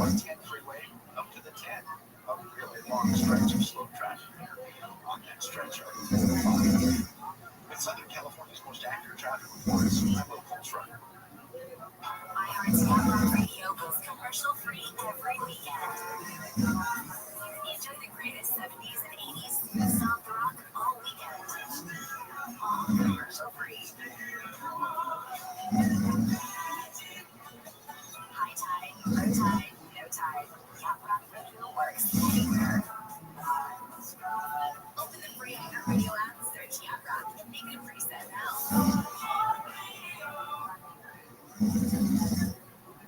110 freeway up to the 10. A really long stretch of slow traffic there on that stretch of the 405. It's Southern California's most accurate traffic reports. I'm a Pulse Runner. iHeartRadio Radio goes commercial free every weekend. Enjoy the greatest 70s and 80s soft rock all weekend. All commercial free. High tide, low tide, no tide. Yacht Rock Radio works anywhere. Open the free iHeartRadio app and search Yacht Rock. Make it a preset now.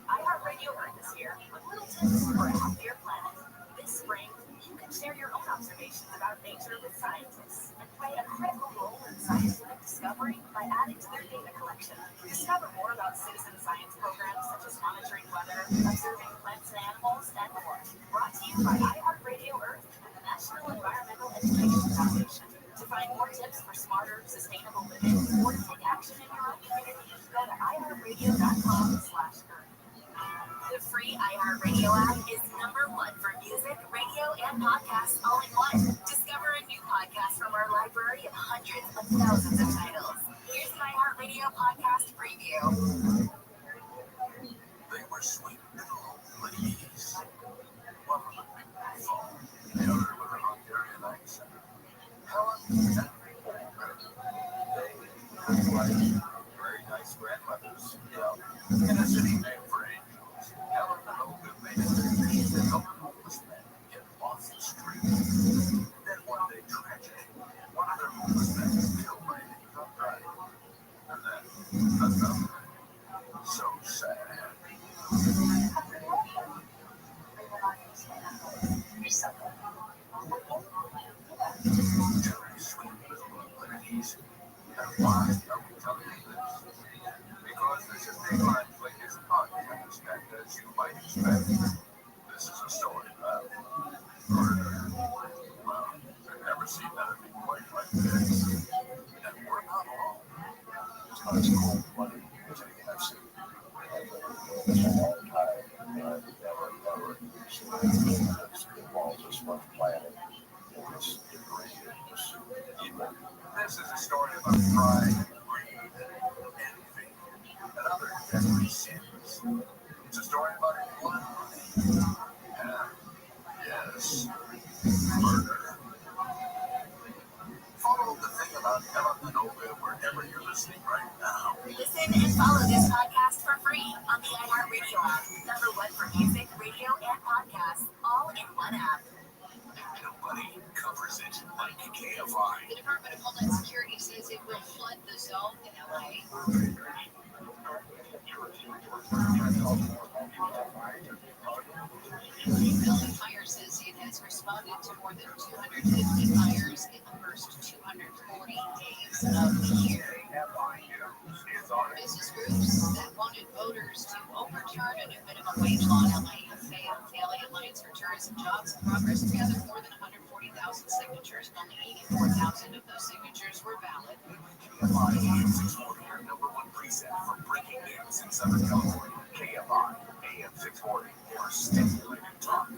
iHeartRadio Earth is here with little tips for a healthier planet. This spring, you can share your own observations about nature with scientists and play a critical role in scientific discovery by adding to their data collection. Discover more about citizen science programs such as monitoring weather, observing plants and animals, and more. Brought to you by iHeartRadio Earth and the National Environmental Education Foundation. To find more tips for smarter, sustainable living or to take action in your own community, go to iHeartRadio.com/earth. The free iHeartRadio app is #1 for music, radio, and podcasts all in one. Discover a new podcast from our library of hundreds of thousands of titles. Here's an iHeartRadio podcast preview. They were sweet little ladies. One was a big fall. The other was a Hungarian accent. Helen and Olga. They looked like very nice grandmothers. In a city named for angels, Helen and Olga made it their mission to help homeless men get off the street. Then one day, tragedy, one of their homeless men was killed by an income driver. And then another. So sad. Very sweet little ladies. And why are we telling you this? Because this is the Blind Players podcast, and as you might expect, this is a story about murder. Well, I've never seen anything quite like this. And we're not alone. It's not as cold-blooded as anything I've seen. This is a story about pride, greed, envy, and other deadly sins. It's a story about blood money. And, yes, murder. Follow the thing about Helen and Olga wherever you're listening right now. Listen and follow this podcast for free on the iHeartRadio app. #1 for music, radio, and podcasts, all in one app. Nobody covers it like KFI. The Department of Homeland Security says it will flood the zone in LA. Building Fire says it has responded to more than 250 fires in the first 240 days of the year. Business groups that wanted voters to overturn a new minimum wage law in LA have failed. The LA Alliance for Tourism Jobs and Progress gathered more than 140,000 signatures, and only 84,000 of those signatures were valid. KFI AM 640, your #1 preset for breaking news in Southern California. KFI AM 640, for stimulating talk.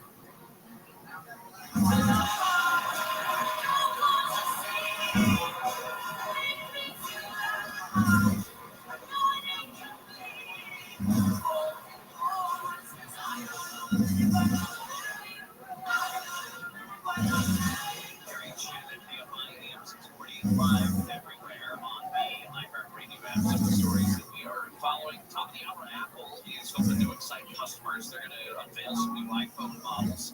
Live everywhere on the iHeartRadio app. Some of the stories that we are following. Top of the hour, Apple is hoping to excite customers. They're going to unveil some new iPhone models.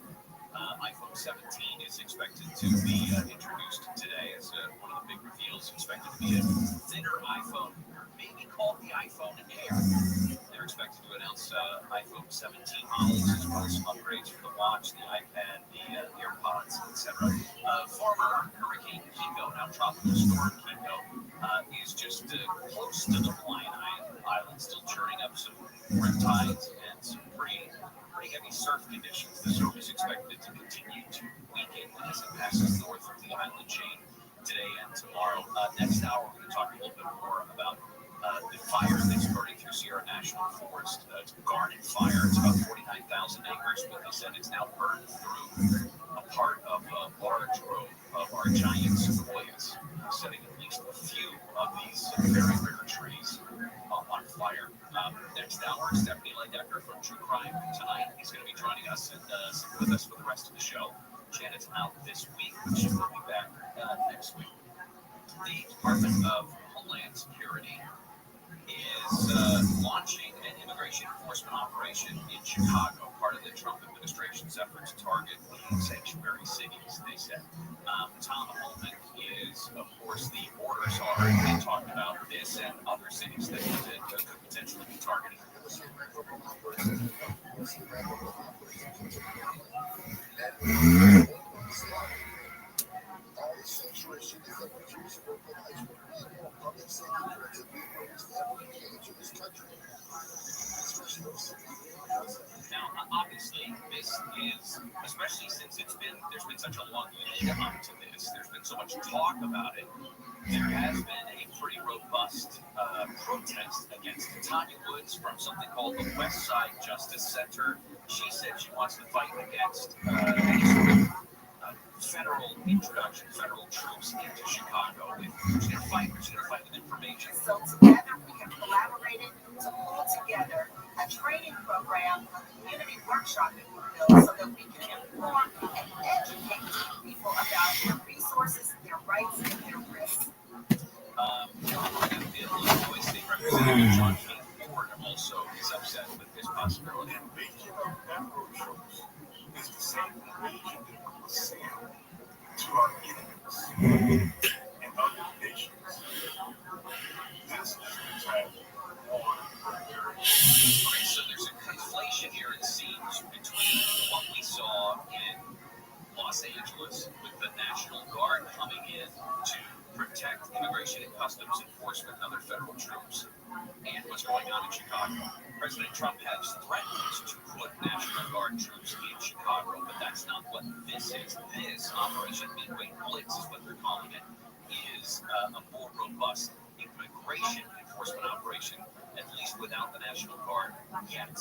iPhone 17 is expected to be introduced today as one of the big reveals. Expected to be a thinner iPhone, maybe called the iPhone Air. They're expected to announce iPhone 17 models as well as some upgrades for the watch, the iPad, the AirPods, etc. Former Hurricane Kiko, now Tropical Storm Kiko, is just close to the Hawaiian Island, still churning up some riptides and some pretty heavy surf conditions. The storm is expected to continue to weaken as it passes north of the island chain today and tomorrow. Next hour, we're going to talk a little bit more about the fire that's burning through Sierra National Forest. It's a garden fire. It's about 49,000 acres, but they said it's now burned through a part of a large grove of our giant sequoias, setting at least a few of these very rare trees on fire. Next hour, Stephanie Ledecker from True Crime Tonight is going to be joining us and with us for the rest of the show. Janet's out this week, but she will be back next week. The Department of Homeland Security is launching an immigration enforcement operation in Chicago, part of the Trump administration's effort to target the sanctuary cities, they said. Tom Homan is, of course, the border czar. They talked about this and other cities that could potentially be targeted. Now, obviously, this is, especially since there's been such a long lead up to this, there's been so much talk about it, there has been a pretty robust protest against Tanya Woods from something called the West Side Justice Center. She said she wants to fight against any sort of federal introduction, federal troops into Chicago. She's going to fight with information. So together we have collaborated to pull together a training program, community workshop, if you will, so that we can inform and educate people about their resources, their rights, and their risks. The Illinois State Representative John Ford also is upset with this possibility. Invasion of Afro troops is the same invasion that we will send to our enemies in other nations. This is an attack on America. Okay, so there's a conflation here, it seems, between what we saw in Los Angeles with the National Guard coming in to protect Immigration and Customs Enforcement and other federal troops, and what's going on in Chicago. President Trump has threatened to put National Guard troops in Chicago, but that's not what this is. This Operation Midway Blitz is what they're calling it, is a more robust immigration enforcement operation, at least without the National Guard yet.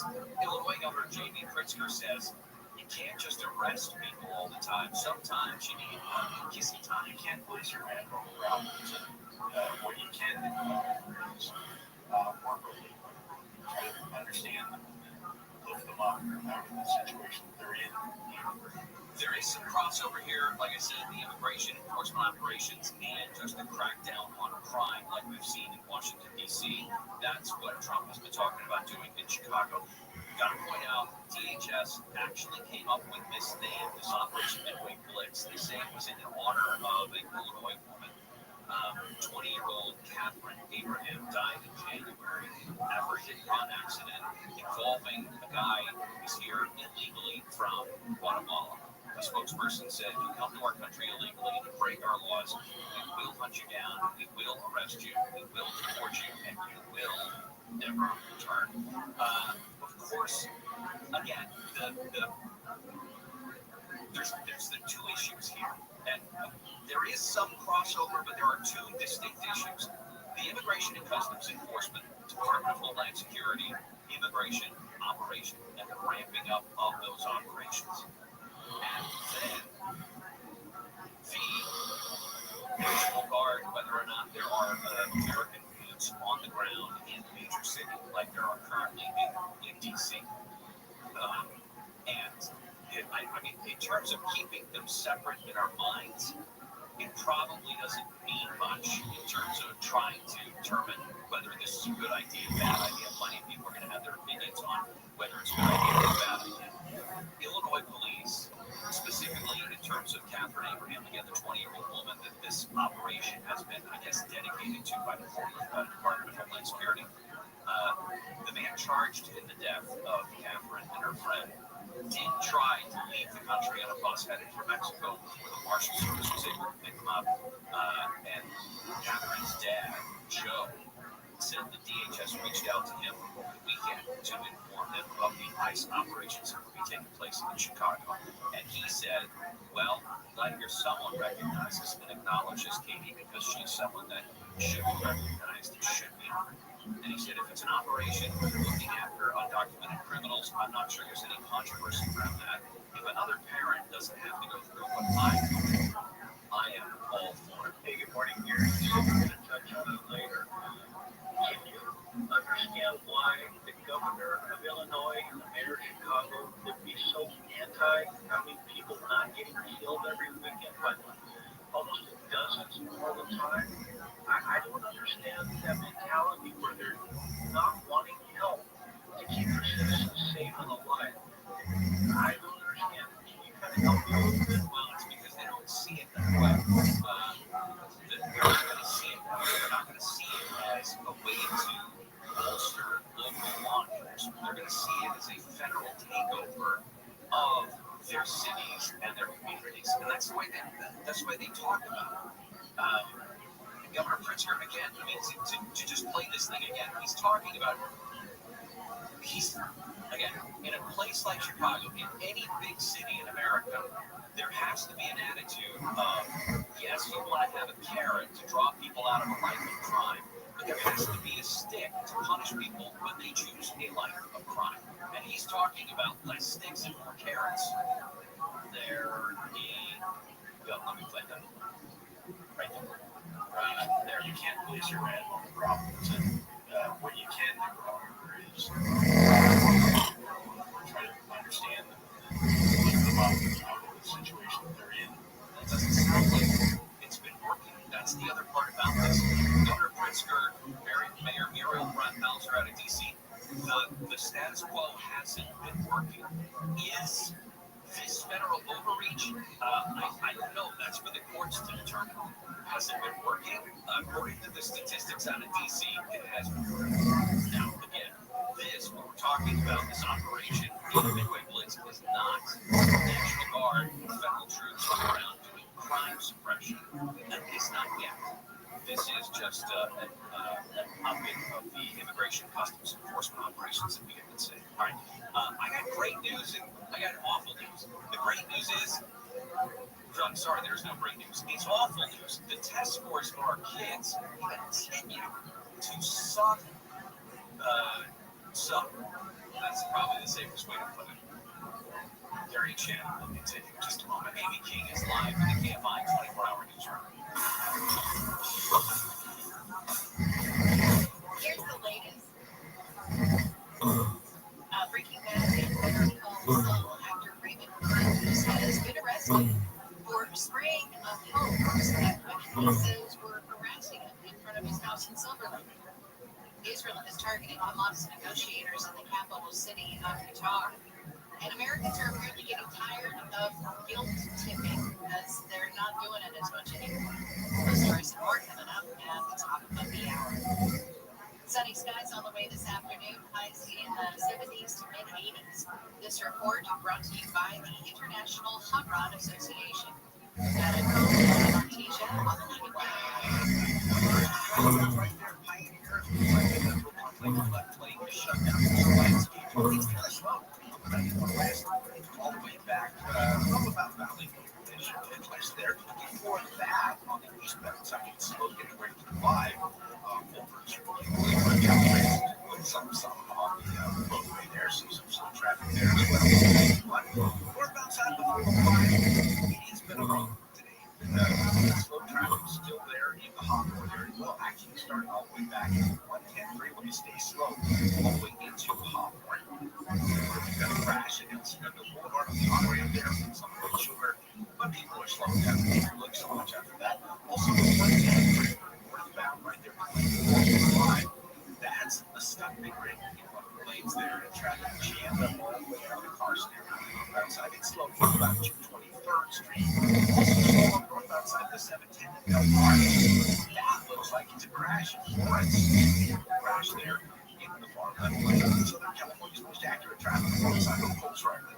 Illinois Governor J.B. Pritzker says you can't just arrest people all the time. Sometimes you need kissy time. You can't place your hand on the ground. What you can do is work with people, try to understand them, lift them up out of the situation they're in. There is some crossover here, like I said, the immigration enforcement operations and just the crackdown on crime like we've seen in Washington, D.C. That's what Trump has been talking about doing in Chicago. Got to point out, DHS actually came up with this name, this Operation Midway Blitz. They say it was in honor of an Illinois woman. 20-year-old Catherine Abraham died in January after a hit-and-run accident involving a guy who was here illegally from Guatemala. A spokesperson said, "You come to our country illegally to break our laws, we will hunt you down, we will arrest you, we will deport you, and you will never return." Of course, again, there's the two issues here, and there is some crossover, but there are two distinct issues. The Immigration and Customs Enforcement, Department of Homeland Security, immigration operation, and the ramping up of those operations. And then the National Guard, whether or not there are American boots on the ground in a major city like there are currently in D.C. I mean, in terms of keeping them separate in our minds, it probably doesn't mean much in terms of trying to determine whether this is a good idea, bad idea. Plenty of people are going to have their opinions on whether it's a good idea or a bad idea. Illinois police, specifically in terms of Catherine Abraham, again, the 20-year-old woman that this operation has been, I guess, dedicated to by the Department of Homeland Security. The man charged in the death of Catherine and her friend did try to leave the country on a bus headed for Mexico, where the Marshal Service was able to pick them up. And Catherine's dad, Joe, said the DHS reached out to him over the weekend to inform him of the ICE operations that would be taking place in Chicago. And he said, well, glad your someone recognizes and acknowledges Katie because she's someone that should be recognized and should be honored. And he said, if it's an operation looking after undocumented criminals, I'm not sure there's any controversy around that. If another parent doesn't have to go through what I'm going through, I am all for it. Hey, good morning, Gary. We're going to touch on it later. Can you understand why the governor of Illinois and the mayor of Chicago would be so people not getting killed every weekend, but almost dozens all the time? I don't understand that mentality where they're not wanting help to keep their citizens safe and alive. I don't understand. Can you kind of help me a little bit? Well, it's because they don't see it that way. They're not going to see it that way. They're not going to see it as a way to bolster local law enforcement. They're going to see it as a federal takeover of their cities and their communities. And that's the way they talk about it. Governor Pritzker, again, I mean, to just play this thing again, he's talking about, again, in a place like Chicago, in any big city in America, there has to be an attitude of, yes, you want to have a carrot to draw people out of a life of crime, but there has to be a stick to punish people when they choose a life of crime. And he's talking about less sticks and more carrots. Let me play that right there. There, you can't police your man on the problems, and what you can do, however, is try to understand the problems out of the situation that they're in. That doesn't sound like it's been working. That's the other part about this. Governor Pritzker, Mayor Muriel Bronfeld out of D.C., the status quo hasn't been working. Is this federal overreach? I don't know. That's for the courts to determine. Has it been working? According to the statistics out of D.C., it has been working. Now, again, what we're talking about, this operation in the Midway Blitz, is not National Guard or federal troops around doing crime suppression. At least not yet. This is just an upping of the immigration customs enforcement operations that we have been saying. All right, I got great news and I got awful news. The great news is, I'm sorry, there's no great news. It's awful news. The test scores for our kids continue to suck. That's probably the safest way to put it. Gary Chan will continue in just a moment. Amy King is live in the KFI 24-hour newsroom. Here's the latest. Breaking news in Beverly Hills, actor Raymond Cruz has been arrested for spraying homes that witnesses were harassing him in front of his house in Silver Lake. Israel is targeting Hamas negotiators in the capital city of Qatar. And Americans are apparently getting tired of guilt tipping because they're not doing it as much anymore. Those stories and more coming up at the top of the hour. Sunny skies on the way this afternoon, highs in the 70s to mid-80s. This report brought to you by the International Hot Rod Association. Got it from Artesia on the line. Right there, Pioneer, left lane shut down. It's kind of slow. West, all the way back from about Valley and west there. Before that, on the eastbound side, it's slow getting ready to drive over to some on the roadway there, see some slow traffic there as well. But northbound side of the 405, it's been a rough today. The slow traffic is still there in the Hawthorne area. Well, actually, starting all the way back in 110 freeway, stay slow all the way into Hawthorne. We've got a crash against the boulevard on the on-ramp there from some way sugar, but people are slowing down. If you look so much after that, also with 110 northbound right there, that's a stuck big ring in one of the lanes there, and traffic jammed up all the way out of the car stand. Outside, it's slow from about 223rd Street. Also slow on northbound side of the 710 and Del Mar. That looks like it's a crash in Florence. Crash there in The far left lane of Southern California's most accurate traffic alongside of Pulse Record.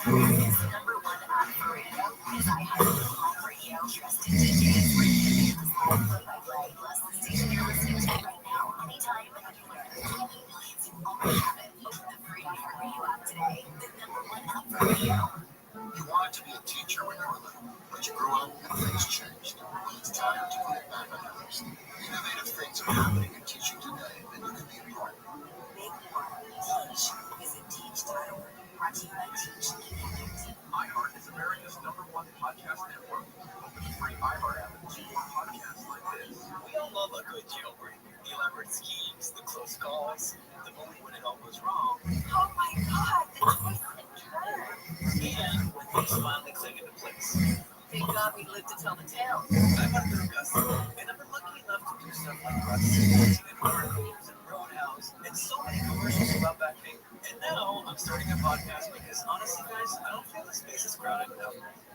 America's number one app for radio is iHeartRadio. Trusted DJs like millions all play-by-play. Plus, the station you're listening to right now, anytime, anywhere. Millions who already have it. Open the free iHeartRadio app today. The number one app for radio. You wanted to be a teacher when you were little, but you grew up and things changed. It's time to put it back on your list. Innovative things are happening in teaching today that you can be a part of. Make one. Teach. Visit teach.org. Brought to you by Teach Connect. iHeart is America's number one podcast network. Open the free iHeart app and listen to podcasts like this. We all love a good jailbreak. The elaborate schemes, the close calls, the moment when it all goes wrong, Oh my God, the twists and turns. and when things finally click into place. Thank God we lived to tell the tale. I'm Arthur Augusta, and I've been lucky enough to do stuff like Restream and Articles and Roadhouse and so many commercials about back then. And now I'm starting a podcast because honestly, guys, I don't feel the space is crowded enough.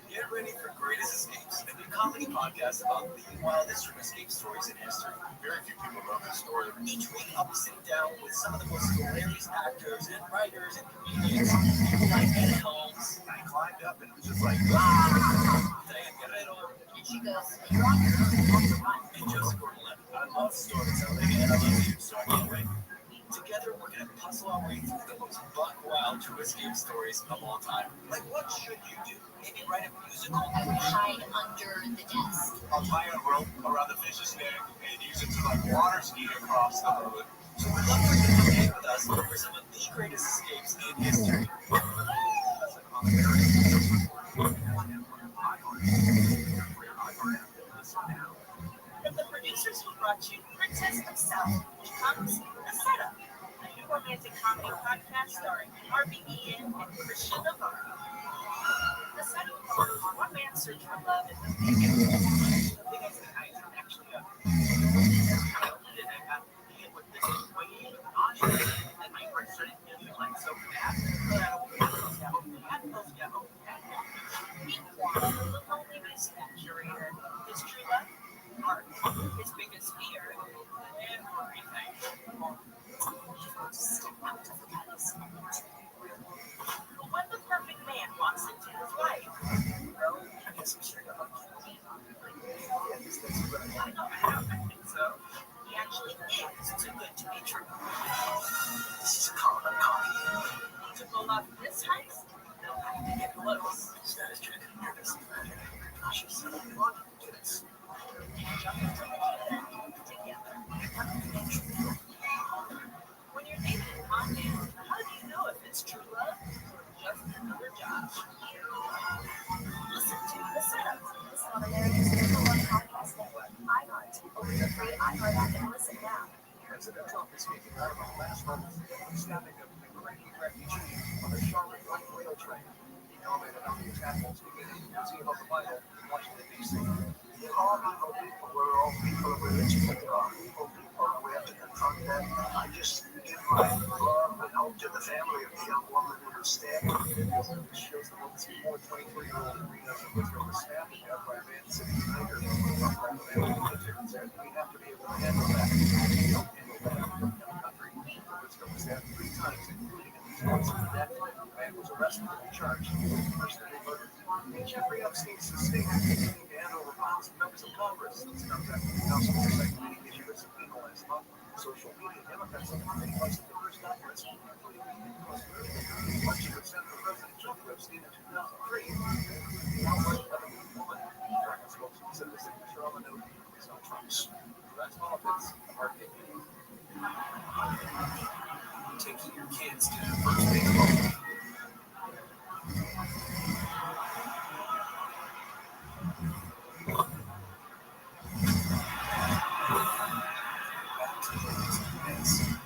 Get ready for Greatest Escapes, a new comedy podcast about the wildest from escape stories in history. Very few people know this story. Each week, I'll be sitting down with some of the most hilarious actors and writers and comedians, people like Ed Helms, I climbed up and it was just like, Diane Guerrero, And she goes, you're on your own. and Joseph Gordon-Levitt. I love storytelling, and I love you, so I can't wait. Together, we're going to puzzle our way through the most buck-wild true escape stories of all time. Like, what should you do? Maybe write a musical? I would hide under the desk. I'll tie a rope around the fish's neck and use it to like water ski across the road. So we'd love for you to connect with us for some of the greatest escapes in history. From the producers who brought you Princess of South comes The Setup, a new romantic comedy podcast starring Harvey Ian and Christian Navarro. The Setup follows one man's search for love in the biggest kind actually ever. I got hit with this wave of nausea, and my heart started feeling like so bad that I was yellow. Meanwhile, the lonely misstep curator, his true love, art, his biggest fear, and everything. But when the perfect man walks into his life, well, I guess I'm sure you're lucky. I think so. He actually is too good to be true. This is a comedy. To pull off this heist, they'll have to get close. That is true. You're going to see that. She's so lucky to this. When you're dating a con man, how do you know if it's true love or just another job? Listen to The Setup. Listen on America's number one podcast network, iHeart. Open the free iHeart app and listen now. President Trump is speaking out about last month's stabbing of an Ukrainian refugee on the Charlotte light rail train. He commented on the attack while speaking at the Museum of the Bible in Washington, D.C. All people, we're all people of religion, all people we have to confront that. I just give my love and hope to the family of the young woman who was stabbed. This shows the woman's 23-year-old Rena Woodrow was stabbed to death by a man sitting behind her. We have to be able to handle that. We don't handle that in the country. Woodrow was stabbed 3 times, including in the States. That the man was arrested and charged with first-degree murder. Jeffrey Epstein's estate to hand over files to members of Congress. This comes after the House Oversight Committee issued a subpoena last month. Social media Democrats have many parts of the first documents, including much of it sent to President Jeffrey Epstein in 2003. Now, another woman, Dragon spokesman, said the signature on the note is not Trump's. That's politics. Our opinion. Taking your kids to their first baseball.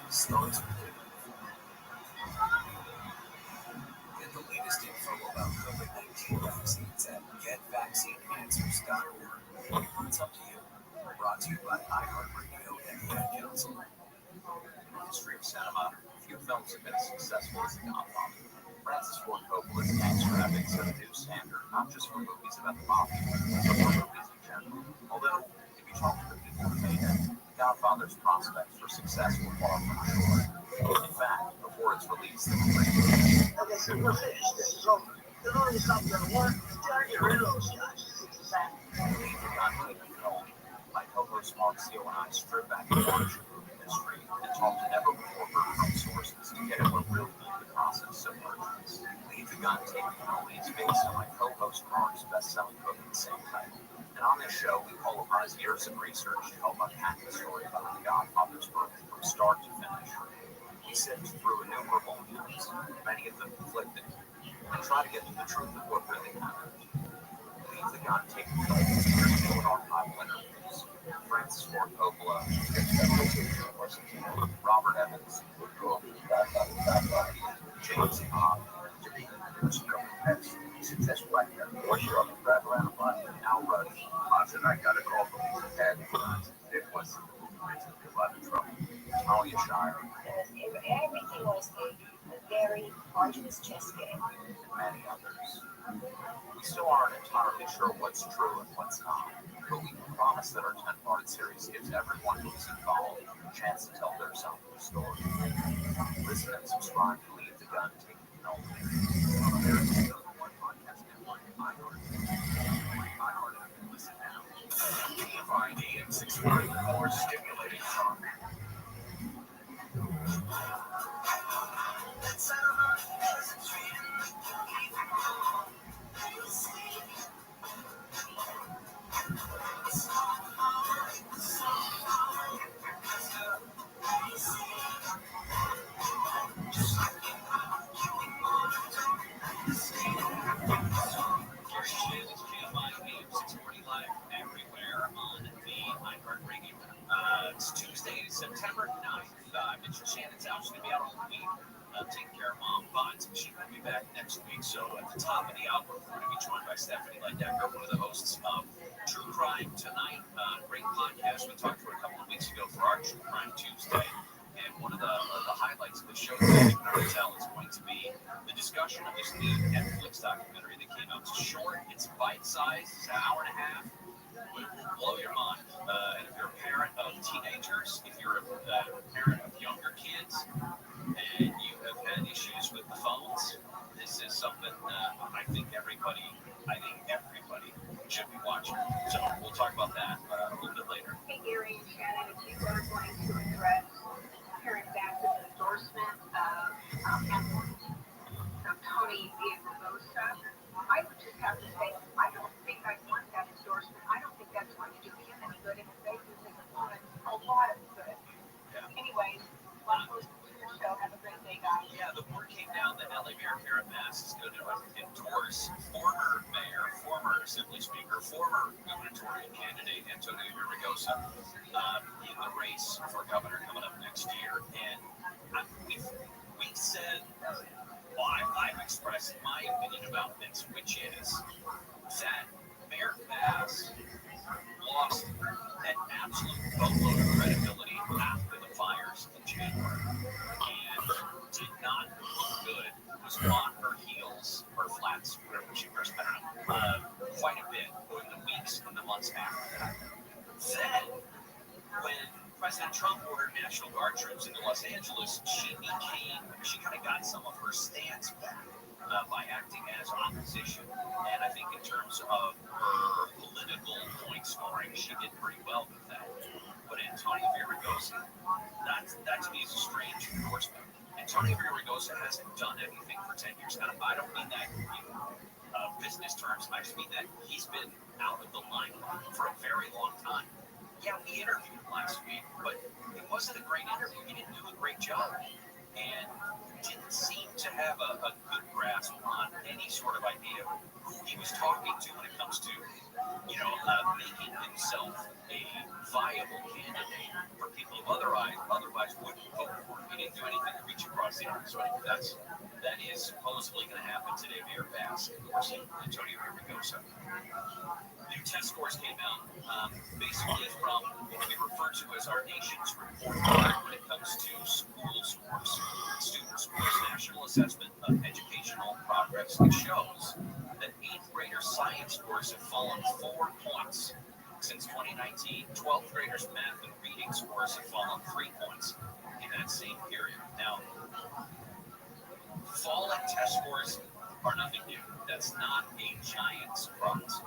Starts with get the latest info about COVID-19 vaccines at getvaccineanswers.org. It's up to you. Brought to you by iHeartRadio and the Ad Council. In the history of cinema, few films have been as successful as The Godfather. Francis Ford Coppola's gangster epics set a new standard, not just for movies about the mafia, but for movies in general. Although, if you talk to the people who made it, Godfather's prospects for success were far from sure. In fact, before its release, the Okay, so we're finished. This is over. There's only something gonna work. Gotta get rid of those guys. Leave the Gun Taken Film. My co-host Mark Seal and I strip back the ownership of the industry and talk to never-before-heard sources to get at what really made the process so murderous. Leave the Gun Taken Film is based on my co-host Mark's best-selling book of the same title. And on this show, we pull upon his years of research to help unpack the story behind the Godfather's birth from start to finish. We sift through innumerable accounts, many of them conflicting, and try to get to the truth of what really happened. Leave the Gun Taken Film is new and archival interviews. Francis Ford Coppola, Robert Evans, James Bond, successful actor, Al Ruddy. I got a call from his head. It was a lot of trouble. Talia Shire. Everything was a very arduous chess game. And many others. We still aren't entirely sure what's true and what's not, but we can promise that our 10-part series gives everyone who's involved a chance to tell their side of the story. Listen and subscribe to Leave the Gun Taken Film. There's still one podcast network, iHeart. Listen now. KFID and 6 more stimulating talk. It's Tuesday, September 9th. Mitchell Shannon's out. She's going to be out all week taking care of Mom, but she will be back next week. So at the top of the hour, we're going to be joined by Stephanie Lidecker, one of the hosts of True Crime Tonight. Great podcast we talked to her a couple of weeks ago for our True Crime Tuesday. And one of the highlights of the show today, is going to be the discussion of this new Netflix documentary that came out. It's short, it's bite-sized, it's an hour and a half. It will blow your mind. And if you're a parent of teenagers, if you're a parent of younger kids, and you have had issues with the phones, this is something I think everybody should be watching. So we'll talk about that a little bit later. Hey, Gary and Shannon, if you are going to address Karen Bax's endorsement of Tony D'Agosta, I would just have to say, I don't think I want that endorsement. I don't think that's going to do him any good, and it may do his opponent a lot of good. Yeah. Anyways, let's listen to your show. Have a great day, guys. Yeah, the word came down that LA Mayor Karen Bass is going to endorse former mayor, former Assembly Speaker, former gubernatorial candidate Antonio Villaraigosa in the race for governor coming up next year. And we've said, well, I've expressed my opinion about this, which is that Mayor Bass lost an absolute boatload of credibility after the fires in January and did not look good, was on her heels, or flats, whatever she wears, I don't know, quite a bit in the weeks and the months after that. Then, when President Trump ordered National Guard troops into Los Angeles, she kind of got some of her stance back by acting as opposition. And I think in terms of her political point scoring, she did pretty well with that. But Antonio Villaraigosa, that to me is a strange endorsement. Antonio Villaraigosa hasn't done anything for 10 years. And I don't mean that in business terms. I just mean that he's been out of the limelight for a very long time. Yeah, we interviewed him last week, but it wasn't a great interview. He didn't do a great job. And didn't seem to have a good grasp on any sort of idea of who he was talking to when it comes to, making himself a viable candidate for people who otherwise wouldn't vote for him. He didn't do anything to reach across the aisle. So I think that is supposedly going to happen today. Mayor Bass endorsing Antonio Villaraigosa. New test scores came out, basically from what we refer to as our nation's report card when it comes to school scores, student scores, National Assessment of Educational Progress. It shows that 8th grader science scores have fallen 4 points since 2019. 12th graders math and reading scores scores have fallen 3 points in that same period. Now, falling test scores are nothing new. That's not a giant surprise.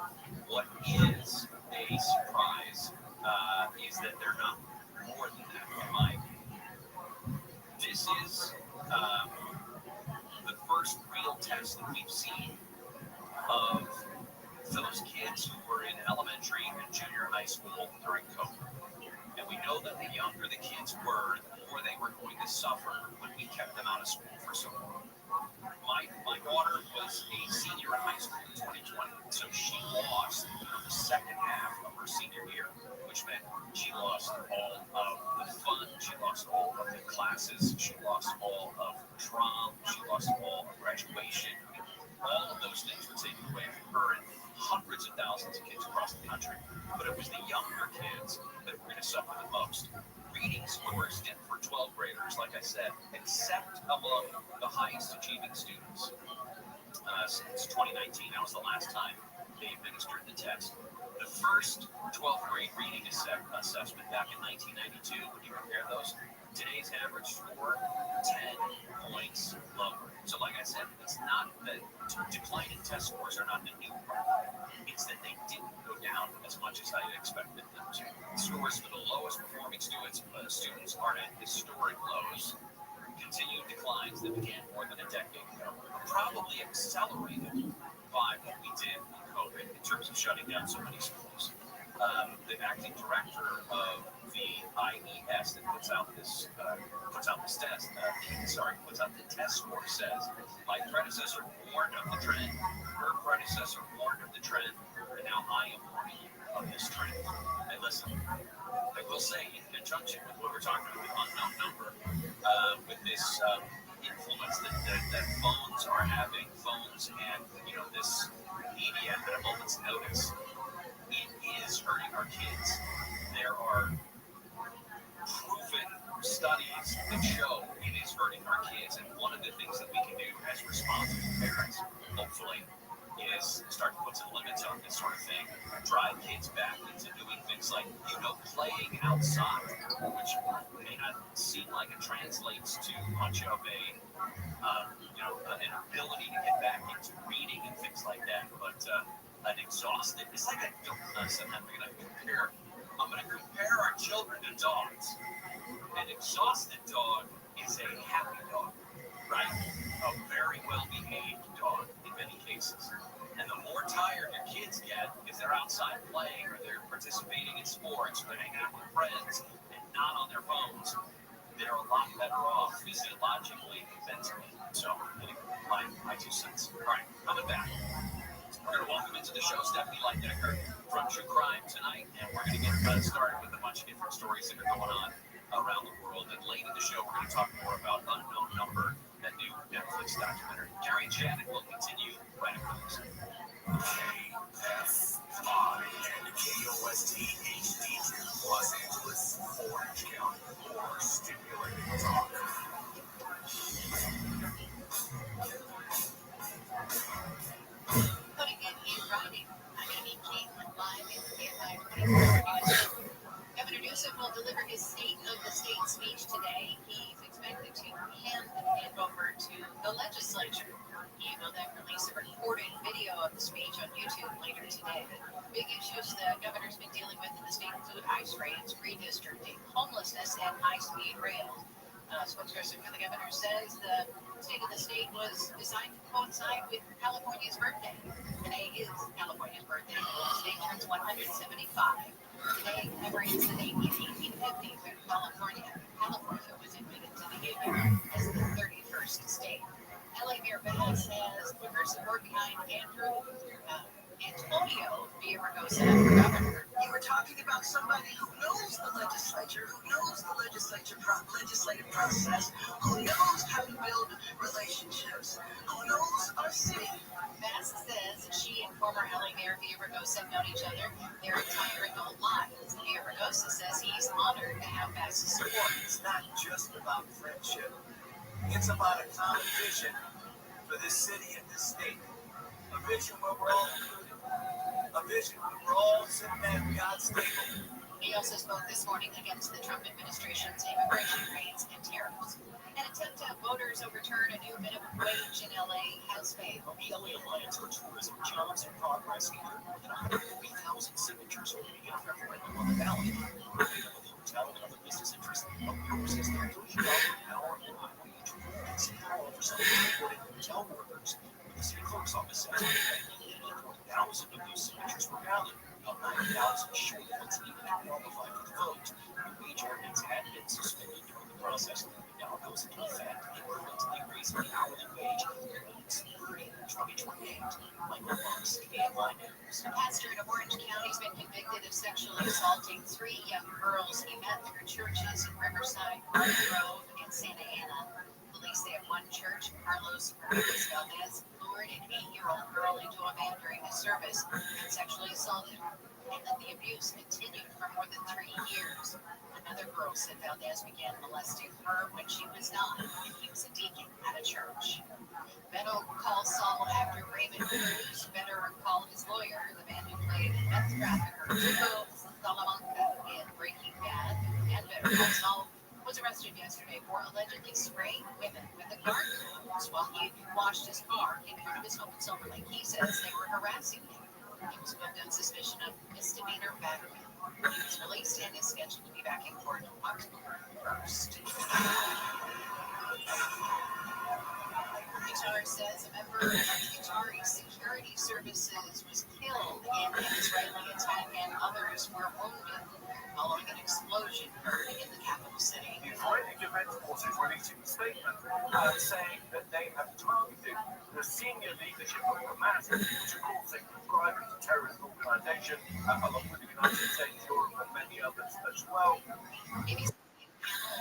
What is a surprise is that they're not more than that, in my opinion. This is the first real test that we've seen of those kids who were in elementary and junior high school during COVID. And we know that the younger the kids were, the more they were going to suffer when we kept them out of school for so long. My daughter was a senior in high school in 2020, so she lost the second half of her senior year, which meant she lost all of the fun, she lost all of the classes, she lost all of prom, she lost all of graduation. All of those things were taken away from her and hundreds of thousands of kids across the country. But it was the younger kids that were going to suffer the most. Reading scores dipped for 12 graders, like I said, except among the highest achieving students. Since 2019, that was the last time they administered the test. The first 12th grade reading assessment back in 1992, when you compare those, today's average score, 10 points lower. So like I said, it's not that declining test scores are not the new problem. It's that they didn't go down as much as I had expected them to. Scores for the lowest performing students are at historic lows. Continued declines that began more than a decade ago, probably accelerated by what we did in COVID in terms of shutting down so many schools. The acting director of the IES that puts out the test score says, my predecessor warned of the trend, her predecessor warned of the trend, and now I am warning you of this trend. Hey, listen, I will say, in conjunction with what we're talking about, the unknown number, with this influence that phones are having, phones and this media at a moment's notice, it is hurting our kids. There are proven studies that show it is hurting our kids, and one of the things that we can do as responsible parents, hopefully, is start to put some limits on this sort of thing, drive kids back into doing things like, playing outside, which may not seem like it translates to much of an ability to get back into reading and things like that, but an exhausted, it's like I'm going to compare our children to dogs. An exhausted dog is a happy dog, right? A very well-behaved dog in many cases. And the more tired your kids get because they're outside playing or they're participating in sports or they're hanging out with friends and not on their phones, they're a lot better off physiologically and mentally. So, anyway, my 2 cents. All right, coming back. We're going to welcome into the show Stephanie Lightdecker from True Crime tonight, and we're going to get started with a bunch of different stories that are going on around the world. And late in the show, we're going to talk more about Unknown Number, that new Netflix documentary. Gary and Shannon will continue right after this. KFI and KOST HD2 Los Angeles, Orange County. More stimulating talk. Putting it in writing, I'm Amy Caitlin live in KFI 24 News. Governor Newsom will deliver his State of the State speech today. He's expected to hand it over to the legislature. He will then release a recorded video of the speech on YouTube later today. Big issues the governor's been dealing with in the state include ICE raids, redistricting, homelessness, and high-speed rail. Spokesperson for the governor says the State of the State was designed to coincide with California's birthday. Today is California's birthday. The state turns 175. Today commemorates the date in 1850 when California was admitted to the Union as the 31st state. LA Mayor Bass has put her support behind Antonio Villaraigosa, governor. You were talking about somebody who knows the legislature, who knows the legislative process, who knows how to build relationships, who knows our city. Bass says she and former LA Mayor Villaraigosa have known each other their entire adult lives. Villaraigosa says he's honored to have Bass's support. It's not just about friendship. It's about a common vision for this city and this state. A vision where we're all included. A vision where we're all sitting at God's table. He also spoke this morning against the Trump administration's immigration raids and tariffs. An attempt to have voters overturn a new minimum wage in LA has failed. The LA Alliance for Tourism Jobs and Progress gathered more than 140,000 signatures for the referendum on the ballot. Made up of hotel and other business interests, the purpose is the $30 an hour minimum wage. And City Hall for some reported hotel workers. The city clerk's office says 1,000 of those signatures were valid, about 9,000 short of what's needed to qualify for the vote. The wage ordinance had been suspended during the process. Now it goes into effect, equivalent to the increase in the hourly wage means 2028. Michael Fox, KMI News. A pastor in Orange County has been convicted of sexually assaulting 3 young girls he met through churches in Riverside, Grove, and Santa Ana. Police say at one church, Carlos Rodriguez Valdez lured an 8-year-old girl into a van during the service and sexually assaulted her, and that the abuse continued for more than 3 years. Another girl said Valdez began molesting her when she was 9, and he was a deacon at a church. Beto calls Saul actor Raymond Cruz. Better called his lawyer, the man who played meth trafficker Chico Salamanca in Breaking Bad. And Better Call Saul was arrested yesterday for allegedly spraying women with a garden hose while he washed his car in front of his home in Silver Lake. He says they were harassing him. He was booked on suspicion of misdemeanor battery. He was released and is scheduled to be back in court October 1st. Qatar says a member of Qatari security services was killed in an Israeli attack and others were wounded following an explosion heard in the capital city. The Israeli Defense Forces releasing a statement saying that they have targeted the senior leadership of Hamas, which of course they describe as a terrorist organization, along with the United States, Europe, and many others as well.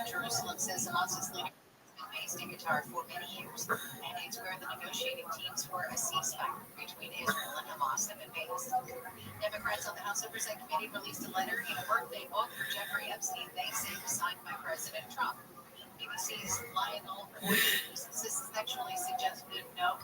Jerusalem says Hamas's leader has been based in Qatar for many years, and it's where the negotiating teams for a ceasefire between Israel and Hamas have been based. Democrats on the House Oversight Committee released a letter in a birthday book for Jeffrey Epstein they say was signed by President Trump. BBC's Lionel Boyd's sexually suggestive note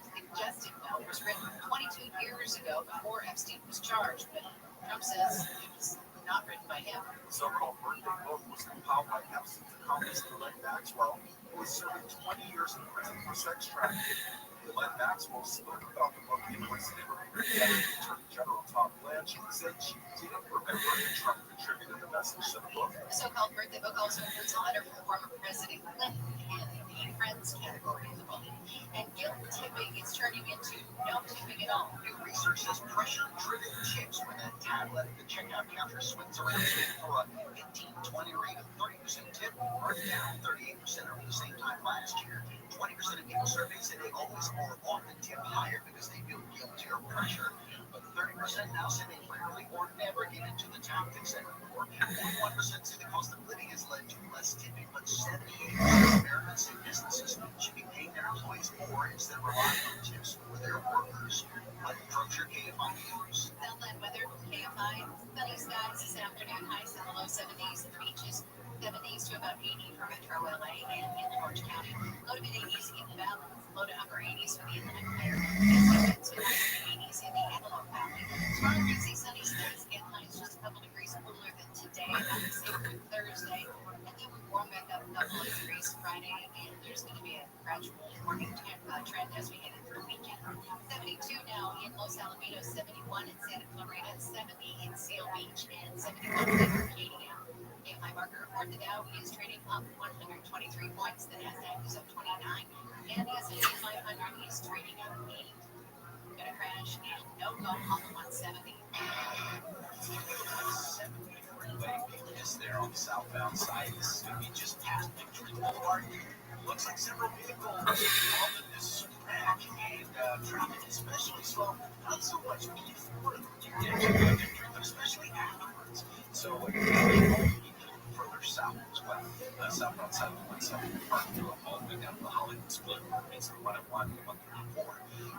was written 22 years ago before Epstein was charged, but Trump says it was not written by him. The so-called birthday book was compiled by Epstein's accomplice, Ghislaine Maxwell, who was serving 20 years in prison for sex trafficking. Ghislaine Maxwell spoke about the book in Wednesday Attorney General Tom Blanche said she didn't remember that Trump contributed the message to the book. The so-called birthday book also includes a letter from the former President Clinton in the Friends category of the book. And guilt tipping is turning into no tipping at all. New research says pressure-driven chicks with a tablet at the checkout counter swings around for a 15-20 rate of 30% tip, or down 38% over the same time last year. 20% of people surveyed say they always more often tip higher because they feel guilty or pressure. But 30% now say they rarely or never get into the tactics anymore. 41% say the cost of living has led to less tipping, but 78% of Americans say businesses should be paying their employees more instead of relying on tips for their workers. I'm Frosier, KFI News. Southland weather, KFI, sunny skies this afternoon, highs in the low 70s, the beaches 70s to about 80 for Metro LA and in Orange County. Low to mid 80s in the valley, low to upper 80s for the Inland Empire. Gusty winds to high 80s in the Antelope Valley. Tomorrow, we see sunny skies again, highs just a couple degrees cooler than today, about the same for Thursday. And then we warm back up a couple of degrees Friday, and there's going to be a gradual warming trend as we head into the weekend. 72 now in Los Alamitos, 71 in Santa Clarita, 70 in Seal Beach, and 71 in Arcadia. KFI market report, the Dow is trading up 123 points, the Nasdaq is up 29, and the S&P 500 is trading up 8. Gonna crash and no go on the 170. 70 freeway is there on the southbound side. This is going to be just past Victory Boulevard. Looks like several vehicles involved in this wreck, and traffic especially slow. Not so much before you get to Victory, but especially afterwards. So further south as well. Southbound side of the 170 all the way down to the Hollywood split. It's the 101 and the 134.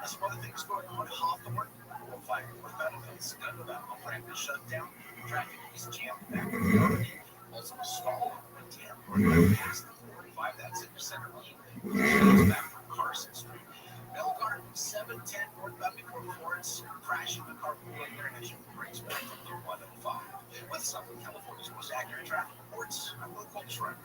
That's one of the things going on Hawthorne. We'll find more benefits. About a ramp is shut down. Traffic is jammed back. Also a stall on 10 or past the 45. That's in the center lane. It's back from Carson Street. Belcar, 710 northbound before Florence, crashing the carpool lane intersection brings back from the 105. With some of California's most accurate traffic reports, I'm Will Coltrane.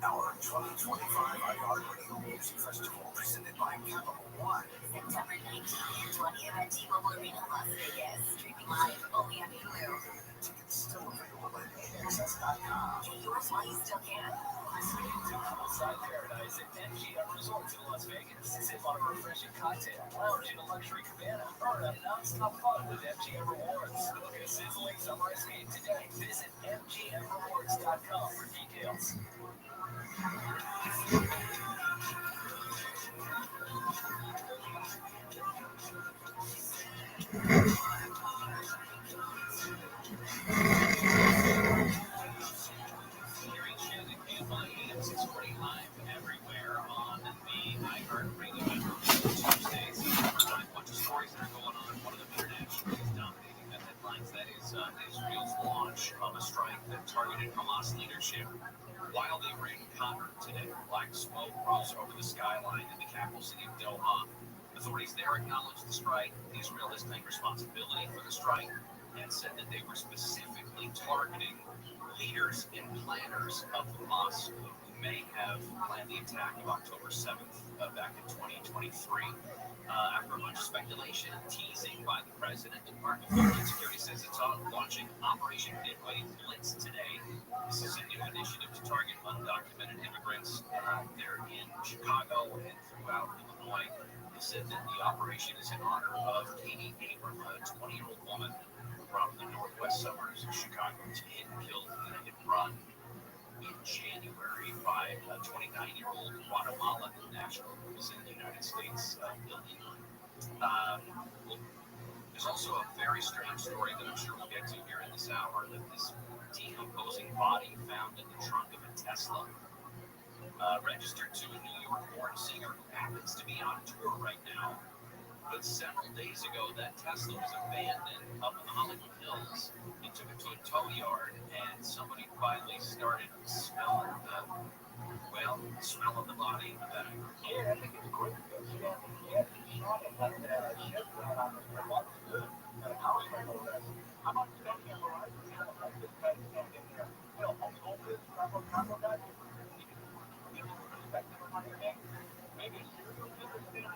Our 2025 iHeartRadio Music Festival presented by Capital One. September 19th and 20th at T-Mobile Arena, Las Vegas. Streaming live only on Hulu. Tickets still available at AXS.com. Get yours while you still can. Listening to Poolside Paradise at MGM Resorts in Las Vegas. Sip on a refreshing cocktail, lounge in a luxury cabana, earn a non-stop fun with MGM Rewards. Book a sizzling summer escape today. Visit MGMRewards.com for details. Hearing Shannon KMI AM 640 live everywhere on the iHeartRadio network. Tuesdays, a bunch of stories that are going on. One of them internationally is dominating the headlines. That is Israel's launch of a strike that targeted Hamas leadership. While they were in Qatar today, black smoke rose over the skyline in the capital city of Doha. Authorities there acknowledged the strike. Israel has claimed responsibility for the strike and said that they were specifically targeting leaders and planners of Hamas who may have planned the attack of October 7th back in 2023. After a bunch of speculation and teasing by the president, the Department of Homeland Security says it's launching Operation Midway Blitz today. This is a new initiative to target undocumented immigrants. They're in Chicago and throughout Illinois. They said that the operation is in honor of Katie Abram, a 20-year-old woman from the northwest suburbs of Chicago, was hit and killed in a hit and run in January by a 29-year-old Guatemalan national who was in the United States illegally. There's also a very strange story that I'm sure we'll get to here in this hour, that this decomposing body found in the trunk of a Tesla, registered to a New York-born singer who happens to be on tour right now. But several days ago, that Tesla was abandoned up in the Hollywood Hills. They took it to a tow yard, and somebody finally started smelling the body in the back. Yeah, I think it's great because he had shot him like shit on the remote. House like that. I'm on stuff in Verizon. This guy can't get here. All this Bravo guy. He was respected for money thing. Maybe a serial killer thing.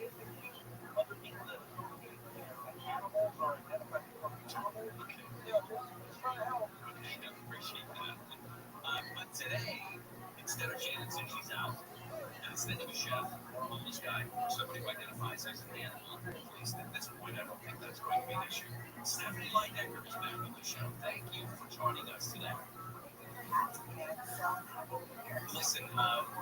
Other people that associate animals or identify people as animals. Just trying to help. I appreciate that. But today, instead of Shannon said she's out, and instead of a chef or a homeless guy or somebody who identifies as an animal, at least at this point, I don't think that's going to be an issue. Stephanie Linecker is back on the show. Thank you for joining us today. Listen,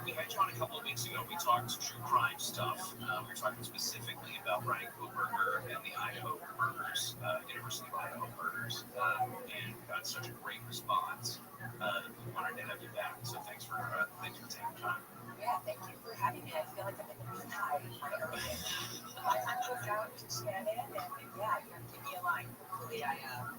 we had you on a couple of weeks ago. We talked true crime stuff. We were talking specifically about Ryan Koberger and the Idaho murders, University of Idaho murders, and got such a great response that we wanted to have you back. So thanks for taking time. Yeah, thank you for having me. I feel like I'm in the beehive my area. My uncle's out to Shannon, and yeah, give me a line. Hopefully I can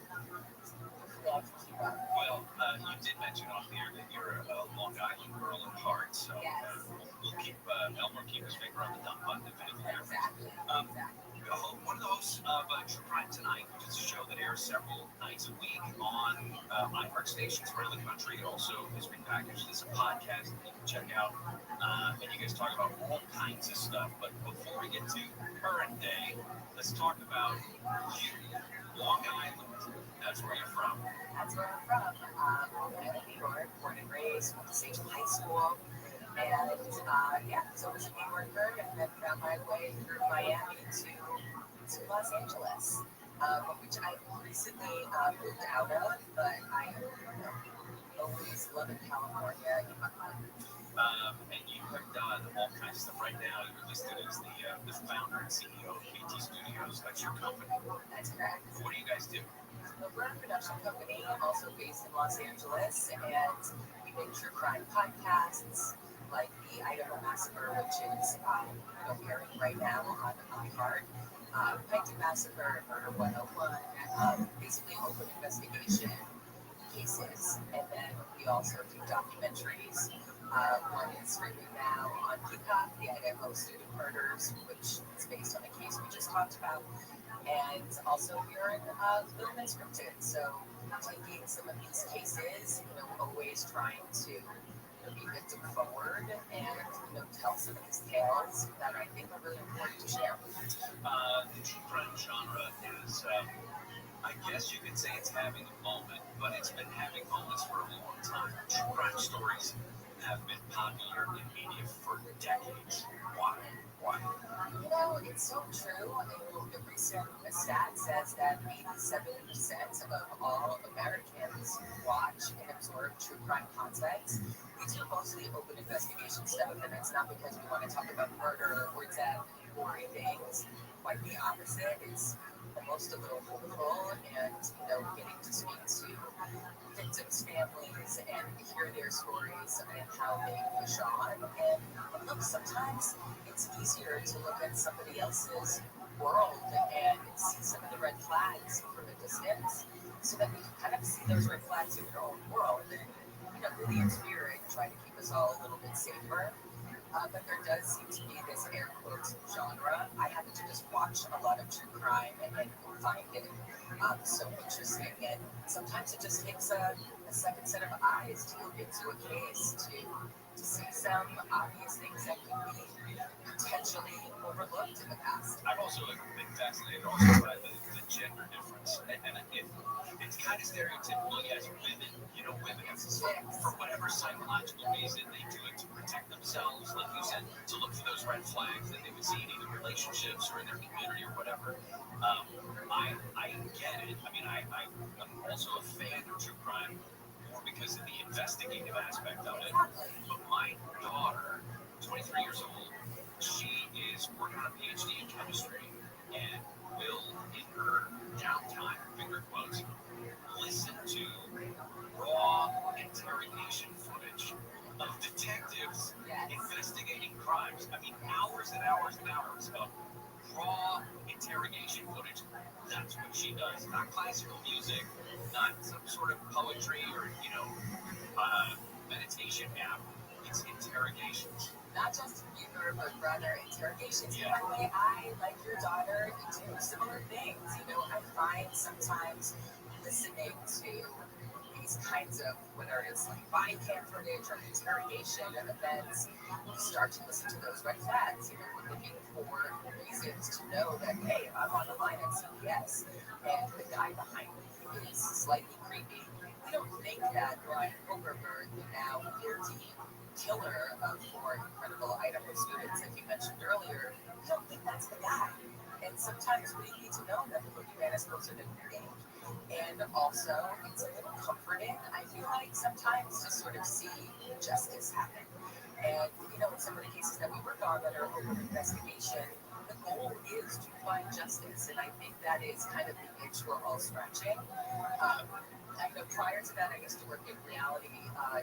keep up. Well, you did mention off the air that you're a Long Island girl at heart, so we'll keep Elmer keep his finger on the dump button if anything happens. Exactly. One of those True Crime Tonight, which is a show that airs several nights a week on iHeart stations around the country. It also is repackaged as a podcast that you can check out. And you guys talk about all kinds of stuff. But before we get to current day, let's talk about you, Long Island. That's where you're from. That's where I'm from. Long Island, New York, born and raised, went to Sage High School. And so I was a New Yorker and then found my way through Miami to Los Angeles, which I recently moved out of, but I always loved California in my life. And you have done all kinds of stuff right now. You're listed as the founder and CEO of KT Studios. That's your company. That's correct. What do you guys do? We're a production company, also based in Los Angeles, and we make true crime podcasts like the Idaho Massacre, which is airing right now on iHeart. Pike Massacre, Murder 101, basically open investigation cases, and then we also do documentaries One is streaming now on Peacock, the Idaho student murders, which is based on a case we just talked about. And also we're in Film and Scripted, so taking some of these cases, always trying to be victim forward and tell some of these tales that I think are really important to share. The true crime genre is, I guess you could say it's having a moment, but it's been having moments for a long time. True crime stories have been popular in media for decades. Why? It's so true. The recent stat says that 87% of all Americans watch and absorb true crime content. We do mostly open investigation stuff, and it's not because we want to talk about murder or death or gory things. Quite the opposite. It's almost a little hopeful, and getting to speak to victims' families and hear their stories and how they push on. And look, sometimes it's easier to look at somebody else's world and see some of the red flags from a distance, so that we can kind of see those red flags in your own world and really in spirit try to keep us all a little bit safer. But there does seem to be this air quotes genre. I happen to just watch a lot of true crime and find it so interesting. And sometimes it just takes a second set of eyes to look into a case to see some obvious things that could be potentially overlooked in the past. I've also been fascinated also by the gender difference. And it's kind of stereotypical, yes, women, women, for whatever psychological reason, they do it to protect themselves, like you said, to look for those red flags that they would see in either relationships or in their community or whatever. I get it. I mean, I'm also a fan of true crime more because of the investigative aspect of it. But my daughter, 23 years old, she is working on a PhD in chemistry and will, in her downtime, finger quotes, listen to raw interrogation footage of detectives investigating crimes. I mean, hours and hours and hours of raw interrogation footage. That's what she does. Not classical music, not some sort of poetry or, meditation app. It's interrogations. Not just humor, but rather interrogations. Yeah. By the way, I, like your daughter, do similar things. I find sometimes listening to these kinds of, whether it's like body cam footage or interrogation events, you start to listen to those red flags. We're looking for reasons to know that, hey, I'm on the line at CPS, and the guy behind me is slightly creepy. We don't think that Brian Overberg, the now guilty killer of 4 incredible Idaho students that you mentioned earlier, we don't think that's the guy. And sometimes we need to know that the boogeyman is closer than we think. And also, it's a little comforting, I feel like, sometimes to sort of see justice happen. And, in some of the cases that we work on that are open investigation, the goal is to find justice. And I think that is kind of the itch we're all scratching. Prior to that, I used to work in reality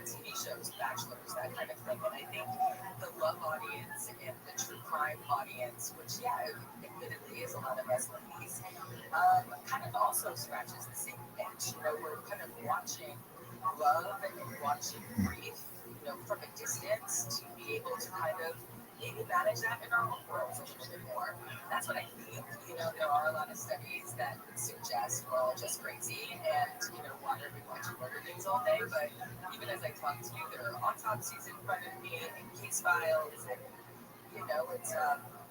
TV shows, Bachelors, that kind of thing. And I think the love audience and the true crime audience, which, admittedly is a lot of us ladies, kind of also scratches the same itch. We're kind of watching love and watching grief, from a distance to be able to kind of maybe manage that in our own worlds a little bit more. That's what I think. There are a lot of studies that suggest we're all just crazy and, why are we watching murder things all day? But even as I talk to you, there are autopsies in front of me and case files, and,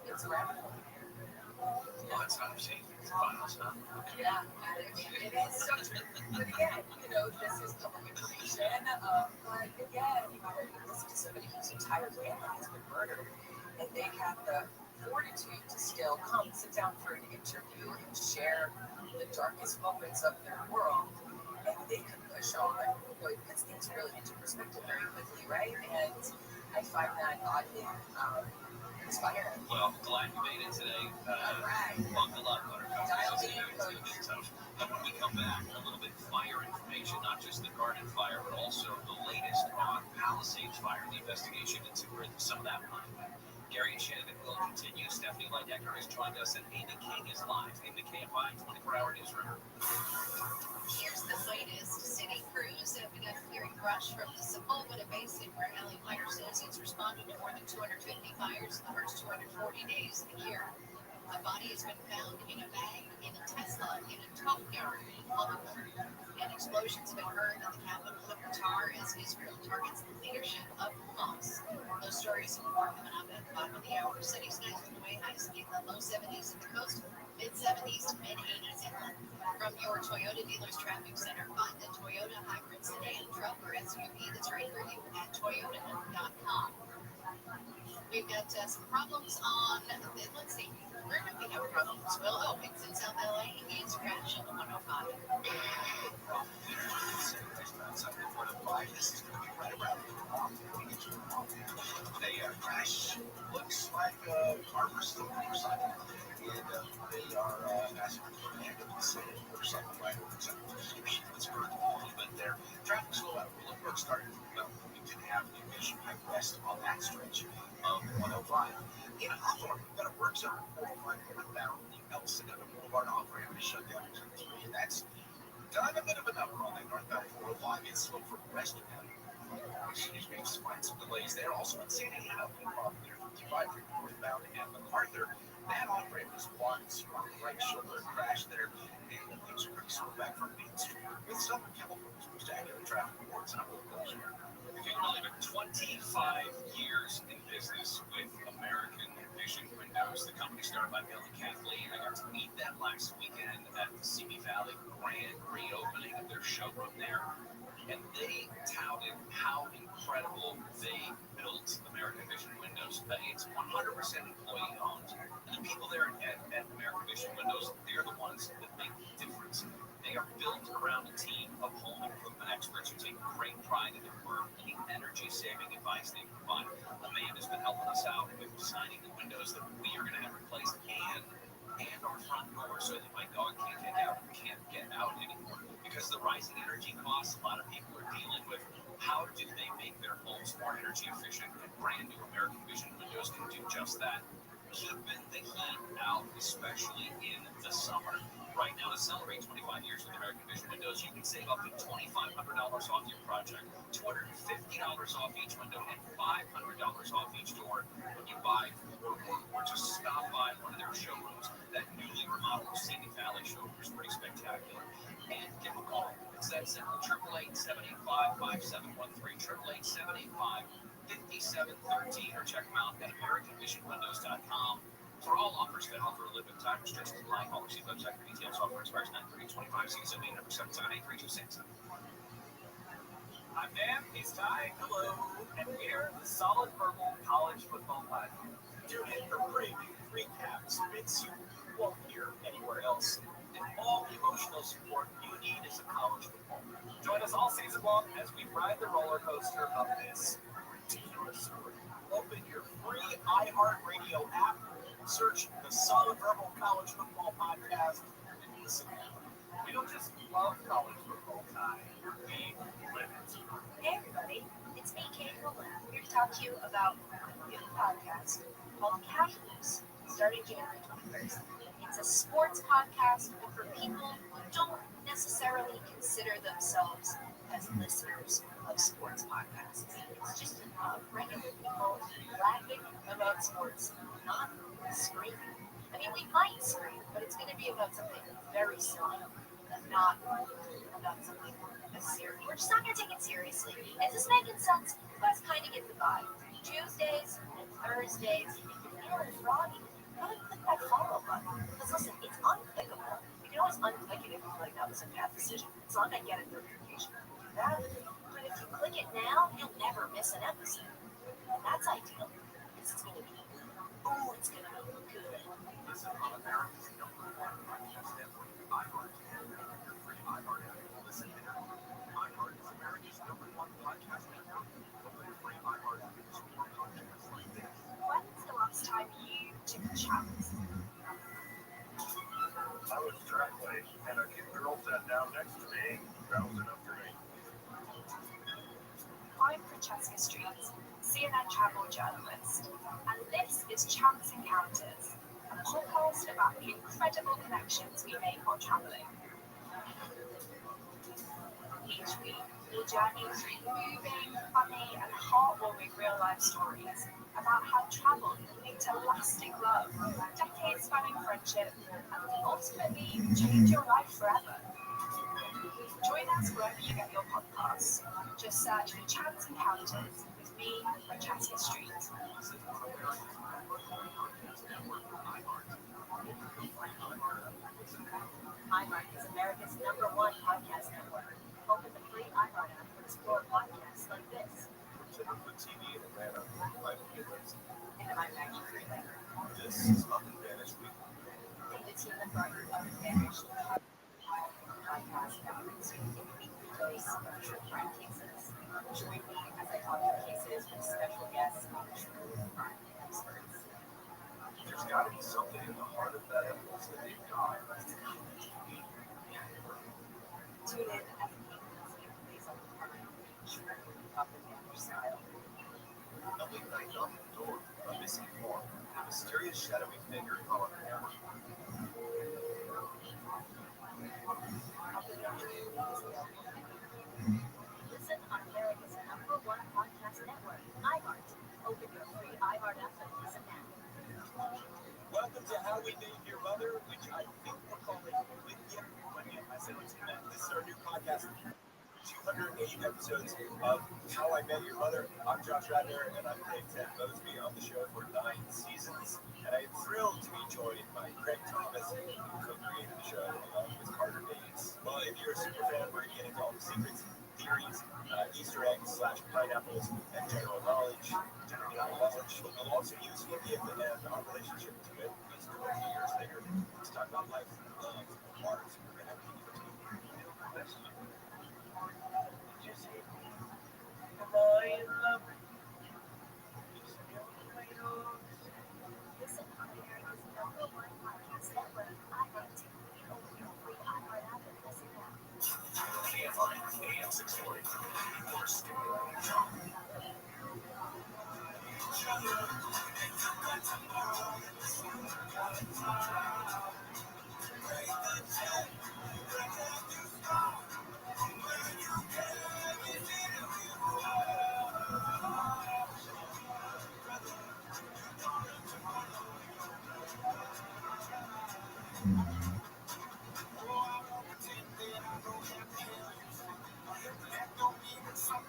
it's around. Autopsy files, huh? Yeah, it is so true. But again, this is public information. But again, you listen to somebody whose entire family has been murdered, and they have the fortitude to still come sit down for an interview and share the darkest moments of their world, and they can push on. It puts things really into perspective very quickly, right? And I find that oddly inspiring. Well, glad you made it today. Buckle up, Buttercup. This is going to be tough. And when we come back, a little bit fire information, not just the Garden Fire, but also the latest on Palisades Fire, the investigation into where some of that money went. Gary and Shannon will continue. Stephanie Lidecker has joined us, and Amy King is live in the KFI 24-hour newsroom. Here's the latest. City crews have begun clearing brush from the Sepulveda Basin, where Allie Meyer says it's responded to more than 250 fires in the first 240 days of the year. A body has been found in a bag in a Tesla in a top yard in Lebanon. And explosions have been heard in the capital of Qatar as Israel targets the leadership of Hamas. Those stories and more coming up at the bottom of the hour. Sunny skies on the way, highs in the low 70s at the coast, mid 70s to mid 80s inland. From your Toyota dealer's traffic center, find the Toyota hybrid sedan, truck, or SUV that's right for you at toyota.com. We've got some problems on, let's see, where do we have problems? Well, oh, it's in South LA. It's crash on the 105. This is going to be right around the crash looks like a harbor still motorcycle, and they are asking for an ambulance motorcycle right over the description. It's burned a little bit there. Traffic slow out. Work started. We can have the Nationwide West on that stretch of 105. In Hawthorne, we've got a work zone 405 northbound. The Elson Boulevard off ramp is shut down to 3, and that's got a bit of a number on that northbound 405. It's slow for the rest of them. Excuse me, find some delays there. Also in Santa Ana, no problem there. 55 northbound and MacArthur. That off ramp is blocked on the right shoulder crash there, and things are pretty slow back from Main Street. With Southern California, supposed to accurate traffic reports and those here. If you can believe it, 25 years in business with American Vision Windows. The company started by Bill and Kathleen. I got to meet them last weekend at the Simi Valley grand reopening of their showroom there. And they touted how incredible they built American Vision Windows. It's 100% employee owned. And the people there at American Vision Windows, they're the ones that make the difference. They are built around a team of home improvement experts who take great pride in their work and the energy-saving advice they provide. Amanda's been helping us out with designing the windows that we are going to have replaced and our front door so that my dog can't get out anymore. Because the rising energy costs, a lot of people are dealing with how do they make their homes more energy efficient, and brand new American Vision Windows can do just that. Keeping the heat out, especially in the summer. Right now, to celebrate 25 years with American Vision Windows, you can save up to $2,500 off your project, $250 off each window, and $500 off each door when you buy or just stop by one of their showrooms. That newly remodeled Simi Valley showroom is pretty spectacular. And give a call. It's that simple, 888-785-5713, 888-785-5713, or check them out at AmericanVisionWindows.com. For all offers that offer a limited time restrictions apply. Call or see website for details. Offer expires 9/30/25. See Zoom number 778-3267. I'm Dan. He's Ty. Hello. And we're the Solid Verbal College Football Podcast. Tune in for preview, recaps, bits you won't hear anywhere else, and all the emotional support you need as a college footballer. Join us all season long as we ride the roller coaster of this ridiculous story. Open your free iHeartRadio app, search the Solid Verbal College Football Podcast, and listen. We don't just love college football, Ty. We live it. Hey everybody, it's me, Kate Rowland, here to talk to you about a new podcast called Casuals, starting January 21st. It's a sports podcast for people who don't necessarily consider themselves as listeners of sports podcasts. It's just regular people laughing about sports, not screaming. I mean, we might scream, but it's going to be about something very silly, not about something as serious. We're just not going to take it seriously. Is this making sense? You guys kind of get the vibe. Tuesdays and Thursdays, if you're feeling froggy, go ahead and click that follow button. Because listen, it's unclickable. You can always unclick it if you feel like that was a bad decision. As long as I get a notification. But if you click it now, you'll never miss an episode. And that's ideal. Because it's going to be, it's going to be good. Listen on America's number one podcast network, iHeart. Your free iHeart app. Listen now. iHeart is America's number one podcast network. Open your free iHeart app and explore podcasts like this. When's the last time you took a shower? I was traveling, and a cute girl sat down next to me. That was enough for me. I'm Francesca Streets, CNN travel travel journalist, and this is Chance Encounters, a podcast about the incredible connections we make while traveling. Each week, we'll journey through moving, funny, and heartwarming real-life stories about how travel can lead to lasting love, decades-spanning friendship, and ultimately change your life forever. Join us wherever you get your podcasts. Just search for Chance Encounters with me, Francesca Street. iHeart is America's #1 podcast network. Open the free iHeart app to explore podcasts like this. From TV in Atlanta, I'm Midlands. And I'm Maggie Freeland. This is Up and Vanished Week. From the team that brought you Up and Vanished, podcast that brings you a weekly dose of true crime cases. Join me as I talk through cases with special guests and true crime experts. There's got to be something in the heart of that evidence that they've got. Tune in as the game plays on the crime, true Up and Vanished style. A late night knock at the door, a missing form, a mysterious shadowy figure following the camera. Listen on America's #1 podcast network, iHeart. Open your free iHeart app and listen now. Welcome to How We Met Your Mother, which I think we're calling With You. I said what's in that. This is our new podcast. 208 episodes of How I Met Your Mother. I'm Josh Radner, and I'm playing Ted Mosby on the show for 9 seasons. And I am thrilled to be joined by Craig Thomas, who co-created the show along with Carter Bates. Well, if you're a super fan, we're going to get into all the secrets, theories, Easter eggs / pineapples, and general knowledge. But we'll also use him and our relationship to it these 20 years later to talk about life, love, art, and everything in between. Listen on America's #1 podcast network, iHeart. Open your free iHeart app and listen now. AM 640. More stimulating.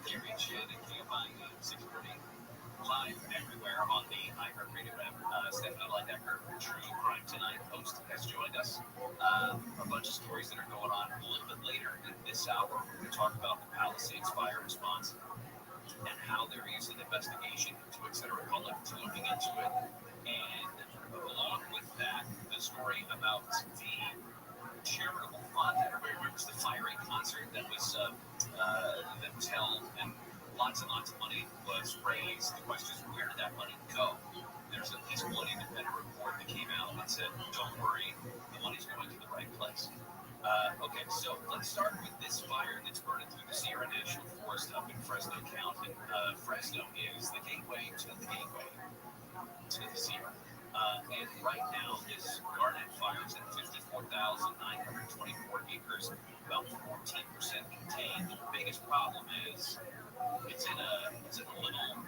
Gary Chin and KFI 630 live everywhere on the iHeartRadio app. Stephanie Linedecker, True Crime Tonight host, has joined us. A bunch of stories that are going on a little bit later in this hour. We're going to talk about the Palisades fire response and how they're using investigation into it, Center Republic to looking into it. And along with that, the story about the charitable fund. Everybody remembers the firing concert that was held, and lots and lots of money was raised. The question is, where did that money go? There's at least one independent report that came out that said, don't worry, the money's going to the right place. Okay, so let's start with this fire that's burning through the Sierra National Forest up in Fresno County. Fresno is the gateway to the Sierra. And right now, this garnet fire is at 54,924 acres, about 14% contained. The biggest problem is it's in a little,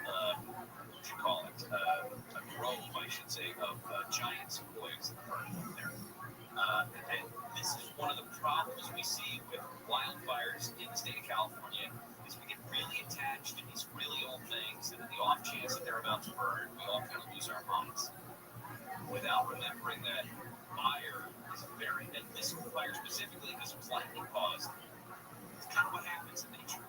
what you call it, a grove, I should say, of giant sequoias that are burning there. And this is one of the problems we see with wildfires in the state of California, is we get really attached to these really old things, and in the off chance that they're about to burn, we all kind of lose our minds, without remembering that fire is and this fire specifically, because it was lightning caused, it's kind of what happens in nature.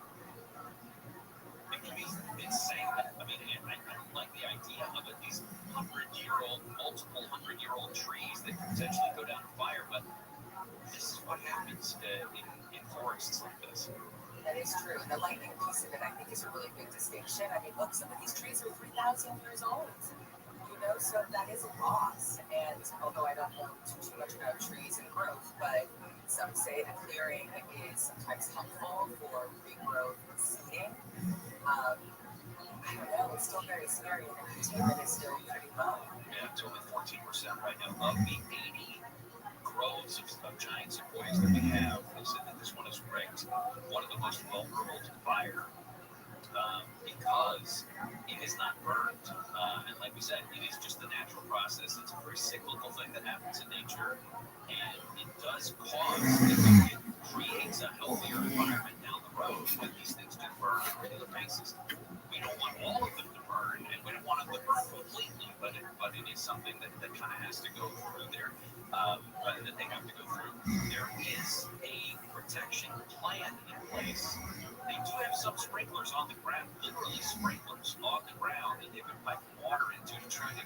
It can be, it's sad. I mean, I don't like the idea of it, these multiple 100-year-old trees that can potentially go down in fire, but this is what happens in forests like this. That is true. And the lightning piece of it, I think, is a really big distinction. I mean, look, some of these trees are 3,000 years old. So that is a loss. And although I don't know too much about trees and growth, but some say the clearing is sometimes helpful for regrowth and seeding. Well, it's still very scary, and the containment is still pretty low. Yeah, it's only 14% right now. Of the 80 groves of giant sequoias that we have, they said that this one is ranked one of the most vulnerable to fire because it is not burned. And like we said, it is just the natural process. It's a very cyclical thing that happens in nature, and it does cause, it creates a healthier environment down the road when these things do burn on a regular basis. We don't want all of them to burn, and we don't want them to burn completely, but it is something that kind of has to go through there, that they have to go through. There is a protection plan in place. They do have some sprinklers on the ground, literally sprinklers on the ground that they've been piping water into to try to,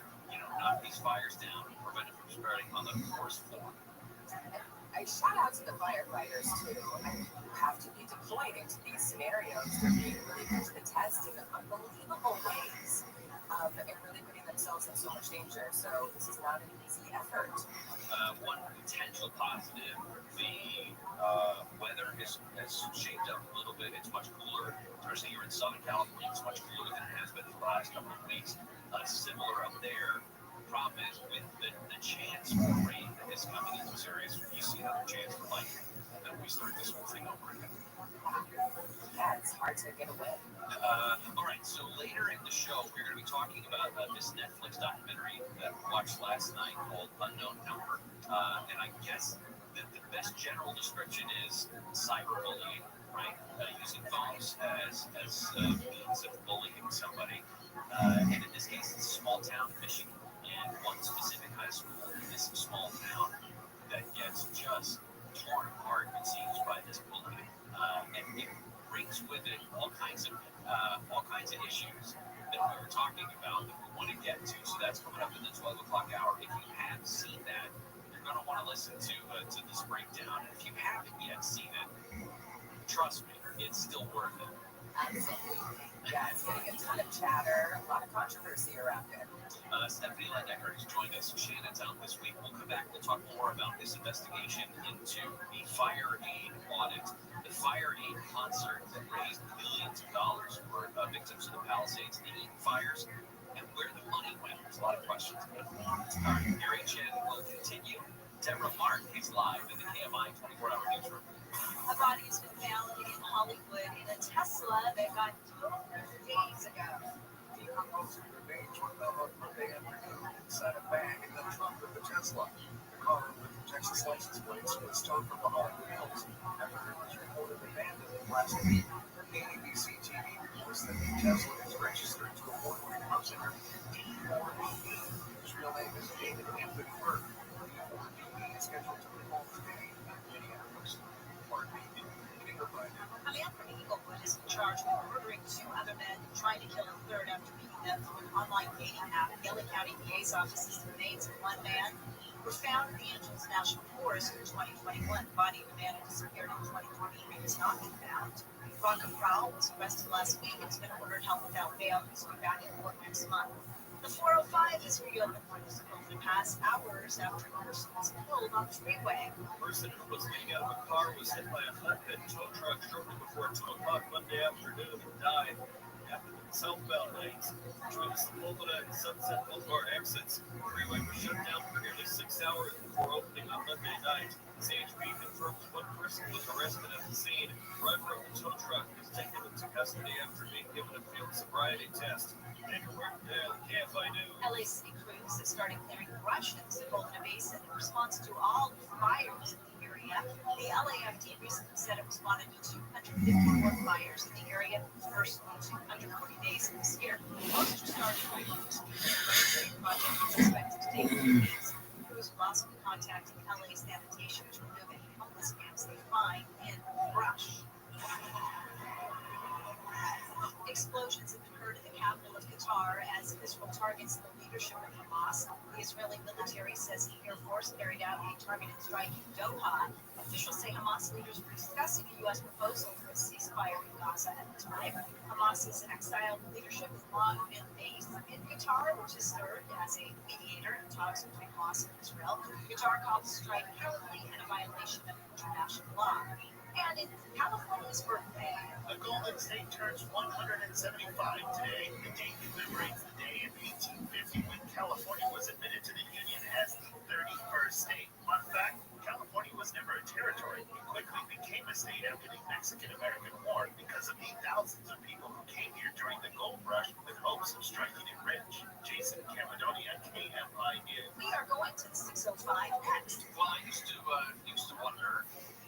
knock these fires down and prevent it from spreading on the forest floor. I shout out to the firefighters too. You have to be deployed into these scenarios. They're being really put to the test in unbelievable ways, and really putting themselves in so much danger. So this is not an easy effort. One potential positive, the weather has shaped up a little bit. It's much cooler, especially here in Southern California. It's much cooler than it has been for the last couple of weeks. Similar up there. Problem is with the chance for rain that is coming in those areas, you see another chance for lightning, and then we start this whole thing over again. Yeah, it's hard to get away. All right, so later in the show, we're going to be talking about this Netflix documentary that we watched last night called Unknown Number. And I guess that the best general description is cyberbullying, right? Using phones as means of bullying somebody. And in this case, it's a small town in Michigan. And one specific high school in this small town that gets just torn apart, it seems, by this bullying. And it brings with it all kinds of issues that we were talking about that we want to get to. So that's coming up in the 12 o'clock hour. If you have seen that, you're going to want to listen to this breakdown. And if you haven't yet seen it, trust me, it's still worth it. Absolutely. Yeah, it's getting a ton of chatter, a lot of controversy around it. Stephanie Lednecker has joined us. Shannon's out this week. We'll come back. We'll talk more about this investigation into the fire aid audit, the fire aid concert that raised millions of dollars for victims of the Palisades and the Eaton fires, and where the money went. There's a lot of questions about it. Gary Shannon will continue. Deborah Martin is live in the KMI 24-hour newsroom. A body has been found in Hollywood in a Tesla that got towed days ago. Decomposing remains were found on Monday afternoon inside a bag in the trunk of the Tesla. The car with Texas license plates was towed from the Hollywood Hills after it was reported abandoned last week. ABC TV reports that the Tesla is registered to a Woodward housing His real name is David Anthony Burke. The is scheduled to perform today in Minneapolis. A man from Eaglewood is charged with murdering two other men and trying to kill a third after meeting them through an online dating app. The LA County PA's office is the remains of one man who was found in the Angeles National Forest in 2021. The body of the man who disappeared in 2020 has not been found. Rocco Prowl was arrested last week and has been ordered held without bail. He's to be back in court next month. The 405 is reopened over the past hours after a person was killed on the freeway. A person who was getting out of a car was hit by a flatbed tow truck shortly before 2 o'clock Monday afternoon and died after the southbound lanes between the Sepulveda and Sunset Boulevard exits. The freeway was shut down for nearly 6 hours before opening on Monday night. CHP confirms one person was arrested at the scene. The driver of the tow truck was taken into custody after being given a field sobriety test. Andrew Martindale, KFI News. LA City crews have started clearing brush in the Sepulveda Basin in response to all the fires in the area. The LAFD recently said it responded to 254 fires in the area in the first 240 days of this year. Most are starting to reduce the project is expected to take 2 weeks. Crews will also be contacting LA sanitation to remove any homeless camps they find in the brush. Explosions have been heard in the capital of Qatar as Israel targets the leadership of Hamas. The Israeli military says the Air Force carried out a targeted strike in Doha. Officials say Hamas leaders were discussing a U.S. proposal for a ceasefire in Gaza at the time. Hamas's exiled leadership has long been based in Qatar, which has served as a mediator in talks between Hamas and Israel. Qatar called the strike cowardly and a violation of international law. And it's California's birthday. The Golden State turns 175 today. The date commemorates the day in 1850 when California was admitted to the Union as the 31st state. Fun fact, California was never a territory. It quickly became a state after the Mexican-American War because of the thousands of people who came here during the gold rush with hopes of striking it rich. Jason Camadonia, KMIU. We are going to the 605 next. Well, I used to wonder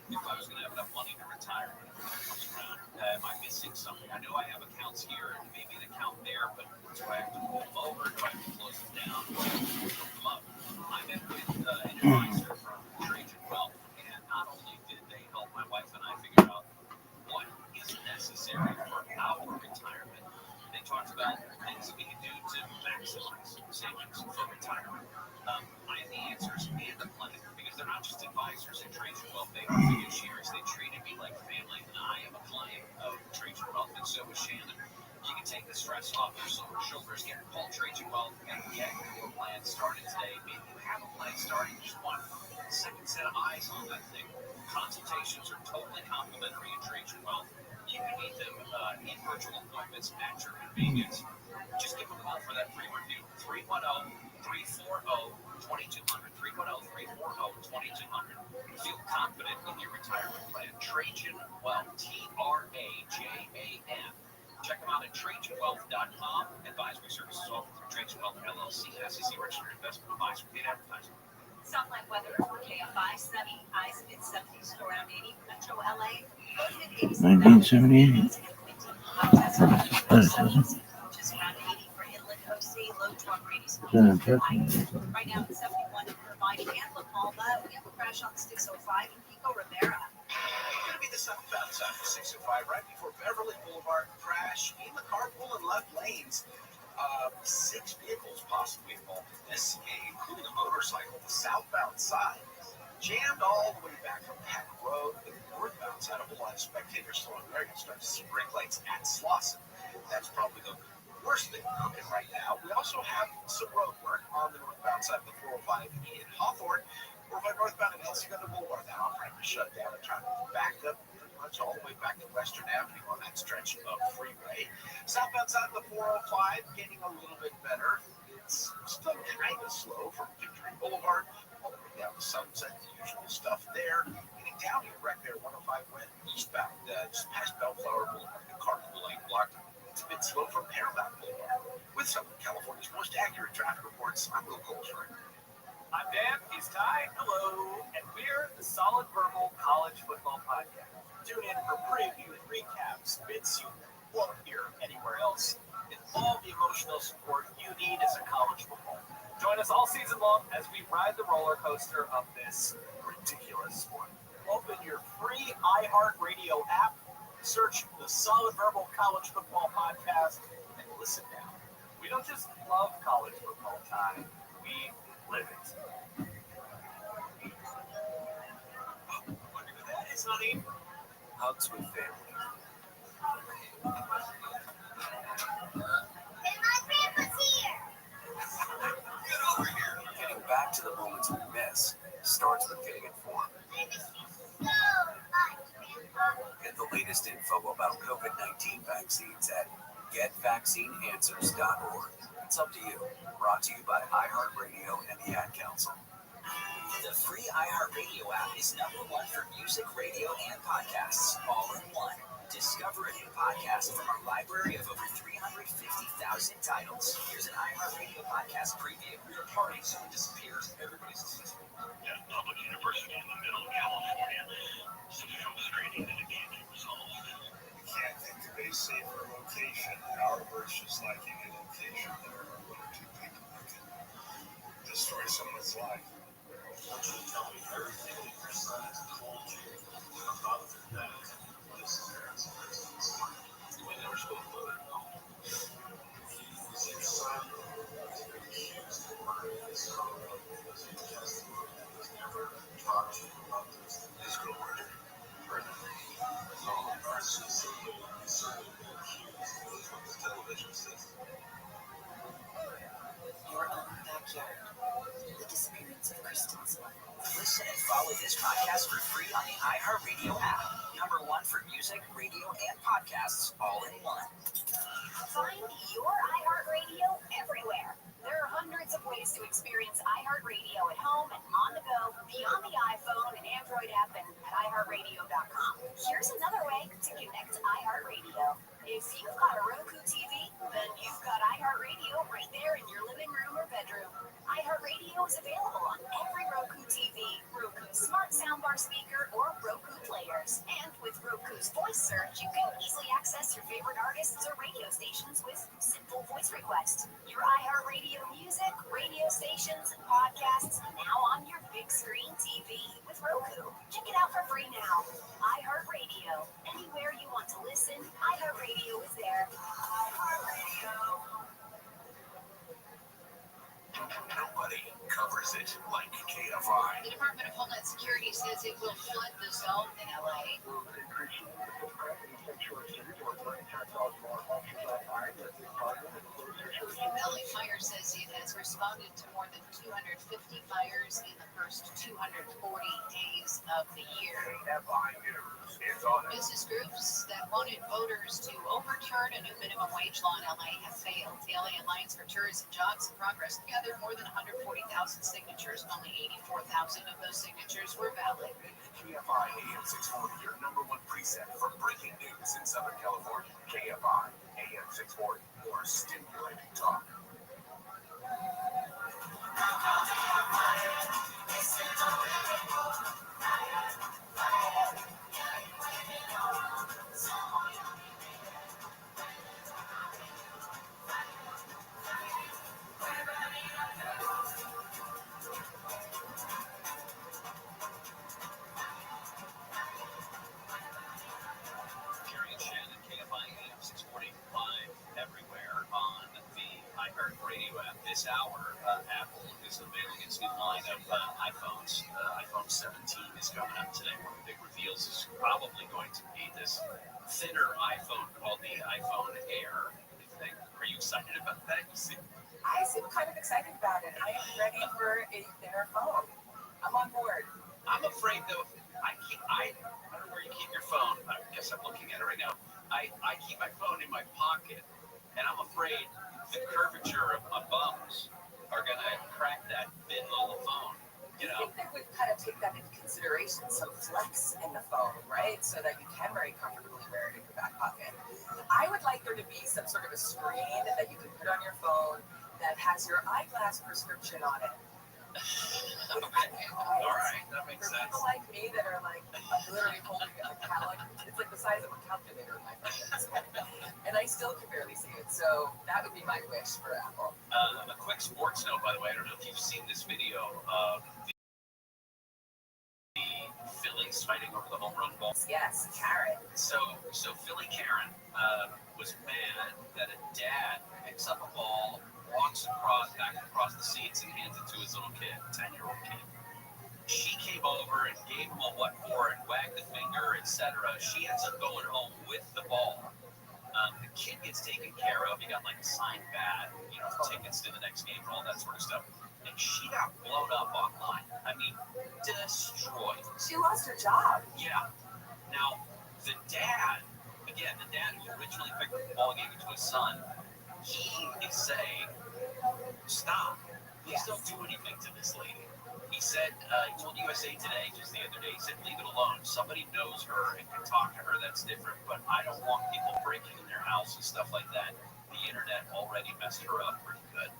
if I was going to have enough money to retire when it comes around. Am I missing something? I know I have accounts here and maybe an account there, but do I have to pull them over? Do I have to close them down? Do I have to pull them up? I met with an advisor from Trajan Wealth, and not only did they help my wife and I figure out what is necessary for our retirement, they talked about things that we can do to maximize savings for retirement. I have the answers and the plan because they're not just advisors at Trajan Wealth, they are fiduciaries. They treated me like family, and I am a client of Trajan Wealth, and so is Shannon. You can take the stress off your shoulders. Call Trajan Wealth and get your plan started today. Maybe you have a plan started, you just want a second set of eyes on that thing. Consultations are totally complimentary at Trajan Wealth. You can meet them in virtual appointments at your convenience. Just give them a call for that free review. 310-340-2200. 310-340-2200. Feel confident in your retirement plan. Trajan Wealth. TRAJAN. Check them out at TrajanWealth.com. Advisory services offered through Trajan Wealth LLC, SEC registered investment advisor. Paid advertising. Stoplight weather for KFI, sunny, highs mid-70s to around 80. Metro LA, low to mid-80s. 1978. Just around 80 for Inland OC, low to upper 80s. Yeah, Right now it's 71 in Irvine and La Palma. We have a crash on 605 in Pico Rivera. Going to be the southbound side of 605 right before Beverly Boulevard. Crash in the carpool and left lanes. 6 vehicles possibly involved in this, including a motorcycle. The southbound side jammed all the way back from Peck Road. The northbound side, a whole lot of spectators still on there. You'll start to see brake lights at Slauson. That's probably the worst thing cooking right now. We also have some road work on the northbound side of the 405 in Hawthorne. We're northbound in El Segundo Boulevard. That on-ramp is shut down. The traffic is backed up pretty much all the way back to Western Avenue on that stretch of freeway. Southbound side of the 405 getting a little bit better. It's still kind of slow from Victory Boulevard all the way down to Sunset. The usual stuff there. Getting down here, right there, 105 went eastbound, just past Bellflower Boulevard. The carpool lane blocked. It's a bit slow from Paramount Boulevard. With some of California's most accurate traffic reports, I'm Will Colesburg. I'm Dan, he's Ty, hello, and we're the Solid Verbal College Football Podcast. Tune in for previews, recaps, mid-season, won't hear anywhere else, and all the emotional support you need as a college football. Join us all season long as we ride the roller coaster of this ridiculous sport. Open your free iHeartRadio app, search the Solid Verbal College Football Podcast, and listen now. We don't just love college football, Ty, we live it. Wonder who that is, honey. Hugs with family. My grandpa's here. Get over here. Getting back to the moments we miss starts with getting informed. I miss you so much, Grandpa. Get the latest info about COVID-19 vaccines at getvaccineanswers.org. It's up to you. Brought to you by iHeartRadio and the Ad Council. The free iHeartRadio app is #1 for music, radio, and podcasts, all in one. Discover a new podcast from our library of over 350,000 titles. Here's an iHeartRadio podcast preview. Your party soon disappears. Everybody's listening. Yeah, public university in the middle of California. Such a frustrating that it can't be resolved. You can't think of a safer location. Our versus liking a location there are 1 or 2 people that can destroy someone's life. What you tell me, everything that your son has told you about that, this is we never spoke about it at all. Your son was accused of murdering his girlfriend because his testimony was never talked to you about his girlfriend. So, Archie simply been accused. That's what the television says. Your own backyard. The disappearance of Kristen's life. Listen and follow this podcast for free on the iHeartRadio app. music, radio, and podcasts all in one. Find your iHeartRadio everywhere. There are hundreds of ways to experience iHeartRadio at home and on the go, beyond the iPhone and Android app and at iHeartRadio.com. Here's another way to connect to iHeartRadio. If you've got a Roku TV, then you've got iHeartRadio right there in your living room or bedroom. iHeartRadio is available on every Roku TV, Roku Smart Soundbar speaker, or Roku players. And with Roku's voice search, you can easily access your favorite artists or radio stations with simple voice request. Your iHeartRadio music, radio stations, and podcasts now on your big screen TV with Roku. Check it out for free now. iHeartRadio. Anywhere you want to listen, iHeartRadio is there. iHeartRadio. Nobody covers it like KFI. The Department of Homeland Security says it will flood the zone in LA. LA Fire says it has responded to more than 250 fires in the first 240 days of the year. Business groups that wanted voters to overturn a new minimum wage law in LA have failed. The LA Alliance for Tourism, Jobs, and Progress gathered more than 140,000 signatures. Only 84,000 of those signatures were valid. KFI AM 640, your number one preset for breaking news in Southern California. KFI AM 640, more stimulating talk. Jerry and Shannon, KFI AM 640, live everywhere on the iHeartRadio app. This hour, Apple is unveiling its new line of iPhones. iPhone 17 is coming up today. One of the big reveals is probably going to be this thinner iPhone called the iPhone Air. Are you excited about that? I seem kind of excited about it. I am ready for a thinner phone. I'm on board. I'm afraid, though, I don't know where you keep your phone. I guess I'm looking at it right now. I keep my phone in my pocket, and I'm afraid the curvature of my bums are going to crack that thin little phone. You think they would kind of take that into consideration, some flex in the phone, right? So that you can very comfortably wear it in your back pocket. I would like there to be some sort of a screen that you can put on your phone that has your eyeglass prescription on it. Okay. All right, that makes For sense. people like me that are like, I'm literally holding a calendar, it's like the size of a calculator in my phone. And I still can barely see it. So that would be my wish for Apple. A quick sports note, by the way. I don't know if you've seen this video of the Phillies fighting over the home run ball. Yes, Karen. So Philly Karen was mad that a dad picks up a ball, walks back across the seats, and hands it to his little kid, 10-year-old kid. She came over and gave him a what for and wagged the finger, etc. She ends up going home with the ball. The kid gets taken care of. He got like a signed bat, tickets to the next game and all that sort of stuff. And she got blown up online. I mean, destroyed. She lost her job. Yeah. Now, the dad who originally picked up the ball and gave it to his son, he is saying, stop. Please don't do anything to this lady. He said, he told USA Today just the other day, he said, leave it alone. Somebody knows her and can talk to her, that's different. But I don't want people breaking in their house and stuff like that. The internet already messed her up pretty good.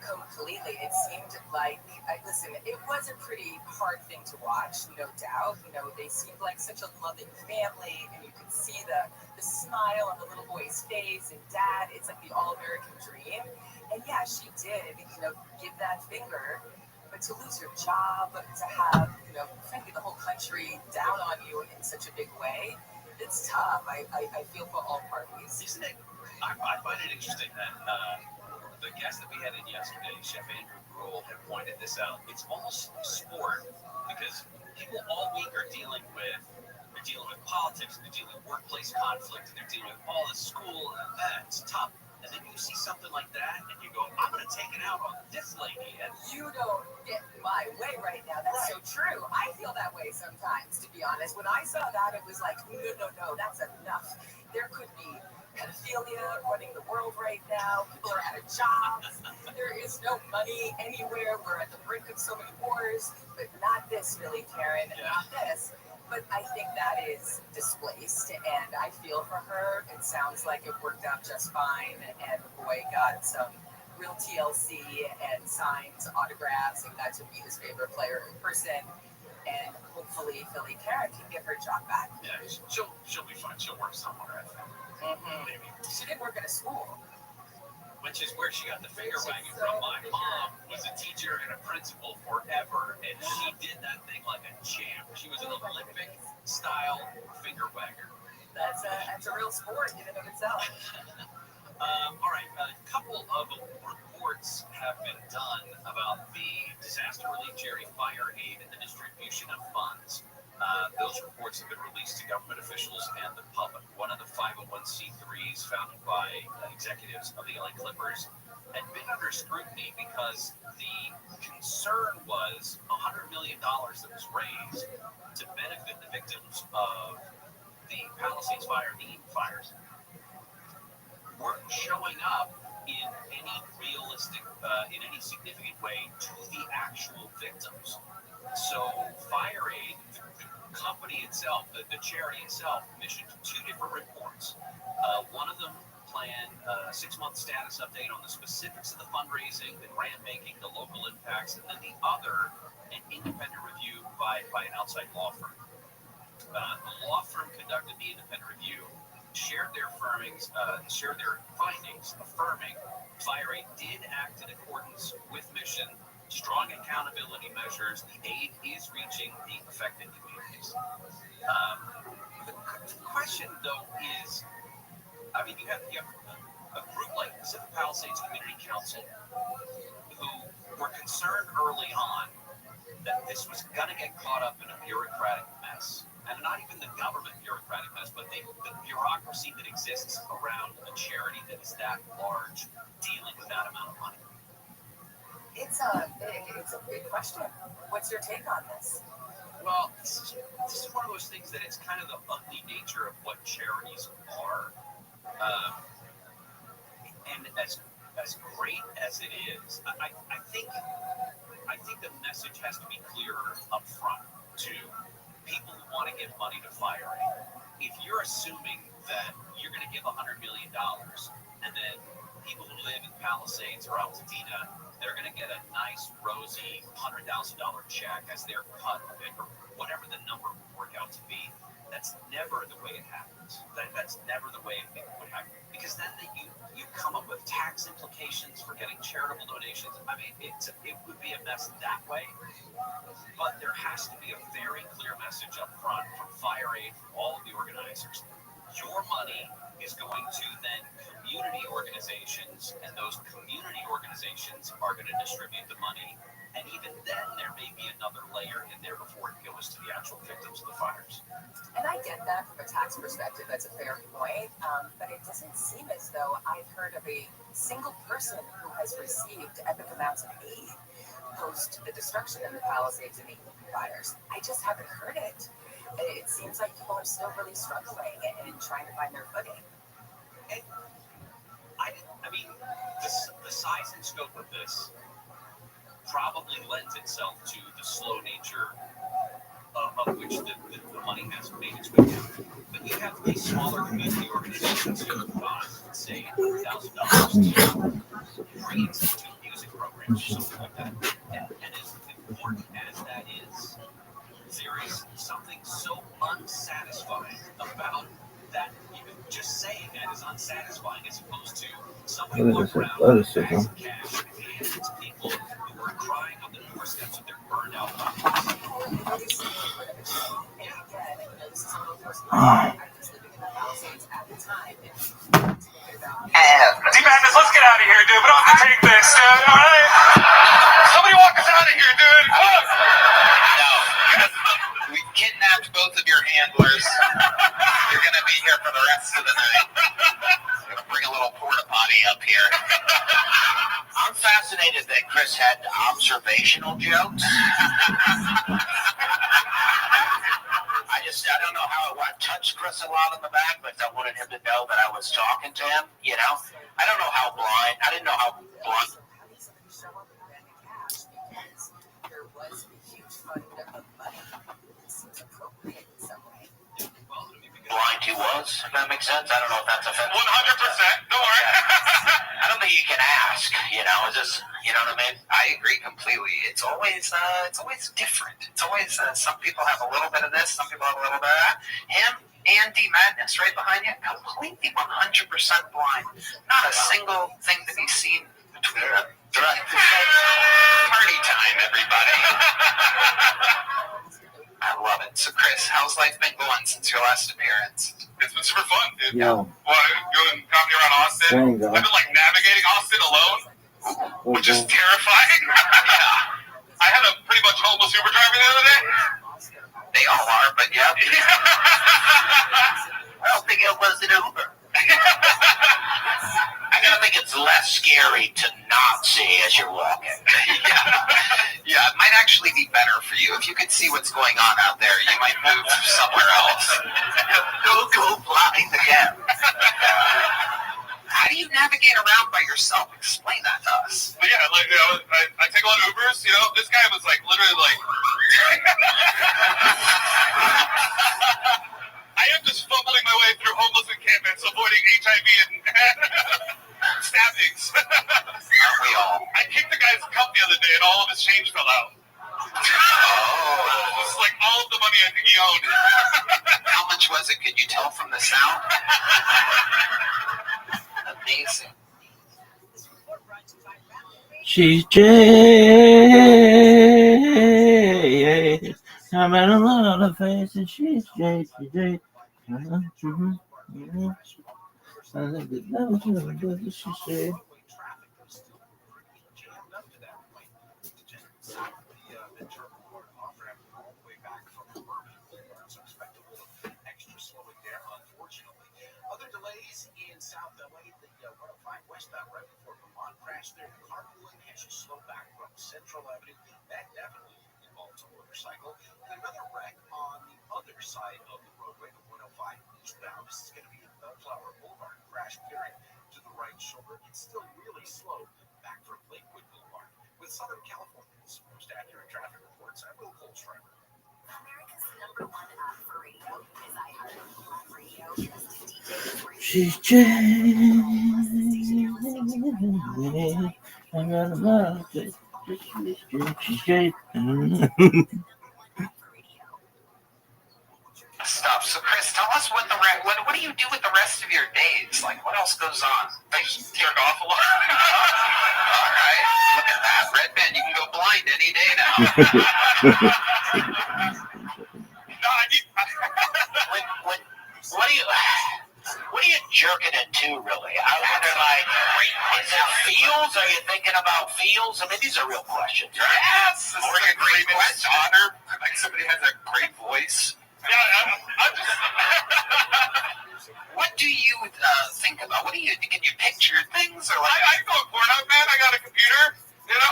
Completely. It seemed like, listen, it was a pretty hard thing to watch, no doubt. They seemed like such a loving family, and you could see the smile on the little boy's face, and dad, it's like the all-American dream. And yeah, she did, give that finger, but to lose your job, to have, frankly, the whole country down on you in such a big way, it's tough. I feel for all parties. Isn't it? I find it interesting that the guest that we had in yesterday, Chef Andrew Gruel, had pointed this out. It's almost sport because people all week are dealing with politics, they're dealing with workplace conflict, and they're dealing with all the school and that. It's tough. And then you see something like that, and you go, I'm going to take it out on this lady. And You don't get my way right now. That's so true. I feel that way sometimes, to be honest. When I saw that, it was like, no, that's enough. There could be pedophilia running the world right now. People are out of jobs. There is no money anywhere. We're at the brink of so many wars, but not this, really, Karen. Not this. But I think that is displaced, and I feel for her. It sounds like it worked out just fine, and the boy got some real TLC and signs, autographs, and got to be his favorite player in person. And hopefully Philly Karen can get her job back. Yeah, she'll be fine. She'll work somewhere, I think. Maybe. She did work at a school. Which is where she got the finger wagging from. My mom was a teacher and a principal forever, and she did that thing like a champ. She was an Olympic-style finger wagger. That's a real sport in and of itself. All right, a couple of reports have been done about the disaster relief charity Fire Aid and the distribution of funds. Those reports have been released to government officials and the public. One of the 501c3s founded by executives of the LA Clippers had been under scrutiny because the concern was $100 million that was raised to benefit the victims of the Palisades fire, the Eden fires, weren't showing up in any realistic, in any significant way to the actual victims. So Fire Aid, the company itself, the charity itself, commissioned two different reports. One of them planned a 6-month status update on the specifics of the fundraising, the grant making, the local impacts, and then the other, an independent review by an outside law firm. The law firm conducted the independent review, shared their findings, affirming Fire Aid did act in accordance with mission, strong accountability measures, the aid is reaching the affected communities. The question, though, is, I mean, you have a group like Pacific Palisades Community Council who were concerned early on that this was going to get caught up in a bureaucratic mess. And not even the government bureaucratic mess, but the bureaucracy that exists around a charity that is that large dealing with that amount of money. It's a big question. What's your take on this? Well, this is one of those things that it's kind of the ugly nature of what charities are. And as great as it is, I think the message has to be clearer up front to people who want to give money to Fire Aid. If you're assuming that you're going to give $100 million and then people who live in Palisades or Altadena, they're going to get a nice, rosy $100,000 check as their cut of it, or whatever the number would work out to be, that's never the way it happens. That's never the way it would happen. Because then you come up with tax implications for getting charitable donations. I mean, it would be a mess that way. But there has to be a very clear message up front from Fire Aid, from all of the organizers. Your money is going to then community organizations, and those community organizations are going to distribute the money. And even then, there may be another layer in there before it goes to the actual victims of the fires. And I get that from a tax perspective. That's a fair point. But it doesn't seem as though I've heard of a single person who has received epic amounts of aid post the destruction of the Palisades and Eden fires. I just haven't heard it. It seems like people are still really struggling and trying to find their footing. And I mean, the size and scope of this probably lends itself to the slow nature of which the money has made its way down. But you have these smaller community organizations who got, say, $100,000 to reinstitute music programs or something like that. And as important as that is, there is something so unsatisfying about that. Even just saying that is unsatisfying, as opposed to somebody walking around with bags of cash and hands to people who are crying on the doorsteps of their burned out homes. D-Madness, let's get out of here, dude. We don't have to take this, dude. All right? Somebody walk us out of here, dude. Come on. No. We kidnapped both of your handlers. You're going to be here for the rest of the night. I'm going to bring a little porta potty up here. I'm fast fascinated that Chris had observational jokes. I don't know how I touched Chris a lot in the back, but I wanted him to know that I was talking to him, you know? I don't know how blind, I didn't know how blunt. Blind he was, if that makes sense. I don't know if that's offensive. 100%. Don't worry. I don't think you can ask, you know, it's just, you know what I mean? I agree completely. It's always different. It's always, some people have a little bit of this, some people have a little bit of that. Him and D Madness right behind you, completely 100% blind. Not a single thing to be seen between them. Party time, everybody. I love it. So, Chris, how's life been going since your last appearance? It's been super fun, dude. Yo. Well, doing comedy around Austin. There you go. I've been like navigating Austin alone, which is terrifying. Yeah. I had a pretty much homeless Uber driver the other day. They all are, but yeah. I don't think it was an Uber. I gotta think it's less scary to not see as you're walking. Yeah, it might actually be better for you. If you could see what's going on out there, you might move somewhere else. Go blind again. How do you navigate around by yourself? Explain that to us. But yeah, like, you know, I take a lot of Ubers, you know. This guy was like literally like I am just fumbling my way through homeless encampments, avoiding HIV and stabbings. Aren't we all? I kicked the guy's cup the other day, and all of his change fell out. Oh. It's like all of the money I think he owned. How much was it? Could you tell from the sound? Amazing. She's Jay. I'm at a lot of faces. She's Jay. She's Jay. She said. Other delays in South LA, the 105 westbound right before Vermont crash there. Carpooling has you slow back from Central Avenue. That definitely involves a motorcycle. And another wreck on the other side of the roadway, the 105 eastbound. This is going to be in Bellflower Boulevard. Crash clearing to the right shoulder. It's still really slow back from Lakewood Boulevard. With Southern California's most accurate traffic reports, I'm Will Colstrand. America's #1 app for radio is iHeartRadio. She's Jay. I'm at a lot of faces. She's Jay. Stuff. So, Chris, tell us what do you do with the rest of your days? Like, what else goes on? I just jerk off a lot. All right. Look at that. Red Ben, you can go blind any day now. No, I need... What are you jerking into, really? I wonder, like, is it feels? Are you thinking about feels? I mean, these are real questions, right? Yes! This Or is a great question. honor. Like, somebody has a great voice. Yeah, I'm just... What do you think about? Can you picture things? Or like, I go Pornhub, man. I got a computer. You know?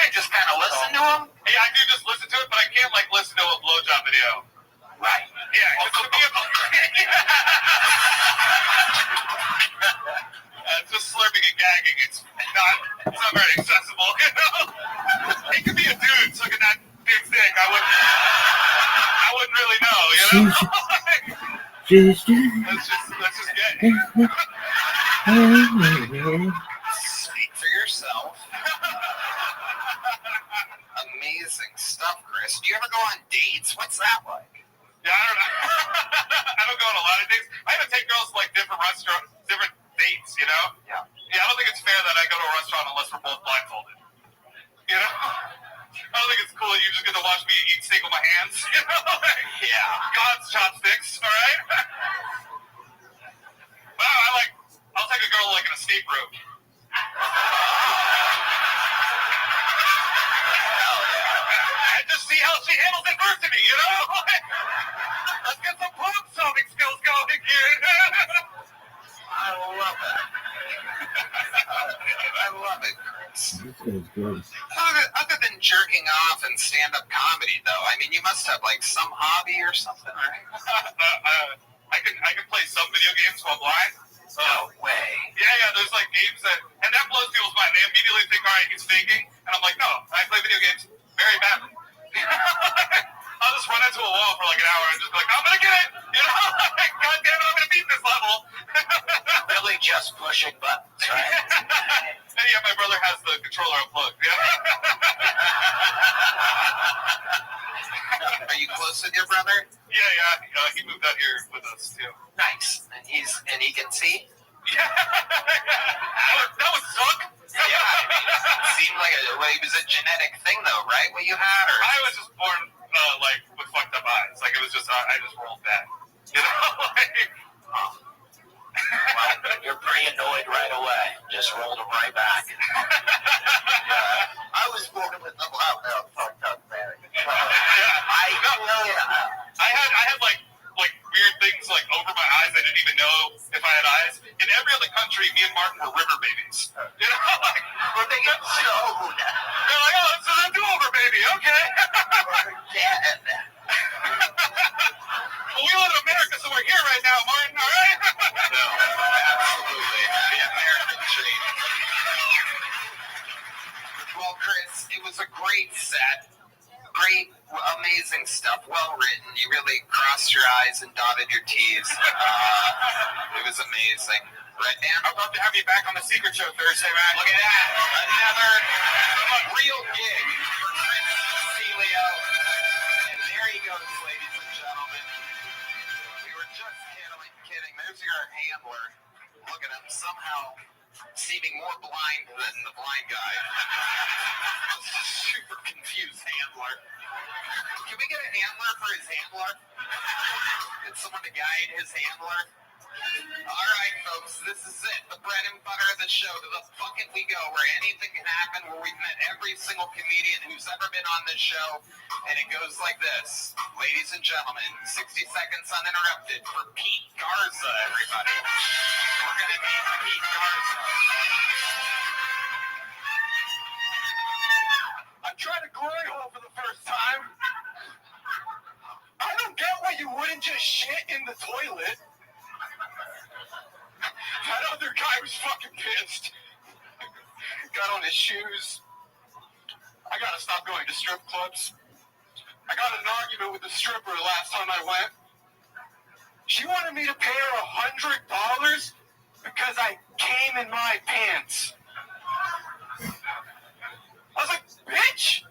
You just kind of listen to them? Yeah, I do just listen to it, but I can't, like, listen to a blowjob video. Right. Yeah, because to be a... just slurping and gagging, it's not very accessible, you know? It could be a dude sucking that dude's dick. I wouldn't really know, you know? She's That's just gay. Speak for yourself. Amazing stuff, Chris. Do you ever go on dates? What's that like? Yeah, I don't know. I don't go on a lot of dates. I even take girls to, like, different restaurants, different dates, you know? Yeah. Yeah, I don't think it's fair that I go to a restaurant unless we're both blindfolded. You know? I don't think it's cool that you just get to watch me eat steak with my hands, you know? Yeah. God's chopsticks, all right? Well, I'll take a girl to, like, an escape room. And just see how she handles adversity, you know? Let's get some problem-solving skills going here. I love it. I love it, Chris. guy's good. Other than jerking off and stand-up comedy, though, I mean, you must have like some hobby or something, right? I can play some video games while blind. No way. Yeah. There's like games and that blows people's mind. They immediately think, all right, he's faking, and I'm like, no, I play video games very badly. I'll just run into a wall for like an hour and just be like, I'm gonna get it, you know? Like, God damn it, I'm gonna beat this level. Really, just pushing buttons, right? And yeah, my brother has the controller unplugged. Yeah. Are you close with your brother? Yeah. He moved out here with us too. Nice. And he can see? Yeah. That would suck. Yeah. It seemed like it was a genetic thing though, right? What you had? Or I was just born like with fucked up eyes. Like it was just I just rolled back. You know? Like, well, you're pretty annoyed right away. Just rolled him right back. I was born with a lot of fucked up man. I had like weird things like over my eyes. I didn't even know if I had eyes. In every other country, me and Martin were river babies. You know, like we're thinking so. They're like, oh, it's a do-over baby. Okay. Yeah. Well, we live in America, so we're here right now, Martin. All right. No, absolutely. The American dream. Well, Chris, it was a great set. Great, amazing stuff. Well written. You really crossed your I's and dotted your T's. It was amazing. Right, Dan? I'd love to have you back on the Secret Show Thursday, man. Look at that. Another real gig for Chris Celio. And there he goes, ladies and gentlemen. We were just kidding. There's your handler. Look at him. Somehow seeming more blind than the blind guy. Super confused handler. Can we get a handler for his handler? Get someone to guide his handler? All right, folks, this is it. The bread and butter of the show. To the bucket we go, where anything can happen, where we've met every single comedian who's ever been on this show. And it goes like this. Ladies and gentlemen, 60 seconds uninterrupted for Pete Garza, everybody. We're going to meet Pete Garza. I tried a glory hole for the first time. I don't get why you wouldn't just shit in the toilet. That other guy was fucking pissed. Got on his shoes. I gotta stop going to strip clubs. I got in an argument with the stripper last time I went. She wanted me to pay her $100 because I came in my pants. I was like, bitch,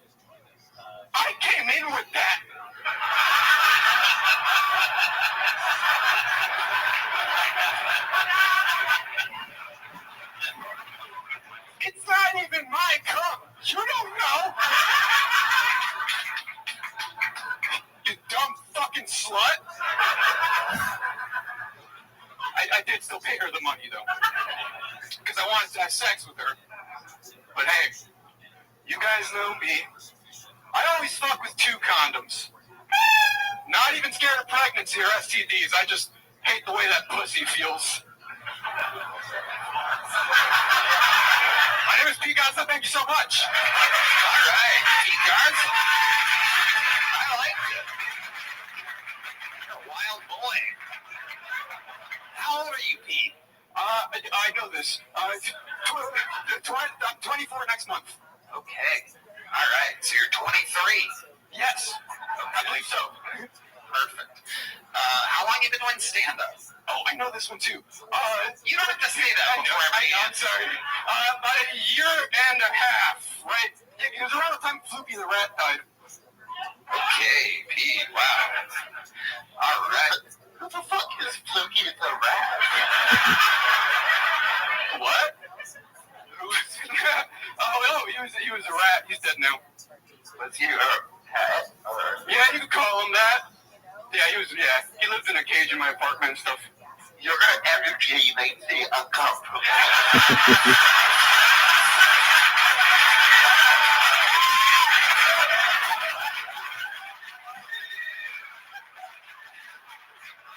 I came in with that. It's not even my cup. You don't know. You dumb fucking slut. I did still pay her the money, though. Because I wanted to have sex with her. But hey, you guys know me. I always fuck with 2 condoms. Not even scared of pregnancy or STDs. I just hate the way that pussy feels. My name is Pete Garza. Thank you so much. All right, Pete Garza. I liked it. You're a wild boy. How old are you, Pete? I know this. I'm 24 next month. Okay. All right. So you're 23. Yes. Okay. I believe so. Perfect. How long have you been doing stand-up? Oh, I know this one too. You don't have to say that before everybody. I'm sorry. About a year and a half, right? It was around the time Fluky the Rat died. Okay, Pete. Wow. All right. Who the fuck is Fluky the Rat? What? He was a rat. He's dead now. Was he a pet? Yeah, you could call him that. Yeah, he lived in a cage in my apartment and stuff. Your energy makes me uncomfortable.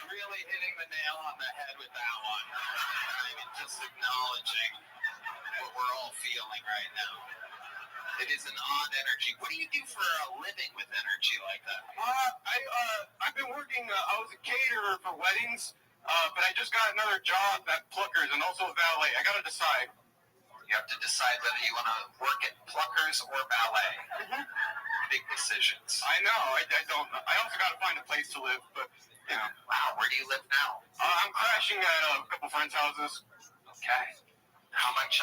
Really hitting the nail on the head with that one. I mean, just acknowledging what we're all feeling right now. It is an odd energy. What do you do for a living with energy like that? I've been working. I was a caterer for weddings, but I just got another job at Pluckers and also valet. I gotta decide. You have to decide whether you want to work at Pluckers or ballet. Big decisions. I know. I don't. I also gotta find a place to live, but yeah. Wow, where do you live now? I'm crashing at a couple friends' houses. Okay. How much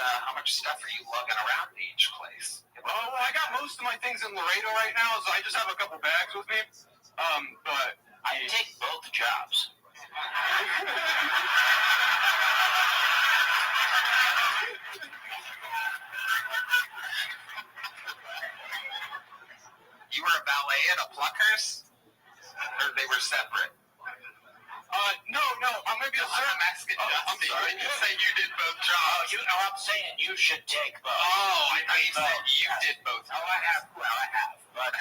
stuff are you lugging around to each place? Well, I got most of my things in Laredo right now, so I just have a couple bags with me. But I take both jobs. You were a valet at a Pluckers? Or they were separate? No, I'm gonna be a I'm asking I'm sorry. You say you did both jobs. I'm saying you should take both. Oh, I thought you said you did both. Oh, I have. Well, I have. But,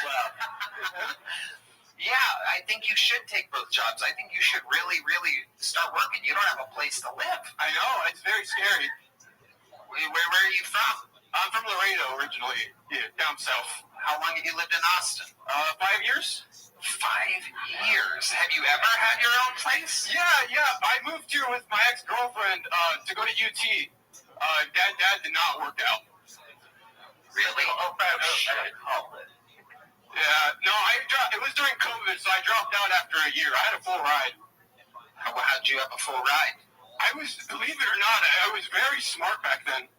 yeah, I think you should take both jobs. I think you should really, really start working. You don't have a place to live. I know. It's very scary. Where are you from? I'm from Laredo originally. Yeah, down south. How long have you lived in Austin? 5 years. 5 years. Have you ever had your own place? Yeah. I moved here with my ex-girlfriend to go to UT. Dad did not work out. Really? Oh, shit. Yeah. No, it was during COVID, so I dropped out after a year. I had a full ride. How'd you have a full ride? Believe it or not, I was very smart back then.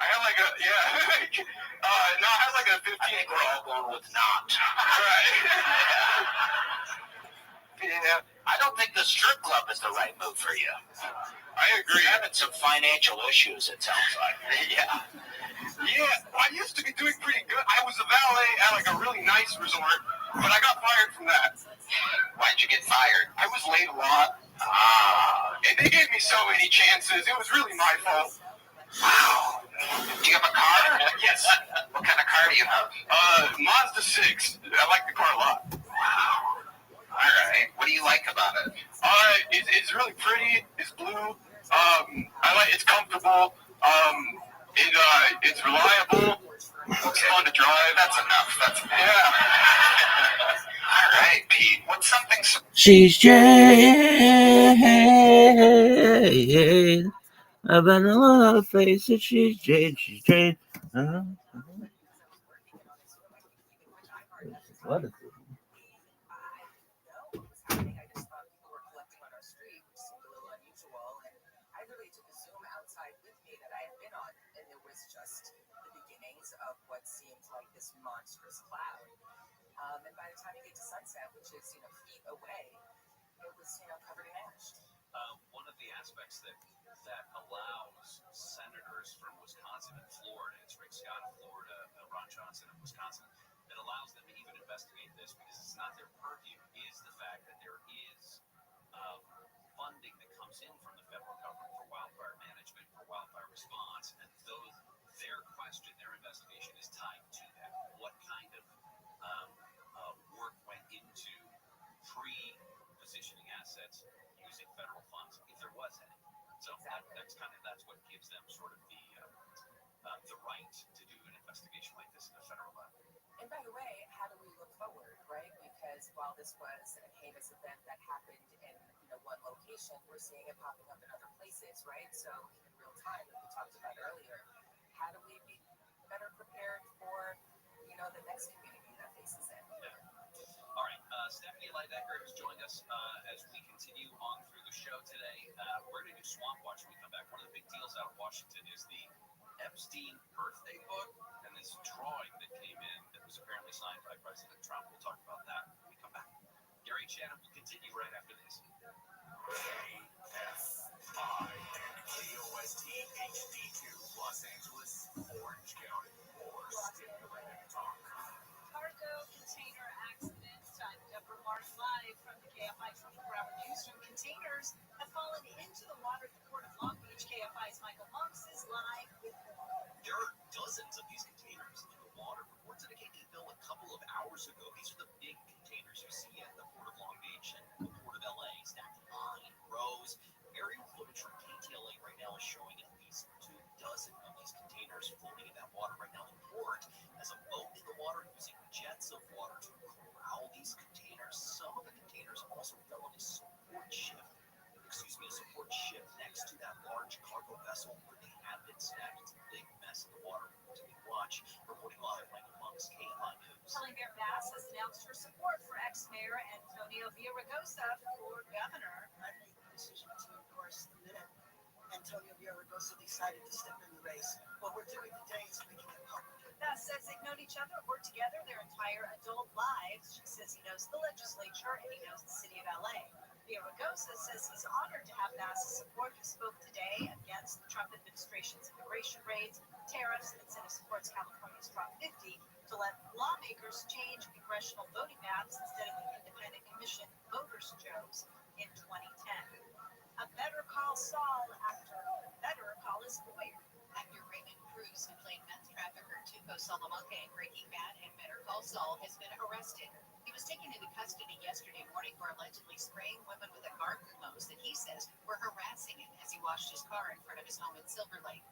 I had like a, I had like a 15. I think we're all going with not. Right. Yeah. I don't think the strip club is the right move for you. I agree. You're having some financial issues, it sounds like. Yeah. Yeah, I used to be doing pretty good. I was a valet at like a really nice resort, but I got fired from that. Why'd you get fired? I was late a lot. And they gave me so many chances. It was really my fault. Wow. Do you have a car? Yes. What kind of car do you have? Mazda 6. I like the car a lot. Wow. All right. What do you like about it? It's really pretty. It's blue. It's comfortable. It's reliable. It's fun to drive. That's enough. Yeah. All right, Pete. What's something? She's Jade. I've been a lot of faces. She's Jade. What is it? I just thought people were collecting on our street, which seemed a little unusual. And I really took a Zoom outside with me that I had been on, and it was just the beginnings of what seemed like this monstrous cloud. And by the time you get to sunset, which is feet away, it was covered in ash. One of the aspects that allows senators from Wisconsin and Florida, it's Rick Scott of Florida, Ron Johnson of Wisconsin, that allows them to even investigate this because it's not their purview, is the fact that there is funding that comes in from the federal government for wildfire management, for wildfire response, and their investigation is tied to that. What kind of work went into pre-positioning assets using federal funds, if there was any? So that's what gives them sort of the right to do an investigation like this at the federal level. And by the way, how do we look forward, right? Because while this was a heinous event that happened in one location, we're seeing it popping up in other places, right? So in real time, as we talked about earlier, how do we be better prepared for the next community that faces it? Yeah. All right, Stephanie Lidecker has joined us as we continue on through the show today. We're going to do Swamp Watch when we come back. One of the big deals out of Washington is the Epstein birthday book and this drawing that came in that was apparently signed by President Trump. We'll talk about that when we come back. Gary and Shannon will continue right after this. KFI and KOST HD2 Los Angeles, Orange County. More stimulating talk. Cargo container accident. Time to remark live from the KFI 24-hour newsroom. Containers have fallen into the water at the Port of Long Beach. KFI's Michael Monks is live with more. There are dozens of these containers in the water. Reports indicated a couple of hours ago. These are the big containers you see at the Port of Long Beach and the Port of LA, stacked high in rows. Aerial footage from KTLA right now is showing at least 24 of these containers floating in that water right now. The port, as transport ship next to that large cargo vessel where they have been stacked. It's a big mess in the water. To watch. Reporting live, Michael Monks, KFI News. Telling Bear Bass has announced her support for ex-mayor Antonio Villaraigosa for governor. I made the decision to endorse the minute Antonio Villaraigosa decided to step in the race. What we're doing today is making it public. Bass says they've known each other and worked together their entire adult lives. She says he knows the legislature and he knows the city of LA. Villaraigosa says he's honored to have Bass's support. He spoke today against the Trump administration's immigration raids, tariffs, and said he supports California's Prop 50 to let lawmakers change congressional voting maps instead of the independent commission voters chose in 2010. A Better Call Saul actor, Better Call his lawyer. Actor Raymond Cruz, who played meth trafficker Tuco Salamanca in Breaking Bad and Better Call Saul, has been arrested. He was taken into custody yesterday morning for allegedly spraying women with a garden hose that he says were harassing him as he washed his car in front of his home in Silver Lake.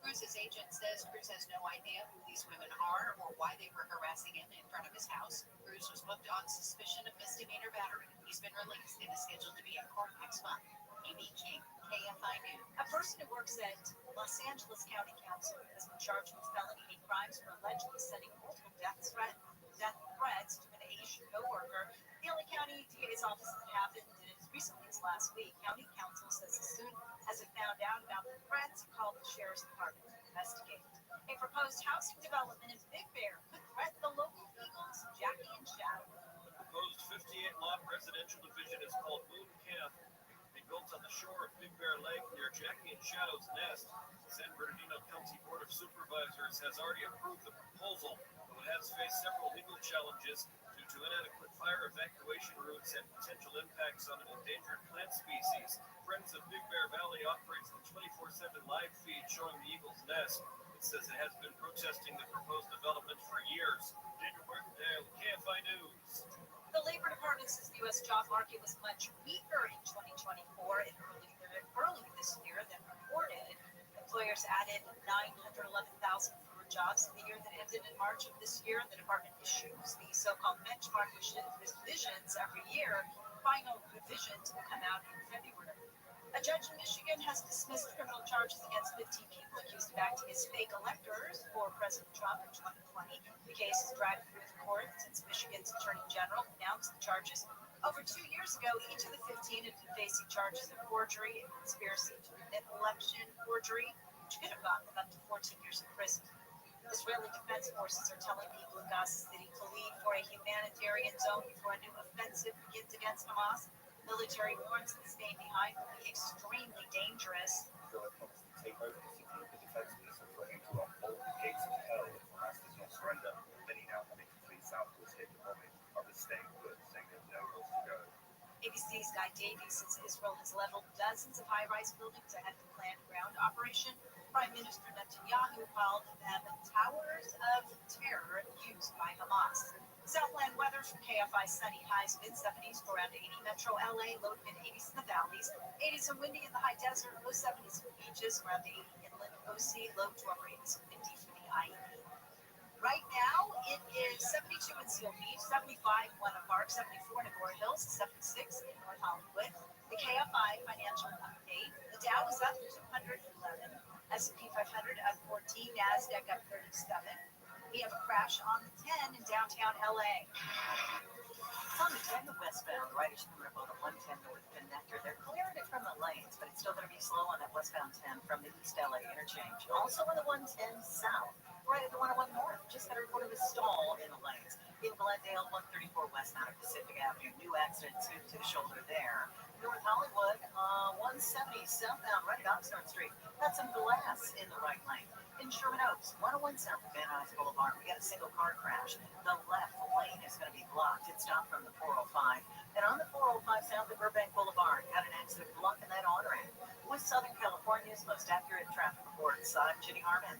Cruz's agent says Cruz has no idea who these women are or why they were harassing him in front of his house. Cruz was booked on suspicion of misdemeanor battery. He's been released and is scheduled to be in court next month. Amy King, KFI News. A person who works at Los Angeles County Council has been charged with felony hate crimes for allegedly sending multiple death threats to an Asian coworker. The LA County DA's office has happened as recently as last week. County Council says as soon as it found out about the threats, it called the Sheriff's Department to investigate. A proposed housing development in Big Bear could threaten the local Eagles, Jackie and Shadow. The proposed 58-lot residential division is called Moon Camp. Built on the shore of Big Bear Lake near Jackie and Shadow's Nest. The San Bernardino County Board of Supervisors has already approved the proposal, though it has faced several legal challenges due to inadequate fire evacuation routes and potential impacts on an endangered plant species. Friends of Big Bear Valley operates the 24/7 live feed showing the Eagle's Nest. It says it has been protesting the proposed development for years. Jacob Martindale, KFI News. The Labor Department says the U.S. job market was much weaker in 2024 and early this year than reported. Employers added 911,000 fewer jobs in the year that ended in March of this year. The department issues the so-called benchmark revisions every year. Final revisions will come out in February. A judge in Michigan has dismissed criminal charges against 15 people accused of acting as fake electors for President Trump in 2020. The case is dragged through the court since Michigan's Attorney General announced the charges over 2 years ago. Each of the 15 have been facing charges of forgery and conspiracy to commit election forgery, which could have gotten them up to 14 years in prison. Israeli Defense Forces are telling people in Gaza City to leave for a humanitarian zone before a new offensive begins against Hamas. Military warns that staying behind will be extremely dangerous. Israel wants to take over the city. The defense minister threatening to unfold the gates of hell if Hamas does not surrender. Many now having to flee southwards hit the bombing. Others staying put, saying there's nowhere else to go. ABC's Guy Davies says Israel has leveled dozens of high-rise buildings ahead of the planned ground operation. Prime Minister Netanyahu called them towers of terror used by Hamas. Southland weather from KFI sunny highs mid-70s for around 80 metro LA, low to mid-80s in the valleys, 80s and windy in the high desert, low 70s in the beaches, around 80 inland OC, low to upper 80s and 50 for the IE. Right now, it is 72 in Seal Beach, 75 in Winter Park, 74 in Agoura Hills, 76 in North Hollywood. The KFI financial update: the Dow is up 211, S&P 500 up 14, NASDAQ up 37. We have a crash on the 10 in downtown LA. It's on the 10 westbound, riders coming up on the 110 north connector. They're clearing it from the lanes, but it's still going to be slow on that westbound 10 from the East LA interchange. Also on the 110 south, right at the 101 north. Just got a report of a stall in the lanes. In Glendale, 134 westbound of Pacific Avenue. New accident to the shoulder there. North Hollywood, 170 southbound, right at Oxnard Street. Got some glass in the right lane. In Sherman Oaks, 101 south of Van Nuys Boulevard, we got a single car crash. The left lane is going to be blocked. It stopped from the 405. And on the 405 south of Burbank Boulevard, got an accident blocking that on-ramp. With Southern California's most accurate traffic reports, I'm Ginny Harmon.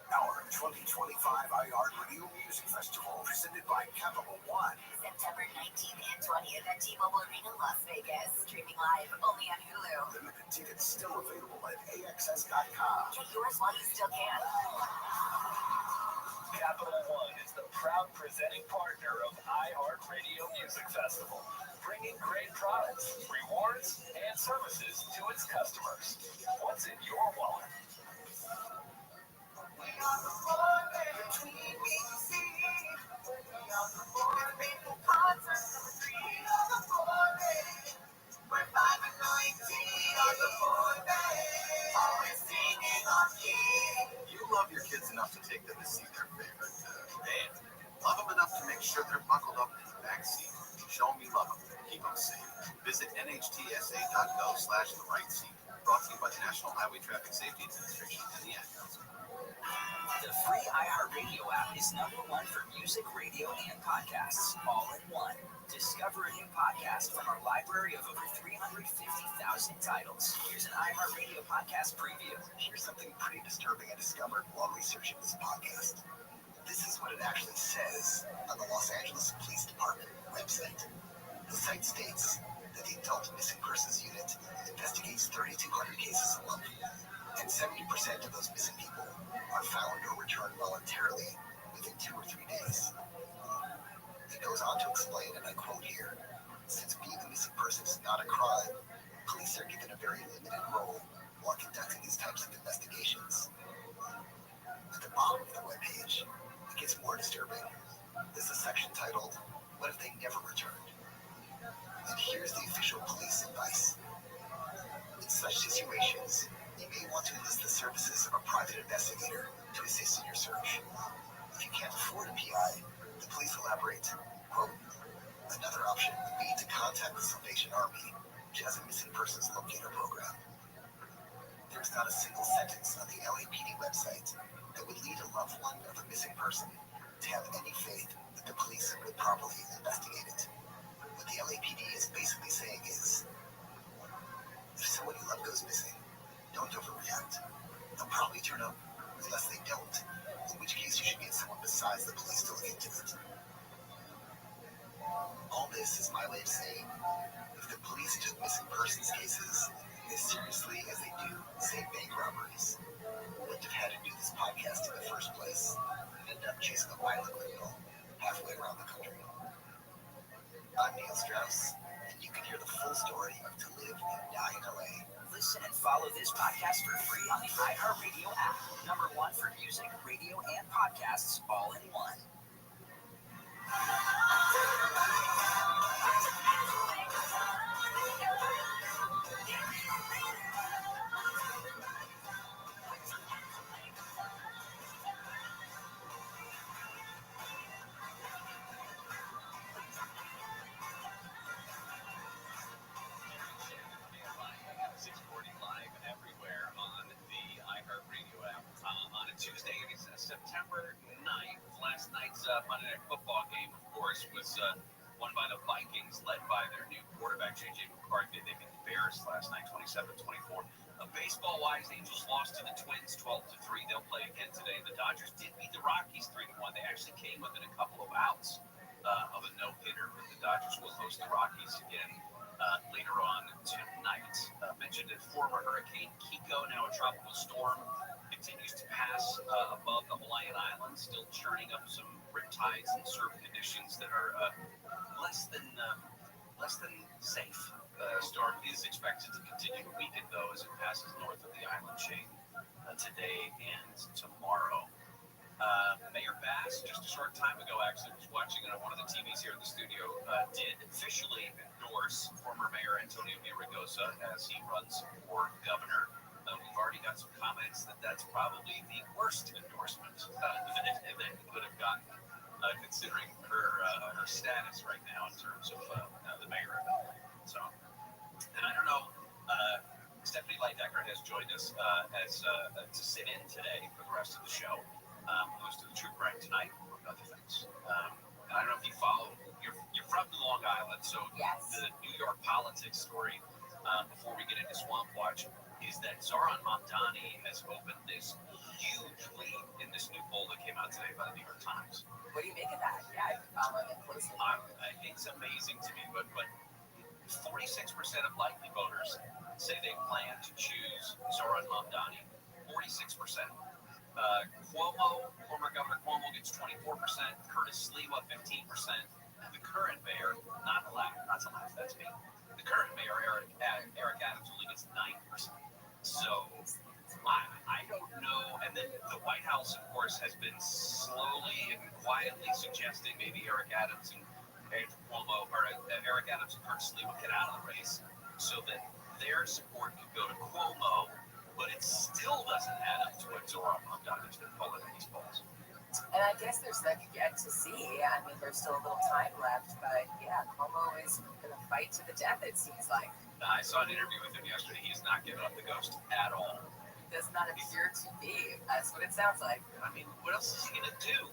Our 2025 iHeartRadio Music Festival, presented by Capital One. September 19th and 20th at T-Mobile Arena, Las Vegas. Streaming live only on Hulu. Limited tickets still available at AXS.com. Get yours while you still can. Capital One is the proud presenting partner of iHeartRadio Music Festival. bringing great products, rewards, and services to its customers. What's in your wallet? We are the boys between B and C. We are the boys making concerts for free. We are the boys. We're 5 and 19. We are the boys. Always singing on key. You love your kids enough to take them to see their favorite band. Love them enough to make sure they're buckled up in the back seat. Show them you love them. Keep them safe. Visit nhtsa.gov/the-right-seat. Brought to you by the National Highway Traffic Safety Administration and the Ad Council. The free iHeartRadio app is #1 for music, radio, and podcasts, all in one. Discover a new podcast from our library of over 350,000 titles. Here's an iHeartRadio podcast preview. Here's something pretty disturbing I discovered while researching this podcast. This is what it actually says on the Los Angeles Police Department website. The site states that the Adult Missing Persons Unit investigates 3,200 cases a month, and 70% of those missing people are found or returned voluntarily within 2 or 3 days. It goes on to explain, and I quote here, since being a missing person is not a crime, police are given a very limited role while conducting these types of investigations. At the bottom of the webpage, it gets more disturbing. There's a section titled, What If They Never Returned? And here's the official police advice. In such situations, you may want to enlist the services of a private investigator to assist in your search. If you can't afford a PI, the police elaborate, quote, another option would be to contact the Salvation Army, which has a missing persons locator program. There's not a single sentence on the LAPD website that would lead a loved one of a missing person to have any faith that the police would properly investigate it. What the LAPD is basically saying is, if someone you love goes missing, don't overreact. They'll probably turn up, unless they don't, in which case you should get someone besides the police to look into it. All this is my way of saying, if the police took missing persons cases as seriously as they do, say, bank robberies, we wouldn't have had to do this podcast in the first place and ended up chasing a violent criminal halfway around the country. I'm Neil Strauss, and you can hear the full story of To Live and Die in LA. Listen and follow this podcast for free on the iHeartRadio app. #1 for music, radio, and podcasts, all in one. Tuesday, it's September 9th. Last night's Monday Night Football game, of course, was won by the Vikings, led by their new quarterback, J.J. McCarthy. They beat the Bears last night, 27-24. Baseball-wise, the Angels lost to the Twins, 12-3. They'll play again today. The Dodgers did beat the Rockies 3-1. They actually came within a couple of outs of a no-hitter, but the Dodgers will host the Rockies again later on tonight. Mentioned that former Hurricane Kiko, now a tropical storm, continues to pass above the Hawaiian Islands, still churning up some riptides and surf conditions that are less than safe. The storm is expected to continue to weaken, though, as it passes north of the island chain today and tomorrow. Mayor Bass, just a short time ago, actually, was watching it on one of the TVs here in the studio, did officially endorse former Mayor Antonio Villaraigosa as he runs for governor. We've already got some comments that that's probably the worst endorsement that he could have gotten, considering her status right now in terms of the mayor of LA. So, and I don't know, Stephanie Lightdecker has joined us to sit in today for the rest of the show. Goes to the True Crime tonight, among other things. And I don't know if you follow. You're from Long Island, so Yes. The New York politics story. Before we get into Swamp Watch, is that Zohran Mamdani has opened this huge lead in this new poll that came out today by the New York Times. What do you make of that? Yeah, I follow it closely. It's amazing to me, but 46% of likely voters say they plan to choose Zohran Mamdani. 46%. Cuomo, former Governor Cuomo, gets 24%. Curtis Sliwa, 15%. The current mayor, not to laugh, That's me. The current mayor, Eric Adams, only gets 9%. So I don't know. And then the White House, of course, has been slowly and quietly suggesting maybe Eric Adams and Cuomo, or Eric Adams and Curtis Lee would get out of the race so that their support could go to Cuomo, but it still doesn't add up to what Zoran Bogdanovich been pulling in these polls. And I guess there's like yet to see. I mean, there's still a little time left, but yeah, Cuomo is going to fight to the death, it seems like. I saw an interview with him yesterday. He's not giving up the ghost at all. He does not appear to be. That's what it sounds like. I mean, what else is he going to do?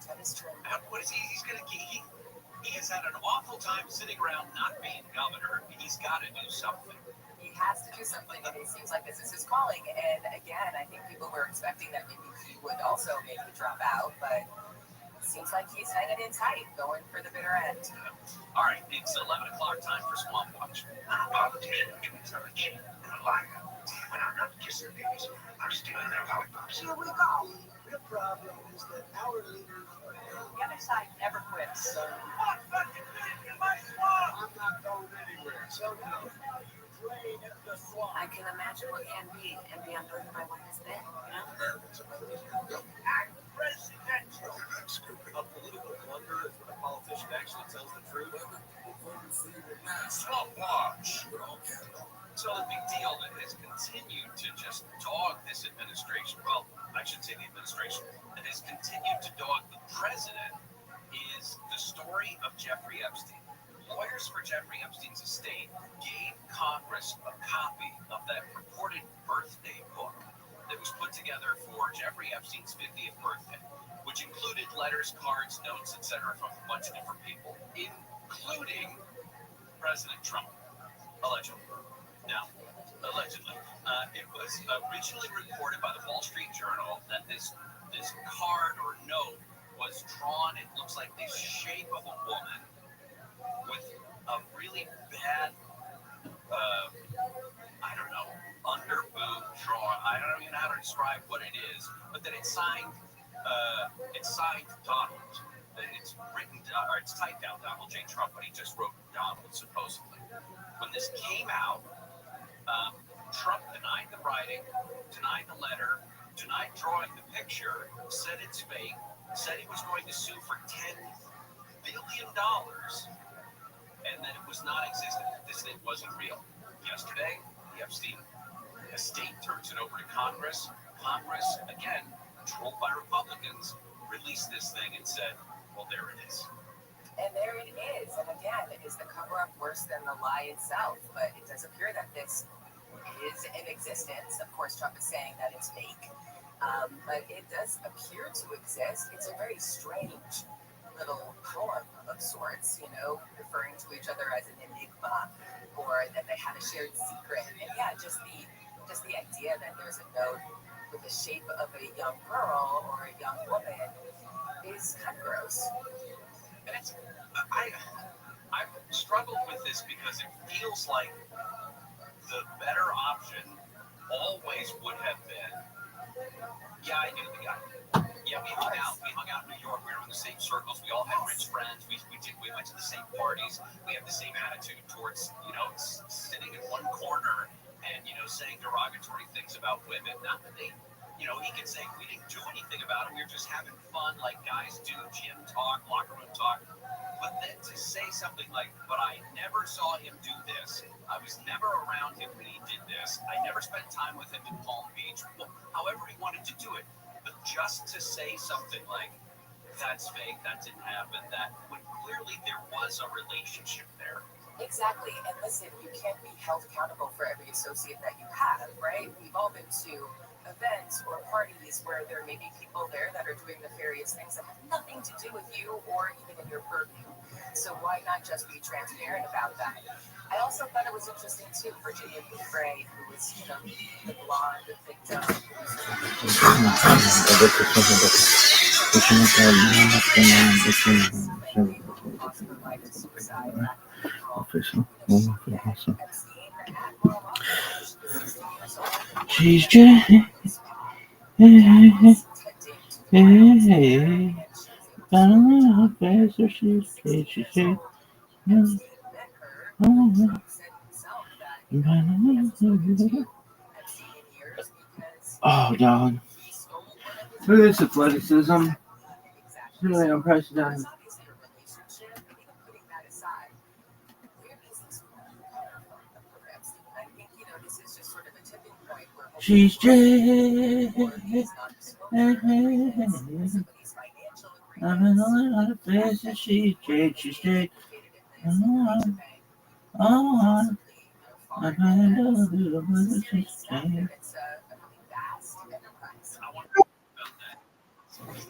That is true. What is he? He's going to he has had an awful time sitting around not being governor. He's got to do something. He has to do something, and it seems like this is his calling. And again, I think people were expecting that maybe he would also maybe drop out, but it seems like he's hanging in tight, going for the bitter end. All right, it's 11 o'clock time for Swamp Watch. I'm a politician, which means I'm a cheat and a liar. When I'm not kissing babies, I'm stealing their lollipops. Here we go. The problem is that our leaders, the other side never quits. I'm not going anywhere. So no. I can imagine what can be and be unburdened by what has been. Americans are crazy. Presidential. A political blunder is when a politician actually tells the truth. Swamp Watch. So the big deal that has continued to just dog this administration, well, I should say the administration, that has continued to dog the president is the story of Jeffrey Epstein. Lawyers for Jeffrey Epstein's estate gave Congress a copy of that purported birthday book that was put together for Jeffrey Epstein's 50th birthday, which included letters, cards, notes, etc. from a bunch of different people, including President Trump, allegedly. Now, allegedly, it was originally reported by the Wall Street Journal that this card or note was drawn, it looks like the shape of a woman with a really bad, I don't know, underboob drawing. I don't even know how to describe what it is, but that it's signed Donald. That it's written, or it's typed out Donald J. Trump, but he just wrote Donald, supposedly. When this came out, Trump denied the writing, denied the letter, denied drawing the picture, said it's fake, said he was going to sue for $10 billion, and that it was non-existent. This thing wasn't real. Yesterday, the Epstein estate turns it over to Congress. Congress, again, controlled by Republicans, released this thing and said, well, there it is. And there it is. And again, is the cover-up worse than the lie itself? But it does appear that this is in existence. Of course, Trump is saying that it's fake. But it does appear to exist. It's a very strange little poem of sorts, referring to each other as an enigma, or that they have a shared secret. And yeah, just the idea that there's a note with the shape of a young girl or a young woman is kind of gross. And I've struggled with this because it feels like the better option always would have been, yeah, I knew the guy. Yeah, we hung out in New York. We were in the same circles. We all had rich friends. We went to the same parties. We have the same attitude towards, sitting in one corner and, saying derogatory things about women. Not that they, he could say we didn't do anything about it. We were just having fun like guys do, gym talk, locker room talk. But then to say something like, but I never saw him do this. I was never around him when he did this. I never spent time with him in Palm Beach. Well, however he wanted to do it. But just to say something like, that's fake, that didn't happen, that when clearly there was a relationship there. Exactly. And listen, you can't be held accountable for every associate that you have, right? We've all been to events or parties where there may be people there that are doing nefarious things that have nothing to do with you or even in your purview. So why not just be transparent about that? I also thought it was interesting too, Virginia Bray, who was, the blonde victim. She's just Oh, dog. Look at this athleticism. Really unprecedented. She's Jade. I'm in a lot of places. She's Jade. She's Jade. Oh, I'm in a lot of places. She's Jade.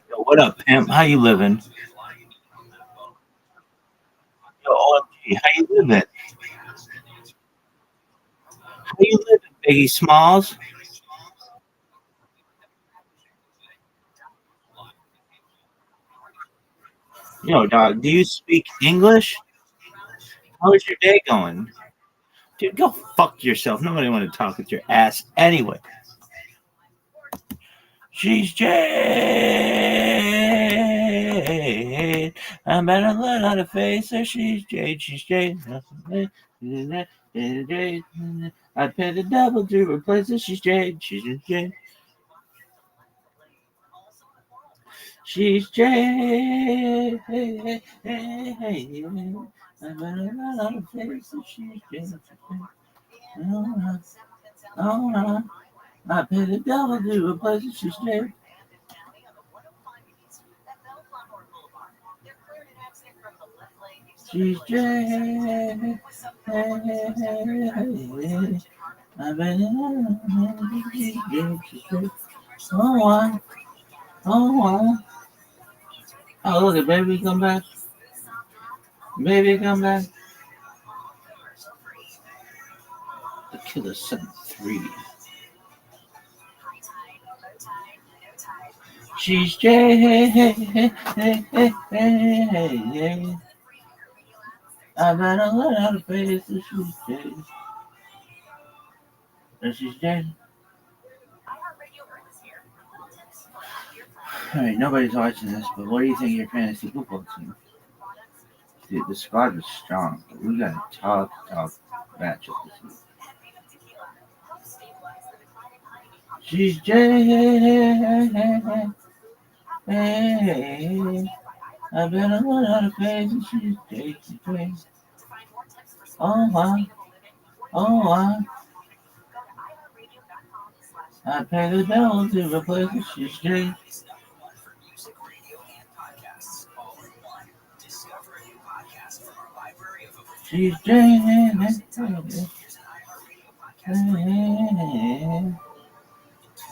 Yo, what up, pimp? How you living? Yo, OMG, how you living? How you living, Biggie Smalls? Yo, dog, do you speak English? How is your day going? Dude, go fuck yourself. Nobody want to talk with your ass anyway. She's Jade. I better learn how to face her. She's Jade. She's Jade. I paid the devil to replace her. She's Jade. She's Jade. She's Jade. I better learn how to face her. She's Jade. Oh, I paid the devil to replace her. She's Jade. She's Jade. I bet she's Jade. Oh, look at baby come back. Baby come back. The killer 7-3. She's Jade. I better learn how to face her. She's Jade. And she's Jade. Alright, nobody's watching this, but what do you think of your fantasy football team? Dude, the squad is strong, but we got a tough matchup this week. She's Jade. I better learn how to face her. She's Jade. She's Jade. I pay the devil to replace her. She's Jade. She's Jade.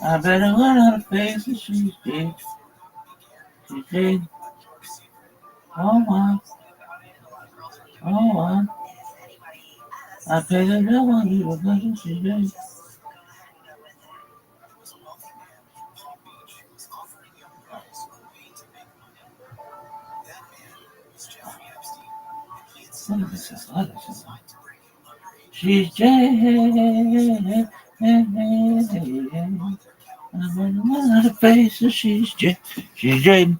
I better learn how to face her. She's Jade. She's Jade. I pay the devil to replace her. She's Jade. She's Jade. I'm gonna face her. She's Jade. She's Jade.